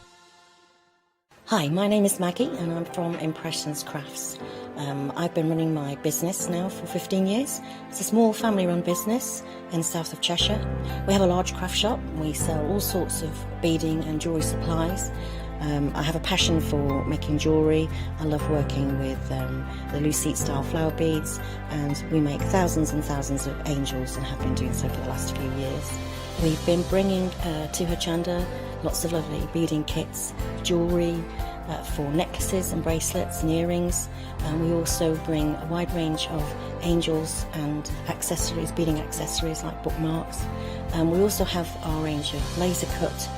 Hi, my name is Maggie and I'm from Impressions Crafts. I've been running my business now for 15 years. It's a small family-run business in the south of Cheshire. We have a large craft shop. We sell all sorts of beading and jewellery supplies. I have a passion for making jewellery. I love working with the Lucite style flower beads, and we make thousands and thousands of angels and have been doing so for the last few years. We've been bringing to Hochanda lots of lovely beading kits, jewellery for necklaces and bracelets and earrings, and we also bring a wide range of angels and accessories, beading accessories like bookmarks, and we also have our range of laser cut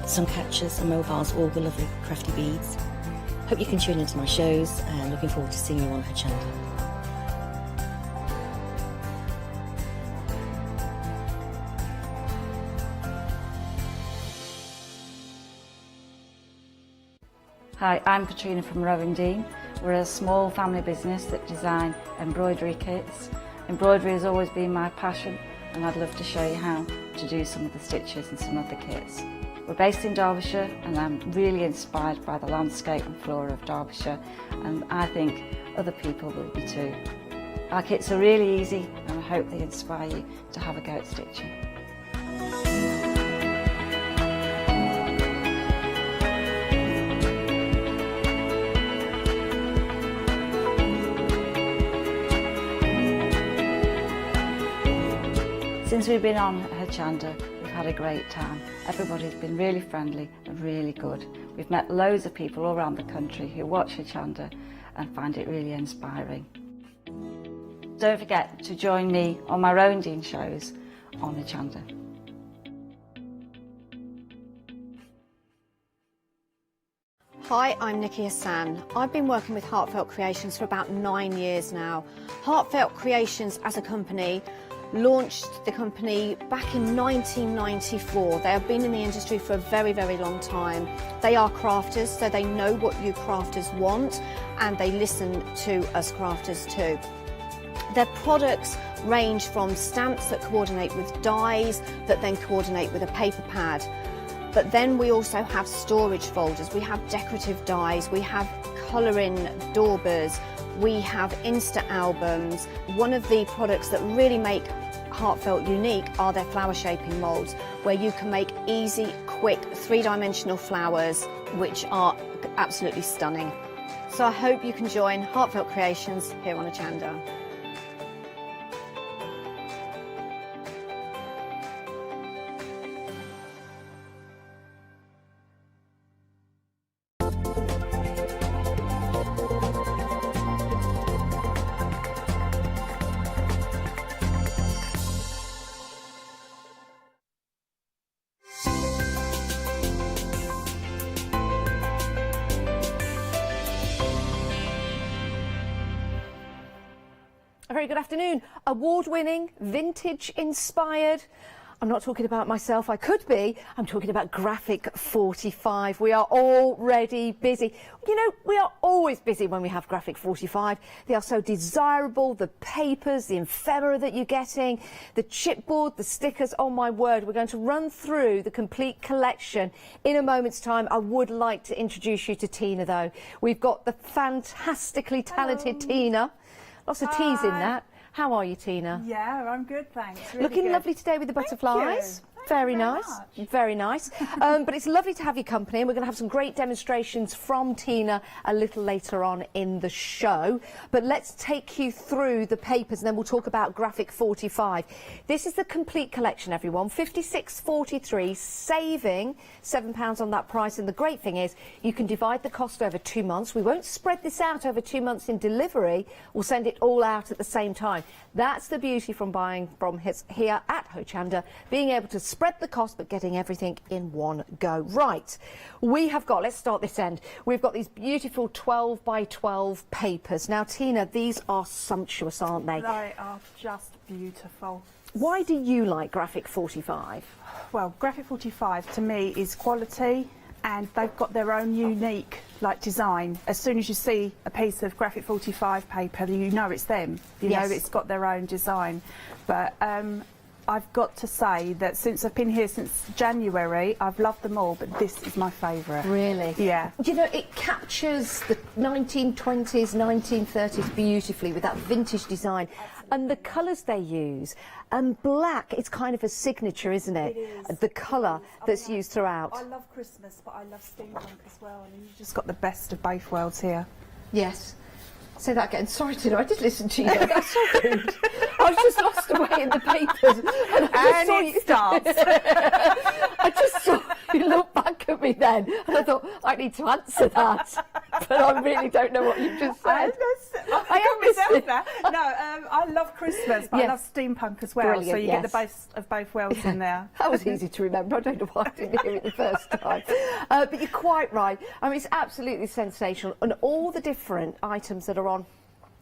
sun catchers and mobiles, all the lovely crafty beads. Hope you can tune into my shows and looking forward to seeing you on Hochanda. Hi, I'm Katrina from Rowan Dean. We're a small family business that design embroidery kits. Embroidery has always been my passion, and I'd love to show you how to do some of the stitches and some of the kits. We're based in Derbyshire, and I'm really inspired by the landscape and flora of Derbyshire, and I think other people will be too. Our kits are really easy, and I hope they inspire you to have a go at stitching. Since we've been on Hochanda, we've had a great time. Everybody's been really friendly and really good. We've met loads of people all around the country who watch Hochanda and find it really inspiring. Don't forget to join me on my rounding shows on Hochanda. Hi, I'm Nikki Hassan. I've been working with Heartfelt Creations for about 9 years now. Heartfelt Creations as a company launched the company back in 1994. They have been in the industry for a very, very long time. They are crafters, so they know what you crafters want, and they listen to us crafters too. Their products range from stamps that coordinate with dies that then coordinate with a paper pad. But then we also have storage folders, we have decorative dies, we have colouring daubers, we have Insta albums. One of the products that really make Heartfelt unique are their flower shaping moulds, where you can make easy, quick, three-dimensional flowers, which are absolutely stunning. So I hope you can join Heartfelt Creations here on Hochanda. A very good afternoon. Award-winning, vintage-inspired. I'm not talking about myself, I could be. I'm talking about Graphic 45. We are already busy. You know, we are always busy when we have Graphic 45. They are so desirable, the papers, the ephemera that you're getting, the chipboard, the stickers, oh my word. We're going to run through the complete collection in a moment's time. I would like to introduce you to Tina though. We've got the fantastically talented Tina. Lots of T's in that. How are you, Tina? Yeah, I'm good, thanks. Really Looking good. lovely today with the butterflies. Very nice, very nice. But it's lovely to have your company, and we're going to have some great demonstrations from Tina a little later on in the show. But let's take you through the papers, and then we'll talk about Graphic 45. This is the complete collection, everyone. $56.43, saving £7 on that price. And the great thing is, you can divide the cost over 2 months. We won't spread this out over 2 months in delivery. We'll send it all out at the same time. That's the beauty from buying from here at Hochanda, being able to spread the cost but getting everything in one go. Right, we have got, let's start this end, we've got these beautiful 12 by 12 papers. Now Tina, these are sumptuous, aren't they? They are just beautiful. Why do you like Graphic 45? Well, Graphic 45 to me is quality, and they've got their own unique design. As soon as you see a piece of Graphic 45 paper, you know it's them. You know it's got their own design. But I've got to say that since I've been here since January, I've loved them all, but this is my favourite. Really? Yeah. You know, it captures the 1920s, 1930s beautifully with that vintage design. And the colours they use, and black, it's kind of a signature, isn't it? It is. The colour that's used throughout. I love Christmas, but I love steampunk as well, and you've just got the best of both worlds here. Yes. Say that again. Sorry, Tina, I did listen to you. That's so rude. I was just lost away in the papers. And it starts. I just saw you look back at me then, and I thought, I need to answer that. But I really don't know what you just said. I am myself now. No, I love Christmas, but I love steampunk as well. Brilliant, so you get the best of both worlds in there. That was easy to remember. I don't know why I didn't hear it the first time. But you're quite right. I mean, it's absolutely sensational. And all the different items that are on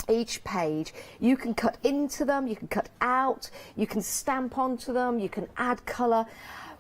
each page, you can cut into them, you can cut out, you can stamp onto them, you can add colour.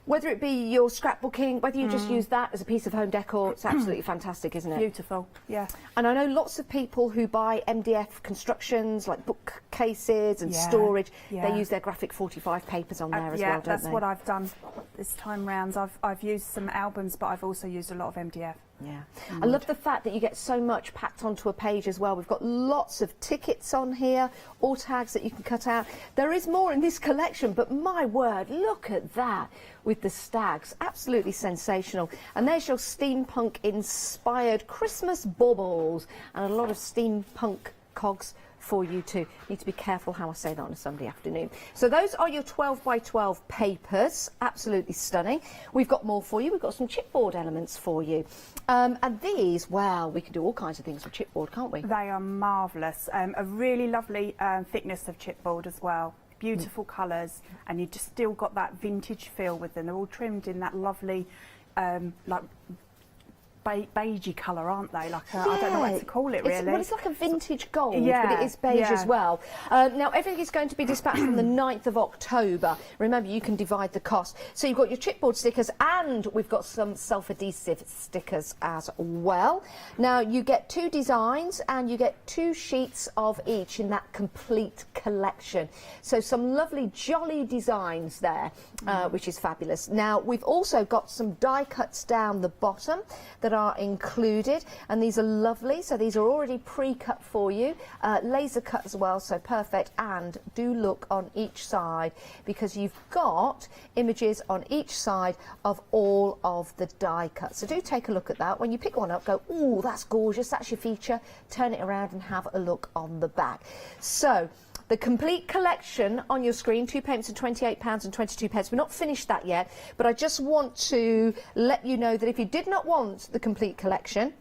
Whether it be your scrapbooking, whether you just use that as a piece of home decor, it's absolutely fantastic, isn't it? Beautiful, yeah. And I know lots of people who buy MDF constructions, like bookcases and storage, they use their graphic 45 papers on there as well, don't they? Yeah, that's what I've done this time round. I've used some albums, but I've also used a lot of MDF. Yeah. I love the fact that you get so much packed onto a page as well. We've got lots of tickets on here, or tags that you can cut out. There is more in this collection, but my word, look at that with the stags. Absolutely sensational. And there's your steampunk-inspired Christmas baubles and a lot of steampunk cogs for you too. Need to be careful how I say that on a Sunday afternoon. So those are your 12 by 12 papers. Absolutely stunning. We've got more for you. We've got some chipboard elements for you. And these, wow, we can do all kinds of things with chipboard, can't we? They are marvellous. A really lovely thickness of chipboard as well. Beautiful colours, and you've just still got that vintage feel with them. They're all trimmed in that lovely, like beigey colour, aren't they? Like I don't know what to call it really. Well, it's like a vintage gold, but it is beige as well. Now everything is going to be dispatched from the 9th of October. Remember, you can divide the cost. So you've got your chipboard stickers, and we've got some self-adhesive stickers as well. Now you get 2 designs, and you get 2 sheets of each in that complete collection. So some lovely jolly designs there, which is fabulous. Now we've also got some die cuts down the bottom that are included, and these are lovely. So these are already pre-cut for you, laser cut as well, so perfect. And do look on each side, because you've got images on each side of all of the die cuts. So do take a look at that. When you pick one up, go, ooh, that's gorgeous, that's your feature. Turn it around and have a look on the back. So the complete collection on your screen, £2 and £28 and 22p. We're not finished that yet, but I just want to let you know that if you did not want the complete collection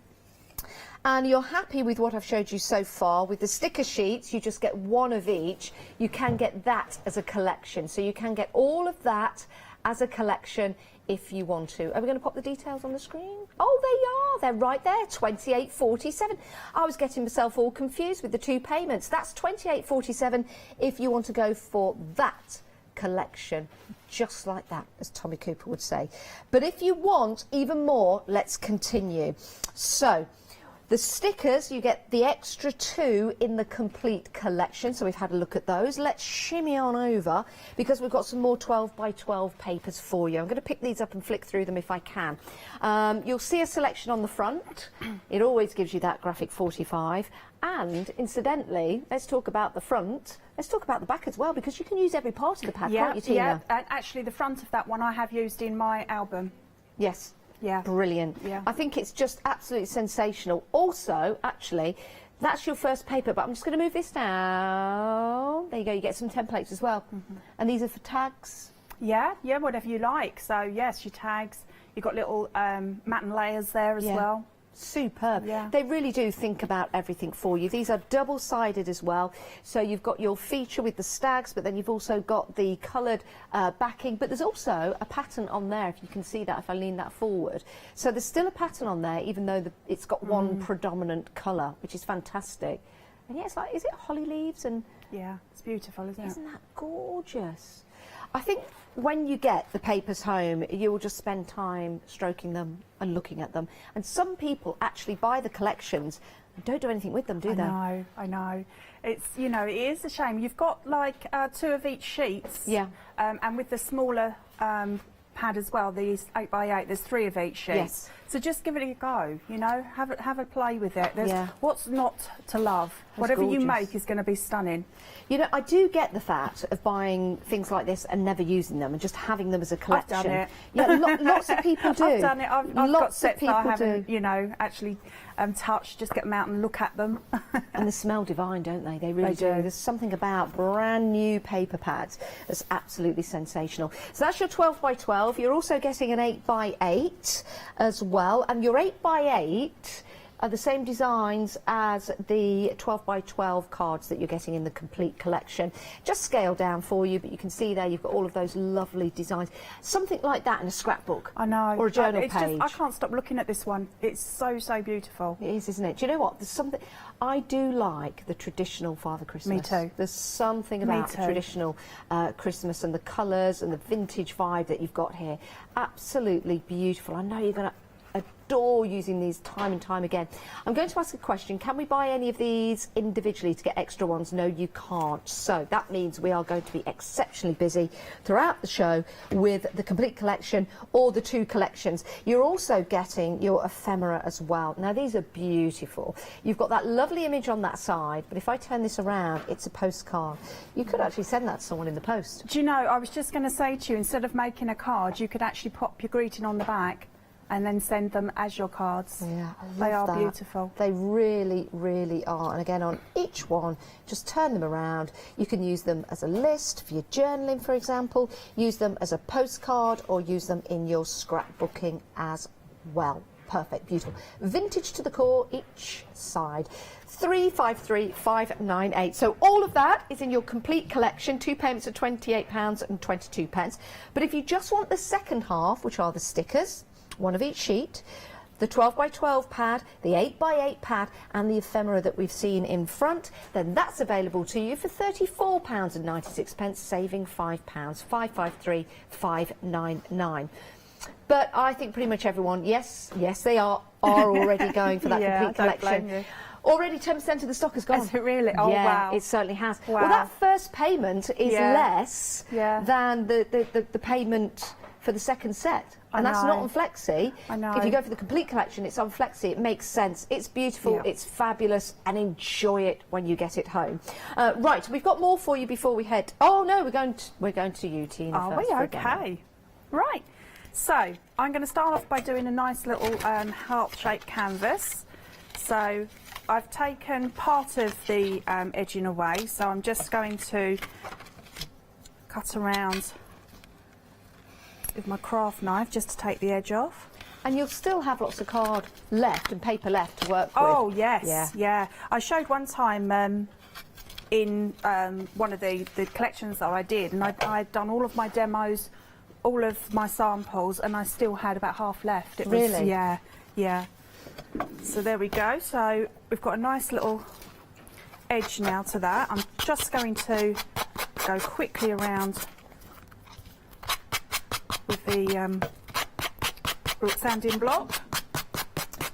and you're happy with what I've showed you so far, with the sticker sheets, you just get 1 of each, you can get that as a collection. So you can get all of that as a collection if you want to. Are we going to pop the details on the screen? Oh, they are. They're right there, £28.47. I was getting myself all confused with the 2 payments. That's £28.47 if you want to go for that collection, just like that, as Tommy Cooper would say. But if you want even more, let's continue. So the stickers, you get the extra 2 in the complete collection, so we've had a look at those. Let's shimmy on over, because we've got some more 12 by 12 papers for you. I'm going to pick these up and flick through them if I can. You'll see a selection on the front. It always gives you that graphic 45. And incidentally, let's talk about the front. Let's talk about the back as well, because you can use every part of the pad, can't you, Tina? Yeah, and actually the front of that one I have used in my album. Yes. Yeah. Brilliant. Yeah. I think it's just absolutely sensational. Also, actually, that's your first paper, but I'm just going to move this down. There you go, you get some templates as well. And these are for tags? Yeah, whatever you like. So, yes, your tags. You've got little matte and layers there as well. Superb. Yeah. They really do think about everything for you. These are double-sided as well. So you've got your feature with the stags, but then you've also got the coloured backing. But there's also a pattern on there, if you can see that, if I lean that forward. So there's still a pattern on there, even though it's got one predominant colour, which is fantastic. And yeah, it's like, is it holly leaves? And yeah, it's beautiful, isn't it? Isn't that gorgeous? I think when you get the papers home, you will just spend time stroking them and looking at them. And some people actually buy the collections and don't do anything with them, do they? I know. It's, you know, it is a shame. You've got like 2 of each sheets. Yeah. And with the smaller pad as well, these 8 by 8, there's 3 of each sheet. Yes. So just give it a go, you know, have a play with it. There's what's not to love. Whatever you make is going to be stunning. You know, I do get the fact of buying things like this and never using them and just having them as a collection. I've done it. Yeah, lots of people do. I've done it. I've got sets that I haven't, do. you know, actually touched. Just get them out and look at them. And they smell divine, don't they? They really do. There's something about brand new paper pads that's absolutely sensational. So that's your 12 by 12. You're also getting an 8 by 8 as well. And your 8 by 8 are the same designs as the 12 by 12 cards that you're getting in the complete collection. Just scaled down for you, but you can see there you've got all of those lovely designs. Something like that in a scrapbook. I know. Or a journal it's page. Just, I can't stop looking at this one. It's so, so beautiful. It is, isn't it? Do you know what? There's something... I do like the traditional Father Christmas. Me too. There's something about the traditional Christmas and the colours and the vintage vibe that you've got here. Absolutely beautiful. I know you're going to adore using these time and time again. I'm going to ask a question. Can we buy any of these individually to get extra ones? No, you can't. So that means we are going to be exceptionally busy throughout the show with the complete collection or the 2 collections. You're also getting your ephemera as well. Now, these are beautiful. You've got that lovely image on that side, but if I turn this around, it's a postcard. You could actually send that to someone in the post. Do you know, I was just going to say to you, instead of making a card, you could actually pop your greeting on the back and then send them as your cards. Yeah, they are that. beautiful. They really, really are. And again, on each one, just turn them around. You can use them as a list for your journaling, for example, use them as a postcard, or use them in your scrapbooking as well. Perfect, beautiful. Vintage to the core, each side. 353598. So all of that is in your complete collection. 2 payments of £28.22. But if you just want the second half, which are the stickers, one of each sheet, the 12 by 12 pad, the 8 by 8 pad, and the ephemera that we've seen in front, then that's available to you for £34.96, saving £5, 553,599. But I think pretty much everyone, yes, they are already going for that complete collection. Already 10% of the stock has gone. Is it really? Oh, yeah, wow. it certainly has. Wow. Well, that first payment is less than the payment for the second set. And that's not on Flexi. I know. If you go for the complete collection, it's on Flexi. It makes sense. It's beautiful. It's fabulous, and enjoy it when you get it home. Right, we've got more for you before we head. Oh no, we're going to you, Tina. Are first we? for a Okay. Right. So I'm going to start off by doing a nice little heart-shaped canvas. So I've taken part of the edging away. So I'm just going to cut around with my craft knife just to take the edge off. And you'll still have lots of card left and paper left to work with. Oh yes, yeah. I showed one time in one of the collections that I did, and I'd done all of my demos, all of my samples, and I still had about half left. It was, really? Yeah. So there we go. So we've got a nice little edge now to that. I'm just going to go quickly around with the sanding block.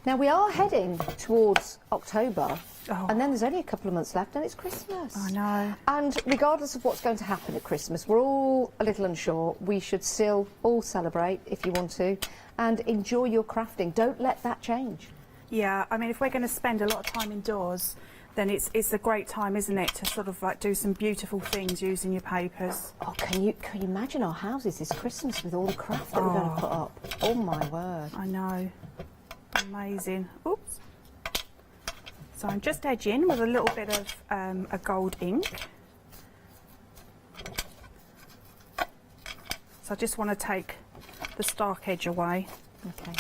Now we are heading towards October, and then there's only a couple of months left and it's Christmas. I know. And regardless of what's going to happen at Christmas, we're all a little unsure. We should still all celebrate if you want to, and enjoy your crafting. Don't let that change. Yeah, I mean, if we're going to spend a lot of time indoors, then it's a great time, isn't it, to sort of like do some beautiful things using your papers. Oh, can you imagine our houses this Christmas with all the craft that we're going to put up? Oh my word. I know. Amazing. Oops. So I'm just edging with a little bit of a gold ink. So I just want to take the stark edge away. Okay.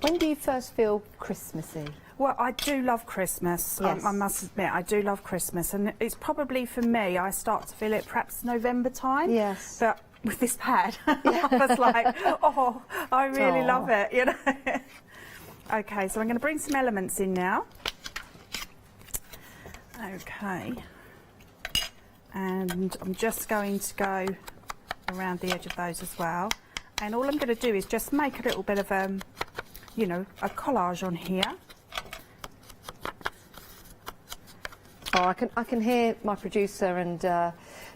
When do you first feel Christmassy? Well, I do love Christmas. Yes. I must admit, I do love Christmas, and it's probably for me, I start to feel it perhaps November time. Yes. But with this pad, I was like, oh, I really love it, you know. Okay, so I'm going to bring some elements in now. Okay. And I'm just going to go around the edge of those as well. And all I'm going to do is just make a little bit of, you know, a collage on here. Oh, I can hear my producer and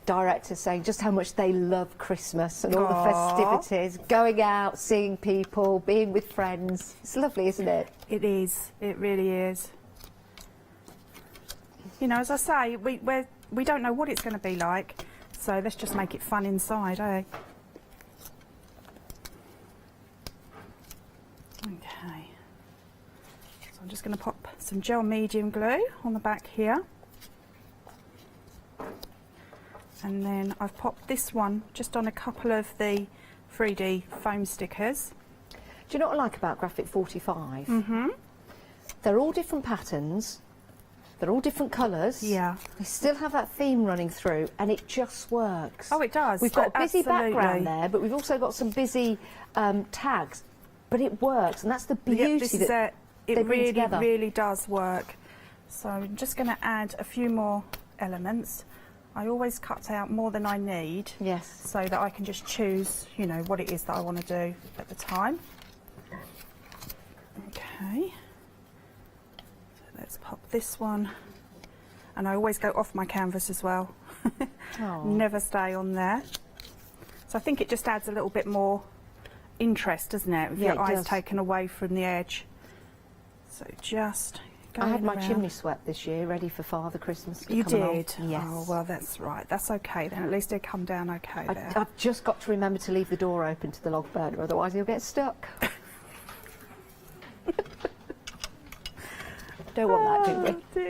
director saying just how much they love Christmas and all the festivities, going out, seeing people, being with friends. It's lovely, isn't it? It is. It really is. You know, as I say, we don't know what it's going to be like, so let's just make it fun inside, eh? Okay. So I'm just going to pop some gel medium glue on the back here. And then I've popped this one just on a couple of the 3D foam stickers. Do you know what I like about Graphic 45? Mm-hmm. They're all different patterns. They're all different colours. Yeah. They still have that theme running through, and it just works. Oh, it does. We've got a busy Absolutely. background there, but we've also got some busy tags. But it works, and that's the beauty that it they bring together. really does work. So I'm just going to add a few more elements. I always cut out more than I need. Yes. So that I can just choose, you know, what it is that I want to do at the time. Okay. So let's pop this one. And I always go off my canvas as well. Never stay on there. So I think it just adds a little bit more interest, doesn't it? With your eyes taken away from the edge. So just I had my around. chimney swept this year, ready for Father Christmas to You come along. did? Yes. Oh, well, that's right. That's okay then. At least they come down okay there. I've just got to remember to leave the door open to the log burner, otherwise he'll get stuck. Don't want that, do we?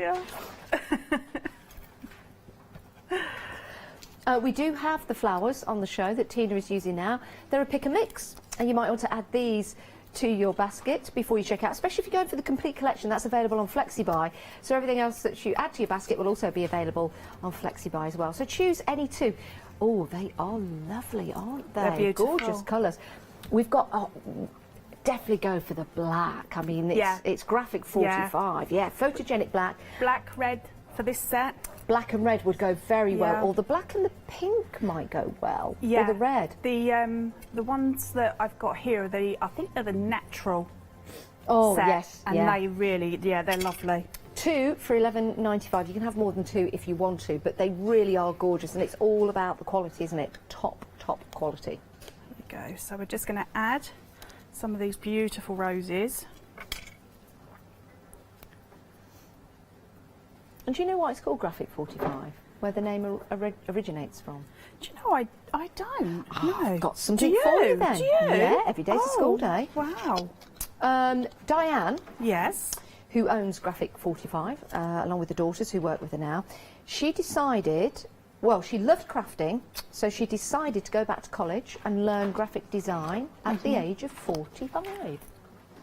Dear. We do have the flowers on the show that Tina is using now. They're a pick and mix, and you might want to add these to your basket before you check out, especially if you're going for the complete collection. That's available on Flexi Buy, so everything else that you add to your basket will also be available on Flexi Buy as well. So choose any two. Oh, they are lovely, aren't they? They're beautiful. Gorgeous colours. We've got definitely go for the black. I mean, it's graphic 45. Yeah, photogenic black. Black, red for this set. Black and red would go very well, or the black and the pink might go well, or the red. The ones that I've got here are I think they're the natural set, yes, and they really, they're lovely. 2 for $11.95. You can have more than 2 if you want to, but they really are gorgeous, and it's all about the quality, isn't it? Top quality. There we go. So we're just going to add some of these beautiful roses. And do you know why it's called Graphic 45? Where the name originates from? Do you know, I don't know. I've got something for you then. Do you? Yeah, every day's a school day. Wow. Diane. Yes. Who owns Graphic 45, along with the daughters who work with her now. She decided, well, she loved crafting, so she decided to go back to college and learn graphic design at the age of 45.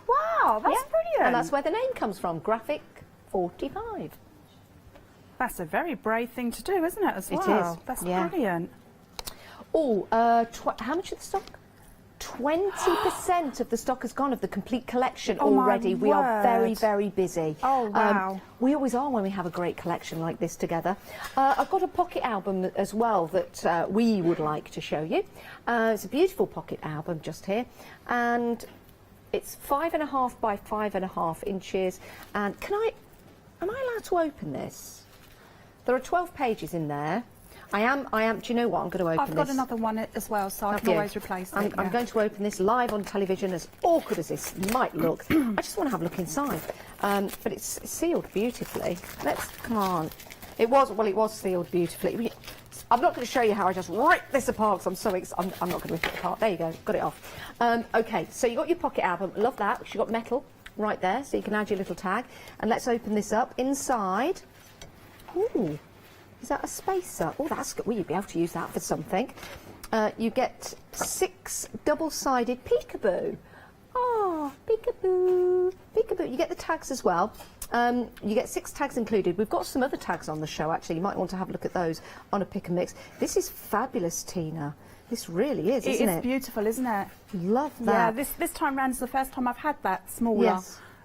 Wow, that's brilliant. And that's where the name comes from, Graphic 45. That's a very brave thing to do, isn't it, as well? It is. That's brilliant. Oh, how much of the stock? 20% of the stock has gone of the complete collection already. We are very, very busy. Oh, wow. We always are when we have a great collection like this together. I've got a pocket album as well that we would like to show you. It's a beautiful pocket album just here. And it's 5.5 by 5.5 inches. And am I allowed to open this? There are 12 pages in there. I am, do you know what, I'm going to open this. I've got another one as well, so I can always replace it. I'm going to open this live on television, as awkward as this might look. I just want to have a look inside. But it's sealed beautifully. Come on. It was sealed beautifully. I'm not going to show you how I just rip this apart, because I'm not going to rip it apart. There you go, got it off. Okay, so you got your pocket album. Love that. You've got metal right there, so you can add your little tag. And let's open this up. Inside, ooh, is that a spacer? Oh, that's good. Well, you'd be able to use that for something. You get 6 double-sided peekaboo. Oh, peekaboo, peekaboo. You get the tags as well. You get 6 tags included. We've got some other tags on the show, actually. You might want to have a look at those on a pick and mix. This is fabulous, Tina. This really is, isn't it? It is beautiful, isn't it? Love that. Yeah, this time round is the first time I've had that smaller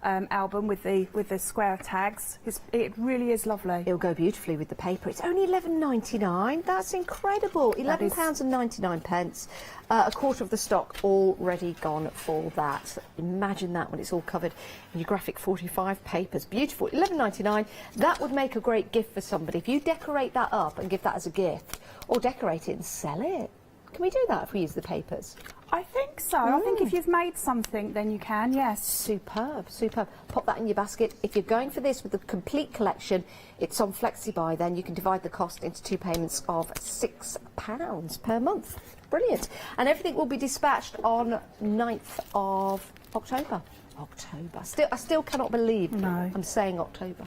album with the square tags. It really is lovely. It'll go beautifully with the paper. It's only $11.99. That's incredible. £11.99. A quarter of the stock already gone for that. Imagine that when it's all covered in your Graphic 45 papers. Beautiful. $11.99. That would make a great gift for somebody. If you decorate that up and give that as a gift, or decorate it and sell it. Can we do that if we use the papers? I think so. I think if you've made something, then you can, yes. Superb, superb. Pop that in your basket. If you're going for this with the complete collection, it's on Flexi Buy, then you can divide the cost into 2 payments of £6 per month. Brilliant. And everything will be dispatched on 9th of October. October. I still cannot believe I'm saying October.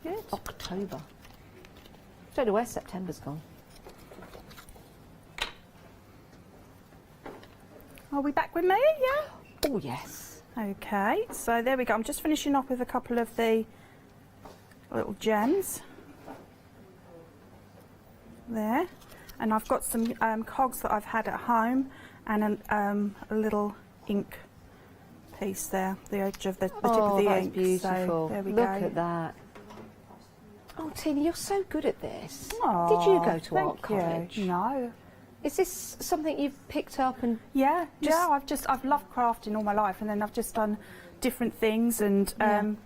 Good. October. Don't know where September's gone. Are we back with me? Yeah. Oh yes. Okay, so there we go. I'm just finishing off with a couple of the little gems there, and I've got some cogs that I've had at home, and a little ink piece there, the edge of the tip of the ink. Beautiful. So there we Look go. at that. Oh, Tina, you're so good at this. Oh, did you go to thank art college? you. No. Is this something you've picked up and? Yeah, I've loved crafting all my life, and then I've just done different things and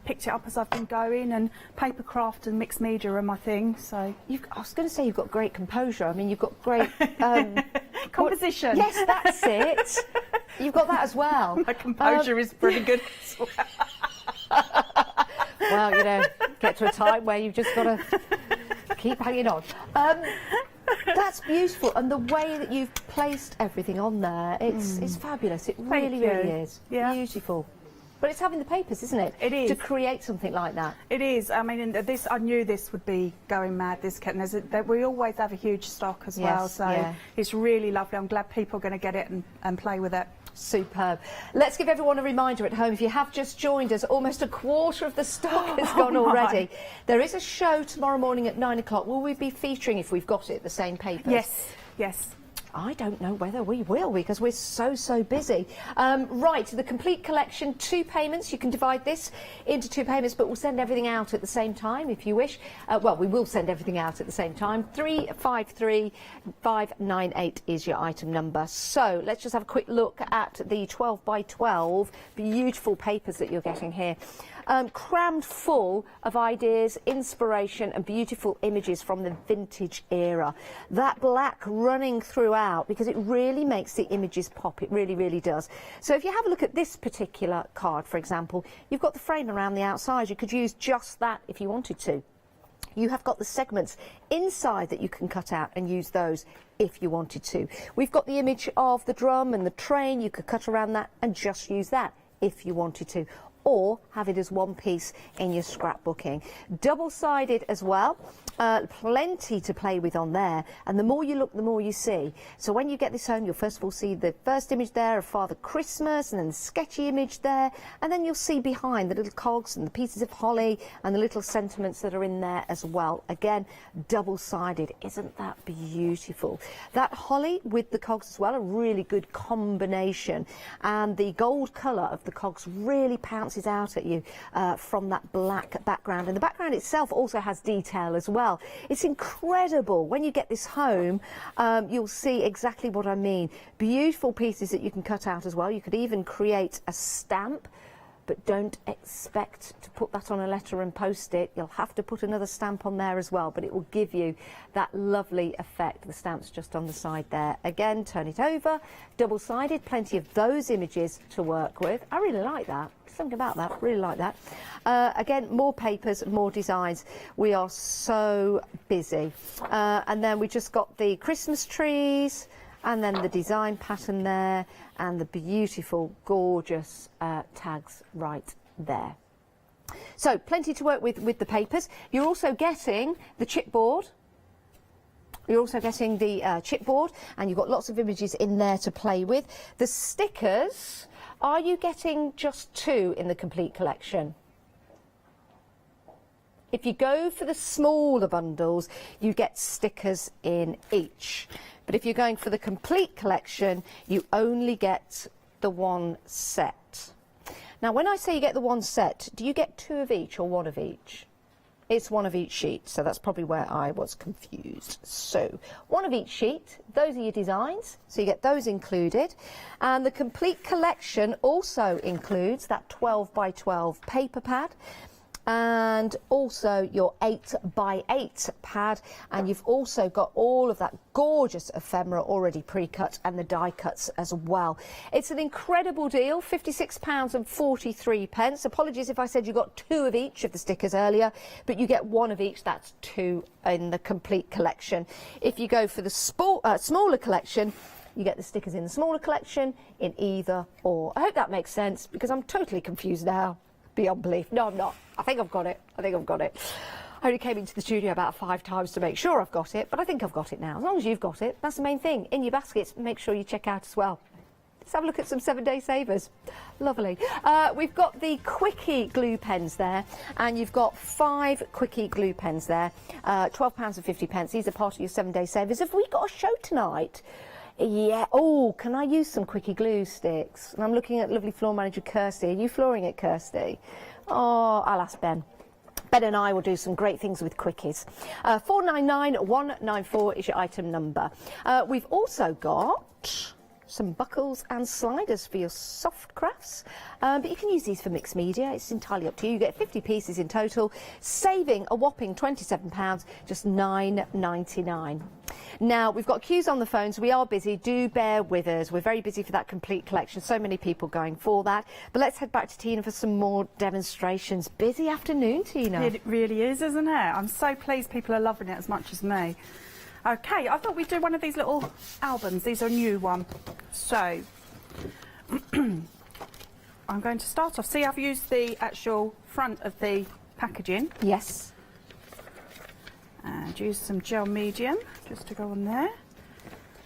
picked it up as I've been going, and papercraft and mixed media are my thing. So I was going to say you've got great composure. I mean, you've got great composition. Yes, that's it. You've got that as well. My composure is pretty good as well. Well, you know, get to a time where you've just got to keep hanging on. That's beautiful, and the way that you've placed everything on there, it's fabulous. It really is. Yeah. Beautiful. But it's having the papers, isn't it? It is. To create something like that. It is. I mean, I knew this would be going mad, this kit. And we always have a huge stock as well, so it's really lovely. I'm glad people are going to get it and play with it. Superb. Let's give everyone a reminder at home. If you have just joined us, almost a quarter of the stock has gone already. There is a show tomorrow morning at 9 o'clock. Will we be featuring, if we've got it, the same papers? Yes, yes. I don't know whether we will, because we're so busy. Right, the complete collection, 2 payments. You can divide this into 2 payments, but we'll send everything out at the same time if you wish. Well, we will send everything out at the same time. 353598 is your item number. So let's just have a quick look at the 12 by 12 beautiful papers that you're getting here. Crammed full of ideas, inspiration and beautiful images from the vintage era. That black running throughout, because it really makes the images pop. It really does. So if you have a look at this particular card, for example, you've got the frame around the outside. You could use just that if you wanted to. You have got the segments inside that you can cut out and use those if you wanted to. We've got the image of the drum and the train. You could cut around that and just use that if you wanted to, or have it as one piece in your scrapbooking. Double-sided as well, plenty to play with on there, and the more you look, the more you see. So when you get this home, you'll first of all see the first image there of Father Christmas, and then the sketchy image there, and then you'll see behind the little cogs and the pieces of holly and the little sentiments that are in there as well. Again, double-sided. Isn't that beautiful? That holly with the cogs as well, a really good combination, and the gold colour of the cogs really pounces out at you from that black background, and the background itself also has detail as well. It's incredible. When you get this home, you'll see exactly what I mean. Beautiful pieces that you can cut out as well. You could even create a stamp, but don't expect to put that on a letter and post it. You'll have to put another stamp on there as well, but it will give you that lovely effect. The stamp's just on the side there. Again, turn it over, double-sided, plenty of those images to work with. I really like that. Something about that, really like that. Again, more papers, more designs. We are so busy. And then we just got the Christmas trees, and then the design pattern there, and the beautiful, gorgeous tags right there. So plenty to work with the papers. You're also getting the chipboard. You're also getting the chipboard, and you've got lots of images in there to play with. The stickers, are you getting just 2 in the complete collection? If you go for the smaller bundles, you get stickers in each. But if you're going for the complete collection, you only get the 1 set. Now, when I say you get the 1 set, do you get 2 of each or 1 of each? It's 1 of each sheet, so that's probably where I was confused. So 1 of each sheet, those are your designs, so you get those included. And the complete collection also includes that 12 by 12 paper pad, and also your 8 by 8 pad, and you've also got all of that gorgeous ephemera already pre-cut, and the die cuts as well. It's an incredible deal, £56.43. Apologies if I said you got 2 of each of the stickers earlier, but you get 1 of each. That's 2 in the complete collection. If you go for the smaller collection, you get the stickers in the smaller collection in either or. I hope that makes sense, because I'm totally confused now. Beyond belief. No, I'm not. I think I've got it. I only came into the studio about 5 times to make sure I've got it, but I think I've got it now. As long as you've got it, that's the main thing. In your baskets, make sure you check out as well Let's have a look at some 7-day savers. Lovely. We've got the Quickie glue pens there, and you've got 5 Quickie glue pens there, £12.50. These are part of your 7-day savers. Have we got a show tonight? Yeah. Oh, can I use some Quickie glue sticks? And I'm looking at lovely floor manager Kirsty. Are you flooring it, Kirsty? Oh, I'll ask Ben. Ben and I will do some great things with Quickies. 499194 is your item number. We've also got some buckles and sliders for your soft crafts, but you can use these for mixed media. It's entirely up to you. You get 50 pieces in total, saving a whopping £27, just £9.99. Now, we've got queues on the phones. We are busy. Do bear with us. We're very busy for that complete collection. So many people going for that. But let's head back to Tina for some more demonstrations. Busy afternoon, Tina. It really is, isn't it? I'm so pleased people are loving it as much as me. Okay, I thought we'd do one of these little albums. These are a new one. So, I'm going to start off. See, I've used the actual front of the packaging. Yes. And use some gel medium just to go on there.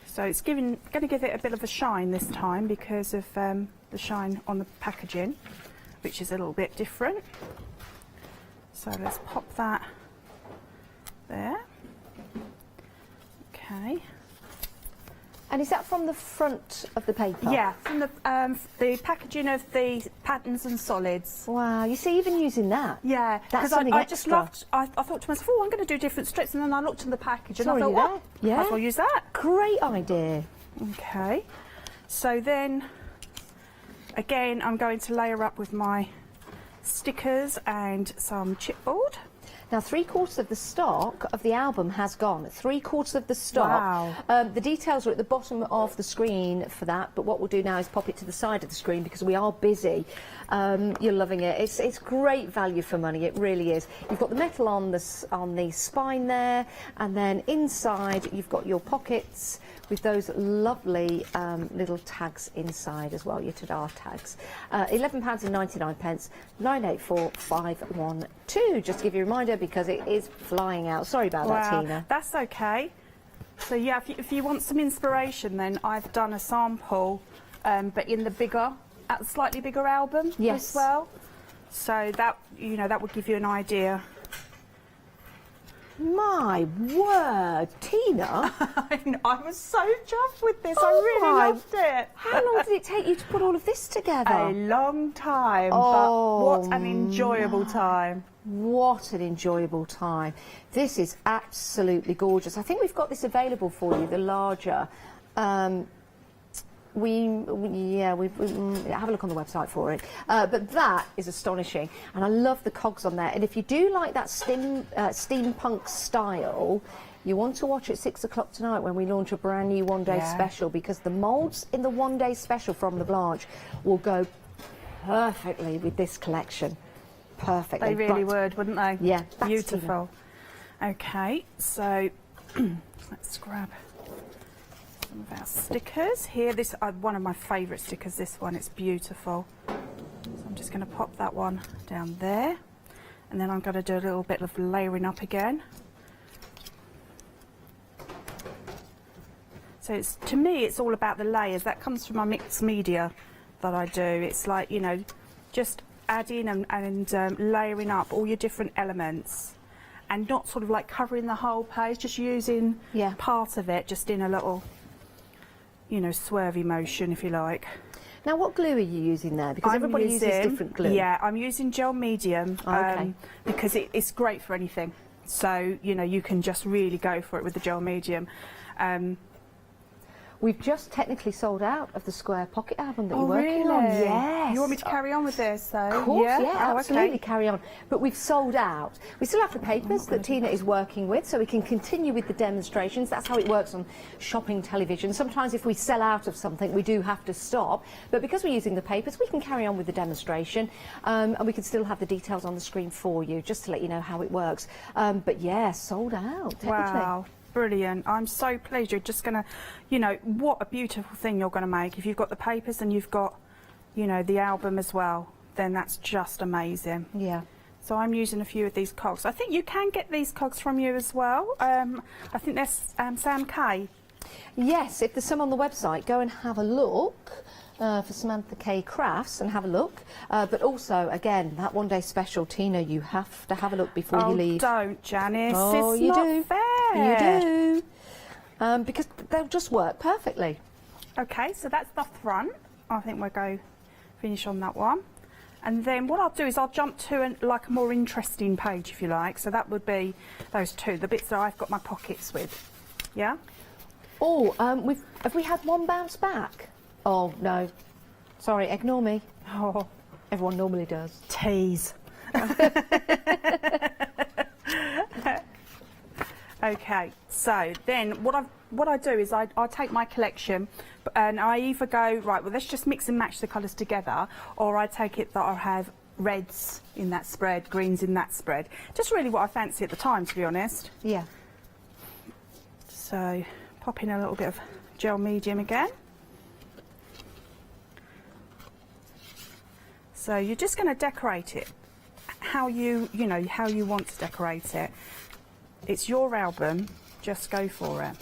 So it's going to give it a bit of a shine this time because of the shine on the packaging, which is a little bit different. So let's pop that there. Okay. And is that from the front of the paper? Yeah, from the packaging of the patterns and solids. Wow, you see, even using that. Yeah, that's because something I extra. just loved. I thought to myself, oh, I'm going to do different strips, and then I looked in the package and I thought, well, yeah, might as well use that. Great idea. Okay, so then again, I'm going to layer up with my stickers and some chipboard. Now, 3/4 of the stock of the album has gone. 3/4 of the stock. Wow. The details are at the bottom of the screen for that, but what we'll do now is pop it to the side of the screen because we are busy. You're loving it. It's great value for money. It really is. You've got the metal on the spine there, and then inside you've got your pockets with those lovely little tags inside as well, your Tada tags. £11.99, 984512. Just to give you a reminder because it is flying out. Sorry about that, Tina. That's okay. So yeah, if you want some inspiration, then I've done a sample, but in the slightly bigger album as well. So that that would give you an idea. My word, Tina! I was so chuffed with this. I really loved it. How long did it take you to put all of this together? A long time, but what an enjoyable time. What an enjoyable time. This is absolutely gorgeous. I think we've got this available for you, the larger. We have a look on the website for it. But that is astonishing, and I love the cogs on there. And if you do like that steampunk style, you want to watch at 6 o'clock tonight when we launch a brand new one-day special, because the moulds in the one-day special from LaBlanche will go perfectly with this collection. Perfectly. They really would, wouldn't they? Yeah, beautiful. Okay, so let's grab some of our stickers here. This is one of my favourite stickers, this one. It's beautiful. So I'm just going to pop that one down there, and then I'm going to do a little bit of layering up again. So to me, it's all about the layers. That comes from my mixed media that I do. It's like, just adding and layering up all your different elements, and not sort of like covering the whole page, just using part of it just in a little swervy motion, if you like. Now, what glue are you using there? Because everybody uses different glue. Yeah, I'm using gel medium because it's great for anything. So, you can just really go for it with the gel medium. We've just technically sold out of the square pocket album that you're working on. Yes. You want me to carry on with this, though? Of course, yeah, absolutely, carry on. But we've sold out. We still have the papers that Tina is working with, so we can continue with the demonstrations. That's how it works on shopping television. Sometimes if we sell out of something, we do have to stop. But because we're using the papers, we can carry on with the demonstration, and we can still have the details on the screen for you, just to let you know how it works. But yeah, sold out, technically. Wow. Brilliant. I'm so pleased. You're just going to, what a beautiful thing you're going to make. If you've got the papers and you've got, the album as well, then that's just amazing. Yeah. So I'm using a few of these cogs. I think you can get these cogs from you as well. I think there's Sam K. Yes, if there's some on the website, go and have a look. for Samantha K Crafts and have a look. But also, again, that one-day special, Tina, you have to have a look before you leave. Don't, Janice. Oh, it's you not do. fair. You do. Because they'll just work perfectly. Okay, so that's the front. I think we'll go finish on that one. And then what I'll do is I'll jump to like a more interesting page, if you like. So that would be those two, the bits that I've got my pockets with. Yeah? Oh, have we had one bounce back? Oh, no. Sorry, ignore me. Oh. Everyone normally does. Tease. Okay, so then what I do is I take my collection and I either go, right, well, let's just mix and match the colours together, or I take it that I'll have reds in that spread, greens in that spread. Just really what I fancy at the time, to be honest. Yeah. So pop in a little bit of gel medium again. So you're just going to decorate it how you want to decorate it. It's your album, just go for it.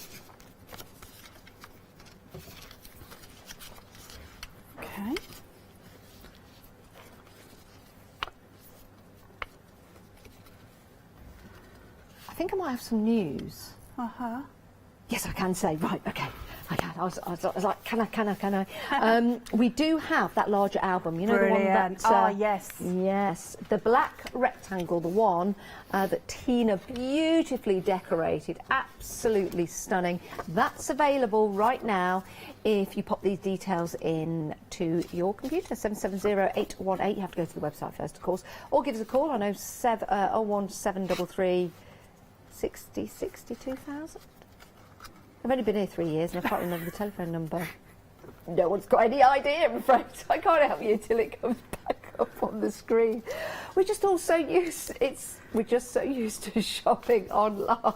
Okay. I think I might have some news. Uh-huh. Yes, I can say. Right, okay. I can. I was like, can I? We do have that larger album. You know, Brilliant. the one that... oh, yes. Yes. The black rectangle, the one that Tina beautifully decorated. Absolutely stunning. That's available right now if you pop these details in to your computer, 770818. You have to go to the website first, of course, or give us a call. I know 01733 60 62,000. I've only been here 3 years and I can't remember the telephone number. No one's got any idea, I'm afraid. So I can't help you until it comes back up on the screen. We're just all so used. We're just so used to shopping online.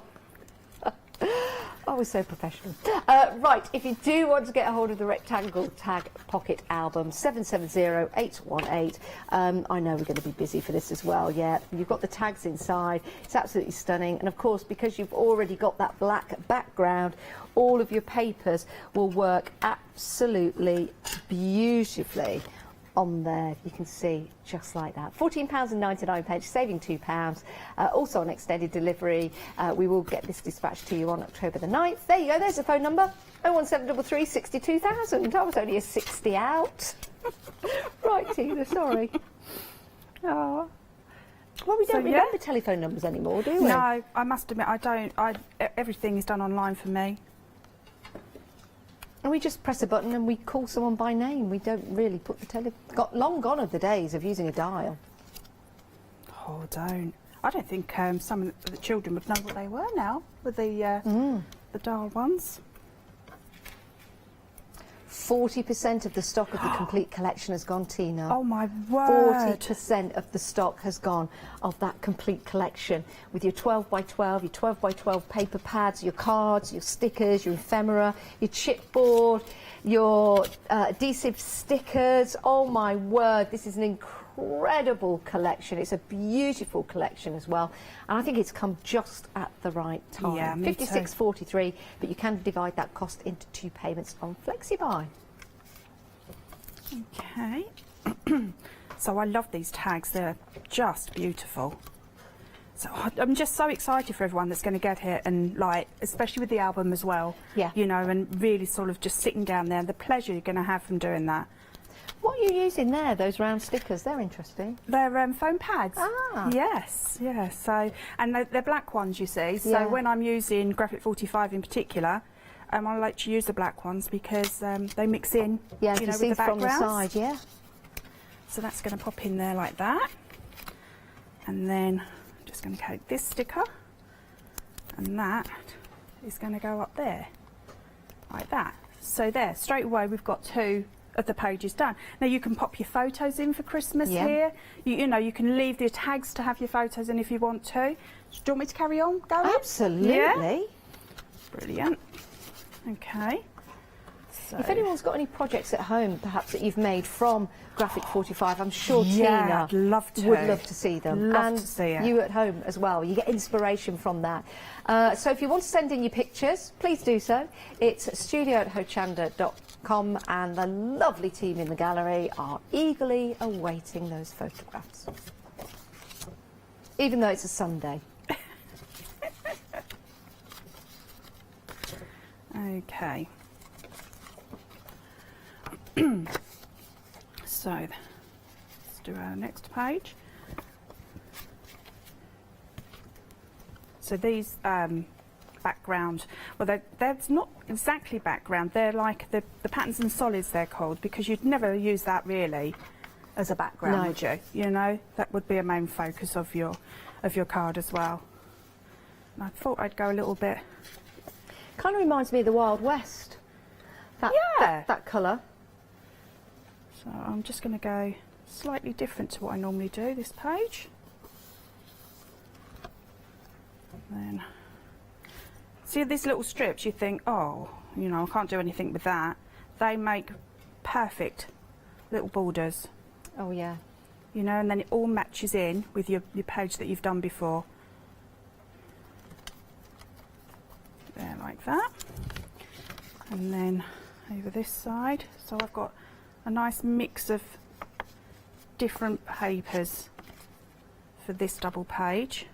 Oh, we're so professional. Right, if you do want to get a hold of the rectangle tag pocket album, 770818. I know we're going to be busy for this as well. Yeah, you've got the tags inside. It's absolutely stunning. And of course, because you've already got that black background, all of your papers will work absolutely beautifully on there. You can see just like that. £14.99, saving £2. Also on extended delivery. We will get this dispatched to you on October the 9th. There you go, there's the phone number, 01733 62,000. I was only a 60 out. Right, Tina, sorry. Oh. Well, we don't remember telephone numbers anymore, do we? No, I must admit I don't. Everything is done online for me. And we just press a button and we call someone by name. We don't really put the long gone are the days of using a dial. Oh, don't. I don't think some of the children would know what they were now with the dial ones. 40% of the stock of the complete collection has gone, Tina. Oh my word. 40% of the stock has gone of that complete collection, with your 12 by 12, your 12 by 12 paper pads, your cards, your stickers, your ephemera, your chipboard, your adhesive stickers. Oh my word, this is an incredible collection. It's a beautiful collection as well, and I think it's come just at the right time. Yeah, me too. $56.43, but you can divide that cost into 2 payments on Flexi Buy. Okay. So I love these tags. They're just beautiful. So I'm just so excited for everyone that's going to get here, and like, especially with the album as well. Yeah. You know, and really sort of just sitting down there, the pleasure you're going to have from doing that. What are you using there, those round stickers? They're interesting. They're foam pads. Ah. Yes, yeah. So, and they're black ones, you see. So Yeah. when I'm using Graphic 45 in particular, I like to use the black ones because they mix in, Yeah, you know, see with the from the backgrounds. side, yeah. So that's going to pop in there like that. And then I'm just going to coat this sticker. And that is going to go up there, like that. So there, straight away we've got 2 of the pages done. Now you can pop your photos in for Christmas here. You know, you can leave the tags to have your photos in if you want to. Do you want me to carry on going? Absolutely. Yeah? Brilliant. Okay. If anyone's got any projects at home, perhaps that you've made from Graphic 45, I'm sure Yeah, Tina I'd love to. would love to see them. Love and to see it. you at home as well. You get inspiration from that. So if you want to send in your pictures, please do so. It's studio@hochanda.com, and the lovely team in the gallery are eagerly awaiting those photographs. Even though it's a Sunday. Okay. So, let's do our next page. So these background, well, they're not exactly background. They're like the patterns and solids, they're called, because you'd never use that really as a background, No. would you? You know, that would be a main focus of your card as well. And I thought I'd go a little bit. Kind of reminds me of the Wild West. That colour. So I'm just going to go slightly different to what I normally do this page. And then, see these little strips, you think, oh, you know, I can't do anything with that. They make perfect little borders. Oh yeah. You know, and then it all matches in with your page that you've done before. There, like that. And then over this side, so I've got a nice mix of different papers for this double page.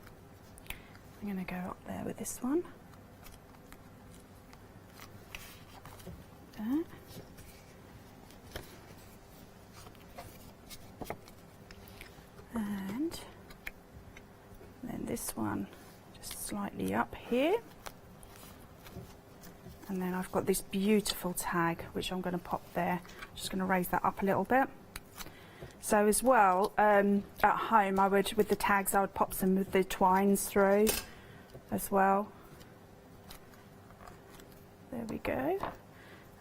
I'm going to go up there with this one. There. And then this one just slightly up here. And then I've got this beautiful tag, which I'm going to pop there. Just going to raise that up a little bit. So as well, at home, I would, with the tags, I would pop some of the twines through as well. There we go.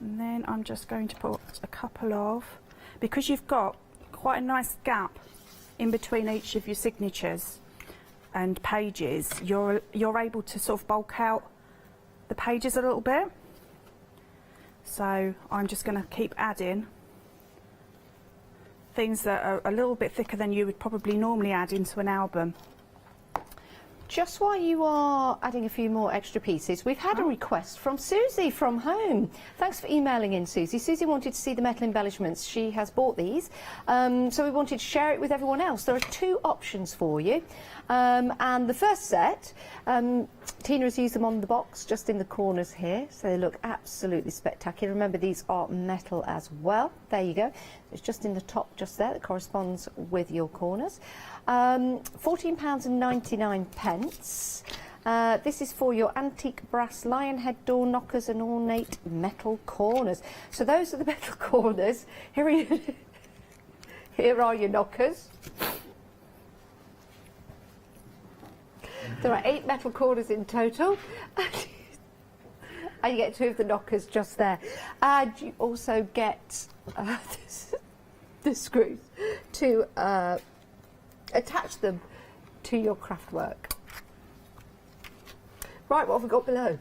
And then I'm just going to put a couple of, because you've got quite a nice gap in between each of your signatures and pages, you're able to sort of bulk out the pages a little bit. So I'm just going to keep adding things that are a little bit thicker than you would probably normally add into an album. Just while you are adding a few more extra pieces, we've had a request from Susie from home. Thanks for emailing in, Susie. Susie wanted to see the metal embellishments. She has bought these, so we wanted to share it with everyone else. There are two options for you. And the first set, Tina has used them on the box, just in the corners here, so they look absolutely spectacular. Remember, these are metal as well. There you go. It's just in the top just there that corresponds with your corners. £14.99. This is for your antique brass lion head door knockers and ornate metal corners. So those are the metal corners. Here are your knockers. There are 8 metal corners in total. And you get 2 of the knockers just there. And you also get the screws to attach them to your craft work. Right, what have we got below?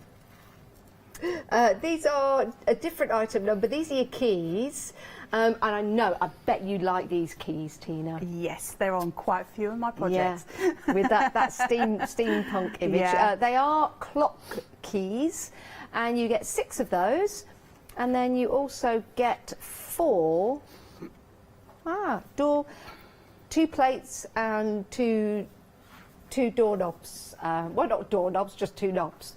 These are a different item number. These are your keys. And I bet you like these keys, Tina. Yes, they're on quite a few of my projects. Yeah, with that steampunk image. Yeah. They are clock keys, and you get 6 of those. And then you also get 4 2 plates and two doorknobs. Well, not doorknobs, just 2 knobs.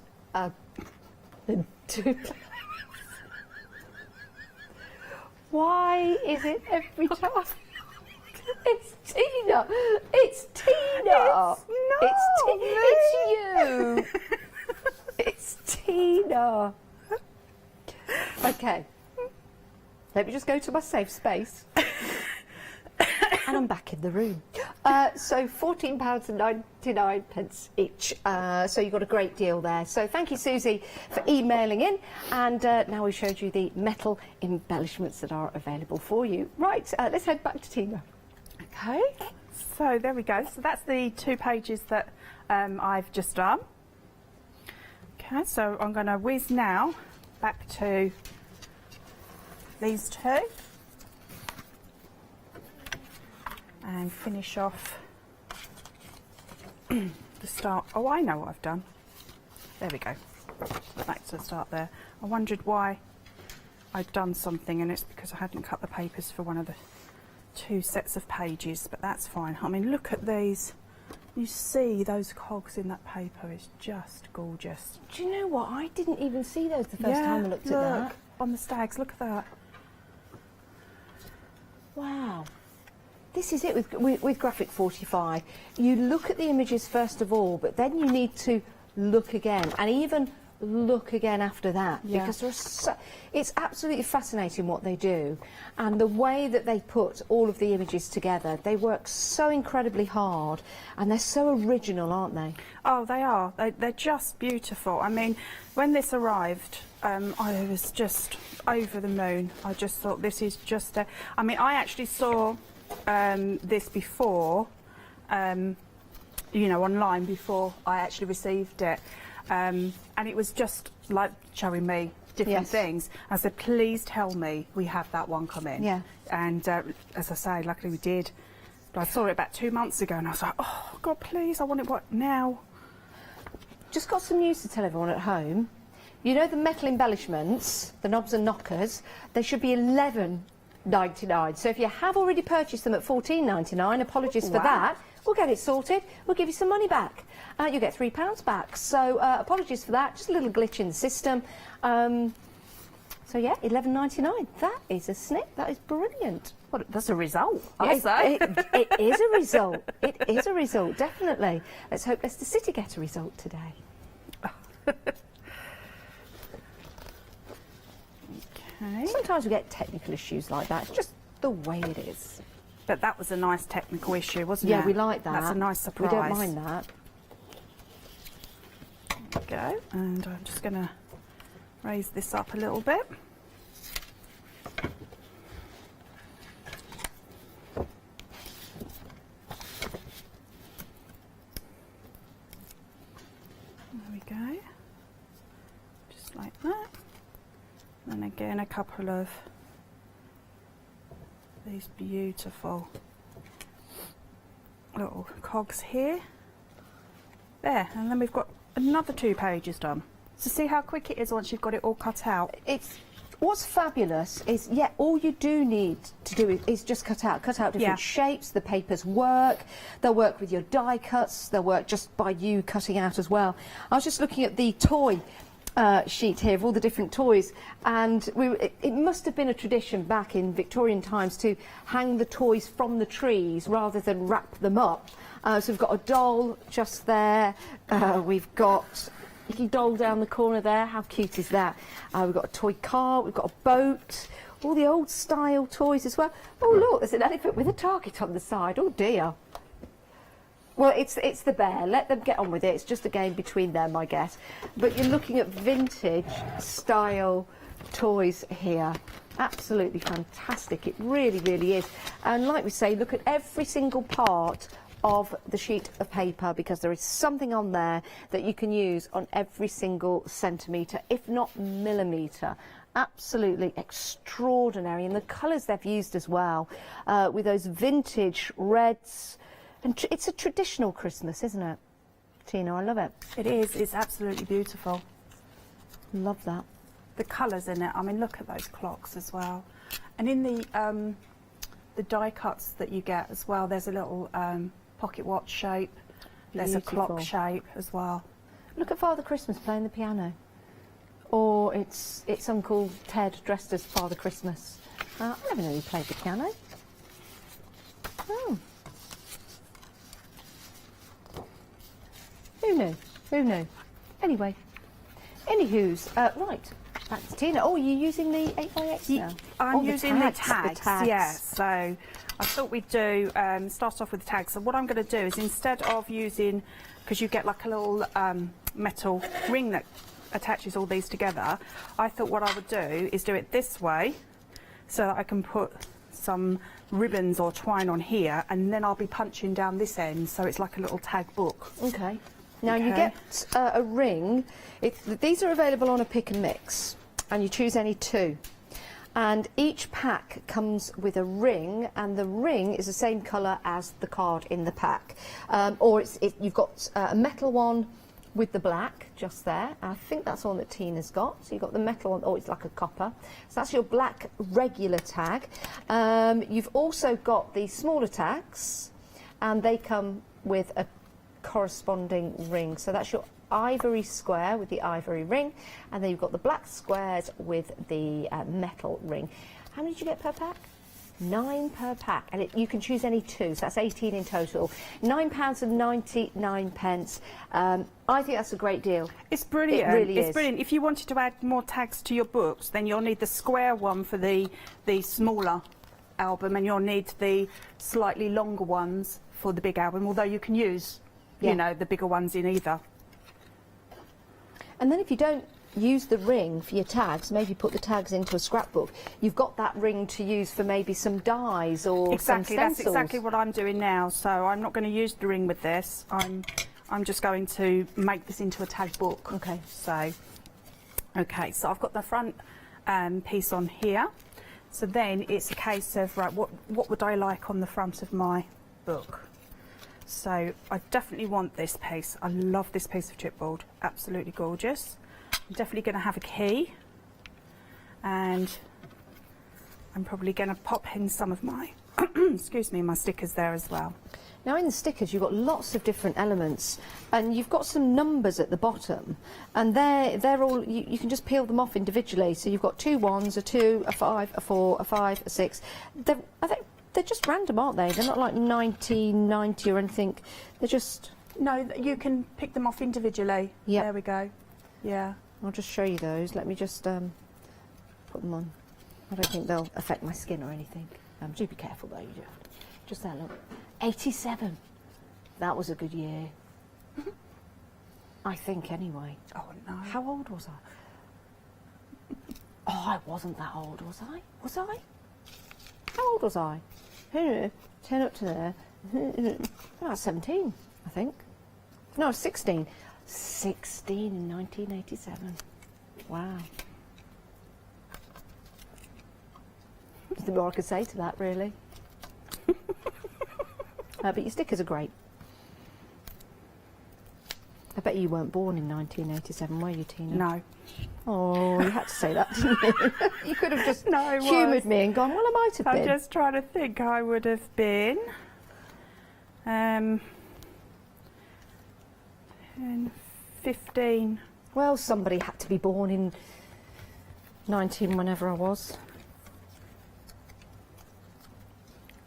2 Why is it every time? It's Tina. It's Tina. It's you. It's Tina. Okay. Let me just go to my safe space. And I'm back in the room. So £14.99 each. So you got a great deal there. So thank you, Susie, for emailing in. And now we showed you the metal embellishments that are available for you. Right, let's head back to Tina. Okay, so there we go. So that's the 2 pages that I've just done. Okay, so I'm going to whiz now back to these two and finish off the start. Oh, I know what I've done. There we go. Back to the start there. I wondered why I'd done something, and it's because I hadn't cut the papers for one of the 2 sets of pages, but that's fine. I mean, look at these. You see those cogs in that paper is just gorgeous. Do you know what? I didn't even see those the first time I looked at that. On the stags, look at that. Wow. This is it with Graphic 45. You look at the images first of all, but then you need to look again, and even look again after that, because it's absolutely fascinating what they do, and the way that they put all of the images together. They work so incredibly hard, and they're so original, aren't they? Oh, they are. They're just beautiful. I mean, when this arrived, I was just over the moon. I just thought, this is just I mean, I actually saw this before, you know, online before I actually received it. And it was just like showing me different things. I said, please tell me we have that one come in. Yeah. And as I say, luckily we did. But I saw it about 2 months ago, and I was like, oh, God, please, I want it now. Just got some news to tell everyone at home. You know the metal embellishments, the knobs and knockers, they should be $11.99. So if you have already purchased them at $14.99, apologies for that. We'll get it sorted. We'll give you some money back. You'll get £3 back. So apologies for that. Just a little glitch in the system. So yeah, $11.99. That is a snip. That is brilliant. Well, that's a result, I say. It is a result. It is a result, definitely. Let's hope Leicester City get a result today. Okay. Sometimes we get technical issues like that. It's just the way it is. But that was a nice technical issue, wasn't it? Yeah, we like that. That's a nice surprise. We don't mind that. There we go. And I'm just going to raise this up a little bit. There we go. Just like that. And again, a couple of these beautiful little cogs here. There, and then we've got another 2 pages done. So see how quick it is once you've got it all cut out. What's fabulous is, all you do need to do is just cut out different shapes. The papers work. They'll work with your die cuts. They'll work just by you cutting out as well. I was just looking at the toy sheet here of all the different toys, and it must have been a tradition back in Victorian times to hang the toys from the trees rather than wrap them up. So we've got a doll just there. We've got a little doll down the corner there. How cute is that? We've got a toy car. We've got a boat. All the old style toys as well. Oh look, there's an elephant with a target on the side. Oh dear. Well, it's the bear. Let them get on with it. It's just a game between them, I guess. But you're looking at vintage style toys here. Absolutely fantastic. It really, really is. And like we say, look at every single part of the sheet of paper, because there is something on there that you can use on every single centimetre, if not millimetre. Absolutely extraordinary. And the colours they've used as well, with those vintage reds. And it's a traditional Christmas, isn't it, Tina? I love it. It is. It's absolutely beautiful. Love that. The colours in it. I mean, look at those clocks as well. And in the die cuts that you get as well, there's a little pocket watch shape. There's a clock shape as well. Look at Father Christmas playing the piano. Or it's Uncle Ted dressed as Father Christmas. I never knew he played the piano. Oh. Who knew? Who knew? Anyway. Anywho's, right, back to Tina. Oh, you're using the 8x8 now? I'm using the tags. Yeah, so I thought we'd do, start off with the tags. So what I'm going to do is, instead of using, because you get like a little metal ring that attaches all these together, I thought what I would do is do it this way, so that I can put some ribbons or twine on here, and then I'll be punching down this end, so it's like a little tag book. Okay. Now you get a ring. These are available on a pick and mix, and you choose any 2. And each pack comes with a ring, and the ring is the same colour as the card in the pack. Or you've got a metal one with the black just there. I think that's one that Tina's got. So you've got the metal one, it's like a copper. So that's your black regular tag. You've also got the smaller tags, and they come with a corresponding ring. So that's your ivory square with the ivory ring, and then you've got the black squares with the metal ring. How many did you get per pack? 9 per pack, and you can choose any 2, so that's 18 in total. £9.99. I think that's a great deal. It's brilliant. It really is. It's brilliant. If you wanted to add more tags to your books, then you'll need the square one for the smaller album, and you'll need the slightly longer ones for the big album, although you can use, you know, the bigger ones in either. And then if you don't use the ring for your tags, maybe put the tags into a scrapbook, you've got that ring to use for maybe some dies or some stencils. That's exactly what I'm doing now. So I'm not going to use the ring with this. I'm just going to make this into a tag book. Okay. So I've got the front piece on here. So then it's a case of, right, what would I like on the front of my book? So I definitely want this piece. I love this piece of chipboard. Absolutely gorgeous. I'm definitely going to have a key, and I'm probably going to pop in some of my excuse me, my stickers there as well. Now in the stickers you've got lots of different elements, and you've got some numbers at the bottom, and they're all, you can just peel them off individually. So you've got 2 1s, a 2, a 5, a 4, a 5, a 6. They're just random, aren't they? They're not like 1990 or anything. They're just... No, you can pick them off individually. Yeah. There we go. Yeah. I'll just show you those. Let me just put them on. I don't think they'll affect my skin or anything. Do be careful though, you do have to. Just there, look. 87. That was a good year. I think, anyway. Oh, no. How old was I? Oh, I wasn't that old, was I? Was I? How old was I? 10 up to there. I was 17, I think. No, 16. 16 in 1987. Wow. There's nothing more I could say to that, really. But your stickers are great. I bet you weren't born in 1987, were you, Tina? No. Oh, you had to say that, didn't you? You could have just humoured me and gone, well, I might have been. I'm just trying to think. I would have been 15. Well, somebody had to be born in 19 whenever I was.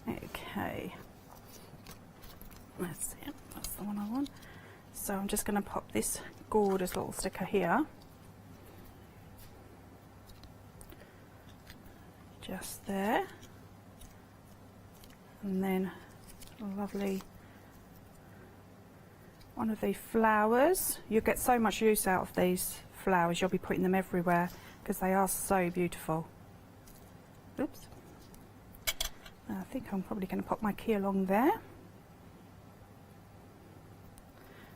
Okay. That's it. That's the one I want. So I'm just going to pop this gorgeous little sticker here. Just there. And then a lovely one of the flowers. You'll get so much use out of these flowers. You'll be putting them everywhere because they are so beautiful. Oops. I think I'm probably going to pop my key along there.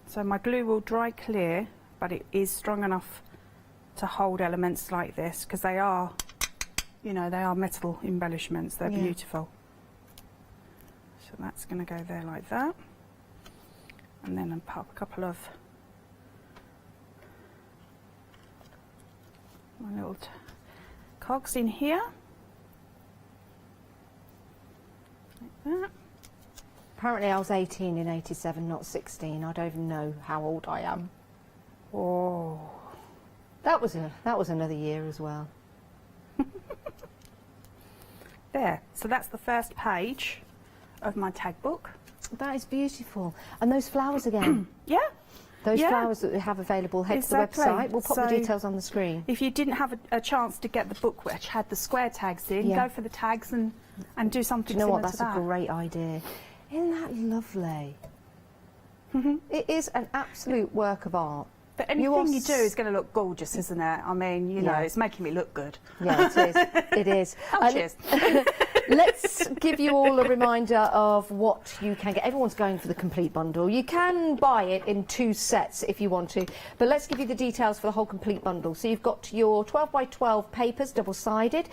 So my glue will dry clear, but it is strong enough to hold elements like this because they are, you know, they are metal embellishments. They're beautiful. So that's going to go there like that. And then I'll pop a couple of my little cogs in here. Like that. Apparently I was 18 in 87, not 16. I don't even know how old I am. Oh. That was another year as well. There. So that's the first page of my tag book. That is beautiful. And those flowers again. Yeah. Those flowers that we have available, head to the website. We'll pop the details on the screen. If you didn't have a chance to get the book which had the square tags in, go for the tags and do something Do you know what? similar to That's that. a great idea. Isn't that lovely? It is an absolute work of art. But anything you do is going to look gorgeous, isn't it? I mean, you know, it's making me look good. Yeah, it is. It is. Oh, cheers. let's give you all a reminder of what you can get. Everyone's going for the complete bundle. You can buy it in 2 sets if you want to, but let's give you the details for the whole complete bundle. So you've got your 12 by 12 papers, double-sided,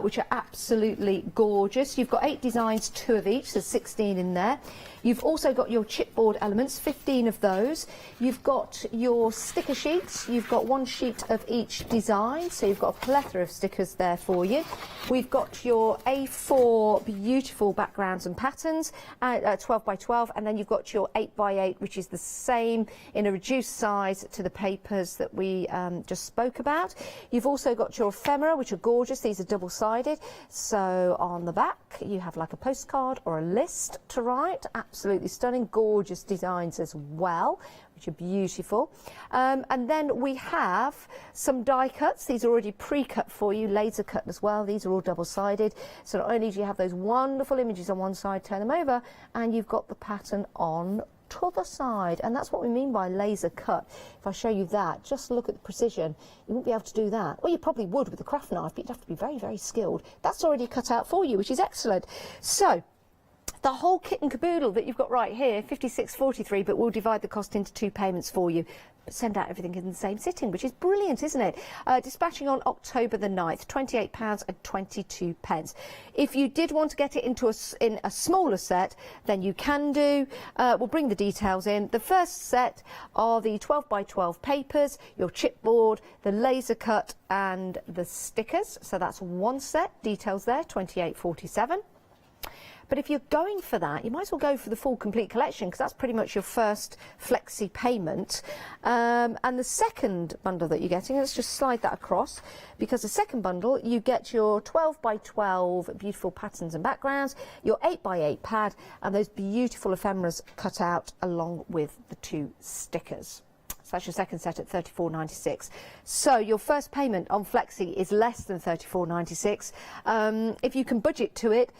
which are absolutely gorgeous. You've got 8 designs, 2 of each, so 16 in there. You've also got your chipboard elements, 15 of those. You've got your sticker sheets. You've got 1 sheet of each design, so you've got a plethora of stickers there for you. We've got your A4 beautiful backgrounds and patterns, 12 by 12, and then you've got your 8 by 8, which is the same in a reduced size to the papers that we just spoke about. You've also got your ephemera, which are gorgeous. These are double-sided, so on the back you have like a postcard or a list to write. Absolutely stunning, gorgeous designs as well, which are beautiful. And then we have some die cuts. These are already pre-cut for you, laser cut as well. These are all double-sided. So not only do you have those wonderful images on one side, turn them over, and you've got the pattern on t'other side, and that's what we mean by laser cut. If I show you that, just look at the precision. You wouldn't be able to do that. Well, you probably would with a craft knife, but you'd have to be very, very skilled. That's already cut out for you, which is excellent. So the whole kit and caboodle that you've got right here, £56.43, but we'll divide the cost into 2 payments for you. But send out everything in the same sitting, which is brilliant, isn't it? Dispatching on October the 9th, £28.22. If you did want to get it into in a smaller set, then you can do. We'll bring the details in. The first set are the 12 by 12 papers, your chipboard, the laser cut and the stickers. So that's 1 set. Details there, £28.47. But if you're going for that, you might as well go for the full complete collection, because that's pretty much your first Flexi payment. And the second bundle that you're getting, let's just slide that across, because the second bundle, you get your 12 by 12 beautiful patterns and backgrounds, your 8 by 8 pad, and those beautiful ephemeras cut out along with the 2 stickers. So that's your second set at £34.96. So your first payment on Flexi is less than £34.96. If you can budget to it,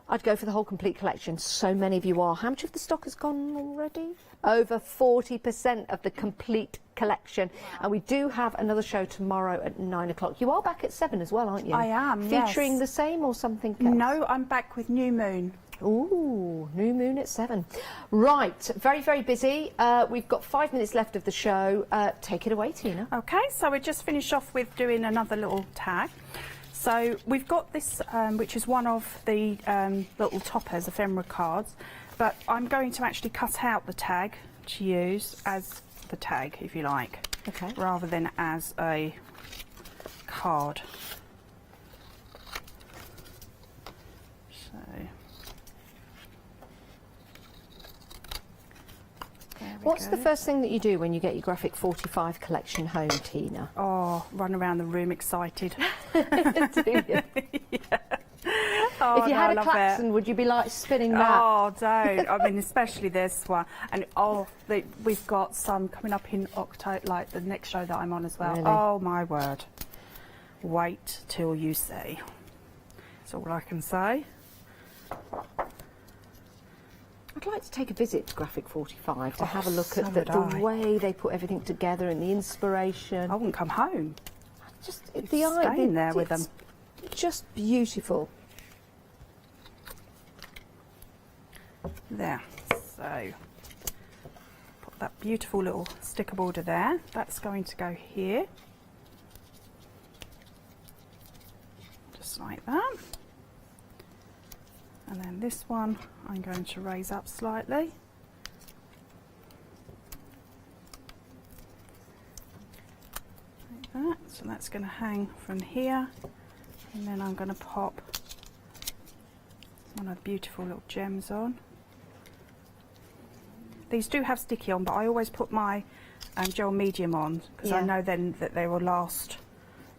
I'd go for the whole complete collection. So many of you are. How much of the stock has gone already? Over 40% of the complete collection. And we do have another show tomorrow at 9 o'clock. You are back at 7 as well, aren't you? I am, yes. Featuring the same or something else? No, I'm back with New Moon. Ooh, New Moon at 7. Right, very, very busy. We've got 5 minutes left of the show. Take it away, Tina. Okay, so we just finished off with doing another little tag. So we've got this, which is one of the little toppers, ephemera cards, but I'm going to actually cut out the tag to use as the tag, if you like, okay, rather than as a card. So what's the first thing that you do when you get your Graphic 45 collection home, Tina? Oh, run around the room excited. Do you? Yeah. Oh, if you had a klaxon, would you be like spinning that? Oh, don't. I mean, especially this one. And we've got some coming up in October, like the next show that I'm on as well. Really? Oh, my word. Wait till you see. That's all I can say. I'd like to take a visit to Graphic 45 to have a look at the way they put everything together and the inspiration. I wouldn't come home. Just staying there with them. Just beautiful. There. So put that beautiful little sticker border there. That's going to go here. Just like that. And then this one I'm going to raise up slightly. Like that. So that's going to hang from here. And then I'm going to pop one of the beautiful little gems on. These do have sticky on, but I always put my gel medium on, because I know then that they will last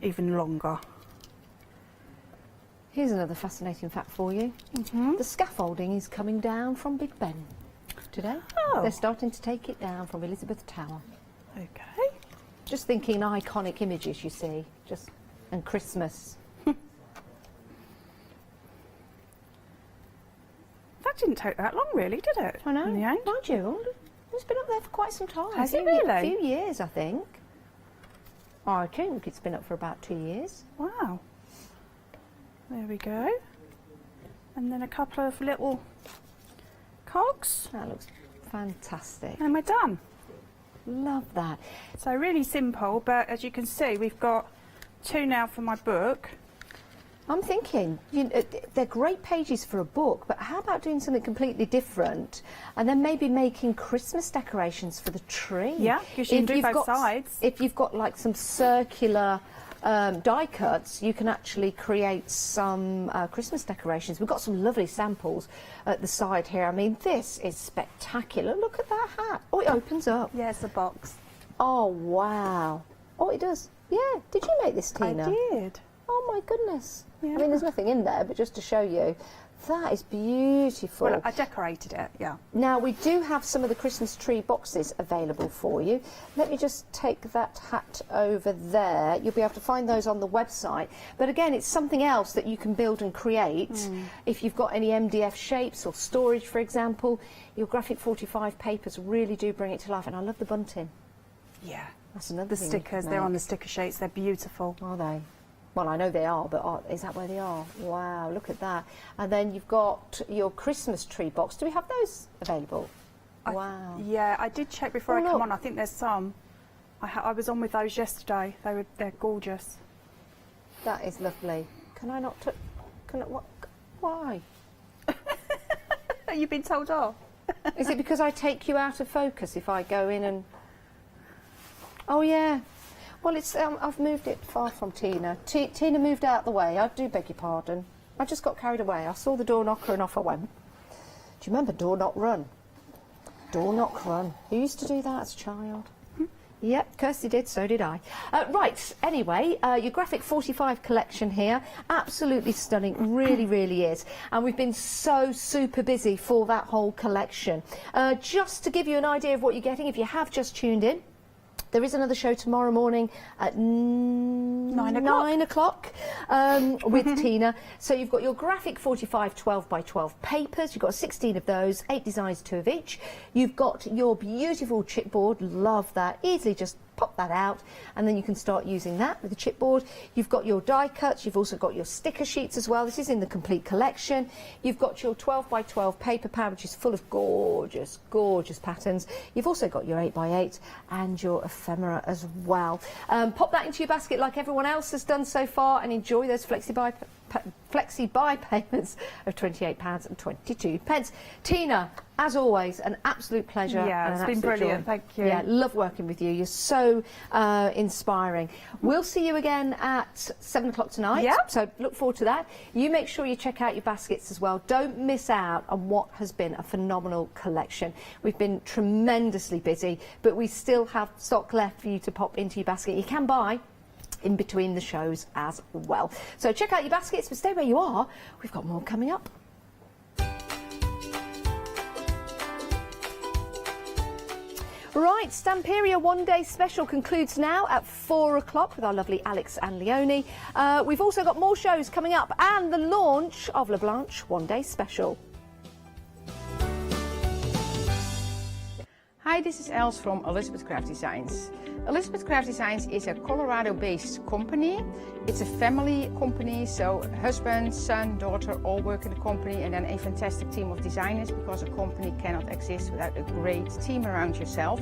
even longer. Here's another fascinating fact for you. The scaffolding is coming down from Big Ben today. Oh. They're starting to take it down from Elizabeth Tower. Okay. Just thinking iconic images, you see, and Christmas. That didn't take that long, really, did it? I know. In the end? Mind you, it's been up there for quite some time. Has it really? A few years, I think. I think it's been up for about 2 years. Wow. There we go. And then a couple of little cogs. That looks fantastic. And we're done. Love that. So really simple, but as you can see, we've got 2 now for my book. I'm thinking, they're great pages for a book, but how about doing something completely different and then maybe making Christmas decorations for the tree? Yeah, because you can do both sides. If you've got like some circular die cuts, you can actually create some Christmas decorations. We've got some lovely samples at the side here. I mean, this is spectacular. Look at that hat. Oh, it opens up. Yeah, it's a box. Oh, wow. Oh, it does. Yeah. Did you make this, Tina? I did. Oh, my goodness. Yeah. I mean, there's nothing in there, but just to show you. That is beautiful. Well, I decorated it, yeah. Now, we do have some of the Christmas tree boxes available for you. Let me just take that hat over there. You'll be able to find those on the website. But again, it's something else that you can build and create. If you've got any MDF shapes or storage, for example, your graphic 45 papers really do bring it to life. And I love the bunting. Yeah. That's another The thing. stickers, they're on the sticker sheets. They're beautiful. Are they? Well, I know they are, but is that where they are? Wow, look at that. And then you've got your Christmas tree box. Do we have those available? Wow. Yeah, I did check before I come on. I think there's some. I was on with those yesterday. They're gorgeous. That is lovely. Can I not touch? Can I, what? Why? You've been told off. Is it because I take you out of focus if I go in and... Oh, yeah. Well, it's I've moved it far from Tina. Tina moved out the way. I do beg your pardon. I just got carried away. I saw the door knocker and off I went. Do you remember door knock run? Door knock run. Who used to do that as a child? Yep, Kirsty did, so did I. Right, anyway, your Graphic 45 collection here, absolutely stunning, really, really is. And we've been so super busy for that whole collection. Just to give you an idea of what you're getting, if you have just tuned in, there is another show tomorrow morning at 9 o'clock with Tina. So you've got your Graphic 45 12x12 papers. You've got 16 of those, 8 designs, 2 of each. You've got your beautiful chipboard. Love that. Easily just pop that out and then you can start using that with the chipboard. You've got your die cuts. You've also got your sticker sheets as well. This is in the complete collection. You've got your 12x12 paper pad, which is full of gorgeous, gorgeous patterns. You've also got your 8x8 and your ephemera as well. Pop that into your basket like everyone else has done so far and enjoy those Flexi buy payments of £28.22. Tina, as always, an absolute pleasure. Yeah, it's been brilliant. Thank you. Yeah, love working with you. You're so inspiring. We'll see you again at 7 o'clock tonight. Yeah. So look forward to that. You make sure you check out your baskets as well. Don't miss out on what has been a phenomenal collection. We've been tremendously busy, but we still have stock left for you to pop into your basket. You can buy in between the shows as well. So check out your baskets, but stay where you are. We've got more coming up. Right, Stamperia One Day Special concludes now at 4 o'clock with our lovely Alex and Leonie. We've also got more shows coming up and the launch of LaBlanche One Day Special. Hi, this is Els from Elizabeth Craft Designs. Elizabeth Craft Designs is a Colorado-based company. It's a family company, so husband, son, daughter all work in the company, and then a fantastic team of designers, because a company cannot exist without a great team around yourself.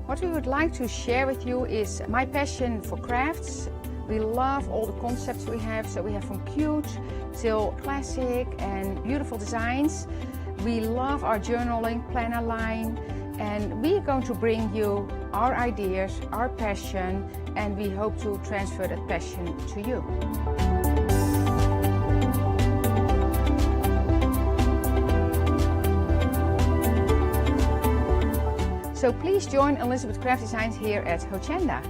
What we would like to share with you is my passion for crafts. We love all the concepts we have, so we have from cute till classic and beautiful designs. We love our journaling planner line, and we are going to bring you our ideas, our passion, and we hope to transfer that passion to you. So please join Elizabeth Craft Designs here at Hochanda.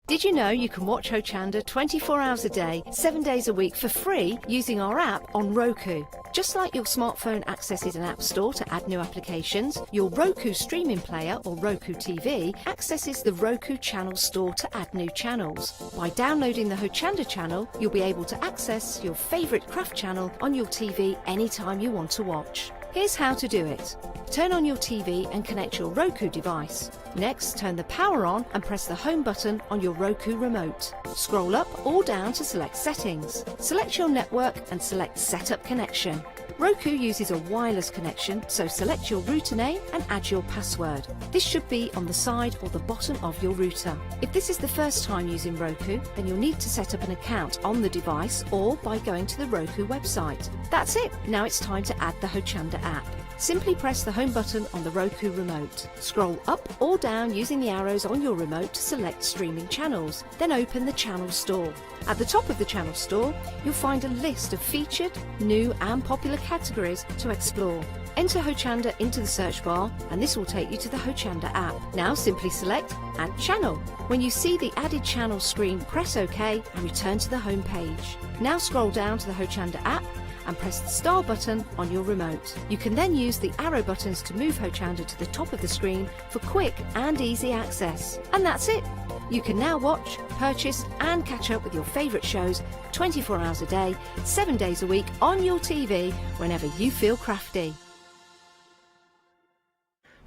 Did you know you can watch Hochanda 24 hours a day, 7 days a week for free using our app on Roku? Just like your smartphone accesses an app store to add new applications, your Roku streaming player or Roku TV accesses the Roku channel store to add new channels. By downloading the Hochanda channel, you'll be able to access your favourite craft channel on your TV anytime you want to watch. Here's how to do it. Turn on your TV and connect your Roku device. Next, turn the power on and press the home button on your Roku remote. Scroll up or down to select settings. Select your network and select Setup Connection. Roku uses a wireless connection, so select your router name and add your password. This should be on the side or the bottom of your router. If this is the first time using Roku, then you'll need to set up an account on the device or by going to the Roku website. That's it. Now it's time to add the Hochanda app. Simply press the home button on the Roku remote. Scroll up or down using the arrows on your remote to select streaming channels. Then open the channel store. At the top of the channel store, you'll find a list of featured, new and popular categories to explore. Enter Hochanda into the search bar and this will take you to the Hochanda app. Now simply select Add Channel. When you see the added channel screen, press OK and return to the home page. Now scroll down to the Hochanda app and press the star button on your remote. You can then use the arrow buttons to move Hochanda to the top of the screen for quick and easy access. And that's it. You can now watch, purchase and catch up with your favourite shows 24 hours a day, 7 days a week on your TV whenever you feel crafty.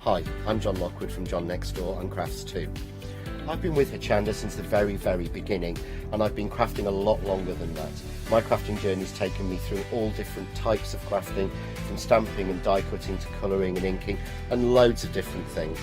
Hi, I'm John Lockwood from John Next Door and Crafts Too. I've been with Hochanda since the very beginning, and I've been crafting a lot longer than that. My crafting journey's taken me through all different types of crafting, from stamping and die cutting to colouring and inking, and loads of different things.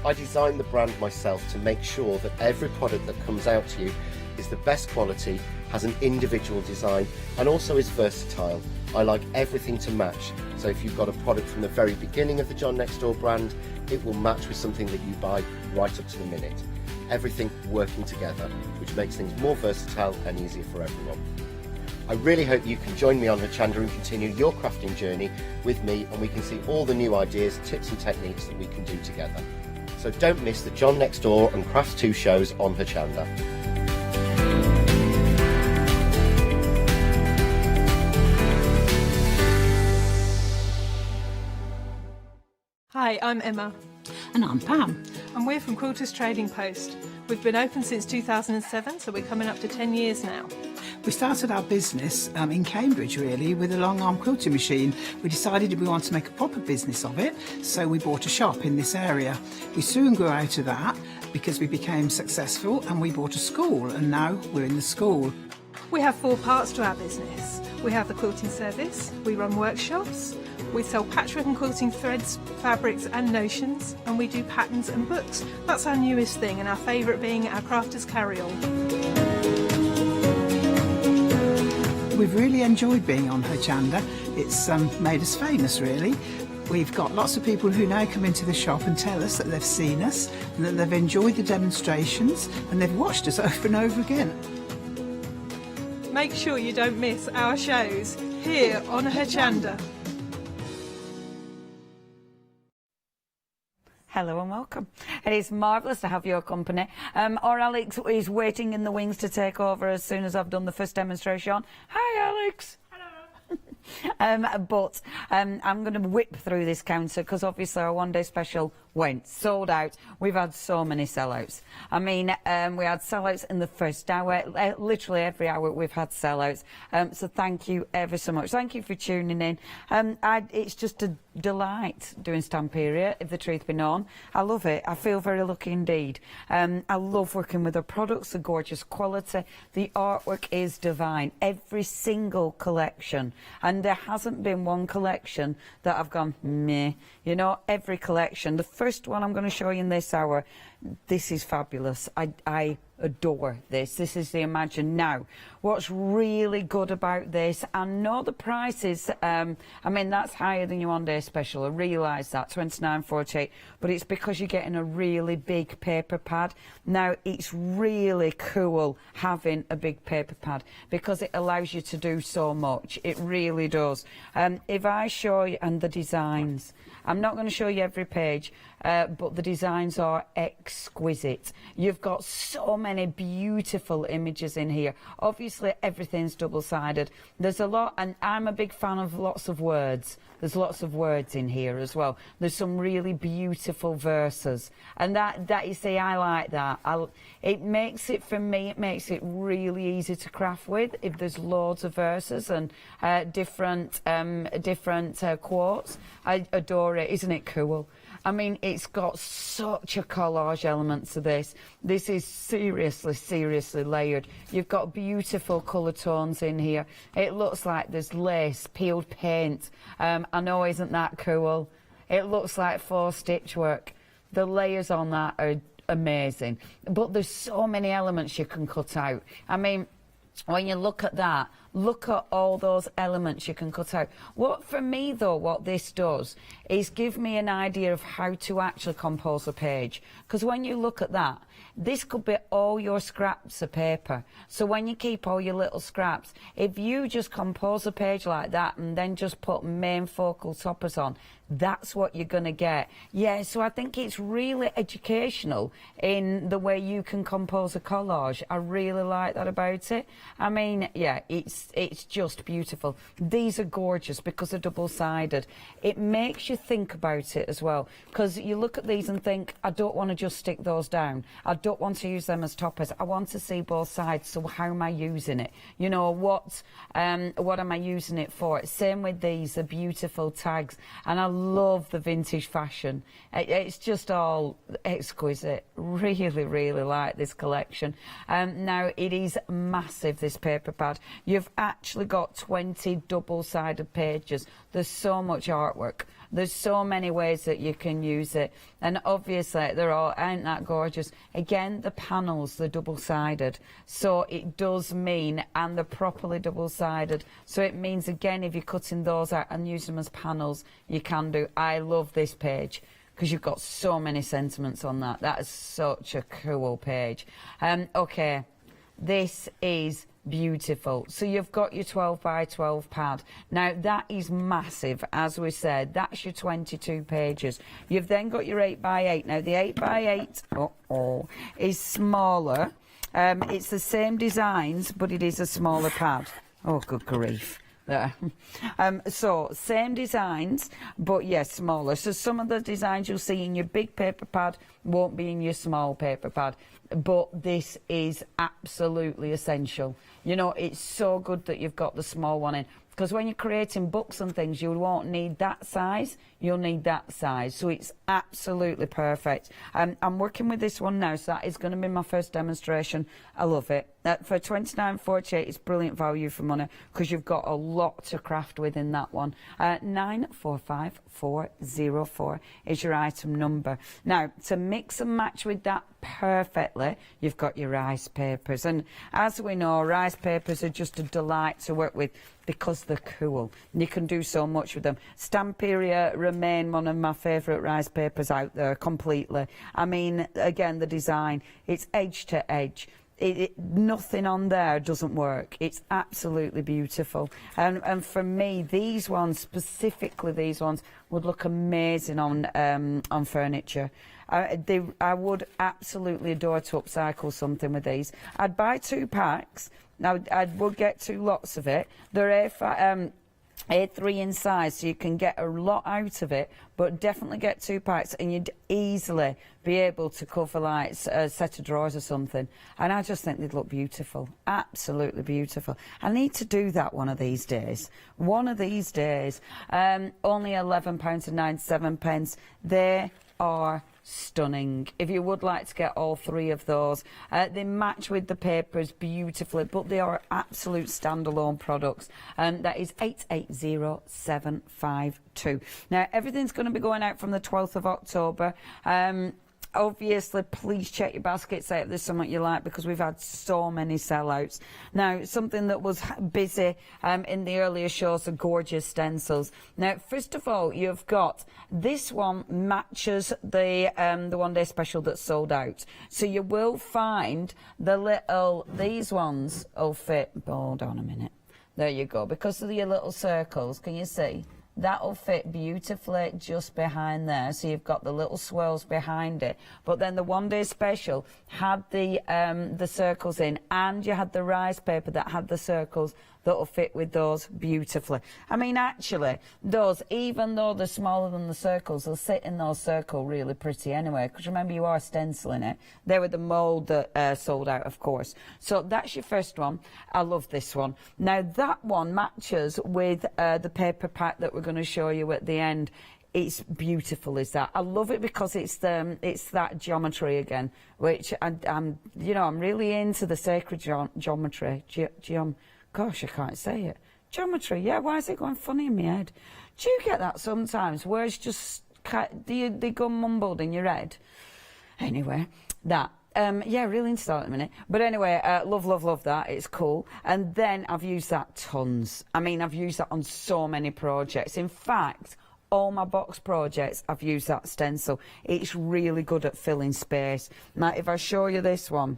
I designed the brand myself to make sure that every product that comes out to you is the best quality, has an individual design, and also is versatile. I like everything to match, so if you've got a product from the very beginning of the John Next Door brand, it will match with something that you buy right up to the minute. Everything working together, which makes things more versatile and easier for everyone. I really hope you can join me on Hochanda and continue your crafting journey with me, and we can see all the new ideas, tips and techniques that we can do together. So don't miss the John Next Door and Crafts 2 shows on Hochanda. Hi, I'm Emma. And I'm Pam. And we're from Quilters Trading Post. We've been open since 2007, so we're coming up to 10 years now. We started our business in Cambridge, really, with a long arm quilting machine. We decided we wanted to make a proper business of it, so we bought a shop in this area. We soon grew out of that because we became successful, and we bought a school, and now we're in the school. We have 4 parts to our business. We have the quilting service, we run workshops, we sell patchwork and quilting threads, fabrics and notions, and we do patterns and books. That's our newest thing, and our favourite being our crafters carry-all. We've really enjoyed being on Hochanda. It's made us famous, really. We've got lots of people who now come into the shop and tell us that they've seen us, and that they've enjoyed the demonstrations, and they've watched us over and over again. Make sure you don't miss our shows here on Hochanda. Hello and welcome. It is marvellous to have your company. Our Alex is waiting in the wings to take over as soon as I've done the first demonstration. Hi, Alex. But I'm going to whip through this counter because obviously our one-day special went sold out. We've had so many sellouts. I mean, we had sellouts in the first hour. Literally every hour we've had sellouts. So thank you ever so much. Thank you for tuning in. It's just a delight doing Stamperia, if the truth be known. I love it. I feel very lucky indeed. I love working with the products, the gorgeous quality. The artwork is divine. Every single collection. And there hasn't been one collection that I've gone, meh. You know, every collection. The first one I'm going to show you in this hour, this is fabulous. I adore this. This is the Imagine. Now, what's really good about this, I know the prices, I mean, that's higher than your one-day special. I realise that, $29.48, but it's because you're getting a really big paper pad. Now, it's really cool having a big paper pad because it allows you to do so much. It really does. If I show you, and the designs, I'm not going to show you every page, but the designs are exquisite. You've got so many beautiful images in here. Obviously, everything's double-sided. There's a lot, and I'm a big fan of lots of words. There's lots of words in here as well. There's some really beautiful verses, and that you see, I like that. It makes it, for me, it makes it really easy to craft with if there's loads of verses and different quotes. I adore it. Isn't it cool? I mean, it's got such a collage element to this. This is seriously layered. You've got beautiful colour tones in here. It looks like there's lace, peeled paint. I know, isn't that cool? It looks like faux stitch work. The layers on that are amazing. But there's so many elements you can cut out. I mean, when you look at that, look at all those elements you can cut out. What, for me though, what this does is give me an idea of how to actually compose a page. Because when you look at that, this could be all your scraps of paper. So when you keep all your little scraps, if you just compose a page like that and then just put main focal toppers on, that's what you're going to get. Yeah, so I think it's really educational in the way you can compose a collage. I really like that about it. I mean, yeah, it's just beautiful. These are gorgeous because they're double-sided. It makes you think about it as well, because you look at these and think, I don't want to just stick those down. I don't want to use them as toppers. I want to see both sides. So how am I using it? You know, what am I using it for? Same with these, the beautiful tags. And I love the vintage fashion. It's just all exquisite. Really like this collection. Now, it is massive, this paper pad. You've actually got 20 double-sided pages. There's so much artwork. There's so many ways that you can use it. And obviously, they're all, ain't that gorgeous? Again, the panels, they're double-sided. So it does mean, and they're properly double-sided. So it means, again, if you're cutting those out and using them as panels, you can do. I love this page, because you've got so many sentiments on that. That is such a cool page. Okay, this is beautiful. So you've got your 12 by 12 pad. Now that is massive, as we said. That's your 22 pages. You've then got your 8 by 8. Now the 8 by 8 is smaller. It's the same designs, but it is a smaller pad. Oh, good grief. There. So same designs, but yes, smaller. So some of the designs you'll see in your big paper pad won't be in your small paper pad, but this is absolutely essential. You know, it's so good that you've got the small one in, because when you're creating books and things, you won't need that size, you'll need that size. So it's absolutely perfect. I'm working with this one now, so that is going to be my first demonstration. I love it. For £29.48, it's brilliant value for money, because you've got a lot to craft within that one. 945404 is your item number. Now, to mix and match with that perfectly, you've got your rice papers. And as we know, rice papers are just a delight to work with, because they're cool. You can do so much with them. Stamperia remain one of my favourite rice papers out there completely. I mean, again, the design, it's edge to edge. Nothing on there doesn't work. It's absolutely beautiful. And for me, these ones, specifically these ones, would look amazing on furniture. I would absolutely adore to upcycle something with these. I'd buy 2 packs. Now, I would get 2 lots of it. They're A3 in size, so you can get a lot out of it, but definitely get 2 packs, and you'd easily be able to cover like a set of drawers or something. And I just think they'd look beautiful, absolutely beautiful. I need to do that one of these days. One of these days. Only £11.97. They are stunning. If you would like to get all 3 of those, they match with the papers beautifully, but they are absolute standalone products. That is 880752. Now everything's going to be going out from the 12th of October. Obviously, please check your baskets out if there's something you like, because we've had so many sellouts. Now, something that was busy in the earlier shows are gorgeous stencils. Now, first of all, you've got this one matches the one-day special that's sold out. So you will find these ones will fit. Hold on a minute. There you go. Because of your little circles, can you see? that'll fit beautifully just behind there. So you've got the little swirls behind it. But then the one day special had the circles in, and you had the rice paper that had the circles that'll fit with those beautifully. I mean, actually, those, even though they're smaller than the circles, they'll sit in those circles really pretty anyway, because remember, you are stenciling it. They were the mould that sold out, of course. So that's your first one. I love this one. Now, that one matches with the paper pack that we're going to show you at the end. It's beautiful, is that? I love it because it's that geometry again, which I'm really into the sacred geometry. Gosh, I can't say it. Geometry, yeah, why is it going funny in my head? Do you get that sometimes? Where it's just, they go mumbled in your head? Anyway, that. Yeah, really into that at the minute. But anyway, love that. It's cool. And then I've used that tons. I mean, I've used that on so many projects. In fact, all my box projects, I've used that stencil. It's really good at filling space. Now, if I show you this one,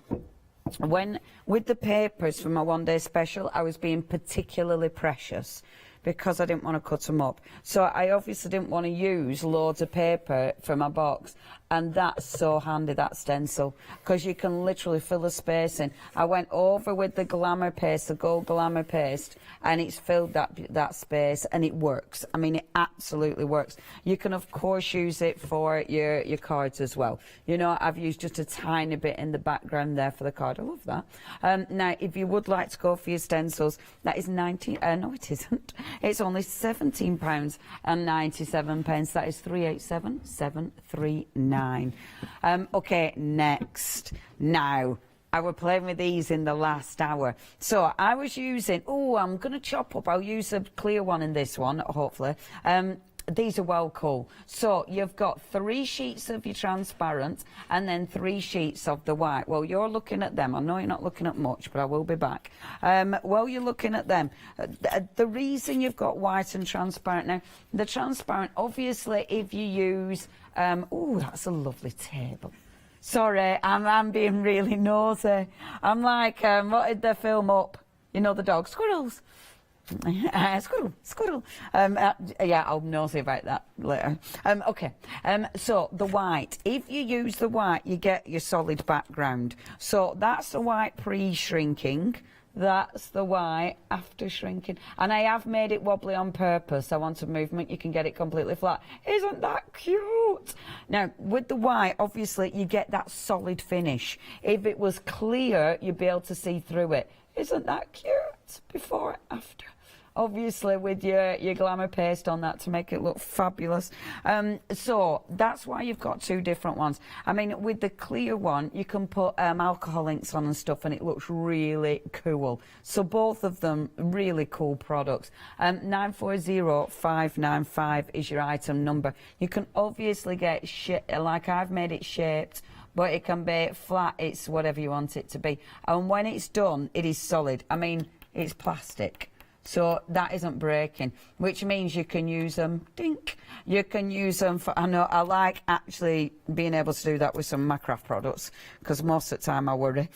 with the papers for my one day special, I was being particularly precious because I didn't want to cut them up. So I obviously didn't want to use loads of paper for my box. And that's so handy, that stencil, because you can literally fill the space in. I went over with the glamour paste, the gold glamour paste, and it's filled that space, and it works. I mean, it absolutely works. You can, of course, use it for your cards as well. You know, I've used just a tiny bit in the background there for the card. I love that. Now, if you would like to go for your stencils, that is no, it isn't. It's only £17 and 97 pence. That is 387739. Okay, next. Now, I was playing with these in the last hour. So I was using, I'm going to chop up. I'll use a clear one in this one, hopefully. These are well cool. So you've got 3 sheets of your transparent and then 3 sheets of the white. Well, you're looking at them. I know you're not looking at much, but I will be back. While you're looking at them, the reason you've got white and transparent now, the transparent, obviously, if you use... that's a lovely table. Sorry, I'm being really nosy. I'm like, what did they film up? You know, the dog, squirrels. Squirrel. Yeah, I'll nosy about that later. Okay, so the white. If you use the white, you get your solid background. So that's the white pre-shrinking. That's the white after shrinking. And I have made it wobbly on purpose. I want a movement. You can get it completely flat. Isn't that cute? Now, with the white, obviously, you get that solid finish. If it was clear, you'd be able to see through it. Isn't that cute? Before, after. Obviously, with your glamour paste on that to make it look fabulous. So that's why you've got 2 different ones. I mean, with the clear one, you can put alcohol inks on and stuff, and it looks really cool. So both of them, really cool products. 940595 is your item number. You can obviously get, like I've made it shaped, but it can be flat, it's whatever you want it to be. And when it's done, it is solid. I mean, it's plastic. So that isn't breaking, which means you can use them, dink. You can use them for, I know, I like actually being able to do that with some of my craft products, because most of the time I worry.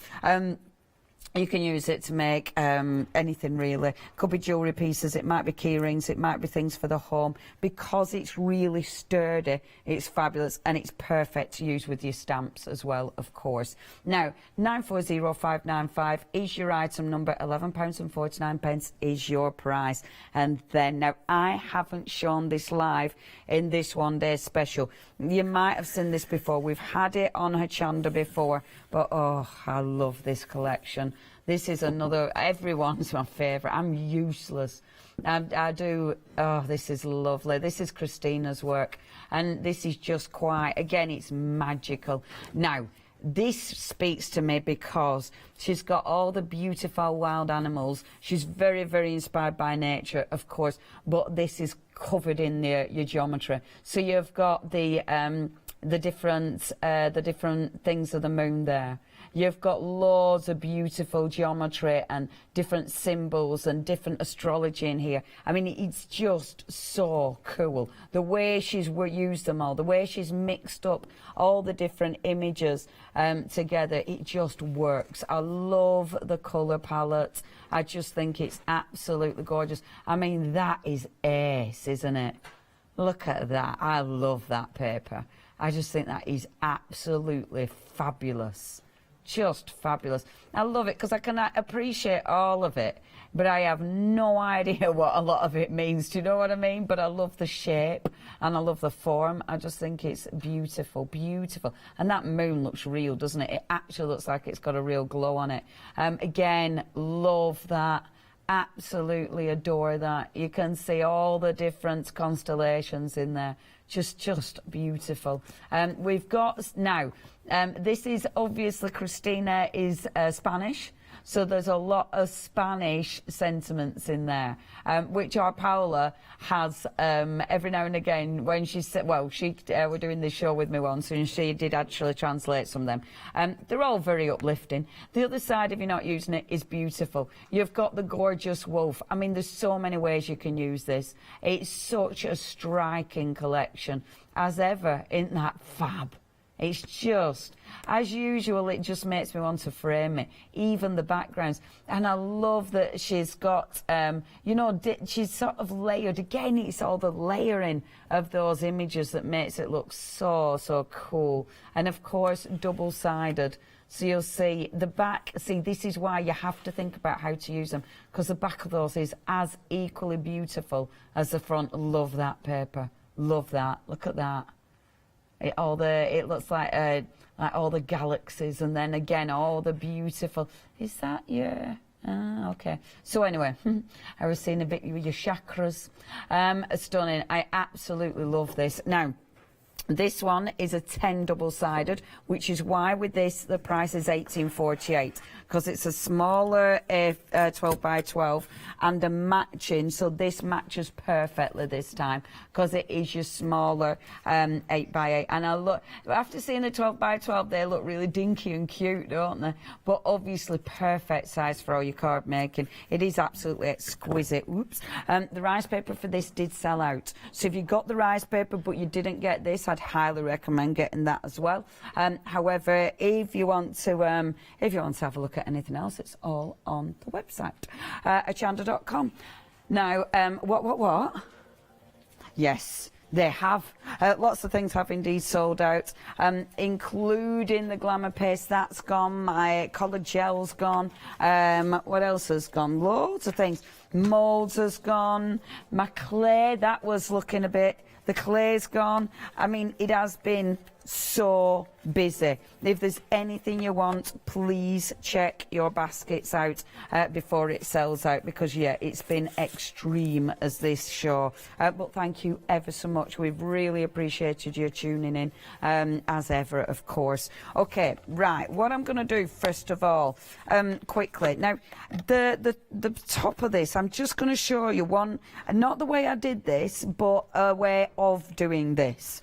You can use it to make anything really. Could be jewellery pieces, it might be key rings, it might be things for the home. Because it's really sturdy, it's fabulous, and it's perfect to use with your stamps as well, of course. Now, 940595 is your item number, £11.49 is your price. And then, now, I haven't shown this live in this one day special. You might have seen this before. We've had it on Hochanda before, but oh, I love this collection. This is another, everyone's my favourite. I'm useless. I do, this is lovely. This is Christina's work, and this is just quite, again, it's magical. Now, this speaks to me because she's got all the beautiful wild animals. She's very, very inspired by nature, of course, but this is covered in your geometry. So you've got the different things of the moon there. You've got loads of beautiful geometry and different symbols and different astrology in here. I mean, it's just so cool. The way she's used them all, the way she's mixed up all the different images together, it just works. I love the colour palette. I just think it's absolutely gorgeous. I mean, that is ace, isn't it? Look at that. I love that paper. I just think that is absolutely fabulous. Just fabulous. I love it because I can appreciate all of it, but I have no idea what a lot of it means. Do you know what I mean? But I love the shape and I love the form. I just think it's beautiful, beautiful. And that moon looks real, doesn't it? It actually looks like it's got a real glow on it. Again, love that. Absolutely adore that. You can see all the different constellations in there. Just beautiful. We've got now, this is obviously, Christina is Spanish, so there's a lot of Spanish sentiments in there, which our Paola has every now and again when she said, well, she were doing this show with me once and she did actually translate some of them. They're all very uplifting. The other side, if you're not using it, is beautiful. You've got the gorgeous wolf. I mean, there's so many ways you can use this. It's such a striking collection. As ever, isn't that fab? It's just, as usual, it just makes me want to frame it, even the backgrounds. And I love that she's got, you know, she's sort of layered. Again, it's all the layering of those images that makes it look so, so cool. And, of course, double-sided. So you'll see the back. See, this is why you have to think about how to use them, because the back of those is as equally beautiful as the front. Love that paper. Love that. Look at that. It looks like all the galaxies, and then again all the beautiful. Is that okay. So anyway, I was seeing a bit with your chakras. Stunning. I absolutely love this. Now, this one is a 10 double-sided, which is why with this the price is $18.48, because it's a smaller 12 by 12 and a matching, so this matches perfectly this time because it is your smaller 8 by 8. And I look, after seeing the 12 by 12, they look really dinky and cute, don't they? But obviously perfect size for all your card making. It is absolutely exquisite. Oops. The rice paper for this did sell out, so if you got the rice paper but you didn't get this, I'd highly recommend getting that as well. However, if you want to have a look at anything else, it's all on the website, hochanda.com. Now, what? Yes, they have. Lots of things have indeed sold out, including the glamour paste. That's gone. My coloured gel's gone. What else has gone? Loads of things. Moulds has gone. My clay, that was looking a bit. The clay's gone. I mean, it has been so busy. If there's anything you want, please check your baskets out before it sells out, because yeah, it's been extreme as this show. But thank you ever so much. We've really appreciated you tuning in, as ever, of course. Okay, right, what I'm going to do first of all, quickly, now the top of this, I'm just going to show you one, not the way I did this, but a way of doing this.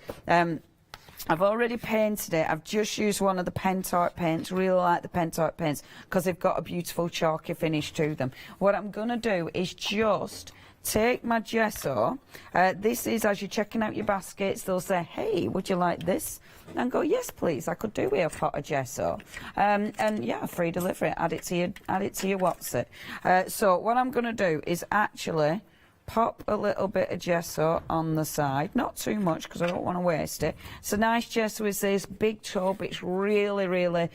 I've already painted it. I've just used one of the Pentart paints. Really like the Pentart paints because they've got a beautiful chalky finish to them. What I'm going to do is just take my gesso. This is, as you're checking out your baskets, they'll say, hey, would you like this? And go, yes, please. I could do with a pot of gesso. And yeah, free delivery. Add it to your what's it. So what I'm going to do is actually pop a little bit of gesso on the side, not too much because I don't want to waste it. So nice gesso is this big tub. It's really, really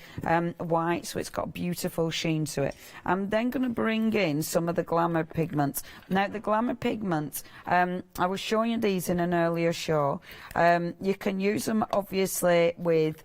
white, so it's got beautiful sheen to it. I'm then going to bring in some of the glamour pigments. Now the glamour pigments, I was showing you these in an earlier show. You can use them obviously with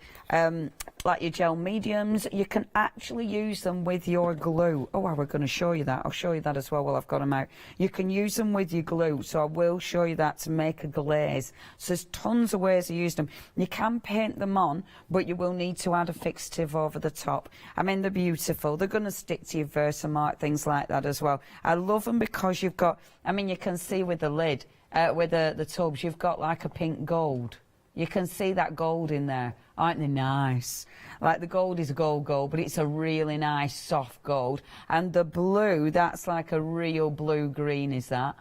like your gel mediums. You can actually use them with your glue. Oh, we're going to show you that. I'll show you that as well while I've got them out. You can use them with your glue, so I will show you that to make a glaze. So there's tons of ways to use them. You can paint them on, but you will need to add a fixative over the top. I mean, they're beautiful. They're going to stick to your Versamark, things like that as well. I love them because you've got, I mean, you can see with the lid, with the tubs, you've got like a pink gold. You can see that gold in there. Aren't they nice? Like the gold is a gold, but it's a really nice soft gold. And the blue, that's like a real blue-green, is that?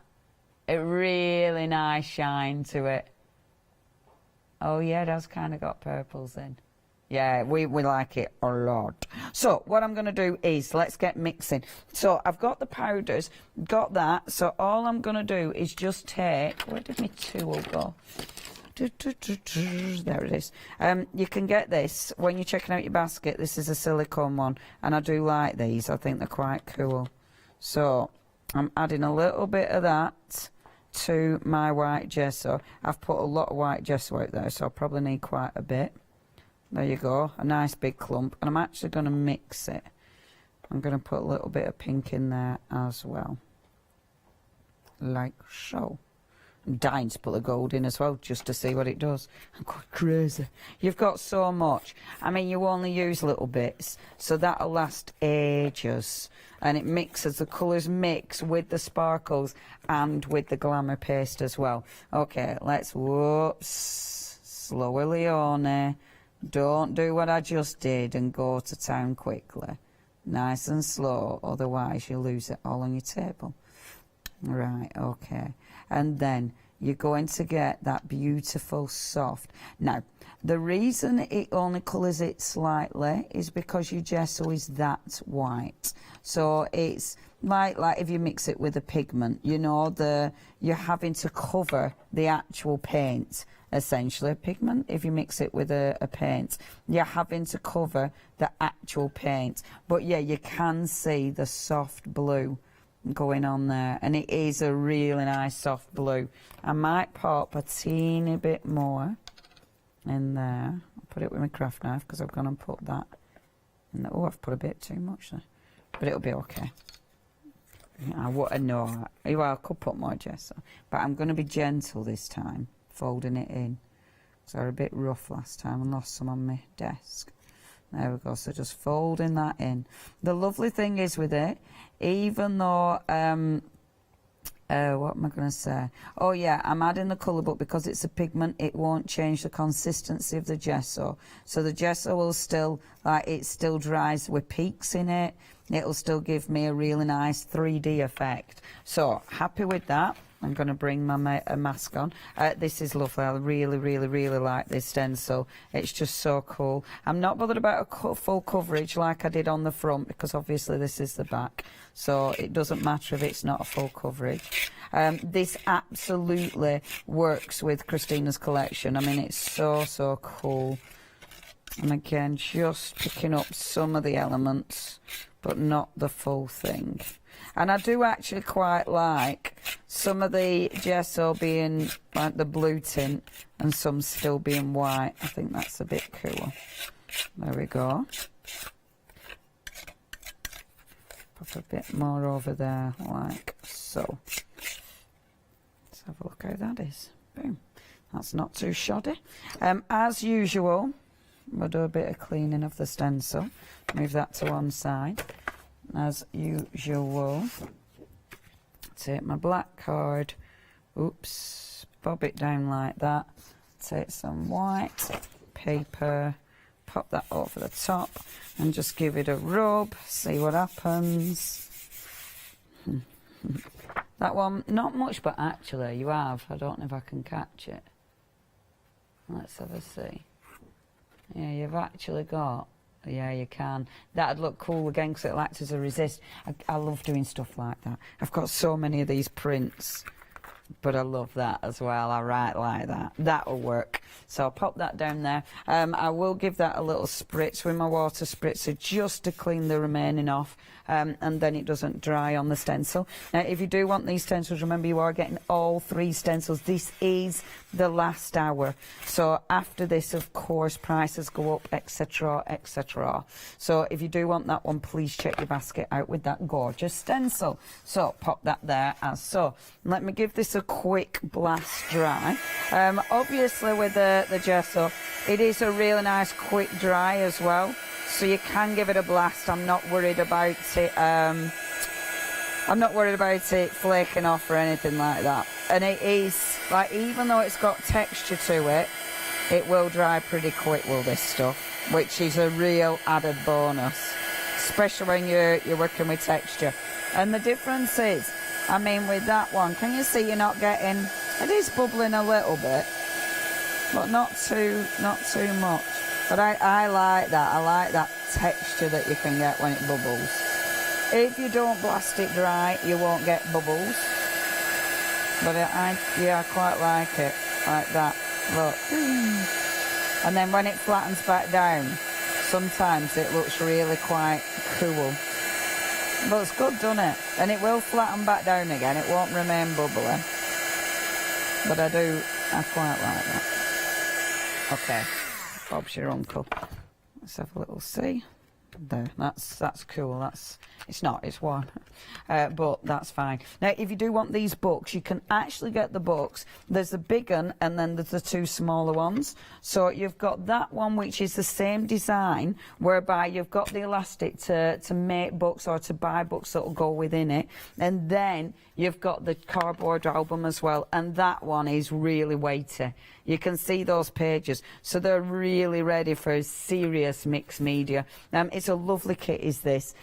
A really nice shine to it. Oh yeah, it has kind of got purples in. Yeah, we like it a lot. So what I'm going to do is, let's get mixing. So I've got the powders, got that. So all I'm going to do is just take, where did my tool go? There it is. You can get this when you're checking out your basket. This is a silicone one, and I do like these. I think they're quite cool. So I'm adding a little bit of that to my white gesso. I've put a lot of white gesso out there, so I'll probably need quite a bit. There you go, a nice big clump. And I'm actually going to mix it. I'm going to put a little bit of pink in there as well, like so. I'm dying to put the gold in as well, just to see what it does. I'm quite crazy. You've got so much. I mean, you only use little bits, so that'll last ages. And it mixes, the colours mix with the sparkles and with the glamour paste as well. Okay, let's, whoops, slower Leone. Don't do what I just did and go to town quickly. Nice and slow, otherwise you lose it all on your table. Right, okay. And then you're going to get that beautiful soft. Now, the reason it only colours it slightly is because your gesso is that white. So it's like if you mix it with a pigment, you know, you're having to cover the actual paint, essentially. Pigment, if you mix it with a paint, you're having to cover the actual paint. But yeah, you can see the soft blue going on there, and it is a really nice soft blue. I might pop a teeny bit more in there. I'll put it with my craft knife because I've gone and put that in there. Oh, I've put a bit too much there, but it'll be okay. I wouldn't know. Well, I could put more gesso, but I'm going to be gentle this time, folding it in. So I was a bit rough last time and lost some on my desk. There we go, so just folding that in. The lovely thing is with it, even though, what am I going to say? Oh yeah, I'm adding the colour, but because it's a pigment, it won't change the consistency of the gesso. So the gesso will still, like, it still dries with peaks in it. It'll still give me a really nice 3D effect. So, happy with that. I'm going to bring my mask on. This is lovely. I really, really, really like this stencil. It's just so cool. I'm not bothered about a full coverage like I did on the front, because obviously this is the back. So it doesn't matter if it's not a full coverage. This absolutely works with Christina's collection. I mean, it's so, so cool. And again, just picking up some of the elements, but not the full thing. And I do actually quite like some of the gesso being like the blue tint and some still being white. I think that's a bit cool. There we go. Pop a bit more over there, like so. Let's have a look how that is. Boom. That's not too shoddy. As usual, we'll do a bit of cleaning of the stencil. Move that to one side. As usual, take my black card, oops, bob it down like that, take some white paper, pop that over the top and just give it a rub, see what happens. That one, not much, but actually you have. I don't know if I can catch it. Let's have a see. Yeah, you've actually got. Yeah, you can. That'd look cool again because it'll act as a resist. I love doing stuff like that. I've got so many of these prints, but I love that as well. I write like that. That'll work. So I'll pop that down there. I will give that a little spritz with my water spritzer just to clean the remaining off, and then it doesn't dry on the stencil. Now, if you do want these stencils, remember you are getting all 3 stencils. This is the last hour. So after this, of course, prices go up, etc., etc. So if you do want that one, please check your basket out with that gorgeous stencil. So pop that there as so. Let me give this a quick blast dry. Obviously with the gesso, it is a really nice quick dry as well. So you can give it a blast. I'm not worried about it. I'm not worried about it flaking off or anything like that. And it is, like, even though it's got texture to it, it will dry pretty quick with this stuff, which is a real added bonus, especially when you're working with texture. And the difference is, I mean, with that one, can you see you're not getting, it is bubbling a little bit, but not too much. But I like that. I like that texture that you can get when it bubbles. If you don't blast it dry, you won't get bubbles. But I quite like it, like that. Look. And then when it flattens back down, sometimes it looks really quite cool. But it's good, doesn't it? And it will flatten back down again. It won't remain bubbly. But I quite like that. Okay, Bob's your uncle. Let's have a little see. There, that's cool. It's one, but that's fine. Now, if you do want these books, you can actually get the books. There's the big one, and then there's the two smaller ones. So you've got that one, which is the same design, whereby you've got the elastic to make books or to buy books that will go within it, and then you've got the cardboard album as well, and that one is really weighty. You can see those pages, so they're really ready for serious mixed media. It's a lovely kit, is this.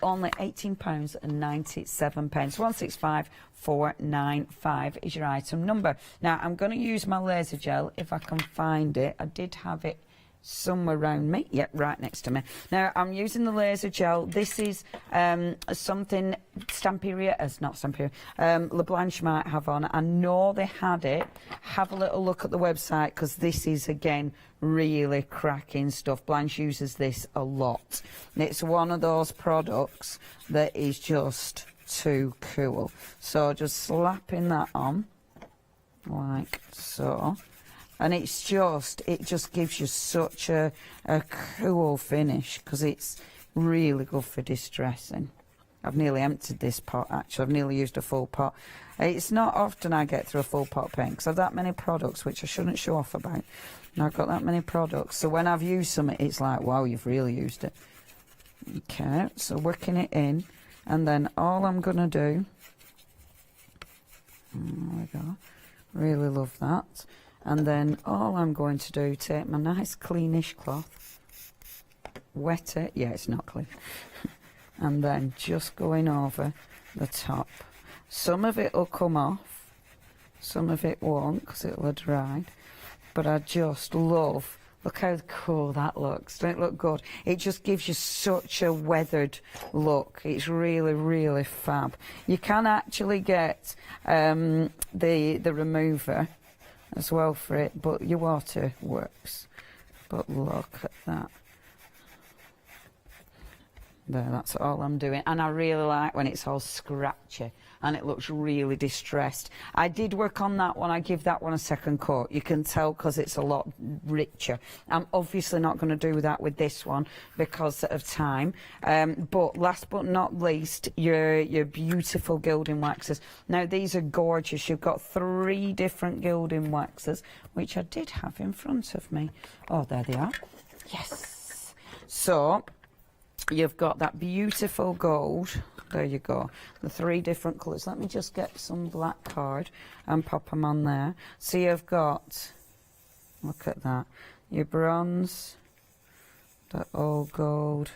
Only £18.97. 165,495 is your item number. Now, I'm going to use my laser gel if I can find it. I did have it somewhere around me. Yep, right next to me. Now, I'm using the laser gel. This is something Stamperia, not Stamperia, LaBlanche might have on. I know they had it. Have a little look at the website, because this is, again, really cracking stuff. Blanche uses this a lot. It's one of those products that is just too cool. So just slapping that on, like so. And it just gives you such a cool finish, because it's really good for distressing. I've nearly emptied this pot, actually. I've nearly used a full pot. It's not often I get through a full pot of paint, because I've that many products, which I shouldn't show off about. And I've got that many products. So when I've used some, it's like, wow, you've really used it. Okay, so working it in. And then all I'm going to do... There we go. Really love that. And then all I'm going to do, take my nice cleanish cloth, wet it, yeah, it's not clean, and then just going over the top. Some of it will come off, some of it won't, because it will have dried, but I just love, look how cool that looks. Don't it look good? It just gives you such a weathered look. It's really, really fab. You can actually get the remover as well for it, but your water works. But look at that. There, that's all I'm doing. And I really like when it's all scratchy and it looks really distressed. I did work on that one. I give that one a second coat. You can tell, because it's a lot richer. I'm obviously not going to do that with this one because of time. But last but not least, your beautiful gilding waxes. Now, these are gorgeous. You've got 3 different gilding waxes, which I did have in front of me. Oh, there they are. Yes. So you've got that beautiful gold. There you go. The 3 different colours. Let me just get some black card and pop them on there. So you've got, look at that, your bronze, the old gold,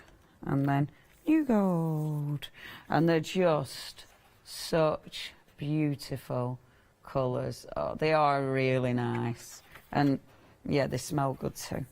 and then new gold. And they're just such beautiful colours. Oh, they are really nice. And yeah, they smell good too.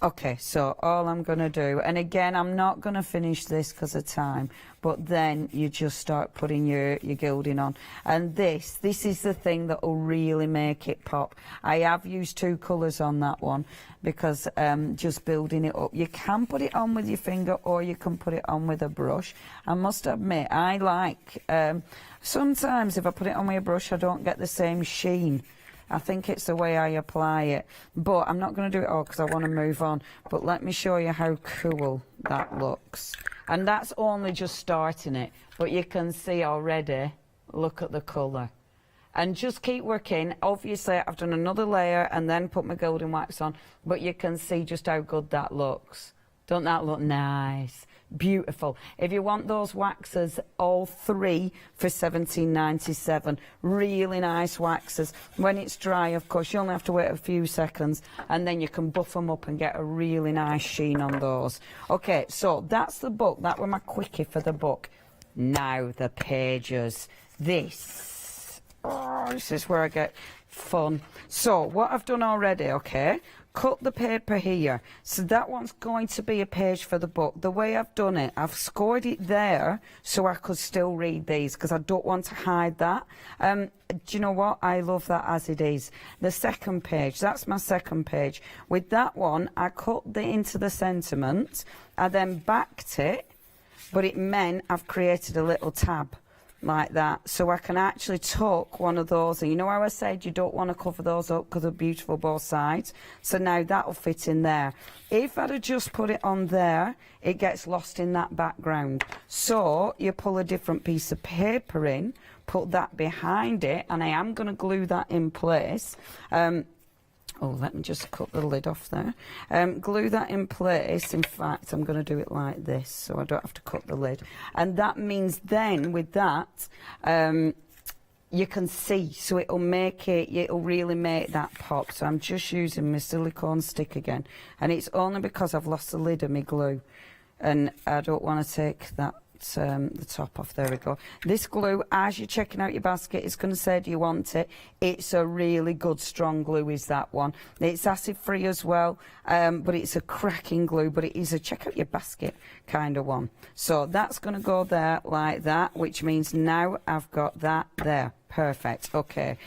Okay, so all I'm going to do, and again, I'm not going to finish this because of time, but then you just start putting your gilding on. And this is the thing that will really make it pop. I have used 2 colours on that one because just building it up. You can put it on with your finger or you can put it on with a brush. I must admit, I like, sometimes if I put it on with a brush, I don't get the same sheen. I think it's the way I apply it. But I'm not going to do it all because I want to move on. But let me show you how cool that looks. And that's only just starting it. But you can see already, look at the colour. And just keep working. Obviously, I've done another layer and then put my golden wax on. But you can see just how good that looks. Don't that look nice? Beautiful. If you want those waxes, all 3 for £17.97. Really nice waxes. When it's dry, of course, you only have to wait a few seconds, and then you can buff them up and get a really nice sheen on those. Okay, so that's the book. That were my quickie for the book. Now the pages. This is where I get fun. So what I've done already, okay, cut the paper here. So that one's going to be a page for the book. The way I've done it, I've scored it there so I could still read these, because I don't want to hide that. Do you know what? I love that as it is. The second page, that's my second page. With that one, I cut it into the sentiment. I then backed it, but it meant I've created a little tab like that, so I can actually tuck one of those. And you know how I said you don't want to cover those up because they're beautiful both sides? So now that'll fit in there. If I'd have just put it on there, it gets lost in that background. So you pull a different piece of paper in, put that behind it, and I am going to glue that in place. Oh, let me just cut the lid off there. Glue that in place. In fact, I'm going to do it like this so I don't have to cut the lid. And that means then with that, you can see. So it'll really make that pop. So I'm just using my silicone stick again. And it's only because I've lost the lid of my glue. And I don't want to take that the top off. There we go. This glue, as you're checking out your basket, it's going to say, do you want it? It's a really good strong glue, is that one. It's acid free as well, but it's a cracking glue, but it is a check out your basket kind of one. So that's going to go there like that, which means now I've got that there. Perfect. Okay,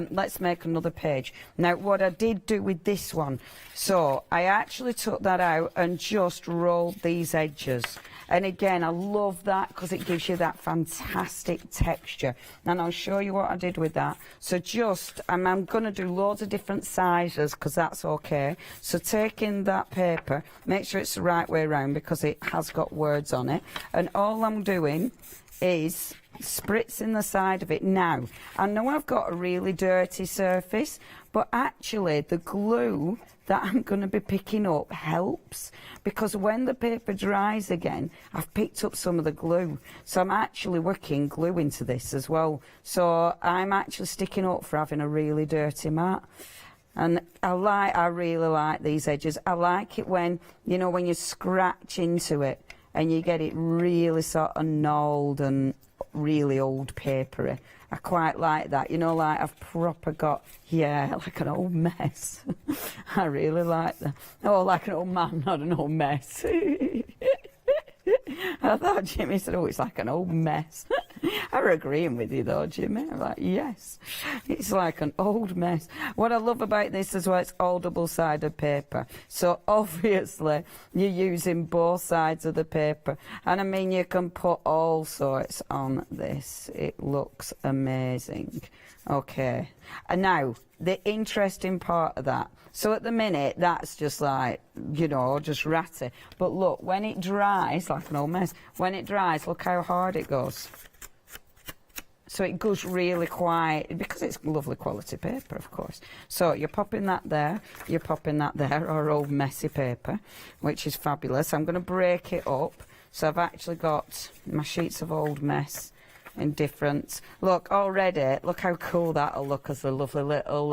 let's make another page. Now what I did do with this one, so I actually took that out and just rolled these edges. And again, I love that because it gives you that fantastic texture. And I'll show you what I did with that. So just, I'm going to do loads of different sizes because that's okay. So taking that paper, make sure it's the right way around because it has got words on it. And all I'm doing is spritzing the side of it. Now, I know I've got a really dirty surface, but actually the glue that I'm going to be picking up helps, because when the paper dries again, I've picked up some of the glue. So I'm actually working glue into this as well. So I'm actually sticking up for having a really dirty mat. And I really like these edges. I like it when, you know, when you scratch into it and you get it really sort of gnarled and really old papery. I quite like that, you know, like I've proper got, yeah, like an old mess. I really like that. Oh, like an old man, not an old mess. I thought Jimmy said, oh, it's like an old mess. I'm agreeing with you though, Jimmy. I'm like, yes, it's like an old mess. What I love about this as well, it's all double-sided paper. So obviously you're using both sides of the paper. And I mean, you can put all sorts on this. It looks amazing. Okay. And now, the interesting part of that. So at the minute, that's just like, you know, just ratty. But look, when it dries, like an old mess, when it dries, look how hard it goes. So it goes really quiet, because it's lovely quality paper, of course. So you're popping that there, you're popping that there, or old messy paper, which is fabulous. I'm going to break it up. So I've actually got my sheets of old mess in different. Look, already, look how cool that'll look as a lovely little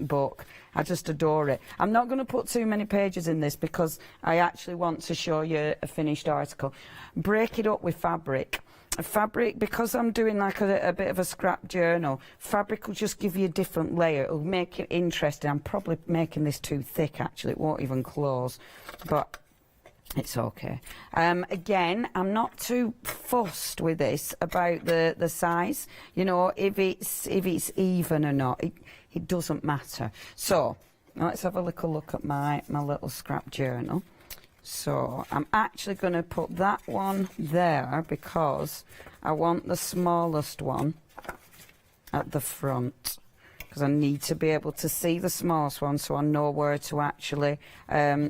book. I just adore it. I'm not going to put too many pages in this because I actually want to show you a finished article. Break it up with fabric. Fabric, because I'm doing like a bit of a scrap journal, fabric will just give you a different layer. It'll make it interesting. I'm probably making this too thick, actually. It won't even close, but it's okay. Again, I'm not too fussed with this about the size. You know, if it's even or not, it doesn't matter. So let's have a little look at my little scrap journal. So I'm actually going to put that one there because I want the smallest one at the front, because I need to be able to see the smallest one so I know where to actually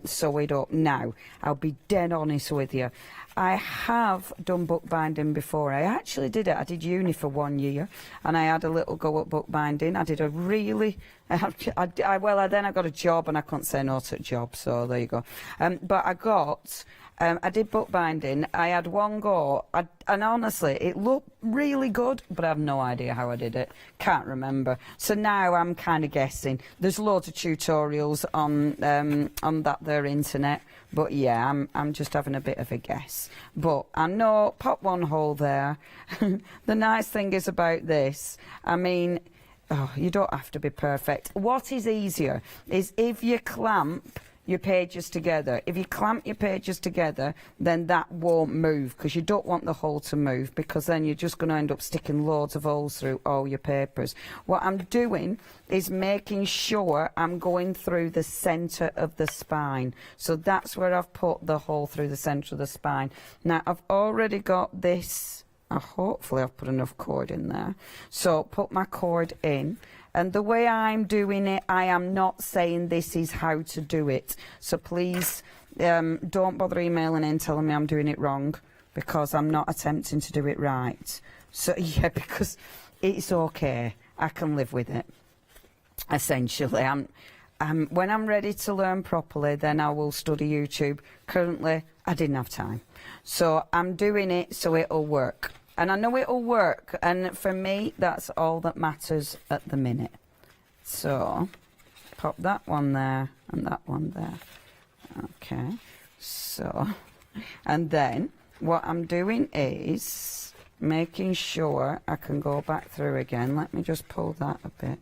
sew it up. Now, I'll be dead honest with you. I have done bookbinding before. I actually did it. I did uni for 1 year and I had a little go at bookbinding. I did a really... then I got a job and I couldn't say no to a job, so there you go. But I got I did bookbinding. I had one go, and honestly, it looked really good, but I have no idea how I did it. Can't remember. So now I'm kind of guessing. There's loads of tutorials on that there internet, but yeah, I'm just having a bit of a guess. But I know, pop one hole there. The nice thing is about this, I mean, you don't have to be perfect. What is easier is if you clamp your pages together. If you clamp your pages together, then that won't move, because you don't want the hole to move, because then you're just going to end up sticking loads of holes through all your papers. What I'm doing is making sure I'm going through the centre of the spine. So that's where I've put the hole through the centre of the spine. Now, I've already got this. Hopefully I've put enough cord in there. So put my cord in. And the way I'm doing it, I am not saying this is how to do it. So please don't bother emailing in telling me I'm doing it wrong, because I'm not attempting to do it right. So yeah, because it's okay. I can live with it. Essentially, when I'm ready to learn properly, then I will study YouTube. Currently, I didn't have time. So I'm doing it so it'll work. And I know it'll work, and for me, that's all that matters at the minute. So, pop that one there, and that one there. Okay, so, and then, what I'm doing is making sure I can go back through again. Let me just pull that a bit.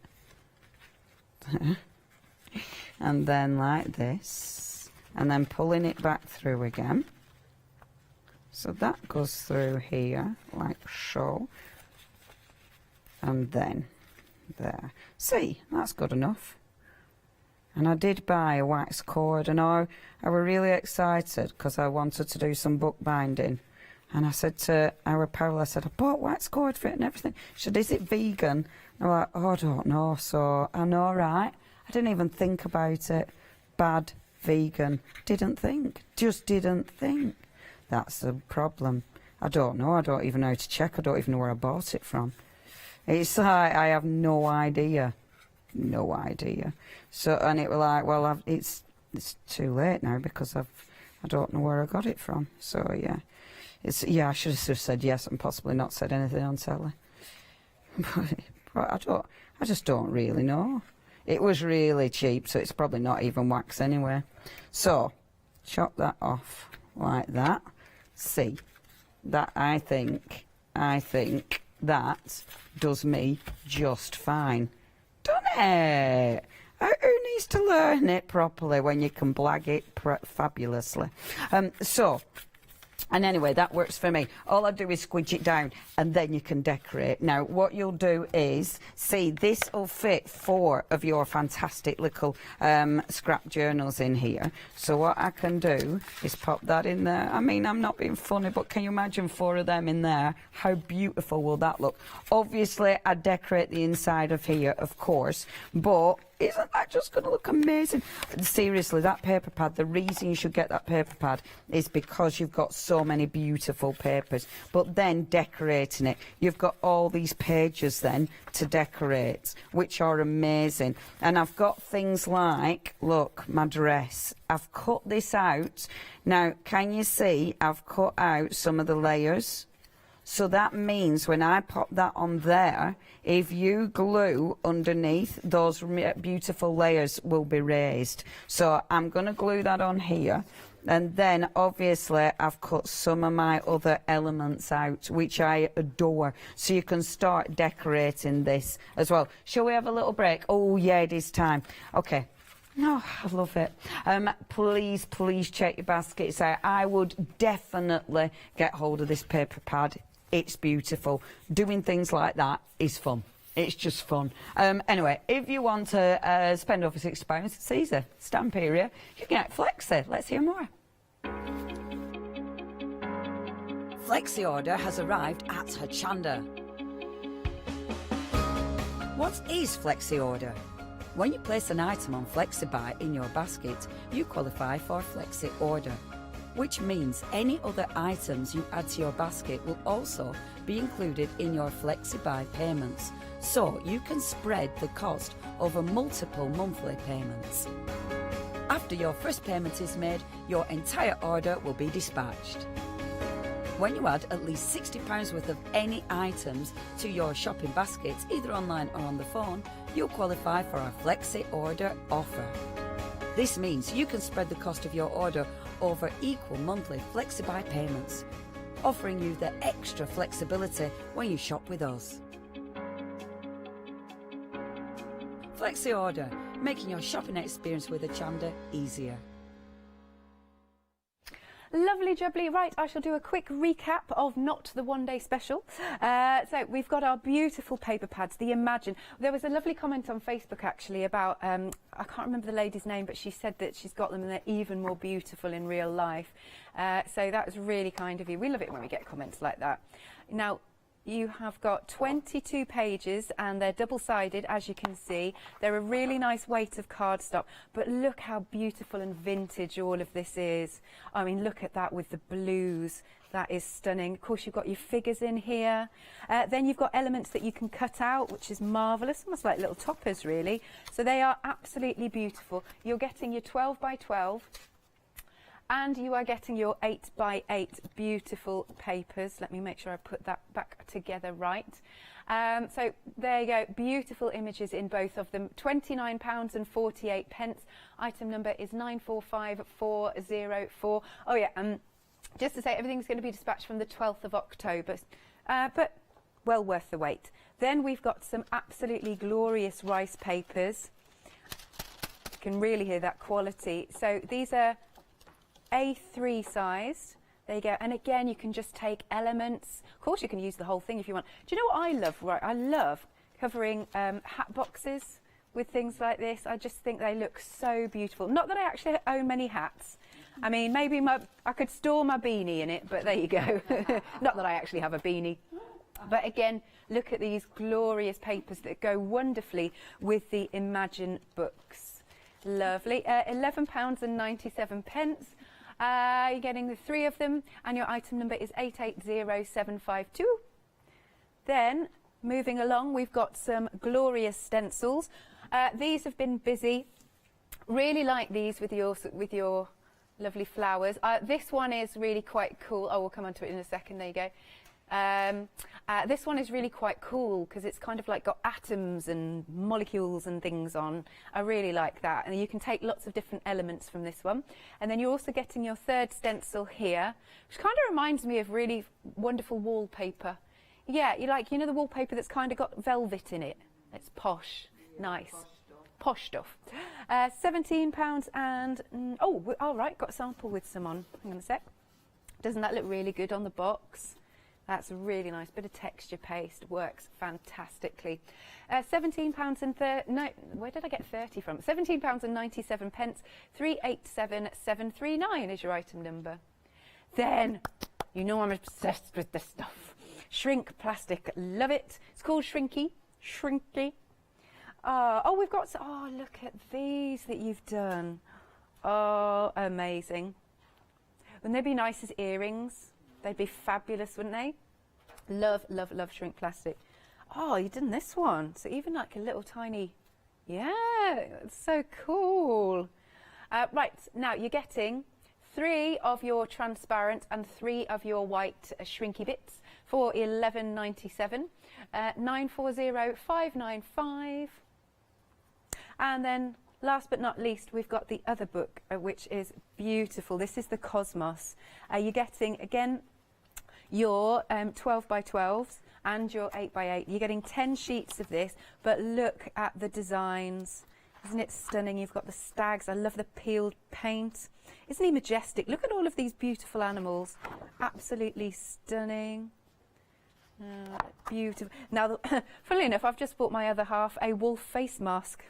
And then like this, and then pulling it back through again. So that goes through here, like so, and then there. See, that's good enough. And I did buy a wax cord, and I were really excited because I wanted to do some bookbinding. And I said to our apparel, I said, I bought wax cord for it and everything. She said, is it vegan? And I'm like, oh, I don't know. So I know, right? I didn't even think about it. Bad, vegan. Didn't think. Just didn't think. That's the problem. I don't know. I don't even know how to check. I don't even know where I bought it from. It's like I have no idea. No idea. So, and it was like, well, it's too late now because I don't know where I got it from. So yeah, I should have said yes and possibly not said anything on telly. But I just don't really know. It was really cheap, so it's probably not even wax anyway. So chop that off like that. See, that I think that does me just fine. Doesn't it? Who needs to learn it properly when you can blag it fabulously? And anyway, that works for me. All I do is squidge it down, and then you can decorate. Now, what you'll do is, see, this will fit 4 of your fantastic little scrap journals in here. So what I can do is pop that in there. I mean, I'm not being funny, but can you imagine 4 of them in there? How beautiful will that look? Obviously, I decorate the inside of here, of course, but isn't that just going to look amazing? Seriously, that paper pad, the reason you should get that paper pad is because you've got so many beautiful papers. But then decorating it, you've got all these pages then to decorate, which are amazing. And I've got things like, look, my dress. I've cut this out. Now, can you see I've cut out some of the layers? So that means when I pop that on there, if you glue underneath, those beautiful layers will be raised. So I'm going to glue that on here. And then obviously I've cut some of my other elements out, which I adore. So you can start decorating this as well. Shall we have a little break? Oh yeah, it is time. Okay. No, I love it. Please check your baskets out. I would definitely get hold of this paper pad. It's beautiful. Doing things like that is fun. It's just fun. Anyway, if you want to spend over £6, it's easy. Stamperia. You can get Flexi. Let's hear more. Flexi order has arrived at Hochanda. What is Flexi order? When you place an item on Flexi Buy in your basket, you qualify for Flexi order, which means any other items you add to your basket will also be included in your Flexi Buy payments, so you can spread the cost over multiple monthly payments. After your first payment is made, your entire order will be dispatched. When you add at least £60 worth of any items to your shopping basket, either online or on the phone, you'll qualify for our Flexi order offer. This means you can spread the cost of your order over equal monthly Flexi buy payments, offering you the extra flexibility when you shop with us. Flexi order, making your shopping experience with Hochanda easier. Lovely jubbly. Right, I shall do a quick recap of not the one-day special. So we've got our beautiful paper pads, the Imagine. There was a lovely comment on Facebook actually about, I can't remember the lady's name, but she said that she's got them and they're even more beautiful in real life. So that was really kind of you. We love it when we get comments like that. Now, you have got 22 pages and they're double-sided, as you can see. They're a really nice weight of cardstock, but look how beautiful and vintage all of this is. I mean, look at that with the blues. That is stunning. Of course, you've got your figures in here. Then you've got elements that you can cut out, which is marvellous, almost like little toppers, really. So they are absolutely beautiful. You're getting your 12 by 12. And you are getting your 8 by 8 beautiful papers. Let me make sure I put that back together right. So there you go, beautiful images in both of them. £29.48. Item number is 945404. Oh yeah, just to say everything's going to be dispatched from the 12th of October, but well worth the wait. Then we've got some absolutely glorious rice papers. You can really hear that quality. So these are A3 sized. There you go. And again, you can just take elements. Of course, you can use the whole thing if you want. Do you know what I love? Right, I love covering hat boxes with things like this. I just think they look so beautiful. Not that I actually own many hats. I mean, maybe I could store my beanie in it, but there you go. Not that I actually have a beanie. But again, look at these glorious papers that go wonderfully with the Imagine books. Lovely. £11.97. You're getting the 3 of them, and your item number is 880752. Then, moving along, we've got some glorious stencils. These have been busy. Really like these with your lovely flowers. This one is really quite cool. Oh, we'll come on to it in a second. There you go. This one is really quite cool because it's kind of like got atoms and molecules and things on. I really like that, and you can take lots of different elements from this one. And then you're also getting your 3rd stencil here, which kind of reminds me of really wonderful wallpaper. Yeah, you know the wallpaper that's kind of got velvet in it. It's posh, nice, posh stuff. £17 and oh, all right, got a sample with some on. Hang on a sec. Doesn't that look really good on the box? That's a really nice bit of texture paste, works fantastically. £17 and no, where did I get 30 from? £17.97. 387739 is your item number. Then, you know I'm obsessed with this stuff. Shrink plastic, love it. It's called Shrinky. Oh, we've got, oh, look at these that you've done. Oh, amazing. Wouldn't they be nice as earrings? They'd be fabulous, wouldn't they? Love, love, love shrink plastic. Oh, you've done this one. So even like a little tiny, yeah, it's so cool. Right, now you're getting 3 of your transparent and 3 of your white shrinky bits for £11.97. 940595. And then last but not least, we've got the other book, which is beautiful. This is the Cosmos. You're getting, again, your 12 by 12s and your 8 by 8. You're getting 10 sheets of this, but look at the designs. Isn't it stunning? You've got the stags. I love the peeled paint. Isn't he majestic? Look at all of these beautiful animals. Absolutely stunning. Beautiful. Now, funnily enough, I've just bought my other half a wolf face mask,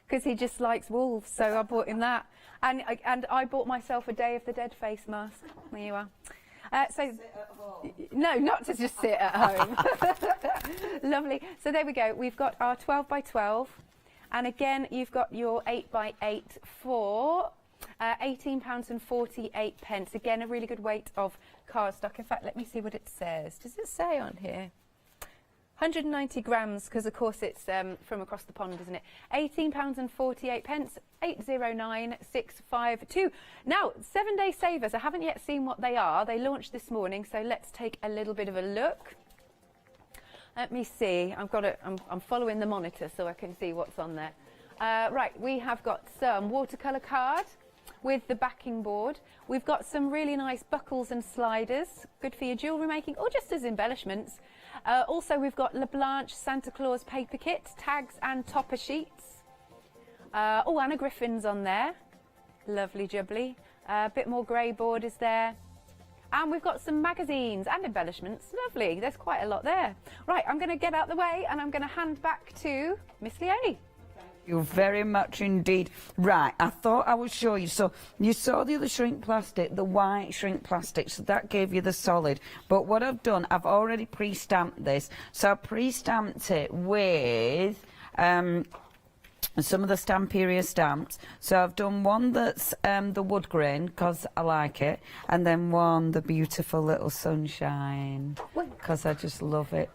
because he just likes wolves, so I bought him that. And I bought myself a Day of the Dead face mask. There you are. No, not to just sit at home. Lovely. So there we go. We've got our 12 by 12. And again, you've got your 8 by 8 for £18.48. Again, a really good weight of cardstock. In fact, let me see what it says. Does it say on here? 190 grams, because of course it's from across the pond, isn't it? £18.48, 809652. Now, 7-day savers, I haven't yet seen what they are. They launched this morning, so let's take a little bit of a look. Let me see. I'm following the monitor so I can see what's on there. Right, we have got some watercolour card with the backing board. We've got some really nice buckles and sliders, good for your jewellery making or just as embellishments. Also, we've got LaBlanche Santa Claus paper kit, tags and topper sheets. Oh, Anna Griffin's on there. Lovely jubbly. A bit more grey borders there. And we've got some magazines and embellishments. Lovely. There's quite a lot there. Right, I'm going to get out the way and I'm going to hand back to Miss Leonie. You very much indeed. Right, I thought I would show you. So you saw the other shrink plastic, the white shrink plastic, so that gave you the solid. But what I've done, I've already pre-stamped this. So I pre-stamped it with some of the Stamperia stamps. So I've done one that's the wood grain, because I like it, and then one, the beautiful little sunshine, because I just love it.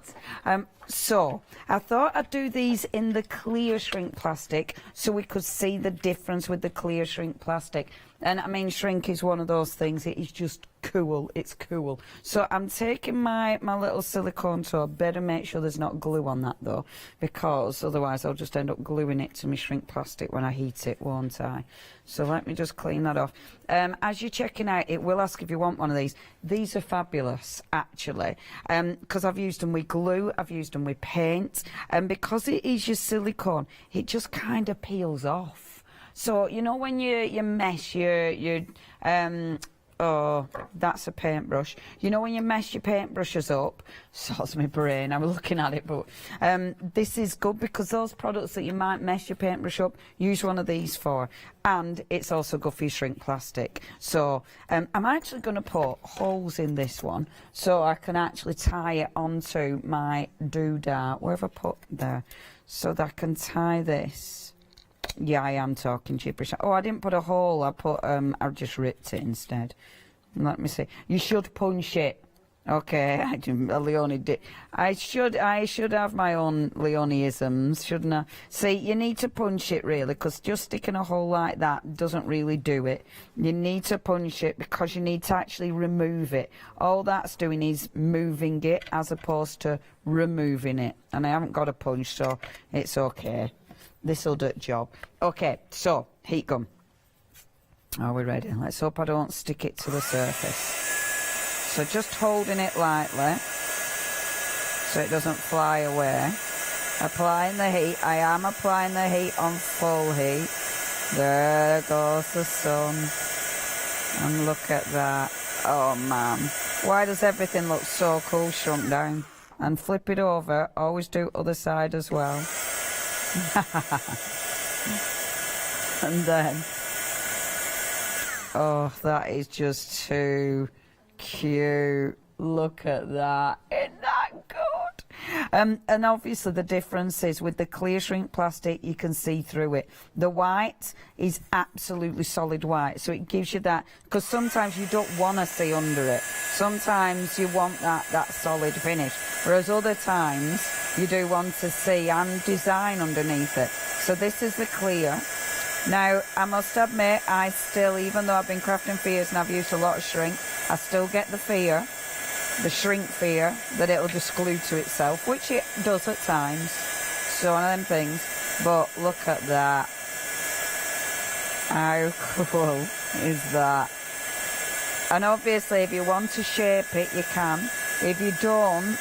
So I thought I'd do these in the clear shrink plastic so we could see the difference with the clear shrink plastic. And I mean, shrink is one of those things, it is just cool, it's cool. So I'm taking my little silicone tool. Better make sure there's not glue on that though, because otherwise I'll just end up gluing it to my shrink plastic when I heat it, won't I? So let me just clean that off. As you're checking out, it will ask if you want one of these. These are fabulous, actually, because I've used them with glue, I've used them with paint, and because it is your silicone, it just kind of peels off. So, you know, when you mesh oh, that's a paintbrush. You know when you mesh your paintbrushes up, sorts my brain, I'm looking at it, but this is good because those products that you might mesh your paintbrush up, use one of these for. And it's also good for your shrink plastic. So I'm actually going to put holes in this one so I can actually tie it onto my doodah. Where have I put there? So that I can tie this. Yeah, I am talking gibberish. Oh, I didn't put a hole. I just ripped it instead. Let me see. You should punch it. Okay, Leonie did. I should have my own Leonieisms, shouldn't I? See, you need to punch it really, because just sticking a hole like that doesn't really do it. You need to punch it because you need to actually remove it. All that's doing is moving it as opposed to removing it. And I haven't got a punch, so it's okay. This'll do the job. Okay, so heat gun. Are we ready? Let's hope I don't stick it to the surface. So just holding it lightly so it doesn't fly away. Applying the heat. I am applying the heat on full heat. There goes the sun. And look at that. Oh man. Why does everything look so cool shrunk down? And flip it over. Always do other side as well. And then, oh, that is just too cute. Look at that. Isn't that good? And obviously the difference is with the clear shrink plastic, you can see through it. The white is absolutely solid white, so it gives you that, because sometimes you don't want to see under it. Sometimes you want that solid finish, whereas other times you do want to see and design underneath it. So this is the clear. Now, I must admit, I still, even though I've been crafting for years and I've used a lot of shrink, I still get the fear, the shrink fear, that it'll just glue to itself, which it does at times. So one of them things. But look at that. How cool is that? And obviously, if you want to shape it, you can. If you don't,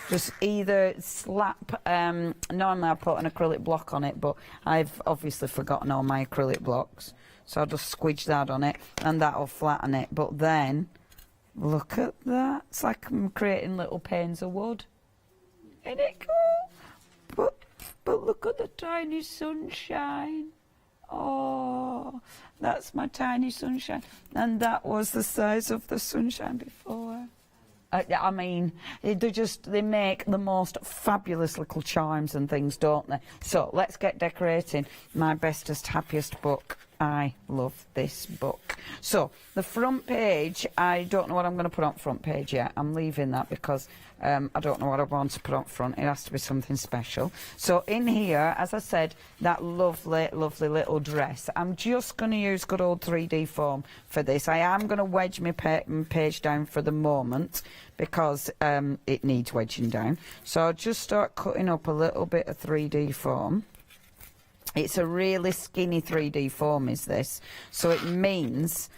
just either slap, normally I put an acrylic block on it, but I've obviously forgotten all my acrylic blocks. So I'll just squidge that on it, and that'll flatten it. But then, look at that. It's like I'm creating little panes of wood. Isn't it cool? But look at the tiny sunshine. Oh, that's my tiny sunshine. And that was the size of the sunshine before. I mean, they make the most fabulous little chimes and things, don't they? So let's get decorating my bestest, happiest book. I love this book. So the front page, I don't know what I'm going to put on front page yet. I'm leaving that because I don't know what I want to put on front. It has to be something special. So in here, as I said, that lovely, lovely little dress. I'm just going to use good old 3D foam for this. I am going to wedge my page down for the moment because it needs wedging down. So I'll just start cutting up a little bit of 3D foam. It's a really skinny 3D foam, is this. So it means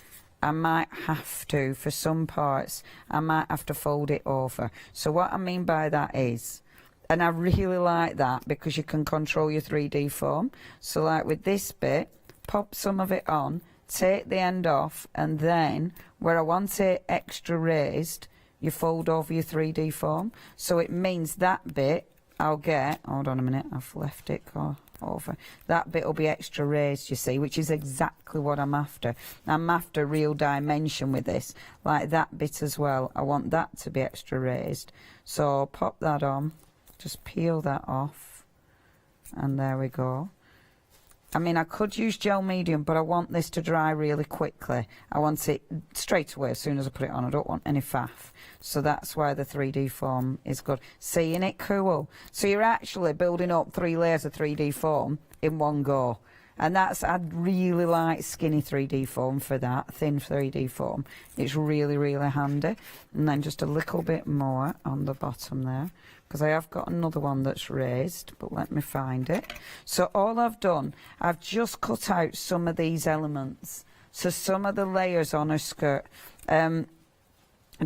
I might have to, for some parts, I might have to fold it over. So what I mean by that is, and I really like that because you can control your 3D foam. So like with this bit, pop some of it on, take the end off, and then where I want it extra raised, you fold over your 3D foam. So it means that bit I'll get, hold on a minute, I've left it go over. That bit will be extra raised, you see, which is exactly what I'm after. I'm after real dimension with this, like that bit as well. I want that to be extra raised. So pop that on, just peel that off, and there we go. I mean, I could use gel medium, but I want this to dry really quickly. I want it straight away as soon as I put it on. I don't want any faff. So that's why the 3D foam is good. Seeing it cool? So you're actually building up 3 layers of 3D foam in one go. And that's, I'd really like skinny 3D foam for that, thin 3D foam. It's really, really handy. And then just a little bit more on the bottom there, because I have got another one that's raised, but let me find it. So all I've done, I've just cut out some of these elements. So some of the layers on a skirt.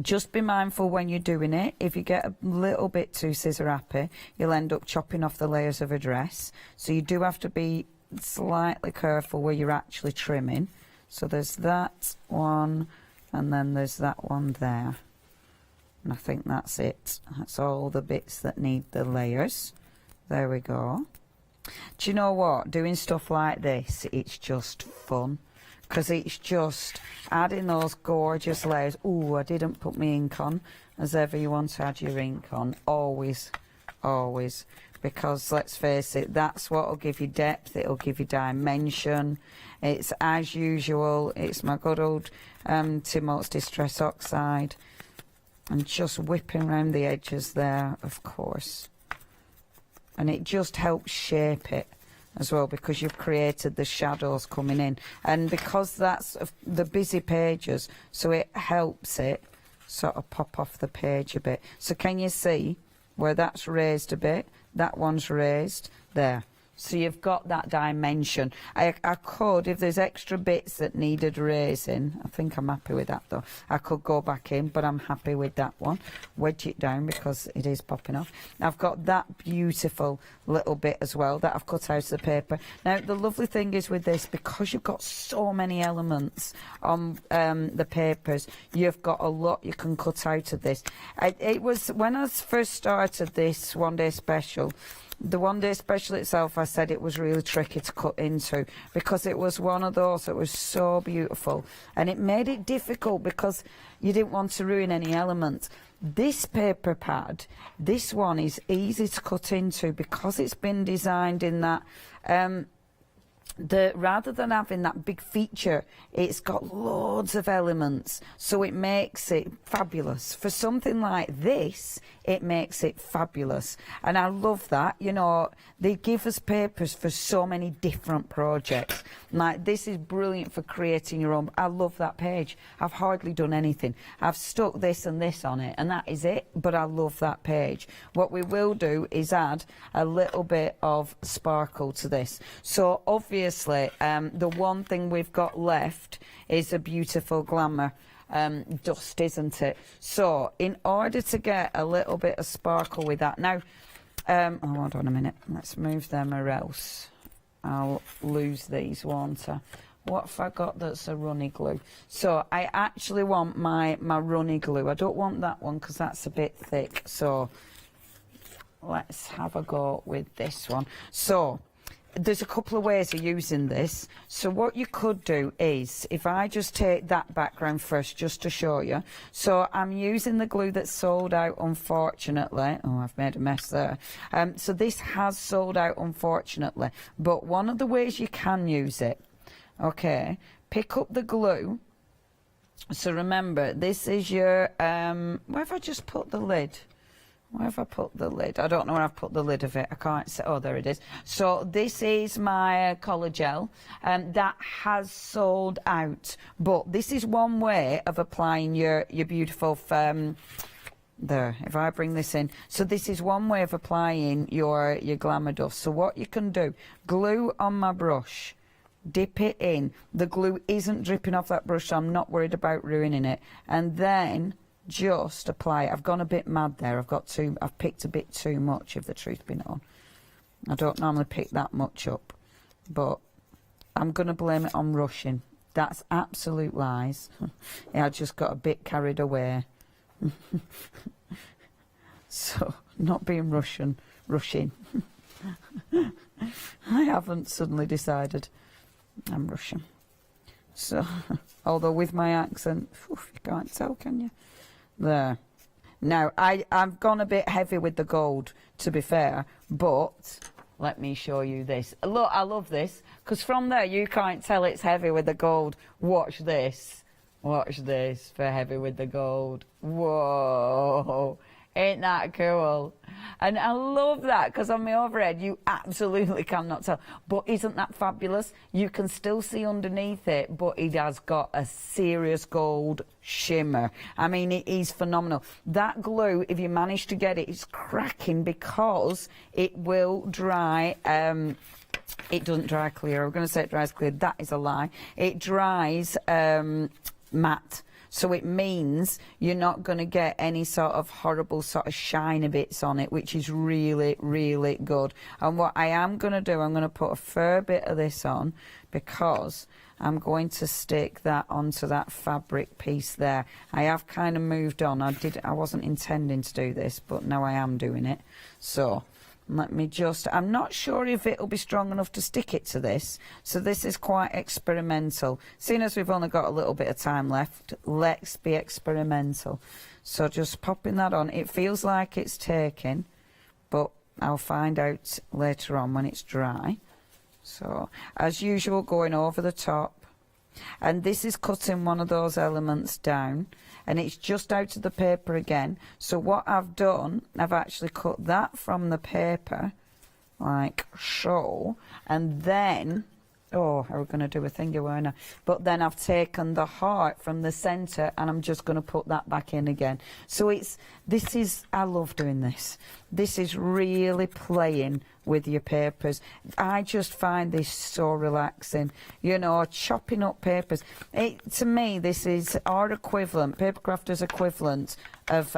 Just be mindful when you're doing it. If you get a little bit too scissor happy, you'll end up chopping off the layers of a dress. So you do have to be slightly careful where you're actually trimming. So there's that one, and then there's that one there. And I think that's it. That's all the bits that need the layers. There we go. Do you know what? Doing stuff like this, it's just fun. Because it's just adding those gorgeous layers. Ooh, I didn't put my ink on. As ever, you want to add your ink on. Always, always. Because let's face it, that's what will give you depth. It'll give you dimension. It's as usual. It's my good old Tim Holtz Distress Oxide. And just whipping around the edges there, of course. And it just helps shape it as well, because you've created the shadows coming in. And because that's the busy pages, so it helps it sort of pop off the page a bit. So can you see where that's raised a bit? That one's raised there. So you've got that dimension. I could, if there's extra bits that needed raising, I think I'm happy with that though. I could go back in, but I'm happy with that one. Wedge it down because it is popping off. I've got that beautiful little bit as well that I've cut out of the paper. Now, the lovely thing is with this, because you've got so many elements on the papers, you've got a lot you can cut out of this. It was, when I first started this one day special, the one day special itself, I said it was really tricky to cut into because it was one of those that was so beautiful, and it made it difficult because you didn't want to ruin any element. This paper pad, this one is easy to cut into because it's been designed in that rather than having that big feature, it's got loads of elements, so it makes it fabulous. For something like this, it makes it fabulous, and I love that. You know, they give us papers for so many different projects. Like, this is brilliant for creating your own. I love that page. I've hardly done anything. I've stuck this and this on it, and that is it, but I love that page. What we will do is add a little bit of sparkle to this. So obviously, the one thing we've got left is a beautiful glamour dust, isn't it? So in order to get a little bit of sparkle with that, now oh, hold on a minute, let's move them or else I'll lose these, won't I? What have I got that's a runny glue? So I actually want my runny glue. I don't want that one because that's a bit thick, so let's have a go with this one. So there's a couple of ways of using this. So what you could do is, if I just take that background first just to show you. So I'm using the glue that's sold out, unfortunately. Oh, I've made a mess there. So this has sold out, unfortunately. But one of the ways you can use it, Okay, pick up the glue. So remember, this is your, where have I just put the lid? Where have I put the lid? I don't know where I've put the lid of it. I can't see. Oh, there it is. So this is my collar gel, that has sold out. But this is one way of applying your beautiful, there, if I bring this in. So this is one way of applying your glamour dust. So what you can do, glue on my brush, dip it in. The glue isn't dripping off that brush, so I'm not worried about ruining it. And then just apply it. I've gone a bit mad there. I've picked a bit too much, if the truth be known. I don't normally pick that much up, but I'm going to blame it on rushing. That's absolute lies. Yeah, I just got a bit carried away. So, not being rushing. I haven't suddenly decided I'm Russian. So, although with my accent, you can't tell, can you? There. Now, I've gone a bit heavy with the gold, to be fair, but let me show you this. Look, I love this, because from there you can't tell it's heavy with the gold. Watch this. Watch this for heavy with the gold. Whoa. Ain't that cool? And I love that, because on my overhead you absolutely cannot tell. But isn't that fabulous? You can still see underneath it, but it has got a serious gold shimmer. I mean, it is phenomenal. That glue, if you manage to get it, it's cracking, because it will dry. It doesn't dry clear. I'm going to say it dries clear. That is a lie. It dries matte. So it means you're not going to get any sort of horrible sort of shiny bits on it, which is really, really good. And what I am going to do, I'm going to put a fair bit of this on, because I'm going to stick that onto that fabric piece there. I have kind of moved on. I wasn't intending to do this, but now I am doing it. So let me just, I'm not sure if it'll be strong enough to stick it to this, so this is quite experimental. Seeing as we've only got a little bit of time left, let's be experimental. So just popping that on. It feels like it's taking, but I'll find out later on when it's dry. So as usual, going over the top, and this is cutting one of those elements down, and it's just out of the paper again. So what I've done, I've actually cut that from the paper like so, and then, oh, I was going to do a thingy, weren't I? But then I've taken the heart from the centre, and I'm just going to put that back in again. So I love doing this. This is really playing with your papers. I just find this so relaxing. You know, chopping up papers. To me, this is our equivalent, papercrafters' equivalent of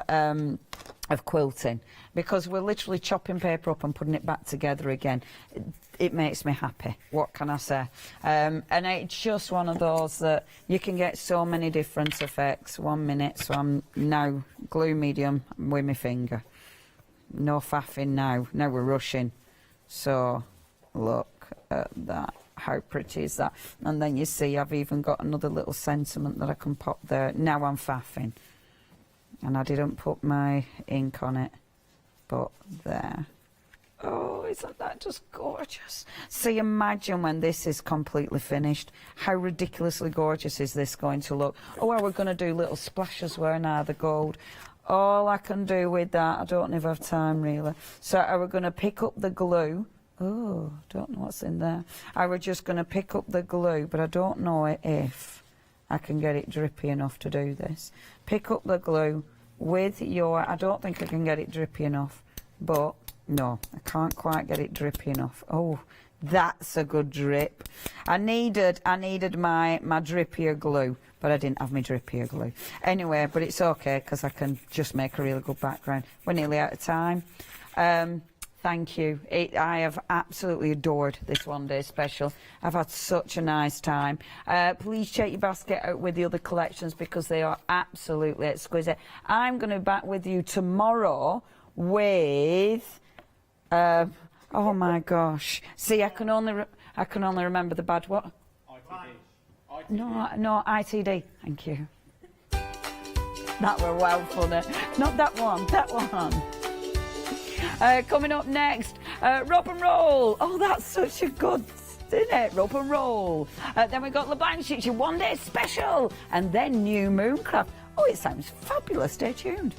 quilting, because we're literally chopping paper up and putting it back together again. It makes me happy. What can I say? And it's just one of those that you can get so many different effects. 1 minute, so I'm now glue medium with my finger. No faffing now. Now we're rushing. So look at that. How pretty is that? And then you see I've even got another little sentiment that I can pop there. Now I'm faffing. And I didn't put my ink on it, but there. Oh, isn't that just gorgeous? See, imagine when this is completely finished. How ridiculously gorgeous is this going to look? Oh, well, we're going to do little splashes, weren't I, the gold. All I can do with that, I don't even have time, really. So I was going to pick up the glue. Oh, don't know what's in there. I was just going to pick up the glue, but I don't know if I can get it drippy enough to do this. Pick up the glue with your, I don't think I can get it drippy enough, but no, I can't quite get it drippy enough. Oh, that's a good drip. I needed my drippier glue, but I didn't have my drippier glue. Anyway, but it's okay, because I can just make a really good background. We're nearly out of time. Thank you. I have absolutely adored this one day special. I've had such a nice time. Please check your basket out with the other collections, because they are absolutely exquisite. I'm going to be back with you tomorrow with, oh my gosh. See, I can only remember the bad what? ITD. No, ITD. Thank you. That were well funny. Not that one, that one. Coming up next, Rob and Roll. Oh, that's such a good isn't it? Rope and roll. Then we've got LaBlanche, it's your one-day special. And then New Mooncraft. Oh, it sounds fabulous. Stay tuned.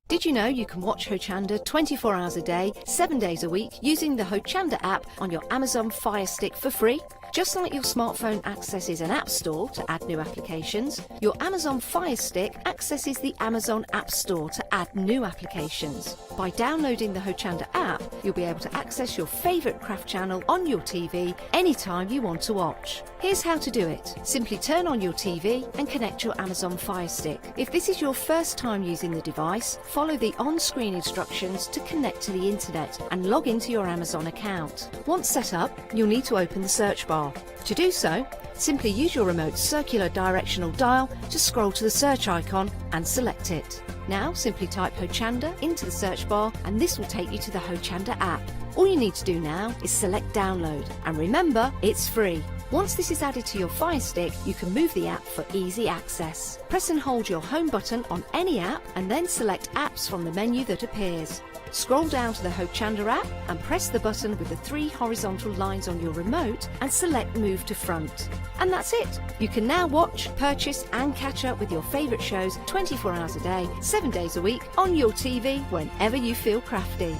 Did you know you can watch Hochanda 24 hours a day, 7 days a week using the Hochanda app on your Amazon Fire Stick for free? Just like your smartphone accesses an app store to add new applications, your Amazon Fire Stick accesses the Amazon App Store to add new applications. By downloading the Hochanda app, you'll be able to access your favourite craft channel on your TV anytime you want to watch. Here's how to do it. Simply turn on your TV and connect your Amazon Fire Stick. If this is your first time using the device, follow the on-screen instructions to connect to the internet and log into your Amazon account. Once set up, you'll need to open the search bar. To do so, simply use your remote's circular directional dial to scroll to the search icon and select it. Now simply type Hochanda into the search bar and this will take you to the Hochanda app. All you need to do now is select download, and remember, it's free. Once this is added to your Fire Stick, you can move the app for easy access. Press and hold your home button on any app and then select apps from the menu that appears. Scroll down to the Hochanda app and press the button with the 3 horizontal lines on your remote and select Move to Front. And that's it! You can now watch, purchase and catch up with your favourite shows 24 hours a day, 7 days a week on your TV whenever you feel crafty.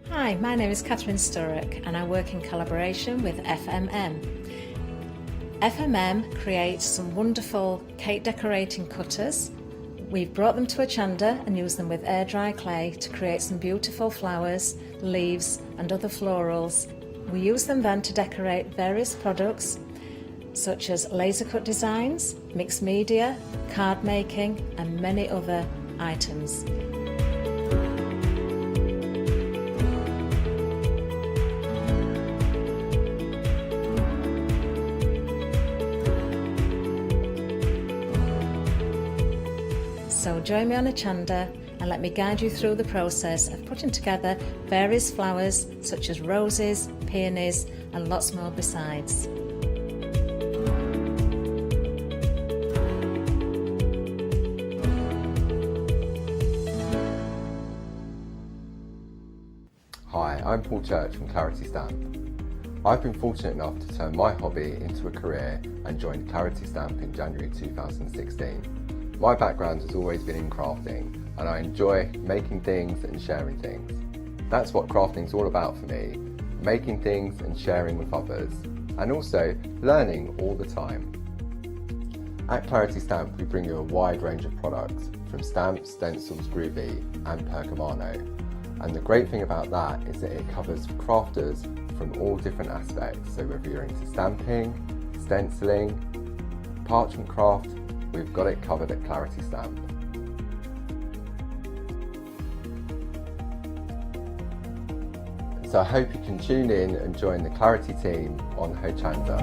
Hi, my name is Catherine Sturrock and I work in collaboration with FMM. FMM creates some wonderful cake decorating cutters. We've brought them to Hochanda and used them with air dry clay to create some beautiful flowers, leaves and other florals. We use them then to decorate various products such as laser cut designs, mixed media, card making and many other items. So join me on Hochanda and let me guide you through the process of putting together various flowers such as roses, peonies and lots more besides. Hi, I'm Paul Church from Clarity Stamp. I've been fortunate enough to turn my hobby into a career and joined Clarity Stamp in January 2016. My background has always been in crafting and I enjoy making things and sharing things. That's what crafting's all about for me, making things and sharing with others, and also learning all the time. At Clarity Stamp we bring you a wide range of products, from stamps, stencils, groovy and pergamano. And the great thing about that is that it covers crafters from all different aspects, so whether you're into stamping, stenciling, parchment craft, we've got it covered at Clarity Stamp. So I hope you can tune in and join the Clarity team on Hochanda.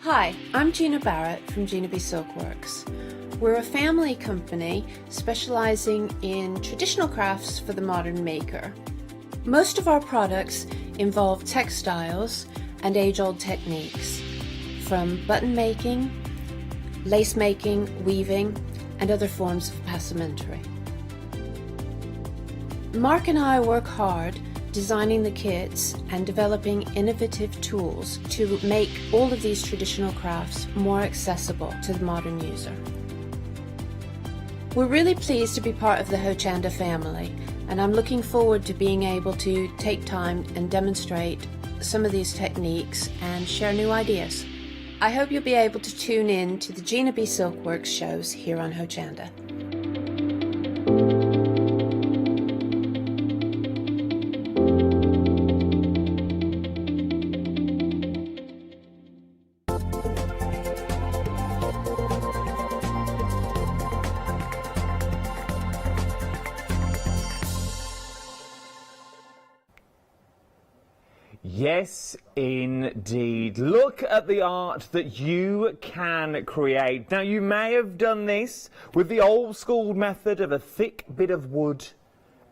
Hi, I'm Gina Barrett from Gina B Silkworks. We're a family company specialising in traditional crafts for the modern maker. Most of our products involve textiles and age-old techniques, from button making, lace making, weaving, and other forms of passementerie. Mark and I work hard designing the kits and developing innovative tools to make all of these traditional crafts more accessible to the modern user. We're really pleased to be part of the Hochanda family, and I'm looking forward to being able to take time and demonstrate some of these techniques and share new ideas. I hope you'll be able to tune in to the Gina B Silkworks shows here on Hochanda. Yes, indeed. Look at the art that you can create. Now, you may have done this with the old school method of a thick bit of wood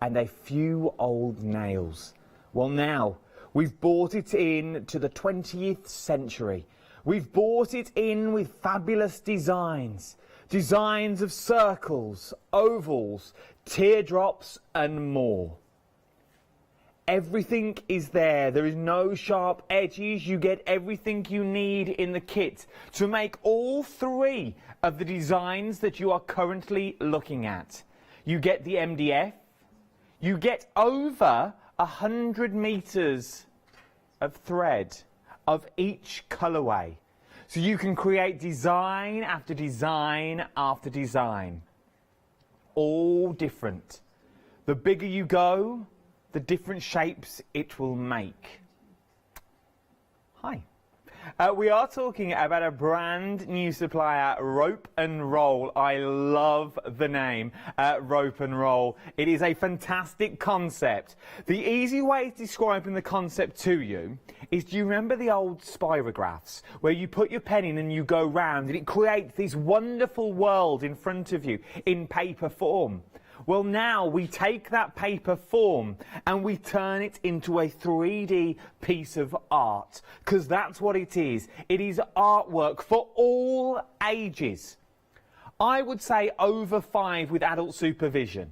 and a few old nails. Well, now, we've brought it in to the 20th century. We've brought it in with fabulous designs. Designs of circles, ovals, teardrops and more. Everything is there. There is no sharp edges. You get everything you need in the kit to make all three of the designs that you are currently looking at. You get the MDF. You get over 100 meters of thread of each colorway. So you can create design after design after design. All different. The bigger you go, the different shapes it will make. Hi. We are talking about a brand new supplier, Rope and Roll. I love the name, Rope and Roll. It is a fantastic concept. The easy way of describing the concept to you is, do you remember the old spirographs where you put your pen in and you go round and it creates this wonderful world in front of you in paper form? Well, now we take that paper form and we turn it into a 3D piece of art, because that's what it is. It is artwork for all ages. I would say over 5 with adult supervision,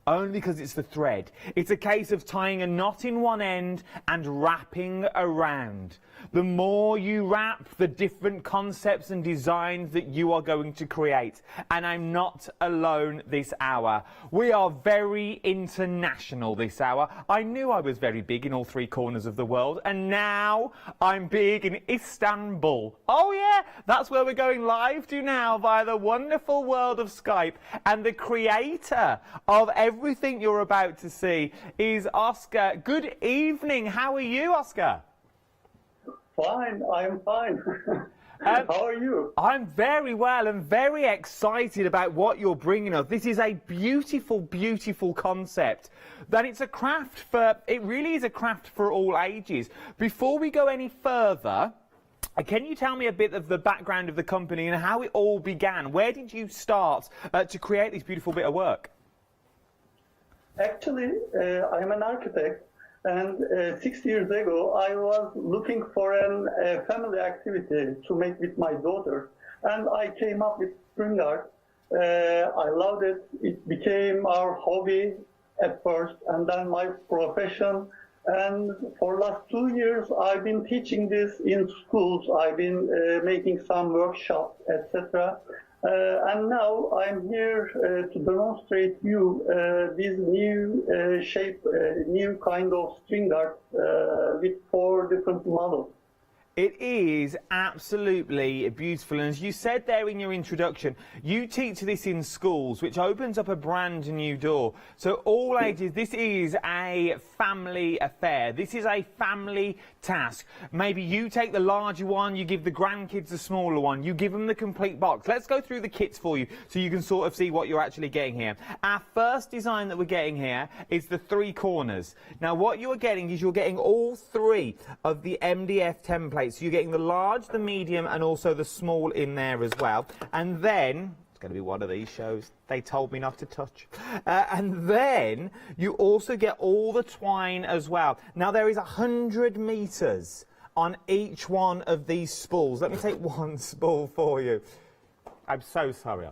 only because it's the thread. It's a case of tying a knot in one end and wrapping around. The more you wrap, the different concepts and designs that you are going to create. And I'm not alone this hour. We are very international this hour. I knew I was very big in all 3 corners of the world, and now I'm big in Istanbul. Oh yeah, that's where we're going live to now via the wonderful world of Skype. And the creator of everything you're about to see is Oscar. Good evening. How are you, Oscar? Fine, I'm fine. How are you? I'm very well and very excited about what you're bringing us. This is a beautiful, beautiful concept. That it's a craft for, it really is a craft for all ages. Before we go any further, can you tell me a bit of the background of the company and how it all began? Where did you start to create this beautiful bit of work? Actually, I'm an architect. And 6 years ago, I was looking for a family activity to make with my daughter. And I came up with string art. I loved it. It became our hobby at first, and then my profession. And for last 2 years, I've been teaching this in schools. I've been making some workshops, etc. And now I'm here to demonstrate you this new shape, new kind of string art with 4 different models. It is absolutely beautiful, and as you said there in your introduction, you teach this in schools, which opens up a brand new door. So all ages, this is a family affair. This is a family task. Maybe you take the larger one, you give the grandkids the smaller one, you give them the complete box. Let's go through the kits for you so you can sort of see what you're actually getting here. Our first design that we're getting here is the 3 corners. Now what you're getting is you're getting all 3 of the MDF templates. So you're getting the large, the medium, and also the small in there as well. And then, it's going to be one of these shows, they told me not to touch. And then you also get all the twine as well. Now there is 100 meters on each one of these spools. Let me take one spool for you. I'm so sorry,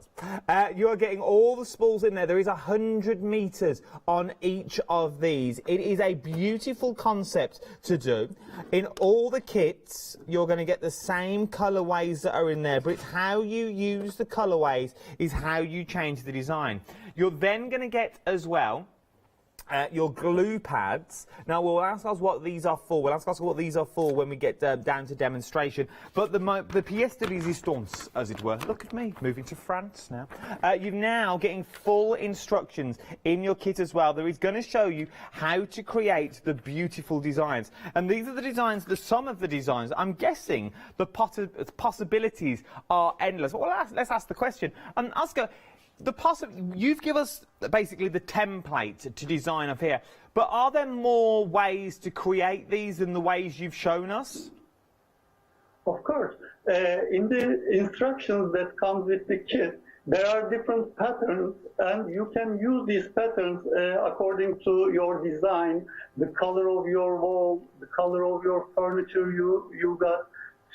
you're getting all the spools in there. There is 100 meters on each of these. It is a beautiful concept to do. In all the kits, you're going to get the same colorways that are in there, but it's how you use the colorways is how you change the design. You're then going to get as well your glue pads. Now we'll ask us what these are for. We'll ask us what these are for when we get down to demonstration. But the pièce de résistance, as it were. Look at me, moving to France now. You're now getting full instructions in your kit as well. That is going to show you how to create the beautiful designs. And these are the designs, some of the designs. I'm guessing the possibilities are endless. Well, let's ask the question. Oscar, You've given us basically the template to design up here, but are there more ways to create these than the ways you've shown us? Of course. In the instructions that comes with the kit, there are different patterns, and you can use these patterns according to your design, the color of your wall, the color of your furniture you got.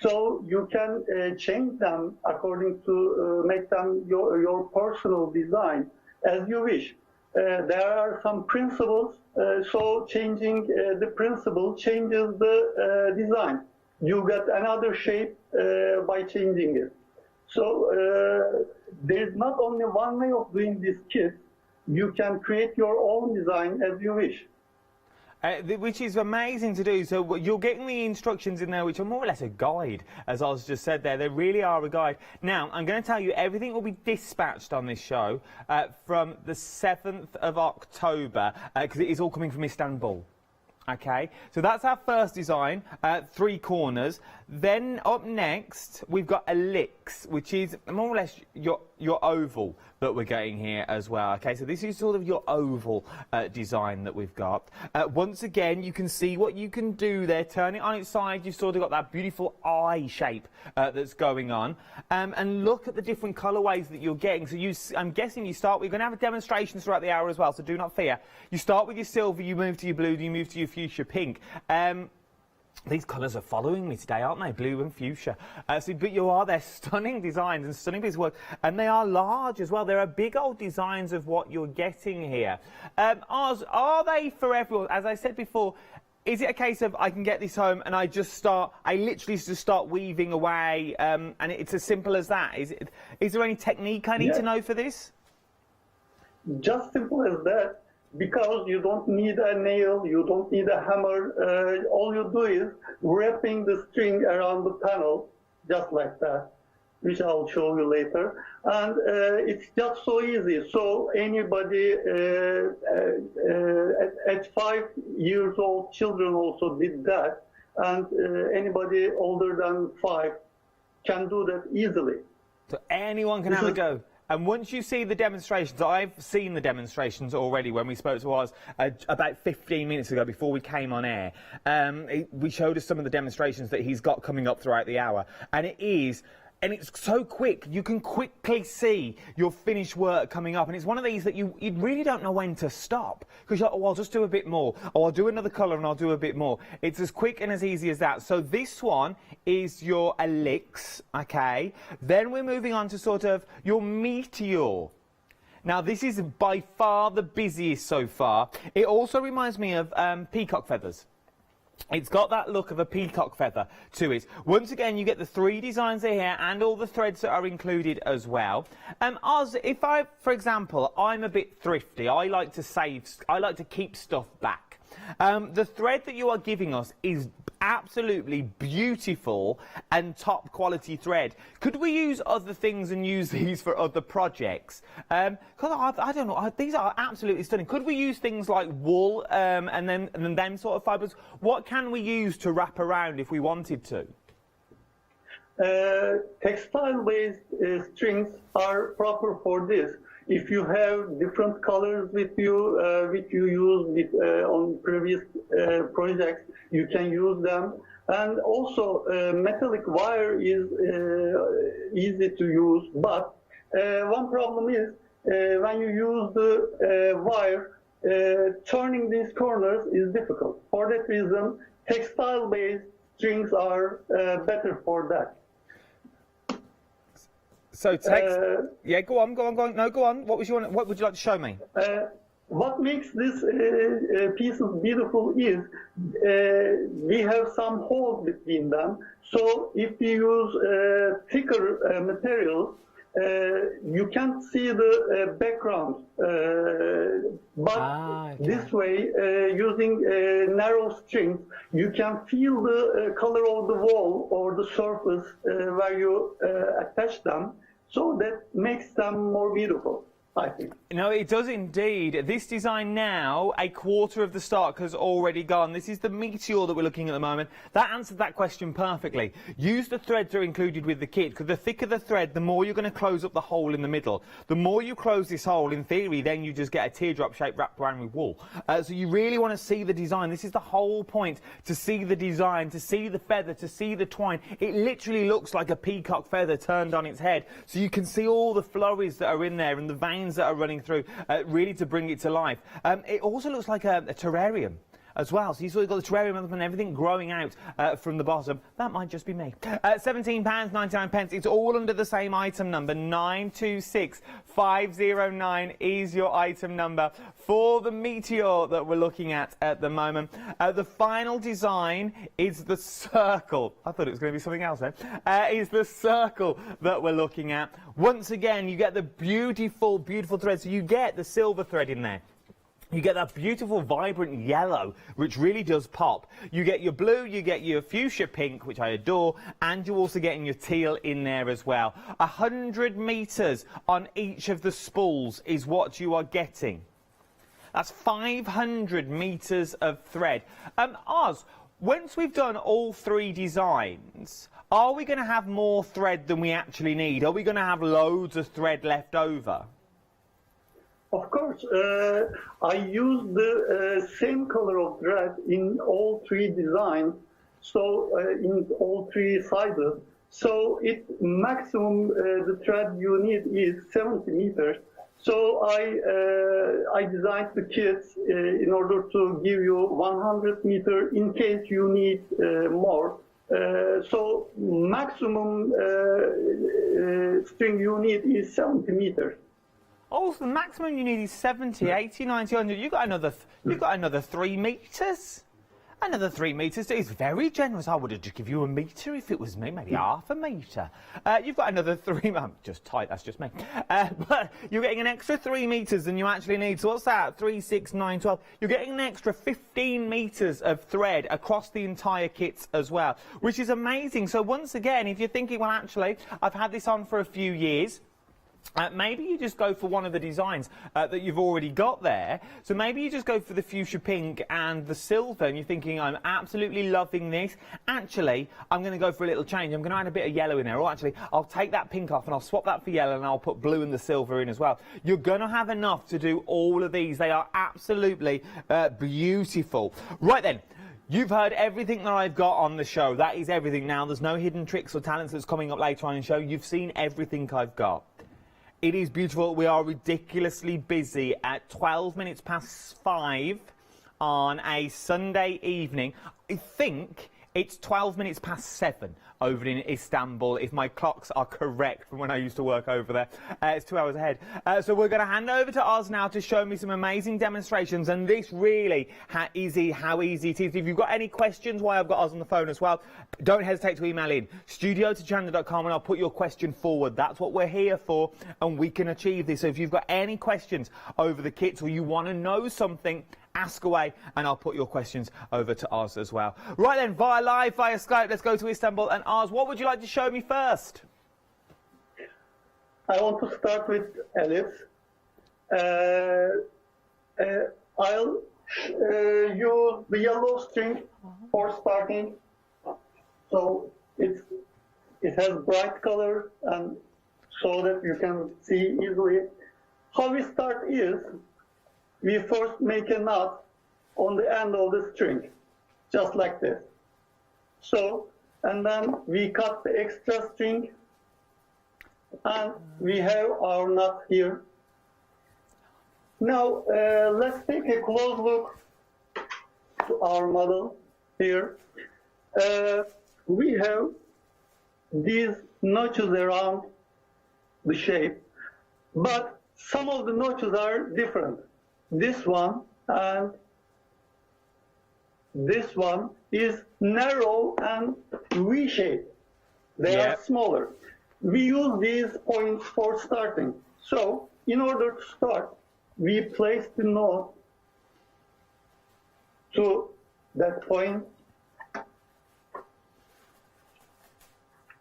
So you can change them according to make them your personal design as you wish. There are some principles, so changing the principle changes the design. You get another shape by changing it. So there's not only one way of doing this kit. You can create your own design as you wish. Which is amazing to do. So you're getting the instructions in there, which are more or less a guide, as Oz just said there. They really are a guide. Now, I'm going to tell you, everything will be dispatched on this show from the 7th of October, because it is all coming from Istanbul. Okay, so that's our first design, 3 corners. Then up next, we've got a ellipse, which is more or less your oval that we're getting here as well. Okay, so this is sort of your oval design that we've got. Once again, you can see what you can do there. Turn it on its side, you've sort of got that beautiful eye shape that's going on. And look at the different colourways that you're getting. So I'm guessing we're going to have a demonstration throughout the hour as well, so do not fear. You start with your silver, you move to your blue, you move to your fuchsia pink. These colours are following me today, aren't they? Blue and fuchsia. But they're stunning designs and stunning pieces of work. And they are large as well. There are big old designs of what you're getting here. Oz, are they for everyone? As I said before, is it a case of I can get this home and I literally just start weaving away, and it's as simple as that? Is there any technique I need to know for this? Just simple as that. Because you don't need a nail, you don't need a hammer. All you do is wrapping the string around the panel, just like that, which I'll show you later. And it's just so easy. So anybody at 5 years old, children also did that. And anybody older than 5 can do that easily. So anyone can have a go. And once you see the demonstrations, I've seen the demonstrations already when we spoke to Oz about 15 minutes ago before we came on air. We showed us some of the demonstrations that he's got coming up throughout the hour. And it's so quick. You can quickly see your finished work coming up. And it's one of these that you really don't know when to stop. Because you're like, oh, I'll just do a bit more. Oh, I'll do another colour and I'll do a bit more. It's as quick and as easy as that. So this one is your ellipse, okay? Then we're moving on to sort of your meteor. Now, this is by far the busiest so far. It also reminds me of peacock feathers. It's got that look of a peacock feather to it. Once again, you get the 3 designs here and all the threads that are included as well. Oz, if for example, I'm a bit thrifty, I like to keep stuff back. The thread that you are giving us is absolutely beautiful and top quality thread. Could we use other things and use these for other projects? Because I don't know, these are absolutely stunning. Could we use things like wool and then them sort of fibres? What can we use to wrap around if we wanted to? Textile-based strings are proper for this. If you have different colors with you, which you used on previous projects, you can use them. And also, metallic wire is easy to use, but one problem is when you use the wire, turning these corners is difficult. For that reason, textile-based strings are better for that. So yeah, go on. No, go on. What would you like to show me? What makes this pieces beautiful is we have some holes between them. So if you use thicker materials, you can't see the background. But this way, using narrow strings, you can feel the color of the wall or the surface where you attach them. So that makes them more beautiful. I think. No, it does indeed. This design now, a quarter of the stock has already gone. This is the Meteor that we're looking at the moment. That answered that question perfectly. Use the threads that are included with the kit, because the thicker the thread, the more you're going to close up the hole in the middle. The more you close this hole, in theory, then you just get a teardrop shape wrapped around with wool. So you really want to see the design. This is the whole point, to see the design, to see the feather, to see the twine. It literally looks like a peacock feather turned on its head. So you can see all the flurries that are in there and the veins that are running through, really to bring it to life. It also looks like a terrarium as well. So you've sort of got the terrarium and everything growing out from the bottom. That might just be me. £17.99. It's all under the same item number. 926509 is your item number for the Meteor that we're looking at the moment. The final design is the circle. I thought it was going to be something else then. Is the circle that we're looking at. Once again, you get the beautiful, beautiful thread. So you get the silver thread in there. You get that beautiful, vibrant yellow, which really does pop. You get your blue, you get your fuchsia pink, which I adore, and you're also getting your teal in there as well. 100 metres on each of the spools is what you are getting. That's 500 metres of thread. Oz, once we've done all three designs, are we going to have more thread than we actually need? Are we going to have loads of thread left over? Of course, I use the same color of thread in all three designs, so in all three sizes. So it maximum the thread you need is 70 meters. So I designed the kits in order to give you 100 meters in case you need more. So maximum string you need is 70 meters. Oh, so the maximum you need is 70, 80, 90, 100. You've got another 3 metres. Another 3 metres is very generous. I would have just give you a metre if it was me, maybe half a metre. You've got another 3, just tight, that's just me. But you're getting an extra 3 metres than you actually need. So what's that? 3, 6, 9, 12. You're getting an extra 15 metres of thread across the entire kit as well, which is amazing. So once again, if you're thinking, well, actually, I've had this on for a few years, maybe you just go for one of the designs that you've already got there. So maybe you just go for the fuchsia pink and the silver, and you're thinking, I'm absolutely loving this. Actually, I'm going to go for a little change. I'm going to add a bit of yellow in there. Or actually, I'll take that pink off and I'll swap that for yellow, and I'll put blue and the silver in as well. You're going to have enough to do all of these. They are absolutely beautiful. Right then. You've heard everything that I've got on the show. That is everything now. There's no hidden tricks or talents that's coming up later on in the show. You've seen everything I've got. It is beautiful. We are ridiculously busy at 12 minutes past 5 on a Sunday evening. I think it's 12 minutes past 7 over in Istanbul, if my clocks are correct from when I used to work over there. It's 2 hours ahead. So we're going to hand over to Oz now to show me some amazing demonstrations, and this really how easy it is. If you've got any questions while I've got Oz on the phone as well, don't hesitate to email in studio@hochanda.com and I'll put your question forward. That's what we're here for, and we can achieve this. So if you've got any questions over the kits or you want to know something, ask away, and I'll put your questions over to Oz as well. Right then, via Skype, let's go to Istanbul. And Oz, what would you like to show me first? I want to start with Alice. I'll use the yellow string for starting. So it has bright color, and so that you can see easily. How we start is, we first make a knot on the end of the string, just like this. So, and then we cut the extra string, and we have our knot here. Now, let's take a close look to our model here. We have these notches around the shape, but some of the notches are different. This one and this one is narrow and V-shaped. They are smaller. We use these points for starting. So, in order to start, we place the knot to that point.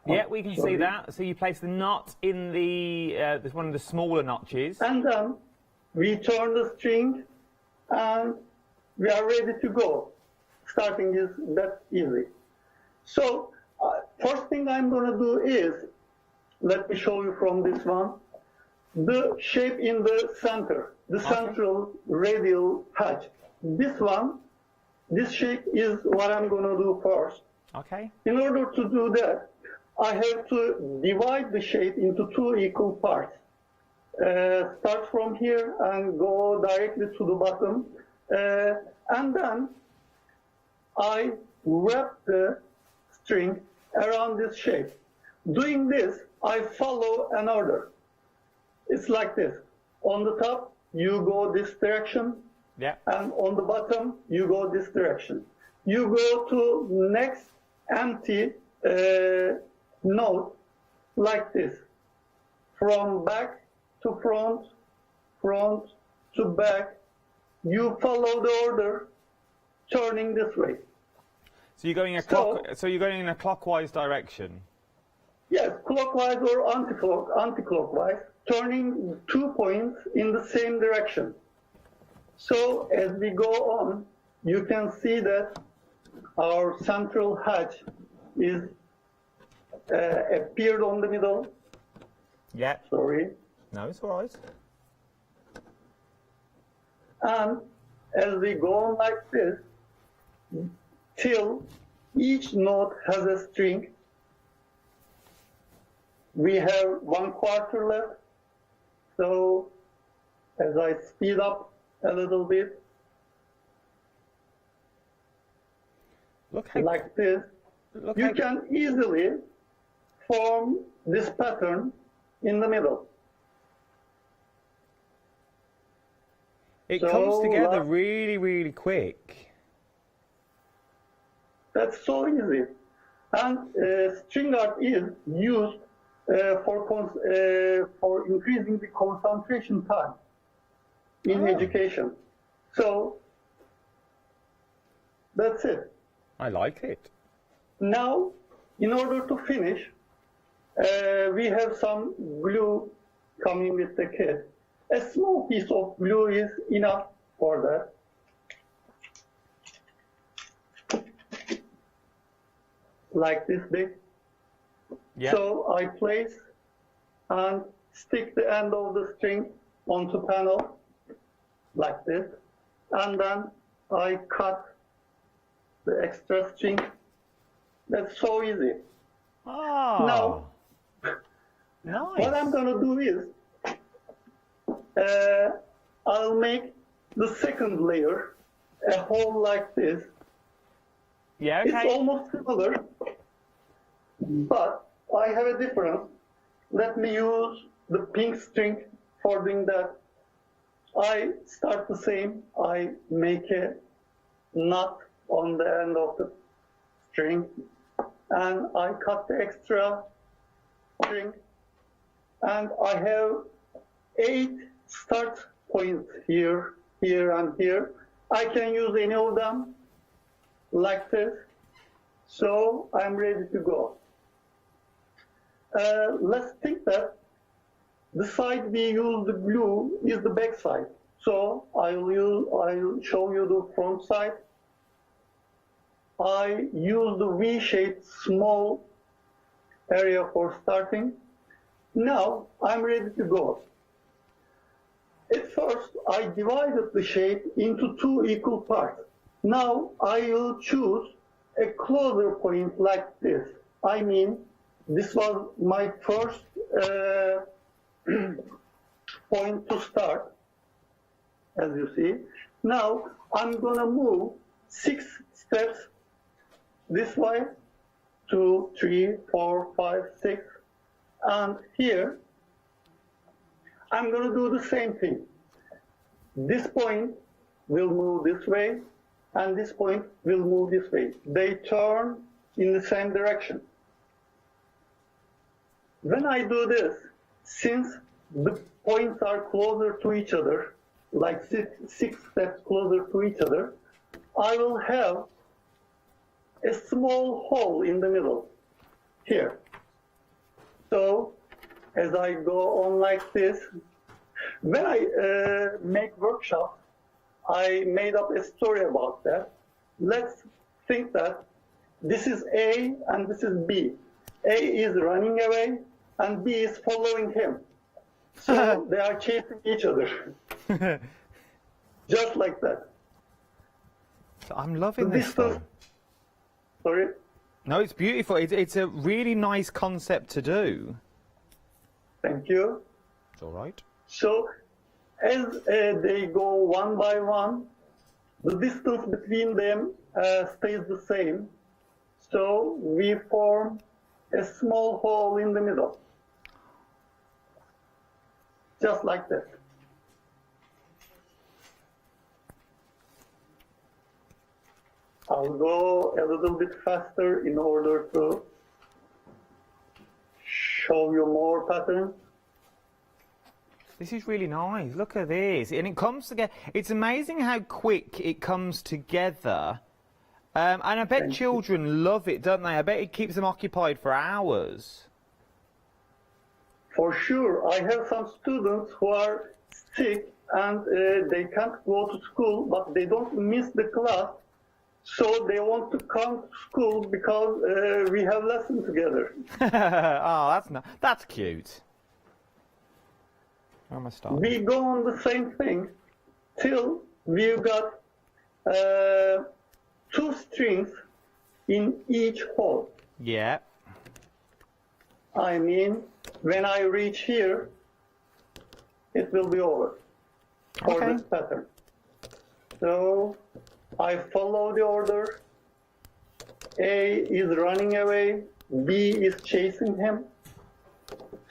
Yeah, we can see that. So you place the knot in the there's one of the smaller notches. And then we turn the string and we are ready to go. Starting is that easy. So first thing I'm going to do is, let me show you from this one, the shape in the center, the central radial hatch. This one, this shape is what I'm going to do first. Okay. In order to do that, I have to divide the shape into 2 equal parts. Start from here and go directly to the bottom. And then I wrap the string around this shape. Doing this, I follow an order. It's like this. On the top, you go this direction. Yeah. And on the bottom, you go this direction. You go to next empty node like this. From back to front, front to back. You follow the order, turning this way. So you're going you're going in a clockwise direction. Yes, clockwise or anti-clockwise, turning 2 points in the same direction. So as we go on, you can see that our central hatch is appeared on the middle. Yeah. Sorry. No, it's all right. And as we go on like this, till each node has a string, we have 1/4 left. So as I speed up a little bit, like this, you can easily form this pattern in the middle. It comes together really, really quick. That's so easy. And string art is used for increasing the concentration time in education. So that's it. I like it. Now, in order to finish, we have some glue coming with the kit. A small piece of glue is enough for that. Like this big. Yeah. So I place and stick the end of the string onto panel like this, and then I cut the extra string. That's so easy. Oh. Now, nice. What I'm going to do is I'll make the second layer a hole like this. Yeah, okay. It's almost similar, but I have a difference. Let me use the pink string for doing that. I start the same. I make a knot on the end of the string, and I cut the extra string, and I have 8 start points here, here, and here. I can use any of them like this. So I'm ready to go. Let's think that the side we use the glue is the back side. So I'll show you the front side. I use the V-shaped small area for starting. Now I'm ready to go. At first, I divided the shape into 2 equal parts. Now I will choose a closer point like this. I mean, this was my first point to start, as you see. Now I'm gonna move 6 steps this way, 2, 3, 4, 5, 6, and here I'm gonna do the same thing. This point will move this way, and this point will move this way. They turn in the same direction. When I do this, since the points are closer to each other, like 6 steps closer to each other, I will have a small hole in the middle, here. So as I go on like this, when I make workshops, I made up a story about that. Let's think that this is A and this is B. A is running away and B is following him. So they are chasing each other. Just like that. I'm loving this stuff. Sorry? No, it's beautiful. It's a really nice concept to do. Thank you. It's all right. So as they go one by one, the distance between them stays the same. So we form a small hole in the middle. Just like this. I'll go a little bit faster in order to show you more patterns. This is really nice. Look at this. And it comes together. It's amazing how quick it comes together. And I bet children love it, don't they? I bet it keeps them occupied for hours. For sure. I have some students who are sick and they can't go to school, but they don't miss the class. So they want to come to school because we have lessons together. Oh, that's cute. Where am I starting? We go on the same thing till we've got 2 strings in each hole. Yeah. I mean, when I reach here, it will be over for this pattern. So I follow the order. A is running away, B is chasing him.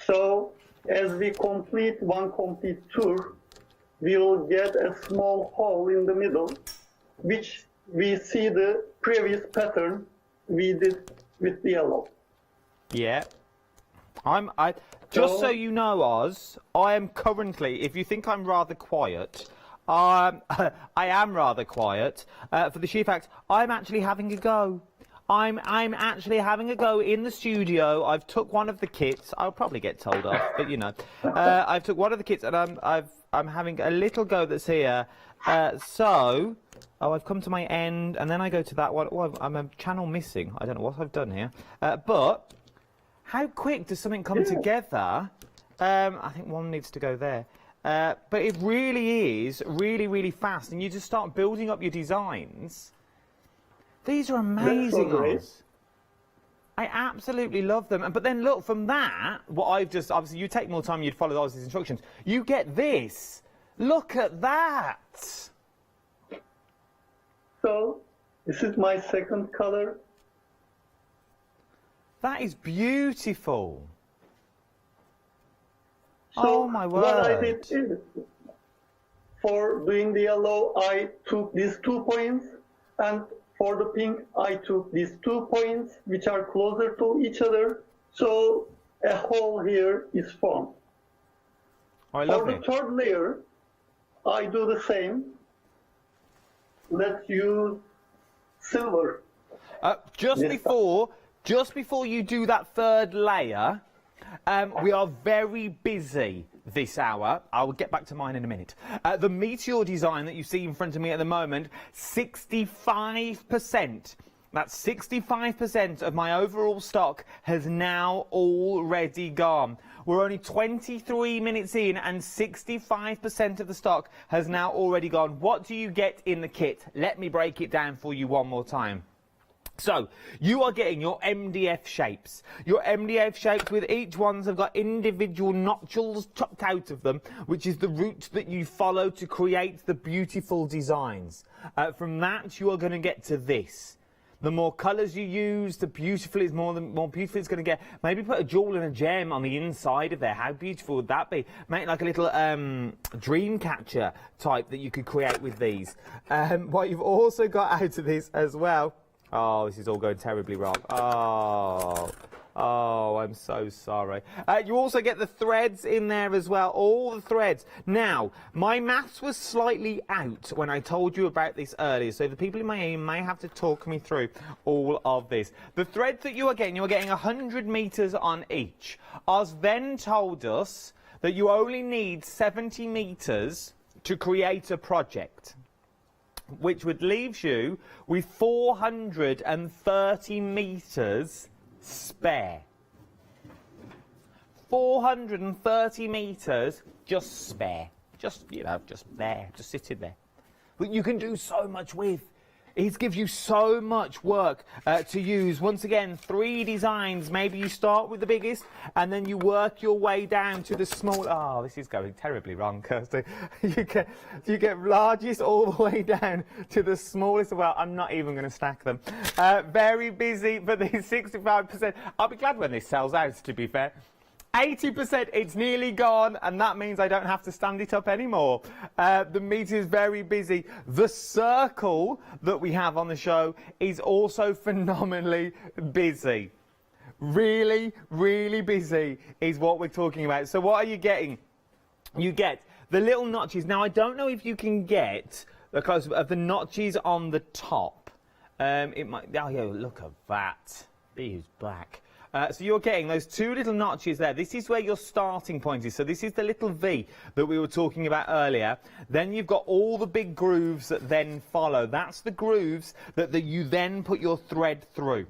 So as we complete one complete tour, we will get a small hole in the middle, which we see the previous pattern we did with the yellow. Yeah. Just so you know, Oz, I am currently, if you think I'm rather quiet, I am rather quiet. For the sheer fact, I'm actually having a go. I'm actually having a go in the studio. I've took one of the kits. I'll probably get told off, but you know, I've took one of the kits and I'm having a little go that's here. I've come to my end, and then I go to that one. Oh, I'm a channel missing. I don't know what I've done here. But how quick does something come together? I think one needs to go there. But it really is really, really fast, and you just start building up your designs. These are amazing, Oz. I absolutely love them. But then look, from that, what I've just, obviously you take more time, you'd follow Oz's instructions. You get this. Look at that. So, this is my second color. That is beautiful. So oh my word. What I did is, for doing the yellow, I took these 2 points, and for the pink, I took these 2 points, which are closer to each other, so a hole here is formed. I love for it. The third layer, I do the same. Let's use silver. Just before you do that third layer, we are very busy this hour. I will get back to mine in a minute. The meteor design that you see in front of me at the moment, 65%. That's 65% of my overall stock has now already gone. We're only 23 minutes in and 65% of the stock has now already gone. What do you get in the kit? Let me break it down for you one more time. So, you are getting your MDF shapes. Your MDF shapes with each ones have got individual notches chopped out of them, which is the route that you follow to create the beautiful designs. From that, you are going to get to this. The more colours you use, the beautiful it's more beautiful it's going to get. Maybe put a jewel and a gem on the inside of there. How beautiful would that be? Make like a little dream catcher type that you could create with these. What you've also got out of this as well. Oh, this is all going terribly wrong. Oh, I'm so sorry. You also get the threads in there as well, all the threads. Now, my maths was slightly out when I told you about this earlier, so the people in my ear may have to talk me through all of this. The threads that you are getting 100 metres on each. Oz then told us that you only need 70 metres to create a project, which would leave you with 430 metres spare. 430 metres just spare. Just, you know, just there, just sitting there. But you can do so much with. It gives you so much work to use. Once again, 3 designs. Maybe you start with the biggest and then you work your way down to the small. Oh, this is going terribly wrong, Kirsty. You get largest all the way down to the smallest. Well, I'm not even going to stack them. Very busy for these 65%. I'll be glad when this sells out, to be fair. 80%, it's nearly gone, and that means I don't have to stand it up anymore. The meat is very busy. The circle that we have on the show is also phenomenally busy. Really, really busy is what we're talking about. So what are you getting? You get the little notches. Now, I don't know if you can get the close-up of the notches on the top. It might. Oh, yeah, look at that. He's black. So you're getting those 2 little notches there. This is where your starting point is. So this is the little V that we were talking about earlier. Then you've got all the big grooves that then follow. That's the grooves that you then put your thread through.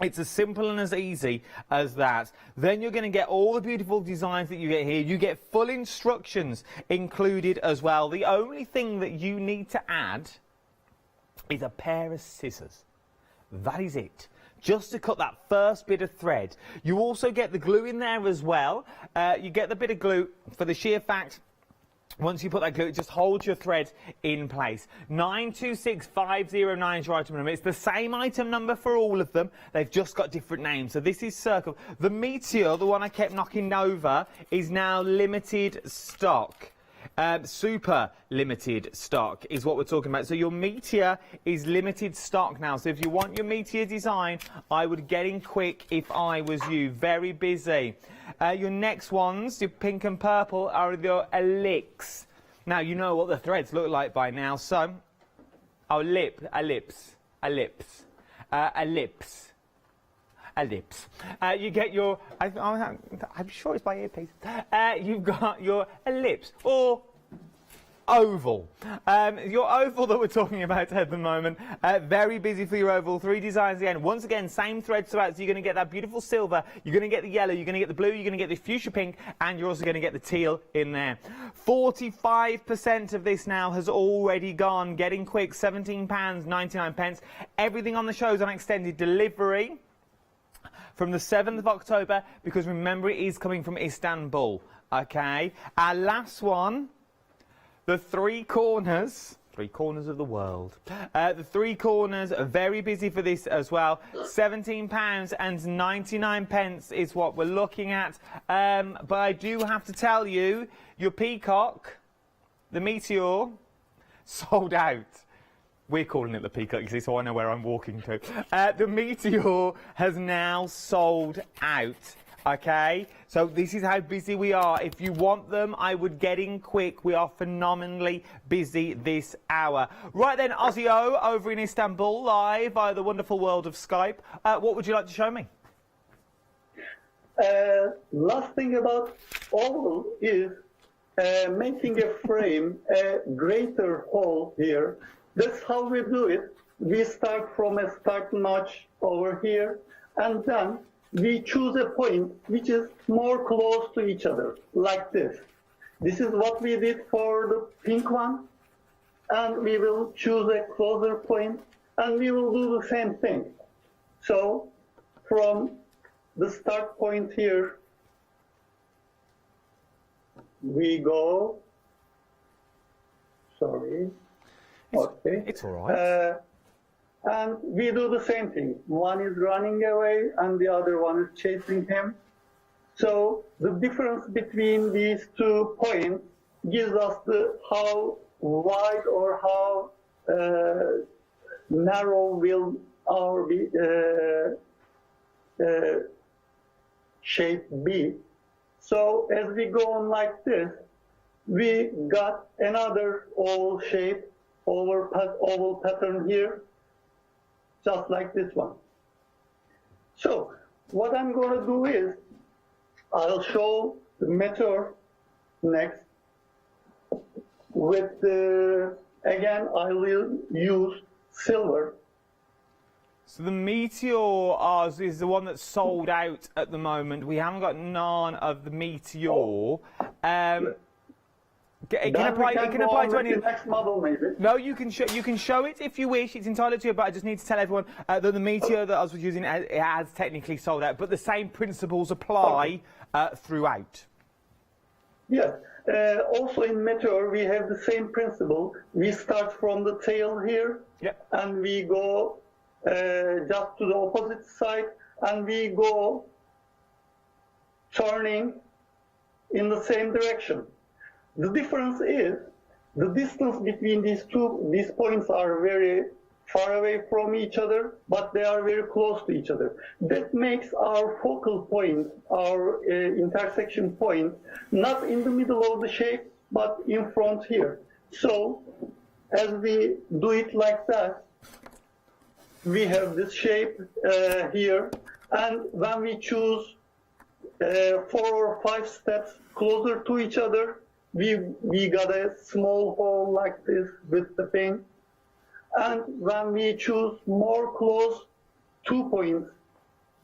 It's as simple and as easy as that. Then you're going to get all the beautiful designs that you get here. You get full instructions included as well. The only thing that you need to add is a pair of scissors. That is it. Just to cut that first bit of thread. You also get the glue in there as well. You get the bit of glue for the sheer fact, once you put that glue, it just holds your thread in place. 926509 is your item number. It's the same item number for all of them. They've just got different names. So this is circle. The Meteor, the one I kept knocking over, is now limited stock. Super limited stock is what we're talking about. So your Meteor is limited stock now. So if you want your Meteor design, I would get in quick if I was you. Very busy. Your next ones, your pink and purple, are your Ellipse. Now, you know what the threads look like by now. So, ellipse. You get your, I'm sure it's my earpiece. You've got your ellipse or oval. Your oval that we're talking about at the moment, very busy for your oval. 3 designs again. Once again, same threads throughout, so you're going to get that beautiful silver, you're going to get the yellow, you're going to get the blue, you're going to get the fuchsia pink, and you're also going to get the teal in there. 45% of this now has already gone. Getting quick, £17.99. Everything on the show is on extended delivery from the 7th of October, because remember, it is coming from Istanbul. Okay, our last one, the 3 corners. 3 corners of the world. The 3 corners are very busy for this as well. £17.99 is what we're looking at. But I do have to tell you, your peacock, the Meteor, sold out. We're calling it the peacock, you see, so I know where I'm walking to. The Meteor has now sold out. Okay, so this is how busy we are. If you want them, I would get in quick. We are phenomenally busy this hour. Right then, Ozzy-O over in Istanbul, live via the wonderful world of Skype. What would you like to show me? Last thing about oval is making a frame, a greater hole here. That's how we do it. We start from a start notch over here, and then we choose a point which is more close to each other, like this. This is what we did for the pink one, and we will choose a closer point, and we will do the same thing. So, from the start point here, we go, sorry, okay. It's all right. And we do the same thing. One is running away and the other one is chasing him. So the difference between these 2 points gives us how wide or how narrow will our shape B. So as we go on like this, we got another oval shape, oval pattern here, just like this one. So what I'm going to do is, I'll show the meteor next. With the, again, I will use silver. So the Meteor ours is the one that's sold out at the moment. We haven't got none of the Meteor. It can apply to any next model, maybe. No, you can show it if you wish. It's entirely up to you. But I just need to tell everyone that the Meteor that I was using it has technically sold out. But the same principles apply throughout. Yes. Also in Meteor, we have the same principle. We start from the tail here, and we go just to the opposite side, and we go turning in the same direction. The difference is the distance between these points are very far away from each other, but they are very close to each other. That makes our focal point, our intersection point, not in the middle of the shape, but in front here. So as we do it like that, we have this shape here, and when we choose 4 or 5 steps closer to each other, we got a small hole like this with the paint. And when we choose more close 2 points,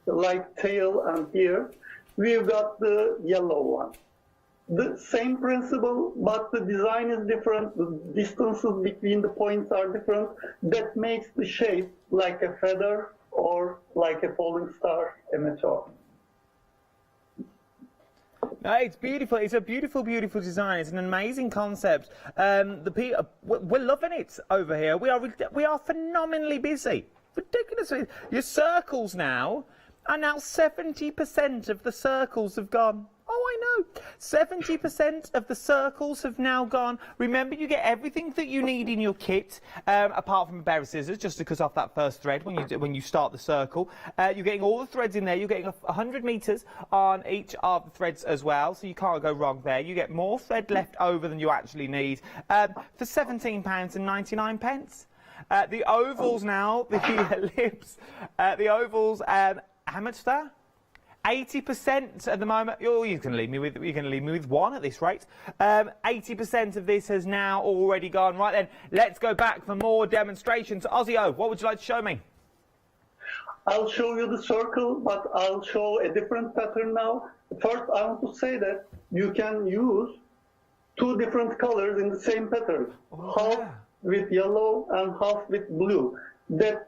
like tail and here, we've got the yellow one. The same principle, but the design is different, the distances between the points are different. That makes the shape like a feather or like a falling star, a meteor. No, it's beautiful. It's a beautiful, beautiful design. It's an amazing concept. We're loving it over here. We are phenomenally busy. Ridiculously. Your circles now are now 70% of the circles have gone. Oh, I know. 70% of the circles have now gone. Remember, you get everything that you need in your kit, apart from a pair of scissors, just to cut off that first thread when you start the circle. You're getting all the threads in there. You're getting 100 metres on each of the threads as well, so you can't go wrong there. You get more thread left over than you actually need for £17.99. The ovals now, the ellipse, the ovals, how much there? 80% at the moment. Oh, you can leave me with one at this rate. 80% of this has now already gone. Right then, let's go back for more demonstrations. Ozzy-O, what would you like to show me? I'll show you the circle, but I'll show a different pattern now. First, I want to say that you can use 2 different colors in the same pattern. Half with yellow and half with blue. That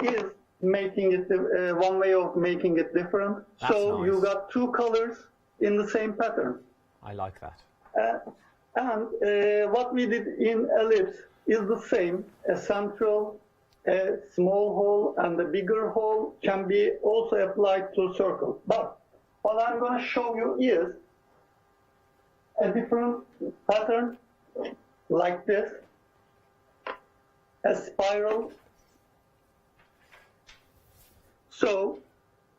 is making it one way of making it different. That's so nice. You got 2 colors in the same pattern. I like that. And what we did in ellipse is the same. A central, a small hole, and a bigger hole can be also applied to circle. But what I'm going to show you is a different pattern like this, a spiral. So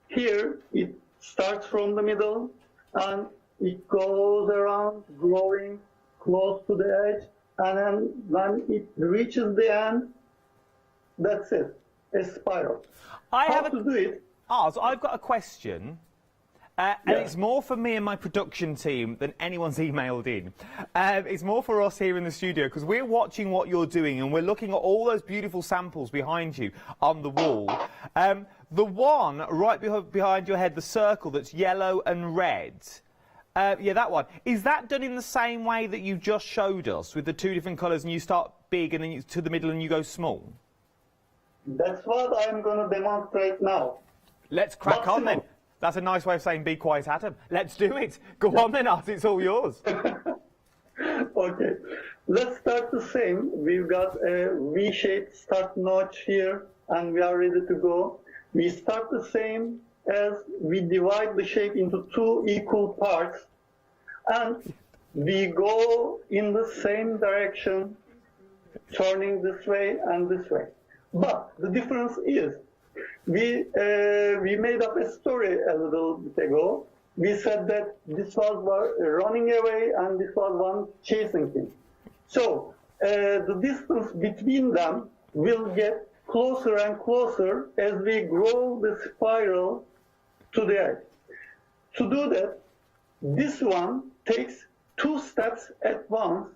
here it starts from the middle and it goes around, growing close to the edge, and then when it reaches the end, that's it, a spiral. How to do it? Oz, I've got a question. And it's more for me and my production team than anyone's emailed in. It's more for us here in the studio because we're watching what you're doing and we're looking at all those beautiful samples behind you on the wall. The one right behind your head, the circle that's yellow and red, yeah, that one. Is that done in the same way that you just showed us with the 2 different colours and you start big and then you to the middle and you go small? That's what I'm going to demonstrate now. Let's crack on then. That's a nice way of saying be quiet, Adam. Let's do it. Go on then, Oz, it's all yours. Okay, let's start the same. We've got a V-shaped start notch here and we are ready to go. We start the same as we divide the shape into 2 equal parts and we go in the same direction, turning this way and this way. But the difference is We made up a story a little bit ago. We said that this was running away and this was one chasing him. So the distance between them will get closer and closer as we grow the spiral to the edge. To do that, this one takes 2 steps at once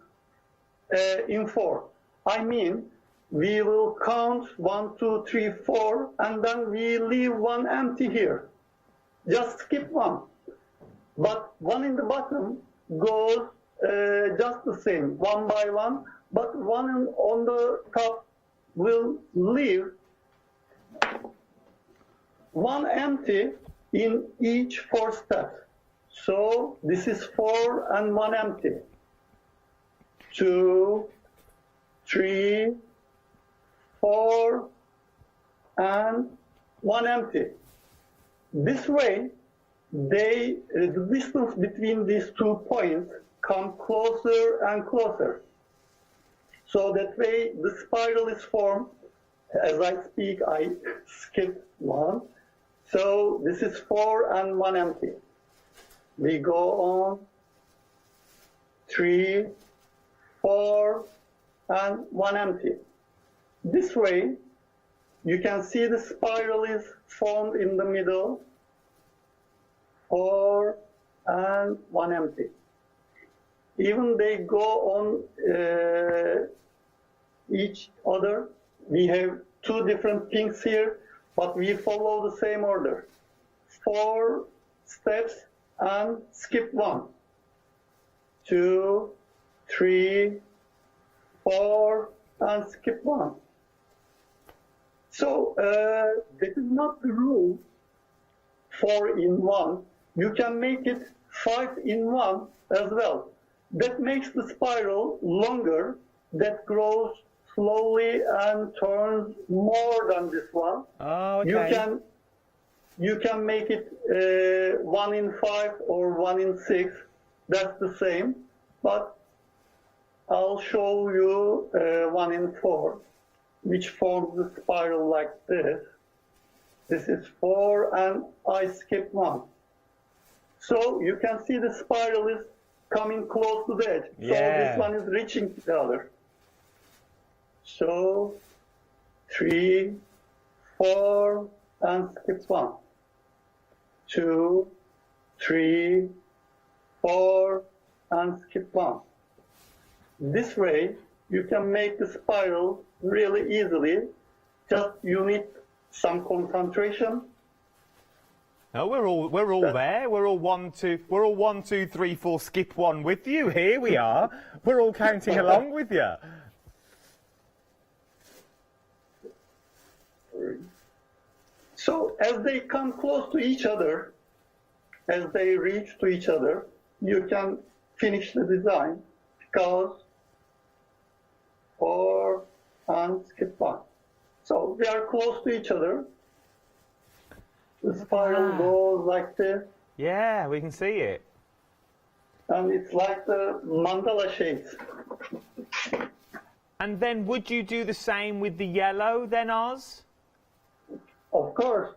in 4. I mean, we will count 1, 2, 3, 4, and then we leave 1 empty here. Just skip 1. But 1 in the bottom goes just the same, 1 by 1, but 1 on the top will leave 1 empty in each 4 steps. So this is 4 and 1 empty. 2, 3, 4, and 1 empty. This way, the distance between these 2 points come closer and closer. So that way, the spiral is formed. As I speak, I skip 1. So this is 4 and 1 empty. We go on 3, 4, and 1 empty. This way, you can see the spiral is formed in the middle, 4 and 1 empty. Even they go on each other. We have 2 different things here, but we follow the same order. 4 steps and skip 1. 2, 3, 4, and skip 1. So this is not the rule 4 in 1. You can make it 5 in 1 as well. That makes the spiral longer, that grows slowly and turns more than this one. Oh, okay. You can make it 1 in 5 or 1 in 6. That's the same, but I'll show you 1 in 4, which forms the spiral like this. This is 4 and I skip 1. So you can see the spiral is coming close to the edge. Yeah. So this one is reaching the other. So 3, 4, and skip 1. 2, 3, 4, and skip 1. This way, you can make the spiral really easily. Just you need some concentration. No, we're all there. We're all 1, 2, 3, 4, skip 1 with you. Here we are. We're all counting along with you. So as they come close to each other, as they reach to each other, you can finish the design because 4 and skip 1. So they are close to each other. The spiral goes like this. Yeah, we can see it. And it's like the mandala shapes. And then would you do the same with the yellow then, Oz? Of course.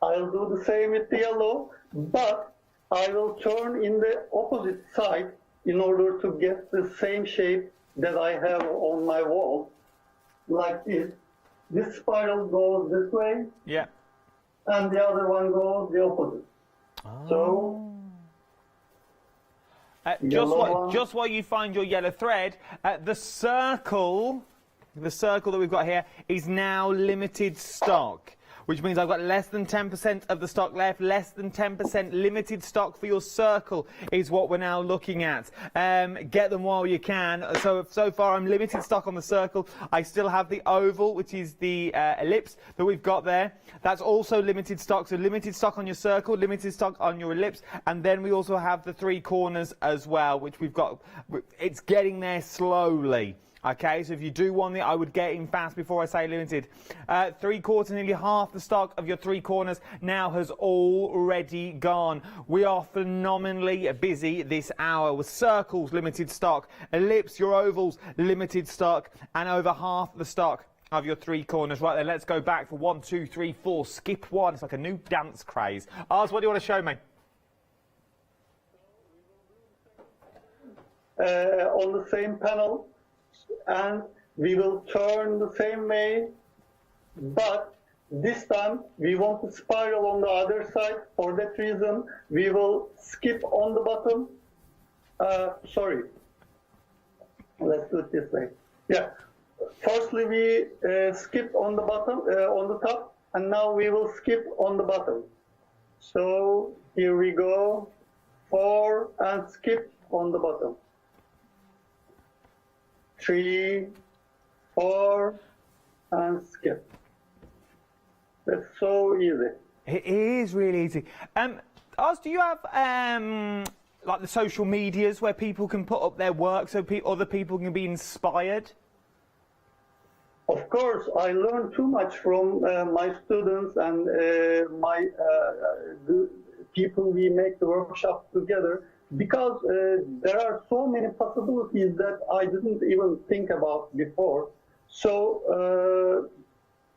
I'll do the same with the yellow, but I will turn in the opposite side in order to get the same shape that I have on my wall, like this. This spiral goes this way, yeah, and the other one goes the opposite. Oh. So, just while you find your yellow thread, the circle that we've got here is now limited stock, which means I've got less than 10% of the stock left. Less than 10% limited stock for your circle is what we're now looking at. Get them while you can. So far I'm limited stock on the circle. I still have the oval, which is the ellipse that we've got there. That's also limited stock. So limited stock on your circle, limited stock on your ellipse, and then we also have the 3 corners as well, which we've got. It's getting there slowly. Okay, so if you do want it, I would get in fast before I say limited. 3/4, nearly half the stock of your 3 corners now has already gone. We are phenomenally busy this hour with circles, limited stock, ellipse, your ovals, limited stock, and over half the stock Of your three corners. Right then, let's go back for 1, 2, 3, 4. Skip one. It's like a new dance craze. Oz, what do you want to show me? On the same panel, and we will turn the same way, but this time we want to spiral on the other side. For that reason, we will skip on the bottom. Sorry, let's do it this way. Yeah, firstly we skipped on the bottom, on the top, and now we will skip on the bottom. So here we go, 4 and skip on the bottom. 3, 4, and skip. That's so easy. It is really easy. Oz, do you have like the social medias where people can put up their work so other people can be inspired? Of course, I learned too much from my students and the people we make the workshop together, because there are so many possibilities that I didn't even think about before. So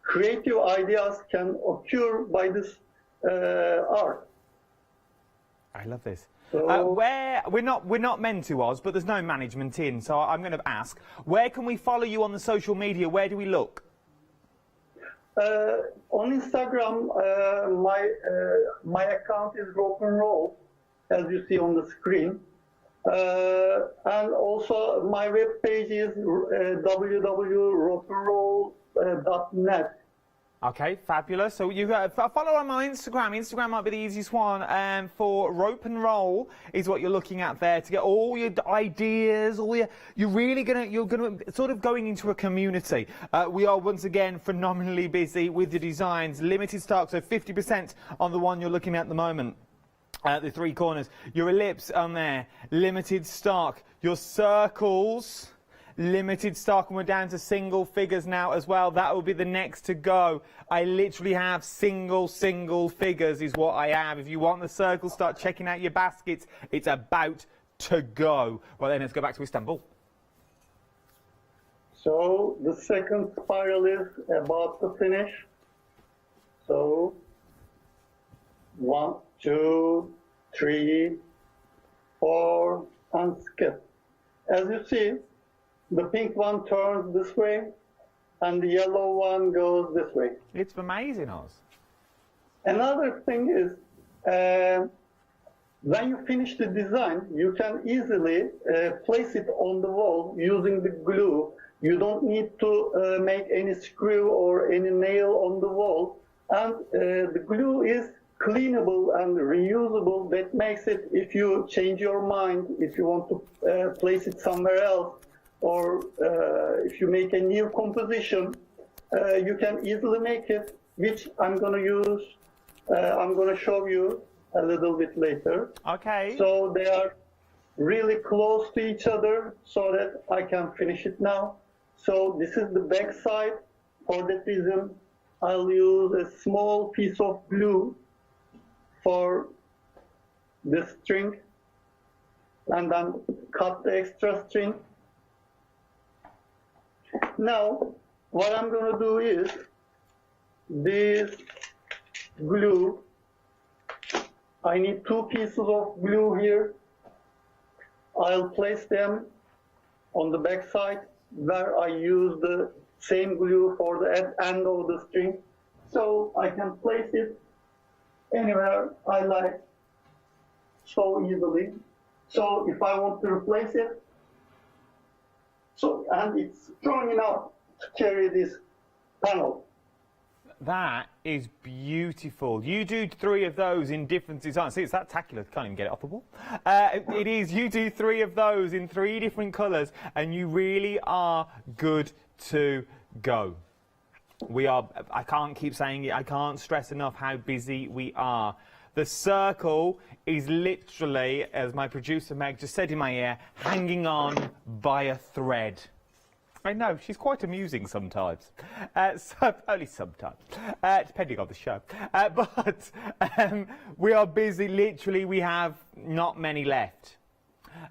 creative ideas can occur by this art. I love this. So, Where we're not meant to, Oz, but there's no management in, so I'm going to ask, where can we follow you on the social media? Where do we look? On Instagram, my account is Rock and Roll, as you see on the screen, and also my web page is www.rockandroll.net. Okay, fabulous. So you follow on my Instagram. Instagram might be the easiest one. For Rope and Roll is what you're looking at there to get all your ideas. You're gonna sort of going into a community. We are once again phenomenally busy with the designs. Limited stock, so 50% on the one you're looking at the moment. The three corners. Your ellipse on there, limited stock. Your circles, limited stock, and we're down to single figures now as well. That will be the next to go. I literally have single figures is what I have. If you want the circle, start checking out your baskets. It's about to go. Well, then let's go back to Istanbul. So the second spiral is about to finish. So 1, 2, 3, 4, and skip. As you see, the pink one turns this way, and the yellow one goes this way. It's amazing, Oz. Another thing is, when you finish the design, you can easily place it on the wall using the glue. You don't need to make any screw or any nail on the wall. And the glue is cleanable and reusable. That makes it, if you change your mind, if you want to place it somewhere else, or if you make a new composition, you can easily make it, which I'm going to use, I'm going to show you a little bit later. Okay. So they are really close to each other so that I can finish it now. So this is the back side. For that reason, I'll use a small piece of glue for this string, and then cut the extra string. Now, what I'm going to do is, this glue, I need 2 pieces of glue here. I'll place them on the back side where I use the same glue for the end of the string. So I can place it anywhere I like, so easily. So if I want to replace it, and it's strong enough to carry this panel. That is beautiful. You do 3 of those in different designs. See, it's that tacular, can't even get it off the wall. It is, you do 3 of those in 3 different colours, and you really are good to go. We are, I can't keep saying it, I can't stress enough how busy we are. The circle is literally, as my producer Meg just said in my ear, hanging on by a thread. I know, she's quite amusing sometimes. Only sometimes, depending on the show. But we are busy, literally, we have not many left.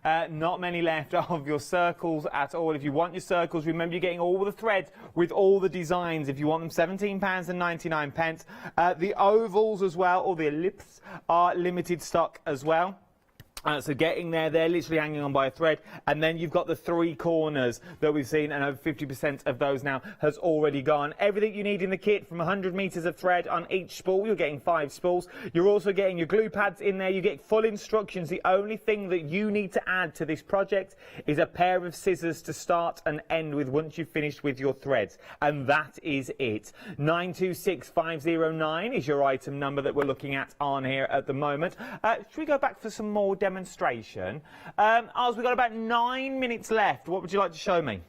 Not many left of your circles at all. If you want your circles, remember you're getting all the thread with all the designs. If you want them, £17.99. The ovals as well, or the ellipse, are limited stock as well. So getting there, they're literally hanging on by a thread. And then you've got the 3 corners that we've seen, and over 50% of those now has already gone. Everything you need in the kit, from 100 metres of thread on each spool. You're getting 5 spools. You're also getting your glue pads in there. You get full instructions. The only thing that you need to add to this project is a pair of scissors to start and end with once you've finished with your threads. And that is it. 926509 is your item number that we're looking at on here at the moment. Should we go back for some more demonstration? Oz, we've got about 9 minutes left. What would you like to show me?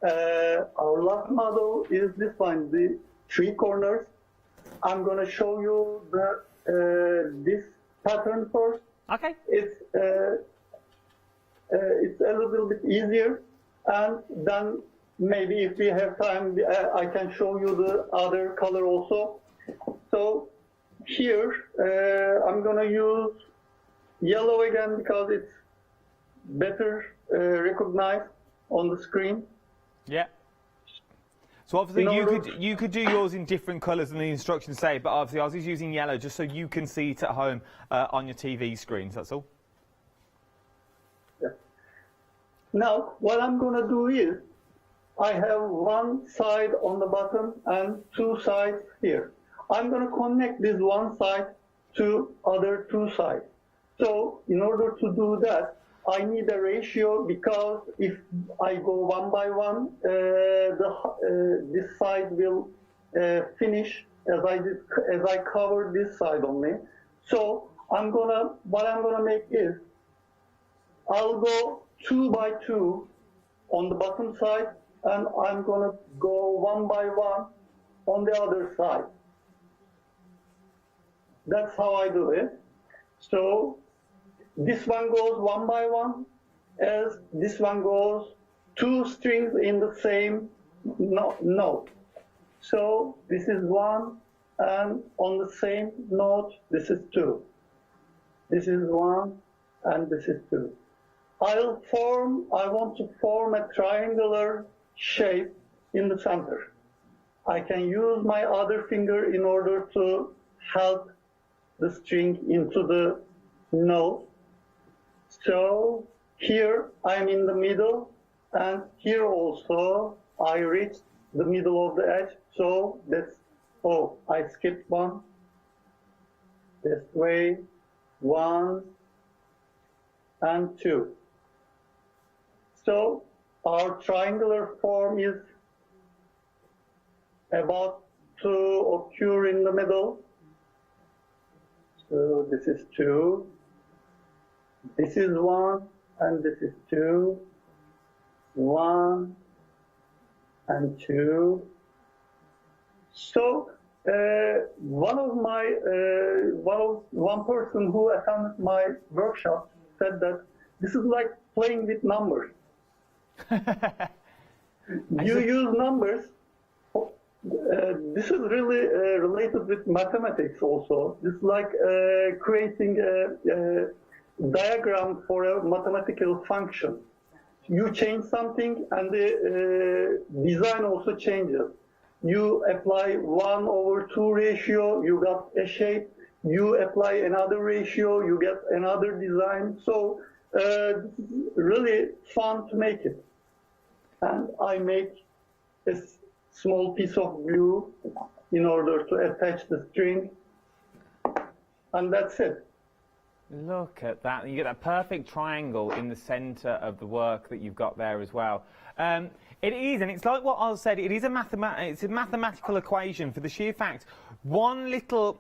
Our last model is this one, the 3 corners. I'm going to show you the this pattern first. Okay. It's a little bit easier, and then maybe if we have time, I can show you the other color also. So here I'm going to use yellow again because it's better recognized on the screen. Yeah. So obviously you could do yours in different colours than the instructions say, but obviously I was using yellow just so you can see it at home on your TV screens. That's all. Yeah. Now what I'm going to do is I have one side on the bottom and 2 sides here. I'm going to connect this one side to other 2 sides. So in order to do that, I need a ratio, because if I go one by one, this side will finish as I cover this side only. So what I'm gonna make is I'll go 2 by 2 on the bottom side, and I'm gonna go 1 by 1 on the other side. That's how I do it. So this one goes 1 by 1, as this one goes 2 strings in the same note. So this is 1, and on the same note, this is 2. This is 1, and this is 2. I want to form a triangular shape in the center. I can use my other finger in order to help the string into the note. So here I'm in the middle, and here also I reached the middle of the edge. So that's, oh, I skipped one. This way, 1 and 2. So our triangular form is about to occur in the middle. So this is 2. This is 1, and this is 2. 1 and 2. So one person who attended my workshop said that this is like playing with numbers. You use numbers. This is really related with mathematics also. It's like creating a diagram for a mathematical function. You change something and the design also changes. You apply 1/2 ratio, you got a shape. You apply another ratio, you get another design. So really fun to make it. And I make a small piece of glue in order to attach the string, and that's it. Look at that. You get that perfect triangle in the centre of the work that you've got there as well. It is, and it's like what Oz said, it is a mathematical equation for the sheer fact, one little...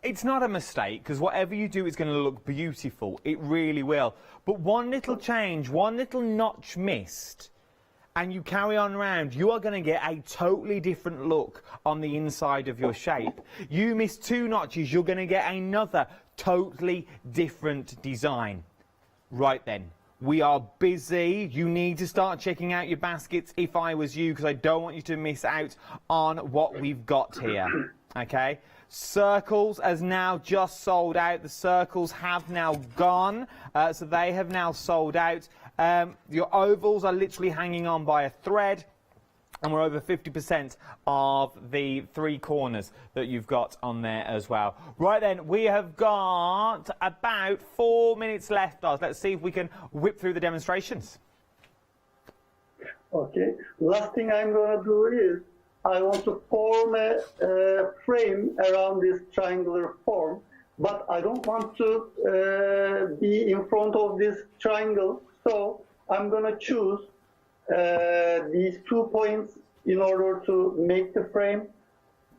It's not a mistake, because whatever you do is going to look beautiful. It really will. But one little change, one little notch missed, and you carry on round, you are going to get a totally different look on the inside of your shape. You miss 2 notches, you're going to get another totally different design. Right then, we are busy. You need to start checking out your baskets if I was you, because I don't want you to miss out on what we've got here. Okay? Circles has now just sold out. The circles have now gone, so they have now sold out. Your ovals are literally hanging on by a thread. And we're over 50% of the 3 corners that you've got on there as well. Right then, we have got about 4 minutes left. Let's see if we can whip through the demonstrations. Okay. Last thing I'm going to do is I want to form a frame around this triangular form, but I don't want to be in front of this triangle. So I'm going to choose these 2 points in order to make the frame.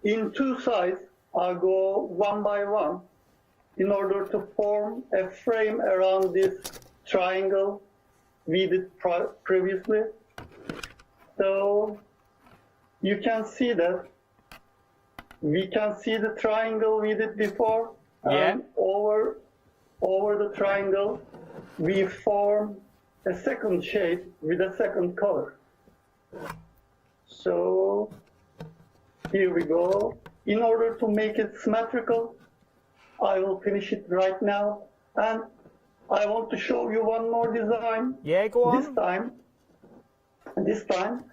In 2 sides, I'll go one by one in order to form a frame around this triangle we did previously. So you can see that we can see the triangle we did before, and over the triangle we form a second shape with a second color. So here we go. In order to make it symmetrical, I will finish it right now, and I want to show you one more design. Yeah, go on. This time,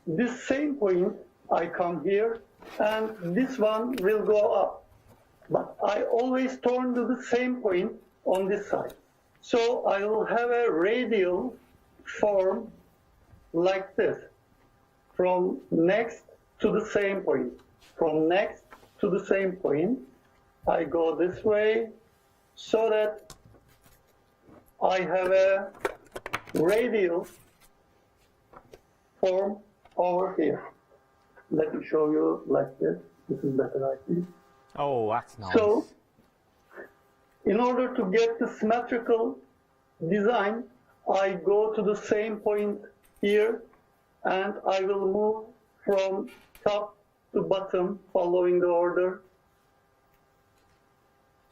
this same point, I come here, and this one will go up. But I always turn to the same point on this side. So I will have a radial form like this, from next to the same point. From next to the same point, I go this way so that I have a radial form over here. Let me show you like this. This is better, I think. Oh, that's nice. So, in order to get the symmetrical design, I go to the same point here, and I will move from top to bottom following the order.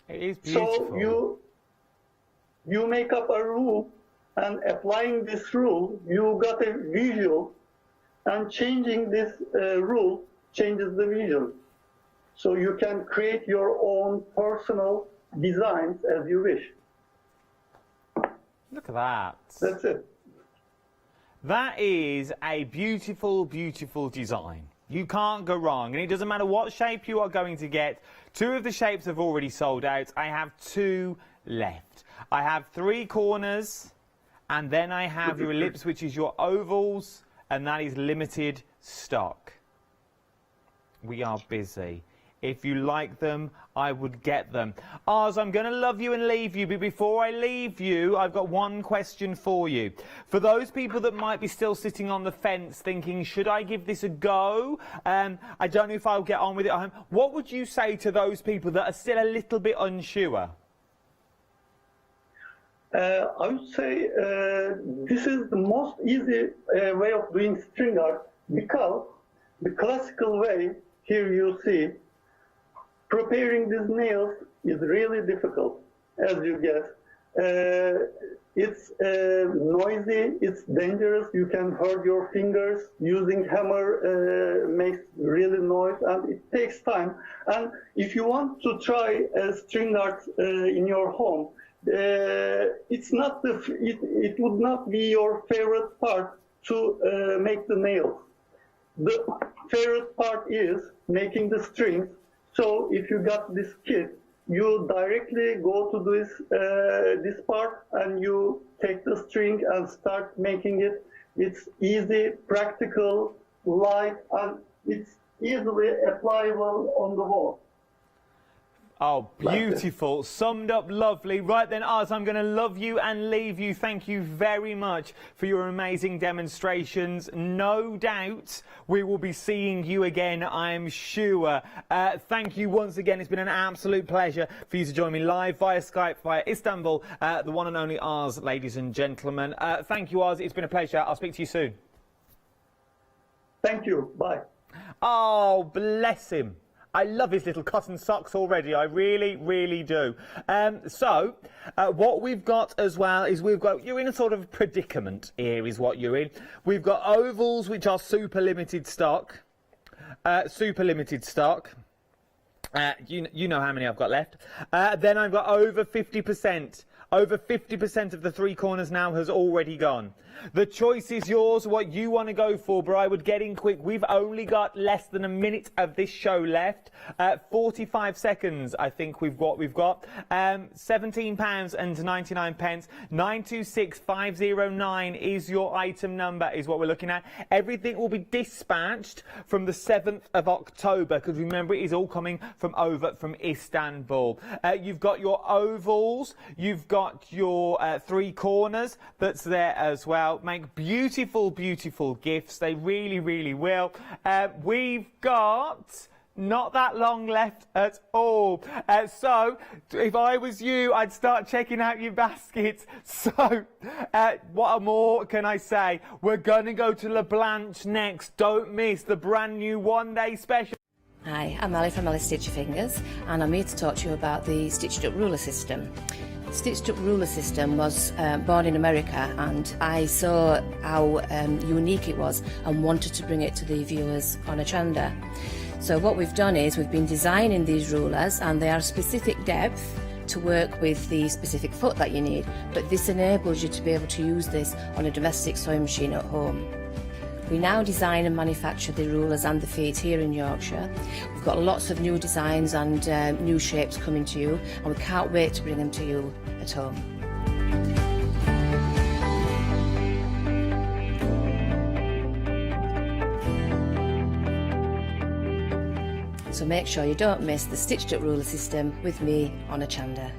It is beautiful. So you make up a rule, and applying this rule, you got a visual, and changing this rule changes the visual. So you can create your own personal designs as you wish. Look at that. That's it. That is a beautiful, beautiful design. You can't go wrong, and it doesn't matter what shape you are going to get. 2 of the shapes have already sold out. I have 2 left. I have 3 corners, and then I have your ellipse, which is your ovals, and that is limited stock. We are busy. If you like them, I would get them. Oz, I'm going to love you and leave you, but before I leave you, I've got one question for you. For those people that might be still sitting on the fence thinking, should I give this a go? I don't know if I'll get on with it at home. What would you say to those people that are still a little bit unsure? I would say this is the most easy way of doing string art, because the classical way, here you see, preparing these nails is really difficult, as you guess. It's noisy, it's dangerous, you can hurt your fingers. Using hammer makes really noise, and it takes time. And if you want to try string art in your home, it would not be your favorite part to make the nails. The favorite part is making the strings. So if you got this kit, you directly go to this part, and you take the string and start making it. It's easy, practical, light, and it's easily applicable on the wall. Oh, beautiful. Summed up lovely. Right then, Oz, I'm going to love you and leave you. Thank you very much for your amazing demonstrations. No doubt we will be seeing you again, I'm sure. Thank you once again. It's been an absolute pleasure for you to join me live via Skype, via Istanbul. The one and only Oz, ladies and gentlemen. Thank you, Oz. It's been a pleasure. I'll speak to you soon. Thank you. Bye. Oh, bless him. I love his little cotton socks already. I really, really do. So, what we've got as well is you're in a sort of predicament here is what you're in. We've got ovals, which are super limited stock. You know how many I've got left. Then I've got over 50%. Over 50% of the 3 corners now has already gone. The choice is yours, what you want to go for, but I would get in quick. We've only got less than a minute of this show left. 45 seconds, I think we've got. £17.99. 926509 is your item number, is what we're looking at. Everything will be dispatched from the 7th of October, because remember, it is all coming from over from Istanbul. You've got your ovals, you've got your 3 corners that's there as well. Make beautiful, beautiful gifts. They really, really will. We've got not that long left at all. So, if I was you, I'd start checking out your baskets. So, what more can I say? We're going to go to LaBlanche next. Don't miss the brand new one-day special. Hi, I'm Ali from Ali Stitch Your Fingers, and I'm here to talk to you about the stitched up ruler system. Stitched up ruler system was born in America, and I saw how unique it was and wanted to bring it to the viewers on Hochanda. So what we've done is we've been designing these rulers, and they are specific depth to work with the specific foot that you need, but this enables you to be able to use this on a domestic sewing machine at home. We now design and manufacture the rulers and the feet here in Yorkshire. We've got lots of new designs and new shapes coming to you, and we can't wait to bring them to you at home. So make sure you don't miss the stitched up ruler system with me on Hochanda.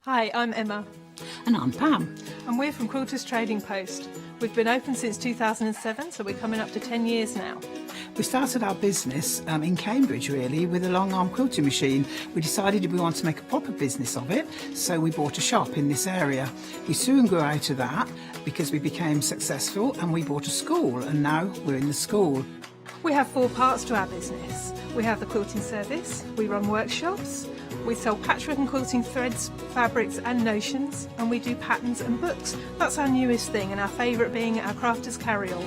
Hi, I'm Emma. And I'm Pam. And we're from Quilters Trading Post. We've been open since 2007, so we're coming up to 10 years now. We started our business in Cambridge, really, with a long arm quilting machine. We decided we wanted to make a proper business of it, so we bought a shop in this area. We soon grew out of that because we became successful, and we bought a school, and now we're in the school. We have 4 parts to our business. We have the quilting service, we run workshops, we sell patchwork and quilting threads, fabrics and notions, and we do patterns and books. That's our newest thing, and our favourite being our crafters carry-all.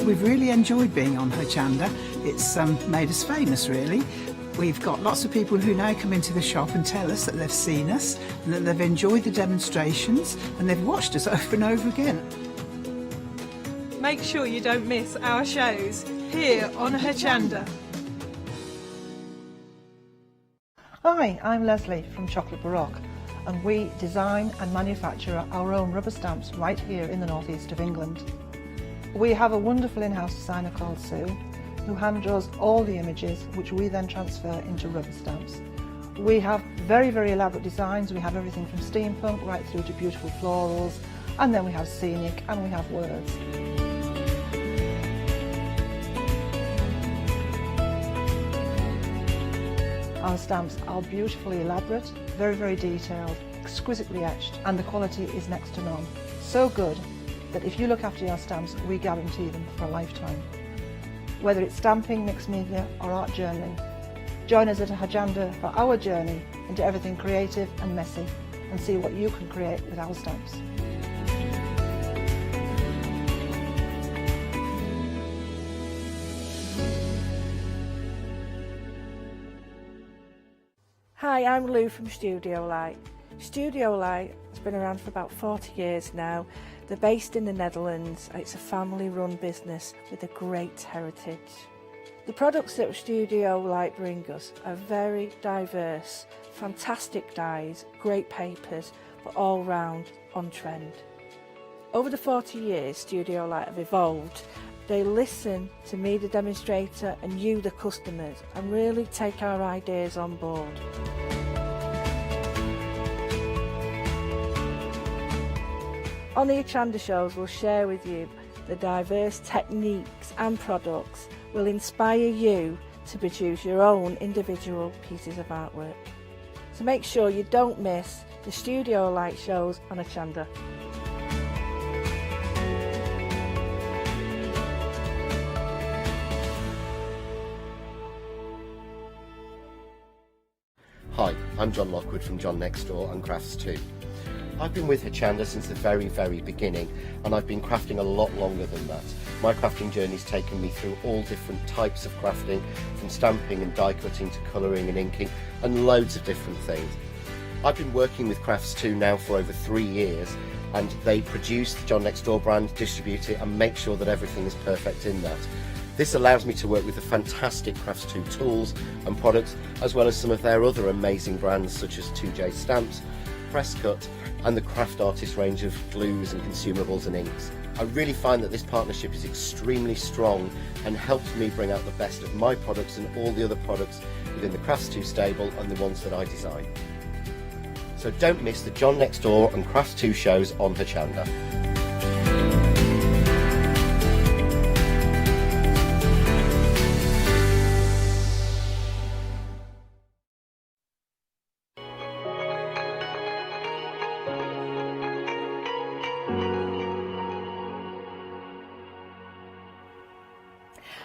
We've really enjoyed being on Hochanda. It's made us famous, really. We've got lots of people who now come into the shop and tell us that they've seen us, and that they've enjoyed the demonstrations, and they've watched us over and over again. Make sure you don't miss our shows here on Hochanda. Hi, I'm Leslie from Chocolate Baroque, and we design and manufacture our own rubber stamps right here in the northeast of England. We have a wonderful in-house designer called Sue, who hand draws all the images, which we then transfer into rubber stamps. We have very, very elaborate designs. We have everything from steampunk right through to beautiful florals, and then we have scenic and we have words. Our stamps are beautifully elaborate, very, very detailed, exquisitely etched, and the quality is next to none. So good that if you look after your stamps, we guarantee them for a lifetime. Whether it's stamping, mixed media, or art journaling, join us at Hochanda for our journey into everything creative and messy, and see what you can create with our stamps. Hi, I'm Lou from Studio Light. Studio Light has been around for about 40 years now. They're based in the Netherlands. It's a family-run business with a great heritage. The products that Studio Light bring us are very diverse, fantastic dyes, great papers, but all round on trend. Over the 40 years Studio Light have evolved. They listen to me, the demonstrator, and you, the customers, and really take our ideas on board. On the Hochanda shows, we'll share with you the diverse techniques and products will inspire you to produce your own individual pieces of artwork. So make sure you don't miss the Studio Light shows on Hochanda. Hi, I'm John Lockwood from John Next Door and Crafts 2. I've been with Hochanda since the very, very beginning, and I've been crafting a lot longer than that. My crafting journey's taken me through all different types of crafting, from stamping and die cutting to colouring and inking, and loads of different things. I've been working with Crafts 2 now for over 3 years, and they produce the John Next Door brand, distribute it, and make sure that everything is perfect in that. This allows me to work with the fantastic Crafts 2 tools and products, as well as some of their other amazing brands such as 2J Stamps, Press Cut, and the Craft Artist range of glues and consumables and inks. I really find that this partnership is extremely strong and helps me bring out the best of my products and all the other products within the Crafts 2 stable and the ones that I design. So don't miss the John Next Door and Crafts 2 shows on Hochanda.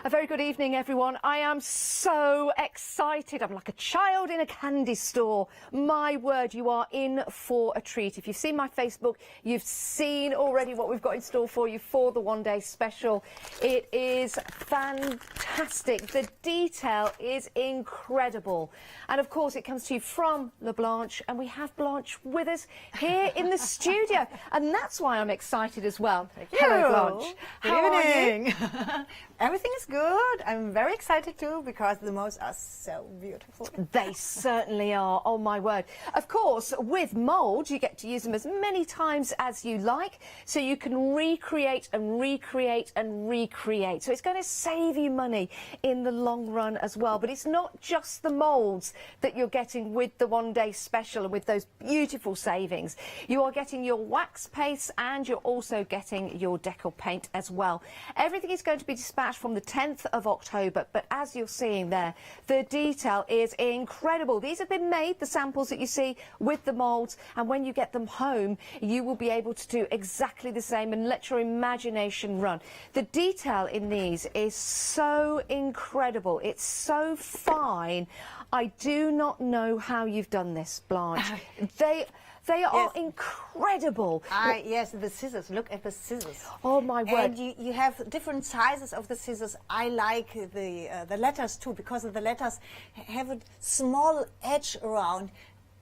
A very good evening, everyone. I am so excited. I'm like a child in a candy store. My word, you are in for a treat. If you've seen my Facebook, you've seen already what we've got in store for you for the one-day special. It is fantastic. The detail is incredible. And of course, it comes to you from LaBlanche, and we have Blanche with us here in the studio. And that's why I'm excited as well. Hello, Blanche. How are you? Everything is good. I'm very excited too because the molds are so beautiful. They certainly are. Oh my word. Of course, with molds, you get to use them as many times as you like, so you can recreate and recreate and recreate. So it's going to save you money in the long run as well. But it's not just the molds that you're getting with the one-day special and with those beautiful savings. You are getting your wax paste and you're also getting your decal paint as well. Everything is going to be dispatched from the 10th of October, but as you're seeing there, the detail is incredible. These have been made, the samples that you see, with the moulds, and when you get them home, you will be able to do exactly the same and let your imagination run. The detail in these is so incredible. It's so fine. I do not know how you've done this, Blanche. They are incredible. Yes, the scissors. Look at the scissors. Oh my word! And you have different sizes of the scissors. I like the letters too because the letters have a small edge around.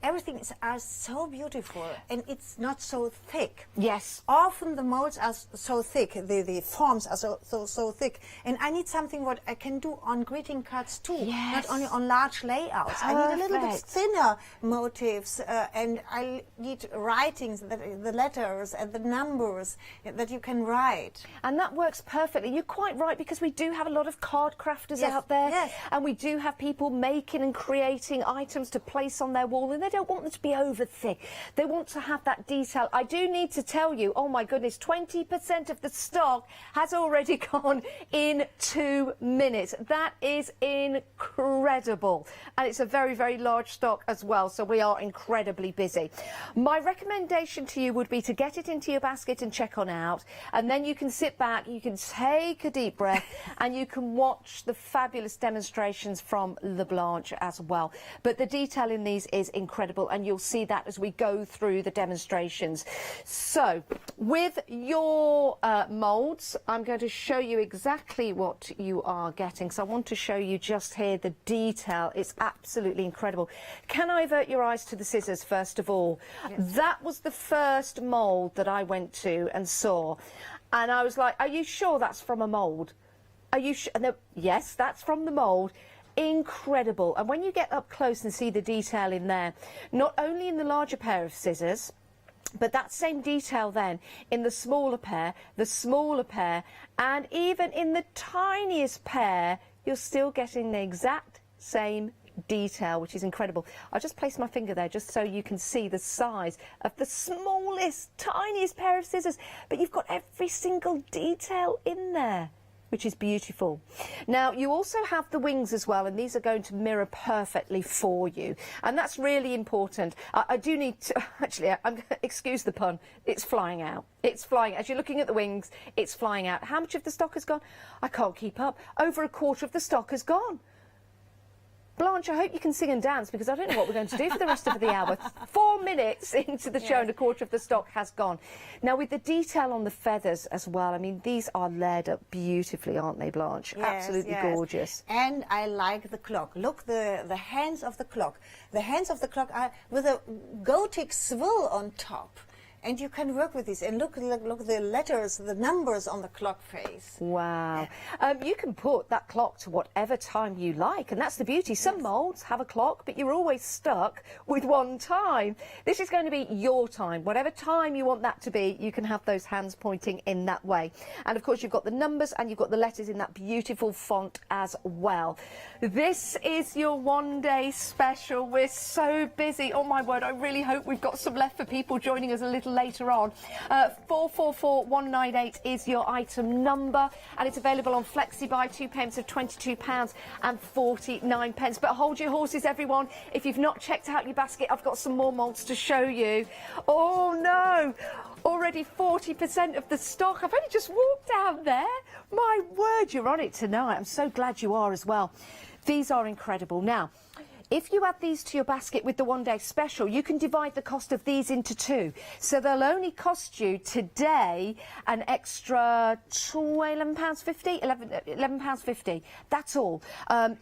Everything are so beautiful and it's not so thick. Yes. Often the molds are so thick, the forms are so thick. And I need something what I can do on greeting cards too, not only on large layouts. Perfect. I need a little bit thinner motifs and I need writings, the letters and the numbers that you can write. And that works perfectly. You're quite right because we do have a lot of card crafters out there and we do have people making and creating items to place on their wall and they don't want them to be over thick. They want to have that detail. I do need to tell you, oh my goodness, 20% of the stock has already gone in 2 minutes. That is incredible. And it's a very, very large stock as well, so we are incredibly busy. My recommendation to you would be to get it into your basket and check on out, and then you can sit back, you can take a deep breath, and you can watch the fabulous demonstrations from LaBlanche as well. But the detail in these is incredible, and you'll see that as we go through the demonstrations. So with your moulds, I'm going to show you exactly what you are getting. So I want to show you just here the detail. It's absolutely incredible. Can I avert your eyes to the scissors first of all? Yes. That was the first mould that I went to and saw, and I was like, are you sure that's from a mould? Are you sure? No, yes, that's from the mould. Incredible. And when you get up close and see the detail in there, not only in the larger pair of scissors, but that same detail then in the smaller pair, and even in the tiniest pair, you're still getting the exact same detail, which is incredible. I'll just place my finger there just so you can see the size of the smallest, tiniest pair of scissors, but you've got every single detail in there, which is beautiful. Now, you also have the wings as well, and these are going to mirror perfectly for you, and that's really important. I do need to, actually, excuse the pun, it's flying out. It's flying. As you're looking at the wings, it's flying out. How much of the stock has gone? I can't keep up. Over a quarter of the stock has gone. Blanche, I hope you can sing and dance, because I don't know what we're going to do for the rest of the hour. 4 minutes into the show and a quarter of the stock has gone. Now, with the detail on the feathers as well, I mean, these are layered up beautifully, aren't they, Blanche? Yes, Absolutely yes. gorgeous. And I like the clock. Look, the hands of the clock. The hands of the clock are with a Gothic swivel on top. And you can work with this. And look the letters, the numbers on the clock face. Wow. You can put that clock to whatever time you like, and that's the beauty. Some moulds have a clock, but you're always stuck with one time. This is going to be your time. Whatever time you want that to be, you can have those hands pointing in that way. And of course, you've got the numbers and you've got the letters in that beautiful font as well. This is your one-day special. We're so busy. Oh my word, I really hope we've got some left for people joining us a little later on. 444198 is your item number, and it's available on Flexi Buy, 2 payments of £22.49. But hold your horses, everyone. If you've not checked out your basket, I've got some more moulds to show you. Oh no! Already 40% of the stock. I've only just walked out there. My word, you're on it tonight. I'm so glad you are as well. These are incredible. Now, if you add these to your basket with the one-day special, you can divide the cost of these into 2. So they'll only cost you today an extra £11.50, £11.50. That's all,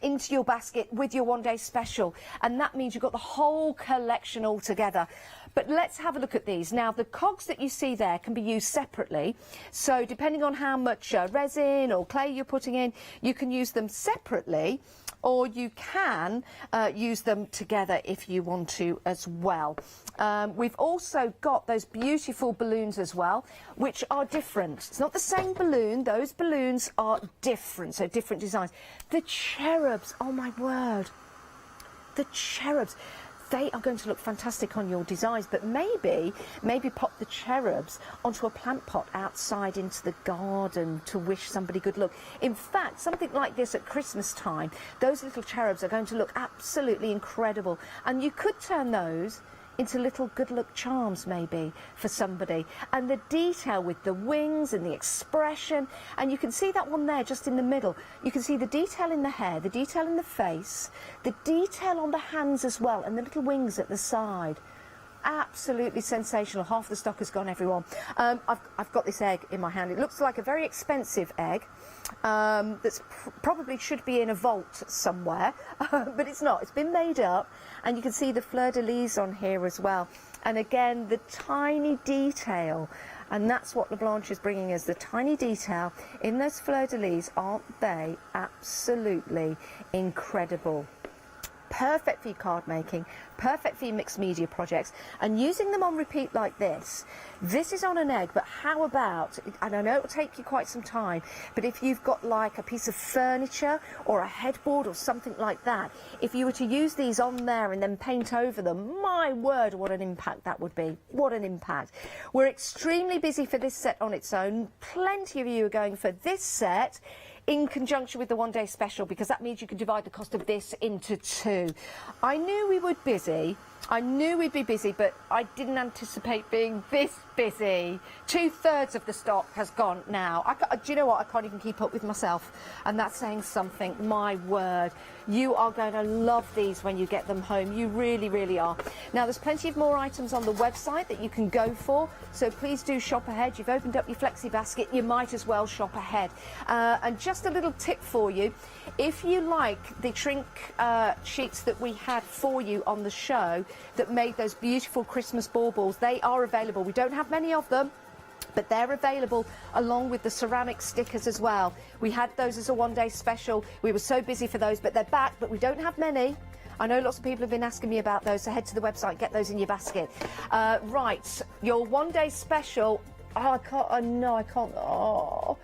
into your basket with your one-day special. And that means you've got the whole collection all together. But let's have a look at these. Now, the cogs that you see there can be used separately. So depending on how much resin or clay you're putting in, you can use them separately, or you can use them together if you want to as well. We've also got those beautiful balloons as well, which are different. It's not the same balloon. Those balloons are different, so different designs. The cherubs, oh my word. The cherubs. They are going to look fantastic on your designs, but maybe pop the cherubs onto a plant pot outside into the garden to wish somebody good luck. In fact, something like this at Christmas time, those little cherubs are going to look absolutely incredible. And you could turn those into little good luck charms maybe for somebody. And the detail with the wings and the expression, and you can see that one there just in the middle. You can see the detail in the hair, the detail in the face, the detail on the hands as well, and the little wings at the side. Absolutely sensational. Half the stock has gone, everyone. I've got this egg in my hand. It looks like a very expensive egg that's probably should be in a vault somewhere, but it's not. It's been made up, and you can see the fleur-de-lis on here as well. And again, the tiny detail, and that's what LaBlanche is bringing us, the tiny detail in those fleur-de-lis. Aren't they absolutely incredible? Perfect for your card making, perfect for your mixed media projects, and using them on repeat like this. This is on an egg, but how about, and I know it will take you quite some time, but if you've got like a piece of furniture or a headboard or something like that, if you were to use these on there and then paint over them, my word, what an impact that would be. What an impact. We're extremely busy for this set on its own. Plenty of you are going for this set in conjunction with the one-day special, because that means you can divide the cost of this into 2. I knew we would busy. I knew we'd be busy, but I didn't anticipate being this busy. 2/3 of the stock has gone now. Do you know what? I can't even keep up with myself, and that's saying something. My word. You are going to love these when you get them home. You really, really are. Now, there's plenty of more items on the website that you can go for, so please do shop ahead. You've opened up your Flexi basket, you might as well shop ahead. And just a little tip for you, if you like the shrink sheets that we had for you on the show that made those beautiful Christmas baubles, they are available. We don't have many of them, but they're available along with the ceramic stickers as well. We had those as a one-day special. We were so busy for those, but they're back, but we don't have many. I know lots of people have been asking me about those, so head to the website, get those in your basket. Right, your one-day special. Oh, I can't. Oh.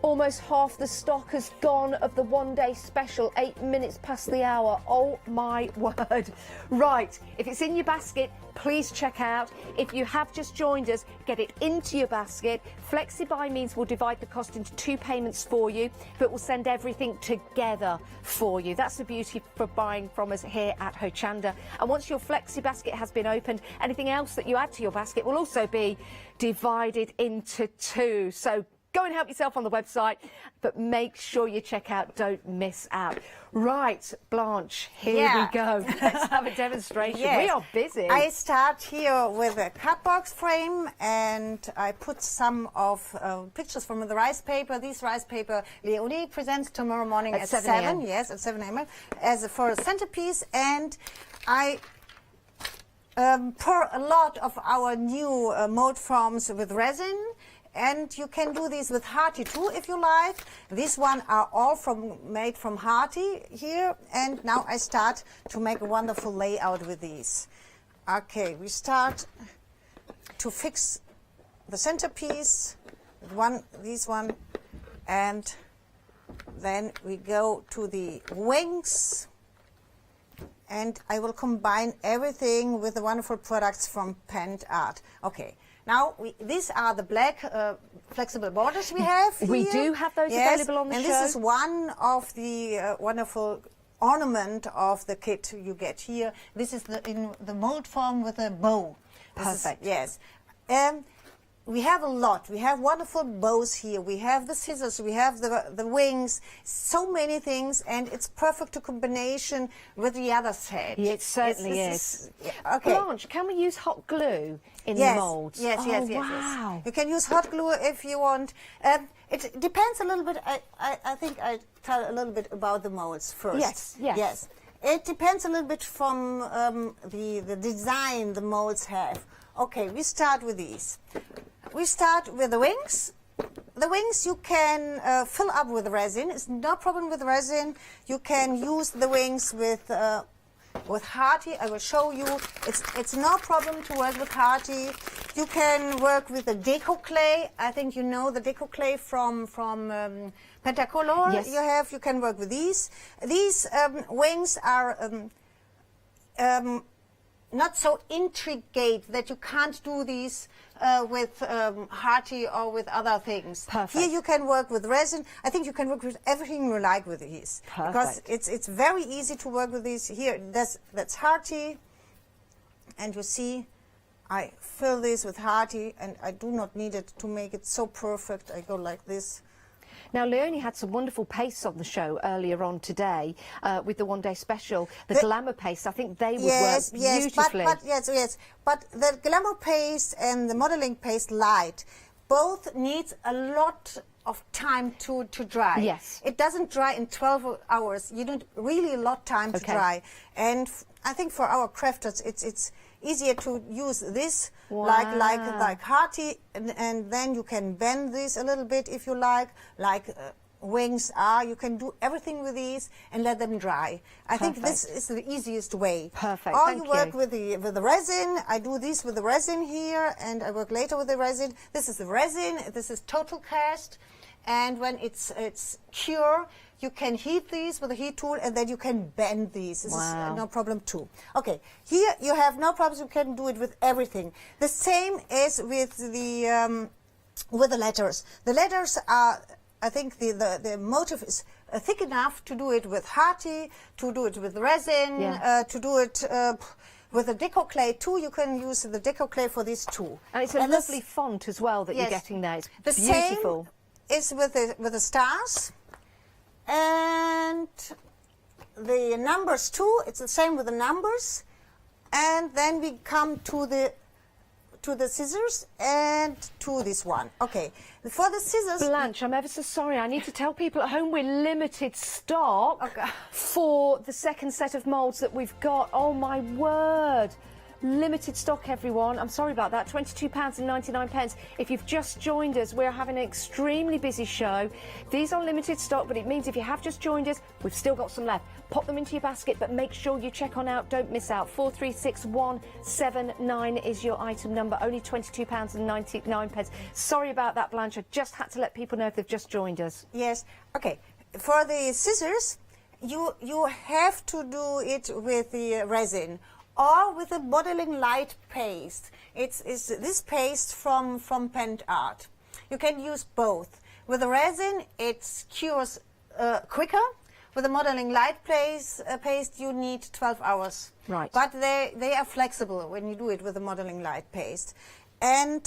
Almost half the stock has gone of the one-day special, 8 minutes past the hour. Oh my word. Right, if it's in your basket, please check out. If you have just joined us, get it into your basket. Flexi Buy means we'll divide the cost into 2 payments for you, but we'll send everything together for you. That's the beauty for buying from us here at Hochanda. And once your Flexi basket has been opened, anything else that you add to your basket will also be divided into 2. So Go and help yourself on the website, but make sure you check out Don't Miss Out. Right, Blanche, here we go. Let's have a demonstration. Yes. We are busy. I start here with a cardboard frame, and I put some of pictures from the rice paper. This rice paper Leonie presents tomorrow morning at 7. Yes, at 7 a.m. For a centerpiece, and I pour a lot of our new mold forms with resin. And you can do this with Harty too, if you like. These one are all made from Harty here. And now I start to make a wonderful layout with these. Okay, we start to fix the centerpiece with this one, and then we go to the wings. And I will combine everything with the wonderful products from Pent Art. Okay. Now, these are the black flexible borders we have here. We do have those available on the show. And this is one of the wonderful ornament of the kit you get here. This is in the mold form with a bow. Perfect. Yes. We have a lot. We have wonderful bows here. We have the scissors. We have the wings. So many things, and it's perfect to combination with the other set. Yeah, it certainly is. Okay. Blanche, can we use hot glue in the moulds? Yes, yes. Wow. You can use hot glue if you want. It depends a little bit. I think I tell a little bit about the molds first. Yes. It depends a little bit from the design the molds have. Okay, we start with these. We start with the wings. The wings you can fill up with resin. It's no problem with resin. You can use the wings with Harty. I will show you. It's no problem to work with Harty. You can work with the deco clay. I think you know the deco clay from Pentacolor. Yes. You can work with these. These wings are not so intricate that you can't do these with Harty or with other things. Perfect. Here you can work with resin. I think you can work with everything you like with these. Perfect. Because it's very easy to work with these. Here, that's Harty. And you see, I fill this with Harty, and I do not need it to make it so perfect. I go like this. Now, Leonie had some wonderful pastes on the show earlier on today with the one-day special. The glamour paste, I think they would work beautifully. But the glamour paste and the modeling paste light both needs a lot of time to dry. Yes. It doesn't dry in 12 hours. You need really a lot of time to dry. And I think for our crafters, it's easier to use this like Harty, and then you can bend this a little bit if you like wings are. You can do everything with these and let them dry. I think this is the easiest way. Perfect. Or you work with the resin. I do this with the resin here, and I work later with the resin. This is the resin. This is total cast, and when it's cure, you can heat these with a heat tool, and then you can bend these. This is no problem too. Okay, here you have no problems. You can do it with everything. The same is with the letters. The letters are, I think the motif is thick enough to do it with Harty, to do it with resin, to do it with the deco clay too. You can use the deco clay for this too. And it's a lovely font as well that you're getting there. It's beautiful. The same is with the stars. And the numbers too, it's the same with the numbers. And then we come to the scissors and to this one. Okay, for the scissors... Blanche, I'm ever so sorry. I need to tell people at home we're limited stock for the second set of moulds that we've got. Oh, my word. Limited stock, everyone. I'm sorry about that. £22.99. If you've just joined us, we're having an extremely busy show. These are limited stock, but it means if you have just joined us, we've still got some left. Pop them into your basket, but make sure you check on out. Don't miss out. 436179 is your item number. Only £22.99. Sorry about that, Blanche. I just had to let people know if they've just joined us. Yes. Okay. For the scissors, you have to do it with the resin or with a modeling light paste. It's this paste from Pent Art. You can use both. With the resin, it cures quicker. With the modeling light paste, you need 12 hours. Right. But they are flexible when you do it with the modeling light paste. And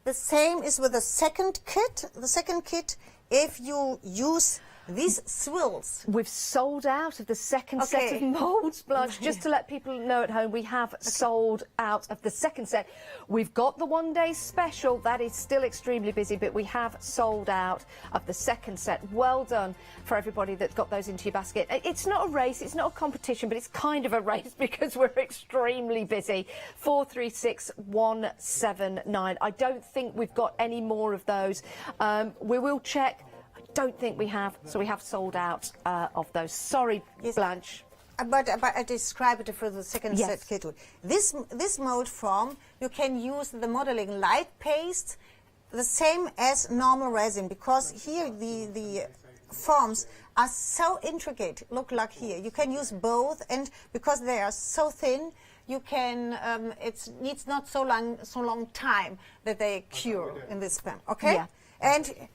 the same is with the second kit. The second kit, if you use these swirls. We've sold out of the second set of moulds, Blanche. Just to let people know at home, we have sold out of the second set. We've got the one-day special. That is still extremely busy, but we have sold out of the second set. Well done for everybody that got those into your basket. It's not a race, it's not a competition, but it's kind of a race because we're extremely busy. 436179. I don't think we've got any more of those. We will check. Don't think we have, so we have sold out of those. Sorry, Blanche. But I describe it for the second set kit. This mold form, you can use the modeling light paste, the same as normal resin, because here the forms are so intricate. Look like here. You can use both, and because they are so thin, you can. It needs not so long time that they cure in this pen. Okay. Yeah. And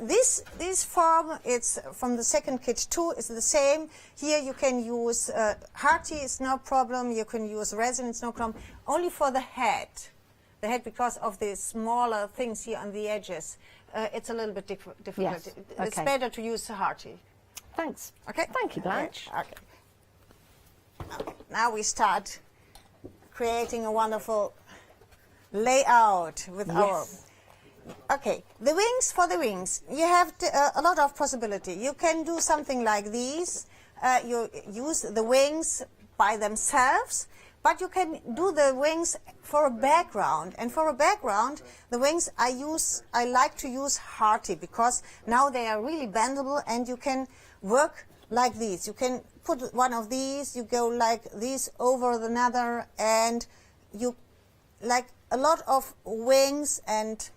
this form, it's from the second kit too, is the same. Here you can use hearty, it's no problem. You can use resin, it's no problem. Only for the head. The head, because of the smaller things here on the edges, it's a little bit difficult. Yes. It's better to use hearty. Thanks. Okay. Thank you, Blanche. Okay. Now we start creating a wonderful layout with our... Okay, the wings, for the wings, you have a lot of possibility. You can do something like these. You use the wings by themselves, but you can do the wings for a background. And for a background, the wings I like to use hearty, because now they are really bendable and you can work like these. You can put one of these, you go like this over another, and you like a lot of wings, and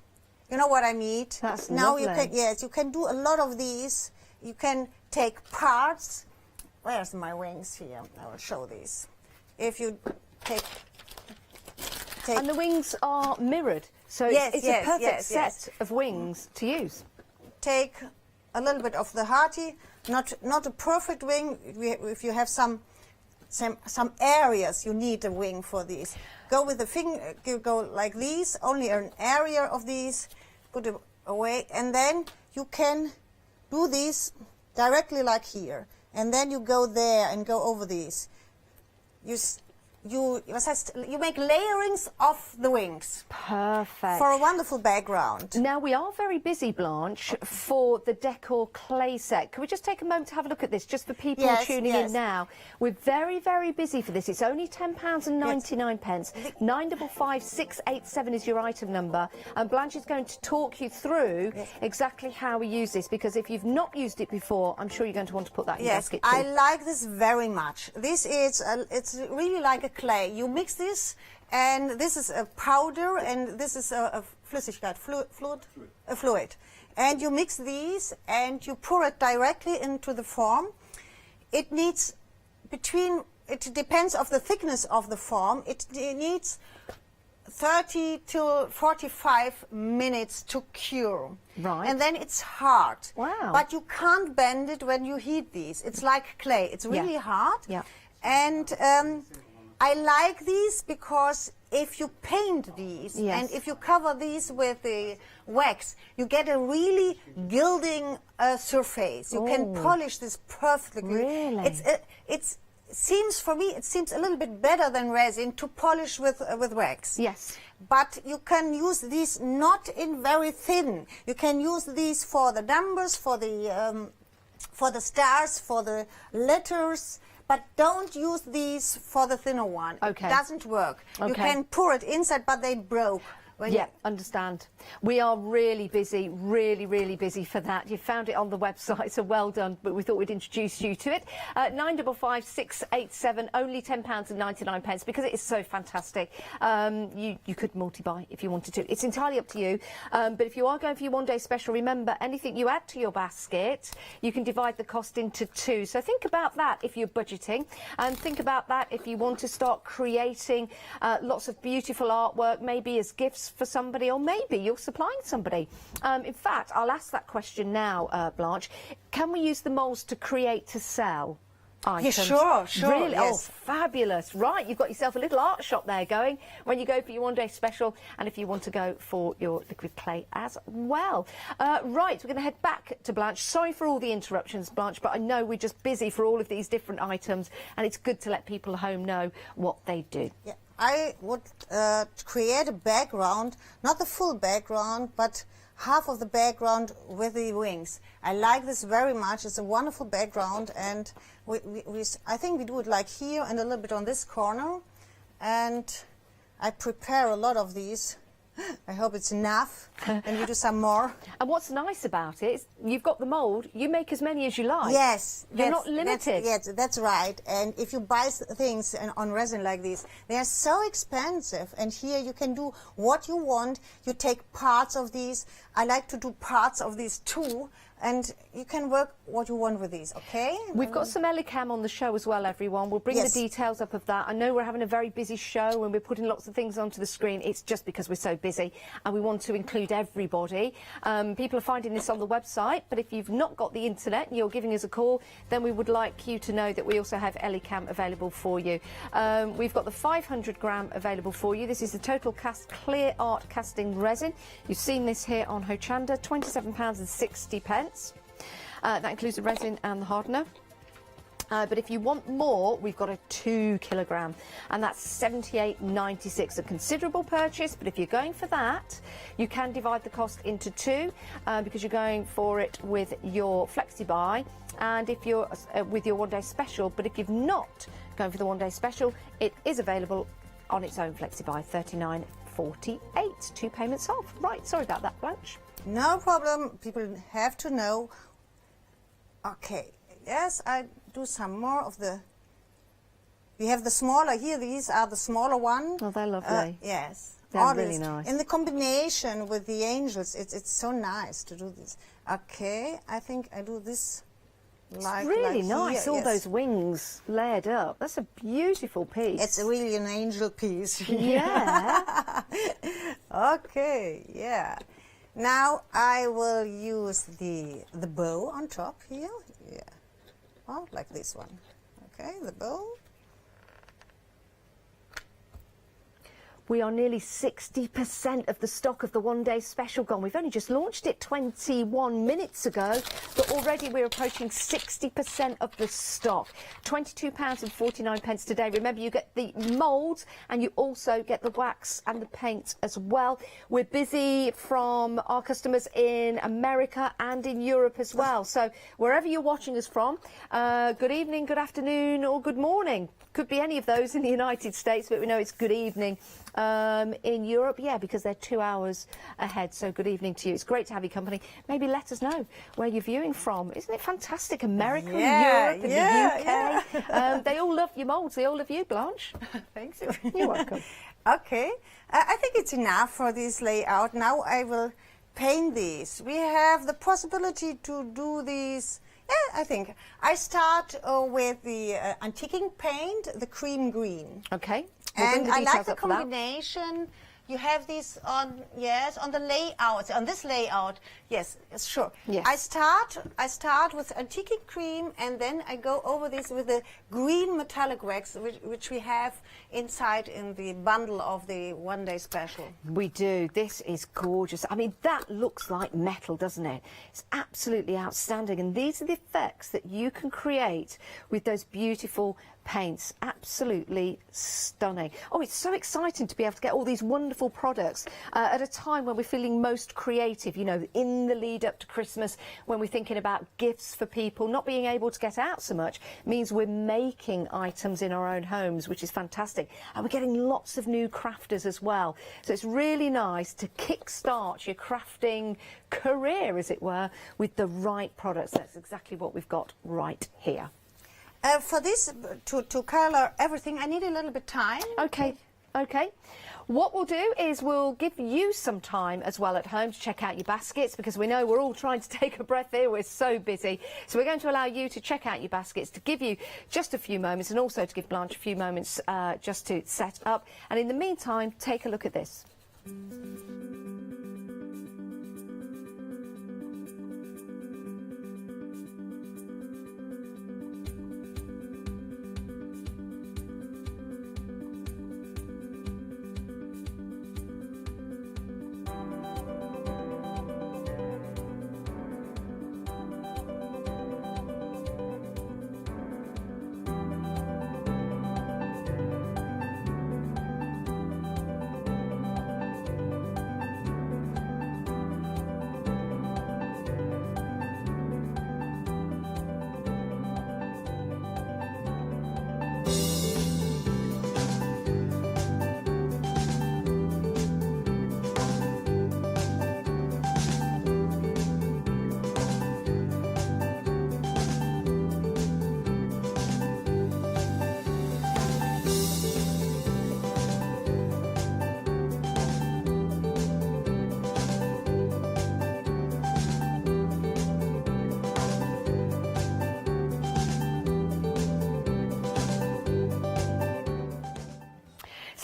you know what I mean? That's now lovely. you can do a lot of these. You can take parts. Where's my wings here? I will show these. If you take and the wings are mirrored, so it's a perfect set of wings to use. Take a little bit of the hearty, not a perfect wing. If you have some areas you need a wing for these. Go with the finger, you go like these, only an area of these, put it away, and then you can do these directly like here. And then you go there and go over these. You make layerings of the wings. Perfect. For a wonderful background. Now, we are very busy, Blanche, for the decor clay set. Can we just take a moment to have a look at this, just for people who are tuning in now? We're very, very busy for this. It's only £10.99. 955687 is your item number. And Blanche is going to talk you through exactly how we use this, because if you've not used it before, I'm sure you're going to want to put that in your basket too. I like this very much. This is, it's really like a clay. You mix this, and this is a powder, and this is a Flüssigkeit, fluid. And you mix these, and you pour it directly into the form. It needs it depends of the thickness of the form. It needs 30 to 45 minutes to cure. Right. And then it's hard. Wow. But you can't bend it when you heat these. It's like clay. It's really hard. Yeah. And I like these because if you paint these and if you cover these with the wax, you get a really gilding surface. You can polish this perfectly. Really? Seems for me, it seems a little bit better than resin to polish with wax. Yes. But you can use these not in very thin. You can use these for the numbers, for the stars, for the letters. But don't use these for the thinner one. Okay. It doesn't work. Okay. You can pour it inside, but they broke. Yeah, understand. We are really busy, really busy for that. You found it on the website, so well done, but we thought we'd introduce you to it. 955687, only £10.99, because it is so fantastic. You could multi-buy if you wanted to. It's entirely up to you. But if you are going for your one-day special, remember, anything you add to your basket, you can divide the cost into two. So think about that if you're budgeting, and think about that if you want to start creating lots of beautiful artwork, maybe as gifts for somebody, or maybe you're supplying somebody. In fact, I'll ask that question now, Blanche. Can we use the moulds to create to sell? Yeah, items. sure, Really? yes. Oh, fabulous. Right, you've got yourself a little art shop there going when you go for your one-day special and if you want to go for your liquid clay as well. Right, we're going to head back to Blanche. Sorry for all the interruptions, Blanche, but I know we're just busy for all of these different items and it's good to let people at home know what they do. Yeah, I would create a background, not the full background, but half of the background with the wings. I like this very much. It's a wonderful background, and I think we do it like here and a little bit on this corner. And I prepare a lot of these. I hope it's enough, and we do some more. And what's nice about it is you've got the mould, you make as many as you like. Yes. You're not limited. Yes, that's right. And if you buy things on resin like these, they are so expensive. And here you can do what you want. You take parts of these. I like to do parts of these too. And you can work what you want with these, okay? We've got some Elicam on the show as well, everyone. We'll bring Yes. the details up of that. I know we're having a very busy show and we're putting lots of things onto the screen. It's just because we're so busy and we want to include everybody. People are finding this on the website, but if you've not got the internet and you're giving us a call, then we would like you to know that we also have Elicam available for you. We've got the 500 gram available for you. This is the Total Cast Clear Art Casting Resin. You've seen this here on Hochanda, £27.60. That includes the resin and the hardener. But if you want more, we've got a 2 kilogram, and that's £78.96. A considerable purchase, but if you're going for that, you can divide the cost into two because you're going for it with your Flexi buy, and if you're with your one-day special. But if you've not gone for the one-day special, it is available on its own Flexi buy, £39.48. 2 payments off. Right, sorry about that, Blanche. No problem. People have to know. Okay. Yes, I do some more of the. We have the smaller here. These are the smaller ones. Oh, they're lovely. Yes, They're all really this. nice. In the combination with the angels, it's so nice to do this. Okay, I think I do this. It's really nice, here, all yes. those wings layered up. That's a beautiful piece. It's really an angel piece. Yeah. Okay, yeah. Now I will use the bow on top here. Yeah. Oh, like this one. Okay, the bow. We are nearly 60% of the stock of the one-day special gone. We've only just launched it 21 minutes ago, but already we're approaching 60% of the stock. £22.49 today. Remember, you get the moulds and you also get the wax and the paint as well. We're busy from our customers in America and in Europe as well. So wherever you're watching us from, good evening, good afternoon, or good morning. Could be any of those in the United States, but we know it's good evening. In Europe, yeah, because they're 2 hours ahead. So good evening to you. It's great to have your company. Maybe let us know where you're viewing from. Isn't it fantastic? America, Yeah, Europe, and yeah, the UK. They all love your moulds. They all love you, Blanche. Thanks. You're welcome. Okay, I think it's enough for this layout. Now I will paint these. We have the possibility to do these. Yeah, I think I start with the antiquing paint, the cream green. Okay. And I like the combination. You have these on, yes, on the layout, on this layout. Yes, sure. Yes. I start with antique cream, and then I go over this with the green metallic wax, which we have inside in the bundle of the one-day special. We do. This is gorgeous. I mean, that looks like metal, doesn't it? It's absolutely outstanding. And these are the effects that you can create with those beautiful paints. Absolutely stunning. Oh, it's so exciting to be able to get all these wonderful products at a time when we're feeling most creative, you know, in the lead up to Christmas, when we're thinking about gifts for people. Not being able to get out so much means we're making items in our own homes, which is fantastic. And we're getting lots of new crafters as well. So it's really nice to kickstart your crafting career, as it were, with the right products. That's exactly what we've got right here. For this, to colour everything, I need a little bit time. Okay, okay. What we'll do is we'll give you some time as well at home to check out your baskets, because we know we're all trying to take a breath here. We're so busy. So we're going to allow you to check out your baskets, to give you just a few moments, and also to give Blanche a few moments just to set up. And in the meantime, take a look at this.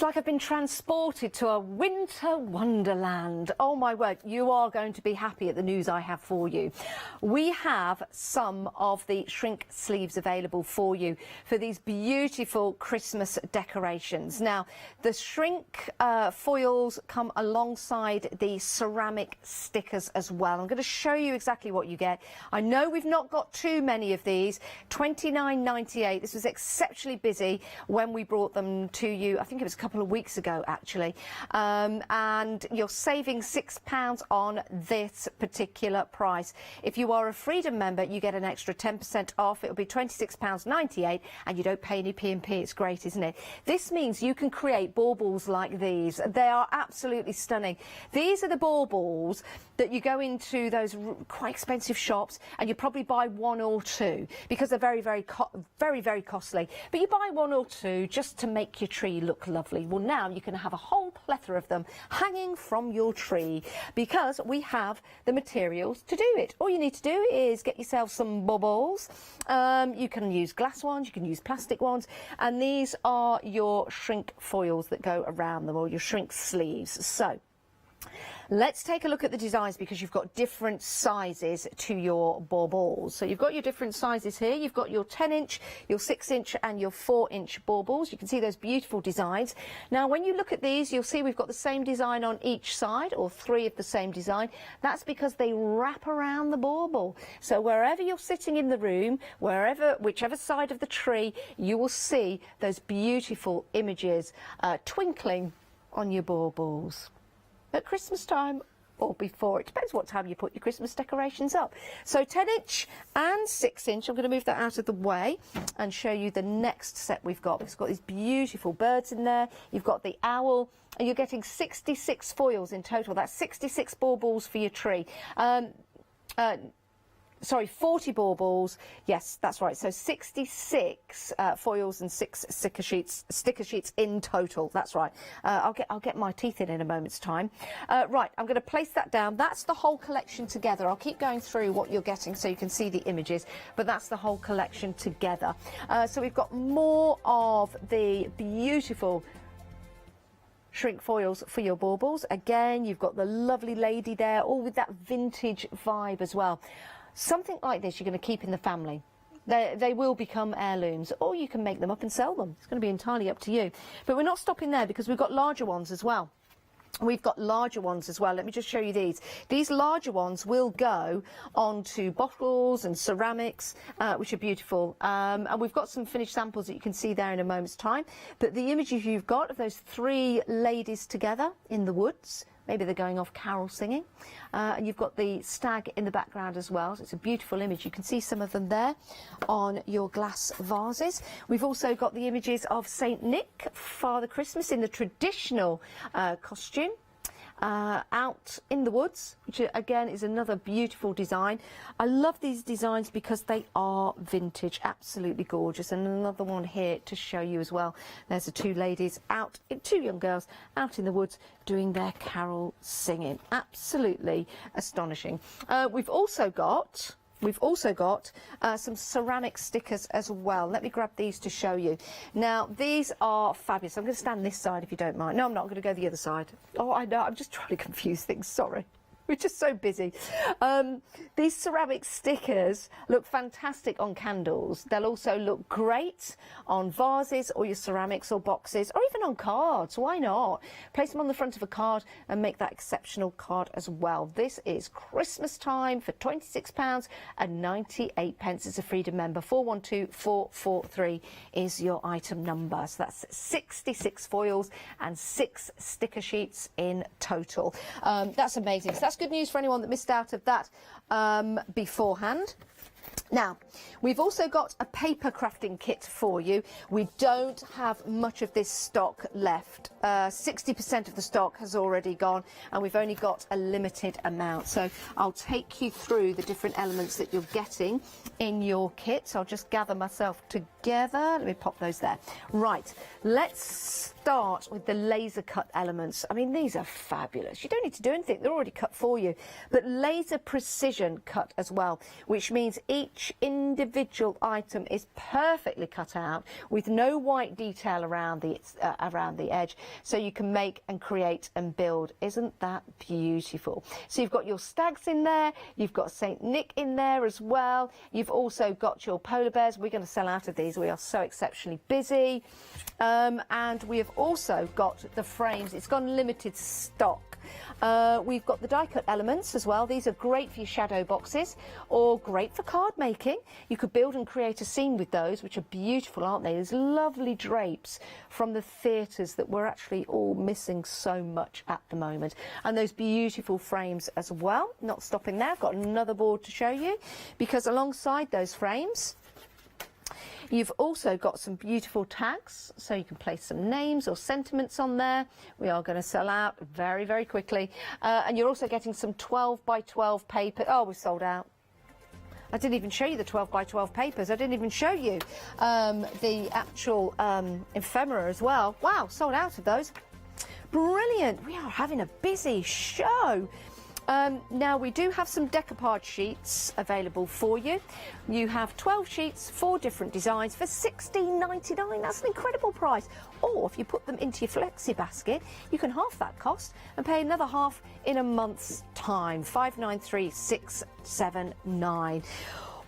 like I've been transported to a winter wonderland. Oh my word, you are going to be happy at the news I have for you. We have some of the shrink sleeves available for you for these beautiful Christmas decorations. Now, the shrink foils come alongside the ceramic stickers as well. I'm going to show you exactly what you get. I know we've not got too many of these. $29.98. This was exceptionally busy when we brought them to you. I think it was a couple of weeks ago, actually. And you're saving £6 on this particular price. If you are a Freedom member, you get an extra 10% off. It'll be £26.98, and you don't pay any P&P. It's great, isn't it? This means you can create baubles like these. They are absolutely stunning. These are the baubles that you go into those quite expensive shops, and you probably buy one or two because they're very, very costly. But you buy one or two just to make your tree look lovely. Well, now you can have a whole plethora of them hanging from your tree because we have the materials to do it. All you need to do is get yourself some baubles. You can use glass ones, you can use plastic ones, and these are your shrink foils that go around them, or your shrink sleeves. So let's take a look at the designs because you've got different sizes to your baubles. So you've got your different sizes here. You've got your 10-inch, your 6-inch and your 4-inch baubles. You can see those beautiful designs. Now, when you look at these, you'll see we've got the same design on each side, or 3 of the same design. That's because they wrap around the bauble. So wherever you're sitting in the room, whichever side of the tree, you will see those beautiful images twinkling on your baubles. At Christmas time or before. It depends what time you put your Christmas decorations up. So 10-inch and 6-inch. I'm going to move that out of the way and show you the next set we've got. It's got these beautiful birds in there. You've got the owl, and you're getting 66 foils in total. That's 66 baubles for your tree. Sorry, 40 baubles. Yes, that's right. So 66 foils and 6 sticker sheets in total. That's right. I'll get my teeth in a moment's time. Right, I'm going to place that down. That's the whole collection together. I'll keep going through what you're getting so you can see the images, but that's the whole collection together. So we've got more of the beautiful shrink foils for your baubles. Again, you've got the lovely lady there, all with that vintage vibe as well. Something like this you're going to keep in the family. They will become heirlooms, or you can make them up and sell them. It's going to be entirely up to you. But we're not stopping there because we've got larger ones as well. We've got larger ones as well. Let me just show you these. These larger ones will go onto bottles and ceramics, which are beautiful. And we've got some finished samples that you can see there in a moment's time. But the images you've got of those 3 ladies together in the woods, maybe they're going off carol singing. And you've got the stag in the background as well. So it's a beautiful image. You can see some of them there on your glass vases. We've also got the images of Saint Nick, Father Christmas, in the traditional costume. Out in the woods, which again is another beautiful design. I love these designs because they are vintage, absolutely gorgeous. And another one here to show you as well. There's the 2 ladies out, 2 young girls out in the woods doing their carol singing. Absolutely astonishing. We've also got some ceramic stickers as well. Let me grab these to show you. Now, these are fabulous. I'm going to stand this side if you don't mind. No, I'm not. I'm going to go the other side. Oh, I know. I'm just trying to confuse things. Sorry. We're just so busy. These ceramic stickers look fantastic on candles. They'll also look great on vases or your ceramics or boxes, or even on cards. Why not? Place them on the front of a card and make that exceptional card as well. This is Christmas time for £26.98. As a Freedom member. 412443 is your item number. So that's 66 foils and 6 sticker sheets in total. That's amazing. So that's good news for anyone that missed out of that beforehand. Now, we've also got a paper crafting kit for you. We don't have much of this stock left. 60% of the stock has already gone, and we've only got a limited amount. So I'll take you through the different elements that you're getting in your kit. So I'll just gather myself together. Let me pop those there. Right, let's start with the laser cut elements. I mean, these are fabulous. You don't need to do anything, they're already cut for you. But laser precision cut as well, which means each individual item is perfectly cut out with no white detail around the edge, so you can make and create and build. Isn't that beautiful? So you've got your stags in there, you've got Saint Nick in there as well, you've also got your polar bears. We're going to sell out of these, we are so exceptionally busy. And we have also got the frames. It's gone limited stock. We've got the die cut elements as well. These are great for your shadow boxes or great for card making. You could build and create a scene with those, which are beautiful, aren't they? There's lovely drapes from the theatres that we're actually all missing so much at the moment. And those beautiful frames as well. Not stopping there, I've got another board to show you, because alongside those frames, you've also got some beautiful tags, so you can place some names or sentiments on there. We are going to sell out very, very quickly. And you're also getting some 12 by 12 paper. Oh, we've sold out. I didn't even show you the 12 by 12 papers. I didn't even show you the actual ephemera as well. Wow, sold out of those. Brilliant. We are having a busy show. Now we do have some decoupage sheets available for you. You have 12 sheets, 4 different designs for $16.99. That's an incredible price. Or if you put them into your Flexi basket, you can half that cost and pay another half in a month's time. $593,679.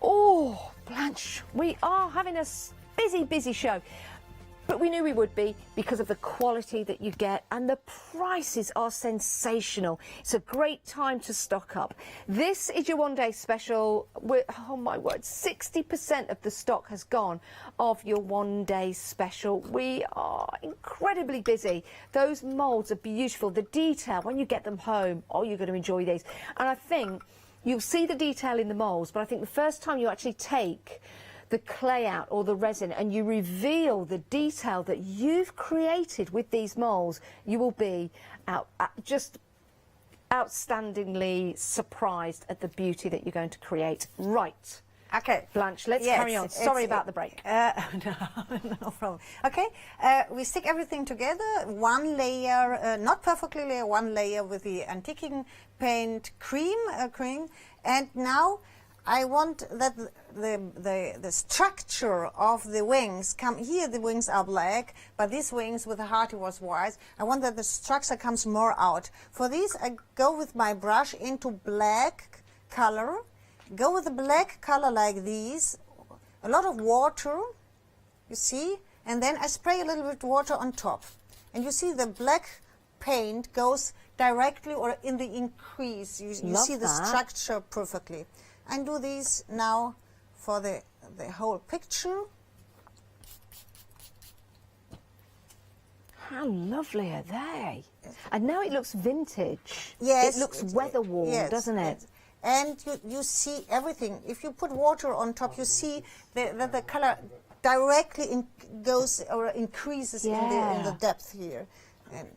Oh, Blanche, we are having a busy, busy show. But we knew we would be, because of the quality that you get, and the prices are sensational. It's a great time to stock up. This is your one-day special. Oh my word, 60% of the stock has gone of your one-day special. We are incredibly busy. Those moulds are beautiful. The detail, when you get them home, oh, you're going to enjoy these. And I think you'll see the detail in the moulds, but I think the first time you actually take the clay out or the resin and you reveal the detail that you've created with these moulds, you will be just outstandingly surprised at the beauty that you're going to create. Right. Okay. Blanche, let's carry on. Sorry about the break. No problem. Okay, we stick everything together, one layer, not perfectly layer, one layer with the antiquing paint cream, and now I want that the structure of the wings come here. The wings are black, but these wings with the heart was white. I want that the structure comes more out. For this, I go with my brush into black color. Go with the black color like these. A lot of water, you see, and then I spray a little bit water on top, and you see the black paint goes directly or in the increase. You see the structure perfectly. And do these now for the whole picture. How lovely are they? And now it looks vintage. Yes. It looks weather-worn, yes, doesn't it? Yes. And you see everything. If you put water on top, you see the color directly goes or increases in the depth here. And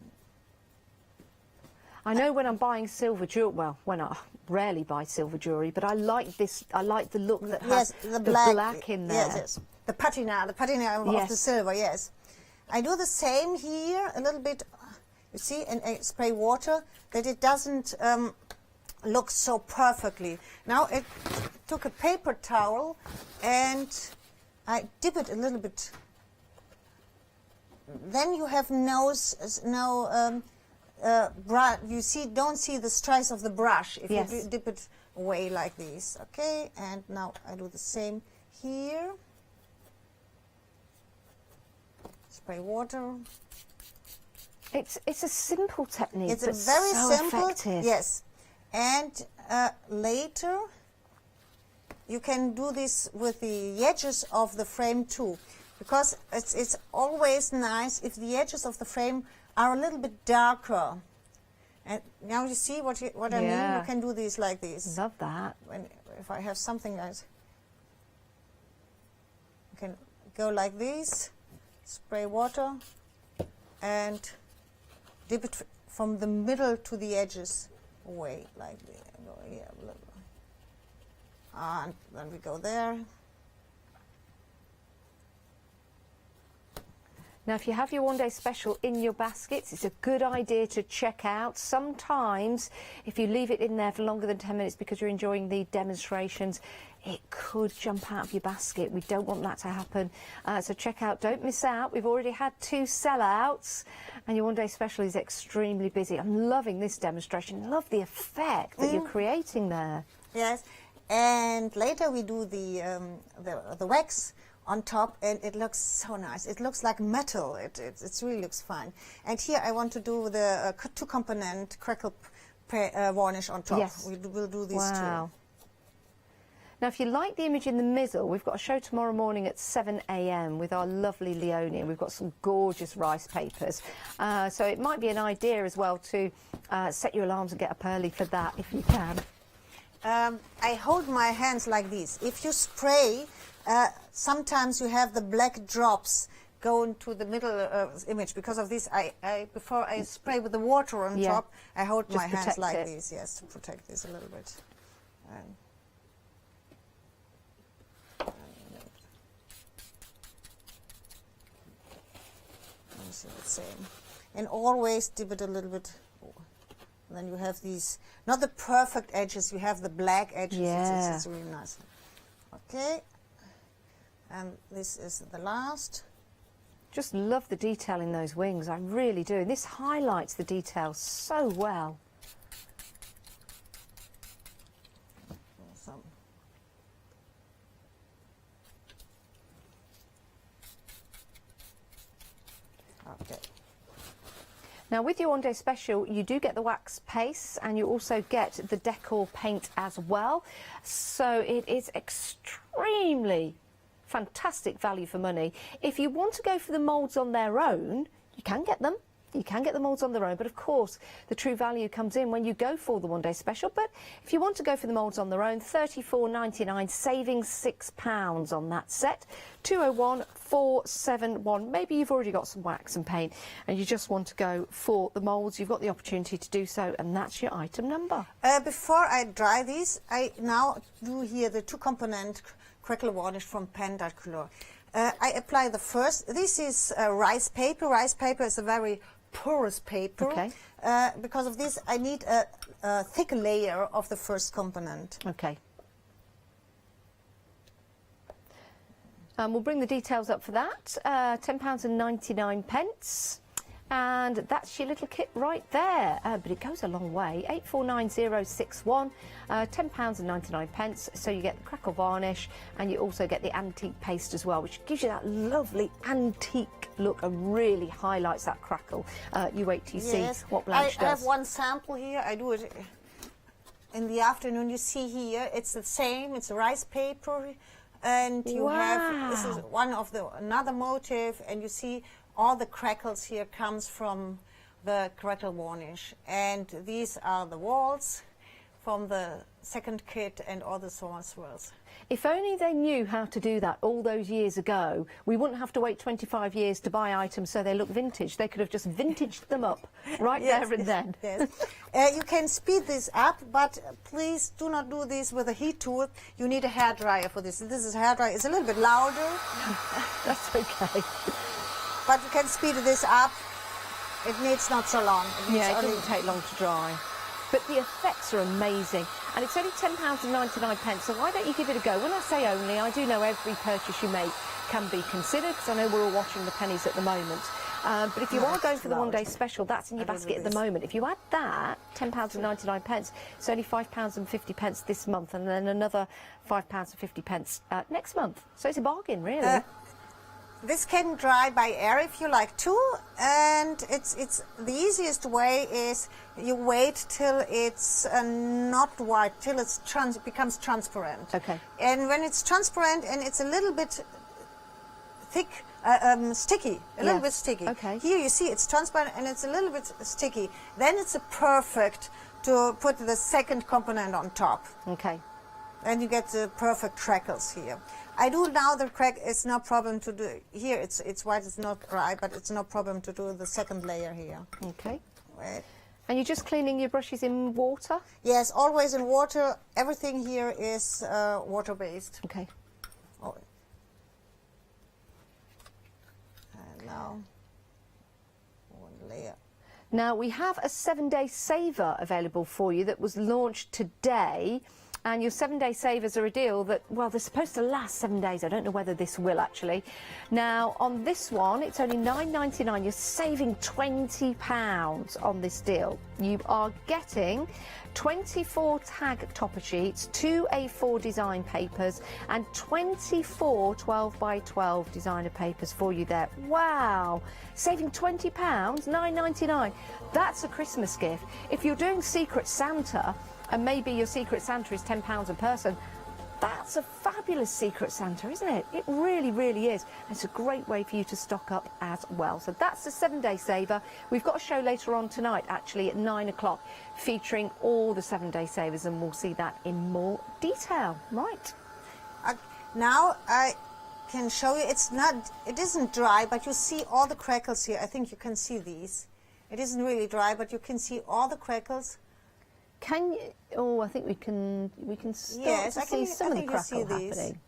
I know when I'm buying silver jewelry, well, when I rarely buy silver jewelry, but I like this. I like the look that has the black in there. Yes, yes. The patina of the silver. Yes. I do the same here a little bit. You see, and I spray water that it doesn't look so perfectly. Now I took a paper towel and I dip it a little bit. Then you have you don't see the stripes of the brush if you dip it away like this. Okay, and now I do the same here. Spray water. It's a simple technique. It's but a very so simple. effective. Yes, and later you can do this with the edges of the frame too, because it's always nice if the edges of the frame are a little bit darker. And now you see what I mean? You can do these like this. Love that. If I have something like, you can go like this, spray water, and dip it from the middle to the edges away, like this. Go here, blah, blah. And then we go there. Now, if you have your one-day special in your baskets, it's a good idea to check out. Sometimes, if you leave it in there for longer than 10 minutes because you're enjoying the demonstrations, it could jump out of your basket. We don't want that to happen. So check out, don't miss out. We've already had 2 sellouts, and your one-day special is extremely busy. I'm loving this demonstration. Love the effect that you're creating there. Yes, and later we do the wax on top, and it looks so nice. It looks like metal. It really looks fine. And here I want to do the 2-component crackle varnish on top. Yes. We'll do these wow. Now, if you like the image in the middle, we've got a show tomorrow morning at 7 a.m. with our lovely Leonie, and we've got some gorgeous rice papers. So it might be an idea as well to set your alarms and get up early for that if you can. I hold my hands like this. If you spray, sometimes you have the black drops go into the middle image. Because of this, before I spray with the water on top, I hold my hands like this, yes, to protect this a little bit. The same, and always dip it a little bit. And then you have these, not the perfect edges, you have the black edges. Yeah. It's really nice. Okay, and this is the last. Just love the detail in those wings, I really do. This highlights the detail so well. Awesome. Okay. Now, with your one-day special, you do get the wax paste, and you also get the decor paint as well. So it is extremely fantastic value for money. If you want to go for the moulds on their own, you can get them. You can get the moulds on their own, but of course the true value comes in when you go for the one-day special. But if you want to go for the moulds on their own, $34.99, saving £6 on that set. 201-471. Maybe you've already got some wax and paint and you just want to go for the moulds. You've got the opportunity to do so, and that's your item number. Before I dry these, I now do here the 2-component crackle varnish from Panda Color. I apply the first. This is rice paper. Rice paper is a very porous paper. Okay. Because of this, I need a thick layer of the first component. Okay. We'll bring the details up for that. £10.99. And that's your little kit right there. But it goes a long way. 849061, £10.99. So you get the crackle varnish, and you also get the antique paste as well, which gives you that lovely antique look and really highlights that crackle. You wait till you see what Blanche does. I have one sample here. I do it in the afternoon. You see here, it's the same. It's rice paper, and you have, this is one of another motif, and you see all the crackles here comes from the crackle varnish, and these are the walls from the second kit and all the swirls. If only they knew how to do that all those years ago, we wouldn't have to wait 25 years to buy items so they look vintage. They could have just vintaged them up right there and then. Yes. You can speed this up, but please do not do this with a heat tool. You need a hairdryer for this. This is a hairdryer. It's a little bit louder. That's okay. But you can speed this up. It needs not so long. It doesn't take long to dry. But the effects are amazing. And it's only £10.99, so why don't you give it a go? When I say only, I do know every purchase you make can be considered, because I know we're all watching the pennies at the moment. But if you are going for the one-day special, that's in your basket at the moment. If you add that, £10.99, it's only £5.50 this month, and then another £5.50 next month. So it's a bargain, really. This can dry by air if you like to, and it's the easiest way is you wait till it's not white, till it becomes transparent. Okay. And when it's transparent and it's a little bit thick, sticky, a little bit sticky. Okay. Here you see it's transparent and it's a little bit sticky. Then it's perfect to put the second component on top. Okay. And you get the perfect crackles here. I do now the crack. It's no problem to do here. It's white. It's not dry, but it's no problem to do the second layer here. Okay. Right. And you're just cleaning your brushes in water? Yes, always in water. Everything here is water-based. Okay. Oh. And now. Now, we have a 7-day saver available for you that was launched today. And your 7-day savers are a deal that, well, they're supposed to last 7 days. I don't know whether this will actually. Now, on this one, it's only £9.99. You're saving £20 on this deal. You are getting 24 tag topper sheets, 2 A4 design papers, and 24 12x12 designer papers for you there. Wow! Saving £20, £9.99. That's a Christmas gift. If you're doing Secret Santa, and maybe your Secret Santa is £10 a person, that's a fabulous Secret Santa, isn't it? It really, really is. It's a great way for you to stock up as well. So that's the 7-day saver. We've got a show later on tonight, actually, at 9 o'clock, featuring all the 7-day savers, and we'll see that in more detail. Right. Now I can show you, it isn't dry, but you see all the crackles here. I think you can see these. It isn't really dry, but you can see all the crackles. Can you? Oh, I think we can start to see some of the crackle happening.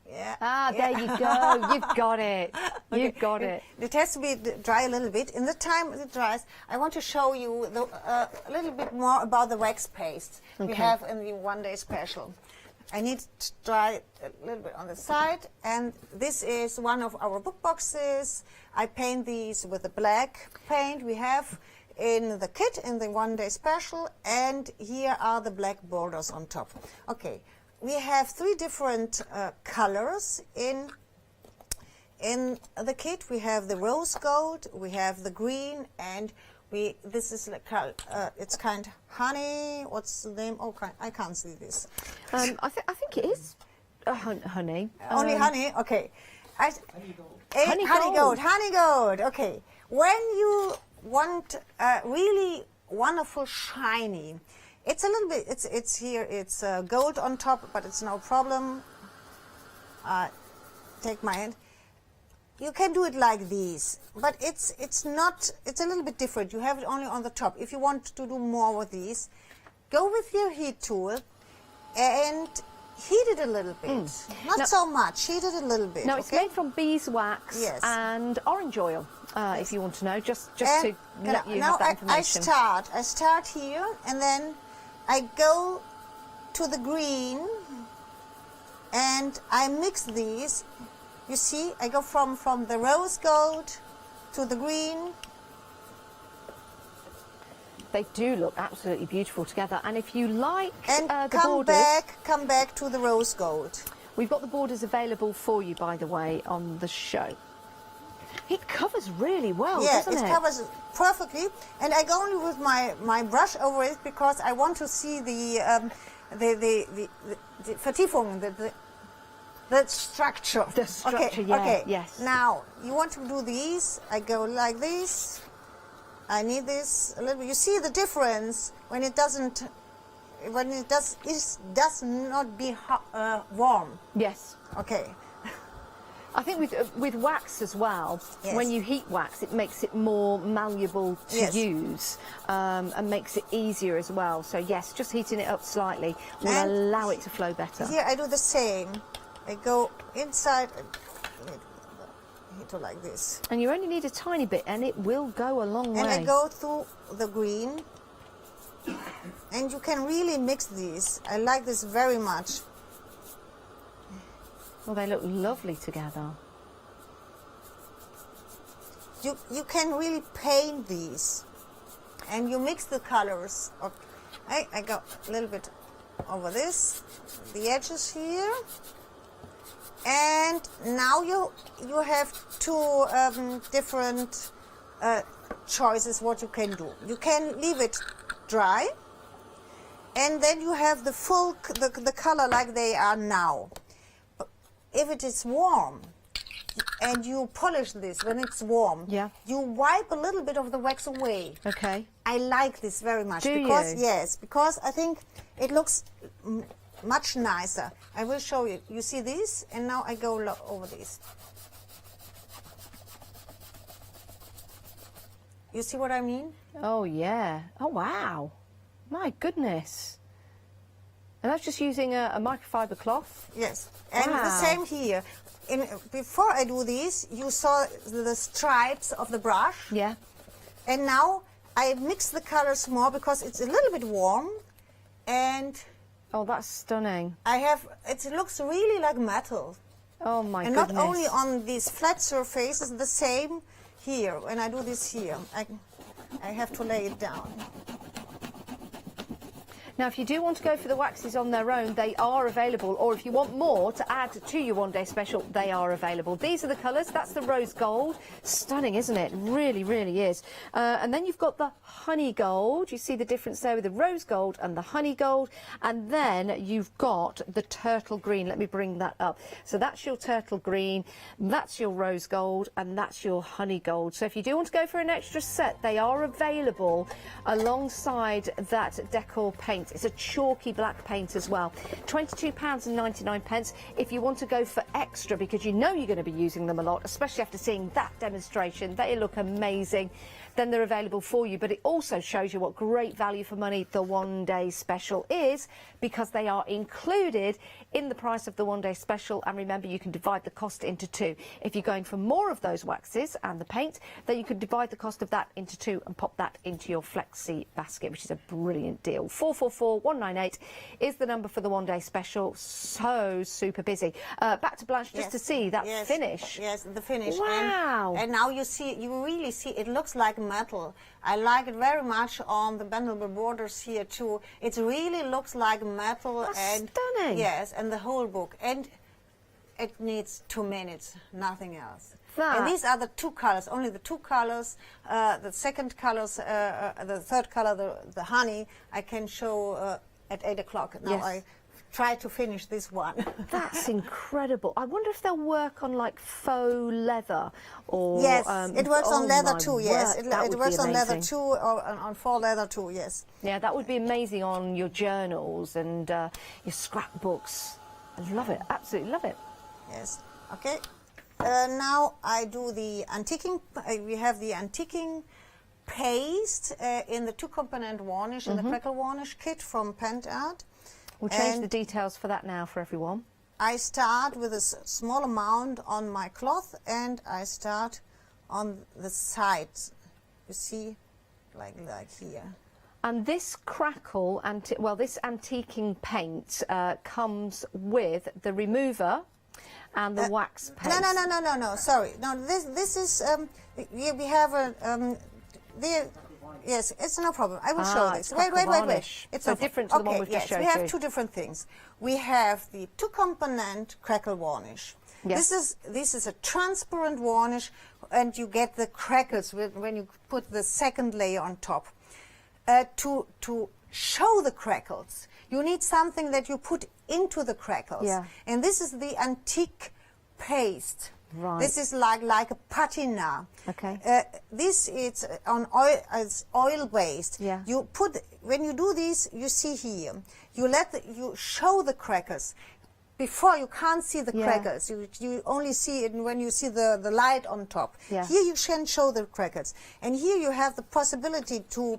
Yeah. Ah, there you go. You've got it. Okay. You've got it. It has to be dry a little bit. In the time it dries, I want to show you a little bit more about the wax paste we have in the 1-day special. I need to dry a little bit on the side, and this is one of our book boxes. I paint these with the black paint we have in the kit in the 1-day special, and here are the black borders on top. Okay, we have 3 different colors in the kit. We have the rose gold, we have the green, and this is it's kind of honey. What's the name? Oh, I can't see this. I think it is honey. Only honey. Okay. Honey gold. Okay. When you want really wonderful shiny, it's a little bit. It's here. It's gold on top, but it's no problem. Take my hand. You can do it like these, but it's not. It's a little bit different. You have it only on the top. If you want to do more with these, go with your heat tool and heat it a little bit. Not so much. Heat it a little bit. Now, it's made from beeswax and orange oil. If you want to know, just to let you have that information. I start here, and then I go to the green, and I mix these. You see, I go from the rose gold to the green. They do look absolutely beautiful together. And if you like the come borders, come back to the rose gold. We've got the borders available for you, by the way, on the show. It covers really well, doesn't it? Yes, it covers perfectly. And I go only with my brush over it because I want to see the Vertiefung, the structure. The structure, yes. Now, you want to do these. I go like this. I need this a little bit. You see the difference when it does not be warm. Yes. Okay. I think with wax as well, when you heat wax, it makes it more malleable to use and makes it easier as well. So yes, just heating it up slightly will allow it to flow better. Here I do the same. I go inside and heat it like this. And you only need a tiny bit, and it will go a long way. And I go through the green, and you can really mix these. I like this very much. Well, they look lovely together. You can really paint these, and you mix the colors. I go a little bit over this, the edges here, and now you have 2 different choices what you can do. You can leave it dry, and then you have the full the color like they are now. If it is warm, and you polish this when it's warm, you wipe a little bit of the wax away. Okay. I like this very much. Do because you? Yes, because I think it looks much nicer. I will show you. You see this, and now I go over this. You see what I mean? Oh yeah. Oh wow. My goodness. And that's just using a microfiber cloth? Yes, and the Wow. same here. Before I do this, you saw the stripes of the brush. Yeah. And now I mix the colors more because it's a little bit warm. And oh, that's stunning. It looks really like metal. Oh my and goodness. not only on these flat surfaces, the same here. When I do this here, I have to lay it down. Now, if you do want to go for the waxes on their own, they are available. Or if you want more to add to your one-day special, they are available. These are the colours. That's the rose gold. Stunning, isn't it? Really, really is. And then you've got the honey gold. You see the difference there with the rose gold and the honey gold. And then you've got the turtle green. Let me bring that up. So that's your turtle green, that's your rose gold, and that's your honey gold. So if you do want to go for an extra set, they are available alongside that decor paint. It's a chalky black paint as well. £22.99 if you want to go for extra, because you know you're going to be using them a lot, especially after seeing that demonstration. They look amazing. Then they're available for you, but it also shows you what great value for money the one-day special is, because they are included in the price of the one-day special. And remember, you can divide the cost into two. If you're going for more of those waxes and the paint, then you could divide the cost of that into two and pop that into your Flexi basket, which is a brilliant deal. 444198 is the number for the one-day special. So super busy. Back to Blanche just to see that finish. Yes, the finish. Wow. And now you really see, it looks like metal. I like it very much on the bendable borders here too. It really looks like metal. That's and stunning. Yes, and the whole book. And it needs 2 minutes, nothing else. That. And these are the two colors, only the two colors. The second colors, the third color, the honey, I can show at 8 o'clock. Now Yes. I try to finish this one. That's incredible. I wonder if they'll work on like faux leather or... Yes, it works on leather my too, yes. word, It that would be works on leather amazing. too, or on faux leather too, yes. Yeah, that would be amazing on your journals and your scrapbooks. I love it, absolutely love it. Yes, okay. Now I do the antiquing. We have the antiquing paste in the two-component varnish, in the crackle varnish kit from Pent Art. We'll change the details for that now for everyone. I start with a small amount on my cloth, and I start on the sides. You see, like here. And this crackle, this antiquing paint comes with the remover and the wax paste. No, sorry. No, this is, we have a, yes, it's no problem. I will show this. Wait. It's so different to the one we've just showed we have you. two different things. We have the two-component crackle varnish. Yes. This is a transparent varnish, and you get the crackles when you put the second layer on top. To show the crackles, you need something that you put into the crackles. Yeah. And this is the antique paste. Right. This is like a patina. Okay. This is on oil, it's oil based. Yeah. You put, when you do this, you see here, you show the crackles. Before, you can't see the crackles. You only see it when you see the light on top. Yeah. Here you can show the crackles. And here you have the possibility to,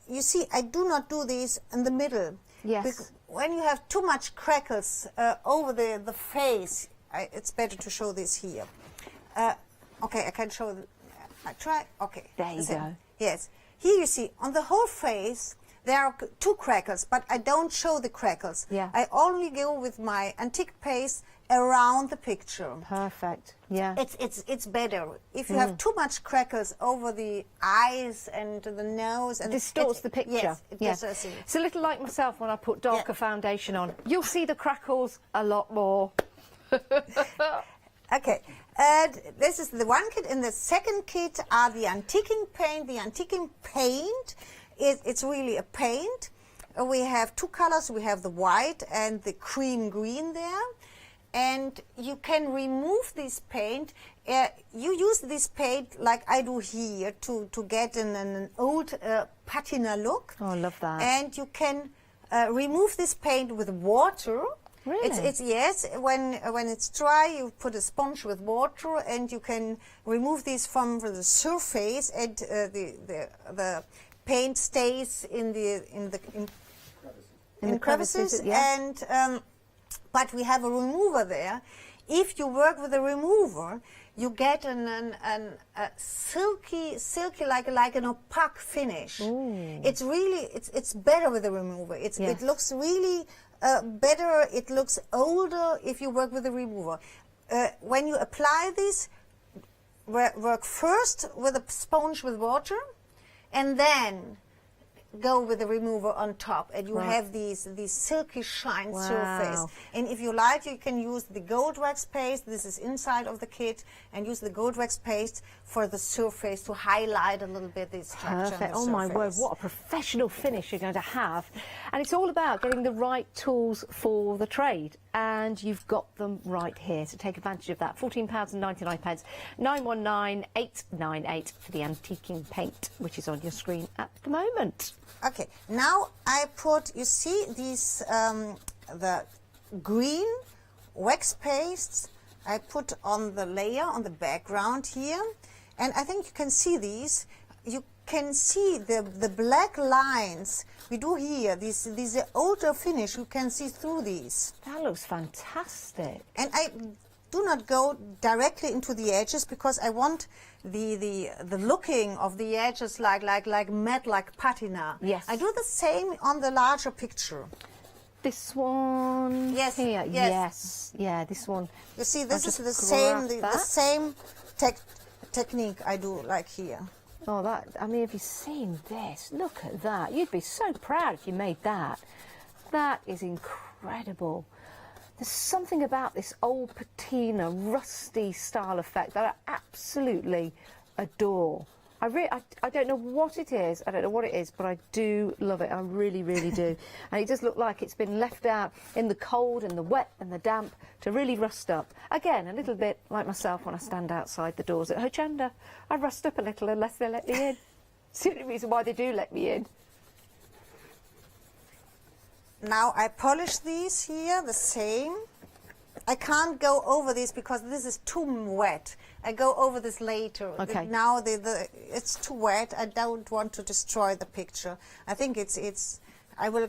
you see, I do not do this in the middle. Yes. When you have too much crackles over the face, it's better to show this here. Okay, I can show. I try. Okay. There you go. Yes. Here you see on the whole face there are two crackles, but I don't show the crackles. Yeah. I only go with my antique paste around the picture. Perfect. Yeah. It's better. If you have too much crackles over the eyes and the nose, and distorts the picture. Yes, it distorts it. It's a little like myself when I put darker foundation on. You'll see the crackles a lot more. Okay, this is the one kit. In the second kit are the antiquing paint. The antiquing paint, it's really a paint. We have two colors. We have the white and the cream green there. And you can remove this paint. You use this paint like I do here to get an old patina look. Oh, I love that. And you can remove this paint with water. Really? It's yes. When it's dry, you put a sponge with water, and you can remove this from the surface, and the paint stays in In crevices, yeah. And but we have a remover there. If you work with a remover, you get a silky, like an opaque finish. It's really, it's better with a remover. It looks really better. It looks older if you work with a remover. When you apply this, work first with a sponge with water, and then go with the remover on top, and you have these silky shine surface. And if you like, you can use the gold wax paste. This is inside of the kit, and use the gold wax paste for the surface to highlight a little bit the structure. Perfect. Oh my word, what a professional finish you're going to have. And it's all about getting the right tools for the trade, and you've got them right here to take advantage of that. £14.99, 919898 for the antiquing paint, which is on your screen at the moment. Okay, now I put, you see these, the green wax pastes I put on the layer, on the background here, and I think you can see these. You can see the black lines we do here, these older finish, you can see through these. That looks fantastic. And I do not go directly into the edges because I want the looking of the edges like matte, like patina. Yes. I do the same on the larger picture. This one. Yes. Here. Yes. Yes. Yeah. This one. You see, this is the same technique I do like here. Oh, that! I mean, have you seen this? Look at that. You'd be so proud if you made that. That is incredible. There's something about this old patina, rusty style effect that I absolutely adore. I don't know what it is. I don't know what it is, but I do love it. I really, really do. And it does look like it's been left out in the cold and the wet and the damp to really rust up. Again, a little bit like myself when I stand outside the doors at Hochanda. I rust up a little unless they let me in. It's the only reason why they do let me in. Now I polish these here the same. I can't go over this because this is too wet. I go over this later. Okay. Now it's too wet. I don't want to destroy the picture. I think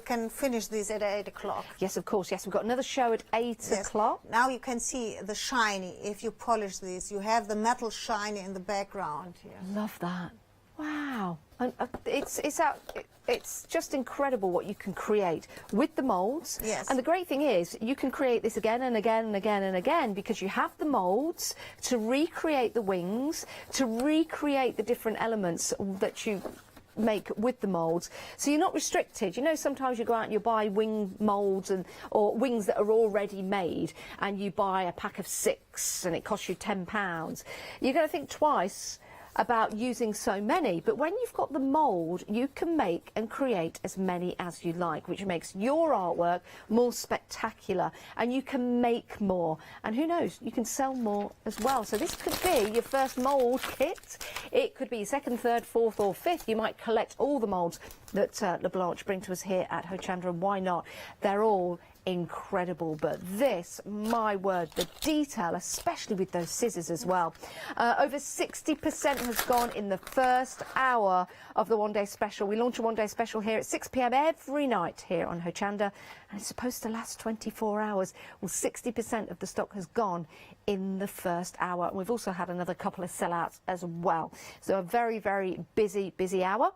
can finish this at 8 o'clock. Yes, of course. Yes, we've got another show at 8 o'clock. Now you can see the shiny. If you polish these, you have the metal shiny in the background here. Love that. Wow. And it's just incredible what you can create with the moulds. Yes. And the great thing is you can create this again and again and again and again because you have the moulds to recreate the wings, to recreate the different elements that you make with the moulds, so you're not restricted. You know, sometimes you go out and you buy wing moulds or wings that are already made, and you buy a pack of 6 and it costs you £10. You're going to think twice about using so many, but when you've got the mould, you can make and create as many as you like, which makes your artwork more spectacular, and you can make more, and who knows, you can sell more as well. So this could be your first mould kit. It could be your 2nd, 3rd, 4th or 5th. You might collect all the moulds that LaBlanche bring to us here at Hochanda, and why not? They're all incredible, but this, my word, the detail, especially with those scissors as well. Over 60% has gone in the first hour of the one-day special. We launch a one-day special here at 6 p.m. every night here on Hochanda, and it's supposed to last 24 hours. Well, 60% of the stock has gone in the first hour, and we've also had another couple of sellouts as well. So a very, very busy hour.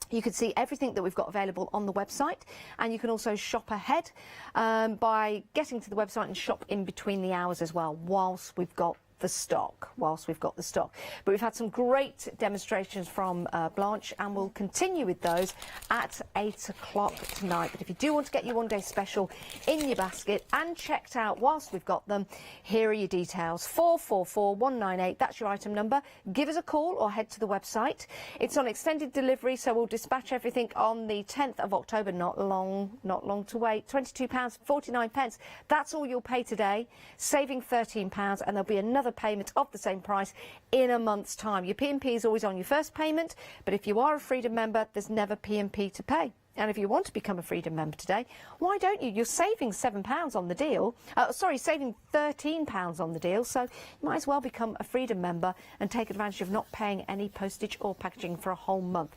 You can see everything that we've got available on the website, and you can also shop ahead by getting to the website and shop in between the hours as well, whilst we've got the stock. But we've had some great demonstrations from Blanche, and we'll continue with those at 8 o'clock tonight. But if you do want to get your one-day special in your basket and checked out whilst we've got them, here are your details. 444198, that's your item number. Give us a call or head to the website. It's on extended delivery, so we'll dispatch everything on the 10th of October. Not long to wait. £22.49. That's all you'll pay today, saving £13, and there'll be another payment of the same price in a month's time. Your P&P is always on your first payment, but if you are a Freedom member, there's never P&P to pay. And if you want to become a Freedom member today, why don't you? You're saving £7 on the deal. Saving £13 on the deal. So you might as well become a Freedom member and take advantage of not paying any postage or packaging for a whole month.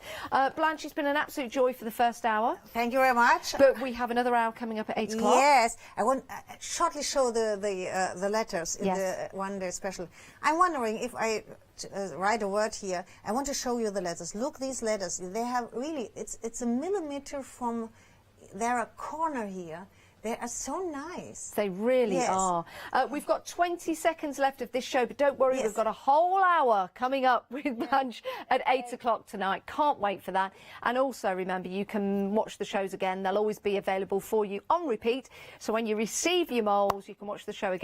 Blanche, it's been an absolute joy for the first hour. Thank you very much. But we have another hour coming up at 8 o'clock. Yes, I want to shortly show the letters in the one-day special. I'm wondering if I write a word here. I want to show you the letters. Look, these letters. They have really. It's a millimeter from their corner here. They are so nice. They really are. We've got 20 seconds left of this show, but don't worry, we've got a whole hour coming up with Blanche at 8 o'clock tonight. Can't wait for that. And also, remember, you can watch the shows again. They'll always be available for you on repeat. So when you receive your moulds, you can watch the show again.